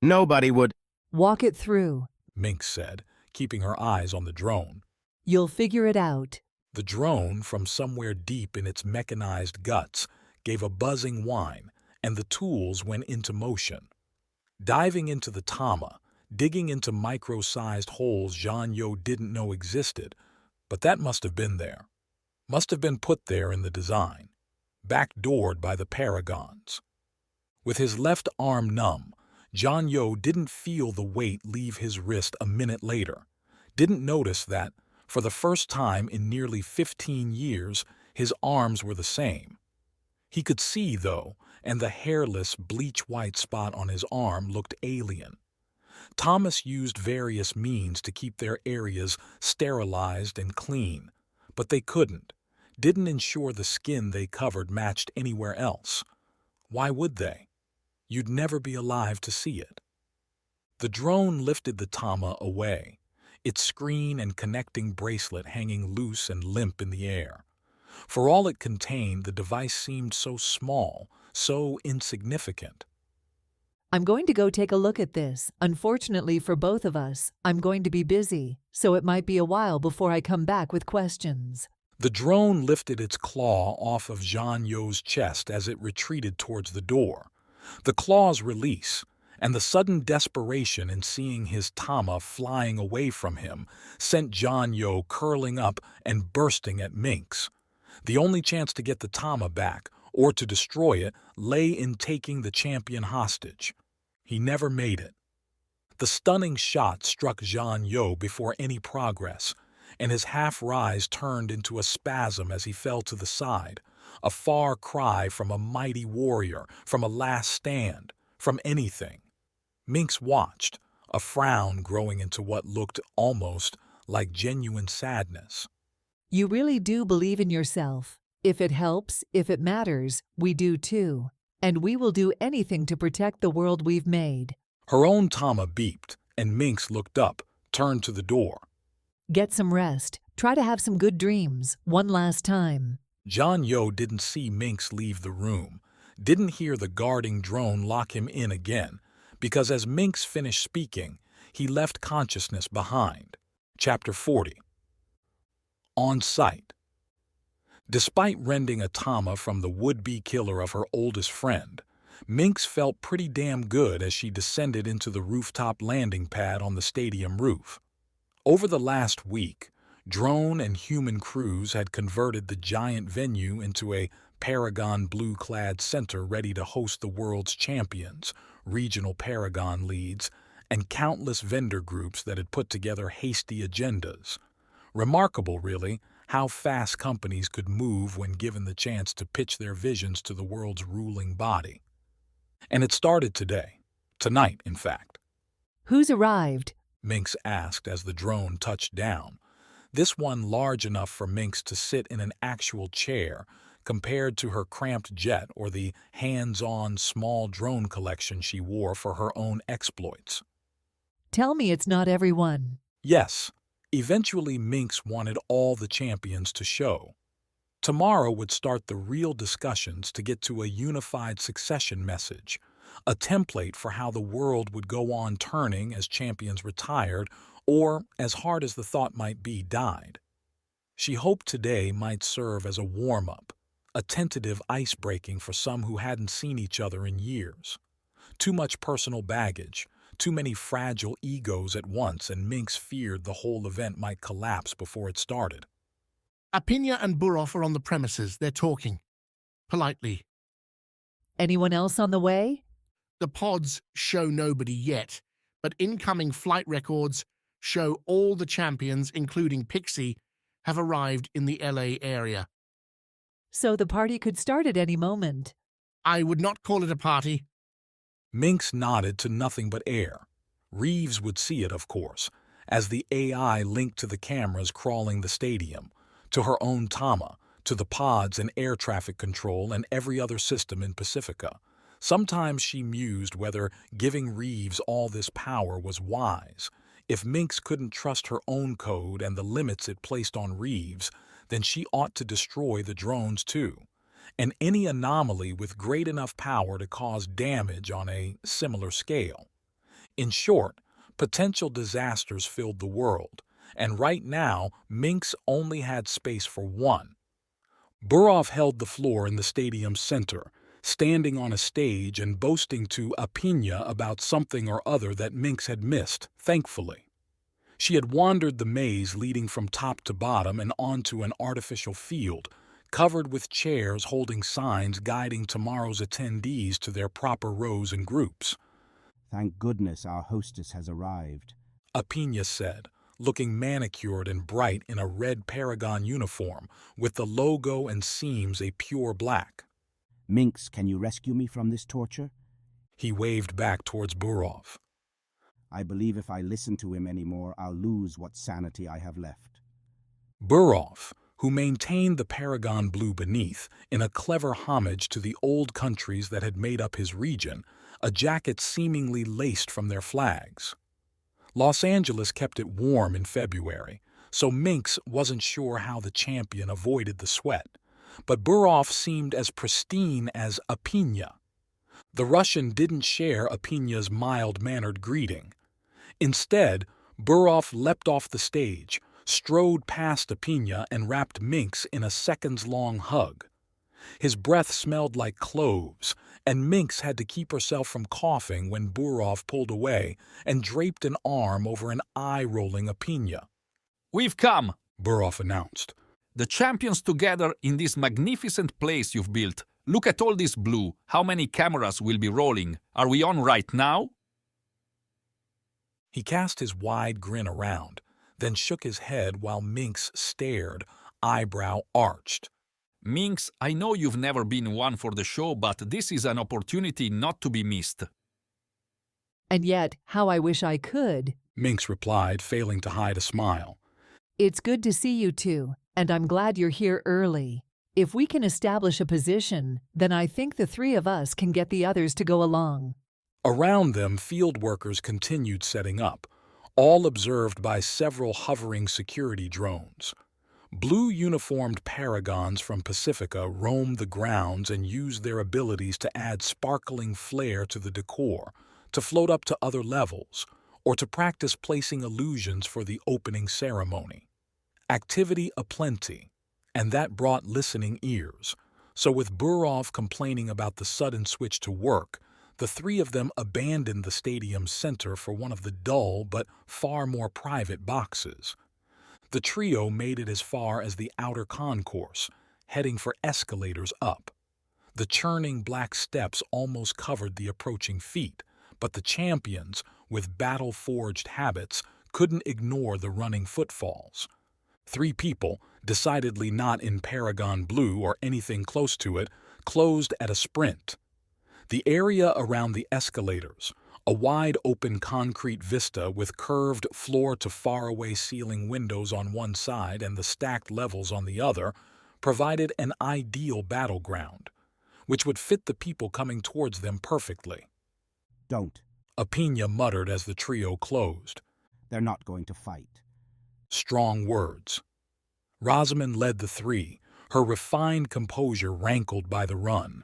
Nobody would. Walk it through, Mynx said, keeping her eyes on the drone. You'll figure it out. The drone, from somewhere deep in its mechanized guts, gave a buzzing whine, and the tools went into motion. Diving into the Tama, digging into micro-sized holes Zhang Yo didn't know existed, but that must have been there. Must have been put there in the design, backdoored by the Paragons. With his left arm numb, Zhang Yo didn't feel the weight leave his wrist a minute later, didn't notice that, for the first time in nearly 15 years, his arms were the same. He could see, though, and the hairless, bleach-white spot on his arm looked alien. Thomas used various means to keep their areas sterilized and clean, but they didn't ensure the skin they covered matched anywhere else. Why would they? You'd never be alive to see it. The drone lifted the Tama away, its screen and connecting bracelet hanging loose and limp in the air. For all it contained, the device seemed so small, so insignificant. I'm going to go take a look at this. Unfortunately for both of us, I'm going to be busy, so it might be a while before I come back with questions. The drone lifted its claw off of Zhang Yo's chest as it retreated towards the door. The claw's release, and the sudden desperation in seeing his Tama flying away from him, sent Zhang Yo curling up and bursting at Mynx. The only chance to get the Tama back, or to destroy it, lay in taking the champion hostage. He never made it. The stunning shot struck Zhang Yo before any progress, and his half-rise turned into a spasm as he fell to the side, a far cry from a mighty warrior, from a last stand, from anything. Mynx watched, a frown growing into what looked almost like genuine sadness. You really do believe in yourself. If it helps, if it matters, we do too. And we will do anything to protect the world we've made. Her own Tama beeped, and Mynx looked up, turned to the door. Get some rest. Try to have some good dreams, one last time. John Yo didn't see Mynx leave the room, didn't hear the guarding drone lock him in again, because as Mynx finished speaking, he left consciousness behind. Chapter 40. On Sight. Despite rending a Tama from the would-be killer of her oldest friend, Mynx felt pretty damn good as she descended into the rooftop landing pad on the stadium roof. Over the last week, drone and human crews had converted the giant venue into a Paragon blue-clad center ready to host the world's champions, regional Paragon leads, and countless vendor groups that had put together hasty agendas. Remarkable, really, how fast companies could move when given the chance to pitch their visions to the world's ruling body. And it started today. Tonight, in fact. Who's arrived? Mynx asked as the drone touched down, this one large enough for Mynx to sit in an actual chair compared to her cramped jet or the hands-on small drone collection she wore for her own exploits. Tell me it's not everyone. Yes, eventually Mynx wanted all the champions to show. Tomorrow would start the real discussions to get to a unified succession message, a template for how the world would go on turning as champions retired or, as hard as the thought might be, died. She hoped today might serve as a warm-up, a tentative ice-breaking for some who hadn't seen each other in years. Too much personal baggage, too many fragile egos at once, and Mynx feared the whole event might collapse before it started. Apinya and Burov are on the premises. They're talking. Politely. Anyone else on the way? The pods show nobody yet, but incoming flight records show all the champions, including Pixie, have arrived in the LA area. So the party could start at any moment. I would not call it a party. Mynx nodded to nothing but air. Reeves would see it, of course, as the AI linked to the cameras crawling the stadium, to her own Tama, to the pods and air traffic control and every other system in Pacifica. Sometimes she mused whether giving Reeves all this power was wise. If Mynx couldn't trust her own code and the limits it placed on Reeves, then she ought to destroy the drones too, and any anomaly with great enough power to cause damage on a similar scale. In short, potential disasters filled the world, and right now Mynx only had space for one. Burov held the floor in the stadium's center, standing on a stage and boasting to Apinya about something or other that Mynx had missed, thankfully. She had wandered the maze leading from top to bottom and onto an artificial field, covered with chairs holding signs guiding tomorrow's attendees to their proper rows and groups. Thank goodness our hostess has arrived, Apinya said, looking manicured and bright in a red Paragon uniform, with the logo and seams a pure black. Mynx, can you rescue me from this torture? He waved back towards Burov. I believe if I listen to him anymore, I'll lose what sanity I have left. Burov, who maintained the Paragon blue beneath, in a clever homage to the old countries that had made up his region, a jacket seemingly laced from their flags. Los Angeles kept it warm in February, so Mynx wasn't sure how the champion avoided the sweat, but Burov seemed as pristine as Apinya. The Russian didn't share Apinya's mild-mannered greeting. Instead, Burov leapt off the stage, strode past Apinya and wrapped Mynx in a seconds-long hug. His breath smelled like cloves, and Mynx had to keep herself from coughing when Burov pulled away and draped an arm over an eye-rolling Apinya. "We've come," Burov announced. "The champions together in this magnificent place you've built. Look at all this blue. How many cameras will be rolling? Are we on right now?" He cast his wide grin around, then shook his head while Mynx stared, eyebrow arched. "Mynx, I know you've never been one for the show, but this is an opportunity not to be missed." And yet, how I wish I could, Mynx replied, failing to hide a smile. It's good to see you two, and I'm glad you're here early. If we can establish a position, then I think the three of us can get the others to go along. Around them, field workers continued setting up, all observed by several hovering security drones. Blue uniformed Paragons from Pacifica roamed the grounds and used their abilities to add sparkling flair to the decor, to float up to other levels, or to practice placing illusions for the opening ceremony. Activity aplenty, and that brought listening ears. So with Burov complaining about the sudden switch to work, the three of them abandoned the stadium's center for one of the dull but far more private boxes. The trio made it as far as the outer concourse, heading for escalators up. The churning black steps almost covered the approaching feet, but the champions, with battle-forged habits, couldn't ignore the running footfalls. Three people, decidedly not in Paragon blue or anything close to it, closed at a sprint. The area around the escalators, a wide-open concrete vista with curved floor-to-faraway ceiling windows on one side and the stacked levels on the other, provided an ideal battleground, which would fit the people coming towards them perfectly. Don't. Apina muttered as the trio closed. They're not going to fight. Strong words. Rosamond led the three, her refined composure rankled by the run.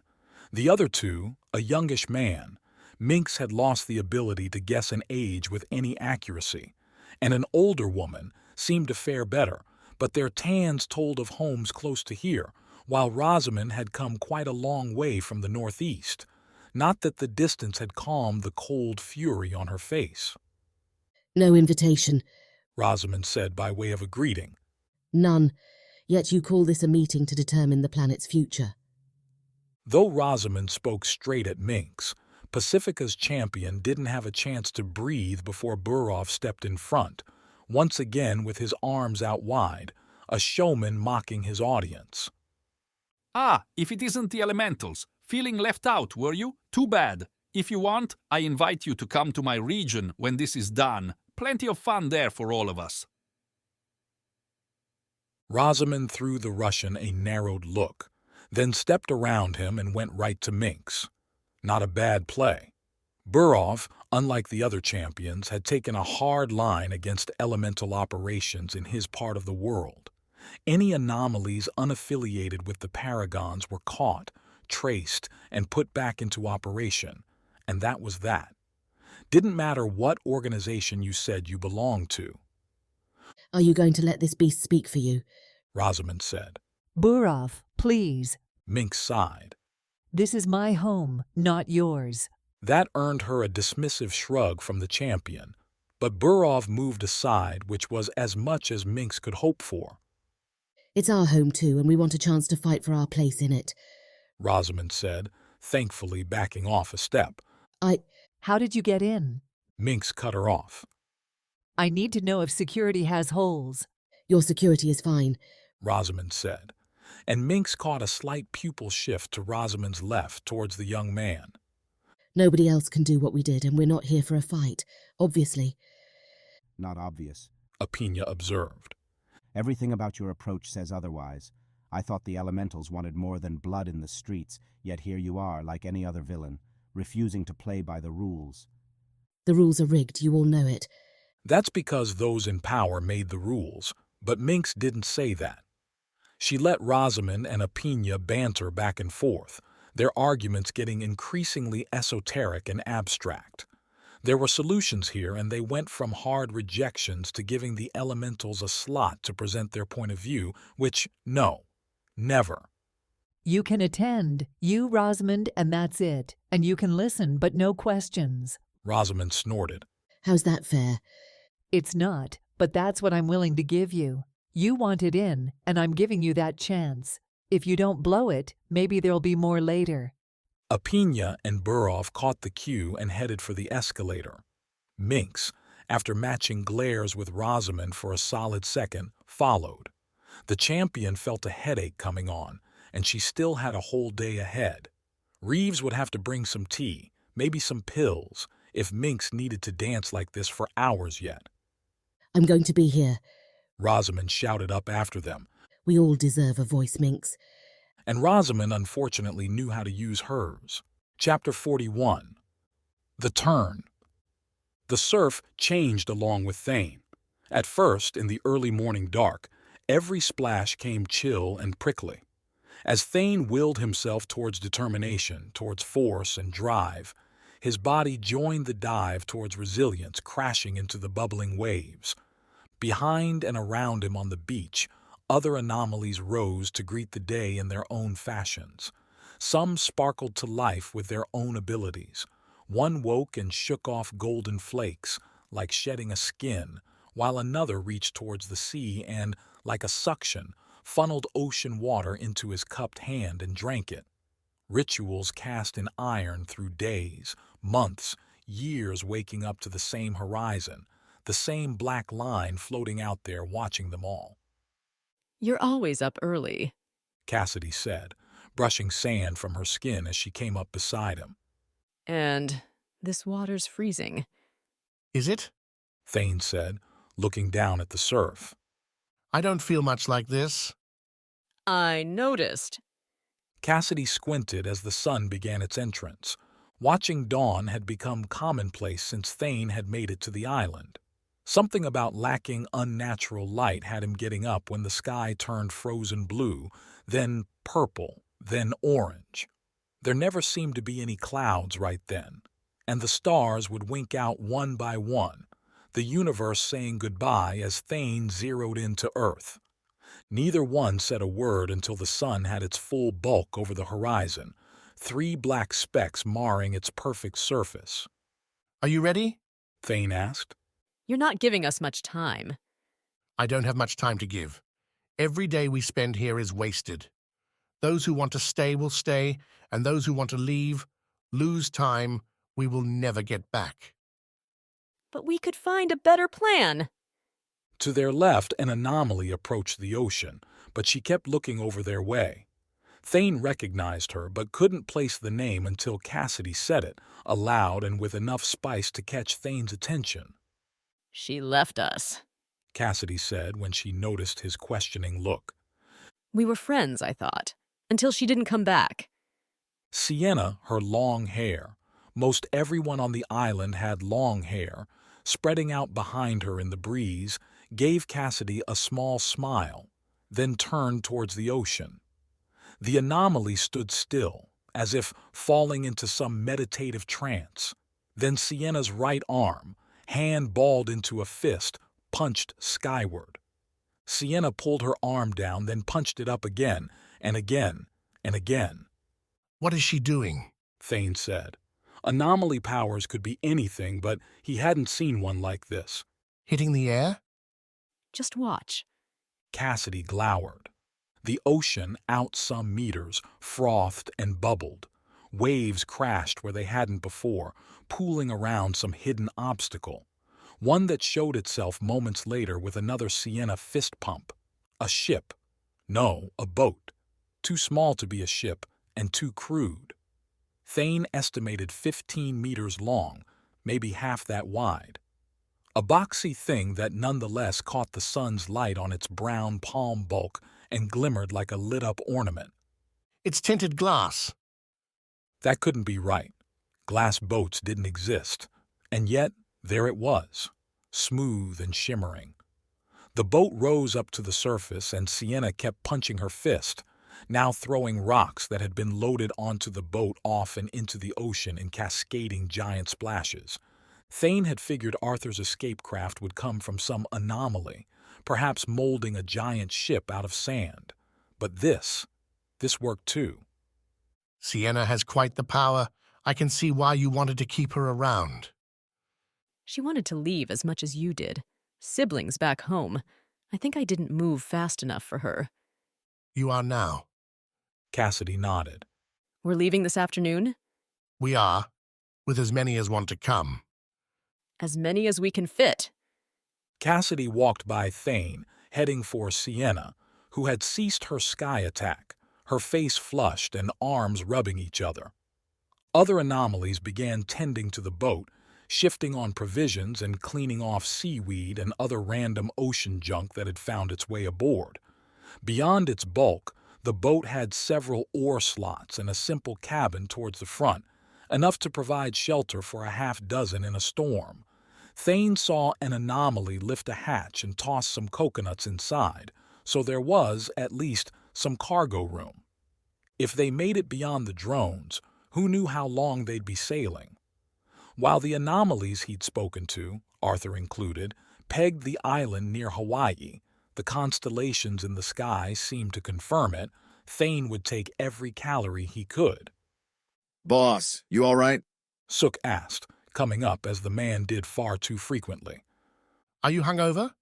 The other two, a youngish man, Mynx had lost the ability to guess an age with any accuracy, and an older woman seemed to fare better, but their tans told of homes close to here, while Rosamond had come quite a long way from the northeast. Not that the distance had calmed the cold fury on her face. No invitation, Rosamond said by way of a greeting. None. Yet you call this a meeting to determine the planet's future. Though Rosamond spoke straight at Mynx, Pacifica's champion didn't have a chance to breathe before Burov stepped in front, once again with his arms out wide, a showman mocking his audience. Ah, if it isn't the elementals. Feeling left out, were you? Too bad. If you want, I invite you to come to my region when this is done. Plenty of fun there for all of us. Rosamond threw the Russian a narrowed look, then stepped around him and went right to Mynx. Not a bad play. Burov, unlike the other champions, had taken a hard line against elemental operations in his part of the world. Any anomalies unaffiliated with the Paragons were caught, traced, and put back into operation, and that was that. Didn't matter what organization you said you belonged to. Are you going to let this beast speak for you? Rosamond said. Burov, please. Mynx sighed. This is my home, not yours. That earned her a dismissive shrug from the champion, but Burov moved aside, which was as much as Mynx could hope for. It's our home too, and we want a chance to fight for our place in it, Rosamond said, thankfully backing off a step. How did you get in? Mynx cut her off. I need to know if security has holes. Your security is fine, Rosamond said, and Mynx caught a slight pupil shift to Rosamond's left towards the young man. Nobody else can do what we did, and we're not here for a fight, obviously. Not obvious, Apina observed. Everything about your approach says otherwise. I thought the elementals wanted more than blood in the streets, yet here you are, like any other villain, refusing to play by the rules. The rules are rigged, you all know it. That's because those in power made the rules, but Mynx didn't say that. She let Rosamond and Apina banter back and forth, their arguments getting increasingly esoteric and abstract. There were solutions here, and they went from hard rejections to giving the elementals a slot to present their point of view, which, no, never. You can attend, you, Rosamond, and that's it. And you can listen, but no questions. Rosamond snorted. How's that fair? It's not, but that's what I'm willing to give you. You want it in, and I'm giving you that chance. If you don't blow it, maybe there'll be more later. Apina and Burov caught the cue and headed for the escalator. Mynx, after matching glares with Rosamond for a solid second, followed. The champion felt a headache coming on, and she still had a whole day ahead. Reeves would have to bring some tea, maybe some pills, if Mynx needed to dance like this for hours yet. I'm going to be here, Rosamond shouted up after them. We all deserve a voice, Mynx. and Rosamond unfortunately knew how to use hers. Chapter 41. The Turn. The surf changed along with Thane. At first, in the early morning dark, every splash came chill and prickly. As Thane willed himself towards determination, towards force and drive, his body joined the dive towards resilience, crashing into the bubbling waves. Behind and around him on the beach, other anomalies rose to greet the day in their own fashions. Some sparkled to life with their own abilities. One woke and shook off golden flakes, like shedding a skin, while another reached towards the sea and, like a suction, funneled ocean water into his cupped hand and drank it. Rituals cast in iron through days, months, years waking up to the same horizon, the same black line floating out there watching them all. You're always up early, Cassidy said, brushing sand from her skin as she came up beside him. and this water's freezing. Is it? Thane said, looking down at the surf. I don't feel much like this. I noticed. Cassidy squinted as the sun began its entrance. Watching dawn had become commonplace since Thane had made it to the island. Something about lacking unnatural light had him getting up when the sky turned frozen blue, then purple, then orange. There never seemed to be any clouds right then, and the stars would wink out one by one, the universe saying goodbye as Thane zeroed into Earth. Neither one said a word until the sun had its full bulk over the horizon, 3 black specks marring its perfect surface. Are you ready? Thane asked. You're not giving us much time. I don't have much time to give. Every day we spend here is wasted. Those who want to stay will stay, and those who want to leave lose time we will never get back. But we could find a better plan. To their left, an anomaly approached the ocean, but she kept looking over their way. Thane recognized her, but couldn't place the name until Cassidy said it, aloud and with enough spice to catch Thane's attention. She left us, Cassidy said when she noticed his questioning look. We were friends, I thought, until she didn't come back. Sienna, her long hair. Most everyone on the island had long hair, spreading out behind her in the breeze, gave Cassidy a small smile, then turned towards the ocean. The anomaly stood still, as if falling into some meditative trance. Then Sienna's right arm, hand balled into a fist, punched skyward. Sienna pulled her arm down, then punched it up again, and again, and again. What is she doing? Thane said. Anomaly powers could be anything, but he hadn't seen one like this. Hitting the air? Just watch. Cassidy glowered. The ocean, out some meters, frothed and bubbled. Waves crashed where they hadn't before, pooling around some hidden obstacle. One that showed itself moments later with another Sienna fist pump. A ship. No, a boat. Too small to be a ship, and too crude. Thane estimated 15 meters long, maybe half that wide. A boxy thing that nonetheless caught the sun's light on its brown palm bulk and glimmered like a lit-up ornament. It's tinted glass. That couldn't be right. Glass boats didn't exist. And yet, there it was, smooth and shimmering. The boat rose up to the surface, and Sienna kept punching her fist, now throwing rocks that had been loaded onto the boat off and into the ocean in cascading giant splashes. Thane had figured Arthur's escape craft would come from some anomaly, perhaps molding a giant ship out of sand. But this worked too. Sienna has quite the power. I can see why you wanted to keep her around. She wanted to leave as much as you did. Siblings back home. I think I didn't move fast enough for her. You are now. Cassidy nodded. We're leaving this afternoon? We are, with as many as want to come. As many as we can fit. Cassidy walked by Thane, heading for Sienna, who had ceased her sky attack, her face flushed and arms rubbing each other. Other anomalies began tending to the boat, shifting on provisions and cleaning off seaweed and other random ocean junk that had found its way aboard. Beyond its bulk, The boat had several oar slots and a simple cabin towards the front, enough to provide shelter for a half-dozen in a storm. Thane saw an anomaly lift a hatch and toss some coconuts inside, so there was, at least, some cargo room. If they made it beyond the drones, who knew how long they'd be sailing? While the anomalies he'd spoken to, Arthur included, pegged the island near Hawaii, the constellations in the sky seemed to confirm it, Thane would take every calorie he could. "Boss, you all right?" Sook asked, coming up as the man did far too frequently. "Are you hungover?"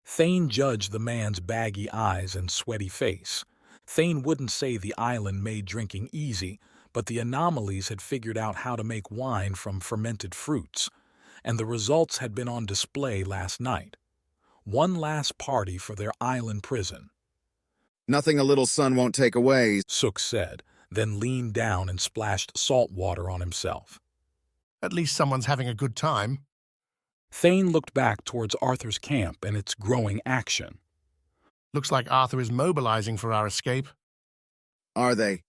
Thane judged the man's baggy eyes and sweaty face. Thane wouldn't say the island made drinking easy, but the anomalies had figured out how to make wine from fermented fruits, and the results had been on display last night. One last party for their island prison. "Nothing a little sun won't take away," Sook said, then leaned down and splashed salt water on himself. "At least someone's having a good time." Thane looked back towards Arthur's camp and its growing action. "Looks like Arthur is mobilizing for our escape." "Are they?"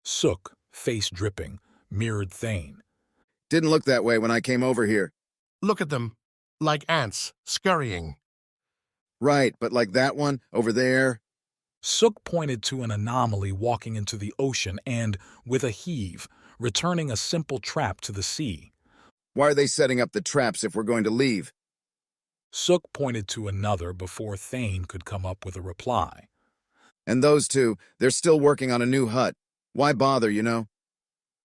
Sook, face dripping, mirrored Thane. "Didn't look that way when I came over here." "Look at them, like ants, scurrying." "Right, but like that one, over there?" Sook pointed to an anomaly walking into the ocean and, with a heave, returning a simple trap to the sea. "Why are they setting up the traps if we're going to leave?" Sook pointed to another before Thane could come up with a reply. "And those two, they're still working on a new hut. Why bother, you know?"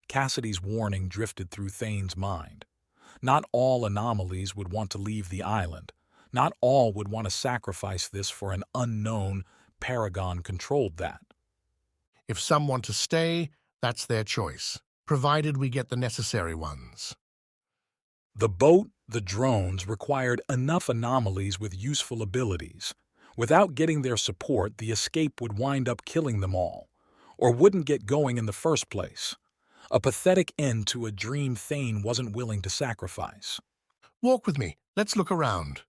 Cassidy's warning drifted through Thane's mind. Not all anomalies would want to leave the island. Not all would want to sacrifice this for an unknown. Paragon controlled that. "If some want to stay, that's their choice, provided we get the necessary ones." The boat, the drones, required enough anomalies with useful abilities. Without getting their support, the escape would wind up killing them all, or wouldn't get going in the first place. A pathetic end to a dream Thane wasn't willing to sacrifice. "Walk with me. Let's look around."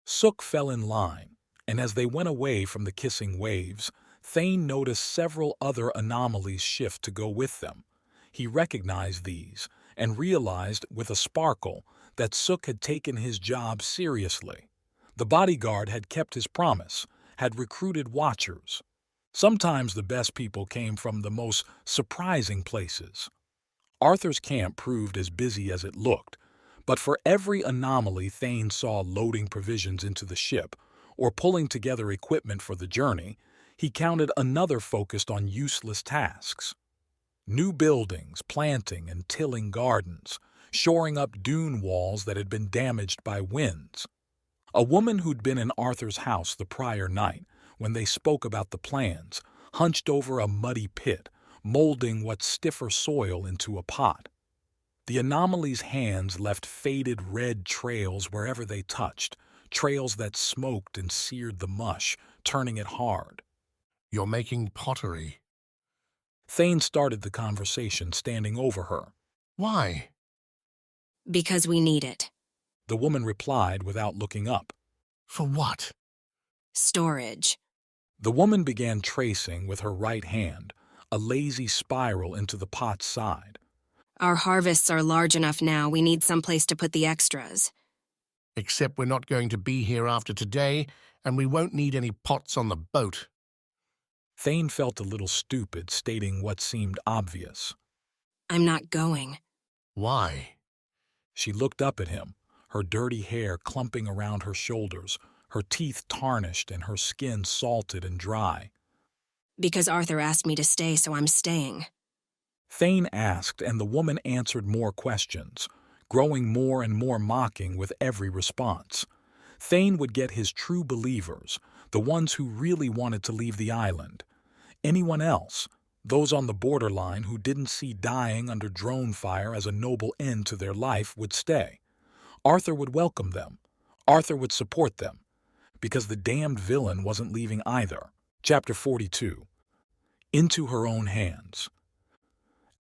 Sook fell in line, and as they went away from the kissing waves, Thane noticed several other anomalies shift to go with them. He recognized these, and realized, with a sparkle, that Sook had taken his job seriously. The bodyguard had kept his promise, had recruited watchers. Sometimes the best people came from the most surprising places. Arthur's camp proved as busy as it looked, but for every anomaly Thane saw loading provisions into the ship, or pulling together equipment for the journey, he counted another focused on useless tasks. New buildings, planting and tilling gardens, shoring up dune walls that had been damaged by winds. A woman who'd been in Arthur's house the prior night, when they spoke about the plans, hunched over a muddy pit, molding what stiffer soil into a pot. The anomaly's hands left faded red trails wherever they touched, trails that smoked and seared the mush, turning it hard. "You're making pottery." Thane started the conversation, standing over her. "Why?" "Because we need it." The woman replied without looking up. "For what?" "Storage." The woman began tracing with her right hand, a lazy spiral into the pot's side. "Our harvests are large enough now. We need someplace to put the extras." "Except we're not going to be here after today, and we won't need any pots on the boat." Thane felt a little stupid, stating what seemed obvious. "I'm not going." "Why?" She looked up at him, her dirty hair clumping around her shoulders, her teeth tarnished and her skin salted and dry. "Because Arthur asked me to stay, so I'm staying." Thane asked, and the woman answered more questions, growing more and more mocking with every response. Thane would get his true believers, the ones who really wanted to leave the island. Anyone else, those on the borderline who didn't see dying under drone fire as a noble end to their life, would stay. Arthur would welcome them. Arthur would support them. Because the damned villain wasn't leaving either. Chapter 42. Into her own hands.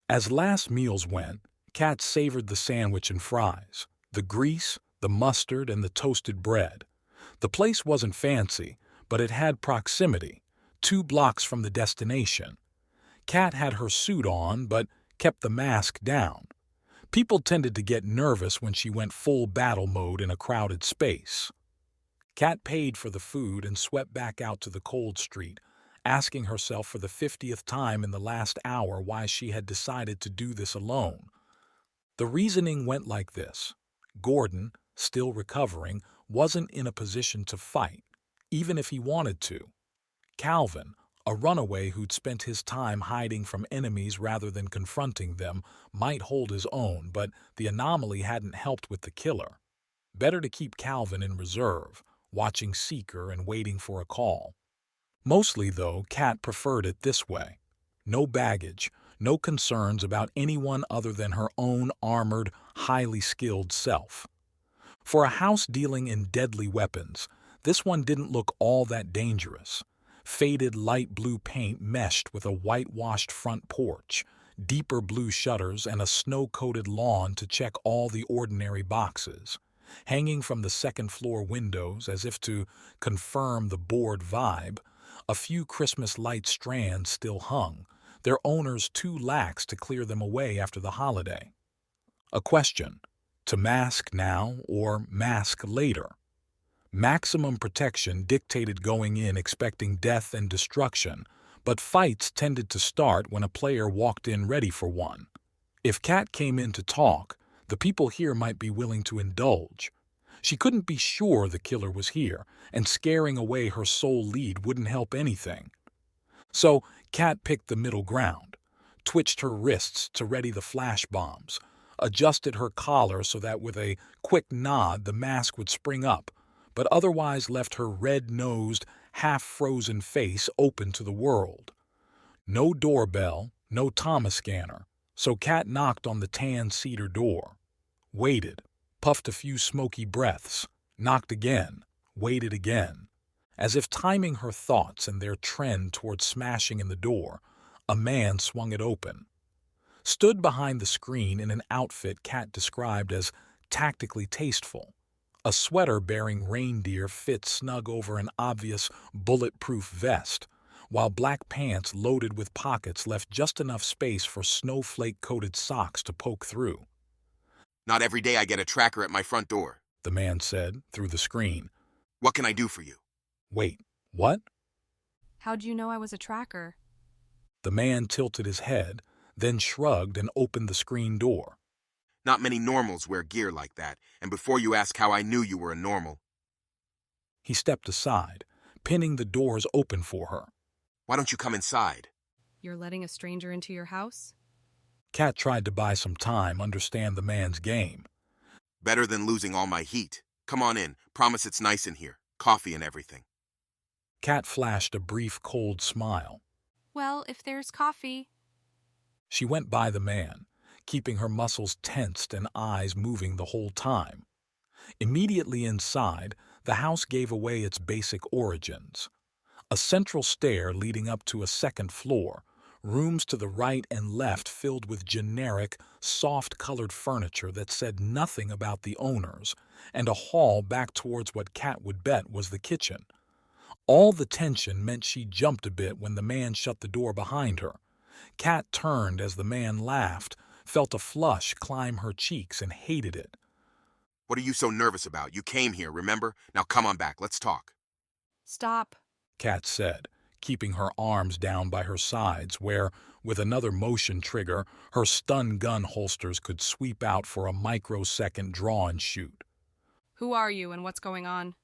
As last meals went, Kat savored the sandwich and fries, the grease, the mustard, and the toasted bread. The place wasn't fancy, but it had proximity. 2 blocks from the destination. Kat had her suit on, but kept the mask down. People tended to get nervous when she went full battle mode in a crowded space. Kat paid for the food and swept back out to the cold street, asking herself for the 50th time in the last hour why she had decided to do this alone. The reasoning went like this. Gordon, still recovering, wasn't in a position to fight, even if he wanted to. Calvin, a runaway who'd spent his time hiding from enemies rather than confronting them, might hold his own, but the anomaly hadn't helped with the killer. Better to keep Calvin in reserve, watching Seeker and waiting for a call. Mostly, though, Kat preferred it this way. No baggage, no concerns about anyone other than her own armored, highly skilled self. For a house dealing in deadly weapons, this one didn't look all that dangerous. Faded light blue paint meshed with a whitewashed front porch, deeper blue shutters, and a snow-coated lawn to check all the ordinary boxes. Hanging from the second-floor windows, as if to confirm the bored vibe, a few Christmas light strands still hung, their owners too lax to clear them away after the holiday. A question: to mask now or mask later? Maximum protection dictated going in expecting death and destruction, but fights tended to start when a player walked in ready for one. If Kat came in to talk, the people here might be willing to indulge. She couldn't be sure the killer was here, and scaring away her sole lead wouldn't help anything. So Kat picked the middle ground, twitched her wrists to ready the flash bombs, adjusted her collar so that with a quick nod the mask would spring up, but otherwise left her red-nosed, half-frozen face open to the world. No doorbell, no Thomas scanner, so Kat knocked on the tan cedar door. Waited, puffed a few smoky breaths, knocked again, waited again. As if timing her thoughts and their trend toward smashing in the door, a man swung it open. Stood behind the screen in an outfit Kat described as tactically tasteful. A sweater bearing reindeer fit snug over an obvious bulletproof vest, while black pants loaded with pockets left just enough space for snowflake-coated socks to poke through. "Not every day I get a tracker at my front door," the man said through the screen. "What can I do for you?" Wait, what? How'd you know I was a tracker? The man tilted his head, then shrugged and opened the screen door. "Not many normals wear gear like that, and before you ask how I knew you were a normal..." He stepped aside, pinning the doors open for her. "Why don't you come inside?" You're letting a stranger into your house? Kat tried to buy some time, understand the man's game. "Better than losing all my heat. Come on in. Promise it's nice in here. Coffee and everything." Kat flashed a brief cold smile. Well, if there's coffee. She went by the man, keeping her muscles tensed and eyes moving the whole time. Immediately inside, the house gave away its basic origins. A central stair leading up to a second floor, rooms to the right and left filled with generic, soft-colored furniture that said nothing about the owners, and a hall back towards what Kat would bet was the kitchen. All the tension meant she jumped a bit when the man shut the door behind her. Kat turned as the man laughed, felt a flush climb her cheeks and hated it. "What are you so nervous about? You came here, remember? Now come on back, let's talk." Stop, Kat said, keeping her arms down by her sides where, with another motion trigger, her stun gun holsters could sweep out for a microsecond draw and shoot. Who are you and what's going on?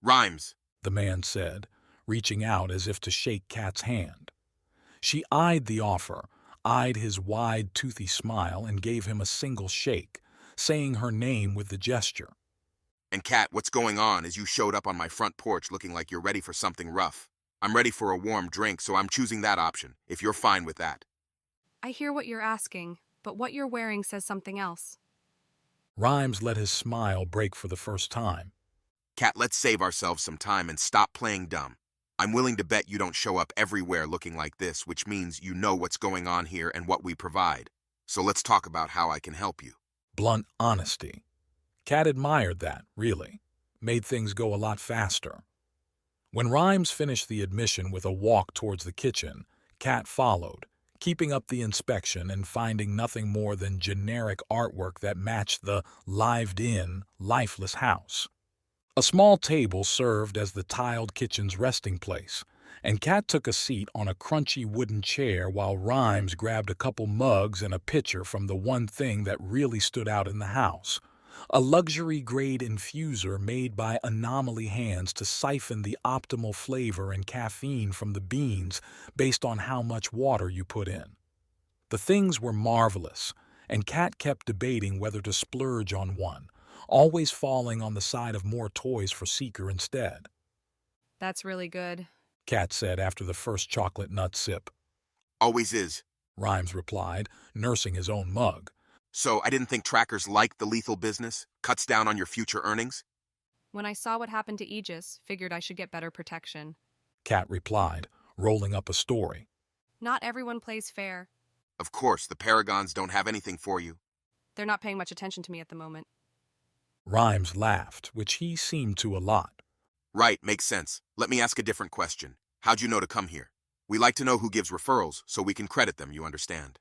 "Rhymes," the man said, reaching out as if to shake Kat's hand. She eyed the offer, eyed his wide, toothy smile, and gave him a single shake, saying her name with the gesture. "And Kat, what's going on is you showed up on my front porch looking like you're ready for something rough. I'm ready for a warm drink, so I'm choosing that option, if you're fine with that." I hear what you're asking, but what you're wearing says something else. Rhymes let his smile break for the first time. "Kat, let's save ourselves some time and stop playing dumb. I'm willing to bet you don't show up everywhere looking like this, which means you know what's going on here and what we provide. So let's talk about how I can help you." Blunt honesty. Kat admired that, really. Made things go a lot faster. When Rhymes finished the admission with a walk towards the kitchen, Kat followed, keeping up the inspection and finding nothing more than generic artwork that matched the lived-in, lifeless house. A small table served as the tiled kitchen's resting place, and Kat took a seat on a crunchy wooden chair while Rhymes grabbed a couple mugs and a pitcher from the one thing that really stood out in the house, a luxury-grade infuser made by Anomaly hands to siphon the optimal flavor and caffeine from the beans based on how much water you put in. The things were marvelous, and Kat kept debating whether to splurge on one, always falling on the side of more toys for Seeker instead. That's really good, Kat said after the first chocolate nut sip. Always is, Rhymes replied, nursing his own mug. So I didn't think trackers liked the lethal business? Cuts down on your future earnings? When I saw what happened to Aegis, figured I should get better protection. Kat replied, rolling up a story. Not everyone plays fair. Of course, the Paragons don't have anything for you. They're not paying much attention to me at the moment. Rhymes laughed, which he seemed to a lot. Right, makes sense. Let me ask a different question. How'd you know to come here? We like to know who gives referrals, so we can credit them, you understand.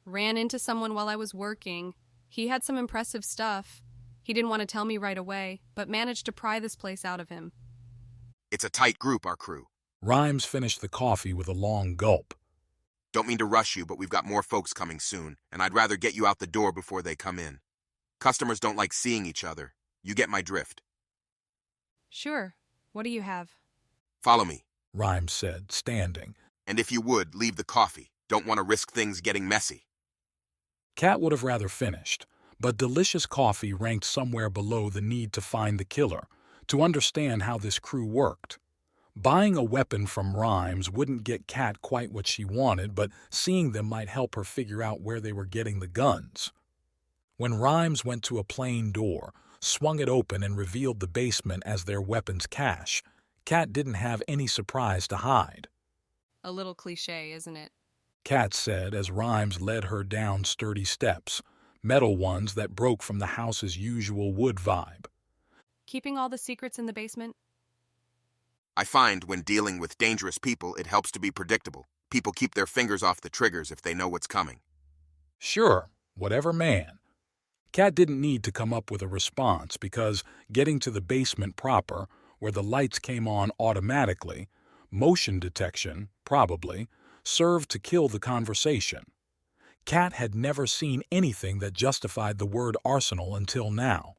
Ran into someone while I was working. He had some impressive stuff. He didn't want to tell me right away, but managed to pry this place out of him. It's a tight group, our crew. Rhymes finished the coffee with a long gulp. Don't mean to rush you, but we've got more folks coming soon, and I'd rather get you out the door before they come in. Customers don't like seeing each other. You get my drift. Sure. What do you have? Follow me, Rhymes said, standing. And if you would, leave the coffee. Don't want to risk things getting messy. Kat would have rather finished, but delicious coffee ranked somewhere below the need to find the killer, to understand how this crew worked. Buying a weapon from Rhymes wouldn't get Kat quite what she wanted, but seeing them might help her figure out where they were getting the guns. When Rhymes went to a plain door, swung it open and revealed the basement as their weapons cache, Kat didn't have any surprise to hide. A little cliché, isn't it? Kat said as Rhymes led her down sturdy steps, metal ones that broke from the house's usual wood vibe. Keeping all the secrets in the basement? I find when dealing with dangerous people, it helps to be predictable. People keep their fingers off the triggers if they know what's coming. Sure, whatever, man. Kat didn't need to come up with a response because getting to the basement proper, where the lights came on automatically, motion detection, probably, served to kill the conversation. Kat had never seen anything that justified the word arsenal until now.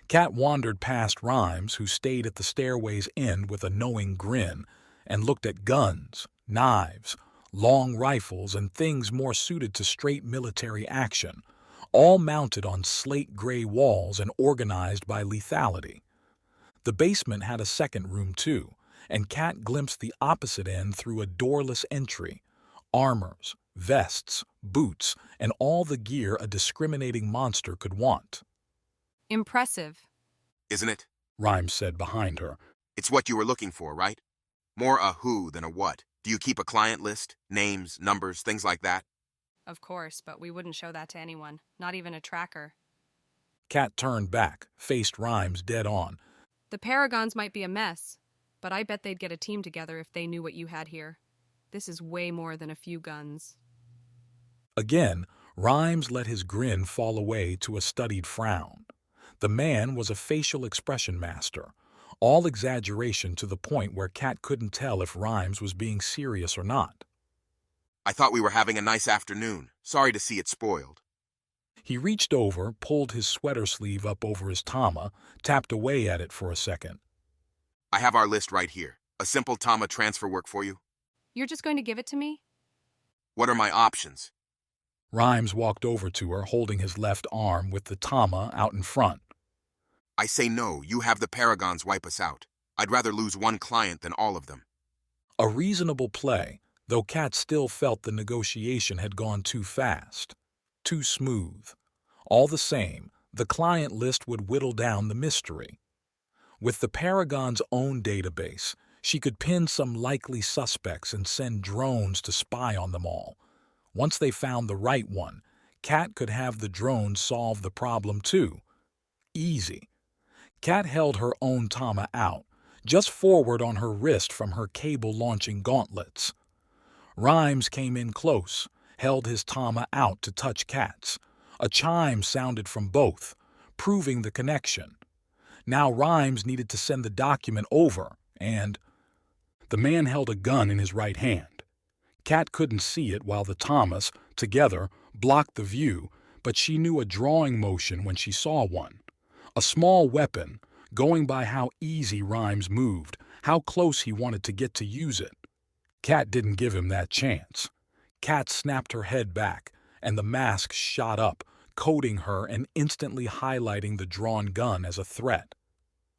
Kat wandered past Rhymes, who stayed at the stairway's end with a knowing grin, and looked at guns, knives, long rifles, and things more suited to straight military action, all mounted on slate-gray walls and organized by lethality. The basement had a second room, too, and Kat glimpsed the opposite end through a doorless entry. Armors, vests, boots, and all the gear a discriminating monster could want. Impressive. Isn't it? Rhymes said behind her. It's what you were looking for, right? More a who than a what. Do you keep a client list? Names, numbers, things like that? Of course, but we wouldn't show that to anyone, not even a tracker. Kat turned back, faced Rhymes dead on. The Paragons might be a mess, but I bet they'd get a team together if they knew what you had here. This is way more than a few guns. Again, Rhymes let his grin fall away to a studied frown. The man was a facial expression master, all exaggeration to the point where Kat couldn't tell if Rhymes was being serious or not. I thought we were having a nice afternoon. Sorry to see it spoiled. He reached over, pulled his sweater sleeve up over his tama, tapped away at it for a second. I have our list right here. A simple tama transfer work for you? You're just going to give it to me? What are my options? Rhymes walked over to her, holding his left arm with the tama out in front. I say no, you have the Paragons wipe us out. I'd rather lose one client than all of them. A reasonable play, though Kat still felt the negotiation had gone too fast, too smooth. All the same, the client list would whittle down the mystery. With the Paragon's own database, she could pin some likely suspects and send drones to spy on them all. Once they found the right one, Kat could have the drones solve the problem too. Easy. Kat held her own tama out, just forward on her wrist from her cable-launching gauntlets. Rhymes came in close, held his Tama out to touch Kat's. A chime sounded from both, proving the connection. Now Rhymes needed to send the document over, and the man held a gun in his right hand. Kat couldn't see it while the Tamas, together, blocked the view, but she knew a drawing motion when she saw one. A small weapon, going by how easy Rhymes moved, how close he wanted to get to use it. Kat didn't give him that chance. Kat snapped her head back, and the mask shot up, coating her and instantly highlighting the drawn gun as a threat.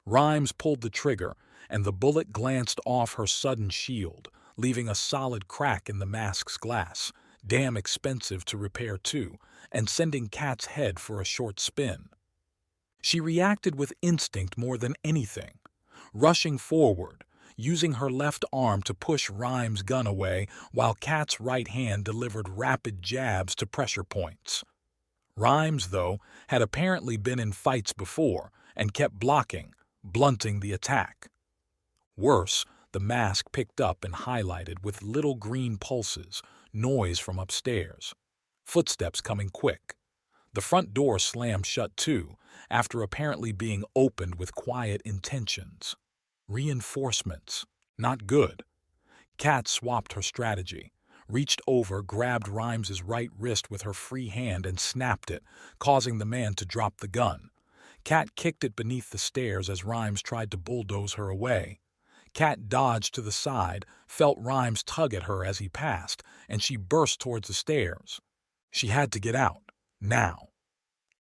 Rhymes pulled the trigger, and the bullet glanced off her sudden shield, leaving a solid crack in the mask's glass, damn expensive to repair too, and sending Kat's head for a short spin. She reacted with instinct more than anything, rushing forward, using her left arm to push Rhymes' gun away while Kat's right hand delivered rapid jabs to pressure points. Rhymes, though, had apparently been in fights before and kept blocking, blunting the attack. Worse, the mask picked up and highlighted with little green pulses, noise from upstairs. Footsteps coming quick. The front door slammed shut too, after apparently being opened with quiet intentions. Reinforcements. Not good. Kat swapped her strategy, reached over, grabbed Rhymes's right wrist with her free hand and snapped it, causing the man to drop the gun. Kat kicked it beneath the stairs as Rhymes tried to bulldoze her away. Kat dodged to the side, felt Rhymes tug at her as he passed, and she burst towards the stairs. She had to get out. Now.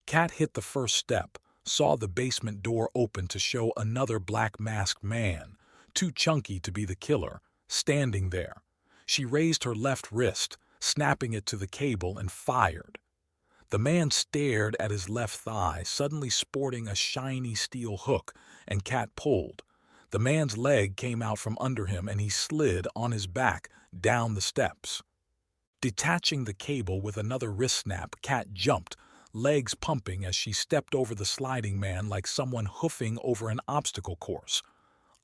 Kat hit the first step, saw the basement door open to show another black-masked man, too chunky to be the killer, standing there. She raised her left wrist, snapping it to the cable, and fired. The man stared at his left thigh, suddenly sporting a shiny steel hook, and Kat pulled. The man's leg came out from under him, and he slid on his back down the steps. Detaching the cable with another wrist snap, Kat jumped, legs pumping as she stepped over the sliding man like someone hoofing over an obstacle course.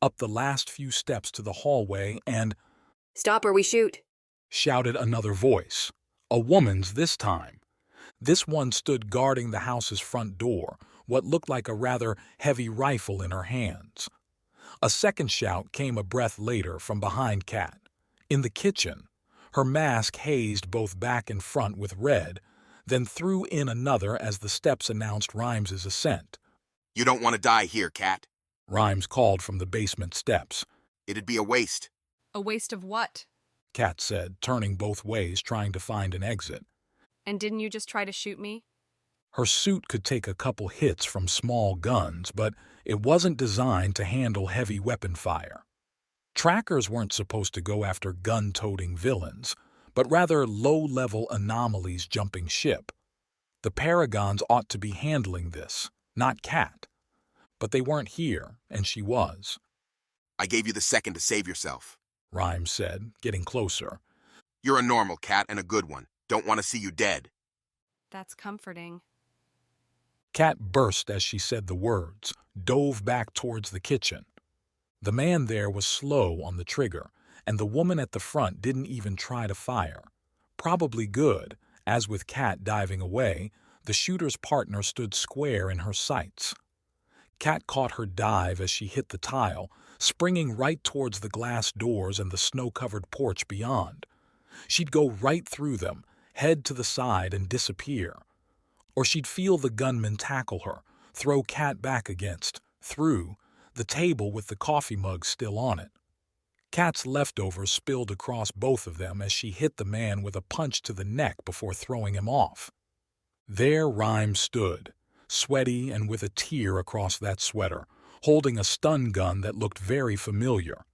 Up the last few steps to the hallway and... "Stop or we shoot," shouted another voice. A woman's this time. This one stood guarding the house's front door, what looked like a rather heavy rifle in her hands. A second shout came a breath later from behind Kat. In the kitchen, her mask hazed both back and front with red, then threw in another as the steps announced Rhymes's ascent. "You don't want to die here, Kat," Rhymes called from the basement steps. "It'd be a waste." A waste of what? Kat said, turning both ways, trying to find an exit. And didn't you just try to shoot me? Her suit could take a couple hits from small guns, but it wasn't designed to handle heavy weapon fire. Trackers weren't supposed to go after gun-toting villains, but rather low-level anomalies jumping ship. The Paragons ought to be handling this, not Kat. But they weren't here, and she was. "I gave you the second to save yourself," Rhymes said, getting closer. "You're a normal Kat and a good one. Don't want to see you dead." That's comforting. Kat burst as she said the words, dove back towards the kitchen. The man there was slow on the trigger, and the woman at the front didn't even try to fire. Probably good, as with Kat diving away, the shooter's partner stood square in her sights. Kat caught her dive as she hit the tile, springing right towards the glass doors and the snow-covered porch beyond. She'd go right through them, head to the side and disappear. Or she'd feel the gunman tackle her, throw Kat back against, through, the table with the coffee mug still on it. Kat's leftovers spilled across both of them as she hit the man with a punch to the neck before throwing him off. There Rhymes stood, sweaty and with a tear across that sweater, holding a stun gun that looked very familiar.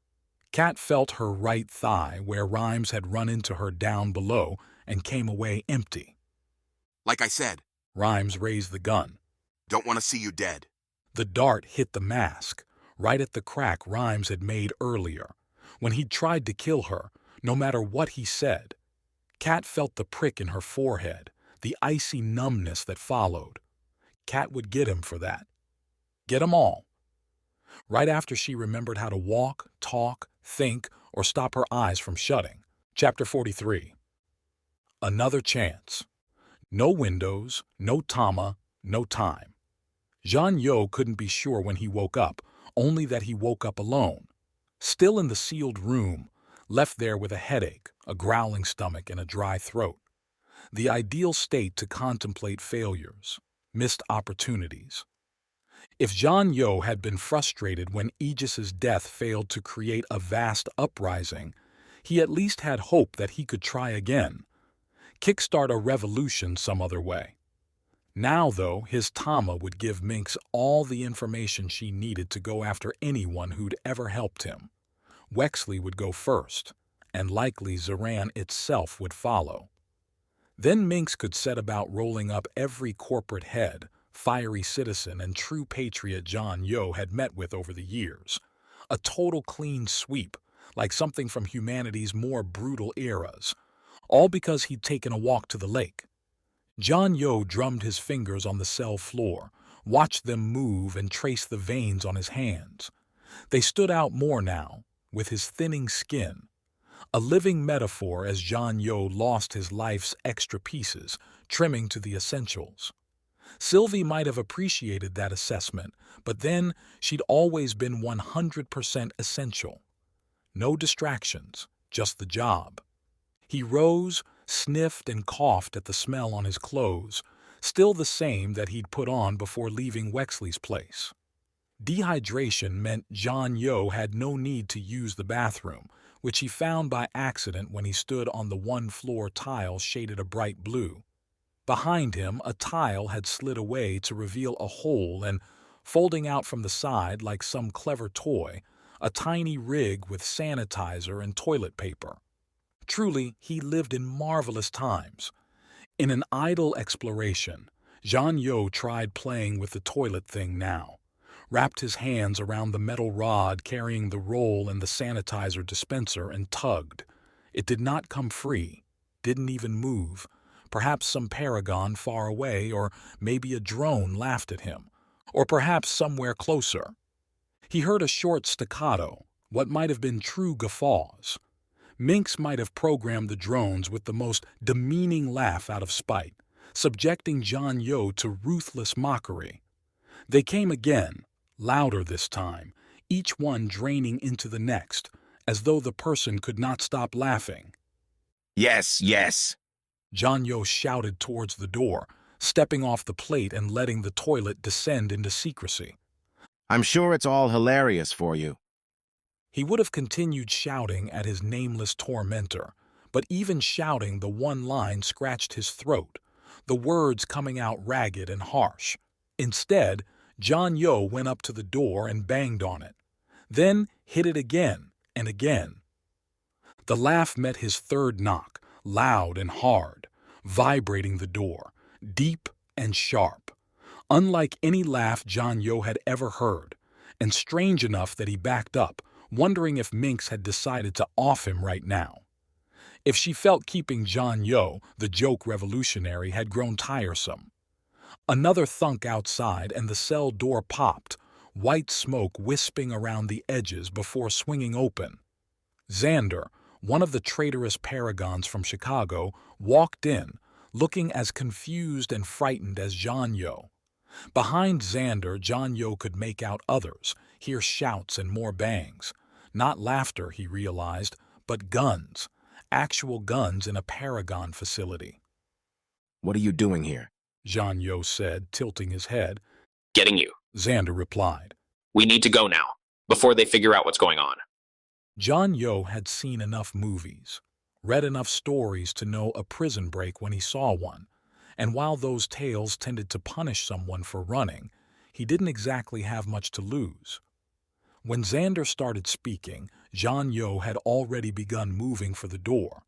Kat felt her right thigh where Rhymes had run into her down below and came away empty. "Like I said," Rhymes raised the gun. "Don't want to see you dead." The dart hit the mask, right at the crack Rhymes had made earlier, when he'd tried to kill her, no matter what he said. Kat felt the prick in her forehead, the icy numbness that followed. Kat would get him for that. Get 'em all. right after she remembered how to walk, talk, think, or stop her eyes from shutting. Chapter 43. Another chance. No windows, no Tama, no time. Jean Yo couldn't be sure when he woke up, only that he woke up alone. Still in the sealed room, left there with a headache, a growling stomach, and a dry throat. The ideal state to contemplate failures, missed opportunities. If Jean Yo had been frustrated when Aegis's death failed to create a vast uprising, he at least had hope that he could try again, kickstart a revolution some other way. Now, though, his Tama would give Mynx all the information she needed to go after anyone who'd ever helped him. Wexley would go first, and likely Zaran itself would follow. Then Mynx could set about rolling up every corporate head, fiery citizen, and true patriot Jean Yo had met with over the years. A total clean sweep, like something from humanity's more brutal eras, all because he'd taken a walk to the lake. Jean Yo drummed his fingers on the cell floor, watched them move and traced the veins on his hands. They stood out more now, with his thinning skin. A living metaphor as Jean Yo lost his life's extra pieces, trimming to the essentials. Sylvie might have appreciated that assessment, but then she'd always been 100% essential. No distractions, just the job. He rose, sniffed, and coughed at the smell on his clothes, still the same that he'd put on before leaving Wexley's place. Dehydration meant Jean Yo had no need to use the bathroom, which he found by accident when he stood on the one-floor tile shaded a bright blue. Behind him, a tile had slid away to reveal a hole and, folding out from the side like some clever toy, a tiny rig with sanitizer and toilet paper. Truly, he lived in marvelous times. In an idle exploration, Jean Yo tried playing with the toilet thing now, wrapped his hands around the metal rod carrying the roll and the sanitizer dispenser and tugged. It did not come free, didn't even move. Perhaps some Paragon far away, or maybe a drone laughed at him, or perhaps somewhere closer. He heard a short staccato, what might have been true guffaws. Mynx might have programmed the drones with the most demeaning laugh out of spite, subjecting Jean Yo to ruthless mockery. They came again, louder this time, each one draining into the next, as though the person could not stop laughing. Yes, yes, Jean Yo shouted towards the door, stepping off the plate and letting the toilet descend into secrecy. I'm sure it's all hilarious for you. He would have continued shouting at his nameless tormentor, but even shouting the one line scratched his throat, the words coming out ragged and harsh. Instead, Jean Yo went up to the door and banged on it, then hit it again and again. The laugh met his third knock, loud and hard, vibrating the door, deep and sharp, unlike any laugh Jean Yo had ever heard, and strange enough that he backed up, wondering if Mynx had decided to off him right now. If she felt keeping Jean Yo, the joke revolutionary, had grown tiresome. Another thunk outside and the cell door popped, white smoke wisping around the edges before swinging open. Xander, one of the traitorous Paragons from Chicago, walked in, looking as confused and frightened as Jean Yo. Behind Xander, Jean Yo could make out others, hear shouts and more bangs. Not laughter, he realized, but guns. Actual guns in a Paragon facility. What are you doing here? Jean Yo said, tilting his head. Getting you. Xander replied. We need to go now, before they figure out what's going on. Jean Yo had seen enough movies, read enough stories to know a prison break when he saw one, and while those tales tended to punish someone for running, he didn't exactly have much to lose. When Xander started speaking, Jean Yo had already begun moving for the door.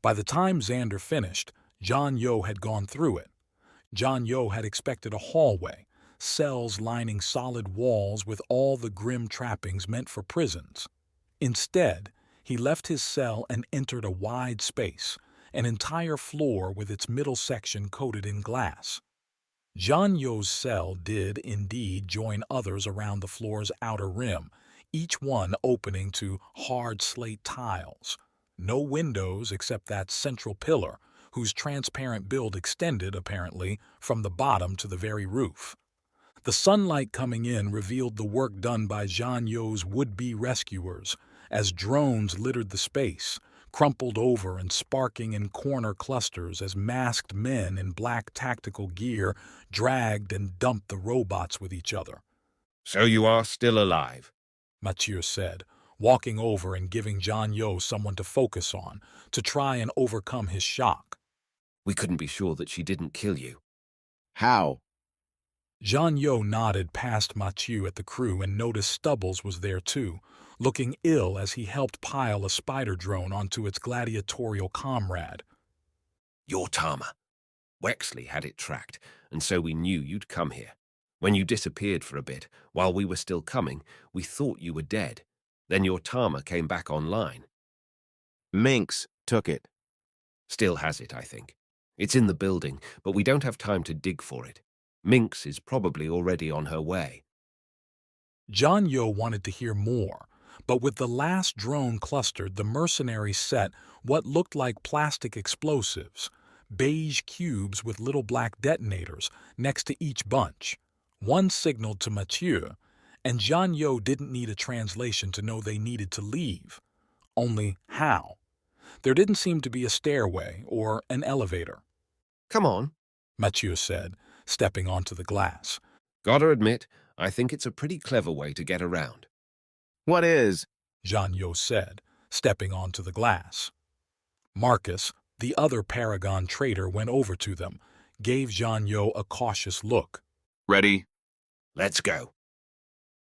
By the time Xander finished, Jean Yo had gone through it. Jean Yo had expected a hallway, cells lining solid walls with all the grim trappings meant for prisons. Instead, he left his cell and entered a wide space, an entire floor with its middle section coated in glass. Zhang You's cell did indeed join others around the floor's outer rim, each one opening to hard slate tiles. No windows except that central pillar, whose transparent build extended, apparently, from the bottom to the very roof. The sunlight coming in revealed the work done by Zhang You's would-be rescuers, as drones littered the space, crumpled over and sparking in corner clusters as masked men in black tactical gear dragged and dumped the robots with each other. So you are still alive, Mathieu said, walking over and giving Zhang You someone to focus on, to try and overcome his shock. We couldn't be sure that she didn't kill you. How? Zhang You nodded past Mathieu at the crew and noticed Stubbles was there too, looking ill as he helped pile a spider drone onto its gladiatorial comrade. Your Tama. Wexley had it tracked, and so we knew you'd come here. When you disappeared for a bit, while we were still coming, we thought you were dead. Then your Tama came back online. Mynx took it. Still has it, I think. It's in the building, but we don't have time to dig for it. Mynx is probably already on her way. Zhang You wanted to hear more, but with the last drone clustered, the mercenaries set what looked like plastic explosives, beige cubes with little black detonators next to each bunch. One signaled to Mathieu, and Zhang You didn't need a translation to know they needed to leave. Only how? There didn't seem to be a stairway or an elevator. Come on, Mathieu said, stepping onto the glass. Gotta admit, I think it's a pretty clever way to get around. What is? Zhang You said, stepping onto the glass. Marcus, the other Paragon traitor, went over to them, gave Zhang You a cautious look. Ready? Let's go.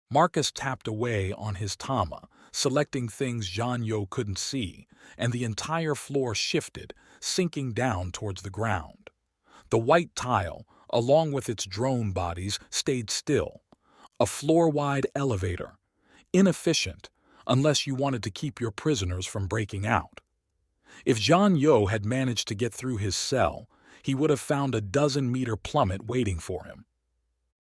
Marcus tapped away on his Tama, selecting things Zhang You couldn't see, and the entire floor shifted, sinking down towards the ground. The white tile, along with its drone bodies, stayed still. A floor-wide elevator. Inefficient, unless you wanted to keep your prisoners from breaking out. If Zhang You had managed to get through his cell, he would have found a dozen-meter plummet waiting for him.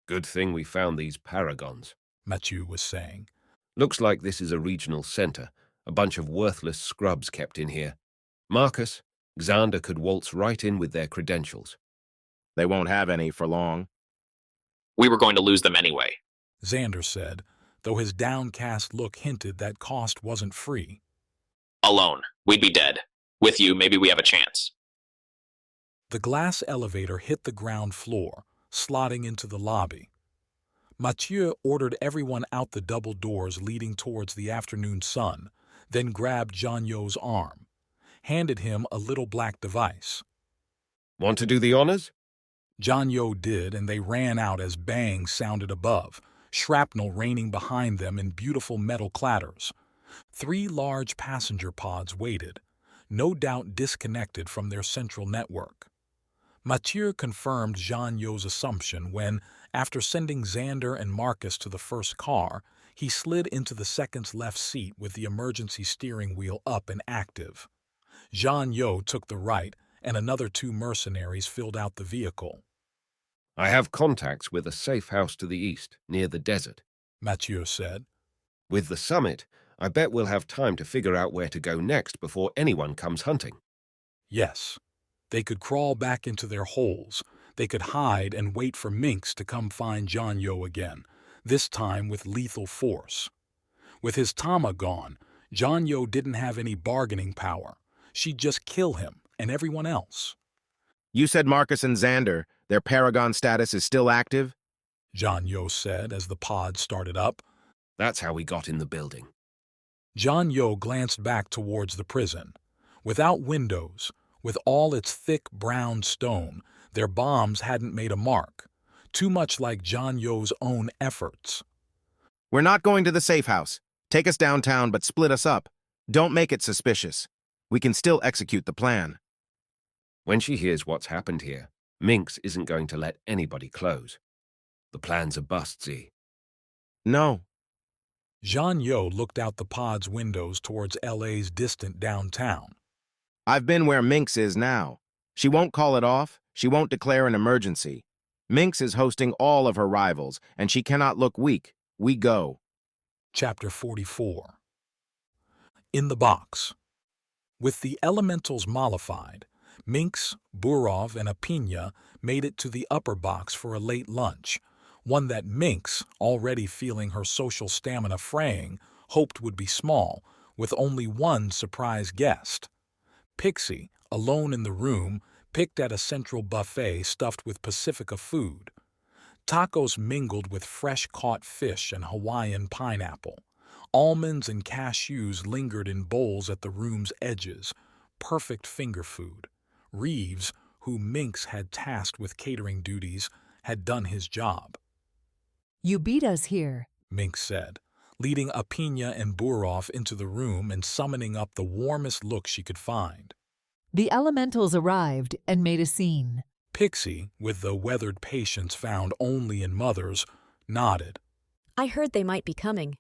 Good thing we found these Paragons, Mathieu was saying. Looks like this is a regional center, a bunch of worthless scrubs kept in here. Marcus, Xander could waltz right in with their credentials. They won't have any for long. We were going to lose them anyway, Xander said, though his downcast look hinted that cost wasn't free. Alone, we'd be dead. With you, maybe we have a chance. The glass elevator hit the ground floor, slotting into the lobby. Mathieu ordered everyone out the double doors leading towards the afternoon sun, then grabbed Zhang You's arm, handed him a little black device. Want to do the honors? Zhang You did, and they ran out as bangs sounded above, shrapnel raining behind them in beautiful metal clatters. 3 large passenger pods waited, no doubt disconnected from their central network. Mathieu confirmed Zhang You's assumption when, after sending Xander and Marcus to the first car, he slid into the second's left seat with the emergency steering wheel up and active. Zhang You took the right, and another 2 mercenaries filled out the vehicle. I have contacts with a safe house to the east, near the desert, Mathieu said. With the summit, I bet we'll have time to figure out where to go next before anyone comes hunting. Yes. They could crawl back into their holes. They could hide and wait for Mynx to come find Zhang You again, this time with lethal force. With his Tama gone, Zhang You didn't have any bargaining power. She'd just kill him and everyone else. You said Marcus and Xander, their Paragon status is still active? Zhang You said as the pod started up. That's how we got in the building. Zhang You glanced back towards the prison. Without windows, with all its thick brown stone, their bombs hadn't made a mark, too much like Zhang You's own efforts. We're not going to the safe house. Take us downtown, but split us up. Don't make it suspicious. We can still execute the plan. When she hears what's happened here, Mynx isn't going to let anybody close. The plan's a bust, Z. No. Zhang You looked out the pod's windows towards LA's distant downtown. I've been where Mynx is now. She won't call it off. She won't declare an emergency. Mynx is hosting all of her rivals, and she cannot look weak. We go. Chapter 44. In the box. With the elementals mollified, Mynx, Burov, and Apina made it to the upper box for a late lunch, one that Mynx, already feeling her social stamina fraying, hoped would be small, with only one surprise guest. Pixie, alone in the room, picked at a central buffet stuffed with Pacifica food. Tacos mingled with fresh-caught fish and Hawaiian pineapple. Almonds and cashews lingered in bowls at the room's edges. Perfect finger food. Reeves, who Mynx had tasked with catering duties, had done his job. "You beat us here," Mynx said, leading Apina and Burov into the room and summoning up the warmest look she could find. "The elementals arrived and made a scene." Pixie, with the weathered patience found only in mothers, nodded. "I heard they might be coming."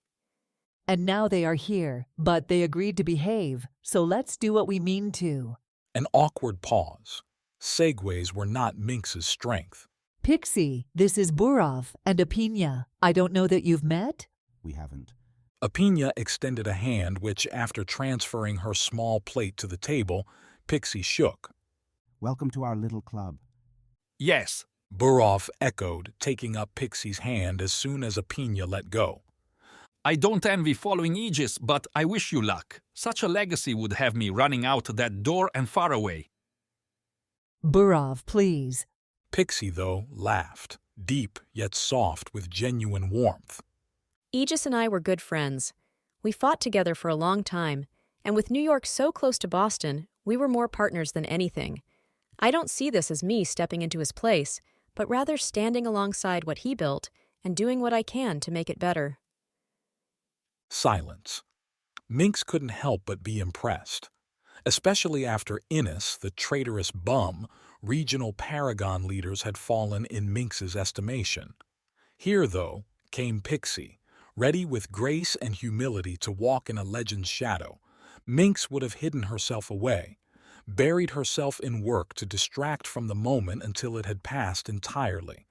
"And now they are here, but they agreed to behave, so let's do what we mean to." An awkward pause. Segues were not Mynx's strength. "Pixie, this is Burov and Apina. I don't know that you've met?" "We haven't." Apina extended a hand which, after transferring her small plate to the table, Pixie shook. "Welcome to our little club." "Yes," Burov echoed, taking up Pixie's hand as soon as Apina let go. "I don't envy following Aegis, but I wish you luck. Such a legacy would have me running out that door and far away." "Burov, please." Pixie, though, laughed, deep yet soft with genuine warmth. Aegis and I were good friends. We fought together for a long time, and with New York so close to Boston, we were more partners than anything. I don't see this as me stepping into his place, but rather standing alongside what he built and doing what I can to make it better. Silence. Mynx couldn't help but be impressed, especially after Innis, the traitorous bum, regional Paragon leaders had fallen in Mynx's estimation. Here, though, came Pixie, ready with grace and humility to walk in a legend's shadow. Mynx would have hidden herself away, buried herself in work to distract from the moment until it had passed entirely.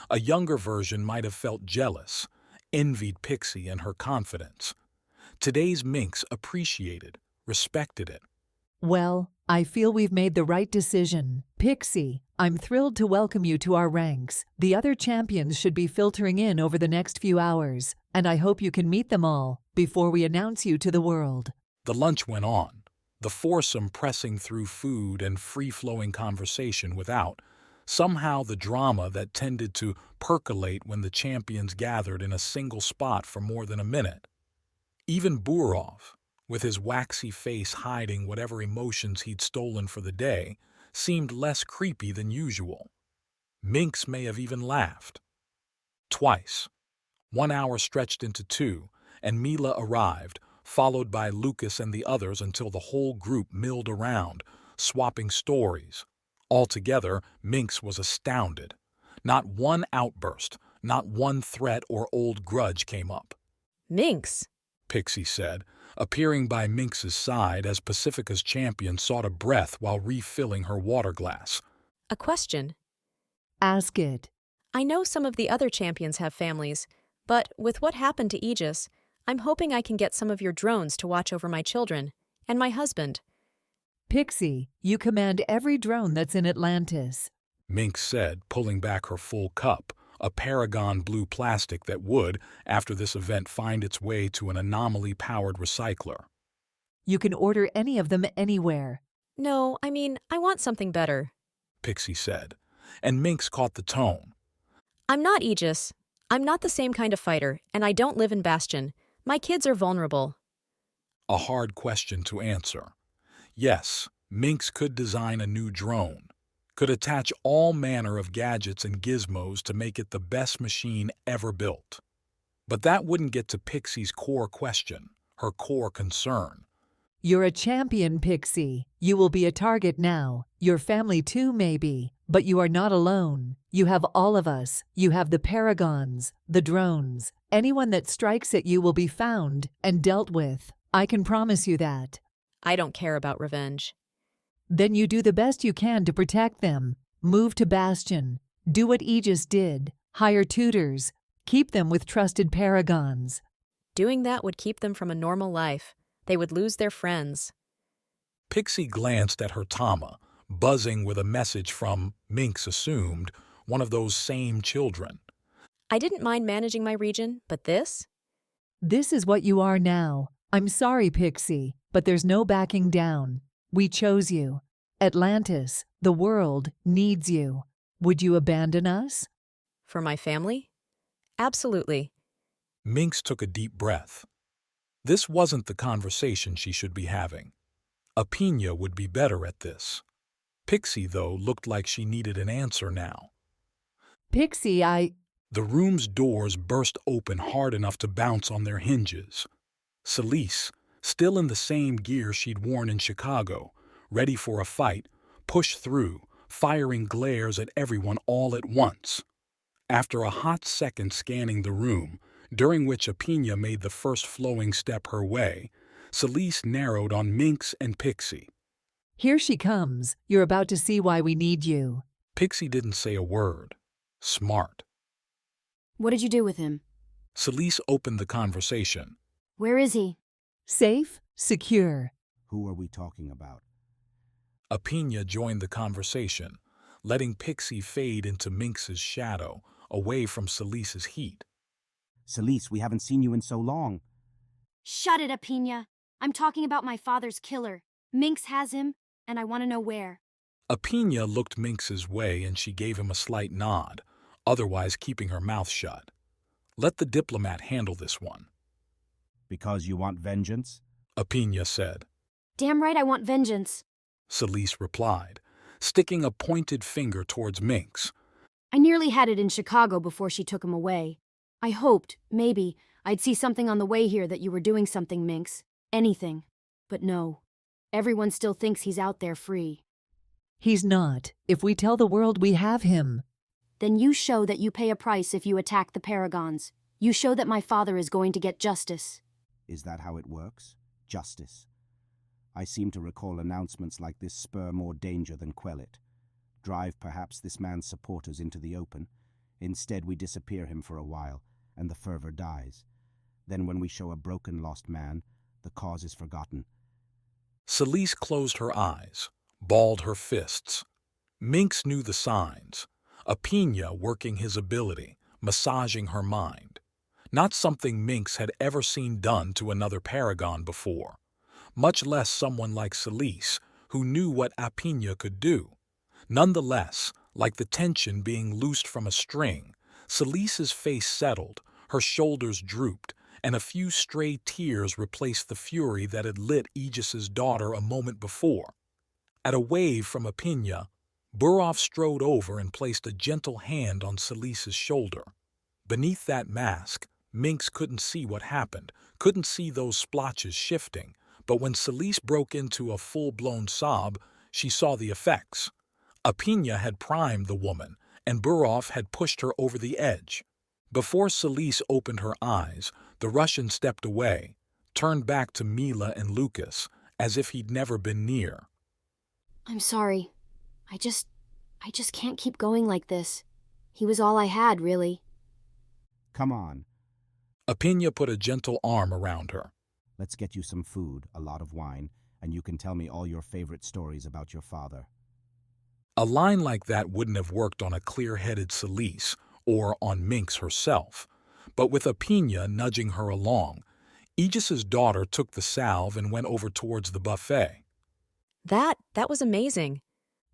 A younger version might have felt jealous, envied Pixie and her confidence. Today's Mynx appreciated, respected it. "Well, I feel we've made the right decision. Pixie, I'm thrilled to welcome you to our ranks. The other champions should be filtering in over the next few hours, and I hope you can meet them all before we announce you to the world." The lunch went on, the foursome pressing through food and free-flowing conversation without, somehow the drama that tended to percolate when the champions gathered in a single spot for more than a minute. Even Burov, with his waxy face hiding whatever emotions he'd stolen for the day, seemed less creepy than usual. Mynx may have even laughed. Twice. 1 hour stretched into 2, and Mila arrived, followed by Lucas and the others until the whole group milled around, swapping stories. Altogether, Mynx was astounded. Not one outburst, not one threat or old grudge came up. "Mynx," Pixie said, appearing by Mynx's side as Pacifica's champion sought a breath while refilling her water glass. "A question." "Ask it." "I know some of the other champions have families, but with what happened to Aegis, I'm hoping I can get some of your drones to watch over my children and my husband." "Pixie, you command every drone that's in Atlantis," Mynx said, pulling back her full cup, a Paragon blue plastic that would, after this event, find its way to an anomaly-powered recycler. "You can order any of them anywhere." "No, I mean, I want something better," Pixie said, and Mynx caught the tone. "I'm not Aegis. I'm not the same kind of fighter, and I don't live in Bastion. My kids are vulnerable." A hard question to answer. Yes, Mynx could design a new drone, could attach all manner of gadgets and gizmos to make it the best machine ever built. But that wouldn't get to Pixie's core question, her core concern. "You're a champion, Pixie. You will be a target now. Your family too, maybe. But you are not alone. You have all of us. You have the Paragons, the drones. Anyone that strikes at you will be found and dealt with. I can promise you that." "I don't care about revenge." "Then you do the best you can to protect them. Move to Bastion. Do what Aegis did. Hire tutors. Keep them with trusted paragons. Doing that would keep them from a normal life. They would lose their friends. Pixie glanced at her Tama, buzzing with a message from, Mynx assumed, one of those same children. I didn't mind managing my region, but this? This is what you are now. I'm sorry, Pixie, but there's no backing down. We chose you. Atlantis, the world, needs you. Would you abandon us? For my family? Absolutely. Mynx took a deep breath. This wasn't the conversation she should be having. Apina would be better at this. Pixie, though, looked like she needed an answer now. Pixie, The room's doors burst open hard enough to bounce on their hinges. Celise, still in the same gear she'd worn in Chicago, ready for a fight, pushed through, firing glares at everyone all at once. After a hot second scanning the room, during which Apina made the first flowing step her way, Celise narrowed on Mynx and Pixie. Here she comes. You're about to see why we need you. Pixie didn't say a word. Smart. What did you do with him? Celise opened the conversation. Where is he? Safe, secure. Who are we talking about? Apina joined the conversation, letting Pixie fade into Mynx's shadow, away from Celise's heat. Celise, we haven't seen you in so long. Shut it, Apina. I'm talking about my father's killer. Mynx has him, and I want to know where. Apina looked Mynx's way and she gave him a slight nod, otherwise keeping her mouth shut. Let the diplomat handle this one. Because you want vengeance? Apina said. Damn right I want vengeance. Celise replied, sticking a pointed finger towards Mynx. I nearly had it in Chicago before she took him away. I hoped, maybe, I'd see something on the way here that you were doing something, Mynx. Anything. But no. Everyone still thinks he's out there free. He's not. If we tell the world we have him. Then you show that you pay a price if you attack the Paragons. You show that my father is going to get justice. Is that how it works? Justice. I seem to recall announcements like this spur more danger than quell it. Drive perhaps this man's supporters into the open. Instead we disappear him for a while, and the fervor dies. Then when we show a broken, lost man, the cause is forgotten. Celise closed her eyes, balled her fists. Mynx knew the signs. Apina working his ability, massaging her mind. Not something Mynx had ever seen done to another Paragon before, much less someone like Celise, who knew what Apina could do. Nonetheless, like the tension being loosed from a string, Celise's face settled, her shoulders drooped, and a few stray tears replaced the fury that had lit Aegis's daughter a moment before. At a wave from Apina, Burov strode over and placed a gentle hand on Celise's shoulder. Beneath that mask, Mynx couldn't see what happened, couldn't see those splotches shifting, but when Celise broke into a full-blown sob, she saw the effects. Apina had primed the woman, and Burov had pushed her over the edge. Before Celise opened her eyes, the Russian stepped away, turned back to Mila and Lucas, as if he'd never been near. I'm sorry. I just can't keep going like this. He was all I had, really. Come on. Apina put a gentle arm around her. Let's get you some food, a lot of wine, and you can tell me all your favorite stories about your father. A line like that wouldn't have worked on a clear-headed Celise or on Mynx herself, but with Apina nudging her along, Aegis's daughter took the salve and went over towards the buffet. That was amazing.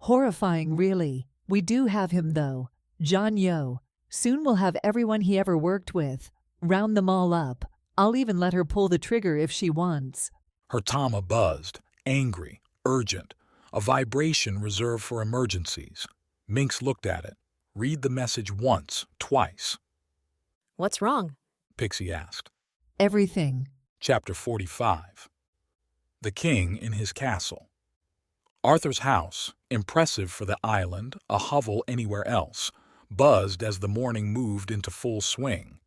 Horrifying, really. We do have him, though. John Yo. Soon we'll have everyone he ever worked with. Round them all up. I'll even let her pull the trigger if she wants. Her Tama buzzed, angry, urgent, a vibration reserved for emergencies. Mynx looked at it. Read the message once, twice. What's wrong? Pixie asked. Everything. Chapter 45. The King in his Castle. Arthur's house, impressive for the island, a hovel anywhere else, buzzed as the morning moved into full swing.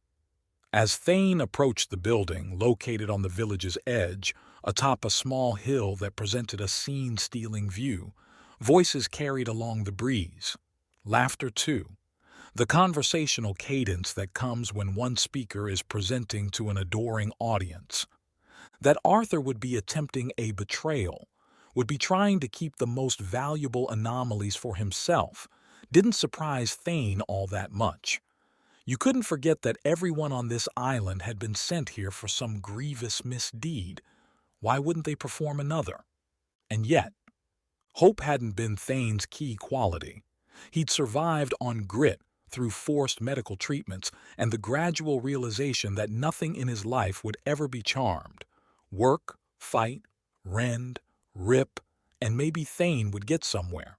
As Thane approached the building, located on the village's edge, atop a small hill that presented a scene-stealing view, voices carried along the breeze. Laughter, too, the conversational cadence that comes when one speaker is presenting to an adoring audience. That Arthur would be attempting a betrayal, would be trying to keep the most valuable anomalies for himself, didn't surprise Thane all that much. You couldn't forget that everyone on this island had been sent here for some grievous misdeed. Why wouldn't they perform another? And yet, hope hadn't been Thane's key quality. He'd survived on grit through forced medical treatments and the gradual realization that nothing in his life would ever be charmed. Work, fight, rend, rip, and maybe Thane would get somewhere.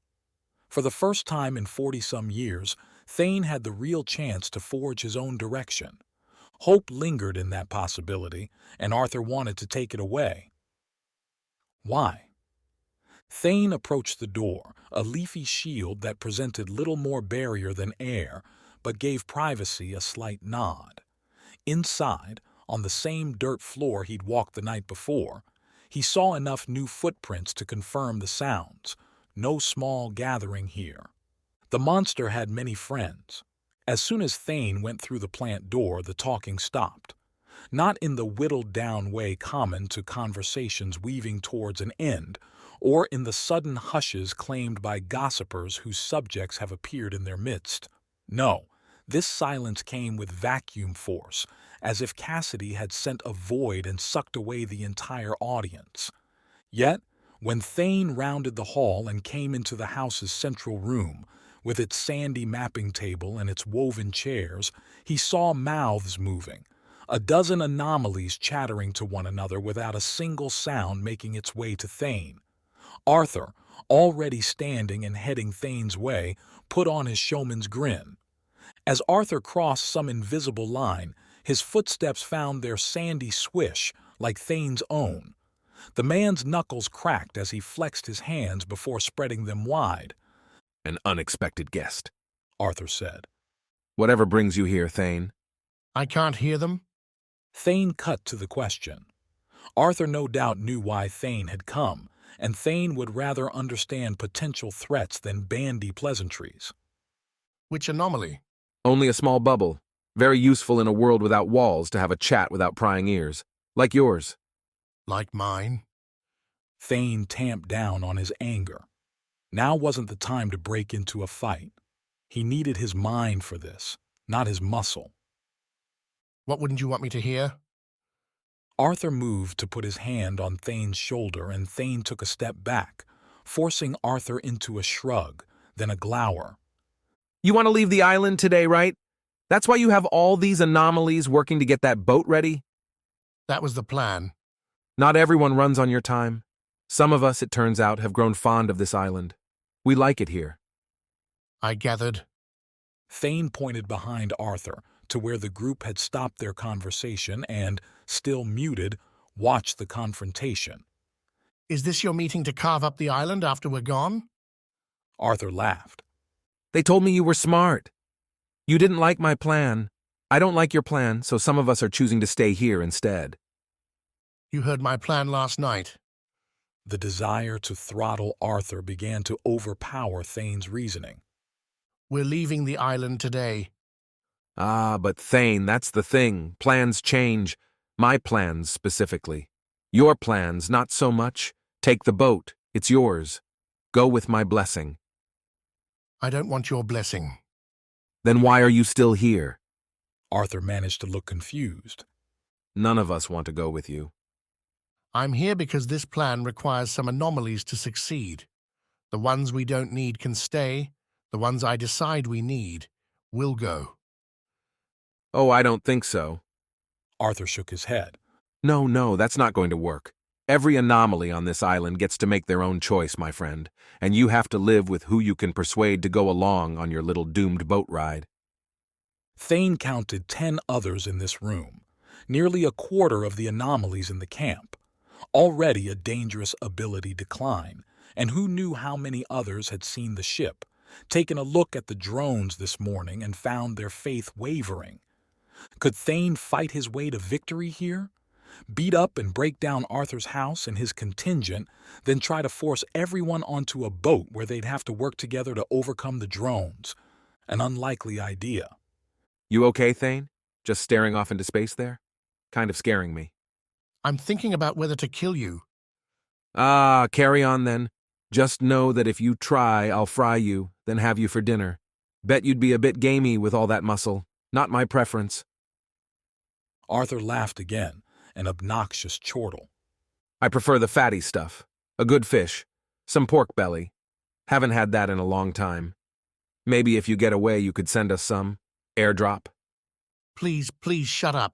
For the first time in 40-some years, Thane had the real chance to forge his own direction. Hope lingered in that possibility, and Arthur wanted to take it away. Why? Thane approached the door, a leafy shield that presented little more barrier than air, but gave privacy a slight nod. Inside, on the same dirt floor he'd walked the night before, he saw enough new footprints to confirm the sounds. No small gathering here. The monster had many friends. As soon as Thane went through the plant door, the talking stopped. Not in the whittled-down way common to conversations weaving towards an end, or in the sudden hushes claimed by gossipers whose subjects have appeared in their midst. No, this silence came with vacuum force, as if Cassidy had sent a void and sucked away the entire audience. Yet, when Thane rounded the hall and came into the house's central room, with its sandy mapping table and its woven chairs, he saw mouths moving, a dozen anomalies chattering to one another without a single sound making its way to Thane. Arthur, already standing and heading Thane's way, put on his showman's grin. As Arthur crossed some invisible line, his footsteps found their sandy swish, like Thane's own. The man's knuckles cracked as he flexed his hands before spreading them wide. An unexpected guest, Arthur said. Whatever brings you here, Thane? I can't hear them? Thane cut to the question. Arthur no doubt knew why Thane had come, and Thane would rather understand potential threats than bandy pleasantries. Which anomaly? Only a small bubble. Very useful in a world without walls to have a chat without prying ears. Like yours. Like mine? Thane tamped down on his anger. Now wasn't the time to break into a fight. He needed his mind for this, not his muscle. What wouldn't you want me to hear? Arthur moved to put his hand on Thane's shoulder, and Thane took a step back, forcing Arthur into a shrug, then a glower. You want to leave the island today, right? That's why you have all these anomalies working to get that boat ready? That was the plan. Not everyone runs on your time. Some of us, it turns out, have grown fond of this island. We like it here. I gathered. Thane pointed behind Arthur to where the group had stopped their conversation and, still muted, watched the confrontation. Is this your meeting to carve up the island after we're gone? Arthur laughed. They told me you were smart. You didn't like my plan. I don't like your plan, so some of us are choosing to stay here instead. You heard my plan last night. The desire to throttle Arthur began to overpower Thane's reasoning. We're leaving the island today. Ah, but Thane, that's the thing. Plans change. My plans, specifically. Your plans, not so much. Take the boat. It's yours. Go with my blessing. I don't want your blessing. Then why are you still here? Arthur managed to look confused. None of us want to go with you. I'm here because this plan requires some anomalies to succeed. The ones we don't need can stay. The ones I decide we need will go. Oh, I don't think so. Arthur shook his head. No, that's not going to work. Every anomaly on this island gets to make their own choice, my friend, and you have to live with who you can persuade to go along on your little doomed boat ride. Thane counted 10 others in this room, nearly a quarter of the anomalies in the camp. Already a dangerous ability decline, and who knew how many others had seen the ship, taken a look at the drones this morning and found their faith wavering. Could Thane fight his way to victory here? Beat up and break down Arthur's house and his contingent, then try to force everyone onto a boat where they'd have to work together to overcome the drones. An unlikely idea. You okay, Thane? Just staring off into space there? Kind of scaring me. I'm thinking about whether to kill you. Ah, carry on then. Just know that if you try, I'll fry you, then have you for dinner. Bet you'd be a bit gamey with all that muscle. Not my preference. Arthur laughed again, an obnoxious chortle. I prefer the fatty stuff. A good fish. Some pork belly. Haven't had that in a long time. Maybe if you get away, you could send us some. Airdrop. Please, please shut up.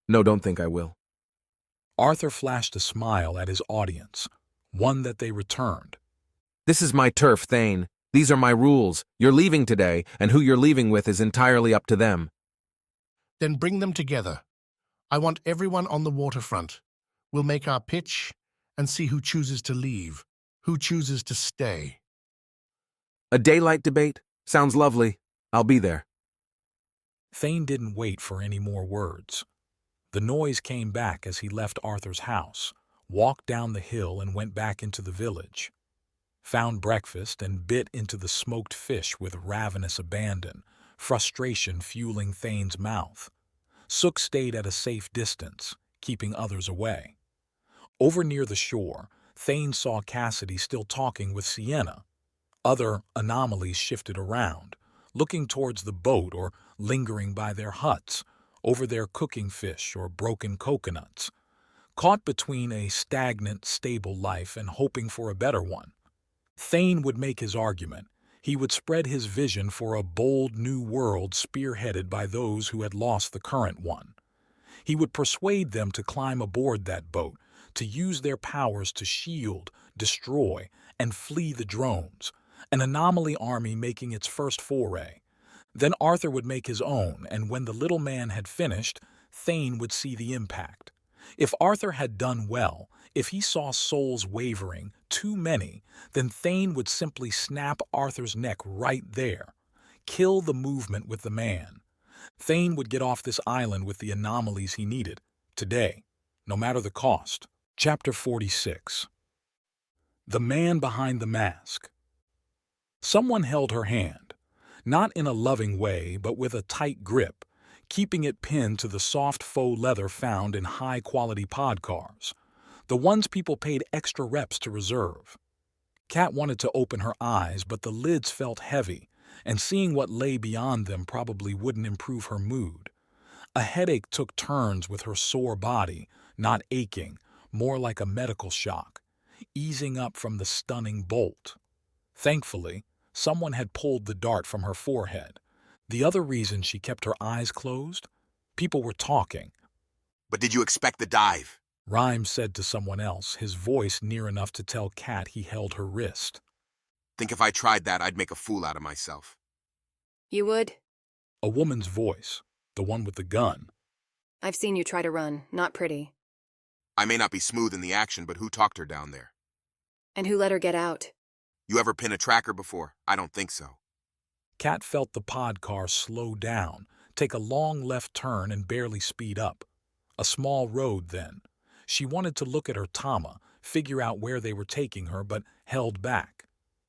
No, don't think I will. Arthur flashed a smile at his audience, one that they returned. This is my turf, Thane. These are my rules. You're leaving today, and who you're leaving with is entirely up to them. Then bring them together. I want everyone on the waterfront. We'll make our pitch and see who chooses to leave, who chooses to stay. A daylight debate? Sounds lovely. I'll be there. Thane didn't wait for any more words. The noise came back as he left Arthur's house, walked down the hill and went back into the village. Found breakfast and bit into the smoked fish with ravenous abandon, frustration fueling Thane's mouth. Sook stayed at a safe distance, keeping others away. Over near the shore, Thane saw Cassidy still talking with Sienna. Other anomalies shifted around, looking towards the boat or lingering by their huts, over their cooking fish or broken coconuts. Caught between a stagnant, stable life and hoping for a better one. Thane would make his argument. He would spread his vision for a bold new world spearheaded by those who had lost the current one. He would persuade them to climb aboard that boat, to use their powers to shield, destroy, and flee the drones, an anomaly army making its first foray. Then Arthur would make his own, and when the little man had finished, Thane would see the impact. If Arthur had done well, if he saw souls wavering, too many, then Thane would simply snap Arthur's neck right there. Kill the movement with the man. Thane would get off this island with the anomalies he needed, today, no matter the cost. Chapter 46. The Man Behind the Mask. Someone held her hand, not in a loving way, but with a tight grip, keeping it pinned to the soft faux leather found in high-quality pod cars, the ones people paid extra reps to reserve. Kat wanted to open her eyes, but the lids felt heavy, and seeing what lay beyond them probably wouldn't improve her mood. A headache took turns with her sore body, not aching, more like a medical shock, easing up from the stunning bolt. Thankfully, someone had pulled the dart from her forehead. The other reason she kept her eyes closed? People were talking. But did you expect the dive? Rhymes said to someone else, his voice near enough to tell Kat he held her wrist. Think if I tried that, I'd make a fool out of myself. You would? A woman's voice, the one with the gun. I've seen you try to run. Not pretty. I may not be smooth in the action, but who talked her down there? And who let her get out? You ever pin a tracker before? I don't think so. Kat felt the pod car slow down, take a long left turn and barely speed up. A small road then. She wanted to look at her Tama, figure out where they were taking her, but held back.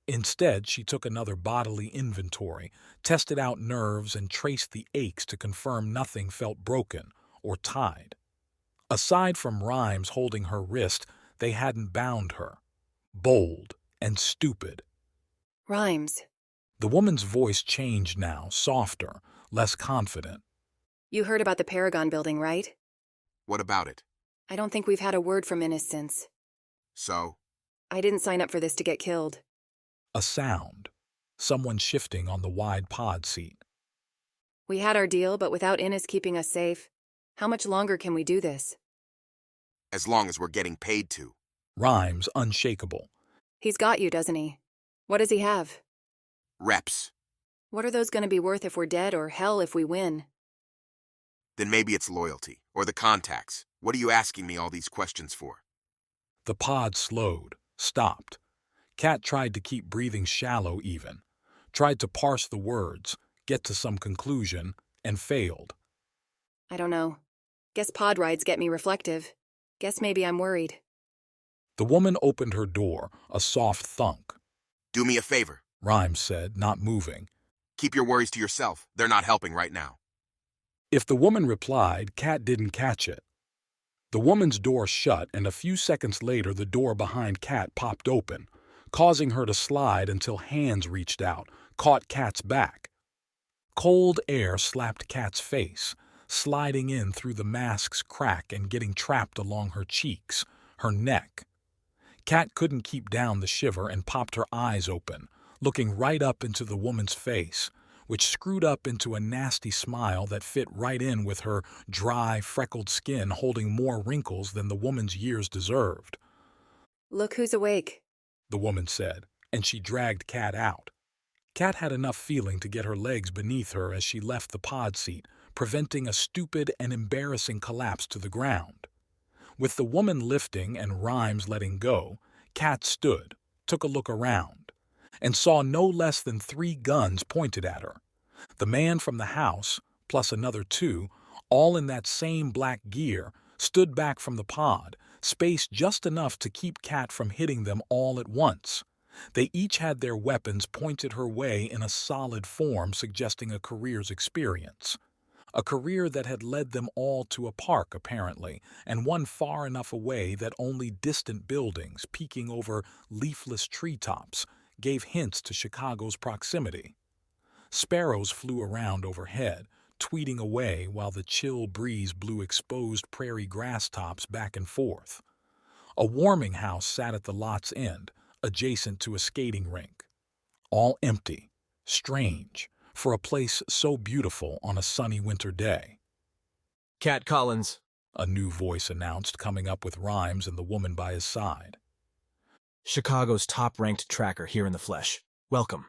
Instead, she took another bodily inventory, tested out nerves, and traced the aches to confirm nothing felt broken or tied. Aside from Rhymes holding her wrist, they hadn't bound her. Bold and stupid. Rhymes. The woman's voice changed now, softer, less confident. You heard about the Paragon building, right? What about it? I don't think we've had a word from Innis since. So? I didn't sign up for this to get killed. A sound. Someone shifting on the wide pod seat. We had our deal, but without Innis keeping us safe, how much longer can we do this? As long as we're getting paid to. Rhymes unshakable. He's got you, doesn't he? What does he have? Reps. What are those going to be worth if we're dead, or hell if we win? Then maybe it's loyalty, or the contacts. What are you asking me all these questions for? The pod slowed, stopped. Kat tried to keep breathing shallow even, tried to parse the words, get to some conclusion, and failed. I don't know. Guess pod rides get me reflective. Guess maybe I'm worried. The woman opened her door, a soft thunk. Do me a favor, Rhymes said, not moving. Keep your worries to yourself. They're not helping right now. If the woman replied, Kat didn't catch it. The woman's door shut, and a few seconds later the door behind Kat popped open, causing her to slide until hands reached out, caught Kat's back. Cold air slapped Kat's face, sliding in through the mask's crack and getting trapped along her cheeks, her neck. Kat couldn't keep down the shiver and popped her eyes open, looking right up into the woman's face, which screwed up into a nasty smile that fit right in with her dry, freckled skin holding more wrinkles than the woman's years deserved. Look who's awake, the woman said, and she dragged Kat out. Kat had enough feeling to get her legs beneath her as she left the pod seat, preventing a stupid and embarrassing collapse to the ground. With the woman lifting and Rhymes letting go, Kat stood, took a look around, and saw no less than 3 guns pointed at her. The man from the house, plus another 2, all in that same black gear, stood back from the pod, spaced just enough to keep Kat from hitting them all at once. They each had their weapons pointed her way in a solid form, suggesting a career's experience. A career that had led them all to a park, apparently, and one far enough away that only distant buildings, peeking over leafless treetops, gave hints to Chicago's proximity. Sparrows flew around overhead, tweeting away while the chill breeze blew exposed prairie grass tops back and forth. A warming house sat at the lot's end, adjacent to a skating rink. All empty, strange, for a place so beautiful on a sunny winter day. Cat Collins, a new voice announced, coming up with Rhymes and the woman by his side. Chicago's top-ranked tracker here in the flesh. Welcome.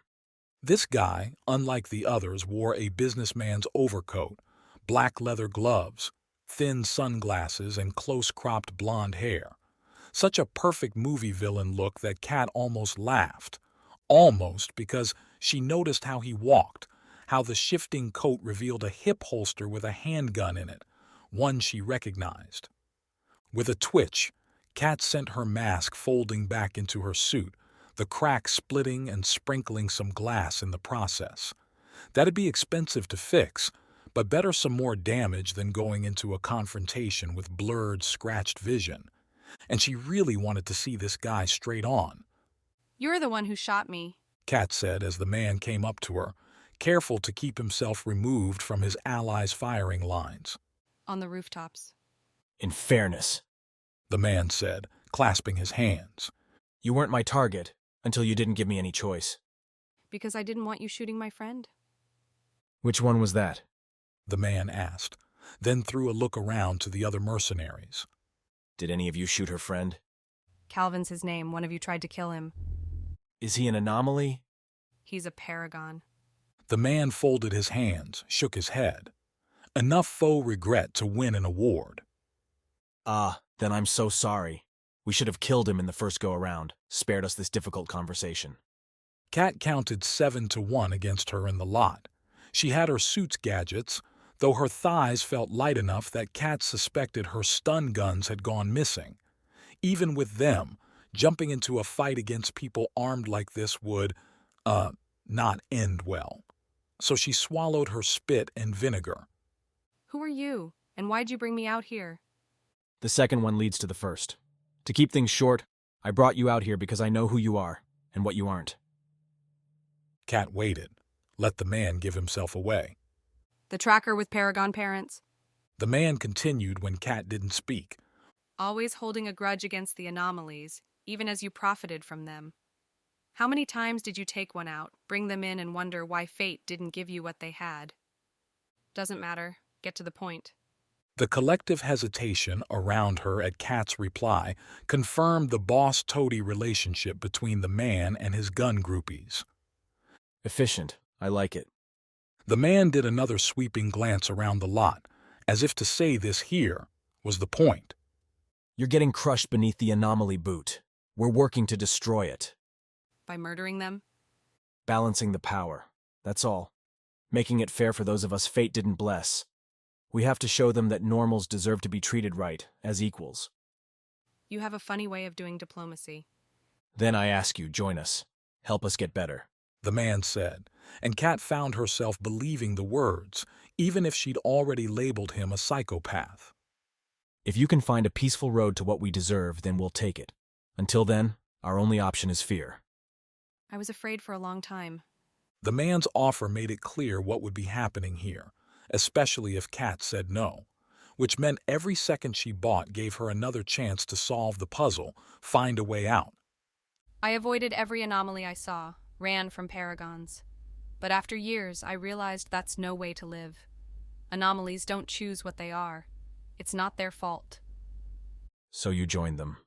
This guy, unlike the others, wore a businessman's overcoat, black leather gloves, thin sunglasses, and close-cropped blonde hair. Such a perfect movie villain look that Kat almost laughed. Almost, because she noticed how he walked, how the shifting coat revealed a hip holster with a handgun in it, one she recognized. With a twitch, Kat sent her mask folding back into her suit, the crack splitting and sprinkling some glass in the process. That'd be expensive to fix, but better some more damage than going into a confrontation with blurred, scratched vision. And she really wanted to see this guy straight on. You're the one who shot me, Kat said as the man came up to her, careful to keep himself removed from his allies' firing lines. On the rooftops. In fairness, the man said, clasping his hands. You weren't my target until you didn't give me any choice. Because I didn't want you shooting my friend? Which one was that? The man asked, then threw a look around to the other mercenaries. Did any of you shoot her friend? Calvin's his name. One of you tried to kill him. Is he an anomaly? He's a paragon. The man folded his hands, shook his head. Enough faux regret to win an award. Then I'm so sorry. We should have killed him in the first go-around, spared us this difficult conversation. Kat counted 7-1 against her in the lot. She had her suit's gadgets, though her thighs felt light enough that Kat suspected her stun guns had gone missing. Even with them, jumping into a fight against people armed like this would, not end well. So she swallowed her spit and vinegar. Who are you, and why'd you bring me out here? The second one leads to the first. To keep things short, I brought you out here because I know who you are and what you aren't. Kat waited, let the man give himself away. The tracker with Paragon parents? The man continued when Kat didn't speak. Always holding a grudge against the anomalies, even as you profited from them. How many times did you take one out, bring them in, and wonder why fate didn't give you what they had? Doesn't matter. Get to the point. The collective hesitation around her at Kat's reply confirmed the boss-toady relationship between the man and his gun groupies. Efficient. I like it. The man did another sweeping glance around the lot, as if to say this here was the point. You're getting crushed beneath the anomaly boot. We're working to destroy it. By murdering them? Balancing the power. That's all. Making it fair for those of us fate didn't bless. We have to show them that normals deserve to be treated right, as equals. You have a funny way of doing diplomacy. Then I ask you, join us. Help us get better. The man said, and Kat found herself believing the words, even if she'd already labeled him a psychopath. If you can find a peaceful road to what we deserve, then we'll take it. Until then, our only option is fear. I was afraid for a long time. The man's offer made it clear what would be happening here, especially if Kat said no, which meant every second she bought gave her another chance to solve the puzzle, find a way out. I avoided every anomaly I saw, ran from Paragons. But after years, I realized that's no way to live. Anomalies don't choose what they are. It's not their fault. So you joined them.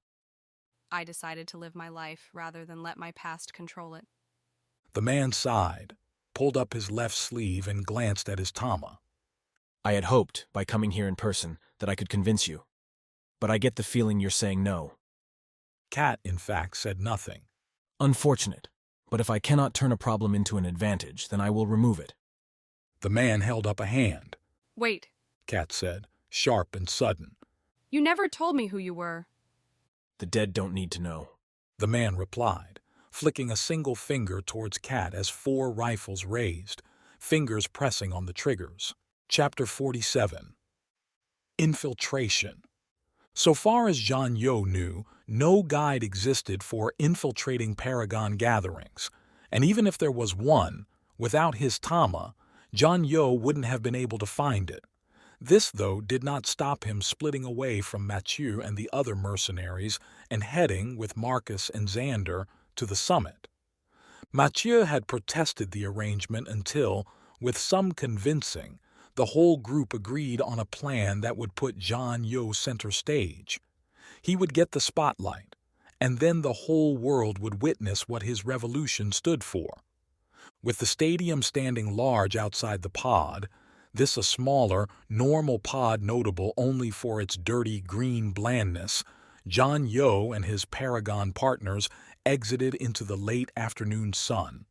I decided to live my life rather than let my past control it. The man sighed, pulled up his left sleeve, and glanced at his Tama. I had hoped, by coming here in person, that I could convince you. But I get the feeling you're saying no. Kat, in fact, said nothing. Unfortunate, but if I cannot turn a problem into an advantage, then I will remove it. The man held up a hand. Wait, Kat said, sharp and sudden. You never told me who you were. The dead don't need to know. The man replied, flicking a single finger towards Kat as 4 rifles raised, fingers pressing on the triggers. Chapter 47. Infiltration. So far as John Yo knew, no guide existed for infiltrating Paragon gatherings, and even if there was one, without his Tama, John Yo wouldn't have been able to find it. This, though, did not stop him splitting away from Mathieu and the other mercenaries and heading, with Marcus and Xander, to the summit. Mathieu had protested the arrangement until, with some convincing, the whole group agreed on a plan that would put John Yo center stage. He would get the spotlight, and then the whole world would witness what his revolution stood for. With the stadium standing large outside the pod, this a smaller, normal pod notable only for its dirty green blandness, John Yo and his Paragon partners exited into the late afternoon sun.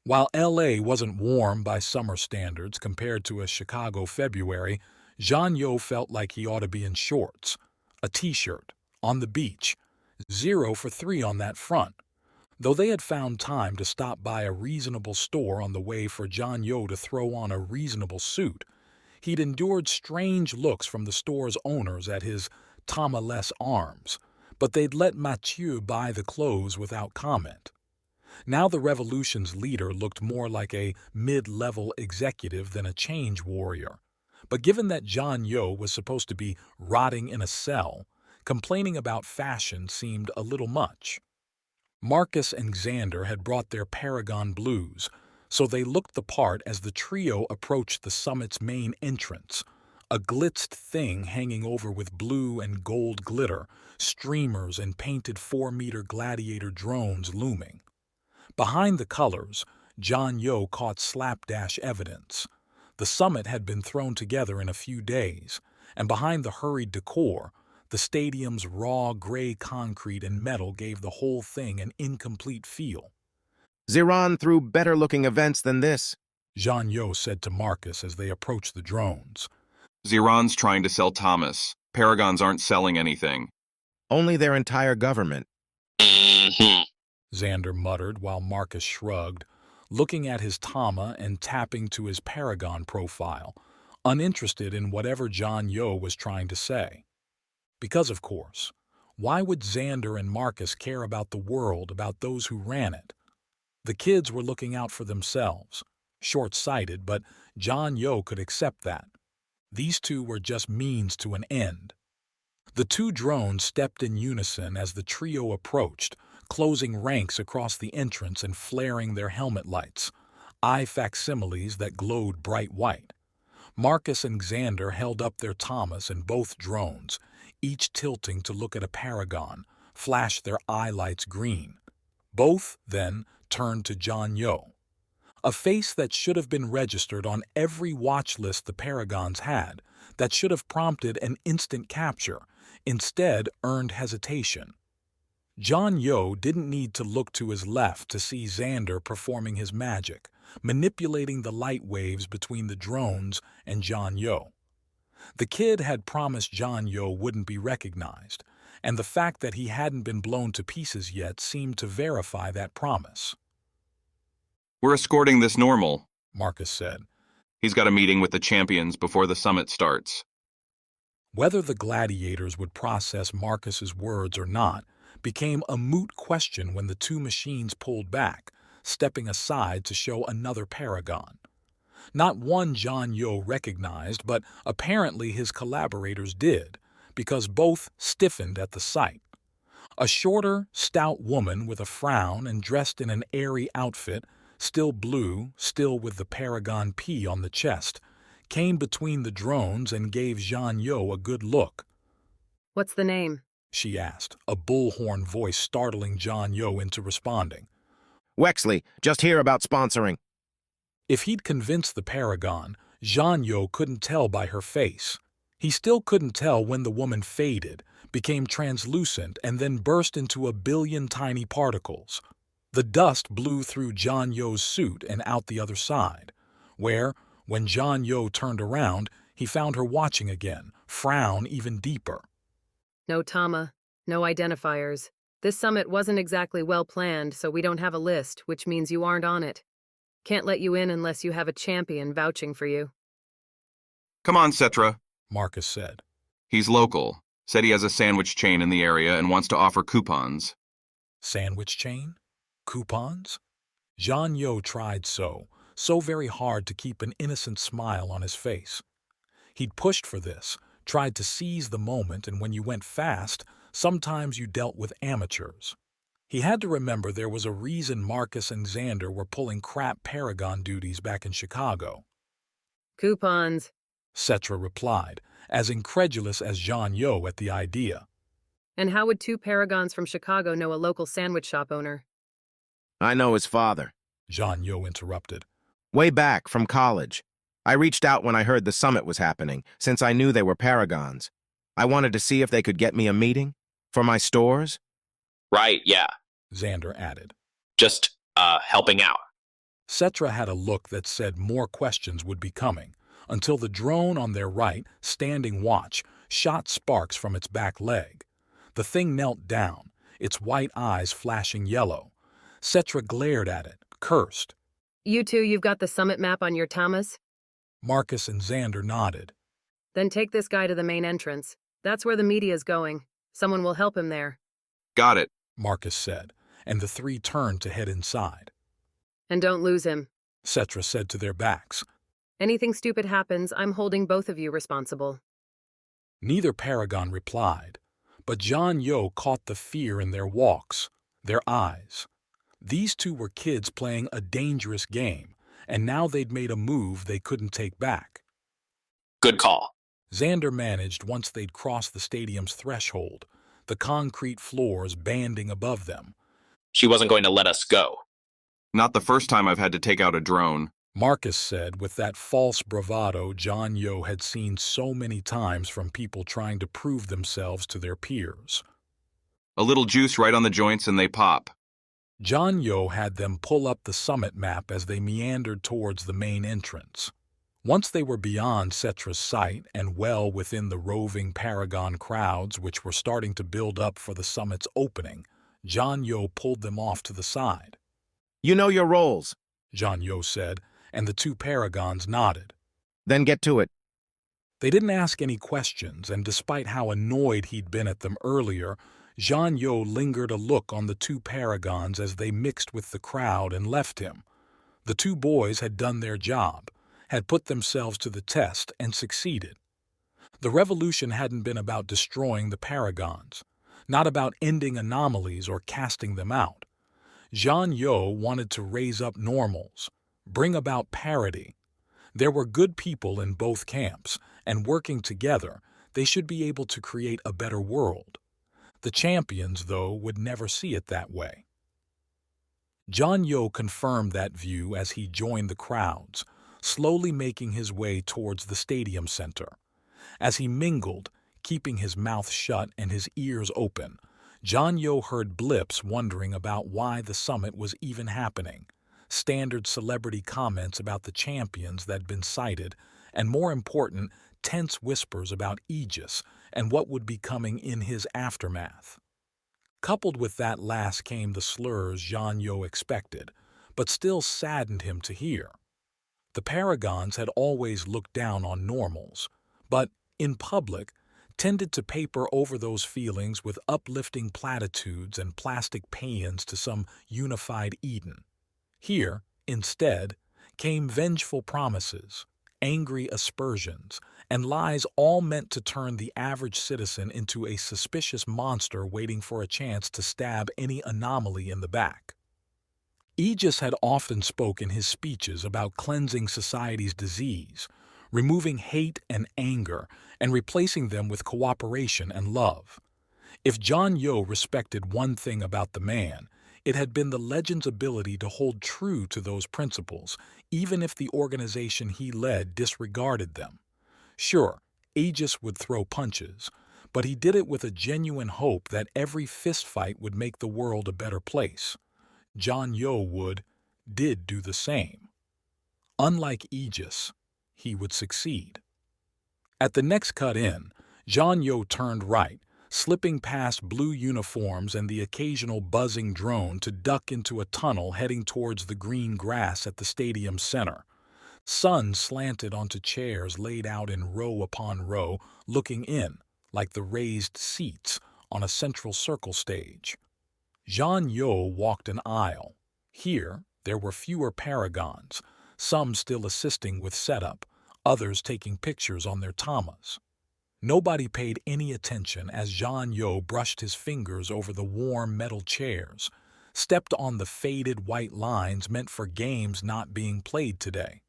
While L.A. wasn't warm by summer standards compared to a Chicago February, John Yo felt like he ought to be in shorts, a t-shirt, on the beach, 0 for 3 on that front. Though they had found time to stop by a reasonable store on the way for John Yo to throw on a reasonable suit, he'd endured strange looks from the store's owners at his Tama-less arms, but they'd let Mathieu buy the clothes without comment. Now the revolution's leader looked more like a mid-level executive than a change warrior. But given that John Yo was supposed to be rotting in a cell, complaining about fashion seemed a little much. Marcus and Xander had brought their Paragon blues, so they looked the part as the trio approached the summit's main entrance, a glitzed thing hanging over with blue and gold glitter, streamers and painted 4-meter gladiator drones looming. Behind the colors, John Yo caught slapdash evidence. The summit had been thrown together in a few days, and behind the hurried decor, the stadium's raw gray concrete and metal gave the whole thing an incomplete feel. Ziran threw better-looking events than this, John Yo said to Marcus as they approached the drones. Ziran's trying to sell Thomas. Paragons aren't selling anything. Only their entire government. Xander muttered while Marcus shrugged, looking at his Tama and tapping to his Paragon profile, uninterested in whatever John Yo was trying to say. Because, of course, why would Xander and Marcus care about the world, about those who ran it? The kids were looking out for themselves, short-sighted, but John Yo could accept that. These two were just means to an end. The 2 drones stepped in unison as the trio approached, closing ranks across the entrance and flaring their helmet lights, eye facsimiles that glowed bright white. Marcus and Xander held up their Tamas in both drones, each tilting to look at a Paragon, flash their eye lights green. Both, then, turned to John Yo. A face that should have been registered on every watch list the Paragons had, that should have prompted an instant capture, instead earned hesitation. John Yo didn't need to look to his left to see Xander performing his magic, manipulating the light waves between the drones and John Yo. The kid had promised John Yo wouldn't be recognized, and the fact that he hadn't been blown to pieces yet seemed to verify that promise. We're escorting this normal, Marcus said. He's got a meeting with the champions before the summit starts. Whether the gladiators would process Marcus's words or not became a moot question when the two machines pulled back, stepping aside to show another Paragon. Not one John Yo recognized, but apparently his collaborators did, because both stiffened at the sight. A shorter, stout woman with a frown and dressed in an airy outfit, still blue, still with the Paragon P on the chest, came between the drones and gave Jean Yo a good look. "What's the name?" she asked, a bullhorn voice startling John Yo into responding. Wexley, just hear about sponsoring. If he'd convinced the Paragon, Jean Yo couldn't tell by her face. He still couldn't tell when the woman faded, became translucent, and then burst into a billion tiny particles. The dust blew through John Yo's suit and out the other side, where, when John Yo turned around, he found her watching again, frown even deeper. "No Tama, no identifiers. This summit wasn't exactly well planned, so we don't have a list, which means you aren't on it. Can't let you in unless you have a champion vouching for you." Come on, Cetra, Marcus said. He's local. Said he has a sandwich chain in the area and wants to offer coupons. Sandwich chain? Coupons? Jean Yo tried so very hard to keep an innocent smile on his face. He'd pushed for this, tried to seize the moment, and when you went fast, sometimes you dealt with amateurs. He had to remember there was a reason Marcus and Xander were pulling crap Paragon duties back in Chicago. "Coupons," Cetra replied, as incredulous as Jean Yo at the idea. "And how would two Paragons from Chicago know a local sandwich shop owner?" I know his father, Jean Yo interrupted. Way back, from college. I reached out when I heard the summit was happening, since I knew they were Paragons. I wanted to see if they could get me a meeting. For my stores? Right, yeah. Xander added. Just, helping out. Cetra had a look that said more questions would be coming, until the drone on their right, standing watch, shot sparks from its back leg. The thing knelt down, its white eyes flashing yellow. Cetra glared at it, cursed. "You two, you've got the summit map on your Tamas?" Marcus and Xander nodded. "Then take this guy to the main entrance. That's where the media's going. Someone will help him there." Got it, Marcus said, and the three turned to head inside. "And don't lose him," Cetra said to their backs. "Anything stupid happens, I'm holding both of you responsible." Neither Paragon replied, but John Yo caught the fear in their walks, their eyes. These two were kids playing a dangerous game, and now they'd made a move they couldn't take back. Good call. Xander managed once they'd crossed the stadium's threshold, the concrete floors banding above them. She wasn't going to let us go. Not the first time I've had to take out a drone, Marcus said with that false bravado John Yo had seen so many times from people trying to prove themselves to their peers. A little juice right on the joints and they pop. John Yo had them pull up the summit map as they meandered towards the main entrance. Once they were beyond Cetra's sight and well within the roving Paragon crowds which were starting to build up for the summit's opening, John Yo pulled them off to the side. You know your roles, John Yo said, and the two Paragons nodded. Then get to it. They didn't ask any questions, and despite how annoyed he'd been at them earlier, Jean Yo lingered a look on the two Paragons as they mixed with the crowd and left him. The two boys had done their job, had put themselves to the test and succeeded. The revolution hadn't been about destroying the Paragons, not about ending anomalies or casting them out. Jean Yo wanted to raise up normals, bring about parity. There were good people in both camps, and working together, they should be able to create a better world. The champions, though, would never see it that way. John Yo confirmed that view as he joined the crowds, slowly making his way towards the stadium center. As he mingled, keeping his mouth shut and his ears open, John Yo heard blips wondering about why the summit was even happening, standard celebrity comments about the champions that'd been cited, and more important, tense whispers about Aegis and what would be coming in his aftermath. Coupled with that last came the slurs Jean Yo expected, but still saddened him to hear. The Paragons had always looked down on normals, but, in public, tended to paper over those feelings with uplifting platitudes and plastic paeans to some unified Eden. Here, instead, came vengeful promises, angry aspersions, and lies all meant to turn the average citizen into a suspicious monster waiting for a chance to stab any anomaly in the back. Aegis had often spoke in his speeches about cleansing society's disease, removing hate and anger, and replacing them with cooperation and love. If John Yo respected one thing about the man, it had been the legend's ability to hold true to those principles, even if the organization he led disregarded them. Sure, Aegis would throw punches, but he did it with a genuine hope that every fistfight would make the world a better place. John Yo did do the same. Unlike Aegis, he would succeed. At the next cut-in, John Yo turned right, slipping past blue uniforms and the occasional buzzing drone to duck into a tunnel heading towards the green grass at the stadium center. Sun slanted onto chairs laid out in row upon row, looking in, like the raised seats on a central circle stage. Jean Yo walked an aisle. Here, there were fewer Paragons, some still assisting with setup, others taking pictures on their tamas. Nobody paid any attention as Jean Yo brushed his fingers over the warm metal chairs, stepped on the faded white lines meant for games not being played today.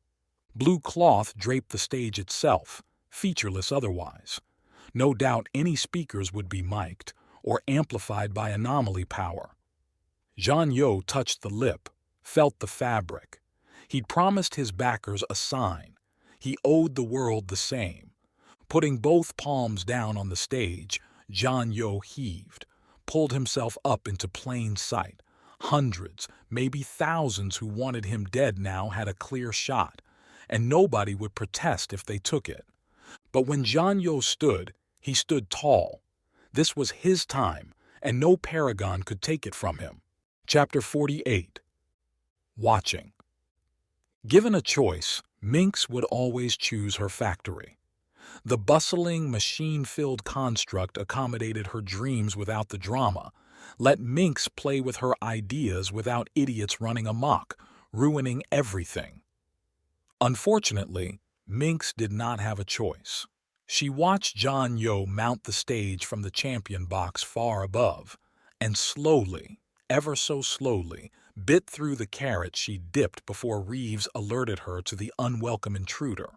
Blue cloth draped the stage itself, featureless otherwise. No doubt any speakers would be mic'd or amplified by anomaly power. Jean Yo touched the lip, felt the fabric. He'd promised his backers a sign. He owed the world the same. Putting both palms down on the stage, Jean Yo heaved, pulled himself up into plain sight. Hundreds, maybe thousands who wanted him dead now had a clear shot, and nobody would protest if they took it. But when Jean Yo stood, he stood tall. This was his time, and no Paragon could take it from him. Chapter 48. Watching. Given a choice, Mynx would always choose her factory. The bustling, machine-filled construct accommodated her dreams without the drama, let Mynx play with her ideas without idiots running amok, ruining everything. Unfortunately, Mynx did not have a choice. She watched John Yo mount the stage from the champion box far above, and slowly, ever so slowly, bit through the carrot she dipped before Reeves alerted her to the unwelcome intruder.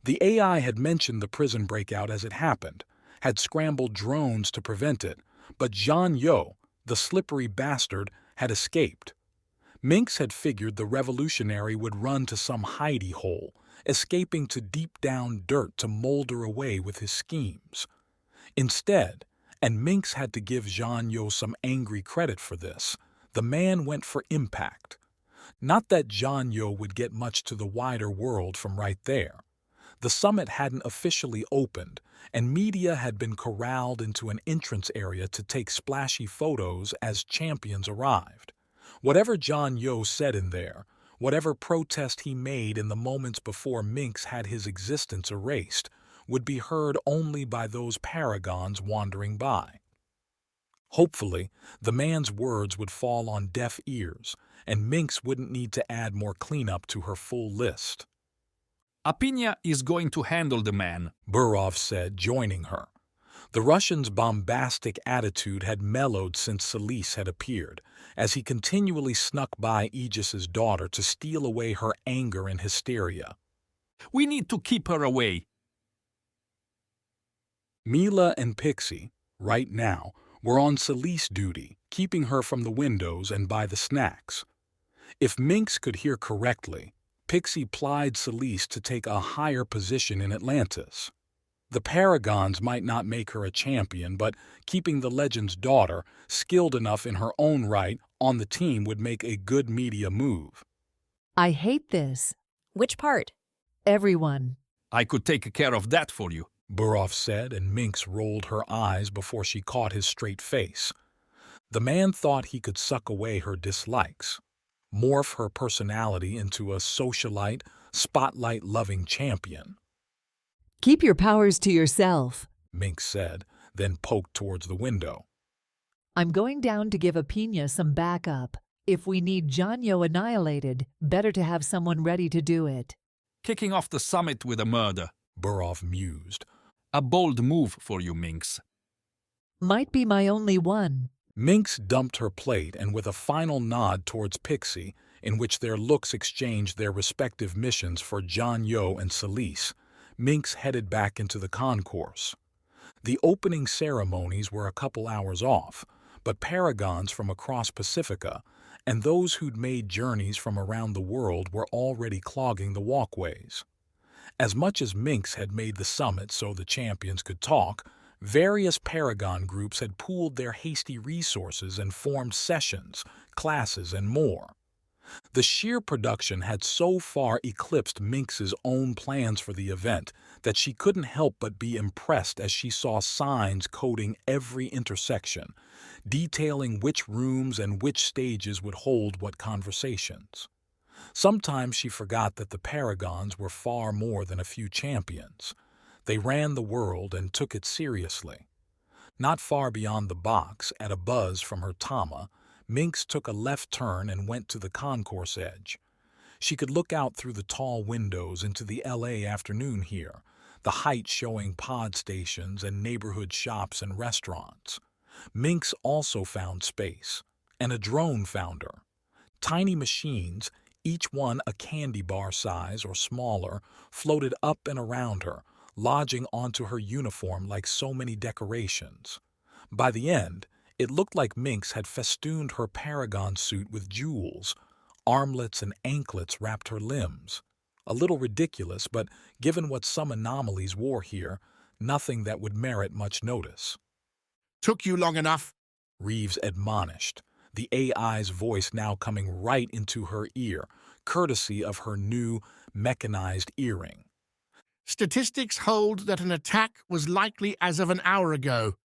The AI had mentioned the prison breakout as it happened, had scrambled drones to prevent it, but John Yo, the slippery bastard, had escaped. Mynx had figured the revolutionary would run to some hidey hole, escaping to deep-down dirt to molder away with his schemes. Instead, and Mynx had to give Jean Yo some angry credit for this, the man went for impact. Not that Jean Yo would get much to the wider world from right there. The summit hadn't officially opened, and media had been corralled into an entrance area to take splashy photos as champions arrived. Whatever John Yo said in there, whatever protest he made in the moments before Mynx had his existence erased, would be heard only by those Paragons wandering by. Hopefully, the man's words would fall on deaf ears, and Mynx wouldn't need to add more cleanup to her full list. Apinya is going to handle the man, Burov said, joining her. The Russian's bombastic attitude had mellowed since Celise had appeared, as he continually snuck by Aegis's daughter to steal away her anger and hysteria. We need to keep her away. Mila and Pixie, right now, were on Celise duty, keeping her from the windows and by the snacks. If Mynx could hear correctly, Pixie plied Celise to take a higher position in Atlantis. The Paragons might not make her a champion, but keeping the legend's daughter, skilled enough in her own right, on the team would make a good media move. I hate this. Which part? Everyone. I could take care of that for you, Burov said, and Mynx rolled her eyes before she caught his straight face. The man thought he could suck away her dislikes. morph her personality into a socialite, spotlight-loving champion. Keep your powers to yourself, Mynx said, then poked towards the window. I'm going down to give Apina some backup. If we need Janyo annihilated, better to have someone ready to do it. Kicking off the summit with a murder, Burov mused. A bold move for you, Mynx. Might be my only one. Mynx dumped her plate and with a final nod towards Pixie, in which their looks exchanged their respective missions for Janyo and Celise, Mynx headed back into the concourse. The opening ceremonies were a couple hours off, but Paragons from across Pacifica and those who'd made journeys from around the world were already clogging the walkways. As much as Mynx had made the summit so the champions could talk, various Paragon groups had pooled their hasty resources and formed sessions, classes, and more. The sheer production had so far eclipsed Mynx's own plans for the event that she couldn't help but be impressed as she saw signs coding every intersection, detailing which rooms and which stages would hold what conversations. Sometimes she forgot that the Paragons were far more than a few champions. They ran the world and took it seriously. Not far beyond the box, at a buzz from her Tama, Mynx took a left turn and went to the concourse edge. She could look out through the tall windows into the LA afternoon here, the heights showing pod stations and neighborhood shops and restaurants. Mynx also found space, and a drone found her. Tiny machines, each one a candy bar size or smaller, floated up and around her, lodging onto her uniform like so many decorations. By the end, it looked like Mynx had festooned her Paragon suit with jewels. Armlets and anklets wrapped her limbs. A little ridiculous, but given what some anomalies wore here, nothing that would merit much notice. Took you long enough, Reeves admonished, the AI's voice now coming right into her ear, courtesy of her new, mechanized earring. Statistics hold that an attack was likely as of an hour ago.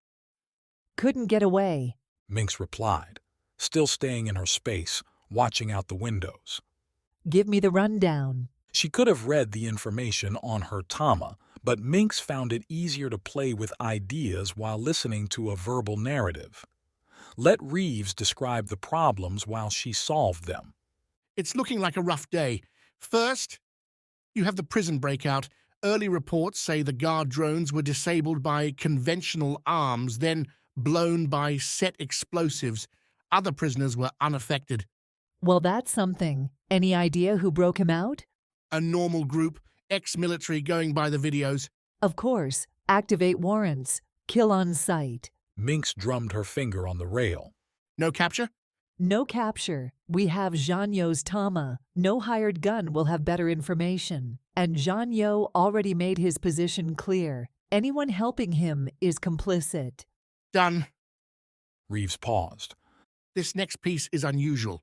Couldn't get away, Mynx replied, still staying in her space, watching out the windows. Give me the rundown. She could have read the information on her Tama, but Mynx found it easier to play with ideas while listening to a verbal narrative. Let Reeves describe the problems while she solved them. It's looking like a rough day. First, you have the prison breakout. Early reports say the guard drones were disabled by conventional arms, then blown by set explosives. Other prisoners were unaffected. Well, that's something. Any idea who broke him out? A normal group, ex-military going by the videos. Of course. Activate warrants. Kill on sight. Mynx drummed her finger on the rail. No capture? No capture. We have Janyo's Tama. No hired gun will have better information. And Janyo already made his position clear. Anyone helping him is complicit. Done. Reeves paused. This next piece is unusual.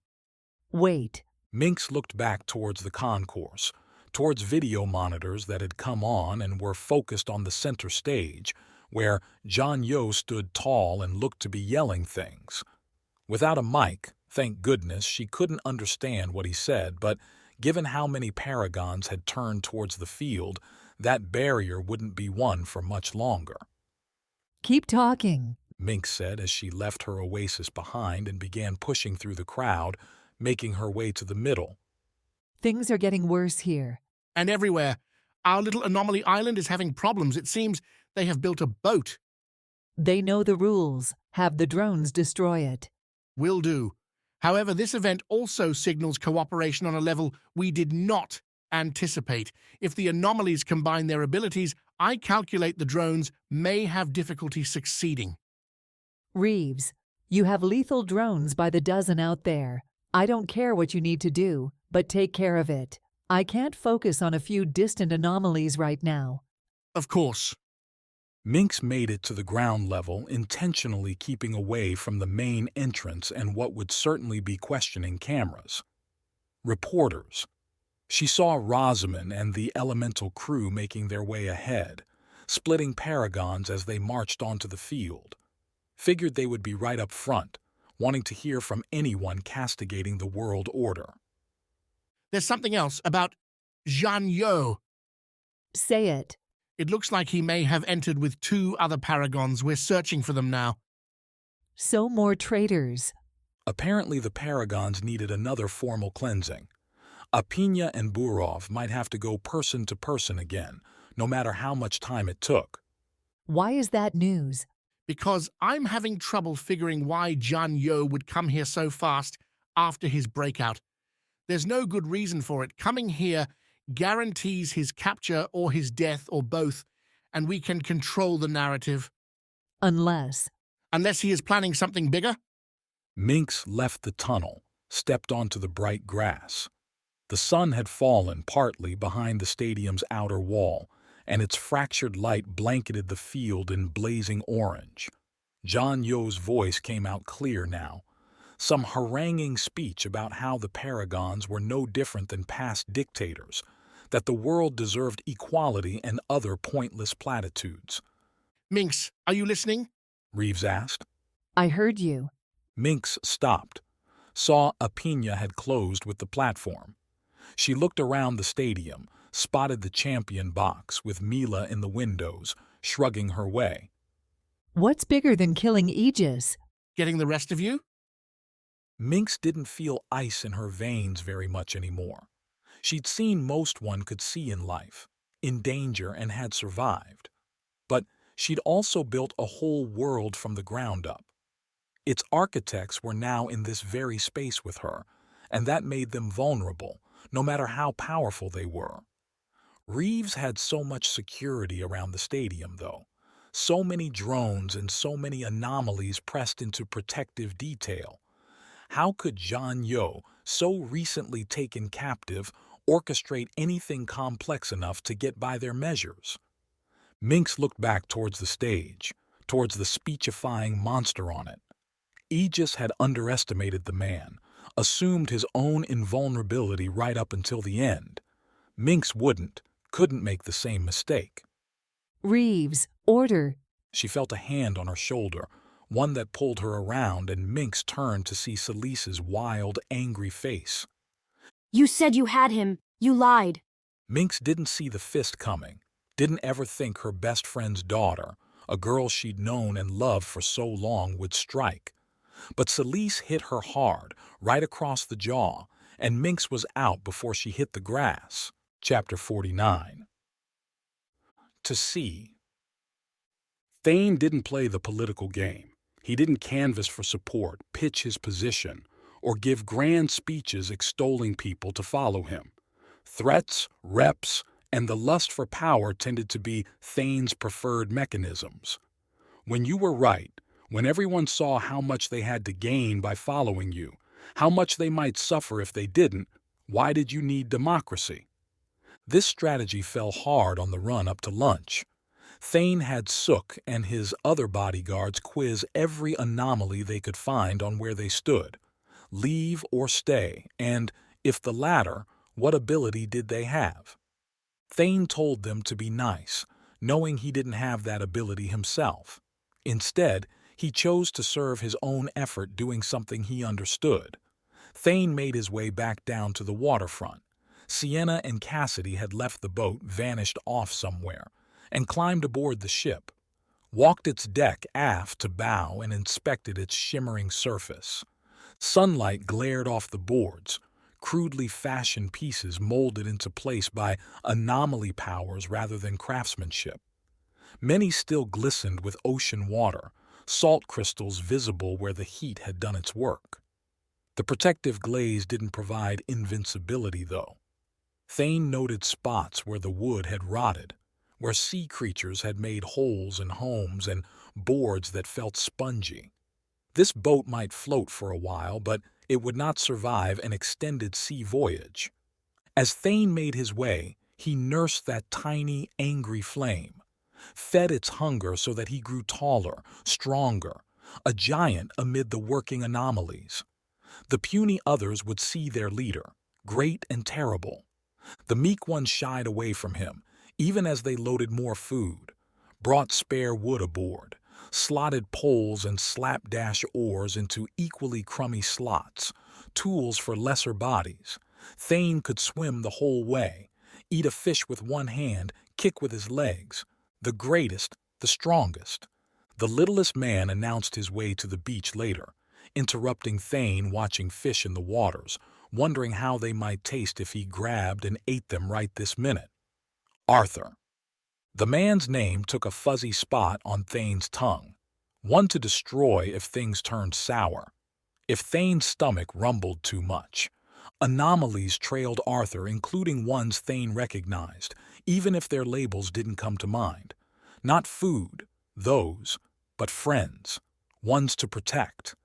Wait. Mynx looked back towards the concourse, towards video monitors that had come on and were focused on the center stage, where Janyo stood tall and looked to be yelling things. Without a mic, thank goodness, she couldn't understand what he said, but given how many Paragons had turned towards the field, that barrier wouldn't be won for much longer. Keep talking, Mynx said as she left her oasis behind and began pushing through the crowd, making her way to the middle. Things are getting worse here. And everywhere. Our little anomaly island is having problems. It seems they have built a boat. They know the rules. Have the drones destroy it. Will do. However, this event also signals cooperation on a level we did not anticipate. If the anomalies combine their abilities, I calculate the drones may have difficulty succeeding. Reeves, you have lethal drones by the dozen out there. I don't care what you need to do, but take care of it. I can't focus on a few distant anomalies right now. Of course. Mynx made it to the ground level, intentionally keeping away from the main entrance and what would certainly be questioning cameras. Reporters. She saw Rosamund and the elemental crew making their way ahead, splitting Paragons as they marched onto the field. Figured they would be right up front, wanting to hear from anyone castigating the world order. There's something else about Zhan Yo. Say it. It looks like he may have entered with 2 other Paragons. We're searching for them now. So more traitors. Apparently the Paragons needed another formal cleansing. Apina and Burov might have to go person to person again, no matter how much time it took. Why is that news? Because I'm having trouble figuring why Zhan Yo would come here so fast after his breakout. There's no good reason for it. Coming here guarantees his capture or his death or both, and we can control the narrative. Unless he is planning something bigger? Mynx left the tunnel, stepped onto the bright grass. The sun had fallen partly behind the stadium's outer wall, and its fractured light blanketed the field in blazing orange. Zhan Yo's voice came out clear now, some haranguing speech about how the Paragons were no different than past dictators, that the world deserved equality and other pointless platitudes. Mynx, are you listening? Reeves asked. I heard you. Mynx stopped, saw Apina had closed with the platform. She looked around the stadium, spotted the champion box with Mila in the windows, shrugging her way. What's bigger than killing Aegis? Getting the rest of you? Mynx didn't feel ice in her veins very much anymore. She'd seen most one could see in life, in danger and had survived. But she'd also built a whole world from the ground up. Its architects were now in this very space with her, and that made them vulnerable, no matter how powerful they were. Reeves had so much security around the stadium, though. So many drones and so many anomalies pressed into protective detail. How could Zhan Yo, so recently taken captive, orchestrate anything complex enough to get by their measures? Mynx looked back towards the stage, towards the speechifying monster on it. Aegis had underestimated the man, assumed his own invulnerability right up until the end. Mynx couldn't make the same mistake. Reeves, order. She felt a hand on her shoulder, one that pulled her around, and Mynx turned to see Celise's wild, angry face. You said you had him. You lied. Mynx didn't see the fist coming, didn't ever think her best friend's daughter, a girl she'd known and loved for so long, would strike. But Celise hit her hard, right across the jaw, and Mynx was out before she hit the grass. Chapter 49. To see. Thane didn't play the political game. He didn't canvass for support, pitch his position, or give grand speeches extolling people to follow him. Threats, reps, and the lust for power tended to be Thane's preferred mechanisms. When you were right, when everyone saw how much they had to gain by following you, how much they might suffer if they didn't, why did you need democracy? This strategy fell hard on the run up to lunch. Thane had Sook and his other bodyguards quiz every anomaly they could find on where they stood, leave or stay, and, if the latter, what ability did they have? Thane told them to be nice, knowing he didn't have that ability himself. Instead, he chose to serve his own effort doing something he understood. Thane made his way back down to the waterfront. Sienna and Cassidy had left the boat, vanished off somewhere, and climbed aboard the ship, walked its deck aft to bow and inspected its shimmering surface. Sunlight glared off the boards, crudely fashioned pieces molded into place by anomaly powers rather than craftsmanship. Many still glistened with ocean water, salt crystals visible where the heat had done its work. The protective glaze didn't provide invincibility, though. Thane noted spots where the wood had rotted, where sea creatures had made holes in homes and boards that felt spongy. This boat might float for a while, but it would not survive an extended sea voyage. As Thane made his way, he nursed that tiny, angry flame, fed its hunger so that he grew taller, stronger, a giant amid the working anomalies. The puny others would see their leader, great and terrible. The meek ones shied away from him, even as they loaded more food, brought spare wood aboard, slotted poles and slapdash oars into equally crummy slots, tools for lesser bodies. Thane could swim the whole way, eat a fish with one hand, kick with his legs. The greatest, the strongest. The littlest man announced his way to the beach later, interrupting Thane watching fish in the waters, wondering how they might taste if he grabbed and ate them right this minute. Arthur. The man's name took a fuzzy spot on Thane's tongue, one to destroy if things turned sour, if Thane's stomach rumbled too much. Anomalies trailed Arthur, including ones Thane recognized, even if their labels didn't come to mind. Not food, those, but friends, ones to protect.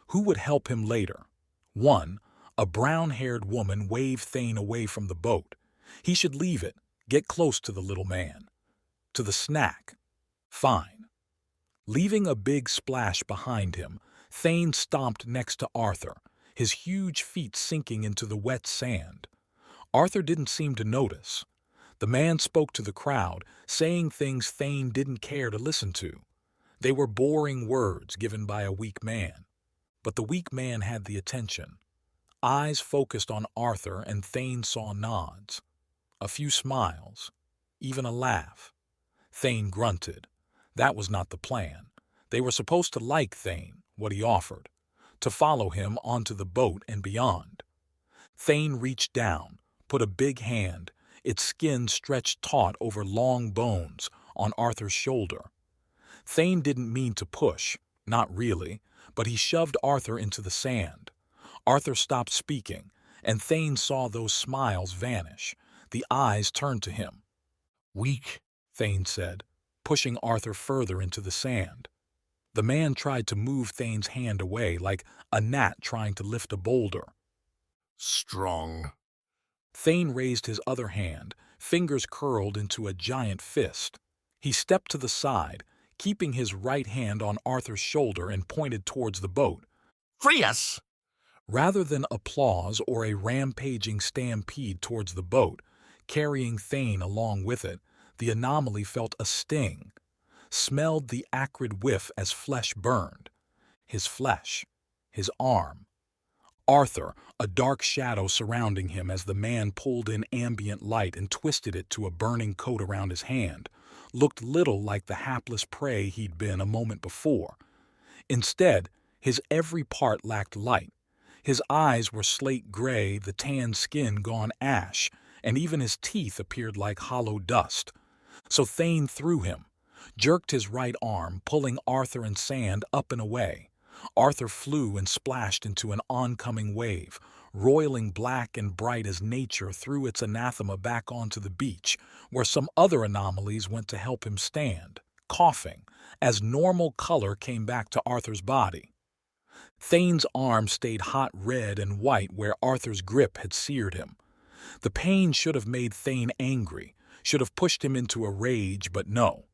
Who would help him later? One, a brown-haired woman, waved Thane away from the boat. He should leave it, get close to the little man. To the snack. Fine. Leaving a big splash behind him, Thane stomped next to Arthur, his huge feet sinking into the wet sand. Arthur didn't seem to notice. The man spoke to the crowd, saying things Thane didn't care to listen to. They were boring words given by a weak man. But the weak man had the attention. Eyes focused on Arthur, and Thane saw nods. A few smiles. Even a laugh. Thane grunted. That was not the plan. They were supposed to like Thane, what he offered, to follow him onto the boat and beyond. Thane reached down, put a big hand, its skin stretched taut over long bones, on Arthur's shoulder. Thane didn't mean to push, not really, but he shoved Arthur into the sand. Arthur stopped speaking, and Thane saw those smiles vanish. The eyes turned to him. Weak, Thane said, pushing Arthur further into the sand. The man tried to move Thane's hand away like a gnat trying to lift a boulder. Strong. Thane raised his other hand, fingers curled into a giant fist. He stepped to the side, keeping his right hand on Arthur's shoulder, and pointed towards the boat. Free us! Rather than applause or a rampaging stampede towards the boat, carrying Thane along with it, the anomaly felt a sting, smelled the acrid whiff as flesh burned. His flesh, his arm. Arthur, a dark shadow surrounding him as the man pulled in ambient light and twisted it to a burning coat around his hand, looked little like the hapless prey he'd been a moment before. Instead, his every part lacked light. His eyes were slate gray, the tan skin gone ash, and even his teeth appeared like hollow dust. So Thane threw him, jerked his right arm, pulling Arthur and sand up and away. Arthur flew and splashed into an oncoming wave, roiling black and bright as nature threw its anathema back onto the beach, where some other anomalies went to help him stand, coughing, as normal color came back to Arthur's body. Thane's arm stayed hot red and white where Arthur's grip had seared him. The pain should have made Thane angry, should have pushed him into a rage, but no.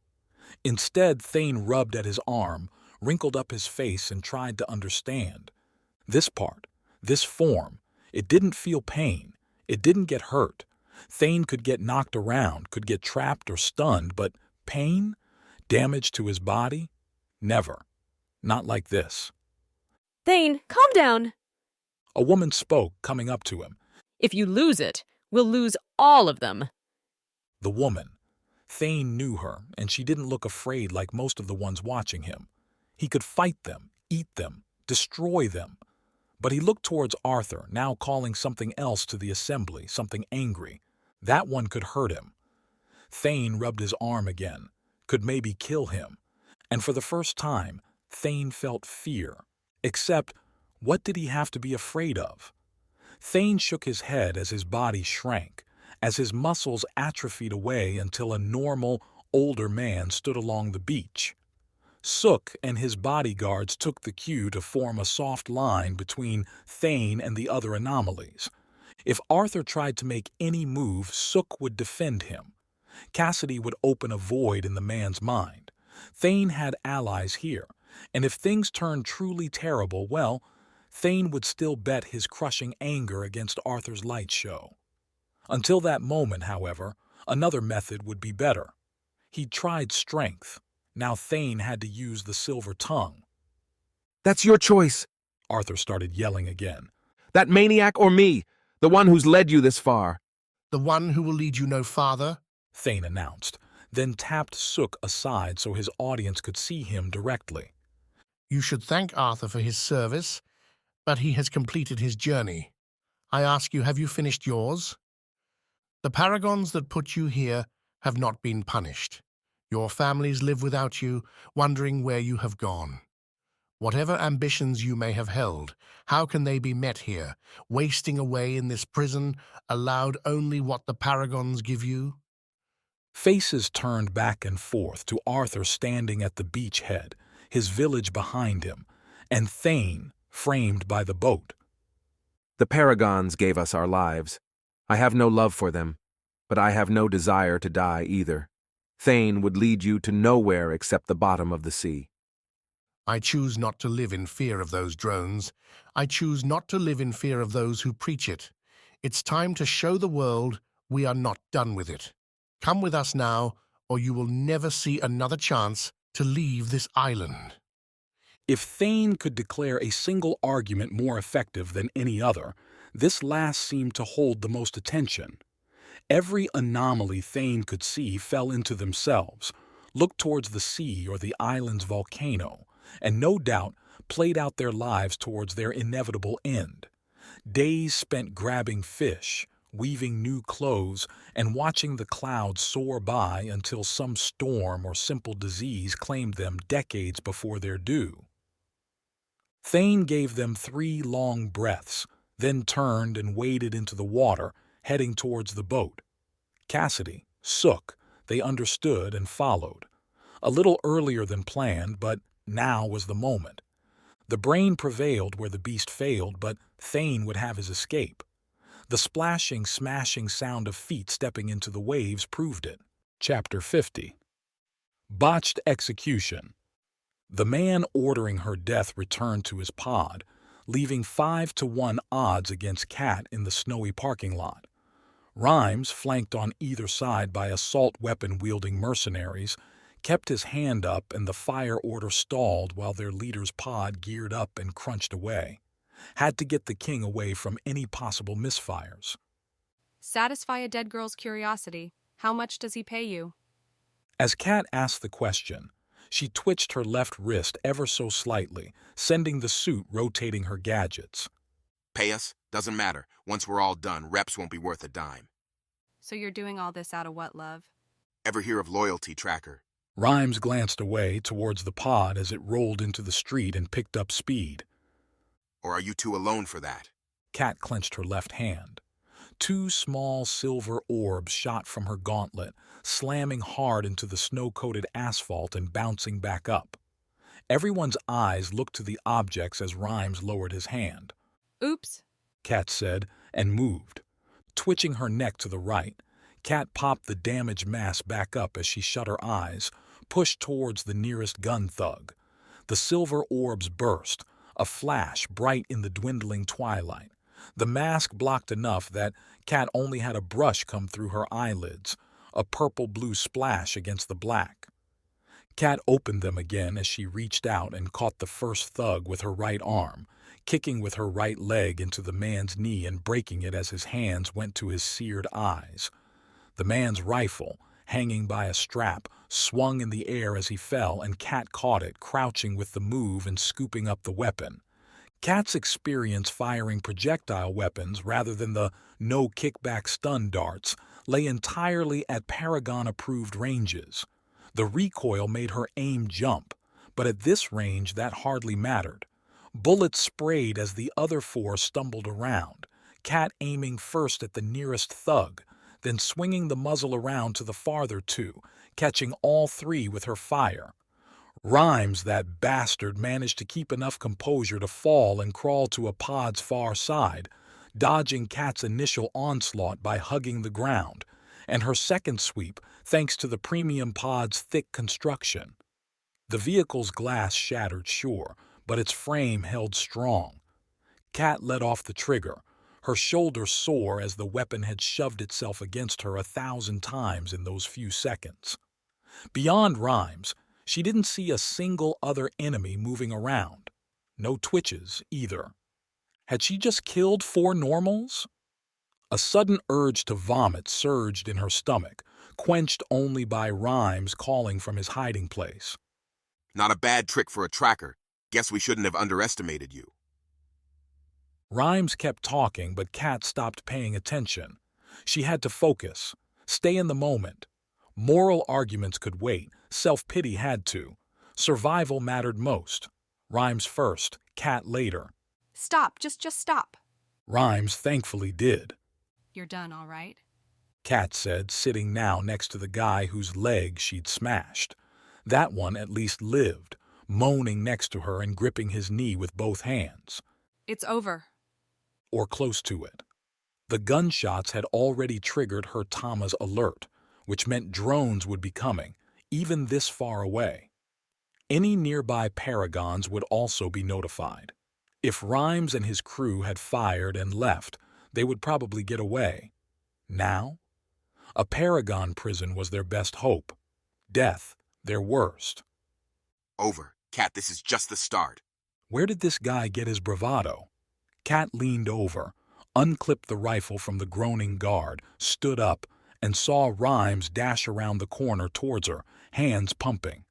Instead, Thane rubbed at his arm, wrinkled up his face, and tried to understand. This part, this form, it didn't feel pain. It didn't get hurt. Thane could get knocked around, could get trapped or stunned, but pain? Damage to his body? Never. Not like this. Thane, calm down. A woman spoke, coming up to him. If you lose it, we'll lose all of them. The woman. Thane knew her, and she didn't look afraid like most of the ones watching him. He could fight them, eat them, destroy them. But he looked towards Arthur, now calling something else to the assembly, something angry. That one could hurt him. Thane rubbed his arm again, could maybe kill him. And for the first time, Thane felt fear. Except, what did he have to be afraid of? Thane shook his head as his body shrank, as his muscles atrophied away until a normal, older man stood along the beach. Sook and his bodyguards took the cue to form a soft line between Thane and the other anomalies. If Arthur tried to make any move, Sook would defend him. Cassidy would open a void in the man's mind. Thane had allies here, and if things turned truly terrible, well, Thane would still bet his crushing anger against Arthur's light show. Until that moment, however, another method would be better. He'd tried strength, Now Thane had to use the silver tongue. That's your choice, Arthur started yelling again. That maniac or me, the one who's led you this far. The one who will lead you no farther? Thane announced, then tapped Sook aside so his audience could see him directly. You should thank Arthur for his service, but he has completed his journey. I ask you, have you finished yours? The Paragons that put you here have not been punished. Your families live without you, wondering where you have gone. Whatever ambitions you may have held, how can they be met here, wasting away in this prison, allowed only what the Paragons give you? Faces turned back and forth to Arthur standing at the beach head, his village behind him, and Thane framed by the boat. The Paragons gave us our lives. I have no love for them, but I have no desire to die either. Thane would lead you to nowhere except the bottom of the sea. I choose not to live in fear of those drones. I choose not to live in fear of those who preach it. It's time to show the world we are not done with it. Come with us now, or you will never see another chance to leave this island. If Thane could declare a single argument more effective than any other, this last seemed to hold the most attention. Every anomaly Thane could see fell into themselves, looked towards the sea or the island's volcano, and no doubt played out their lives towards their inevitable end. Days spent grabbing fish, weaving new clothes, and watching the clouds soar by until some storm or simple disease claimed them decades before their due. Thane gave them 3 long breaths, then turned and waded into the water, heading towards the boat. Cassidy, Sook, they understood and followed. A little earlier than planned, but now was the moment. The brain prevailed where the beast failed, but Thane would have his escape. The splashing, smashing sound of feet stepping into the waves proved it. Chapter 50. Botched Execution. The man ordering her death returned to his pod, leaving 5-to-1 odds against Cat in the snowy parking lot. Rhymes, flanked on either side by assault weapon-wielding mercenaries, kept his hand up and the fire order stalled while their leader's pod geared up and crunched away. Had to get the king away from any possible misfires. Satisfy a dead girl's curiosity. How much does he pay you? As Kat asked the question, she twitched her left wrist ever so slightly, sending the suit rotating her gadgets. Pay us? Doesn't matter. Once we're all done, reps won't be worth a dime. So you're doing all this out of what, love? Ever hear of Loyalty Tracker? Rhymes glanced away towards the pod as it rolled into the street and picked up speed. Or are you two alone for that? Kat clenched her left hand. 2 small silver orbs shot from her gauntlet, slamming hard into the snow-coated asphalt and bouncing back up. Everyone's eyes looked to the objects as Rhymes lowered his hand. Oops, Kat said, and moved. Twitching her neck to the right, Kat popped the damaged mass back up as she shut her eyes, pushed towards the nearest gun thug. The silver orbs burst, a flash bright in the dwindling twilight. The mask blocked enough that Kat only had a brush come through her eyelids, a purple-blue splash against the black. Kat opened them again as she reached out and caught the first thug with her right arm, kicking with her right leg into the man's knee and breaking it as his hands went to his seared eyes. The man's rifle, hanging by a strap, swung in the air as he fell, and Kat caught it, crouching with the move and scooping up the weapon. Kat's experience firing projectile weapons rather than the no-kickback stun darts lay entirely at Paragon-approved ranges. The recoil made her aim jump, but at this range that hardly mattered. Bullets sprayed as the other 4 stumbled around, Kat aiming first at the nearest thug, then swinging the muzzle around to the farther 2, catching all 3 with her fire. Rhymes, that bastard, managed to keep enough composure to fall and crawl to a pod's far side, dodging Kat's initial onslaught by hugging the ground, and her second sweep thanks to the premium pod's thick construction. The vehicle's glass shattered, sure, but its frame held strong. Kat let off the trigger, her shoulder sore as the weapon had shoved itself against her 1,000 times in those few seconds. Beyond Rhymes, She didn't see a single other enemy moving around. No twitches, either. Had she just killed 4 normals? A sudden urge to vomit surged in her stomach, quenched only by Rhymes calling from his hiding place. Not a bad trick for a tracker. Guess we shouldn't have underestimated you. Rhymes kept talking, but Kat stopped paying attention. She had to focus, stay in the moment. Moral arguments could wait, self-pity had to. Survival mattered most. Rhymes first, Kat later. Stop, just stop. Rhymes thankfully did. You're done, all right? Kat said, sitting now next to the guy whose leg she'd smashed. That one at least lived, moaning next to her and gripping his knee with both hands. It's over. Or close to it. The gunshots had already triggered her Tama's alert, which meant drones would be coming, even this far away. Any nearby Paragons would also be notified. If Rhymes and his crew had fired and left, they would probably get away. Now? A Paragon prison was their best hope. Death, their worst. Over. Kat, this is just the start. Where did this guy get his bravado? Kat leaned over, unclipped the rifle from the groaning guard, stood up, and saw Rhymes dash around the corner towards her, hands pumping.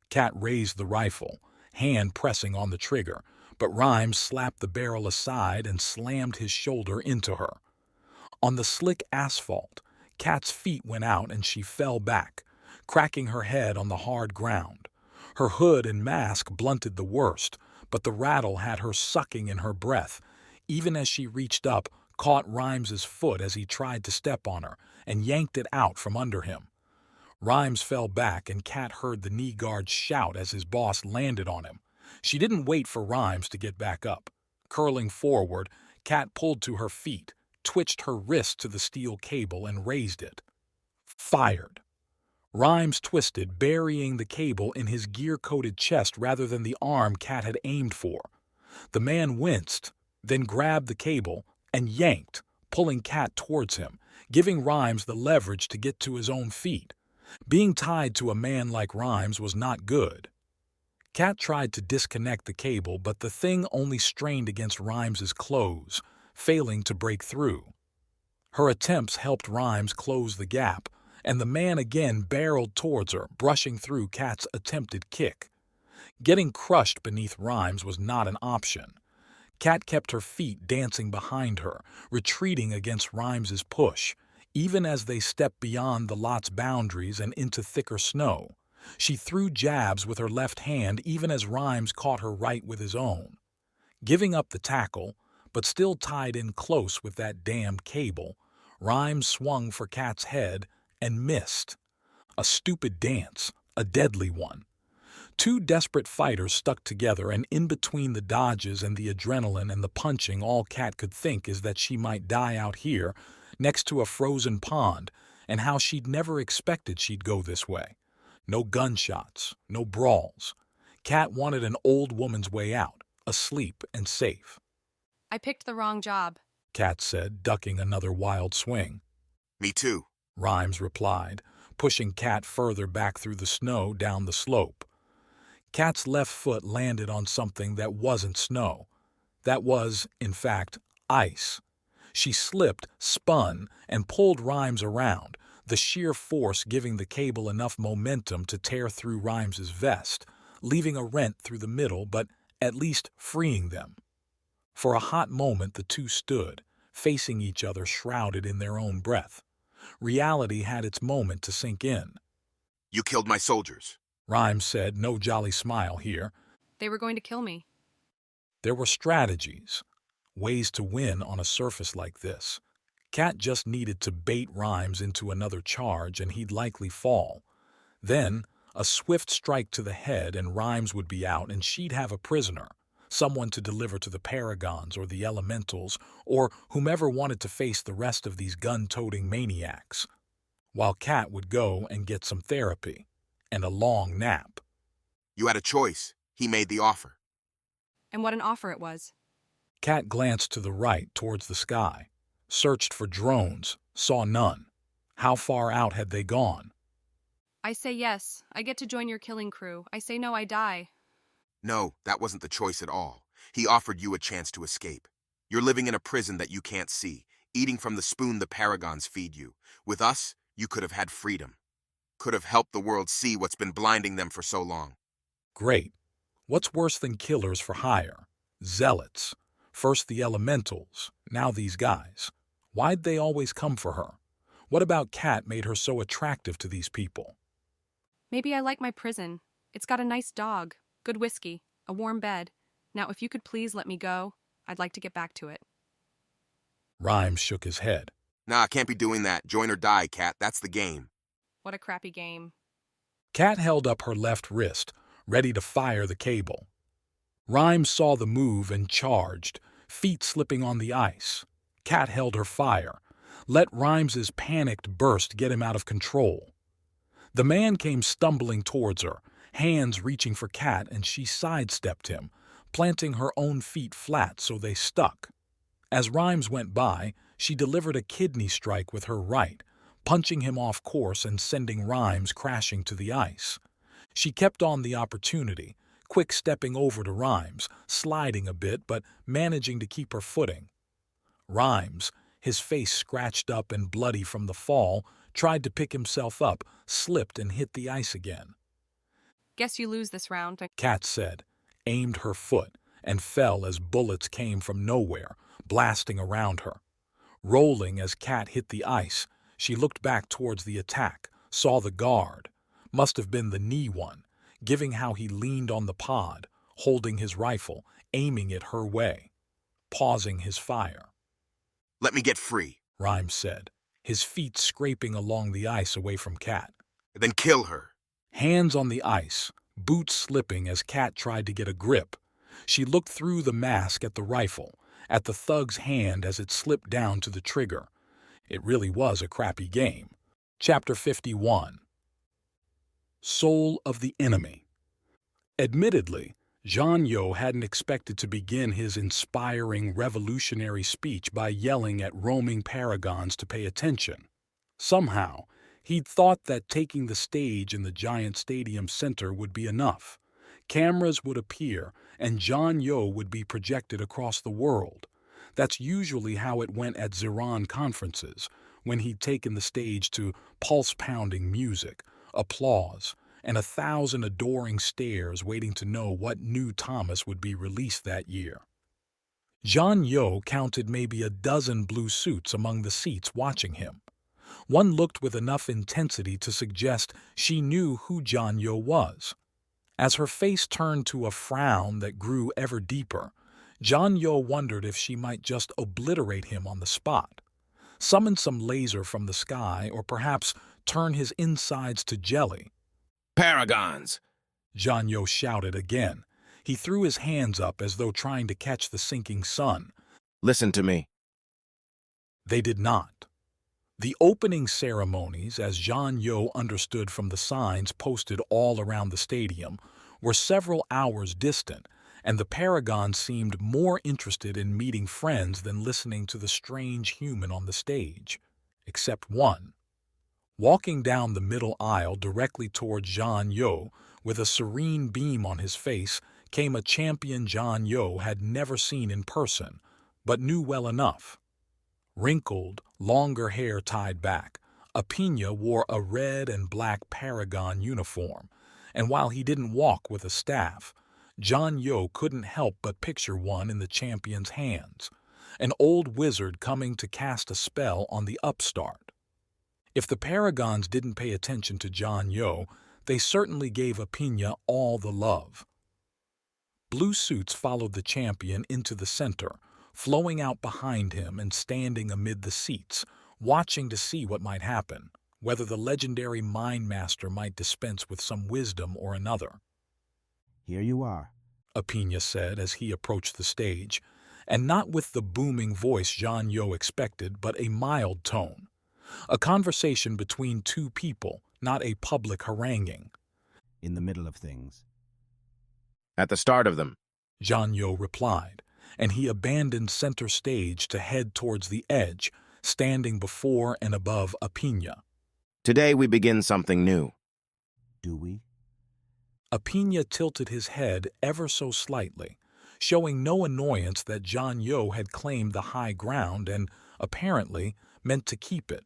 Kat raised the rifle, hand pressing on the trigger, but Rhymes slapped the barrel aside and slammed his shoulder into her. On the slick asphalt, Kat's feet went out and she fell back, cracking her head on the hard ground. Her hood and mask blunted the worst, but the rattle had her sucking in her breath, even as she reached up, caught Rhymes's foot as he tried to step on her, and yanked it out from under him. Rhymes fell back, and Kat heard the knee guard shout as his boss landed on him. She didn't wait for Rhymes to get back up. Curling forward, Kat pulled to her feet, twitched her wrist to the steel cable, and raised it. Fired. Rhymes twisted, burying the cable in his gear-coated chest rather than the arm Kat had aimed for. The man winced, then grabbed the cable and yanked, pulling Kat towards him, giving Rhymes the leverage to get to his own feet. Being tied to a man like Rhymes was not good. Kat tried to disconnect the cable, but the thing only strained against Rhymes's clothes, failing to break through. Her attempts helped Rhymes close the gap, and the man again barreled towards her, brushing through Kat's attempted kick. Getting crushed beneath Rhymes was not an option. Kat kept her feet dancing behind her, retreating against Rhymes's push, even as they stepped beyond the lot's boundaries and into thicker snow. She threw jabs with her left hand even as Rhymes caught her right with his own. Giving up the tackle, but still tied in close with that damned cable, Rhymes swung for Kat's head and missed. A stupid dance, a deadly one. 2 desperate fighters stuck together, and in between the dodges and the adrenaline and the punching, all Kat could think is that she might die out here, next to a frozen pond, and how she'd never expected she'd go this way. No gunshots, no brawls. Kat wanted an old woman's way out, asleep and safe. I picked the wrong job, Kat said, ducking another wild swing. Me too, Rhymes replied, pushing Kat further back through the snow down the slope. Kat's left foot landed on something that wasn't snow. That was, in fact, ice. She slipped, spun, and pulled Rhymes around, the sheer force giving the cable enough momentum to tear through Rhymes's vest, leaving a rent through the middle, but at least freeing them. For a hot moment the two stood, facing each other, shrouded in their own breath. Reality had its moment to sink in. You killed my soldiers, Rhymes said, no jolly smile here. They were going to kill me. There were strategies, ways to win on a surface like this. Kat just needed to bait Rhymes into another charge and he'd likely fall. Then, a swift strike to the head and Rhymes would be out and she'd have a prisoner, someone to deliver to the Paragons or the Elementals or whomever wanted to face the rest of these gun-toting maniacs, while Kat would go and get some therapy and a long nap. You had a choice. He made the offer. And what an offer it was. Kat glanced to the right towards the sky, searched for drones, saw none. How far out had they gone? I say yes. I get to join your killing crew. I say no, I die. No, that wasn't the choice at all. He offered you a chance to escape. You're living in a prison that you can't see, eating from the spoon the Paragons feed you. With us, you could have had freedom. Could have helped the world see what's been blinding them for so long. Great. What's worse than killers for hire? Zealots. First the elementals, now these guys. Why'd they always come for her? What about Cat made her so attractive to these people? Maybe I like my prison. It's got a nice dog, good whiskey, a warm bed. Now, if you could please let me go, I'd like to get back to it. Rhymes shook his head. Nah, can't be doing that. Join or die, Cat. That's the game. What a crappy game. Cat held up her left wrist, ready to fire the cable. Rhymes saw the move and charged, feet slipping on the ice. Cat held her fire. Let Rhymes's panicked burst get him out of control. The man came stumbling towards her, hands reaching for Cat, and she sidestepped him, planting her own feet flat so they stuck. As Rhymes went by, she delivered a kidney strike with her right, punching him off course and sending Rhymes crashing to the ice. She kept on the opportunity, quick stepping over to Rhymes, sliding a bit but managing to keep her footing. Rhymes, his face scratched up and bloody from the fall, tried to pick himself up, slipped and hit the ice again. Guess you lose this round. Cat said, aimed her foot, and fell as bullets came from nowhere, blasting around her. Rolling as Cat hit the ice, she looked back towards the attack, saw the guard, must have been the knee one, giving how he leaned on the pod, holding his rifle, aiming it her way, pausing his fire. Let me get free, Rhymes said, his feet scraping along the ice away from Cat. Then kill her. Hands on the ice, boots slipping as Cat tried to get a grip. She looked through the mask at the rifle, at the thug's hand as it slipped down to the trigger. It really was a crappy game. Chapter 51. Soul of the Enemy. Admittedly, Jean Yo hadn't expected to begin his inspiring revolutionary speech by yelling at roaming Paragons to pay attention. Somehow, he'd thought that taking the stage in the giant stadium center would be enough. Cameras would appear, and Jean Yo would be projected across the world. That's usually how it went at Ziran conferences, when he'd taken the stage to pulse-pounding music, applause, and 1,000 adoring stares waiting to know what new Thomas would be released that year. Jean Yo counted maybe a dozen blue suits among the seats watching him. One looked with enough intensity to suggest she knew who Jean Yo was. As her face turned to a frown that grew ever deeper, Jean Yo wondered if she might just obliterate him on the spot, summon some laser from the sky, or perhaps turn his insides to jelly. Paragons! Jean Yo shouted again. He threw his hands up as though trying to catch the sinking sun. Listen to me. They did not. The opening ceremonies, as Jean Yo understood from the signs posted all around the stadium, were several hours distant, and the Paragons seemed more interested in meeting friends than listening to the strange human on the stage. Except one. Walking down the middle aisle directly toward Jean Yo, with a serene beam on his face, came a champion Jean Yo had never seen in person, but knew well enough. Wrinkled, longer hair tied back, Apina wore a red and black Paragon uniform, and while he didn't walk with a staff, Jean Yo couldn't help but picture one in the champion's hands, an old wizard coming to cast a spell on the upstart. If the Paragons didn't pay attention to Jean Yo, they certainly gave Apina all the love. Blue suits followed the champion into the center, flowing out behind him and standing amid the seats, watching to see what might happen, whether the legendary Mind Master might dispense with some wisdom or another. Here you are, Apina said as he approached the stage, and not with the booming voice Jean Yo expected, but a mild tone. A conversation between two people, not a public haranguing. In the middle of things. At the start of them, Jean Yo replied, and he abandoned center stage to head towards the edge, standing before and above Apina. Today we begin something new. Do we? Apina tilted his head ever so slightly, showing no annoyance that John Yo had claimed the high ground and, apparently, meant to keep it.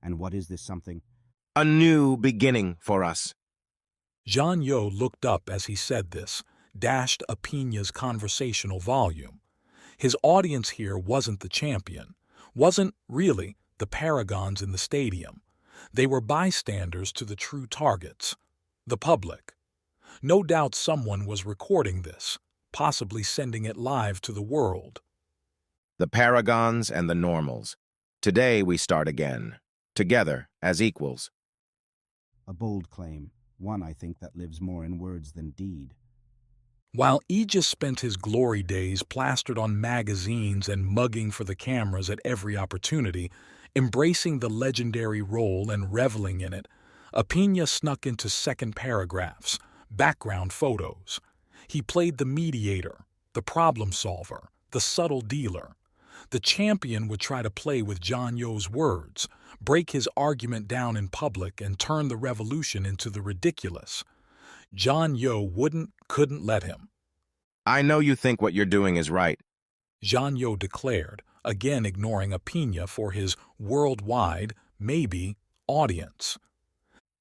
And what is this something? A new beginning for us. John Yo looked up as he said this, dashed Apina's conversational volume. His audience here wasn't the champion, wasn't, really, the Paragons in the stadium. They were bystanders to the true targets, the public. No doubt someone was recording this, possibly sending it live to the world. The Paragons and the Normals. Today we start again, together as equals. A bold claim, one I think that lives more in words than deed. While Aegis spent his glory days plastered on magazines and mugging for the cameras at every opportunity, embracing the legendary role and reveling in it, Apina snuck into second paragraphs, background photos. He played the mediator, the problem solver, the subtle dealer. The champion would try to play with John Yo's words, break his argument down in public and turn the revolution into the ridiculous. John Yo couldn't let him. I know you think what you're doing is right, John Yo declared, again ignoring Apina for his worldwide, maybe, audience.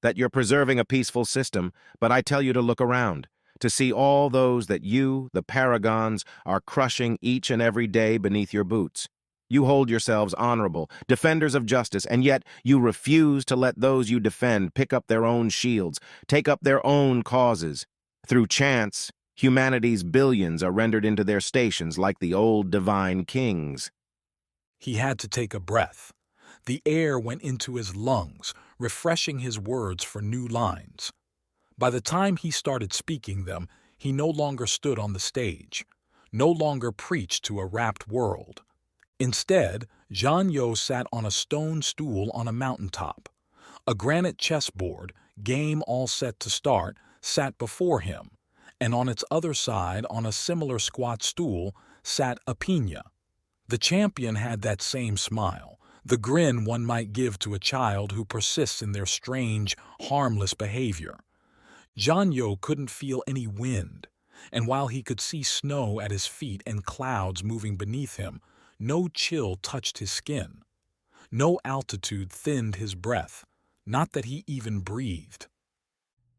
That you're preserving a peaceful system, but I tell you to look around, to see all those that you, the Paragons, are crushing each and every day beneath your boots. You hold yourselves honorable, defenders of justice, and yet you refuse to let those you defend pick up their own shields, take up their own causes. Through chance, humanity's billions are rendered into their stations like the old divine kings. He had to take a breath. The air went into his lungs, refreshing his words for new lines. By the time he started speaking them, he no longer stood on the stage, no longer preached to a rapt world. Instead, John Yo sat on a stone stool on a mountaintop. A granite chessboard, game all set to start, sat before him, and on its other side, on a similar squat stool, sat Apina. The champion had that same smile, the grin one might give to a child who persists in their strange, harmless behavior. John Yo couldn't feel any wind, and while he could see snow at his feet and clouds moving beneath him, no chill touched his skin. No altitude thinned his breath, not that he even breathed.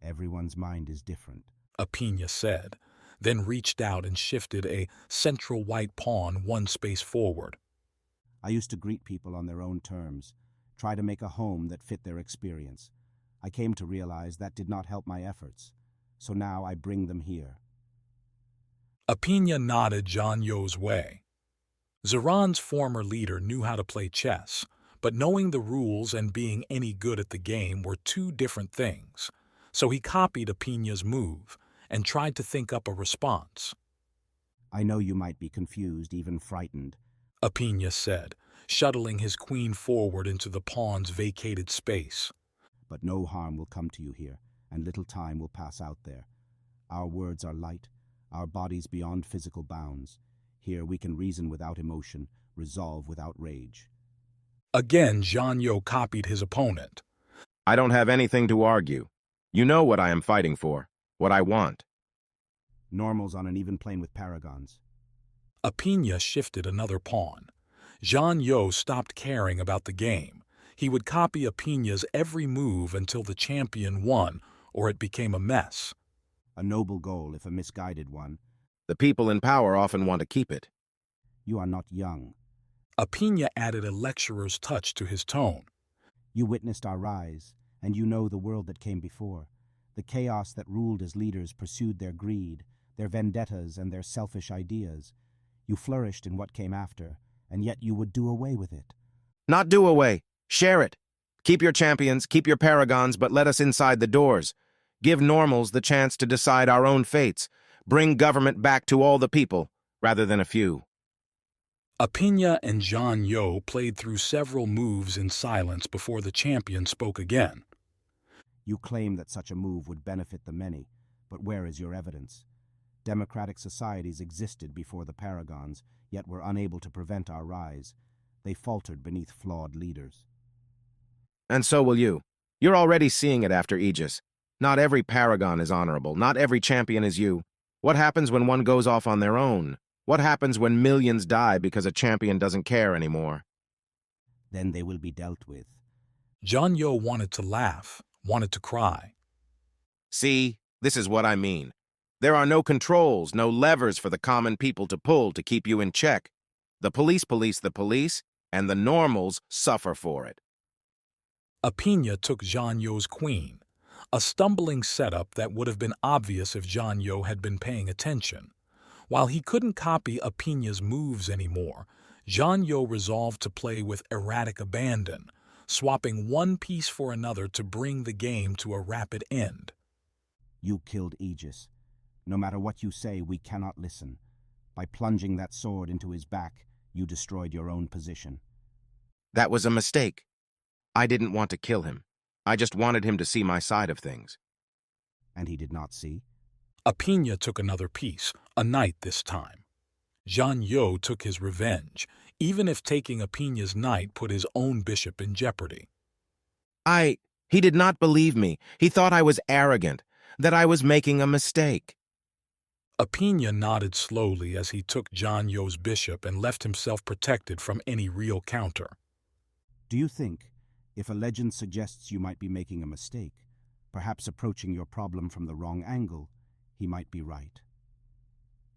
Everyone's mind is different, Apina said, then reached out and shifted a central white pawn one space forward. I used to greet people on their own terms, try to make a home that fit their experience. I came to realize that did not help my efforts, so now I bring them here. Apina nodded John Yo's way. Zeron's former leader knew how to play chess, but knowing the rules and being any good at the game were two different things, so he copied Apina's move and tried to think up a response. I know you might be confused, even frightened, Apina said, shuttling his queen forward into the pawn's vacated space. But no harm will come to you here, and little time will pass out there. Our words are light, our bodies beyond physical bounds. Here we can reason without emotion, resolve without rage. Again, John Yo copied his opponent. I don't have anything to argue. You know what I am fighting for, what I want. Normals on an even plane with Paragons. Apina shifted another pawn. John Yo stopped caring about the game. He would copy Apina's every move until the champion won, or it became a mess. A noble goal, if a misguided one. The people in power often want to keep it. You are not young. Apina added a lecturer's touch to his tone. You witnessed our rise, and you know the world that came before. The chaos that ruled as leaders pursued their greed, their vendettas, and their selfish ideas. You flourished in what came after, and yet you would do away with it. Not do away. Share it. Keep your champions, keep your Paragons, but let us inside the doors. Give normals the chance to decide our own fates. Bring government back to all the people, rather than a few. Apina and John Yo played through several moves in silence before the champion spoke again. You claim that such a move would benefit the many, but where is your evidence? Democratic societies existed before the Paragons, yet were unable to prevent our rise. They faltered beneath flawed leaders. And so will you. You're already seeing it after Aegis. Not every Paragon is honorable. Not every champion is you. What happens when one goes off on their own? What happens when millions die because a champion doesn't care anymore? Then they will be dealt with. John Yo wanted to laugh, wanted to cry. See, this is what I mean. There are no controls, no levers for the common people to pull to keep you in check. The police police the police, and the normals suffer for it. Apina took John Yo's queen, a stumbling setup that would have been obvious if John Yo had been paying attention. While he couldn't copy Apina's moves anymore, John Yo resolved to play with erratic abandon, swapping one piece for another to bring the game to a rapid end. You killed Aegis. No matter what you say, we cannot listen. By plunging that sword into his back, you destroyed your own position. That was a mistake. I didn't want to kill him. I just wanted him to see my side of things. And he did not see? Apina took another piece, a knight this time. John Yo took his revenge, even if taking Apina's knight put his own bishop in jeopardy. He did not believe me. He thought I was arrogant, that I was making a mistake. Apina nodded slowly as he took John Yo's bishop and left himself protected from any real counter. Do you think, if a legend suggests you might be making a mistake, perhaps approaching your problem from the wrong angle, he might be right?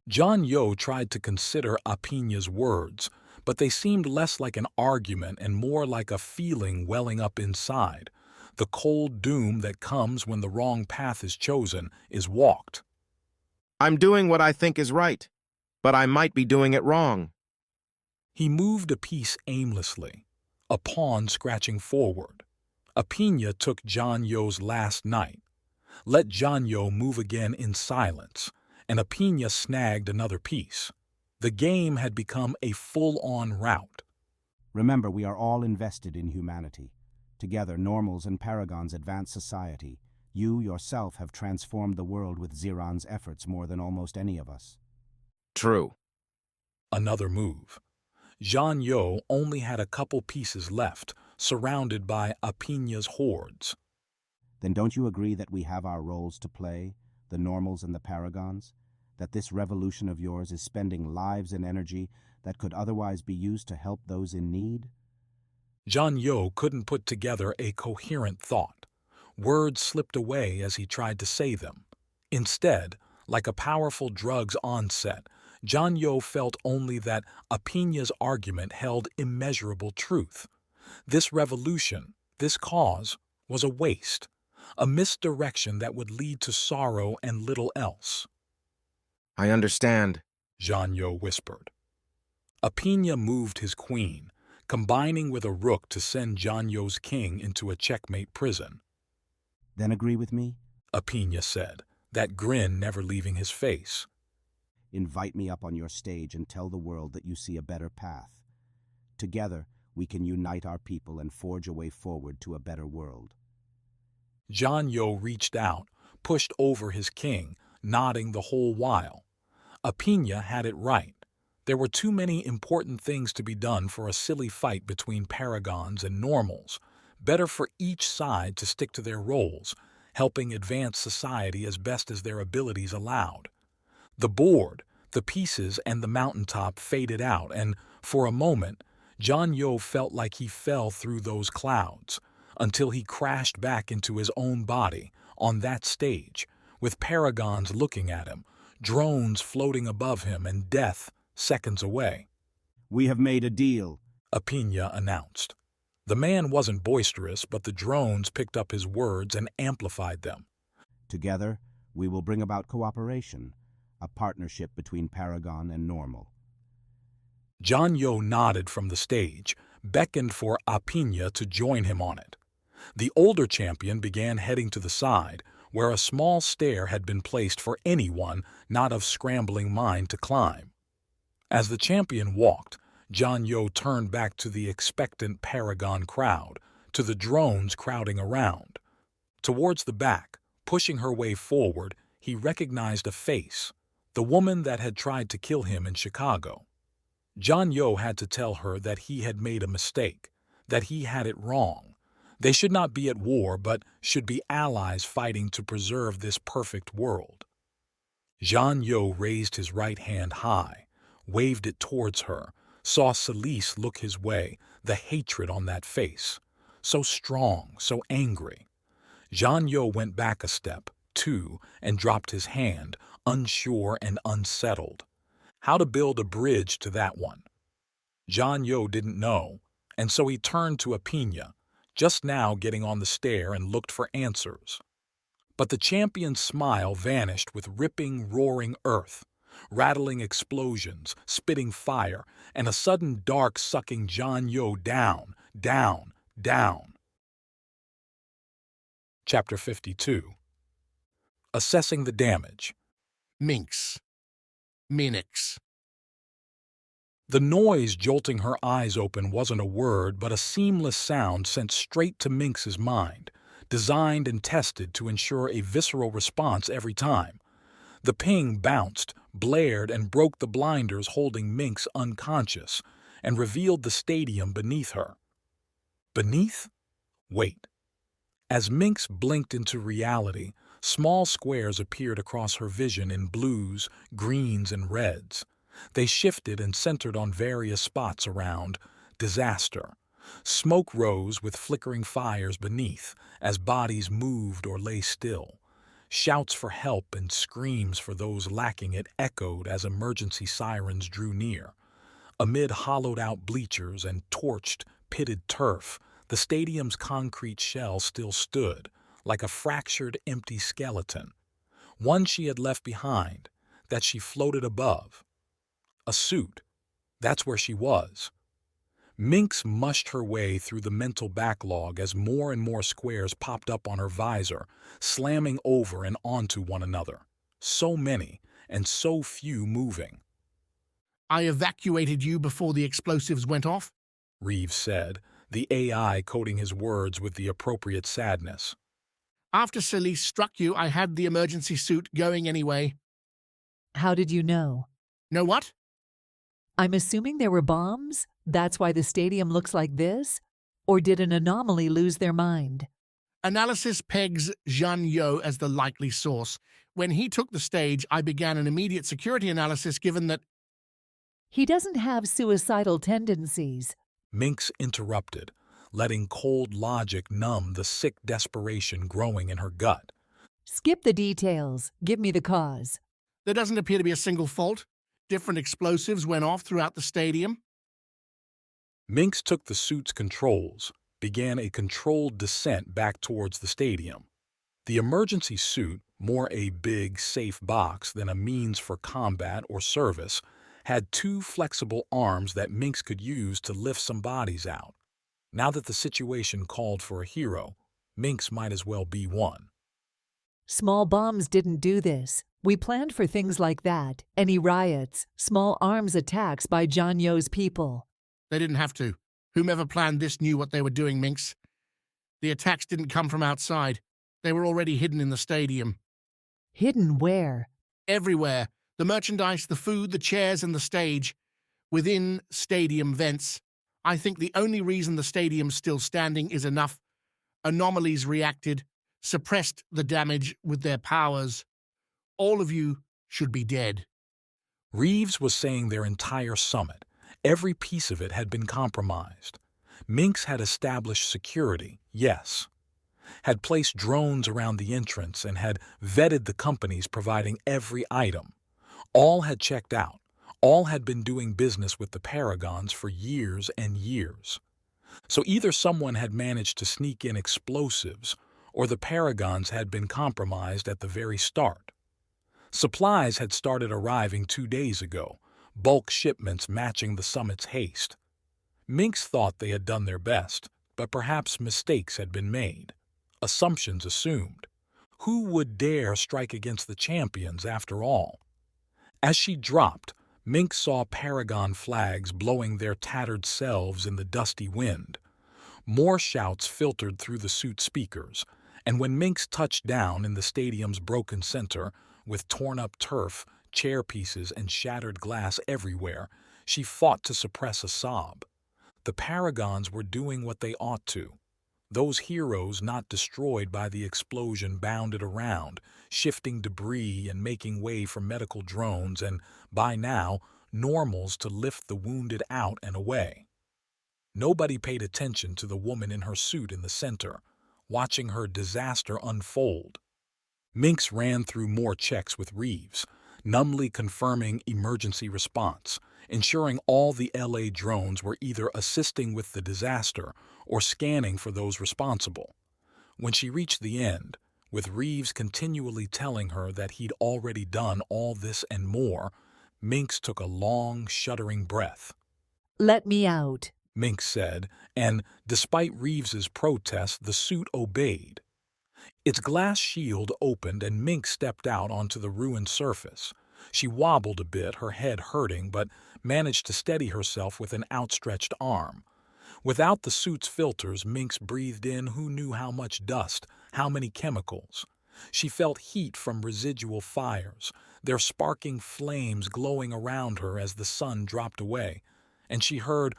John Yo tried to consider Apina's words, but they seemed less like an argument and more like a feeling welling up inside. The cold doom that comes when the wrong path is chosen is walked. I'm doing what I think is right, but I might be doing it wrong. He moved a piece aimlessly, a pawn scratching forward. Apina took John Yo's last knight. Let John Yo move again in silence, and Apina snagged another piece. The game had become a full-on rout. Remember, we are all invested in humanity. Together, normals and paragons advance society. You yourself have transformed the world with Ziran's efforts more than almost any of us. True. Another move. John Yo only had a couple pieces left, surrounded by Apina's hordes. Then don't you agree that we have our roles to play, the normals and the paragons? That this revolution of yours is spending lives and energy that could otherwise be used to help those in need? John Yo couldn't put together a coherent thought. Words slipped away as he tried to say them. Instead, like a powerful drug's onset, John Yo felt only that Apina's argument held immeasurable truth. This revolution, this cause, was a waste, a misdirection that would lead to sorrow and little else. I understand, John Yo whispered. Apina moved his queen, combining with a rook to send John Yo's king into a checkmate prison. Then agree with me? Apina said, that grin never leaving his face. Invite me up on your stage and tell the world that you see a better path. Together, we can unite our people and forge a way forward to a better world. John Yo reached out, pushed over his king, nodding the whole while. Apina had it right. There were too many important things to be done for a silly fight between paragons and normals. Better for each side to stick to their roles, helping advance society as best as their abilities allowed. The board, the pieces, and the mountaintop faded out, and for a moment, John Yo felt like he fell through those clouds, until he crashed back into his own body on that stage, with paragons looking at him, drones floating above him, and death seconds away. We have made a deal, Apina announced. The man wasn't boisterous, but the drones picked up his words and amplified them. Together, we will bring about cooperation, a partnership between Paragon and Normal. John Yo nodded from the stage, beckoned for Apina to join him on it. The older champion began heading to the side, where a small stair had been placed for anyone not of scrambling mind to climb. As the champion walked, John Yo turned back to the expectant Paragon crowd, to the drones crowding around. Towards the back, pushing her way forward, he recognized a face, the woman that had tried to kill him in Chicago. John Yo had to tell her that he had made a mistake, that he had it wrong. They should not be at war, but should be allies fighting to preserve this perfect world. Zhang Yo raised his right hand high, waved it towards her, saw Celise look his way, the hatred on that face. So strong, so angry. Zhang Yo went back a step, two, and dropped his hand, unsure and unsettled. How to build a bridge to that one? Zhang Yo didn't know, and so he turned to Apina, just now getting on the stair, and looked for answers. But the champion's smile vanished with ripping, roaring earth, rattling explosions, spitting fire, and a sudden dark sucking Zhang Yo down, down, down. Chapter 52. Assessing the damage. Mynx. Mynx. The noise jolting her eyes open wasn't a word, but a seamless sound sent straight to Mynx's mind, designed and tested to ensure a visceral response every time. The ping bounced, blared, and broke the blinders holding Mynx unconscious, and revealed the stadium beneath her. Beneath? Wait. As Mynx blinked into reality, small squares appeared across her vision in blues, greens, and reds. They shifted and centered on various spots around. Disaster. Smoke rose with flickering fires beneath as bodies moved or lay still. Shouts for help and screams for those lacking it echoed as emergency sirens drew near. Amid hollowed-out bleachers and torched, pitted turf, the stadium's concrete shell still stood, like a fractured, empty skeleton. One she had left behind, that she floated above. A suit. That's where she was. Mynx mushed her way through the mental backlog as more and more squares popped up on her visor, slamming over and onto one another. So many, and so few moving. I evacuated you before the explosives went off, Reeves said, the AI coding his words with the appropriate sadness. After Celise struck you, I had the emergency suit going anyway. How did you know? Know what? I'm assuming there were bombs? That's why the stadium looks like this? Or did an anomaly lose their mind? Analysis pegs Zhang Yo as the likely source. When he took the stage, I began an immediate security analysis given that... He doesn't have suicidal tendencies. Mynx interrupted, letting cold logic numb the sick desperation growing in her gut. Skip the details. Give me the cause. There doesn't appear to be a single fault. Different explosives went off throughout the stadium. Mynx took the suit's controls, began a controlled descent back towards the stadium. The emergency suit, more a big, safe box than a means for combat or service, had two flexible arms that Mynx could use to lift some bodies out. Now that the situation called for a hero, Mynx might as well be one. Small bombs didn't do this. We planned for things like that, any riots, small arms attacks by Zhang Yo's people. They didn't have to. Whomever planned this knew what they were doing, Mynx. The attacks didn't come from outside. They were already hidden in the stadium. Hidden where? Everywhere. The merchandise, the food, the chairs, and the stage. Within stadium vents. I think the only reason the stadium's still standing is enough anomalies reacted, suppressed the damage with their powers. All of you should be dead. Reeves was saying their entire summit. Every piece of it had been compromised. Mynx had established security, yes. Had placed drones around the entrance and had vetted the companies providing every item. All had checked out. All had been doing business with the Paragons for years and years. So either someone had managed to sneak in explosives, or the Paragons had been compromised at the very start. Supplies had started arriving 2 days ago, bulk shipments matching the summit's haste. Mynx thought they had done their best, but perhaps mistakes had been made. Assumptions assumed. Who would dare strike against the champions after all? As she dropped, Mynx saw Paragon flags blowing their tattered selves in the dusty wind. More shouts filtered through the suit speakers, and when Mynx touched down in the stadium's broken center, with torn-up turf, chair pieces, and shattered glass everywhere, she fought to suppress a sob. The Paragons were doing what they ought to. Those heroes not destroyed by the explosion bounded around, shifting debris and making way for medical drones and, by now, normals to lift the wounded out and away. Nobody paid attention to the woman in her suit in the center, watching her disaster unfold. Mynx ran through more checks with Reeves, numbly confirming emergency response, ensuring all the LA drones were either assisting with the disaster or scanning for those responsible. When she reached the end, with Reeves continually telling her that he'd already done all this and more, Mynx took a long, shuddering breath. "Let me out," Mynx said, and despite Reeves's protest, the suit obeyed. Its glass shield opened and Mynx stepped out onto the ruined surface. She wobbled a bit, her head hurting, but managed to steady herself with an outstretched arm. Without the suit's filters, Mynx breathed in who knew how much dust, how many chemicals. She felt heat from residual fires, their sparking flames glowing around her as the sun dropped away. And she heard,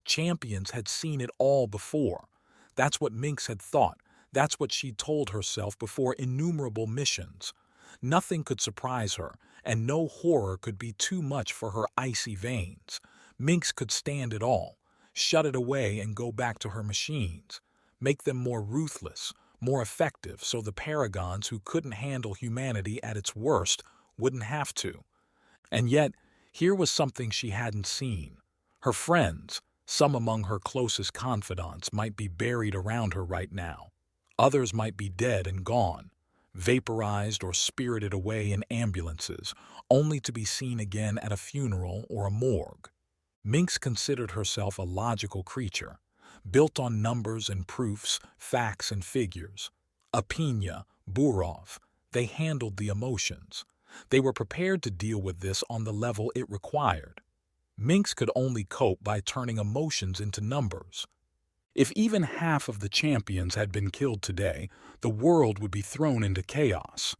champions had seen it all before. That's what Mynx had thought. That's what she'd told herself before innumerable missions. Nothing could surprise her, and no horror could be too much for her icy veins. Mynx could stand it all, shut it away and go back to her machines, make them more ruthless, more effective so the Paragons who couldn't handle humanity at its worst wouldn't have to. And yet, here was something she hadn't seen. Her friends, some among her closest confidants, might be buried around her right now. Others might be dead and gone, vaporized or spirited away in ambulances, only to be seen again at a funeral or a morgue. Mynx considered herself a logical creature, built on numbers and proofs, facts and figures. Apina, Burov, they handled the emotions. They were prepared to deal with this on the level it required. Mynx could only cope by turning emotions into numbers. If even half of the champions had been killed today, the world would be thrown into chaos.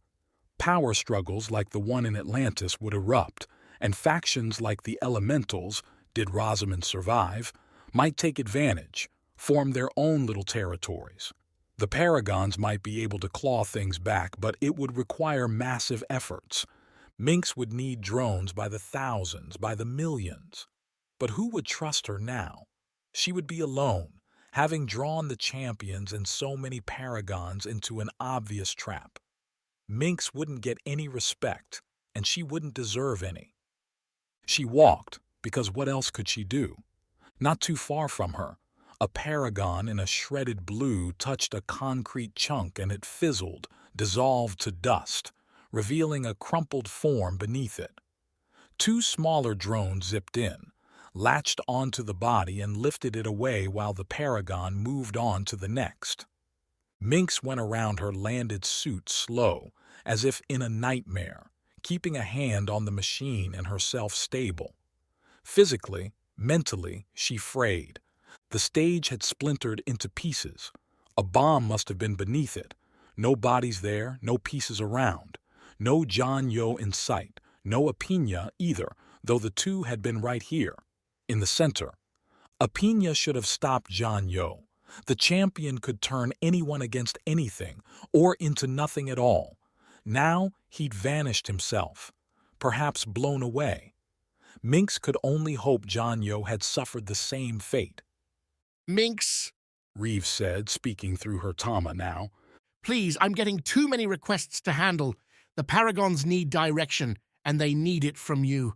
Power struggles like the one in Atlantis would erupt, and factions like the Elementals, did Rosamund survive, might take advantage, form their own little territories. The Paragons might be able to claw things back, but it would require massive efforts. Mynx would need drones by the thousands, by the millions. But who would trust her now? She would be alone, having drawn the champions and so many Paragons into an obvious trap. Mynx wouldn't get any respect, and she wouldn't deserve any. She walked, because what else could she do? Not too far from her, a Paragon in a shredded blue touched a concrete chunk and it fizzled, dissolved to dust, revealing a crumpled form beneath it. Two smaller drones zipped in, latched onto the body and lifted it away while the Paragon moved on to the next. Mynx went around her landed suit slow, as if in a nightmare, keeping a hand on the machine and herself stable. Physically, mentally, she frayed. The stage had splintered into pieces. A bomb must have been beneath it. No bodies there, no pieces around. No John Yo in sight, no Apina either, though the two had been right here, in the center. Apina should have stopped John Yo. The champion could turn anyone against anything, or into nothing at all. Now he'd vanished himself, perhaps blown away. Mynx could only hope John Yo had suffered the same fate. Mynx, Reeves said, speaking through her Tama now. Please, I'm getting too many requests to handle. The Paragons need direction, and they need it from you.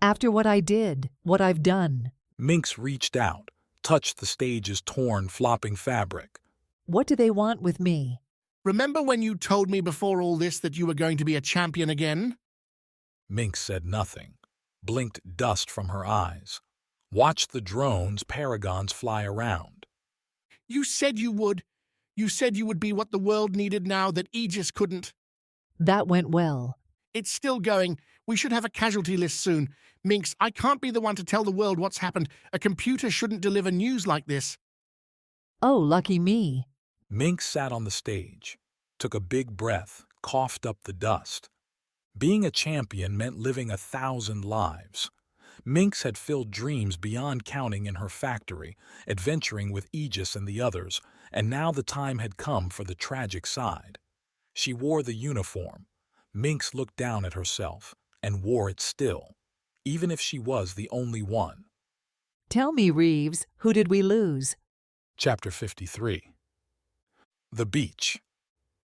After what I did, what I've done. Mynx reached out, touched the stage's torn, flopping fabric. What do they want with me? Remember when you told me before all this that you were going to be a champion again? Mynx said nothing, blinked dust from her eyes, watched the drones, Paragons fly around. You said you would. You said you would be what the world needed now that Aegis couldn't. That went well. It's still going. We should have a casualty list soon. Mynx, I can't be the one to tell the world what's happened. A computer shouldn't deliver news like this. Oh, lucky me. Mynx sat on the stage, took a big breath, coughed up the dust. Being a champion meant living 1,000 lives. Mynx had filled dreams beyond counting in her factory, adventuring with Aegis and the others, and now the time had come for the tragic side. She wore the uniform. Mynx looked down at herself and wore it still, even if she was the only one. Tell me, Reeves, who did we lose? Chapter 53. The beach.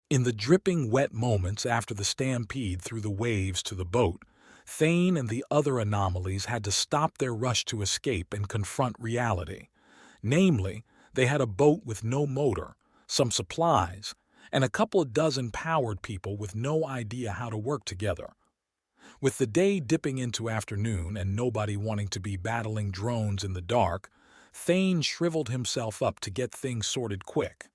In the dripping wet moments after the stampede through the waves to the boat, Thane and the other anomalies had to stop their rush to escape and confront reality. Namely, they had a boat with no motor, some supplies, and a couple of dozen powered people with no idea how to work together. With the day dipping into afternoon and nobody wanting to be battling drones in the dark, Thane shriveled himself up to get things sorted quick.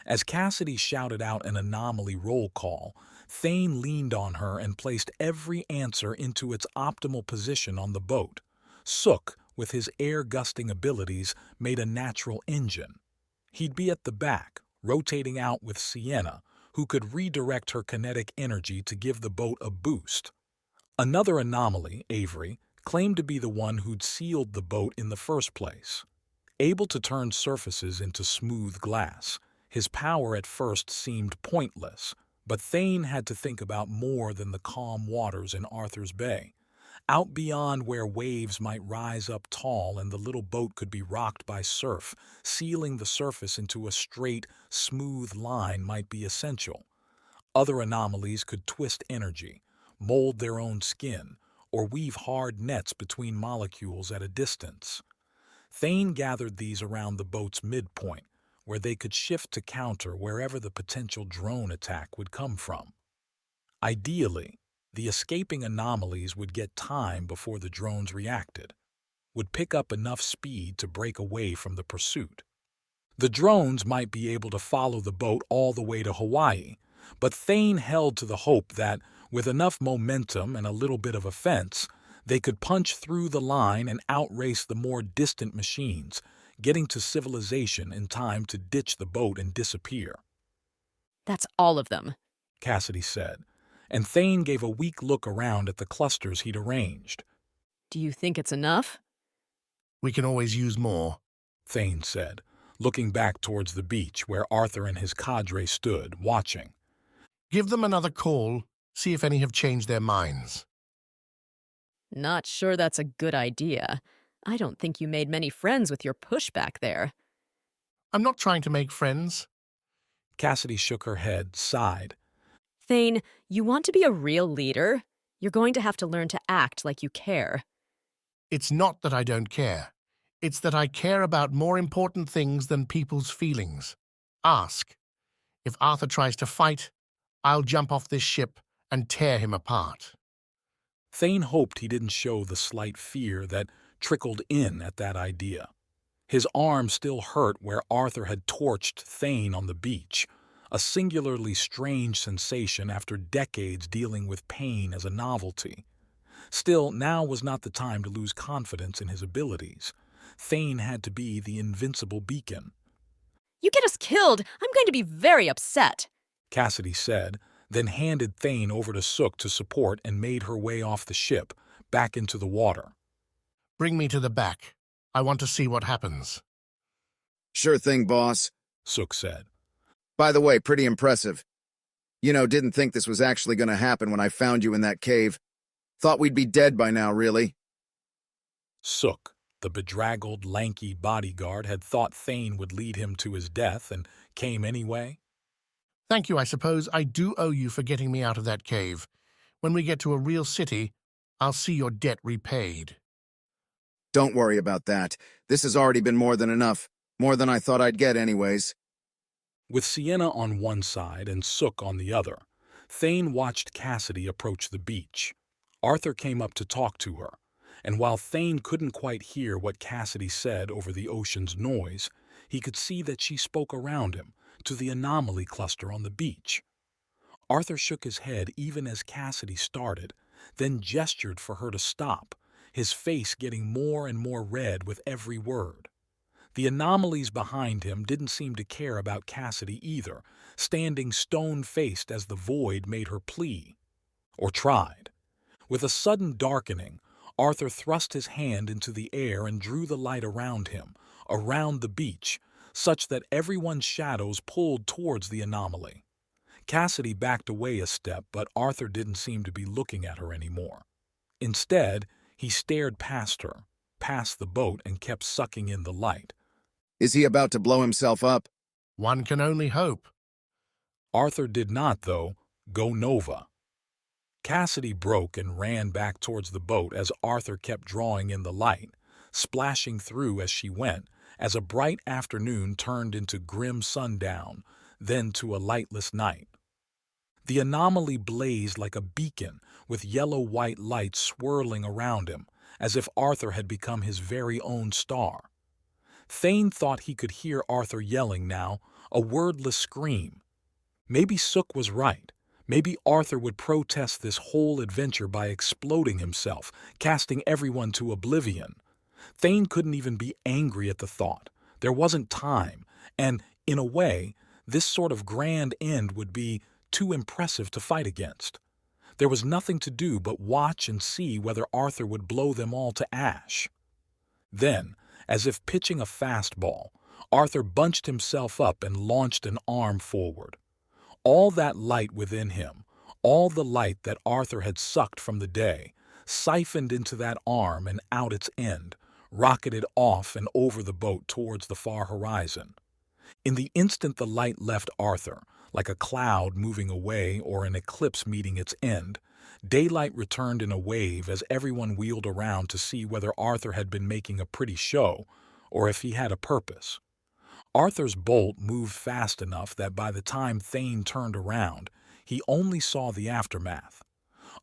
As Cassidy shouted out an anomaly roll call, Thane leaned on her and placed every answer into its optimal position on the boat. Sook, with his air-gusting abilities, made a natural engine. He'd be at the back, rotating out with Sienna, who could redirect her kinetic energy to give the boat a boost. Another anomaly, Avery, claimed to be the one who'd sealed the boat in the first place. Able to turn surfaces into smooth glass, his power at first seemed pointless, but Thane had to think about more than the calm waters in Arthur's Bay. Out beyond where waves might rise up tall and the little boat could be rocked by surf, sealing the surface into a straight, smooth line might be essential. Other anomalies could twist energy, mold their own skin, or weave hard nets between molecules at a distance. Thane gathered these around the boat's midpoint, where they could shift to counter wherever the potential drone attack would come from. Ideally, the escaping anomalies would get time before the drones reacted, would pick up enough speed to break away from the pursuit. The drones might be able to follow the boat all the way to Hawaii, but Thane held to the hope that, with enough momentum and a little bit of a fence, they could punch through the line and outrace the more distant machines, getting to civilization in time to ditch the boat and disappear. That's all of them, Cassidy said, and Thane gave a weak look around at the clusters he'd arranged. Do you think it's enough? We can always use more, Thane said, looking back towards the beach where Arthur and his cadre stood, watching. Give them another call, see if any have changed their minds. Not sure that's a good idea. I don't think you made many friends with your pushback there. I'm not trying to make friends. Cassidy shook her head, sighed. Thane, you want to be a real leader? You're going to have to learn to act like you care. It's not that I don't care. It's that I care about more important things than people's feelings. Ask. If Arthur tries to fight, I'll jump off this ship and tear him apart. Thane hoped he didn't show the slight fear that trickled in at that idea. His arm still hurt where Arthur had torched Thane on the beach, a singularly strange sensation after decades dealing with pain as a novelty. Still, now was not the time to lose confidence in his abilities. Thane had to be the invincible beacon. You get us killed, I'm going to be very upset, Cassidy said, then handed Thane over to Sook to support and made her way off the ship, back into the water. Bring me to the back. I want to see what happens. Sure thing, boss, Sook said. By the way, pretty impressive. Didn't think this was actually going to happen when I found you in that cave. Thought we'd be dead by now, really. Sook, the bedraggled, lanky bodyguard, had thought Thane would lead him to his death and came anyway. Thank you, I suppose I do owe you for getting me out of that cave. When we get to a real city, I'll see your debt repaid. Don't worry about that. This has already been more than enough. More than I thought I'd get anyways. With Sienna on one side and Sook on the other, Thane watched Cassidy approach the beach. Arthur came up to talk to her, and while Thane couldn't quite hear what Cassidy said over the ocean's noise, he could see that she spoke around him, to the anomaly cluster on the beach. Arthur shook his head even as Cassidy started, then gestured for her to stop, his face getting more and more red with every word. The anomalies behind him didn't seem to care about Cassidy either, standing stone-faced as the void made her plea. Or tried. With a sudden darkening, Arthur thrust his hand into the air and drew the light around him, around the beach, such that everyone's shadows pulled towards the anomaly. Cassidy backed away a step, but Arthur didn't seem to be looking at her anymore. Instead, he stared past her, past the boat, and kept sucking in the light. Is he about to blow himself up? One can only hope. Arthur did not, though, go nova. Cassidy broke and ran back towards the boat as Arthur kept drawing in the light, splashing through as she went, as a bright afternoon turned into grim sundown, then to a lightless night. The anomaly blazed like a beacon, with yellow-white light swirling around him, as if Arthur had become his very own star. Thane thought he could hear Arthur yelling now, a wordless scream. Maybe Sook was right. Maybe Arthur would protest this whole adventure by exploding himself, casting everyone to oblivion. Thane couldn't even be angry at the thought. There wasn't time, and, in a way, this sort of grand end would be too impressive to fight against. There was nothing to do but watch and see whether Arthur would blow them all to ash. Then, as if pitching a fastball, Arthur bunched himself up and launched an arm forward. All that light within him, all the light that Arthur had sucked from the day, siphoned into that arm and out its end, rocketed off and over the boat towards the far horizon. In the instant the light left Arthur, like a cloud moving away or an eclipse meeting its end, daylight returned in a wave as everyone wheeled around to see whether Arthur had been making a pretty show or if he had a purpose. Arthur's bolt moved fast enough that by the time Thane turned around, he only saw the aftermath.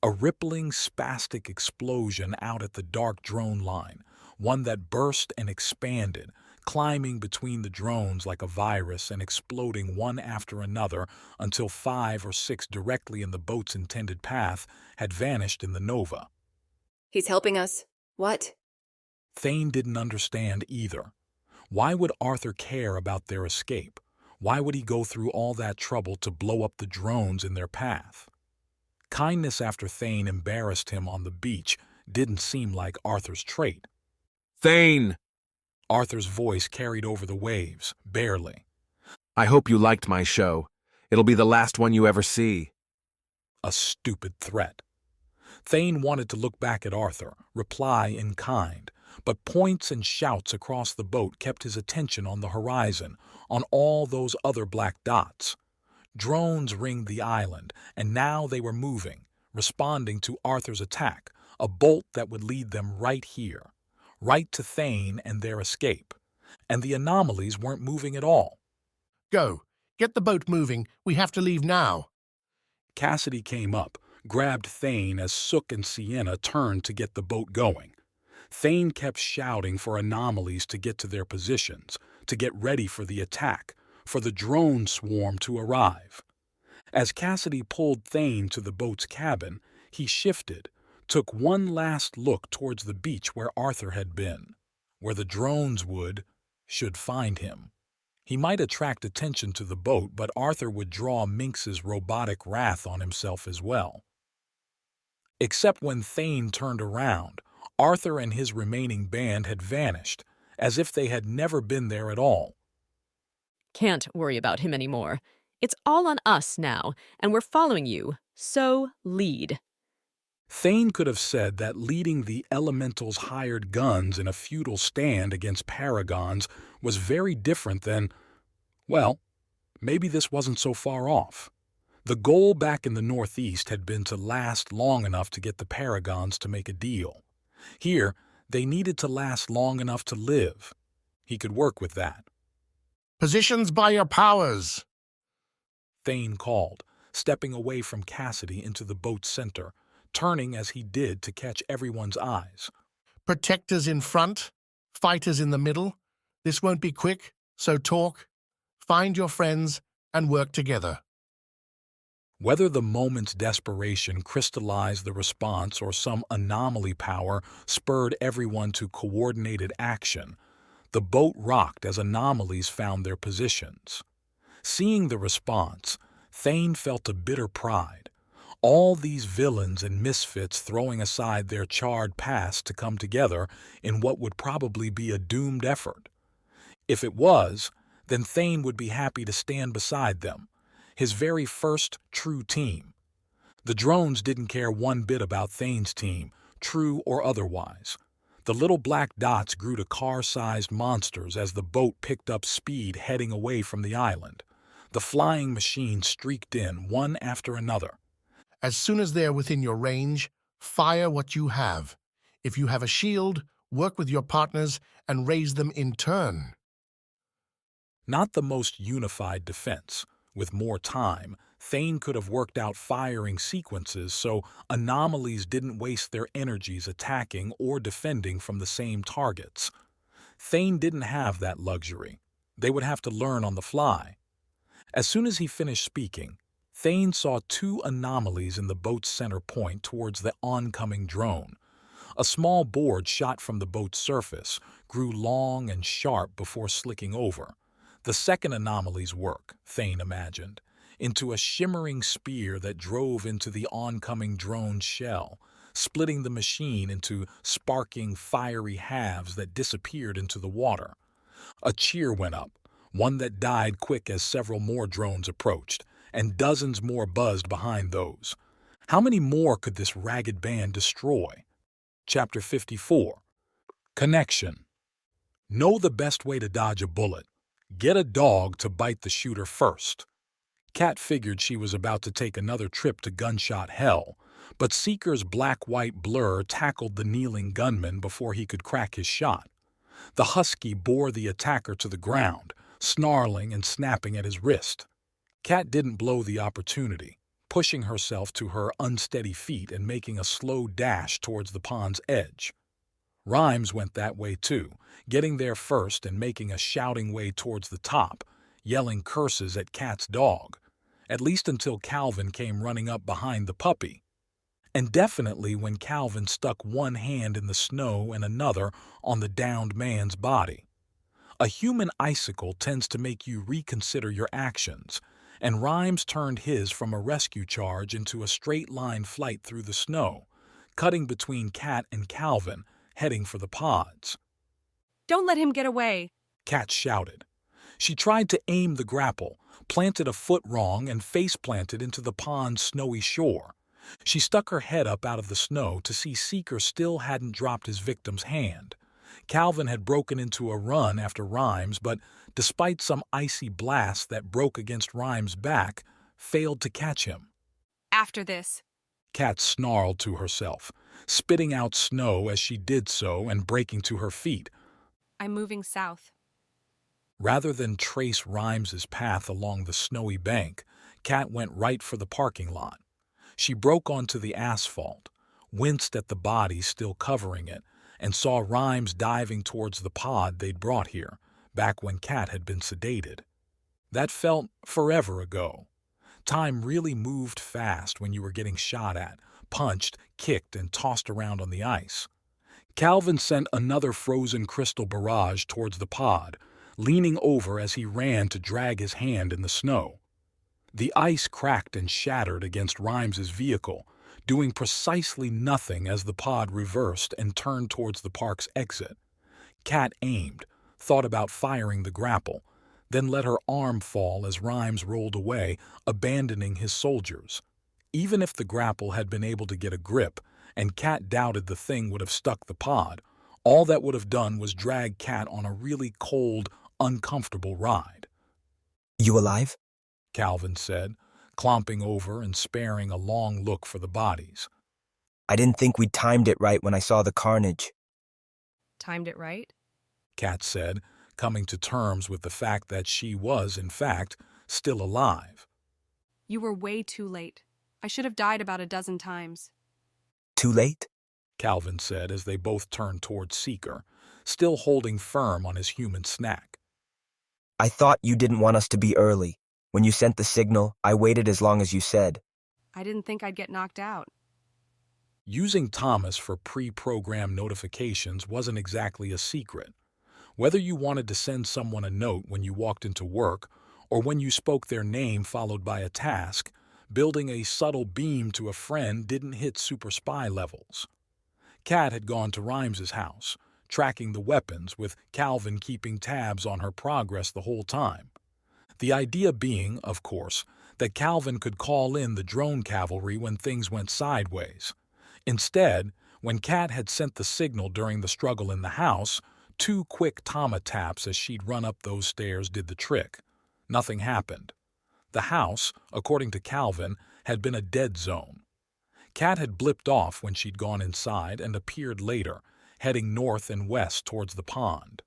A rippling, spastic explosion out at the dark drone line, one that burst and expanded, climbing between the drones like a virus and exploding one after another until 5 or 6 directly in the boat's intended path had vanished in the nova. He's helping us. What? Thane didn't understand either. Why would Arthur care about their escape? Why would he go through all that trouble to blow up the drones in their path? Kindness after Thane embarrassed him on the beach didn't seem like Arthur's trait. Thane! Arthur's voice carried over the waves, barely. I hope you liked my show. It'll be the last one you ever see. A stupid threat. Thane wanted to look back at Arthur, reply in kind, but points and shouts across the boat kept his attention on the horizon, on all those other black dots. Drones ringed the island, and now they were moving, responding to Arthur's attack, a bolt that would lead them right here, right to Thane and their escape. And the anomalies weren't moving at all. Go. Get the boat moving. We have to leave now. Cassidy came up, grabbed Thane as Sook and Sienna turned to get the boat going. Thane kept shouting for anomalies to get to their positions, to get ready for the attack, for the drone swarm to arrive. As Cassidy pulled Thane to the boat's cabin, he shifted, took one last look towards the beach where Arthur had been, where the drones should find him. He might attract attention to the boat, but Arthur would draw Mynx's robotic wrath on himself as well. Except when Thane turned around, Arthur and his remaining band had vanished, as if they had never been there at all. Can't worry about him anymore. It's all on us now, and we're following you, so lead. Thane could have said that leading the Elementals' hired guns in a futile stand against Paragons was very different than, well, maybe this wasn't so far off. The goal back in the Northeast had been to last long enough to get the Paragons to make a deal. Here, they needed to last long enough to live. He could work with that. Positions by your powers! Thane called, stepping away from Cassidy into the boat's center, turning as he did to catch everyone's eyes. Protectors in front, fighters in the middle. This won't be quick, so talk, find your friends, and work together. Whether the moment's desperation crystallized the response or some anomaly power spurred everyone to coordinated action, the boat rocked as anomalies found their positions. Seeing the response, Thane felt a bitter pride. All these villains and misfits throwing aside their charred past to come together in what would probably be a doomed effort. If it was, then Thane would be happy to stand beside them, his very first true team. The drones didn't care one bit about Thane's team, true or otherwise. The little black dots grew to car-sized monsters as the boat picked up speed heading away from the island. The flying machines streaked in, one after another. As soon as they're within your range, fire what you have. If you have a shield, work with your partners and raise them in turn. Not the most unified defense. With more time, Thane could have worked out firing sequences so anomalies didn't waste their energies attacking or defending from the same targets. Thane didn't have that luxury. They would have to learn on the fly. As soon as he finished speaking, Thane saw two anomalies in the boat's center point towards the oncoming drone. A small board shot from the boat's surface grew long and sharp before slicking over. The second anomaly's work, Thane imagined, into a shimmering spear that drove into the oncoming drone's shell, splitting the machine into sparking, fiery halves that disappeared into the water. A cheer went up, one that died quick as several more drones approached, and dozens more buzzed behind those. How many more could this ragged band destroy? Chapter 54. Connection. Know the best way to dodge a bullet. Get a dog to bite the shooter first. Kat figured she was about to take another trip to gunshot hell, but Seeker's black-white blur tackled the kneeling gunman before he could crack his shot. The husky bore the attacker to the ground, snarling and snapping at his wrist. Kat didn't blow the opportunity, pushing herself to her unsteady feet and making a slow dash towards the pond's edge. Rhymes went that way too, getting there first and making a shouting way towards the top, yelling curses at Kat's dog, at least until Calvin came running up behind the puppy. And definitely when Calvin stuck one hand in the snow and another on the downed man's body. A human icicle tends to make you reconsider your actions, and Rhymes turned his from a rescue charge into a straight-line flight through the snow, cutting between Kat and Calvin, heading for the pods. Don't let him get away, Kat shouted. She tried to aim the grapple, planted a foot wrong, and face-planted into the pond's snowy shore. She stuck her head up out of the snow to see Seeker still hadn't dropped his victim's hand. Calvin had broken into a run after Rhymes, but despite some icy blast that broke against Rhymes' back, failed to catch him. After this, Kat snarled to herself, spitting out snow as she did so and breaking to her feet. I'm moving south. Rather than trace Rhymes's path along the snowy bank, Kat went right for the parking lot. She broke onto the asphalt, winced at the body still covering it, and saw Rhymes diving towards the pod they'd brought here, back when Kat had been sedated. That felt forever ago. Time really moved fast when you were getting shot at, punched, kicked, and tossed around on the ice. Calvin sent another frozen crystal barrage towards the pod, leaning over as he ran to drag his hand in the snow. The ice cracked and shattered against Rhymes's vehicle, doing precisely nothing as the pod reversed and turned towards the park's exit. Kat aimed, thought about firing the grapple, then let her arm fall as Rhymes rolled away, abandoning his soldiers. Even if the grapple had been able to get a grip, and Kat doubted the thing would have stuck the pod, all that would have done was drag Kat on a really cold, uncomfortable ride. You alive? Calvin said, clomping over and sparing a long look for the bodies. I didn't think we'd timed it right when I saw the carnage. Timed it right? Kat said, coming to terms with the fact that she was, in fact, still alive. You were way too late. I should have died about a dozen times. Too late? Calvin said as they both turned toward Seeker, still holding firm on his human snack. I thought you didn't want us to be early. When you sent the signal, I waited as long as you said. I didn't think I'd get knocked out. Using Thomas for pre-programmed notifications wasn't exactly a secret. Whether you wanted to send someone a note when you walked into work, or when you spoke their name followed by a task, building a subtle beam to a friend didn't hit super spy levels. Kat had gone to Rhymes's house, tracking the weapons, with Calvin keeping tabs on her progress the whole time. The idea being, of course, that Calvin could call in the drone cavalry when things went sideways. Instead, when Kat had sent the signal during the struggle in the house, 2 quick Tama taps as she'd run up those stairs did the trick. Nothing happened. The house, according to Calvin, had been a dead zone. Kat had blipped off when she'd gone inside and appeared later, heading north and west towards the pond.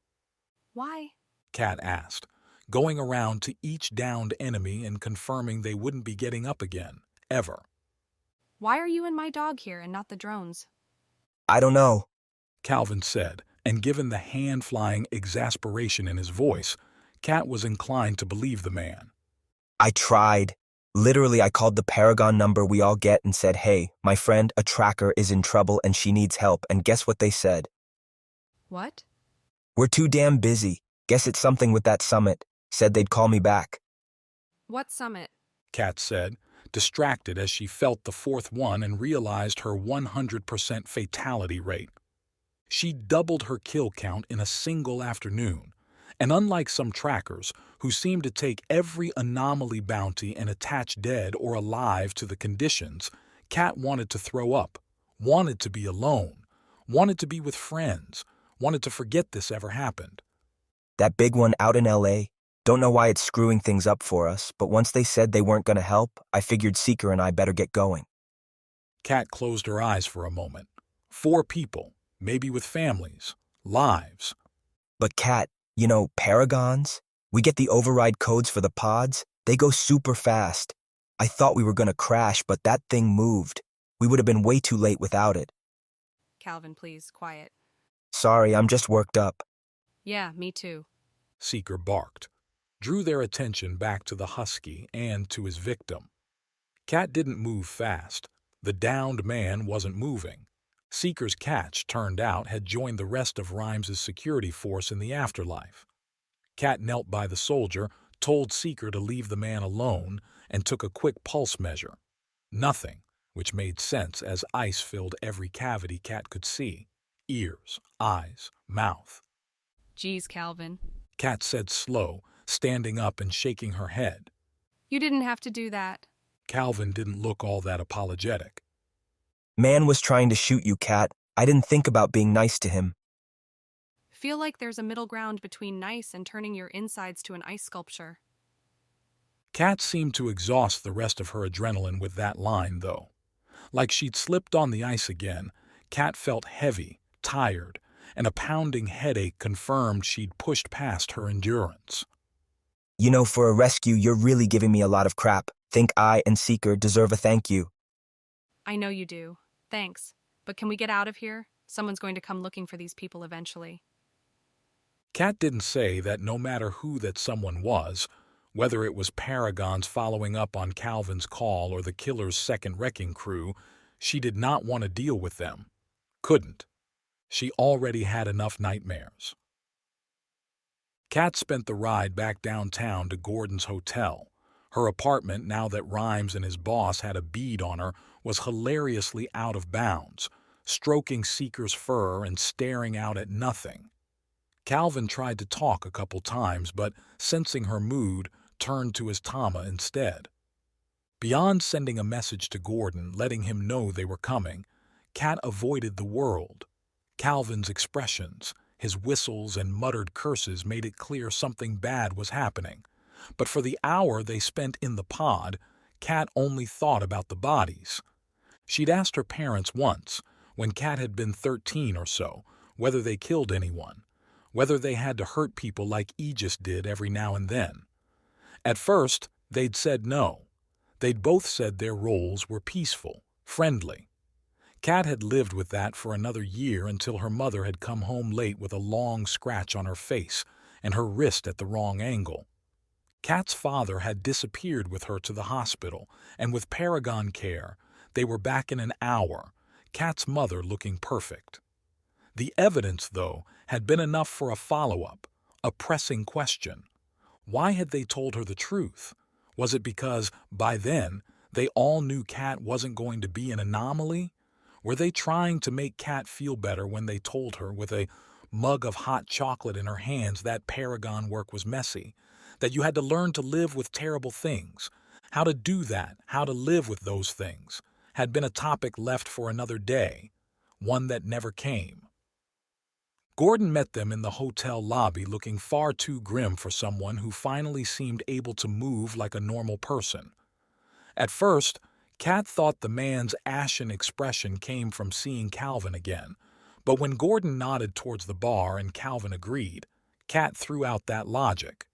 Why? Kat asked, going around to each downed enemy and confirming they wouldn't be getting up again, ever. Why are you and my dog here and not the drones? I don't know, Calvin said, and given the hand-flying exasperation in his voice, Kat was inclined to believe the man. I tried. Literally, I called the Paragon number we all get and said, hey, my friend, a tracker, is in trouble and she needs help, and guess what they said? What? We're too damn busy. Guess it's something with that summit. Said they'd call me back. What summit? Kat said, distracted as she felt the 4th one and realized her 100% fatality rate. She doubled her kill count in a single afternoon, and unlike some trackers who seemed to take every anomaly bounty and attach dead or alive to the conditions, Kat wanted to throw up, wanted to be alone, wanted to be with friends, wanted to forget this ever happened. That big one out in LA, don't know why it's screwing things up for us, but once they said they weren't going to help, I figured Seeker and I better get going. Kat closed her eyes for a moment. 4 people, maybe with families, lives. But Kat, you know, Paragons? We get the override codes for the pods. They go super fast. I thought we were going to crash, but that thing moved. We would have been way too late without it. Calvin, please, quiet. Sorry, I'm just worked up. Yeah, me too. Seeker barked, drew their attention back to the husky and to his victim. Kat didn't move fast. The downed man wasn't moving. Seeker's catch, turned out, had joined the rest of Rhymes's security force in the afterlife. Kat knelt by the soldier, told Seeker to leave the man alone, and took a quick pulse measure. Nothing, which made sense as ice filled every cavity Kat could see. Ears, eyes, mouth. Geez, Calvin. Kat said slow, standing up and shaking her head. You didn't have to do that. Calvin didn't look all that apologetic. Man was trying to shoot you, Kat. I didn't think about being nice to him. Feel like there's a middle ground between nice and turning your insides to an ice sculpture. Kat seemed to exhaust the rest of her adrenaline with that line, though. Like she'd slipped on the ice again, Kat felt heavy, tired, and a pounding headache confirmed she'd pushed past her endurance. You know, for a rescue, you're really giving me a lot of crap. Think I and Seeker deserve a thank you. I know you do. Thanks. But can we get out of here? Someone's going to come looking for these people eventually. Kat didn't say that no matter who that someone was, whether it was Paragons following up on Calvin's call or the killer's second wrecking crew, she did not want to deal with them. Couldn't. She already had enough nightmares. Kat spent the ride back downtown to Gordon's hotel. Her apartment, now that Rhymes and his boss had a bead on her, was hilariously out of bounds, stroking Seeker's fur and staring out at nothing. Calvin tried to talk a couple times, but, sensing her mood, turned to his Tama instead. Beyond sending a message to Gordon, letting him know they were coming, Kat avoided the world. Calvin's expressions, his whistles and muttered curses made it clear something bad was happening. But for the hour they spent in the pod, Kat only thought about the bodies. She'd asked her parents once, when Kat had been 13 or so, whether they killed anyone, whether they had to hurt people like Aegis did every now and then. At first, they'd said no. They'd both said their roles were peaceful, friendly. Kat had lived with that for another year until her mother had come home late with a long scratch on her face and her wrist at the wrong angle. Kat's father had disappeared with her to the hospital, and with Paragon care, they were back in an hour, Kat's mother looking perfect. The evidence, though, had been enough for a follow-up, a pressing question. Why had they told her the truth? Was it because, by then, They all knew Kat wasn't going to be an anomaly? Were they trying to make Kat feel better when they told her, with a mug of hot chocolate in her hands, that Paragon work was messy, that you had to learn to live with terrible things? How to do that, how to live with those things, had been a topic left for another day, one that never came. Gordon met them in the hotel lobby, looking far too grim for someone who finally seemed able to move like a normal person. At first, Kat thought the man's ashen expression came from seeing Calvin again, but when Gordon nodded towards the bar and Calvin agreed, Kat threw out that logic.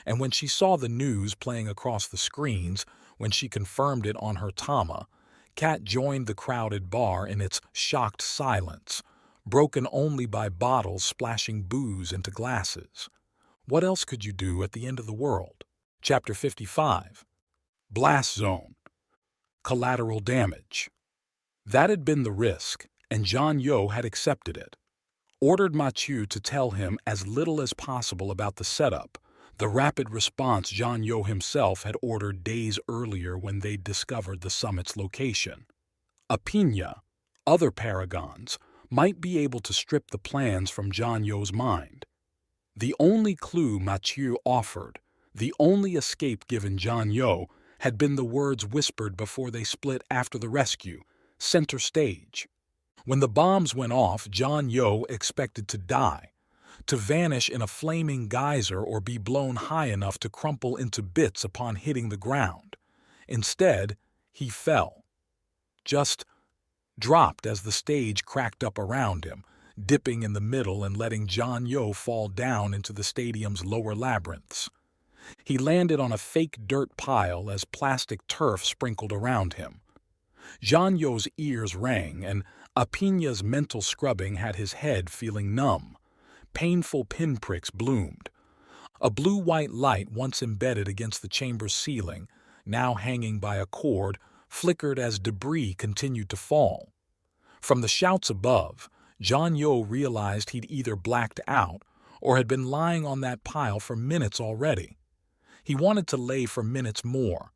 And when she saw the news playing across the screens, when she confirmed it on her Tama, Kat joined the crowded bar in its shocked silence, broken only by bottles splashing booze into glasses. What else could you do at the end of the world? Chapter 55. Blast Zone. Collateral damage. That had been the risk, and John Yo had accepted it. Ordered Mathieu to tell him as little as possible about the setup, the rapid response John Yo himself had ordered days earlier when they'd discovered the summit's location. Apina, other Paragons, might be able to strip the plans from John Yo's mind. The only clue Mathieu offered, the only escape given John Yo, had been the words whispered before they split after the rescue, center stage. When the bombs went off, John Yo expected to die, to vanish in a flaming geyser or be blown high enough to crumple into bits upon hitting the ground. Instead, he fell. Just dropped as the stage cracked up around him, dipping in the middle and letting John Yo fall down into the stadium's lower labyrinths. He landed on a fake dirt pile as plastic turf sprinkled around him. John Yo's ears rang, and Apina's mental scrubbing had his head feeling numb. Painful pinpricks bloomed. A blue-white light once embedded against the chamber's ceiling, now hanging by a cord, flickered as debris continued to fall. From the shouts above, John Yo realized he'd either blacked out or had been lying on that pile for minutes already. He wanted to lay for minutes more,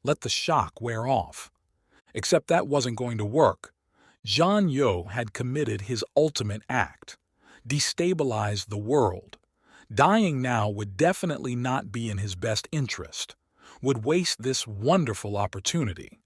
let the shock wear off. Except that wasn't going to work. John Yo had committed his ultimate act, destabilized the world. Dying now would definitely not be in his best interest, would waste this wonderful opportunity.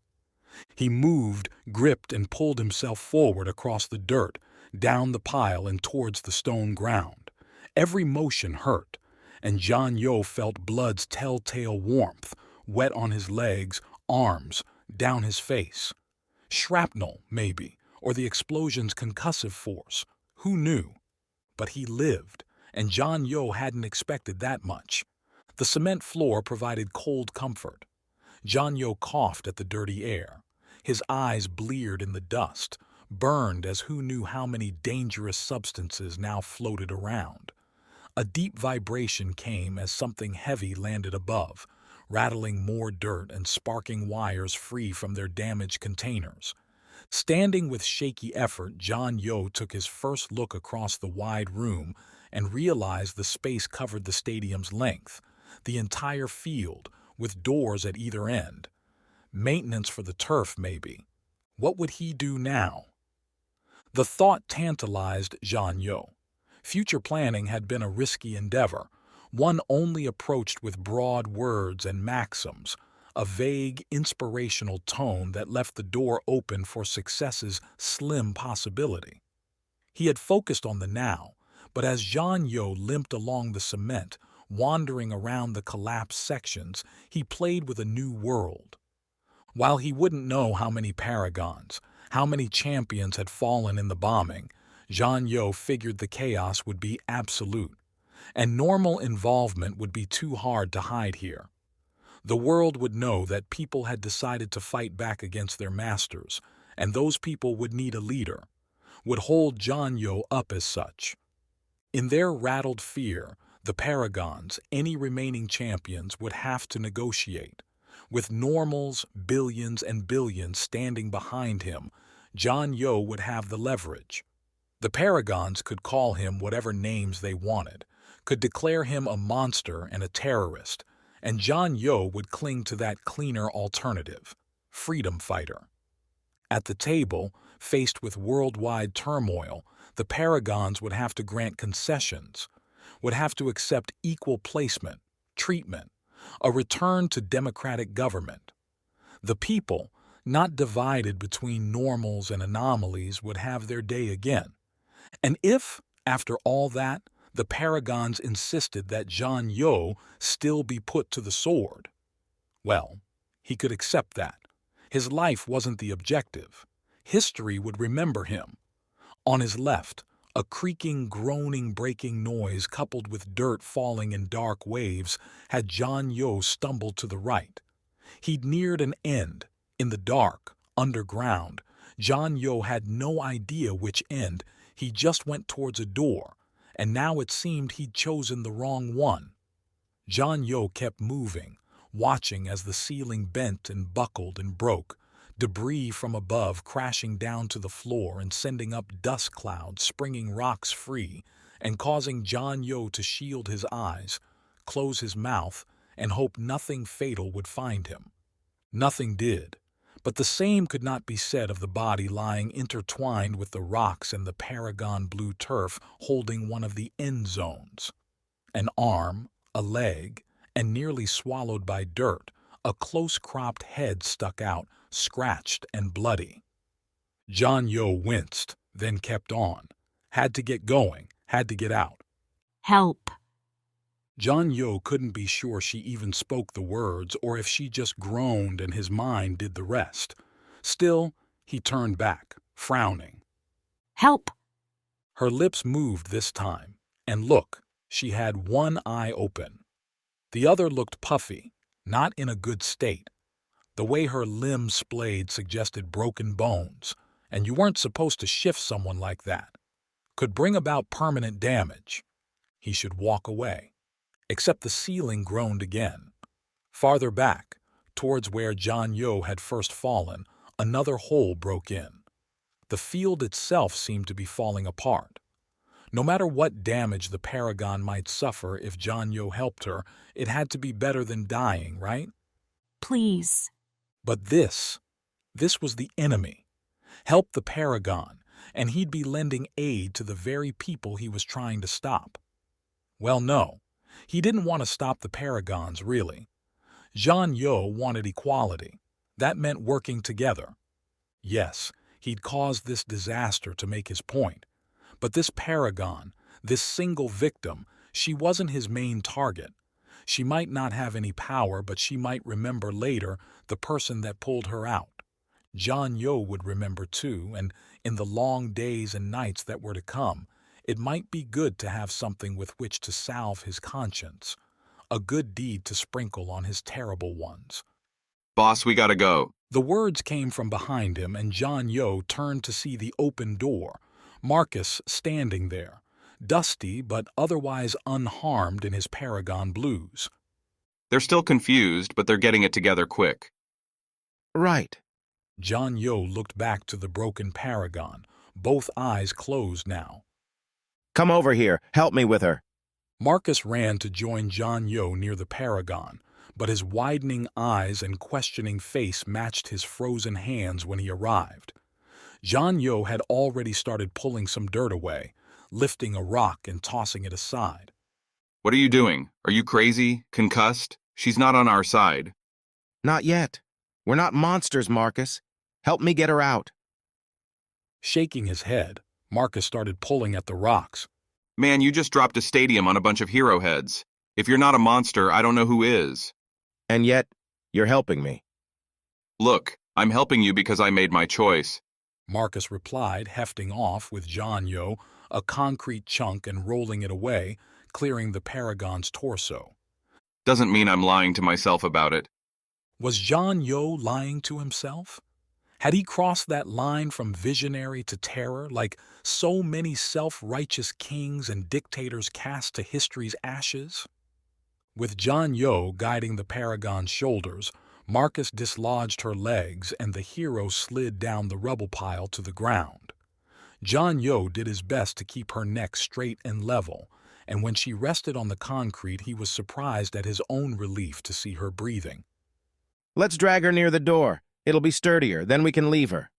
He moved, gripped, and pulled himself forward across the dirt, down the pile and towards the stone ground. Every motion hurt, and John Yo felt blood's telltale warmth, wet on his legs, arms, down his face. Shrapnel, maybe, or the explosion's concussive force. Who knew? But he lived, and John Yo hadn't expected that much. The cement floor provided cold comfort. John Yo coughed at the dirty air. His eyes bleared in the dust, burned as who knew how many dangerous substances now floated around. A deep vibration came as something heavy landed above, rattling more dirt and sparking wires free from their damaged containers. Standing with shaky effort, John Yo took his first look across the wide room and realized the space covered the stadium's length, the entire field, with doors at either end. Maintenance for the turf, maybe. What would he do now? The thought tantalized John Yo. Future planning had been a risky endeavor, one only approached with broad words and maxims, a vague, inspirational tone that left the door open for success's slim possibility. He had focused on the now, but as John Yo limped along the cement, wandering around the collapsed sections, he played with a new world. While he wouldn't know how many Paragons, how many champions had fallen in the bombing, John Yo figured the chaos would be absolute, and normal involvement would be too hard to hide here. The world would know that people had decided to fight back against their masters, and those people would need a leader, would hold John Yo up as such. In their rattled fear, the Paragons, any remaining champions, would have to negotiate. With normals, billions and billions standing behind him, John Yo would have the leverage. The Paragons could call him whatever names they wanted, could declare him a monster and a terrorist, and John Yo would cling to that cleaner alternative, freedom fighter. At the table, faced with worldwide turmoil, the Paragons would have to grant concessions, would have to accept equal placement, treatment, a return to democratic government. The people, not divided between normals and anomalies, would have their day again. And if, after all that, the Paragons insisted that Zhan Yo still be put to the sword, well, he could accept that. His life wasn't the objective. History would remember him. On his left, a creaking, groaning, breaking noise coupled with dirt falling in dark waves had Zhan Yo stumbled to the right. He'd neared an end. In the dark, underground, Zhan Yo had no idea which end. He just went towards a door, and now it seemed he'd chosen the wrong one. Zhan Yo kept moving, watching as the ceiling bent and buckled and broke, debris from above crashing down to the floor and sending up dust clouds, springing rocks free, and causing Zhan Yo to shield his eyes, close his mouth, and hope nothing fatal would find him. Nothing did, but the same could not be said of the body lying intertwined with the rocks and the Paragon blue turf holding one of the end zones. An arm, a leg, and nearly swallowed by dirt, a close-cropped head stuck out, scratched and bloody. Zhan Yo winced, then kept on. Had to get going, had to get out. Help. Zhan Yo couldn't be sure she even spoke the words or if she just groaned and his mind did the rest. Still, he turned back, frowning. Help. Her lips moved this time, and look, she had one eye open. The other looked puffy, not in a good state. The way her limbs splayed suggested broken bones, and you weren't supposed to shift someone like that. Could bring about permanent damage. He should walk away. Except the ceiling groaned again. Farther back, towards where Zhan Yo had first fallen, another hole broke in. The field itself seemed to be falling apart. No matter what damage the Paragon might suffer if Zhan Yo helped her, it had to be better than dying, right? Please. But this was the enemy. Help the Paragon, and he'd be lending aid to the very people he was trying to stop. Well, no. He didn't want to stop the Paragons, really. Zhan Yo wanted equality. That meant working together. Yes, he'd caused this disaster to make his point. But this Paragon, this single victim, she wasn't his main target. She might not have any power, but she might remember later the person that pulled her out. Zhan Yo would remember too, and in the long days and nights that were to come, it might be good to have something with which to salve his conscience, a good deed to sprinkle on his terrible ones. Boss, we gotta go. The words came from behind him, and Zhan Yo turned to see the open door, Marcus standing there, dusty but otherwise unharmed in his Paragon blues. They're still confused, but they're getting it together quick. Right. Zhan Yo looked back to the broken Paragon, both eyes closed now. Come over here. Help me with her. Marcus ran to join Zhan Yo near the Paragon, but his widening eyes and questioning face matched his frozen hands when he arrived. Zhan Yo had already started pulling some dirt away, lifting a rock and tossing it aside. What are you doing? Are you crazy? Concussed? She's not on our side. Not yet. We're not monsters, Marcus. Help me get her out. Shaking his head, Marcus started pulling at the rocks. Man, you just dropped a stadium on a bunch of hero heads. If you're not a monster, I don't know who is. And yet, you're helping me. Look, I'm helping you because I made my choice. Marcus replied, hefting off with Zhan Yo, a concrete chunk, and rolling it away, clearing the Paragon's torso. Doesn't mean I'm lying to myself about it. Was Zhan Yo lying to himself? Had he crossed that line from visionary to terror, like so many self-righteous kings and dictators cast to history's ashes? With Zhan Yo guiding the Paragon's shoulders, Marcus dislodged her legs and the hero slid down the rubble pile to the ground. Zhan Yo did his best to keep her neck straight and level, and when she rested on the concrete, he was surprised at his own relief to see her breathing. Let's drag her near the door. It'll be sturdier, then we can leave her.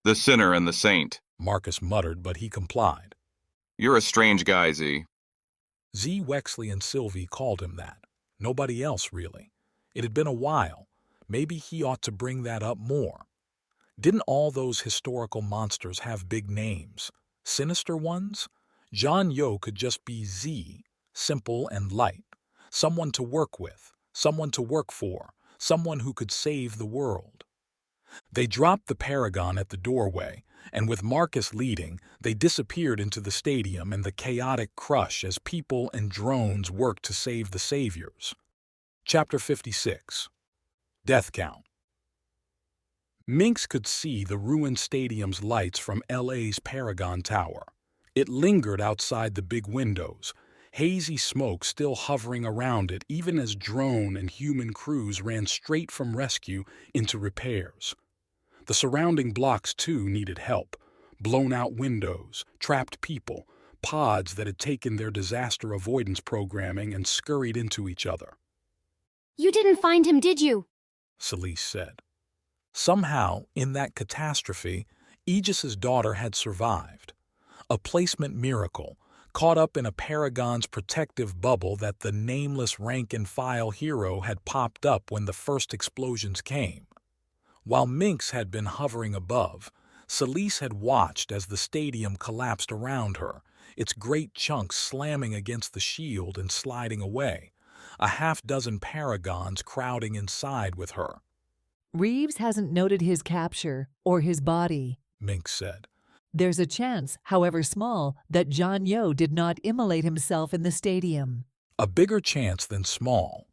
The sinner and the saint. Marcus muttered, but he complied. You're a strange guy, Z. Z, Wexley, and Sylvie called him that. Nobody else, really. It had been a while. Maybe he ought to bring that up more. Didn't all those historical monsters have big names? Sinister ones? John Yo could just be Z, simple and light. Someone to work with, someone to work for, someone who could save the world. They dropped the Paragon at the doorway, and with Marcus leading, they disappeared into the stadium and the chaotic crush as people and drones worked to save the saviors. Chapter 56. Death Count. Mynx could see the ruined stadium's lights from LA's Paragon Tower. It lingered outside the big windows, hazy smoke still hovering around it even as drone and human crews ran straight from rescue into repairs. The surrounding blocks, too, needed help. Blown-out windows, trapped people, pods that had taken their disaster avoidance programming and scurried into each other. You didn't find him, did you? Celise said. Somehow, in that catastrophe, Aegis's daughter had survived. A placement miracle, caught up in a Paragon's protective bubble that the nameless rank-and-file hero had popped up when the first explosions came. While Mynx had been hovering above, Celise had watched as the stadium collapsed around her, its great chunks slamming against the shield and sliding away, a half-dozen Paragons crowding inside with her. Reeves hasn't noted his capture or his body, Mynx said. There's a chance, however small, that John Yo did not immolate himself in the stadium. A bigger chance than small.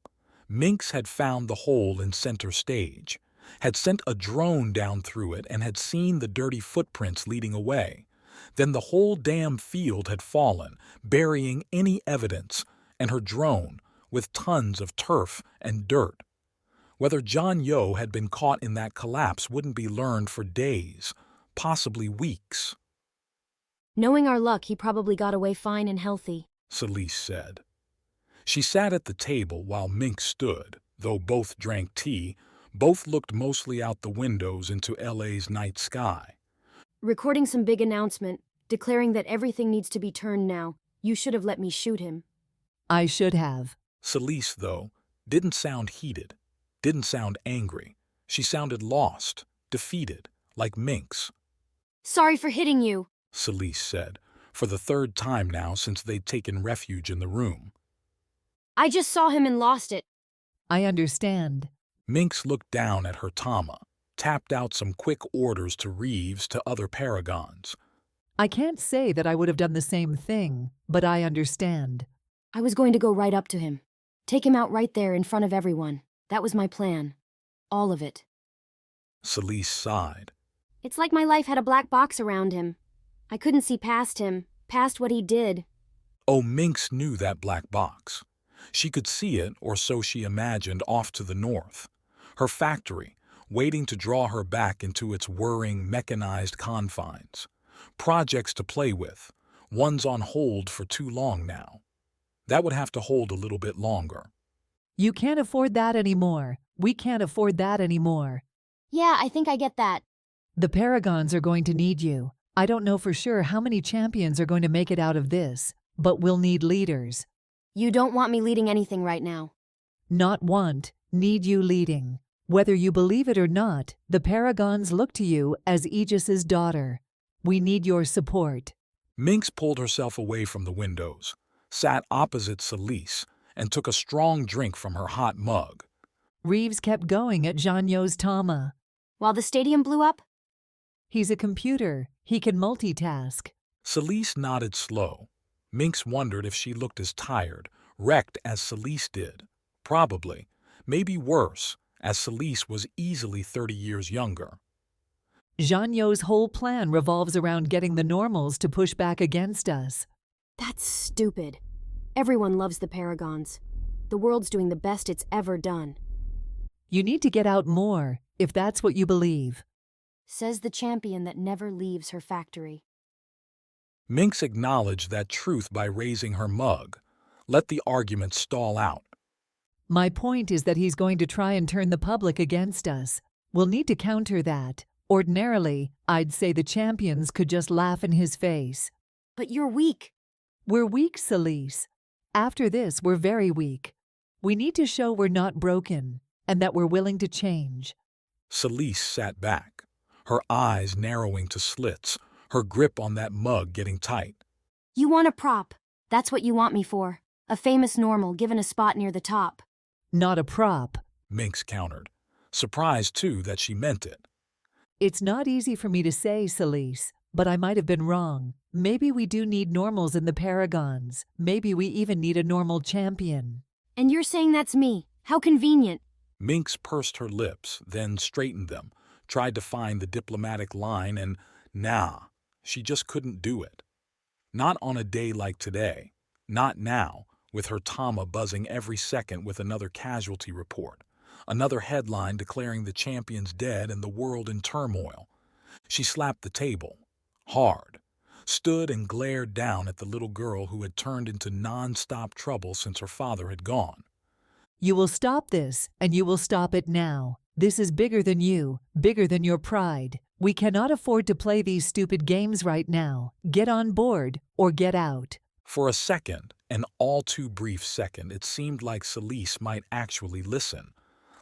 Mynx had found the hole in center stage, had sent a drone down through it and had seen the dirty footprints leading away. Then the whole damn field had fallen, burying any evidence, and her drone, with tons of turf and dirt. Whether John Yo had been caught in that collapse wouldn't be learned for days, possibly weeks. Knowing our luck, he probably got away fine and healthy, Celise said. She sat at the table while Mynx stood, though both drank tea. Both looked mostly out the windows into LA's night sky. Recording some big announcement, declaring that everything needs to be turned now. You should have let me shoot him. I should have. Celise, though, didn't sound heated, didn't sound angry. She sounded lost, defeated, like Mynx. Sorry for hitting you, Celise said, for the third time now since they'd taken refuge in the room. I just saw him and lost it. I understand. Mynx looked down at her Tama, tapped out some quick orders to Reeves to other Paragons. I can't say that I would have done the same thing, but I understand. I was going to go right up to him. Take him out right there in front of everyone. That was my plan. All of it. Celise sighed. It's like my life had a black box around him. I couldn't see past him, past what he did. Oh, Mynx knew that black box. She could see it, or so she imagined, off to the north. Her factory, waiting to draw her back into its whirring, mechanized confines. Projects to play with, ones on hold for too long now. That would have to hold a little bit longer. You can't afford that anymore. We can't afford that anymore. Yeah, I think I get that. The Paragons are going to need you. I don't know for sure how many champions are going to make it out of this, but we'll need leaders. You don't want me leading anything right now. Not want, need you leading. Whether you believe it or not, the Paragons look to you as Aegis's daughter. We need your support. Mynx pulled herself away from the windows, sat opposite Celise, and took a strong drink from her hot mug. Reeves kept going at Jean-Yo's Tama. While the stadium blew up? He's a computer. He can multitask. Celise nodded slow. Mynx wondered if she looked as tired, wrecked as Celise did. Probably. Maybe worse, as Celise was easily 30 years younger. Jean-Yo's whole plan revolves around getting the normals to push back against us. That's stupid. Everyone loves the Paragons. The world's doing the best it's ever done. You need to get out more, if that's what you believe. Says the champion that never leaves her factory. Mynx acknowledged that truth by raising her mug. Let the argument stall out. My point is that he's going to try and turn the public against us. We'll need to counter that. Ordinarily, I'd say the champions could just laugh in his face. But you're weak. We're weak, Celise. After this, we're very weak. We need to show we're not broken, and that we're willing to change. Celise sat back, her eyes narrowing to slits, her grip on that mug getting tight. You want a prop. That's what you want me for. A famous normal given a spot near the top. Not a prop, Mynx countered, surprised too that she meant it. It's not easy for me to say, Celise, but I might have been wrong. Maybe we do need normals in the Paragons. Maybe we even need a normal champion. And you're saying that's me. How convenient. Mynx pursed her lips, then straightened them, tried to find the diplomatic line, and nah, she just couldn't do it. Not on a day like today. Not now, with her Tama buzzing every second with another casualty report. Another headline declaring the champions dead and the world in turmoil. She slapped the table, hard, stood and glared down at the little girl who had turned into non-stop trouble since her father had gone. You will stop this, and you will stop it now. This is bigger than you, bigger than your pride. We cannot afford to play these stupid games right now. Get on board, or get out. For a second, an all too brief second, it seemed like Celise might actually listen.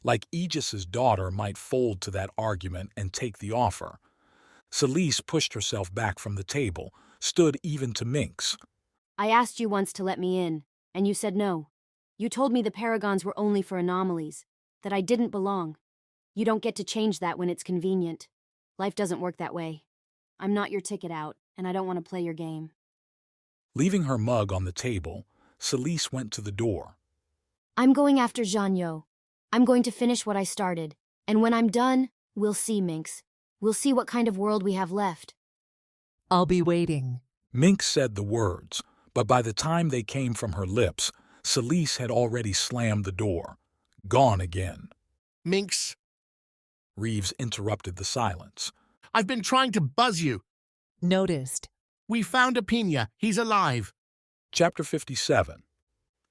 Like Aegis's daughter might fold to that argument and take the offer. Celise pushed herself back from the table, stood even to Mynx. I asked you once to let me in, and you said no. You told me the Paragons were only for anomalies, that I didn't belong. You don't get to change that when it's convenient. Life doesn't work that way. I'm not your ticket out, and I don't want to play your game. Leaving her mug on the table, Celise went to the door. I'm going after Jean-Yo. I'm going to finish what I started, and when I'm done, we'll see, Mynx. We'll see what kind of world we have left. I'll be waiting. Mynx said the words, but by the time they came from her lips, Celise had already slammed the door. Gone again. Mynx. Reeves interrupted the silence. I've been trying to buzz you. Noticed. We found Apina. He's alive. Chapter 57.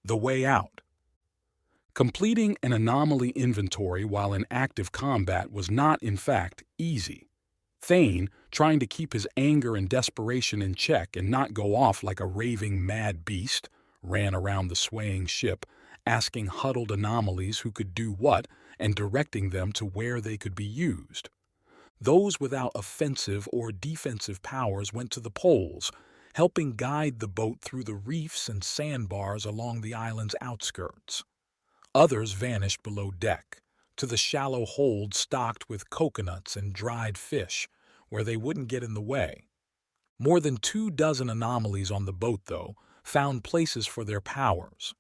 The Way Out. Completing an anomaly inventory while in active combat was not, in fact, easy. Thane, trying to keep his anger and desperation in check and not go off like a raving mad beast, ran around the swaying ship, asking huddled anomalies who could do what and directing them to where they could be used. Those without offensive or defensive powers went to the poles, helping guide the boat through the reefs and sandbars along the island's outskirts. Others vanished below deck, to the shallow hold stocked with coconuts and dried fish, where they wouldn't get in the way. More than 24 anomalies on the boat, though, found places for their powers.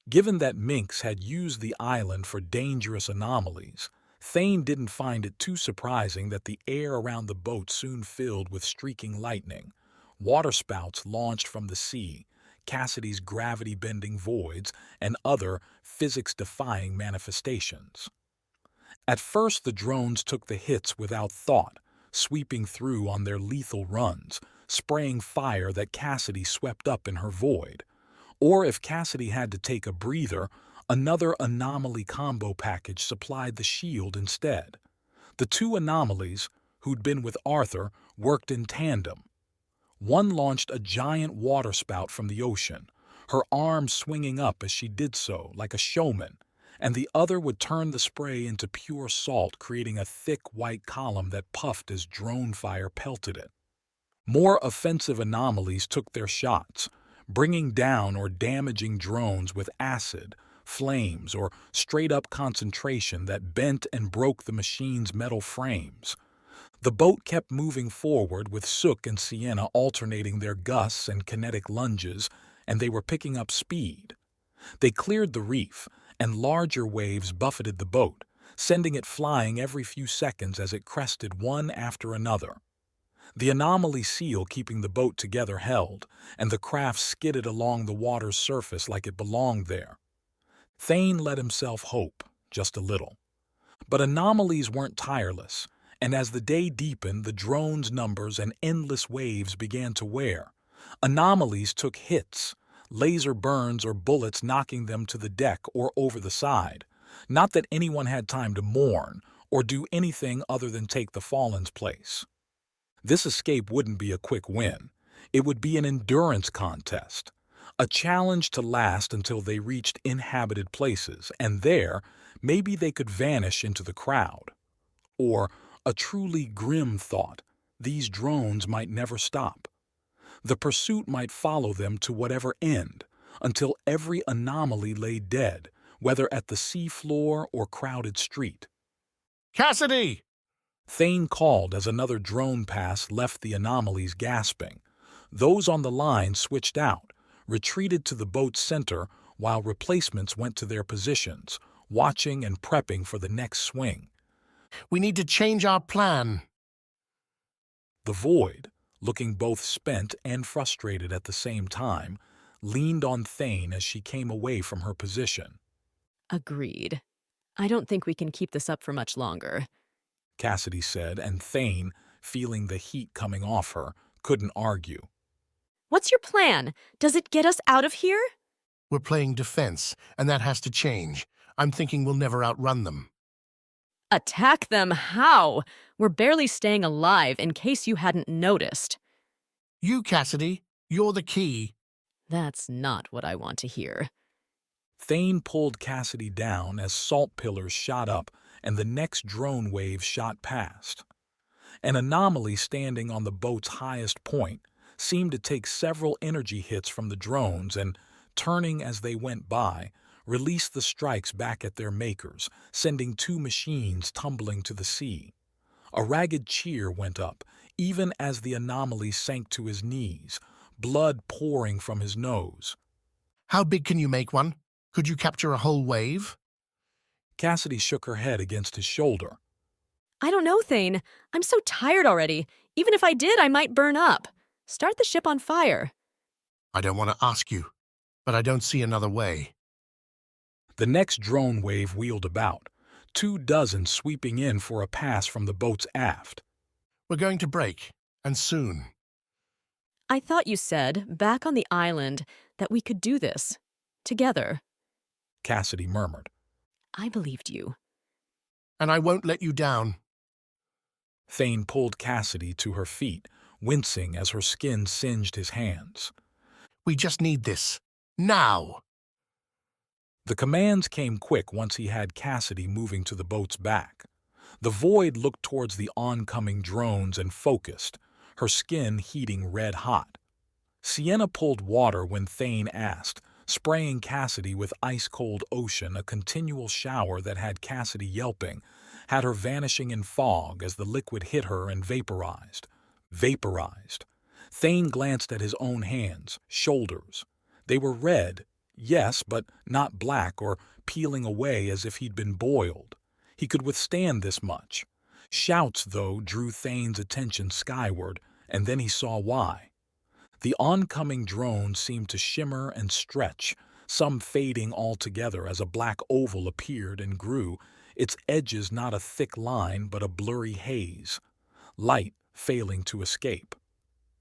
Given that Mynx had used the island for dangerous anomalies, Thane didn't find it too surprising that the air around the boat soon filled with streaking lightning, waterspouts launched from the sea, Cassidy's gravity-bending voids, and other physics-defying manifestations. At first, the drones took the hits without thought, sweeping through on their lethal runs, spraying fire that Cassidy swept up in her void. Or if Cassidy had to take a breather, another anomaly combo package supplied the shield instead. The two anomalies, who'd been with Arthur, worked in tandem. One launched a giant waterspout from the ocean, her arm swinging up as she did so, like a showman, and the other would turn the spray into pure salt, creating a thick white column that puffed as drone fire pelted it. More offensive anomalies took their shots, bringing down or damaging drones with acid, flames, or straight-up concentration that bent and broke the machine's metal frames. The boat kept moving forward with Sook and Sienna alternating their gusts and kinetic lunges, and they were picking up speed. They cleared the reef, and larger waves buffeted the boat, sending it flying every few seconds as it crested one after another. The anomaly seal keeping the boat together held, and the craft skidded along the water's surface like it belonged there. Thane let himself hope, just a little. But anomalies weren't tireless, and as the day deepened, the drones' numbers and endless waves began to wear. Anomalies took hits, laser burns or bullets knocking them to the deck or over the side. Not that anyone had time to mourn or do anything other than take the Fallen's place. This escape wouldn't be a quick win. It would be an endurance contest, a challenge to last until they reached inhabited places, and there, maybe they could vanish into the crowd. Or a truly grim thought, these drones might never stop. The pursuit might follow them to whatever end, until every anomaly lay dead, whether at the sea floor or crowded street. Cassidy! Thane called as another drone pass left the anomalies gasping. Those on the line switched out, retreated to the boat's center, while replacements went to their positions, watching and prepping for the next swing. We need to change our plan. The Void, looking both spent and frustrated at the same time, leaned on Thane as she came away from her position. Agreed. I don't think we can keep this up for much longer, Cassidy said, and Thane, feeling the heat coming off her, couldn't argue. What's your plan? Does it get us out of here? We're playing defense, and that has to change. I'm thinking we'll never outrun them. Attack them how? We're barely staying alive, in case you hadn't noticed. You, Cassidy, you're the key. That's not what I want to hear. Thane pulled Cassidy down as salt pillars shot up and the next drone wave shot past. An anomaly standing on the boat's highest point seemed to take several energy hits from the drones and, turning as they went by, released the strikes back at their makers, sending two machines tumbling to the sea. A ragged cheer went up, even as the anomaly sank to his knees, blood pouring from his nose. How big can you make one? Could you capture a whole wave? Cassidy shook her head against his shoulder. I don't know, Thane. I'm so tired already. Even if I did, I might burn up. Start the ship on fire. I don't want to ask you, but I don't see another way. The next drone wave wheeled about, 24 sweeping in for a pass from the boat's aft. We're going to break, and soon. I thought you said, back on the island, that we could do this. Together. Cassidy murmured. I believed you. And I won't let you down. Thane pulled Cassidy to her feet, wincing as her skin singed his hands. We just need this. Now! The commands came quick once he had Cassidy moving to the boat's back. The Void looked towards the oncoming drones and focused, her skin heating red hot. Sienna pulled water when Thane asked, spraying Cassidy with ice-cold ocean, a continual shower that had Cassidy yelping, had her vanishing in fog as the liquid hit her and vaporized. Vaporized. Thane glanced at his own hands, shoulders. They were red, yes, but not black or peeling away as if he'd been boiled. He could withstand this much. Shouts, though, drew Thane's attention skyward, and then he saw why. The oncoming drone seemed to shimmer and stretch, some fading altogether as a black oval appeared and grew, its edges not a thick line but a blurry haze, light failing to escape.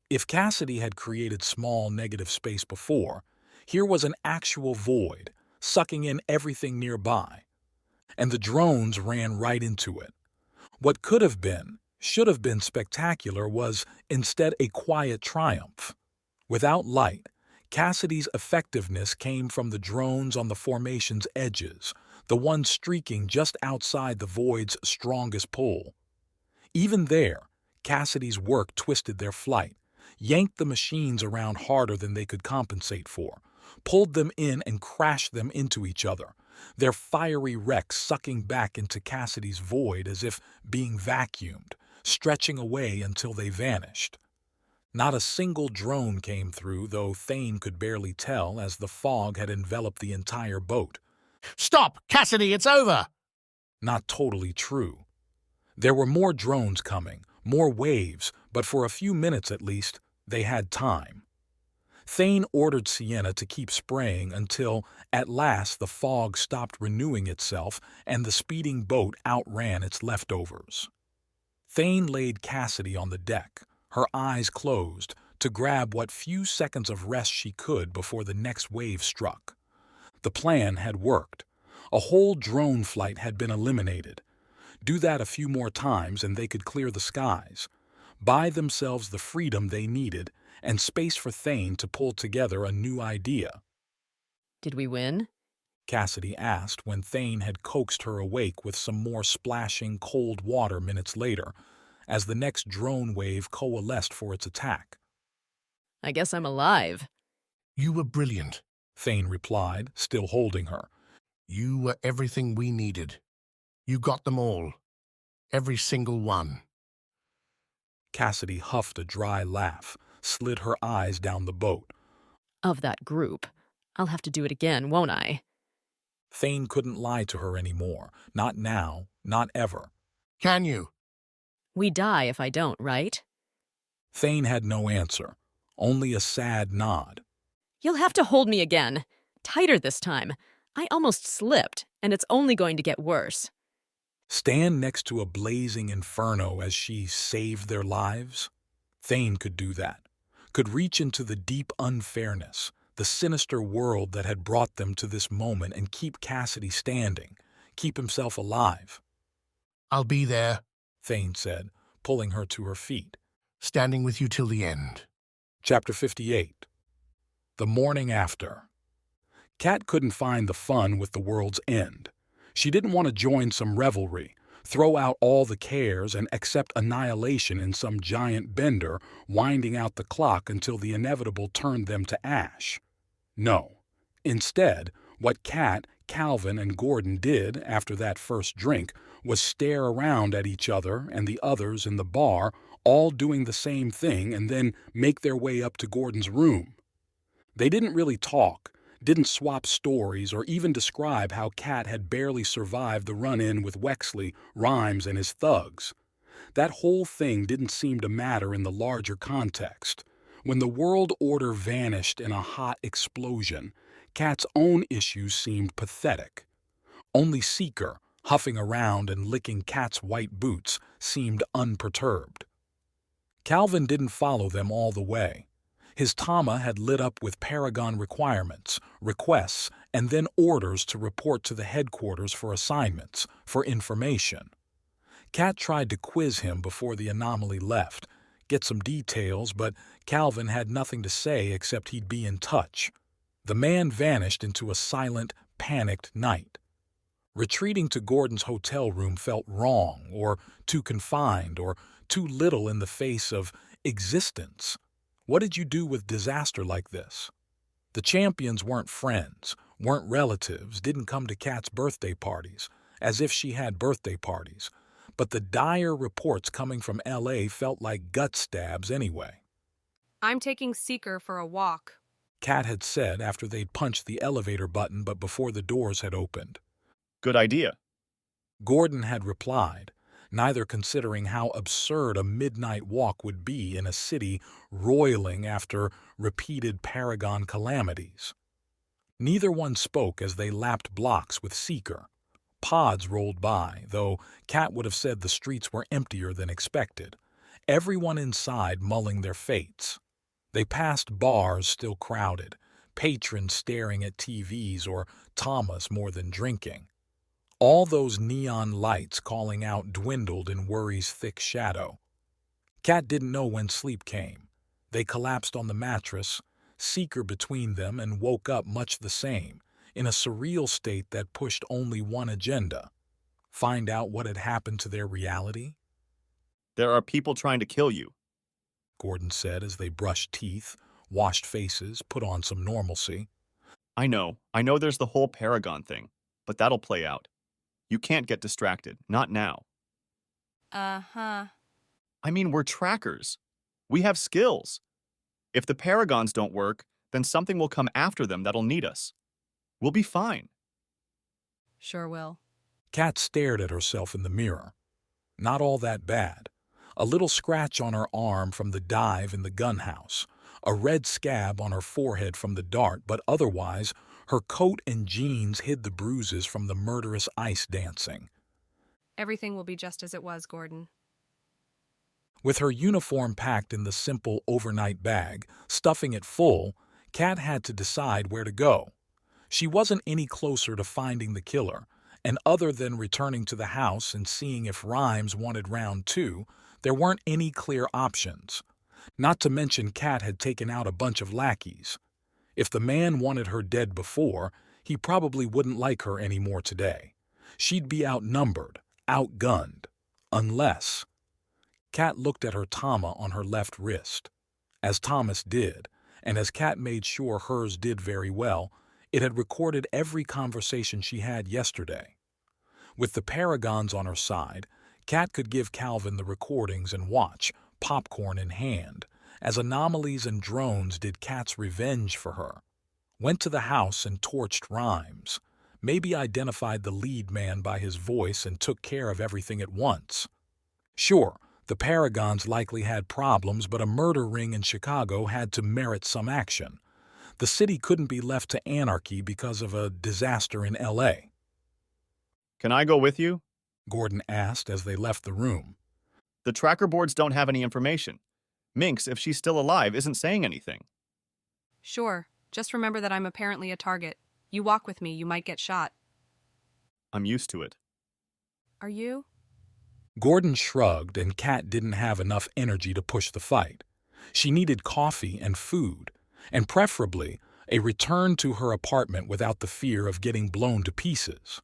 If Cassidy had created small negative space before, here was an actual void, sucking in everything nearby. And the drones ran right into it. What could have been, should have been spectacular was instead a quiet triumph. Without light, Cassidy's effectiveness came from the drones on the formation's edges, the ones streaking just outside the void's strongest pull. Even there, Cassidy's work twisted their flight, yanked the machines around harder than they could compensate for, pulled them in and crashed them into each other, their fiery wrecks sucking back into Cassidy's void as if being vacuumed, stretching away until they vanished. Not a single drone came through, though Thane could barely tell as the fog had enveloped the entire boat. Stop! Cassidy, it's over! Not totally true. There were more drones coming, more waves, but for a few minutes at least, they had time. Thane ordered Sienna to keep spraying until, at last, the fog stopped renewing itself and the speeding boat outran its leftovers. Thane laid Cassidy on the deck, her eyes closed, to grab what few seconds of rest she could before the next wave struck. The plan had worked. A whole drone flight had been eliminated. Do that a few more times and they could clear the skies, buy themselves the freedom they needed, and space for Thane to pull together a new idea. Did we win? Cassidy asked when Thane had coaxed her awake with some more splashing cold water minutes later, as the next drone wave coalesced for its attack. I guess I'm alive. You were brilliant, Thane replied, still holding her. You were everything we needed. You got them all. Every single one. Cassidy huffed a dry laugh, slid her eyes down the boat. Of that group. I'll have to do it again, won't I? Thane couldn't lie to her anymore. Not now, not ever. Can you? We die if I don't, right? Thane had no answer, only a sad nod. You'll have to hold me again. Tighter this time. I almost slipped, and it's only going to get worse. Stand next to a blazing inferno as she saved their lives? Thane could do that. Could reach into the deep unfairness, the sinister world that had brought them to this moment, and keep Cassidy standing, keep himself alive. I'll be there, Thane said, pulling her to her feet. Standing with you till the end. Chapter 58. The morning after. Kat couldn't find the fun with the world's end. She didn't want to join some revelry, throw out all the cares and accept annihilation in some giant bender, winding out the clock until the inevitable turned them to ash. No. Instead, what Kat, Calvin, and Gordon did after that first drink was stare around at each other and the others in the bar, all doing the same thing, and then make their way up to Gordon's room. They didn't really talk, didn't swap stories, or even describe how Kat had barely survived the run-in with Wexley, Rhymes, and his thugs. That whole thing didn't seem to matter in the larger context. When the world order vanished in a hot explosion, Kat's own issues seemed pathetic. Only Seeker, huffing around and licking Kat's white boots, seemed unperturbed. Calvin didn't follow them all the way. His Tama had lit up with Paragon requirements, requests, and then orders to report to the headquarters for assignments, for information. Kat tried to quiz him before the anomaly left, get some details, but Calvin had nothing to say except he'd be in touch. The man vanished into a silent, panicked night. Retreating to Gordon's hotel room felt wrong, or too confined, or too little in the face of existence. What did you do with disaster like this? The champions weren't friends, weren't relatives, didn't come to Kat's birthday parties, as if she had birthday parties. But the dire reports coming from L.A. felt like gut stabs anyway. I'm taking Seeker for a walk, Kat had said after they'd punched the elevator button but before the doors had opened. Good idea. Gordon had replied, neither considering how absurd a midnight walk would be in a city roiling after repeated Paragon calamities. Neither one spoke as they lapped blocks with Seeker. Pods rolled by, though Kat would have said the streets were emptier than expected, everyone inside mulling their fates. They passed bars still crowded, patrons staring at TVs or Tamas more than drinking. All those neon lights calling out dwindled in worry's thick shadow. Kat didn't know when sleep came. They collapsed on the mattress, Seeker between them, and woke up much the same, in a surreal state that pushed only one agenda: find out what had happened to their reality. There are people trying to kill you, Gordon said as they brushed teeth, washed faces, put on some normalcy. I know there's the whole Paragon thing, but that'll play out. You can't get distracted, not now. Uh-huh. I mean, we're trackers. We have skills. If the Paragons don't work, then something will come after them that'll need us. We'll be fine. Sure will. Kat stared at herself in the mirror. Not all that bad. A little scratch on her arm from the dive in the gunhouse, a red scab on her forehead from the dart, but otherwise, her coat and jeans hid the bruises from the murderous ice dancing. Everything will be just as it was, Gordon. With her uniform packed in the simple overnight bag, stuffing it full, Kat had to decide where to go. She wasn't any closer to finding the killer, And other than returning to the house and seeing if Rhymes wanted round two, there weren't any clear options. Not to mention Kat had taken out a bunch of lackeys. If the man wanted her dead before, he probably wouldn't like her anymore today. She'd be outnumbered, outgunned. Unless... Kat looked at her tama on her left wrist. As Thomas did, and as Kat made sure hers did very well, it had recorded every conversation she had yesterday. With the Paragons on her side, Kat could give Calvin the recordings and watch, popcorn in hand, as anomalies and drones did Kat's revenge for her. Went to the house and torched Rhymes. Maybe identified the lead man by his voice and took care of everything at once. Sure, the Paragons likely had problems, but a murder ring in Chicago had to merit some action. The city couldn't be left to anarchy because of a disaster in L.A. Can I go with you? Gordon asked as they left the room. The tracker boards don't have any information. Mynx, if she's still alive, isn't saying anything. Sure. Just remember that I'm apparently a target. You walk with me, you might get shot. I'm used to it. Are you? Gordon shrugged, and Kat didn't have enough energy to push the fight. She needed coffee and food, and preferably a return to her apartment without the fear of getting blown to pieces.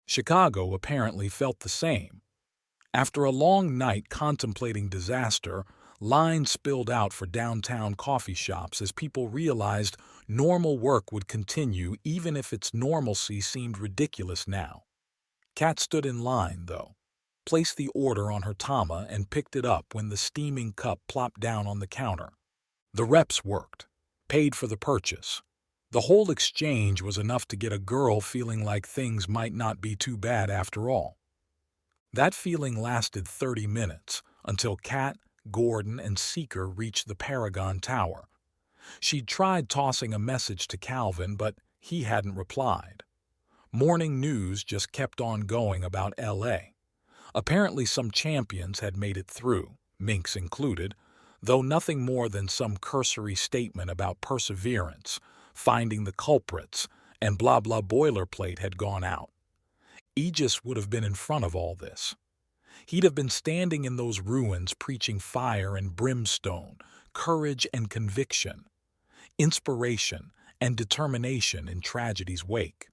Chicago apparently felt the same. After a long night contemplating disaster, lines spilled out for downtown coffee shops as people realized normal work would continue even if its normalcy seemed ridiculous now. Kat stood in line, though, placed the order on her tama and picked it up when the steaming cup plopped down on the counter. The reps worked, paid for the purchase. The whole exchange was enough to get a girl feeling like things might not be too bad after all. That feeling lasted 30 minutes until Kat, Gordon, and Seeker reached the Paragon Tower. She'd tried tossing a message to Calvin, but he hadn't replied. Morning news just kept on going about L.A. Apparently some champions had made it through, Mynx included, though nothing more than some cursory statement about perseverance, finding the culprits, and blah-blah boilerplate had gone out. Aegis would have been in front of all this. He'd have been standing in those ruins preaching fire and brimstone, courage and conviction, inspiration and determination in tragedy's wake.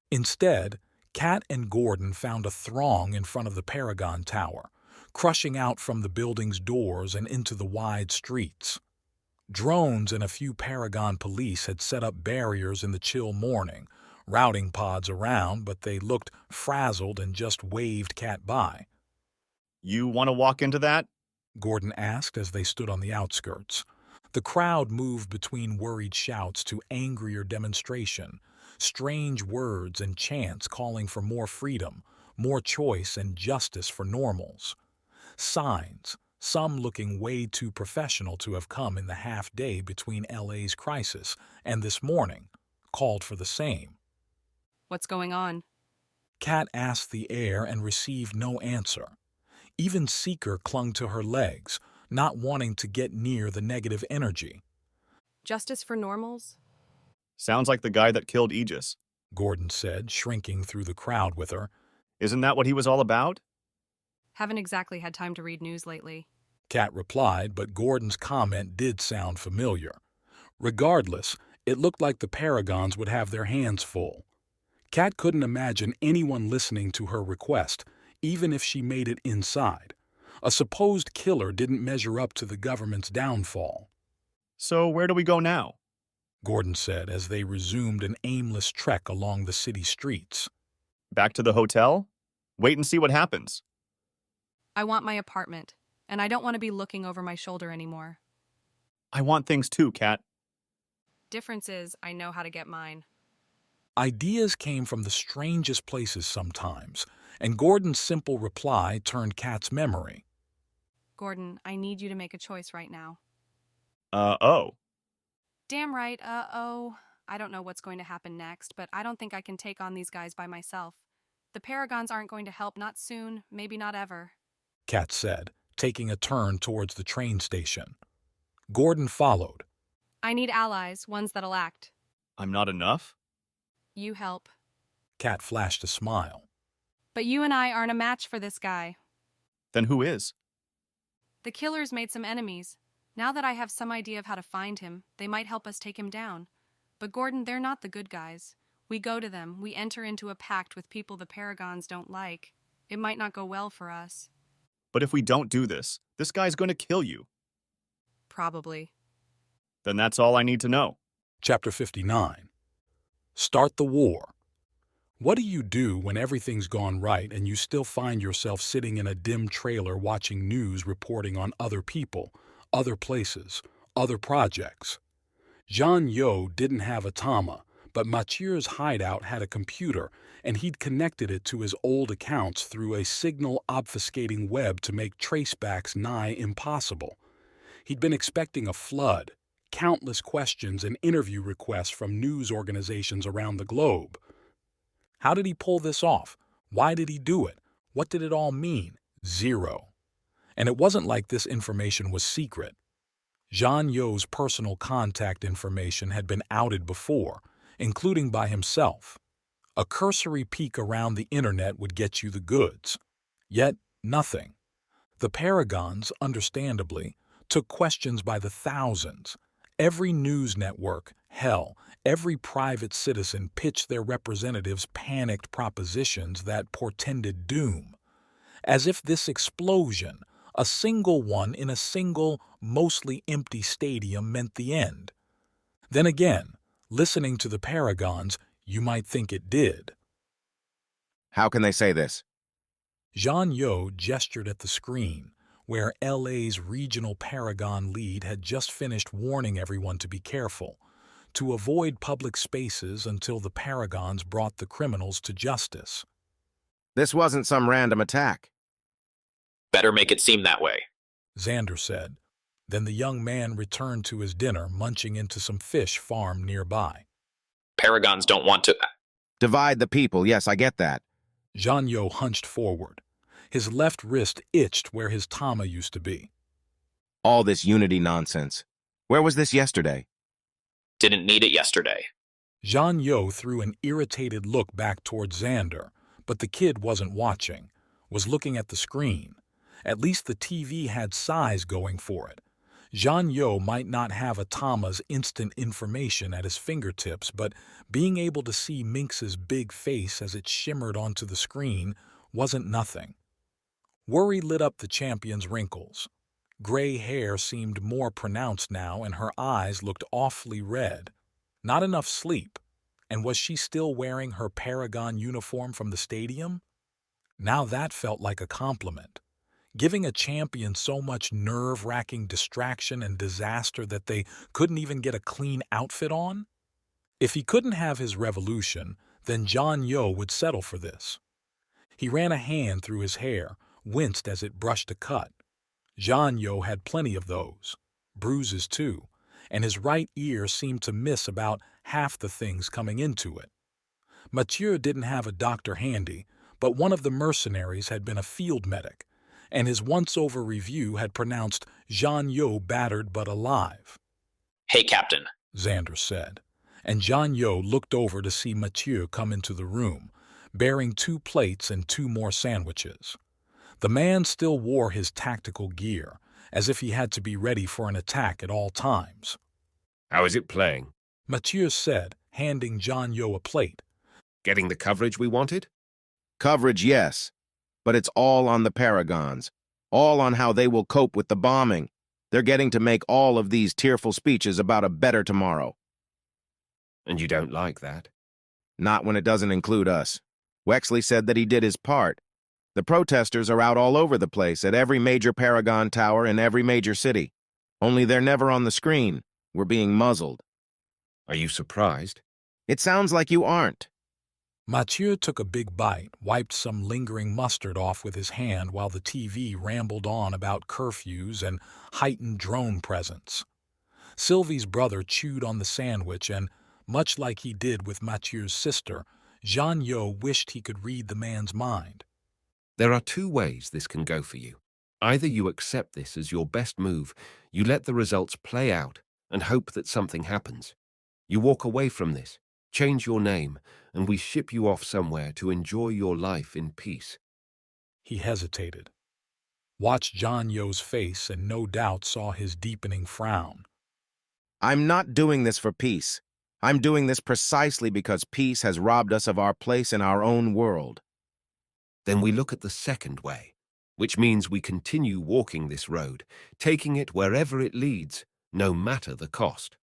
Instead, Kat and Gordon found a throng in front of the Paragon Tower, crushing out from the building's doors and into the wide streets. Drones and a few Paragon police had set up barriers in the chill morning, routing pods around, but they looked frazzled and just waved Kat by. You want to walk into that? Gordon asked as they stood on the outskirts. The crowd moved between worried shouts to angrier demonstration, strange words and chants calling for more freedom, more choice and justice for normals. Signs, some looking way too professional to have come in the half-day between L.A.'s crisis and this morning, called for the same. What's going on? Kat asked the air and received no answer. Even Seeker clung to her legs, not wanting to get near the negative energy. Justice for normals? Sounds like the guy that killed Aegis, Gordon said, shrinking through the crowd with her. Isn't that what he was all about? Haven't exactly had time to read news lately. Kat replied, but Gordon's comment did sound familiar. Regardless, it looked like the Paragons would have their hands full. Kat couldn't imagine anyone listening to her request, even if she made it inside. A supposed killer didn't measure up to the government's downfall. So where do we go now? Gordon said as they resumed an aimless trek along the city streets. Back to the hotel? Wait and see what happens. I want my apartment, and I don't want to be looking over my shoulder anymore. I want things too, Kat. Difference is, I know how to get mine. Ideas came from the strangest places sometimes, and Gordon's simple reply turned Kat's memory. Gordon, I need you to make a choice right now. Oh. Damn right, oh. I don't know what's going to happen next, but I don't think I can take on these guys by myself. The Paragons aren't going to help, not soon, maybe not ever. Kat said, taking a turn towards the train station. Gordon followed. I need allies, ones that'll act. I'm not enough? You help. Kat flashed a smile. But you and I aren't a match for this guy. Then who is? The killers made some enemies. Now that I have some idea of how to find him, they might help us take him down. But Gordon, they're not the good guys. We go to them, we enter into a pact with people the Paragons don't like. It might not go well for us. But if we don't do this guy's going to kill you. Probably. Then that's all I need to know. Chapter 59. Start the war. What do you do when everything's gone right and you still find yourself sitting in a dim trailer watching news reporting on other people, other places, other projects? Jean Yo didn't have a Tama, but Mathieu's hideout had a computer, and he'd connected it to his old accounts through a signal-obfuscating web to make tracebacks nigh impossible. He'd been expecting a flood, countless questions and interview requests from news organizations around the globe. How did he pull this off? Why did he do it? What did it all mean? Zero. And it wasn't like this information was secret. Jean Yo's personal contact information had been outed before, including by himself. A cursory peek around the internet would get you the goods. Yet, nothing. The Paragons, understandably, took questions by the thousands. Every news network, hell, every private citizen pitched their representatives panicked propositions that portended doom. As if this explosion, a single one in a single, mostly empty stadium, meant the end. Then again, listening to the Paragons, you might think it did. How can they say this? Jean Yo gestured at the screen, where LA's regional Paragon lead had just finished warning everyone to be careful, to avoid public spaces until the Paragons brought the criminals to justice. This wasn't some random attack. Better make it seem that way, Xander said. Then the young man returned to his dinner, munching into some fish farmed nearby. Paragons don't want to... Divide the people, yes, I get that. Jean Yo hunched forward. His left wrist itched where his Tama used to be. All this unity nonsense. Where was this yesterday? Didn't need it yesterday. Jean Yo threw an irritated look back toward Xander, but the kid wasn't watching, was looking at the screen. At least the TV had size going for it. Jean Yo might not have a Tama's instant information at his fingertips, but being able to see Mynx's big face as it shimmered onto the screen wasn't nothing. Worry lit up the champion's wrinkles. Gray hair seemed more pronounced now, and her eyes looked awfully red. Not enough sleep. And was she still wearing her Paragon uniform from the stadium? Now that felt like a compliment. Giving a champion so much nerve-wracking distraction and disaster that they couldn't even get a clean outfit on? If he couldn't have his revolution, then Jean Yo would settle for this. He ran a hand through his hair, winced as it brushed a cut. Jean Yo had plenty of those, bruises too, and his right ear seemed to miss about half the things coming into it. Mathieu didn't have a doctor handy, but one of the mercenaries had been a field medic, and his once-over review had pronounced Jean Yo battered but alive. Hey, Captain, Xander said, and Jean Yo looked over to see Mathieu come into the room, bearing 2 plates and 2 more sandwiches. The man still wore his tactical gear, as if he had to be ready for an attack at all times. How is it playing? Mathieu said, handing Jean Yo a plate. Getting the coverage we wanted? Coverage, yes. But it's all on the Paragons. All on how they will cope with the bombing. They're getting to make all of these tearful speeches about a better tomorrow. And you don't like that? Not when it doesn't include us. Wexley said that he did his part. The protesters are out all over the place at every major Paragon tower in every major city. Only they're never on the screen. We're being muzzled. Are you surprised? It sounds like you aren't. Mathieu took a big bite, wiped some lingering mustard off with his hand while the TV rambled on about curfews and heightened drone presence. Sylvie's brother chewed on the sandwich and, much like he did with Mathieu's sister, Jean Yo wished he could read the man's mind. There are 2 ways this can go for you. Either you accept this as your best move, you let the results play out and hope that something happens. You walk away from this, Change your name, and we ship you off somewhere to enjoy your life in peace. He hesitated, watched John Yo's face, and no doubt saw his deepening frown. I'm not doing this for peace. I'm doing this precisely because peace has robbed us of our place in our own world. Then we look at the second way, which means we continue walking this road, taking it wherever it leads, no matter the cost.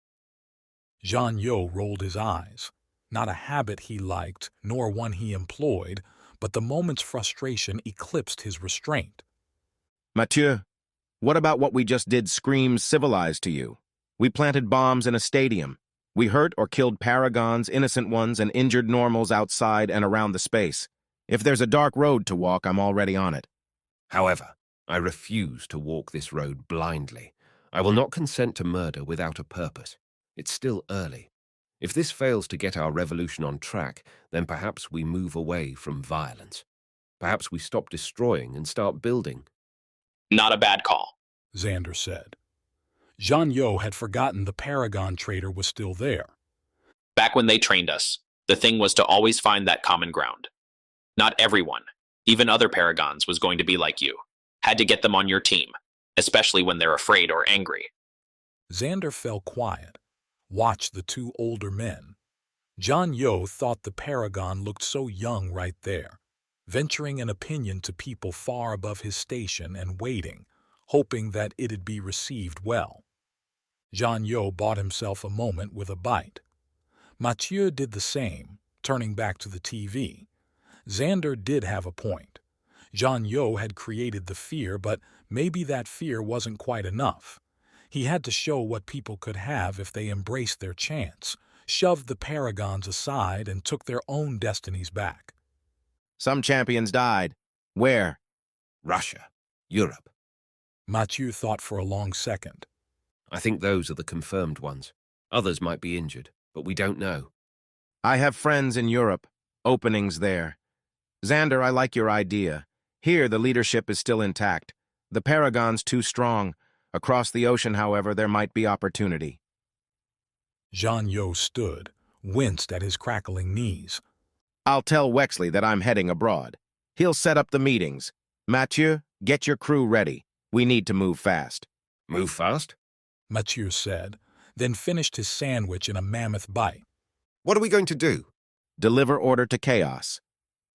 Jean Yo rolled his eyes. Not a habit he liked, nor one he employed, but the moment's frustration eclipsed his restraint. Mathieu, what about what we just did screams civilized to you? We planted bombs in a stadium. We hurt or killed Paragons, innocent ones, and injured normals outside and around the space. If there's a dark road to walk, I'm already on it. However, I refuse to walk this road blindly. I will not consent to murder without a purpose. It's still early. If this fails to get our revolution on track, then perhaps we move away from violence. Perhaps we stop destroying and start building. Not a bad call, Xander said. Jean Yo had forgotten the Paragon traitor was still there. Back when they trained us, the thing was to always find that common ground. Not everyone, even other Paragons, was going to be like you. Had to get them on your team, especially when they're afraid or angry. Xander fell quiet, watched the two older men. John Yo thought the Paragon looked so young right there, venturing an opinion to people far above his station and waiting, hoping that it'd be received well. Jean Yo bought himself a moment with a bite. Mathieu did the same, turning back to the TV. Xander did have a point. Jean Yo had created the fear, but maybe that fear wasn't quite enough. He had to show what people could have if they embraced their chance, shoved the Paragons aside, and took their own destinies back. Some champions died. Where? Russia. Europe. Mathieu thought for a long second. I think those are the confirmed ones. Others might be injured, but we don't know. I have friends in Europe. Openings there. Xander, I like your idea. Here, the leadership is still intact. The Paragon's too strong. Across the ocean, however, there might be opportunity. Jean Yo stood, winced at his crackling knees. I'll tell Wexley that I'm heading abroad. He'll set up the meetings. Mathieu, get your crew ready. We need to move fast. Move fast? Mathieu said, then finished his sandwich in a mammoth bite. What are we going to do? Deliver order to chaos.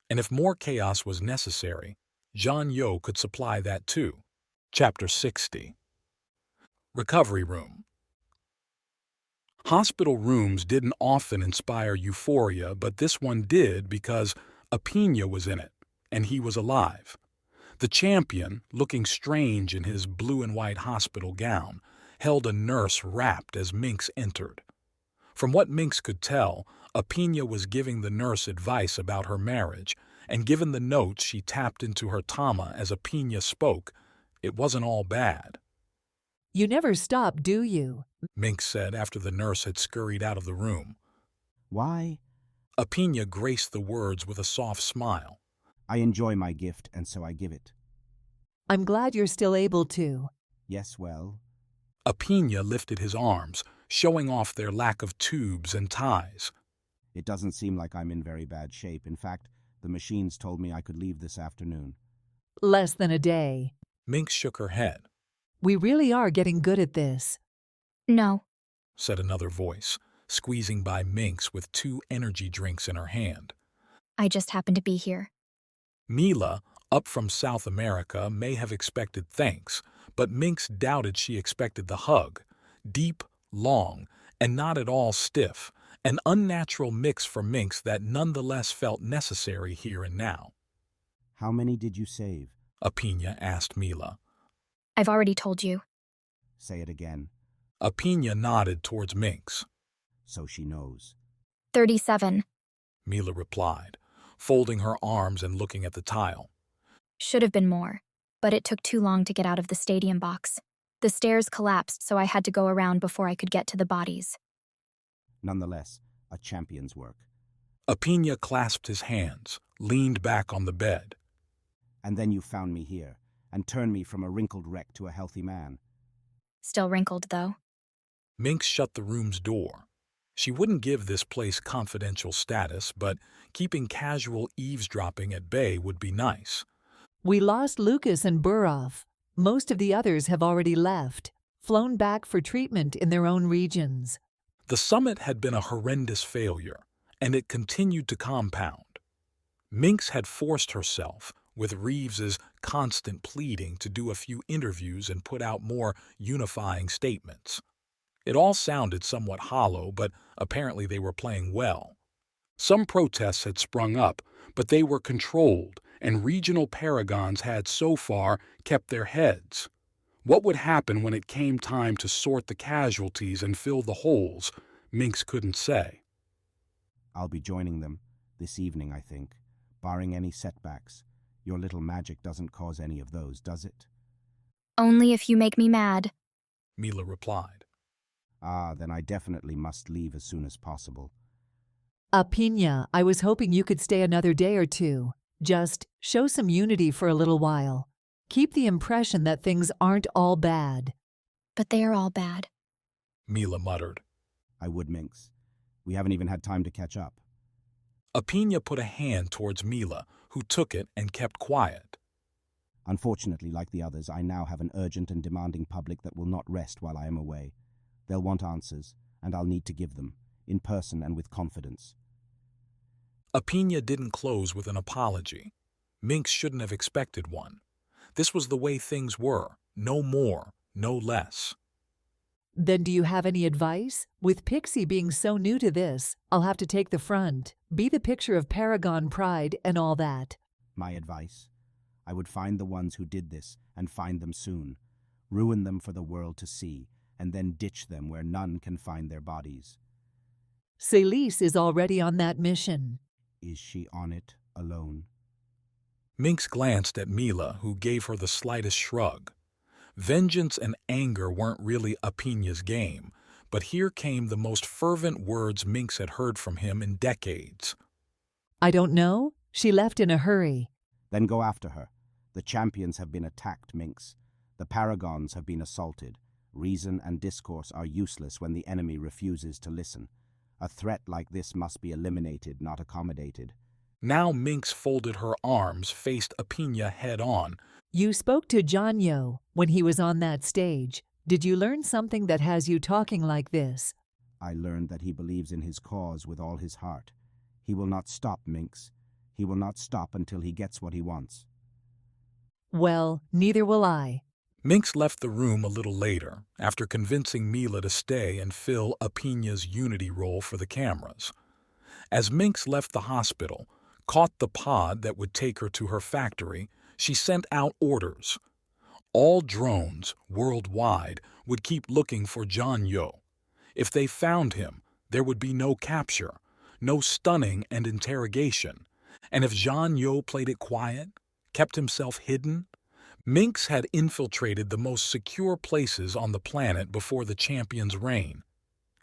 And if more chaos was necessary, Jean Yo could supply that too. Chapter 60. Recovery Room. Hospital rooms didn't often inspire euphoria, but this one did because Apina was in it, and he was alive. The champion, looking strange in his blue and white hospital gown, held a nurse wrapped as Mynx entered. From what Mynx could tell, Apina was giving the nurse advice about her marriage, and given the notes she tapped into her Tama as Apina spoke, it wasn't all bad. You never stop, do you? Mynx said after the nurse had scurried out of the room. Why? Apina graced the words with a soft smile. I enjoy my gift, and so I give it. I'm glad you're still able to. Yes, well. Apina lifted his arms, showing off their lack of tubes and ties. It doesn't seem like I'm in very bad shape. In fact, the machines told me I could leave this afternoon. Less than a day. Mynx shook her head. We really are getting good at this. No, said another voice, squeezing by Mynx with 2 energy drinks in her hand. I just happened to be here. Mila, up from South America, may have expected thanks, but Mynx doubted she expected the hug. Deep, long, and not at all stiff, an unnatural mix for Mynx that nonetheless felt necessary here and now. How many did you save? Apina asked Mila. I've already told you. Say it again. Apina nodded towards Mynx. So she knows. 37. Mila replied, folding her arms and looking at the tile. Should have been more, but it took too long to get out of the stadium box. The stairs collapsed, so I had to go around before I could get to the bodies. Nonetheless, a champion's work. Apina clasped his hands, leaned back on the bed. And then you found me here, and turned me from a wrinkled wreck to a healthy man. Still wrinkled, though. Mynx shut the room's door. She wouldn't give this place confidential status, but keeping casual eavesdropping at bay would be nice. We lost Lucas and Burov. Most of the others have already left, flown back for treatment in their own regions. The summit had been a horrendous failure, and it continued to compound. Mynx had forced herself, with Reeves's constant pleading, to do a few interviews and put out more unifying statements. It all sounded somewhat hollow, but apparently they were playing well. Some protests had sprung up, but they were controlled, and regional Paragons had so far kept their heads. What would happen when it came time to sort the casualties and fill the holes, Mynx couldn't say. I'll be joining them this evening, I think, barring any setbacks. Your little magic doesn't cause any of those, does it? Only if you make me mad, Mila replied. Ah, then I definitely must leave as soon as possible. Pina, I was hoping you could stay another day or two. Just show some unity for a little while. Keep the impression that things aren't all bad. But they are all bad, Mila muttered. I would, Mynx. We haven't even had time to catch up. Pina put a hand towards Mila, who took it and kept quiet. Unfortunately, like the others, I now have an urgent and demanding public that will not rest while I am away. They'll want answers, and I'll need to give them, in person and with confidence. Pina didn't close with an apology. Mynx shouldn't have expected one. This was the way things were, no more, no less. Then do you have any advice? With Pixie being so new to this, I'll have to take the front, be the picture of Paragon pride and all that. My advice? I would find the ones who did this, and find them soon. Ruin them for the world to see, and then ditch them where none can find their bodies. Celise is already on that mission. Is she on it alone? Mynx glanced at Mila, who gave her the slightest shrug. Vengeance and anger weren't really Pina's game, but here came the most fervent words Mynx had heard from him in decades. I don't know. She left in a hurry. Then go after her. The champions have been attacked, Mynx. The Paragons have been assaulted. Reason and discourse are useless when the enemy refuses to listen. A threat like this must be eliminated, not accommodated. Now Mynx folded her arms, faced Pina head-on. You spoke to Janyo when he was on that stage. Did you learn something that has you talking like this? I learned that he believes in his cause with all his heart. He will not stop, Mynx. He will not stop until he gets what he wants. Well, neither will I. Mynx left the room a little later, after convincing Mila to stay and fill Pina's unity role for the cameras. As Mynx left the hospital, caught the pod that would take her to her factory, she sent out orders. All drones, worldwide, would keep looking for Janyo. If they found him, there would be no capture, no stunning and interrogation. And if Janyo played it quiet, kept himself hidden, Mynx had infiltrated the most secure places on the planet before the champion's reign,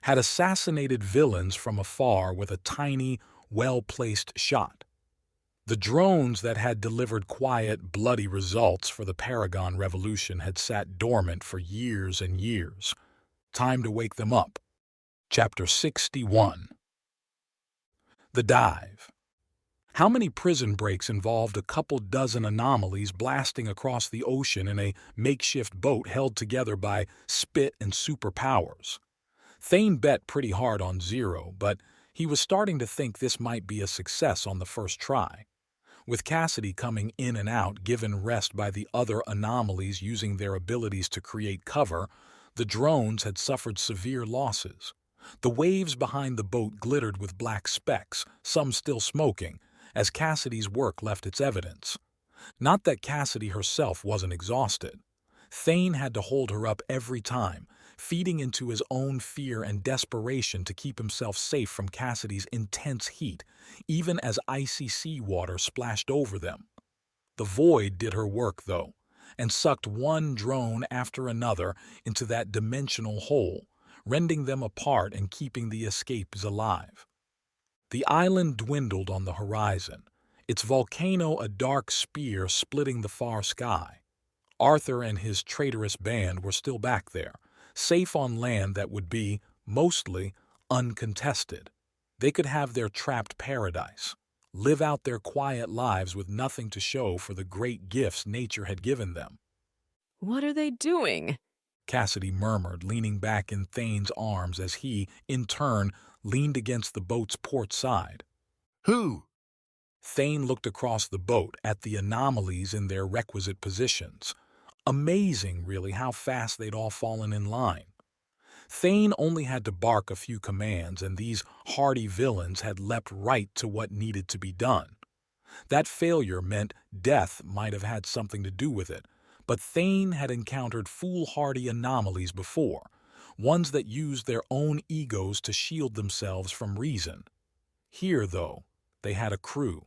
had assassinated villains from afar with a tiny, well-placed shot. The drones that had delivered quiet, bloody results for the Paragon Revolution had sat dormant for years and years. Time to wake them up. Chapter 61. The Dive. How many prison breaks involved a couple dozen anomalies blasting across the ocean in a makeshift boat held together by spit and superpowers? Thane bet pretty hard on 0, but he was starting to think this might be a success on the first try. With Cassidy coming in and out, given rest by the other anomalies using their abilities to create cover, the drones had suffered severe losses. The waves behind the boat glittered with black specks, some still smoking, as Cassidy's work left its evidence. Not that Cassidy herself wasn't exhausted. Thane had to hold her up every time, feeding into his own fear and desperation to keep himself safe from Cassidy's intense heat, even as icy seawater splashed over them. The Void did her work, though, and sucked one drone after another into that dimensional hole, rending them apart and keeping the escapes alive. The island dwindled on the horizon, its volcano a dark spear splitting the far sky. Arthur and his traitorous band were still back there, safe on land that would be, mostly, uncontested. They could have their trapped paradise, live out their quiet lives with nothing to show for the great gifts nature had given them. What are they doing? Cassidy murmured, leaning back in Thane's arms as he, in turn, leaned against the boat's port side. Who? Thane looked across the boat at the anomalies in their requisite positions. Amazing, really, how fast they'd all fallen in line. Thane only had to bark a few commands, and these hardy villains had leapt right to what needed to be done. That failure meant death might have had something to do with it, but Thane had encountered foolhardy anomalies before, ones that used their own egos to shield themselves from reason. Here, though, they had a crew.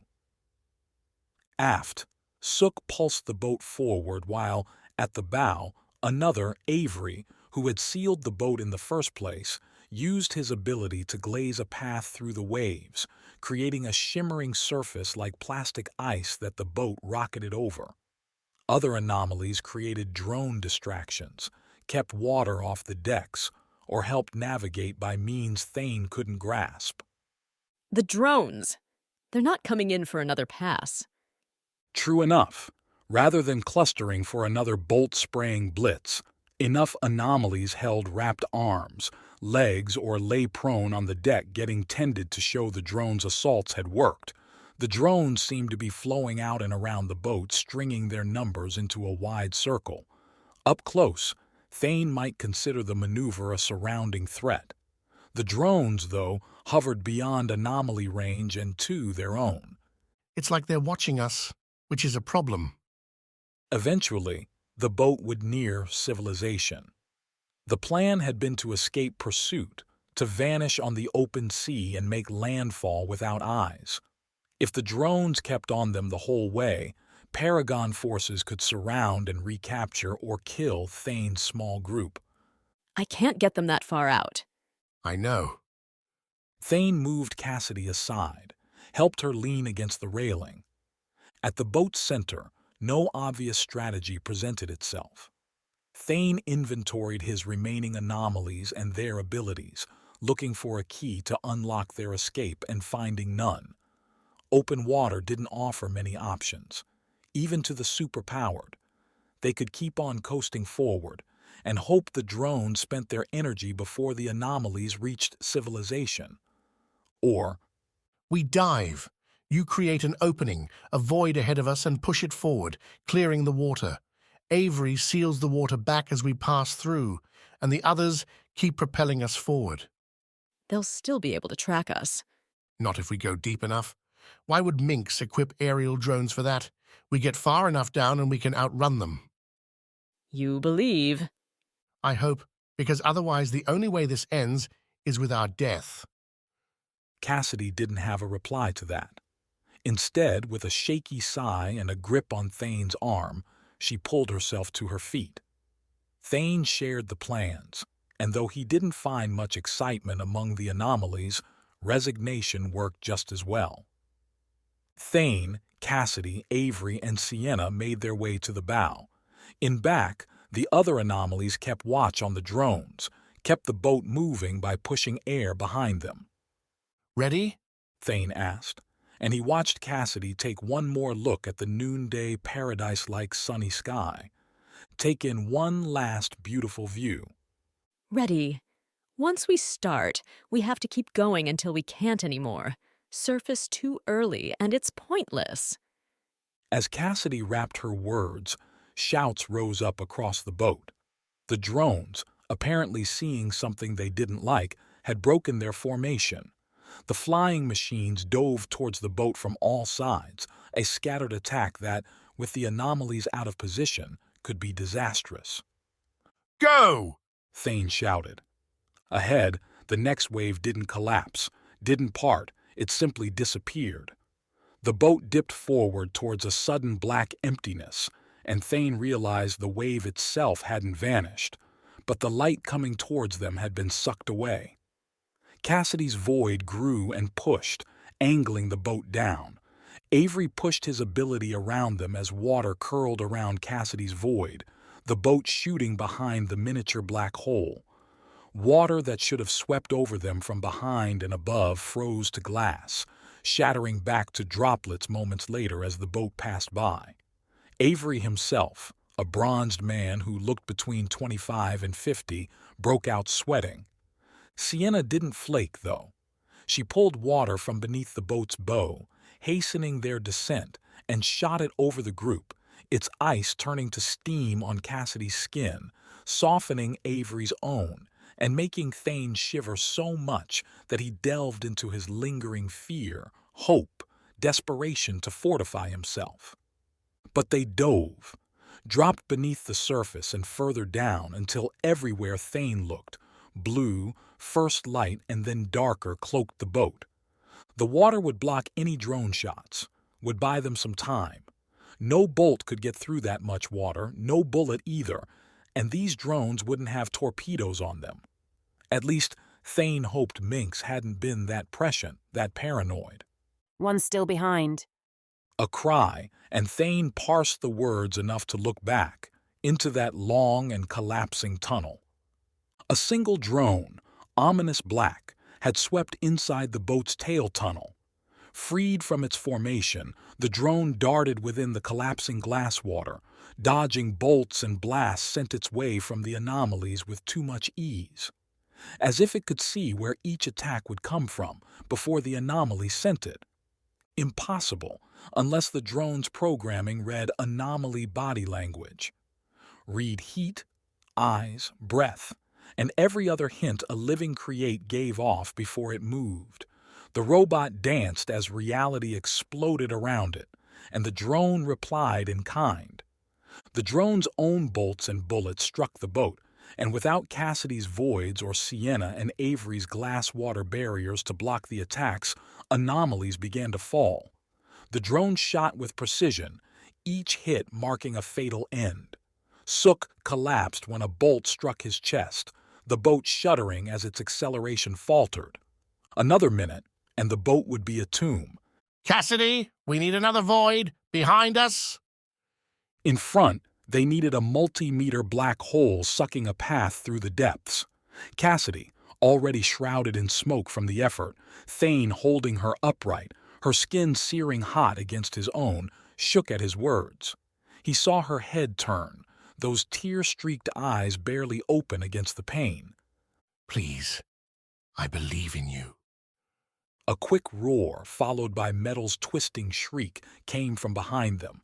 Aft, Sook pulsed the boat forward while, at the bow, another, Avery, who had sealed the boat in the first place, used his ability to glaze a path through the waves, creating a shimmering surface like plastic ice that the boat rocketed over. Other anomalies created drone distractions, kept water off the decks, or helped navigate by means Thane couldn't grasp. The drones! They're not coming in for another pass. True enough. Rather than clustering for another bolt-spraying blitz, enough anomalies held wrapped arms, legs, or lay prone on the deck getting tended to show the drone's assaults had worked. The drones seemed to be flowing out and around the boat, stringing their numbers into a wide circle. Up close, Thane might consider the maneuver a surrounding threat. The drones, though, hovered beyond anomaly range and to their own. It's like they're watching us, which is a problem. Eventually, the boat would near civilization. The plan had been to escape pursuit, to vanish on the open sea and make landfall without eyes. If the drones kept on them the whole way, Paragon forces could surround and recapture or kill Thane's small group. I can't get them that far out. I know. Thane moved Cassidy aside, helped her lean against the railing. At the boat's center, no obvious strategy presented itself. Thane inventoried his remaining anomalies and their abilities, looking for a key to unlock their escape and finding none. Open water didn't offer many options, even to the superpowered. They could keep on coasting forward and hope the drones spent their energy before the anomalies reached civilization. Or, we dive. You create an opening, a void ahead of us, and push it forward, clearing the water. Avery seals the water back as we pass through, and the others keep propelling us forward. They'll still be able to track us. Not if we go deep enough. Why would Mynx equip aerial drones for that? We get far enough down and we can outrun them. You believe. I hope, because otherwise the only way this ends is with our death. Cassidy didn't have a reply to that. Instead, with a shaky sigh and a grip on Thane's arm, she pulled herself to her feet. Thane shared the plans, and though he didn't find much excitement among the anomalies, resignation worked just as well. Thane, Cassidy, Avery, and Sienna made their way to the bow. In back, the other anomalies kept watch on the drones, kept the boat moving by pushing air behind them. Ready? Thane asked, and he watched Cassidy take one more look at the noonday paradise-like sunny sky, take in one last beautiful view. Ready. Once we start, we have to keep going until we can't anymore. Surface too early, and it's pointless. As Cassidy rapped her words, shouts rose up across the boat. The drones, apparently seeing something they didn't like, had broken their formation. The flying machines dove towards the boat from all sides, a scattered attack that, with the anomalies out of position, could be disastrous. Go! Thane shouted. Ahead, the next wave didn't collapse, didn't part, it simply disappeared. The boat dipped forward towards a sudden black emptiness, and Thane realized the wave itself hadn't vanished, but the light coming towards them had been sucked away. Cassidy's void grew and pushed, angling the boat down. Avery pushed his ability around them as water curled around Cassidy's void, the boat shooting behind the miniature black hole. Water that should have swept over them from behind and above froze to glass, shattering back to droplets moments later as the boat passed by. Avery himself, a bronzed man who looked between 25 and 50, broke out sweating. Sienna didn't flake, though. She pulled water from beneath the boat's bow, hastening their descent, and shot it over the group, its ice turning to steam on Cassidy's skin, softening Avery's own, and making Thane shiver so much that he delved into his lingering fear, hope, desperation to fortify himself. But they dove, dropped beneath the surface and further down until everywhere Thane looked, blue, first light and then darker cloaked the boat. The water would block any drone shots, would buy them some time. No bolt could get through that much water, no bullet either, and these drones wouldn't have torpedoes on them. At least, Thane hoped Mynx hadn't been that prescient, that paranoid. One's still behind. A cry, and Thane parsed the words enough to look back, into that long and collapsing tunnel. A single drone, ominous black, had swept inside the boat's tail tunnel. Freed from its formation, the drone darted within the collapsing glass water, dodging bolts and blasts sent its way from the anomalies with too much ease. As if it could see where each attack would come from before the anomaly sent it. Impossible, unless the drone's programming read anomaly body language. Read heat, eyes, breath, and every other hint a living create gave off before it moved. The robot danced as reality exploded around it, and the drone replied in kind. The drone's own bolts and bullets struck the boat, and without Cassidy's voids or Sienna and Avery's glass water barriers to block the attacks, anomalies began to fall. The drone shot with precision, each hit marking a fatal end. Sook collapsed when a bolt struck his chest, the boat shuddering as its acceleration faltered. Another minute, and the boat would be a tomb. Cassidy, we need another void. Behind us. In front, they needed a multi-meter black hole sucking a path through the depths. Cassidy, already shrouded in smoke from the effort, Thane holding her upright, her skin searing hot against his own, shook at his words. He saw her head turn, those tear-streaked eyes barely open against the pain. Please, I believe in you. A quick roar, followed by Metal's twisting shriek, came from behind them.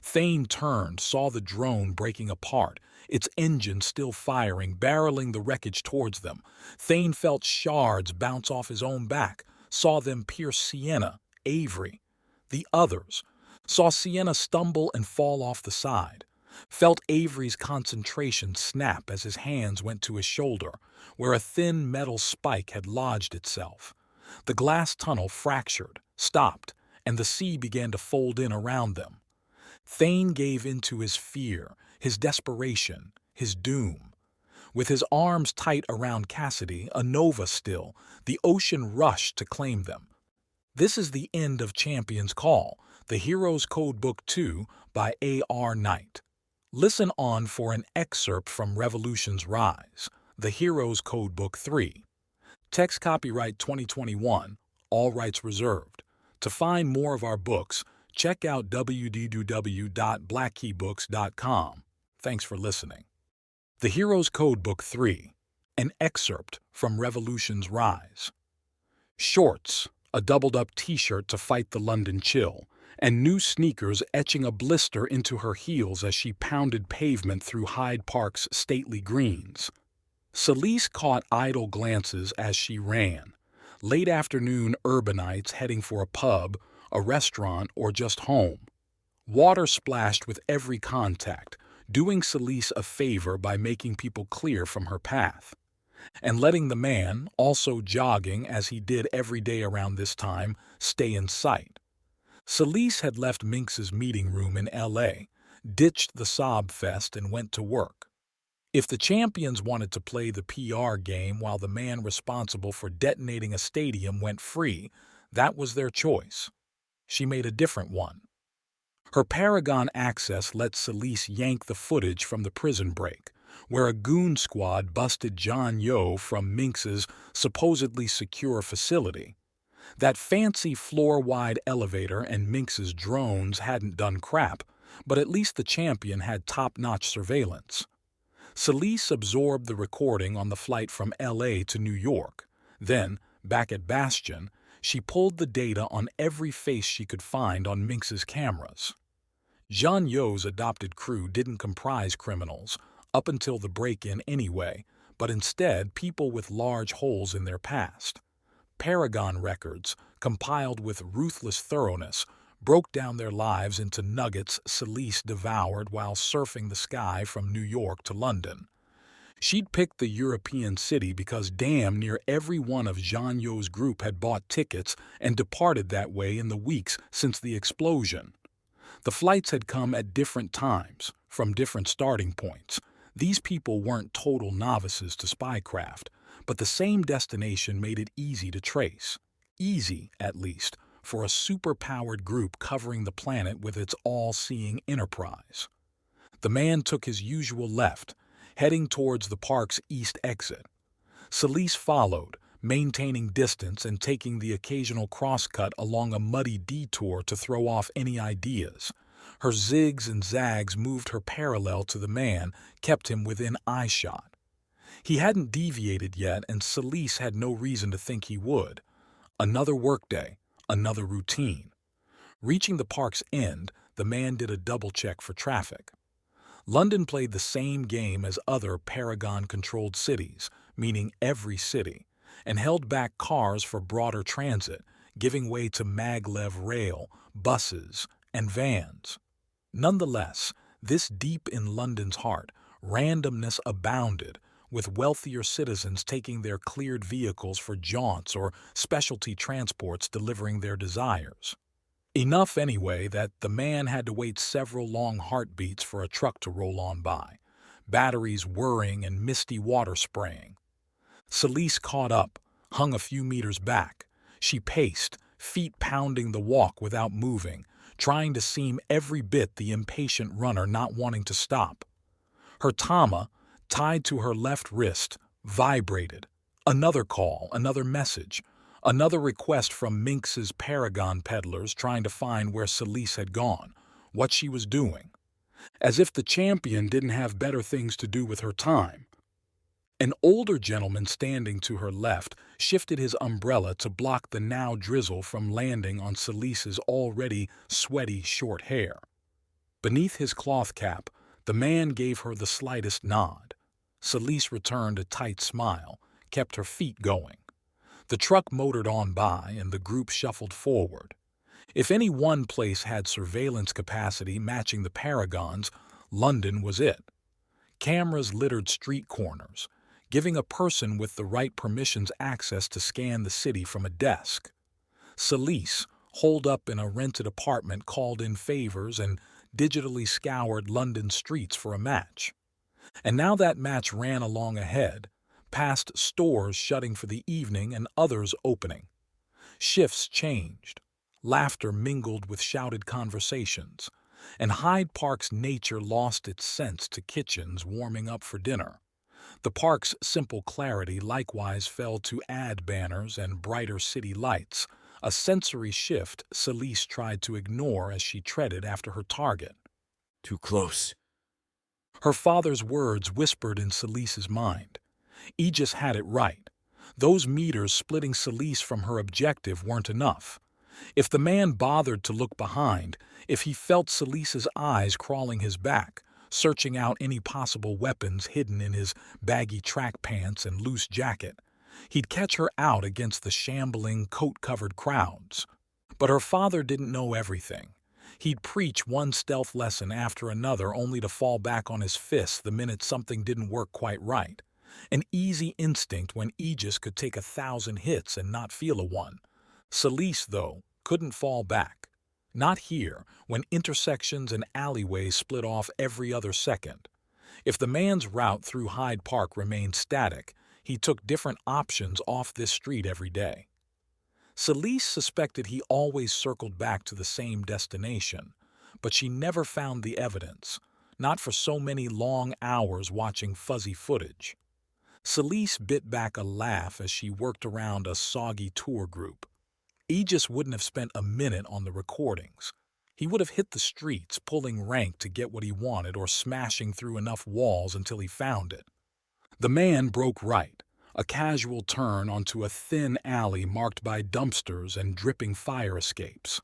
Thane turned, saw the drone breaking apart, its engine still firing, barreling the wreckage towards them. Thane felt shards bounce off his own back, saw them pierce Sienna, Avery, the others, saw Sienna stumble and fall off the side, felt Avery's concentration snap as his hands went to his shoulder, where a thin metal spike had lodged itself. The glass tunnel fractured, stopped, and the sea began to fold in around them. Thane gave in to his fear, his desperation, his doom. With his arms tight around Cassidy, a nova still, the ocean rushed to claim them. This is the end of Champion's Call, the Hero's Codebook 2 by A.R. Knight. Listen on for an excerpt from Revolution's Rise, the Hero's Codebook 3. Text copyright 2021, all rights reserved. To find more of our books, check out www.blackkeybooks.com. Thanks for listening. The Hero's Codebook 3, an excerpt from Revolution's Rise. Shorts, a doubled-up t-shirt to fight the London chill, and new sneakers etching a blister into her heels as she pounded pavement through Hyde Park's stately greens. Celise caught idle glances as she ran. Late afternoon urbanites heading for a pub, a restaurant, or just home. Water splashed with every contact, doing Celise a favor by making people clear from her path. And letting the man, also jogging as he did every day around this time, stay in sight. Celise had left Mynx's meeting room in L.A., ditched the sob fest, and went to work. If the champions wanted to play the PR game while the man responsible for detonating a stadium went free, that was their choice. She made a different one. Her Paragon access let Celise yank the footage from the prison break, where a goon squad busted John Yo from Mynx's supposedly secure facility. That fancy floor-wide elevator and Mynx's drones hadn't done crap, but at least the champion had top-notch surveillance. Celise absorbed the recording on the flight from LA to New York. Then, back at Bastion, she pulled the data on every face she could find on Mynx's cameras. Jean Yo's adopted crew didn't comprise criminals, up until the break-in anyway, but instead people with large holes in their past. Paragon records, compiled with ruthless thoroughness, broke down their lives into nuggets Celise devoured while surfing the sky from New York to London. She'd picked the European city because damn near every one of Jean Yo's group had bought tickets and departed that way in the weeks since the explosion. The flights had come at different times, from different starting points. These people weren't total novices to spycraft, but the same destination made it easy to trace. Easy, at least, for a super-powered group covering the planet with its all-seeing enterprise. The man took his usual left, heading towards the park's east exit. Celise followed, maintaining distance and taking the occasional crosscut along a muddy detour to throw off any ideas. Her zigs and zags moved her parallel to the man, kept him within eyeshot. He hadn't deviated yet, and Celise had no reason to think he would. Another workday, another routine. Reaching the park's end, the man did a double-check for traffic. London played the same game as other Paragon-controlled cities, meaning every city, and held back cars for broader transit, giving way to maglev rail, buses, and vans. Nonetheless, this deep in London's heart, randomness abounded, with wealthier citizens taking their cleared vehicles for jaunts or specialty transports delivering their desires. Enough, anyway, that the man had to wait several long heartbeats for a truck to roll on by, batteries whirring and misty water spraying. Celise caught up, hung a few meters back. She paced, feet pounding the walk without moving, trying to seem every bit the impatient runner not wanting to stop. Her tama, tied to her left wrist, vibrated. Another call, another message, another request from Mynx's Paragon peddlers trying to find where Celise had gone, what she was doing. As if the champion didn't have better things to do with her time. An older gentleman standing to her left shifted his umbrella to block the now drizzle from landing on Celise's already sweaty short hair. Beneath his cloth cap, the man gave her the slightest nod. Celise returned a tight smile, kept her feet going. The truck motored on by, and the group shuffled forward. If any one place had surveillance capacity matching the Paragons, London was it. Cameras littered street corners, giving a person with the right permissions access to scan the city from a desk. Celise, holed up in a rented apartment, called in favors and digitally scoured London streets for a match. And now that match ran along ahead, past stores shutting for the evening and others opening. Shifts changed. Laughter mingled with shouted conversations, and Hyde Park's nature lost its sense to kitchens warming up for dinner. The park's simple clarity likewise fell to ad banners and brighter city lights, a sensory shift Celise tried to ignore as she treaded after her target. Too close. Her father's words whispered in Celise's mind. Aegis had it right. Those meters splitting Celise from her objective weren't enough. If the man bothered to look behind, if he felt Celise's eyes crawling his back, searching out any possible weapons hidden in his baggy track pants and loose jacket, he'd catch her out against the shambling, coat-covered crowds. But her father didn't know everything. He'd preach one stealth lesson after another only to fall back on his fists the minute something didn't work quite right. An easy instinct when Aegis could take 1,000 hits and not feel a one. Celise, though, couldn't fall back. Not here, when intersections and alleyways split off every other second. If the man's route through Hyde Park remained static, he took different options off this street every day. Celise suspected he always circled back to the same destination, but she never found the evidence. not for so many long hours watching fuzzy footage. Celise bit back a laugh as she worked around a soggy tour group. Aegis wouldn't have spent a minute on the recordings. He would have hit the streets, pulling rank to get what he wanted or smashing through enough walls until he found it. The man broke right, a casual turn onto a thin alley marked by dumpsters and dripping fire escapes.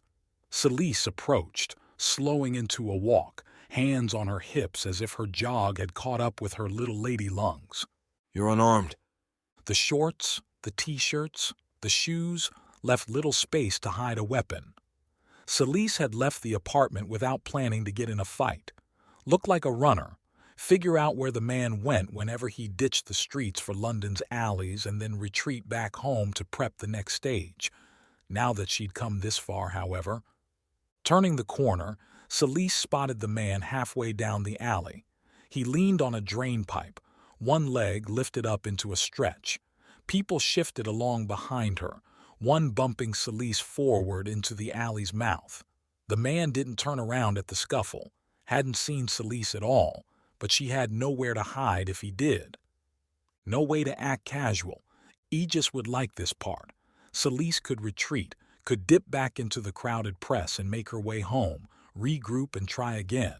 Celise approached, slowing into a walk, hands on her hips as if her jog had caught up with her little lady lungs. You're unarmed. The shorts, the t-shirts, the shoes left little space to hide a weapon. Celise had left the apartment without planning to get in a fight. Looked like a runner. Figure out where the man went whenever he ditched the streets for London's alleys and then retreat back home to prep the next stage. Now that she'd come this far, however. Turning the corner, Celise spotted the man halfway down the alley. He leaned on a drain pipe, one leg lifted up into a stretch. People shifted along behind her, one bumping Celise forward into the alley's mouth. The man didn't turn around at the scuffle, hadn't seen Celise at all, but she had nowhere to hide if he did. No way to act casual. Aegis would like this part. Celise could retreat, could dip back into the crowded press and make her way home, regroup and try again.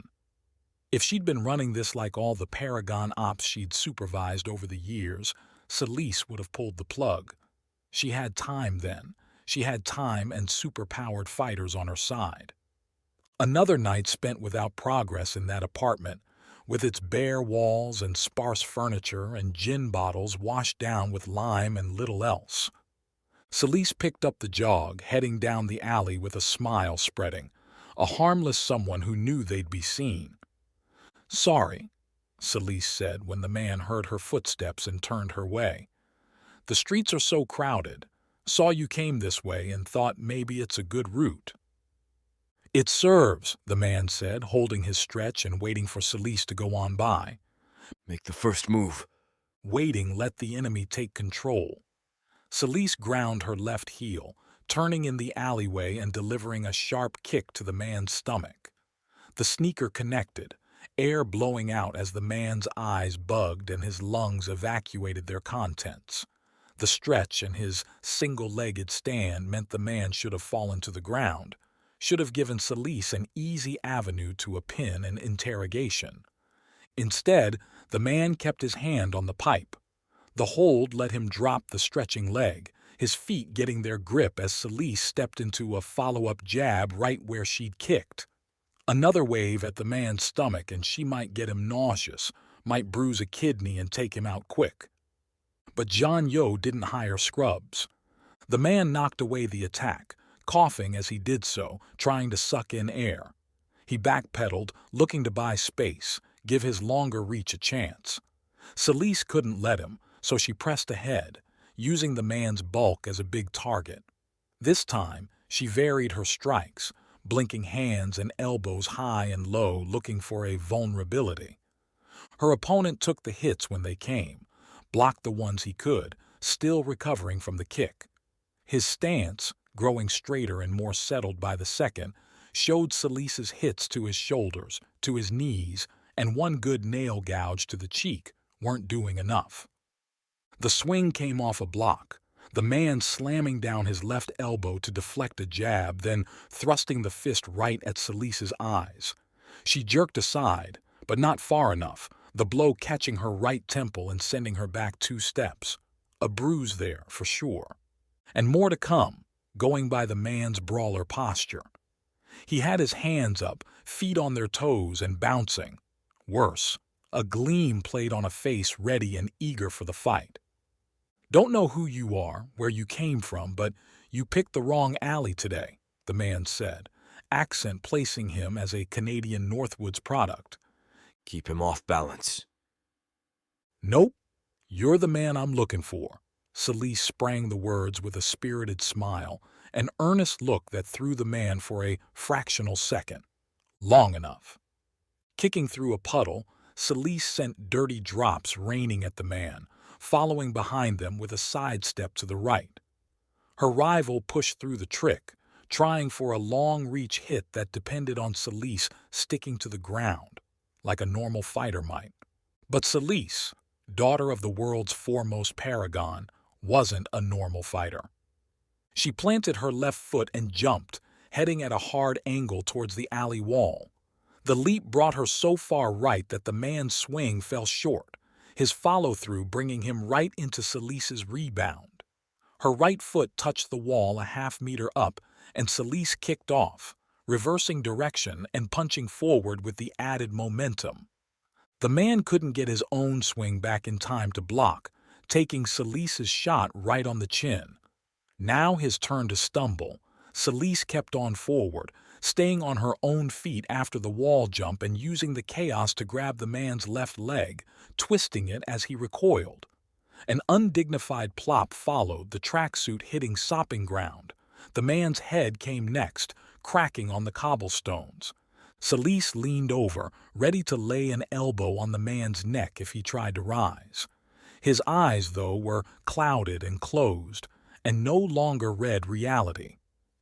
If she'd been running this like all the Paragon ops she'd supervised over the years, Celise would have pulled the plug. She had time then. She had time and super-powered fighters on her side. Another night spent without progress in that apartment, with its bare walls and sparse furniture and gin bottles washed down with lime and little else. Celise picked up the jog, heading down the alley with a smile spreading, a harmless someone who knew they'd be seen. "Sorry," Celise said when the man heard her footsteps and turned her way. "The streets are so crowded. Saw you came this way and thought maybe it's a good route." "It serves," the man said, holding his stretch and waiting for Celise to go on by. Make the first move. Waiting let the enemy take control. Celise ground her left heel, turning in the alleyway and delivering a sharp kick to the man's stomach. The sneaker connected, air blowing out as the man's eyes bugged and his lungs evacuated their contents. The stretch and his single-legged stand meant the man should have fallen to the ground, should have given Celise an easy avenue to a pin and interrogation. Instead, the man kept his hand on the pipe. The hold let him drop the stretching leg, his feet getting their grip as Celise stepped into a follow-up jab right where she'd kicked. Another wave at the man's stomach and she might get him nauseous, might bruise a kidney and take him out quick. But John Yo didn't hire scrubs. The man knocked away the attack, coughing as he did so, trying to suck in air. He backpedaled, looking to buy space, give his longer reach a chance. Celise couldn't let him, so she pressed ahead, using the man's bulk as a big target. This time, she varied her strikes, blinking hands and elbows high and low, looking for a vulnerability. Her opponent took the hits when they came, blocked the ones he could, still recovering from the kick. His stance, growing straighter and more settled by the second, showed Celise's hits to his shoulders, to his knees, and one good nail gouge to the cheek weren't doing enough. The swing came off a block, the man slamming down his left elbow to deflect a jab, then thrusting the fist right at Celise's eyes. She jerked aside, but not far enough, the blow catching her right temple and sending her back 2 steps. A bruise there, for sure. And more to come, going by the man's brawler posture. He had his hands up, feet on their toes and bouncing. Worse, a gleam played on a face ready and eager for the fight. "Don't know who you are, where you came from, but you picked the wrong alley today," the man said, accent placing him as a Canadian Northwoods product. Keep him off balance. "Nope, you're the man I'm looking for." Celise sprang the words with a spirited smile, an earnest look that threw the man for a fractional second. Long enough. Kicking through a puddle, Celise sent dirty drops raining at the man, following behind them with a sidestep to the right. Her rival pushed through the trick, trying for a long-reach hit that depended on Celise sticking to the ground, like a normal fighter might. But Celise, daughter of the world's foremost Paragon, wasn't a normal fighter. She planted her left foot and jumped, heading at a hard angle towards the alley wall. The leap brought her so far right that the man's swing fell short, his follow-through bringing him right into Celise's rebound. Her right foot touched the wall a half-meter up, and Celise kicked off, reversing direction and punching forward with the added momentum. The man couldn't get his own swing back in time to block, taking Celise's shot right on the chin. Now his turn to stumble. Celise kept on forward, staying on her own feet after the wall jump and using the chaos to grab the man's left leg, twisting it as he recoiled. An undignified plop followed, the tracksuit hitting sopping ground. The man's head came next, cracking on the cobblestones. Celise leaned over, ready to lay an elbow on the man's neck if he tried to rise. His eyes, though, were clouded and closed, and no longer read reality.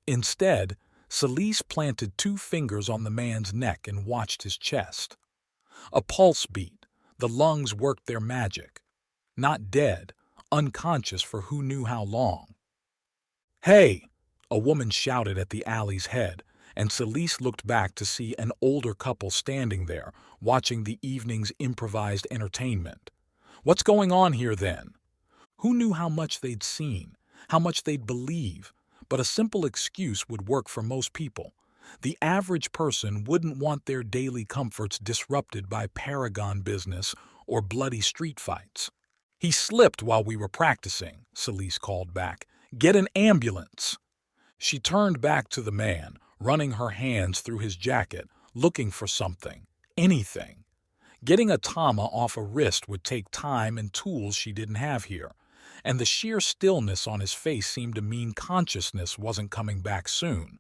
Instead, Celise planted 2 fingers on the man's neck and watched his chest. A pulse beat. The lungs worked their magic. Not dead, unconscious for who knew how long. "Hey!" a woman shouted at the alley's head, and Celise looked back to see an older couple standing there, watching the evening's improvised entertainment. What's going on here then? Who knew how much they'd seen, how much they'd believe? But a simple excuse would work for most people. The average person wouldn't want their daily comforts disrupted by Paragon business or bloody street fights. "He slipped while we were practicing," Celise called back. "Get an ambulance." She turned back to the man, running her hands through his jacket, looking for something, anything. Getting a tama off a wrist would take time and tools she didn't have here, and the sheer stillness on his face seemed to mean consciousness wasn't coming back soon.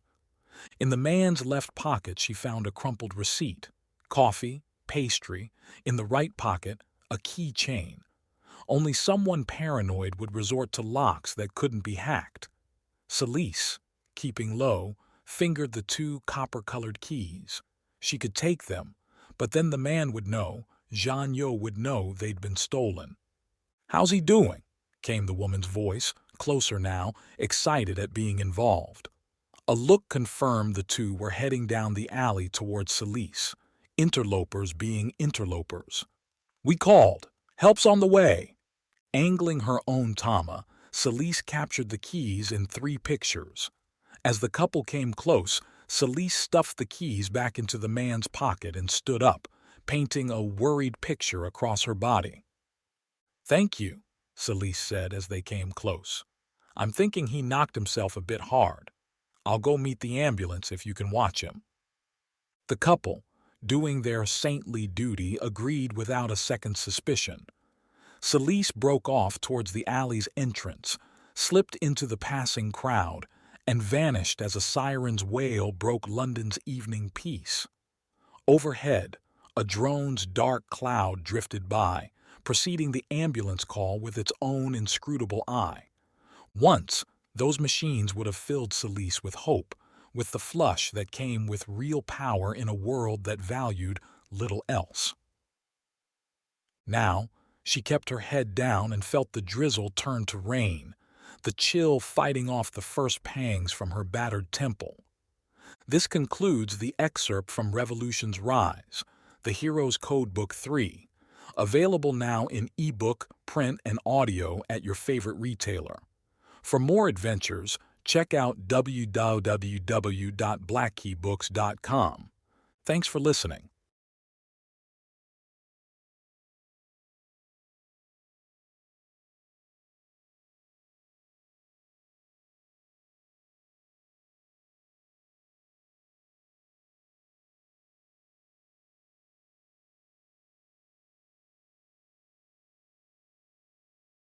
In the man's left pocket she found a crumpled receipt, coffee, pastry, in the right pocket, a keychain. Only someone paranoid would resort to locks that couldn't be hacked. Celise, keeping low, fingered the 2 copper-colored keys. She could take them, but then the man would know, Jean-Yo would know they'd been stolen. "How's he doing?" came the woman's voice, closer now, excited at being involved. A look confirmed the 2 were heading down the alley towards Celise, interlopers being interlopers. "We called. Help's on the way." Angling her own tama, Celise captured the keys in 3 pictures. As the couple came close, Celise stuffed the keys back into the man's pocket and stood up, painting a worried picture across her body. "Thank you," Celise said as they came close. "I'm thinking he knocked himself a bit hard. I'll go meet the ambulance if you can watch him." The couple, doing their saintly duty, agreed without a second suspicion. Celise broke off towards the alley's entrance, slipped into the passing crowd, and vanished as a siren's wail broke London's evening peace. Overhead, a drone's dark cloud drifted by, preceding the ambulance call with its own inscrutable eye. Once, those machines would have filled Celise with hope, with the flush that came with real power in a world that valued little else. Now, she kept her head down and felt the drizzle turn to rain, the chill fighting off the first pangs from her battered temple. This concludes the excerpt from Revolution's Rise, The Hero's Codebook 3, available now in ebook, print, and audio at your favorite retailer. For more adventures, check out www.blackkeybooks.com. Thanks for listening.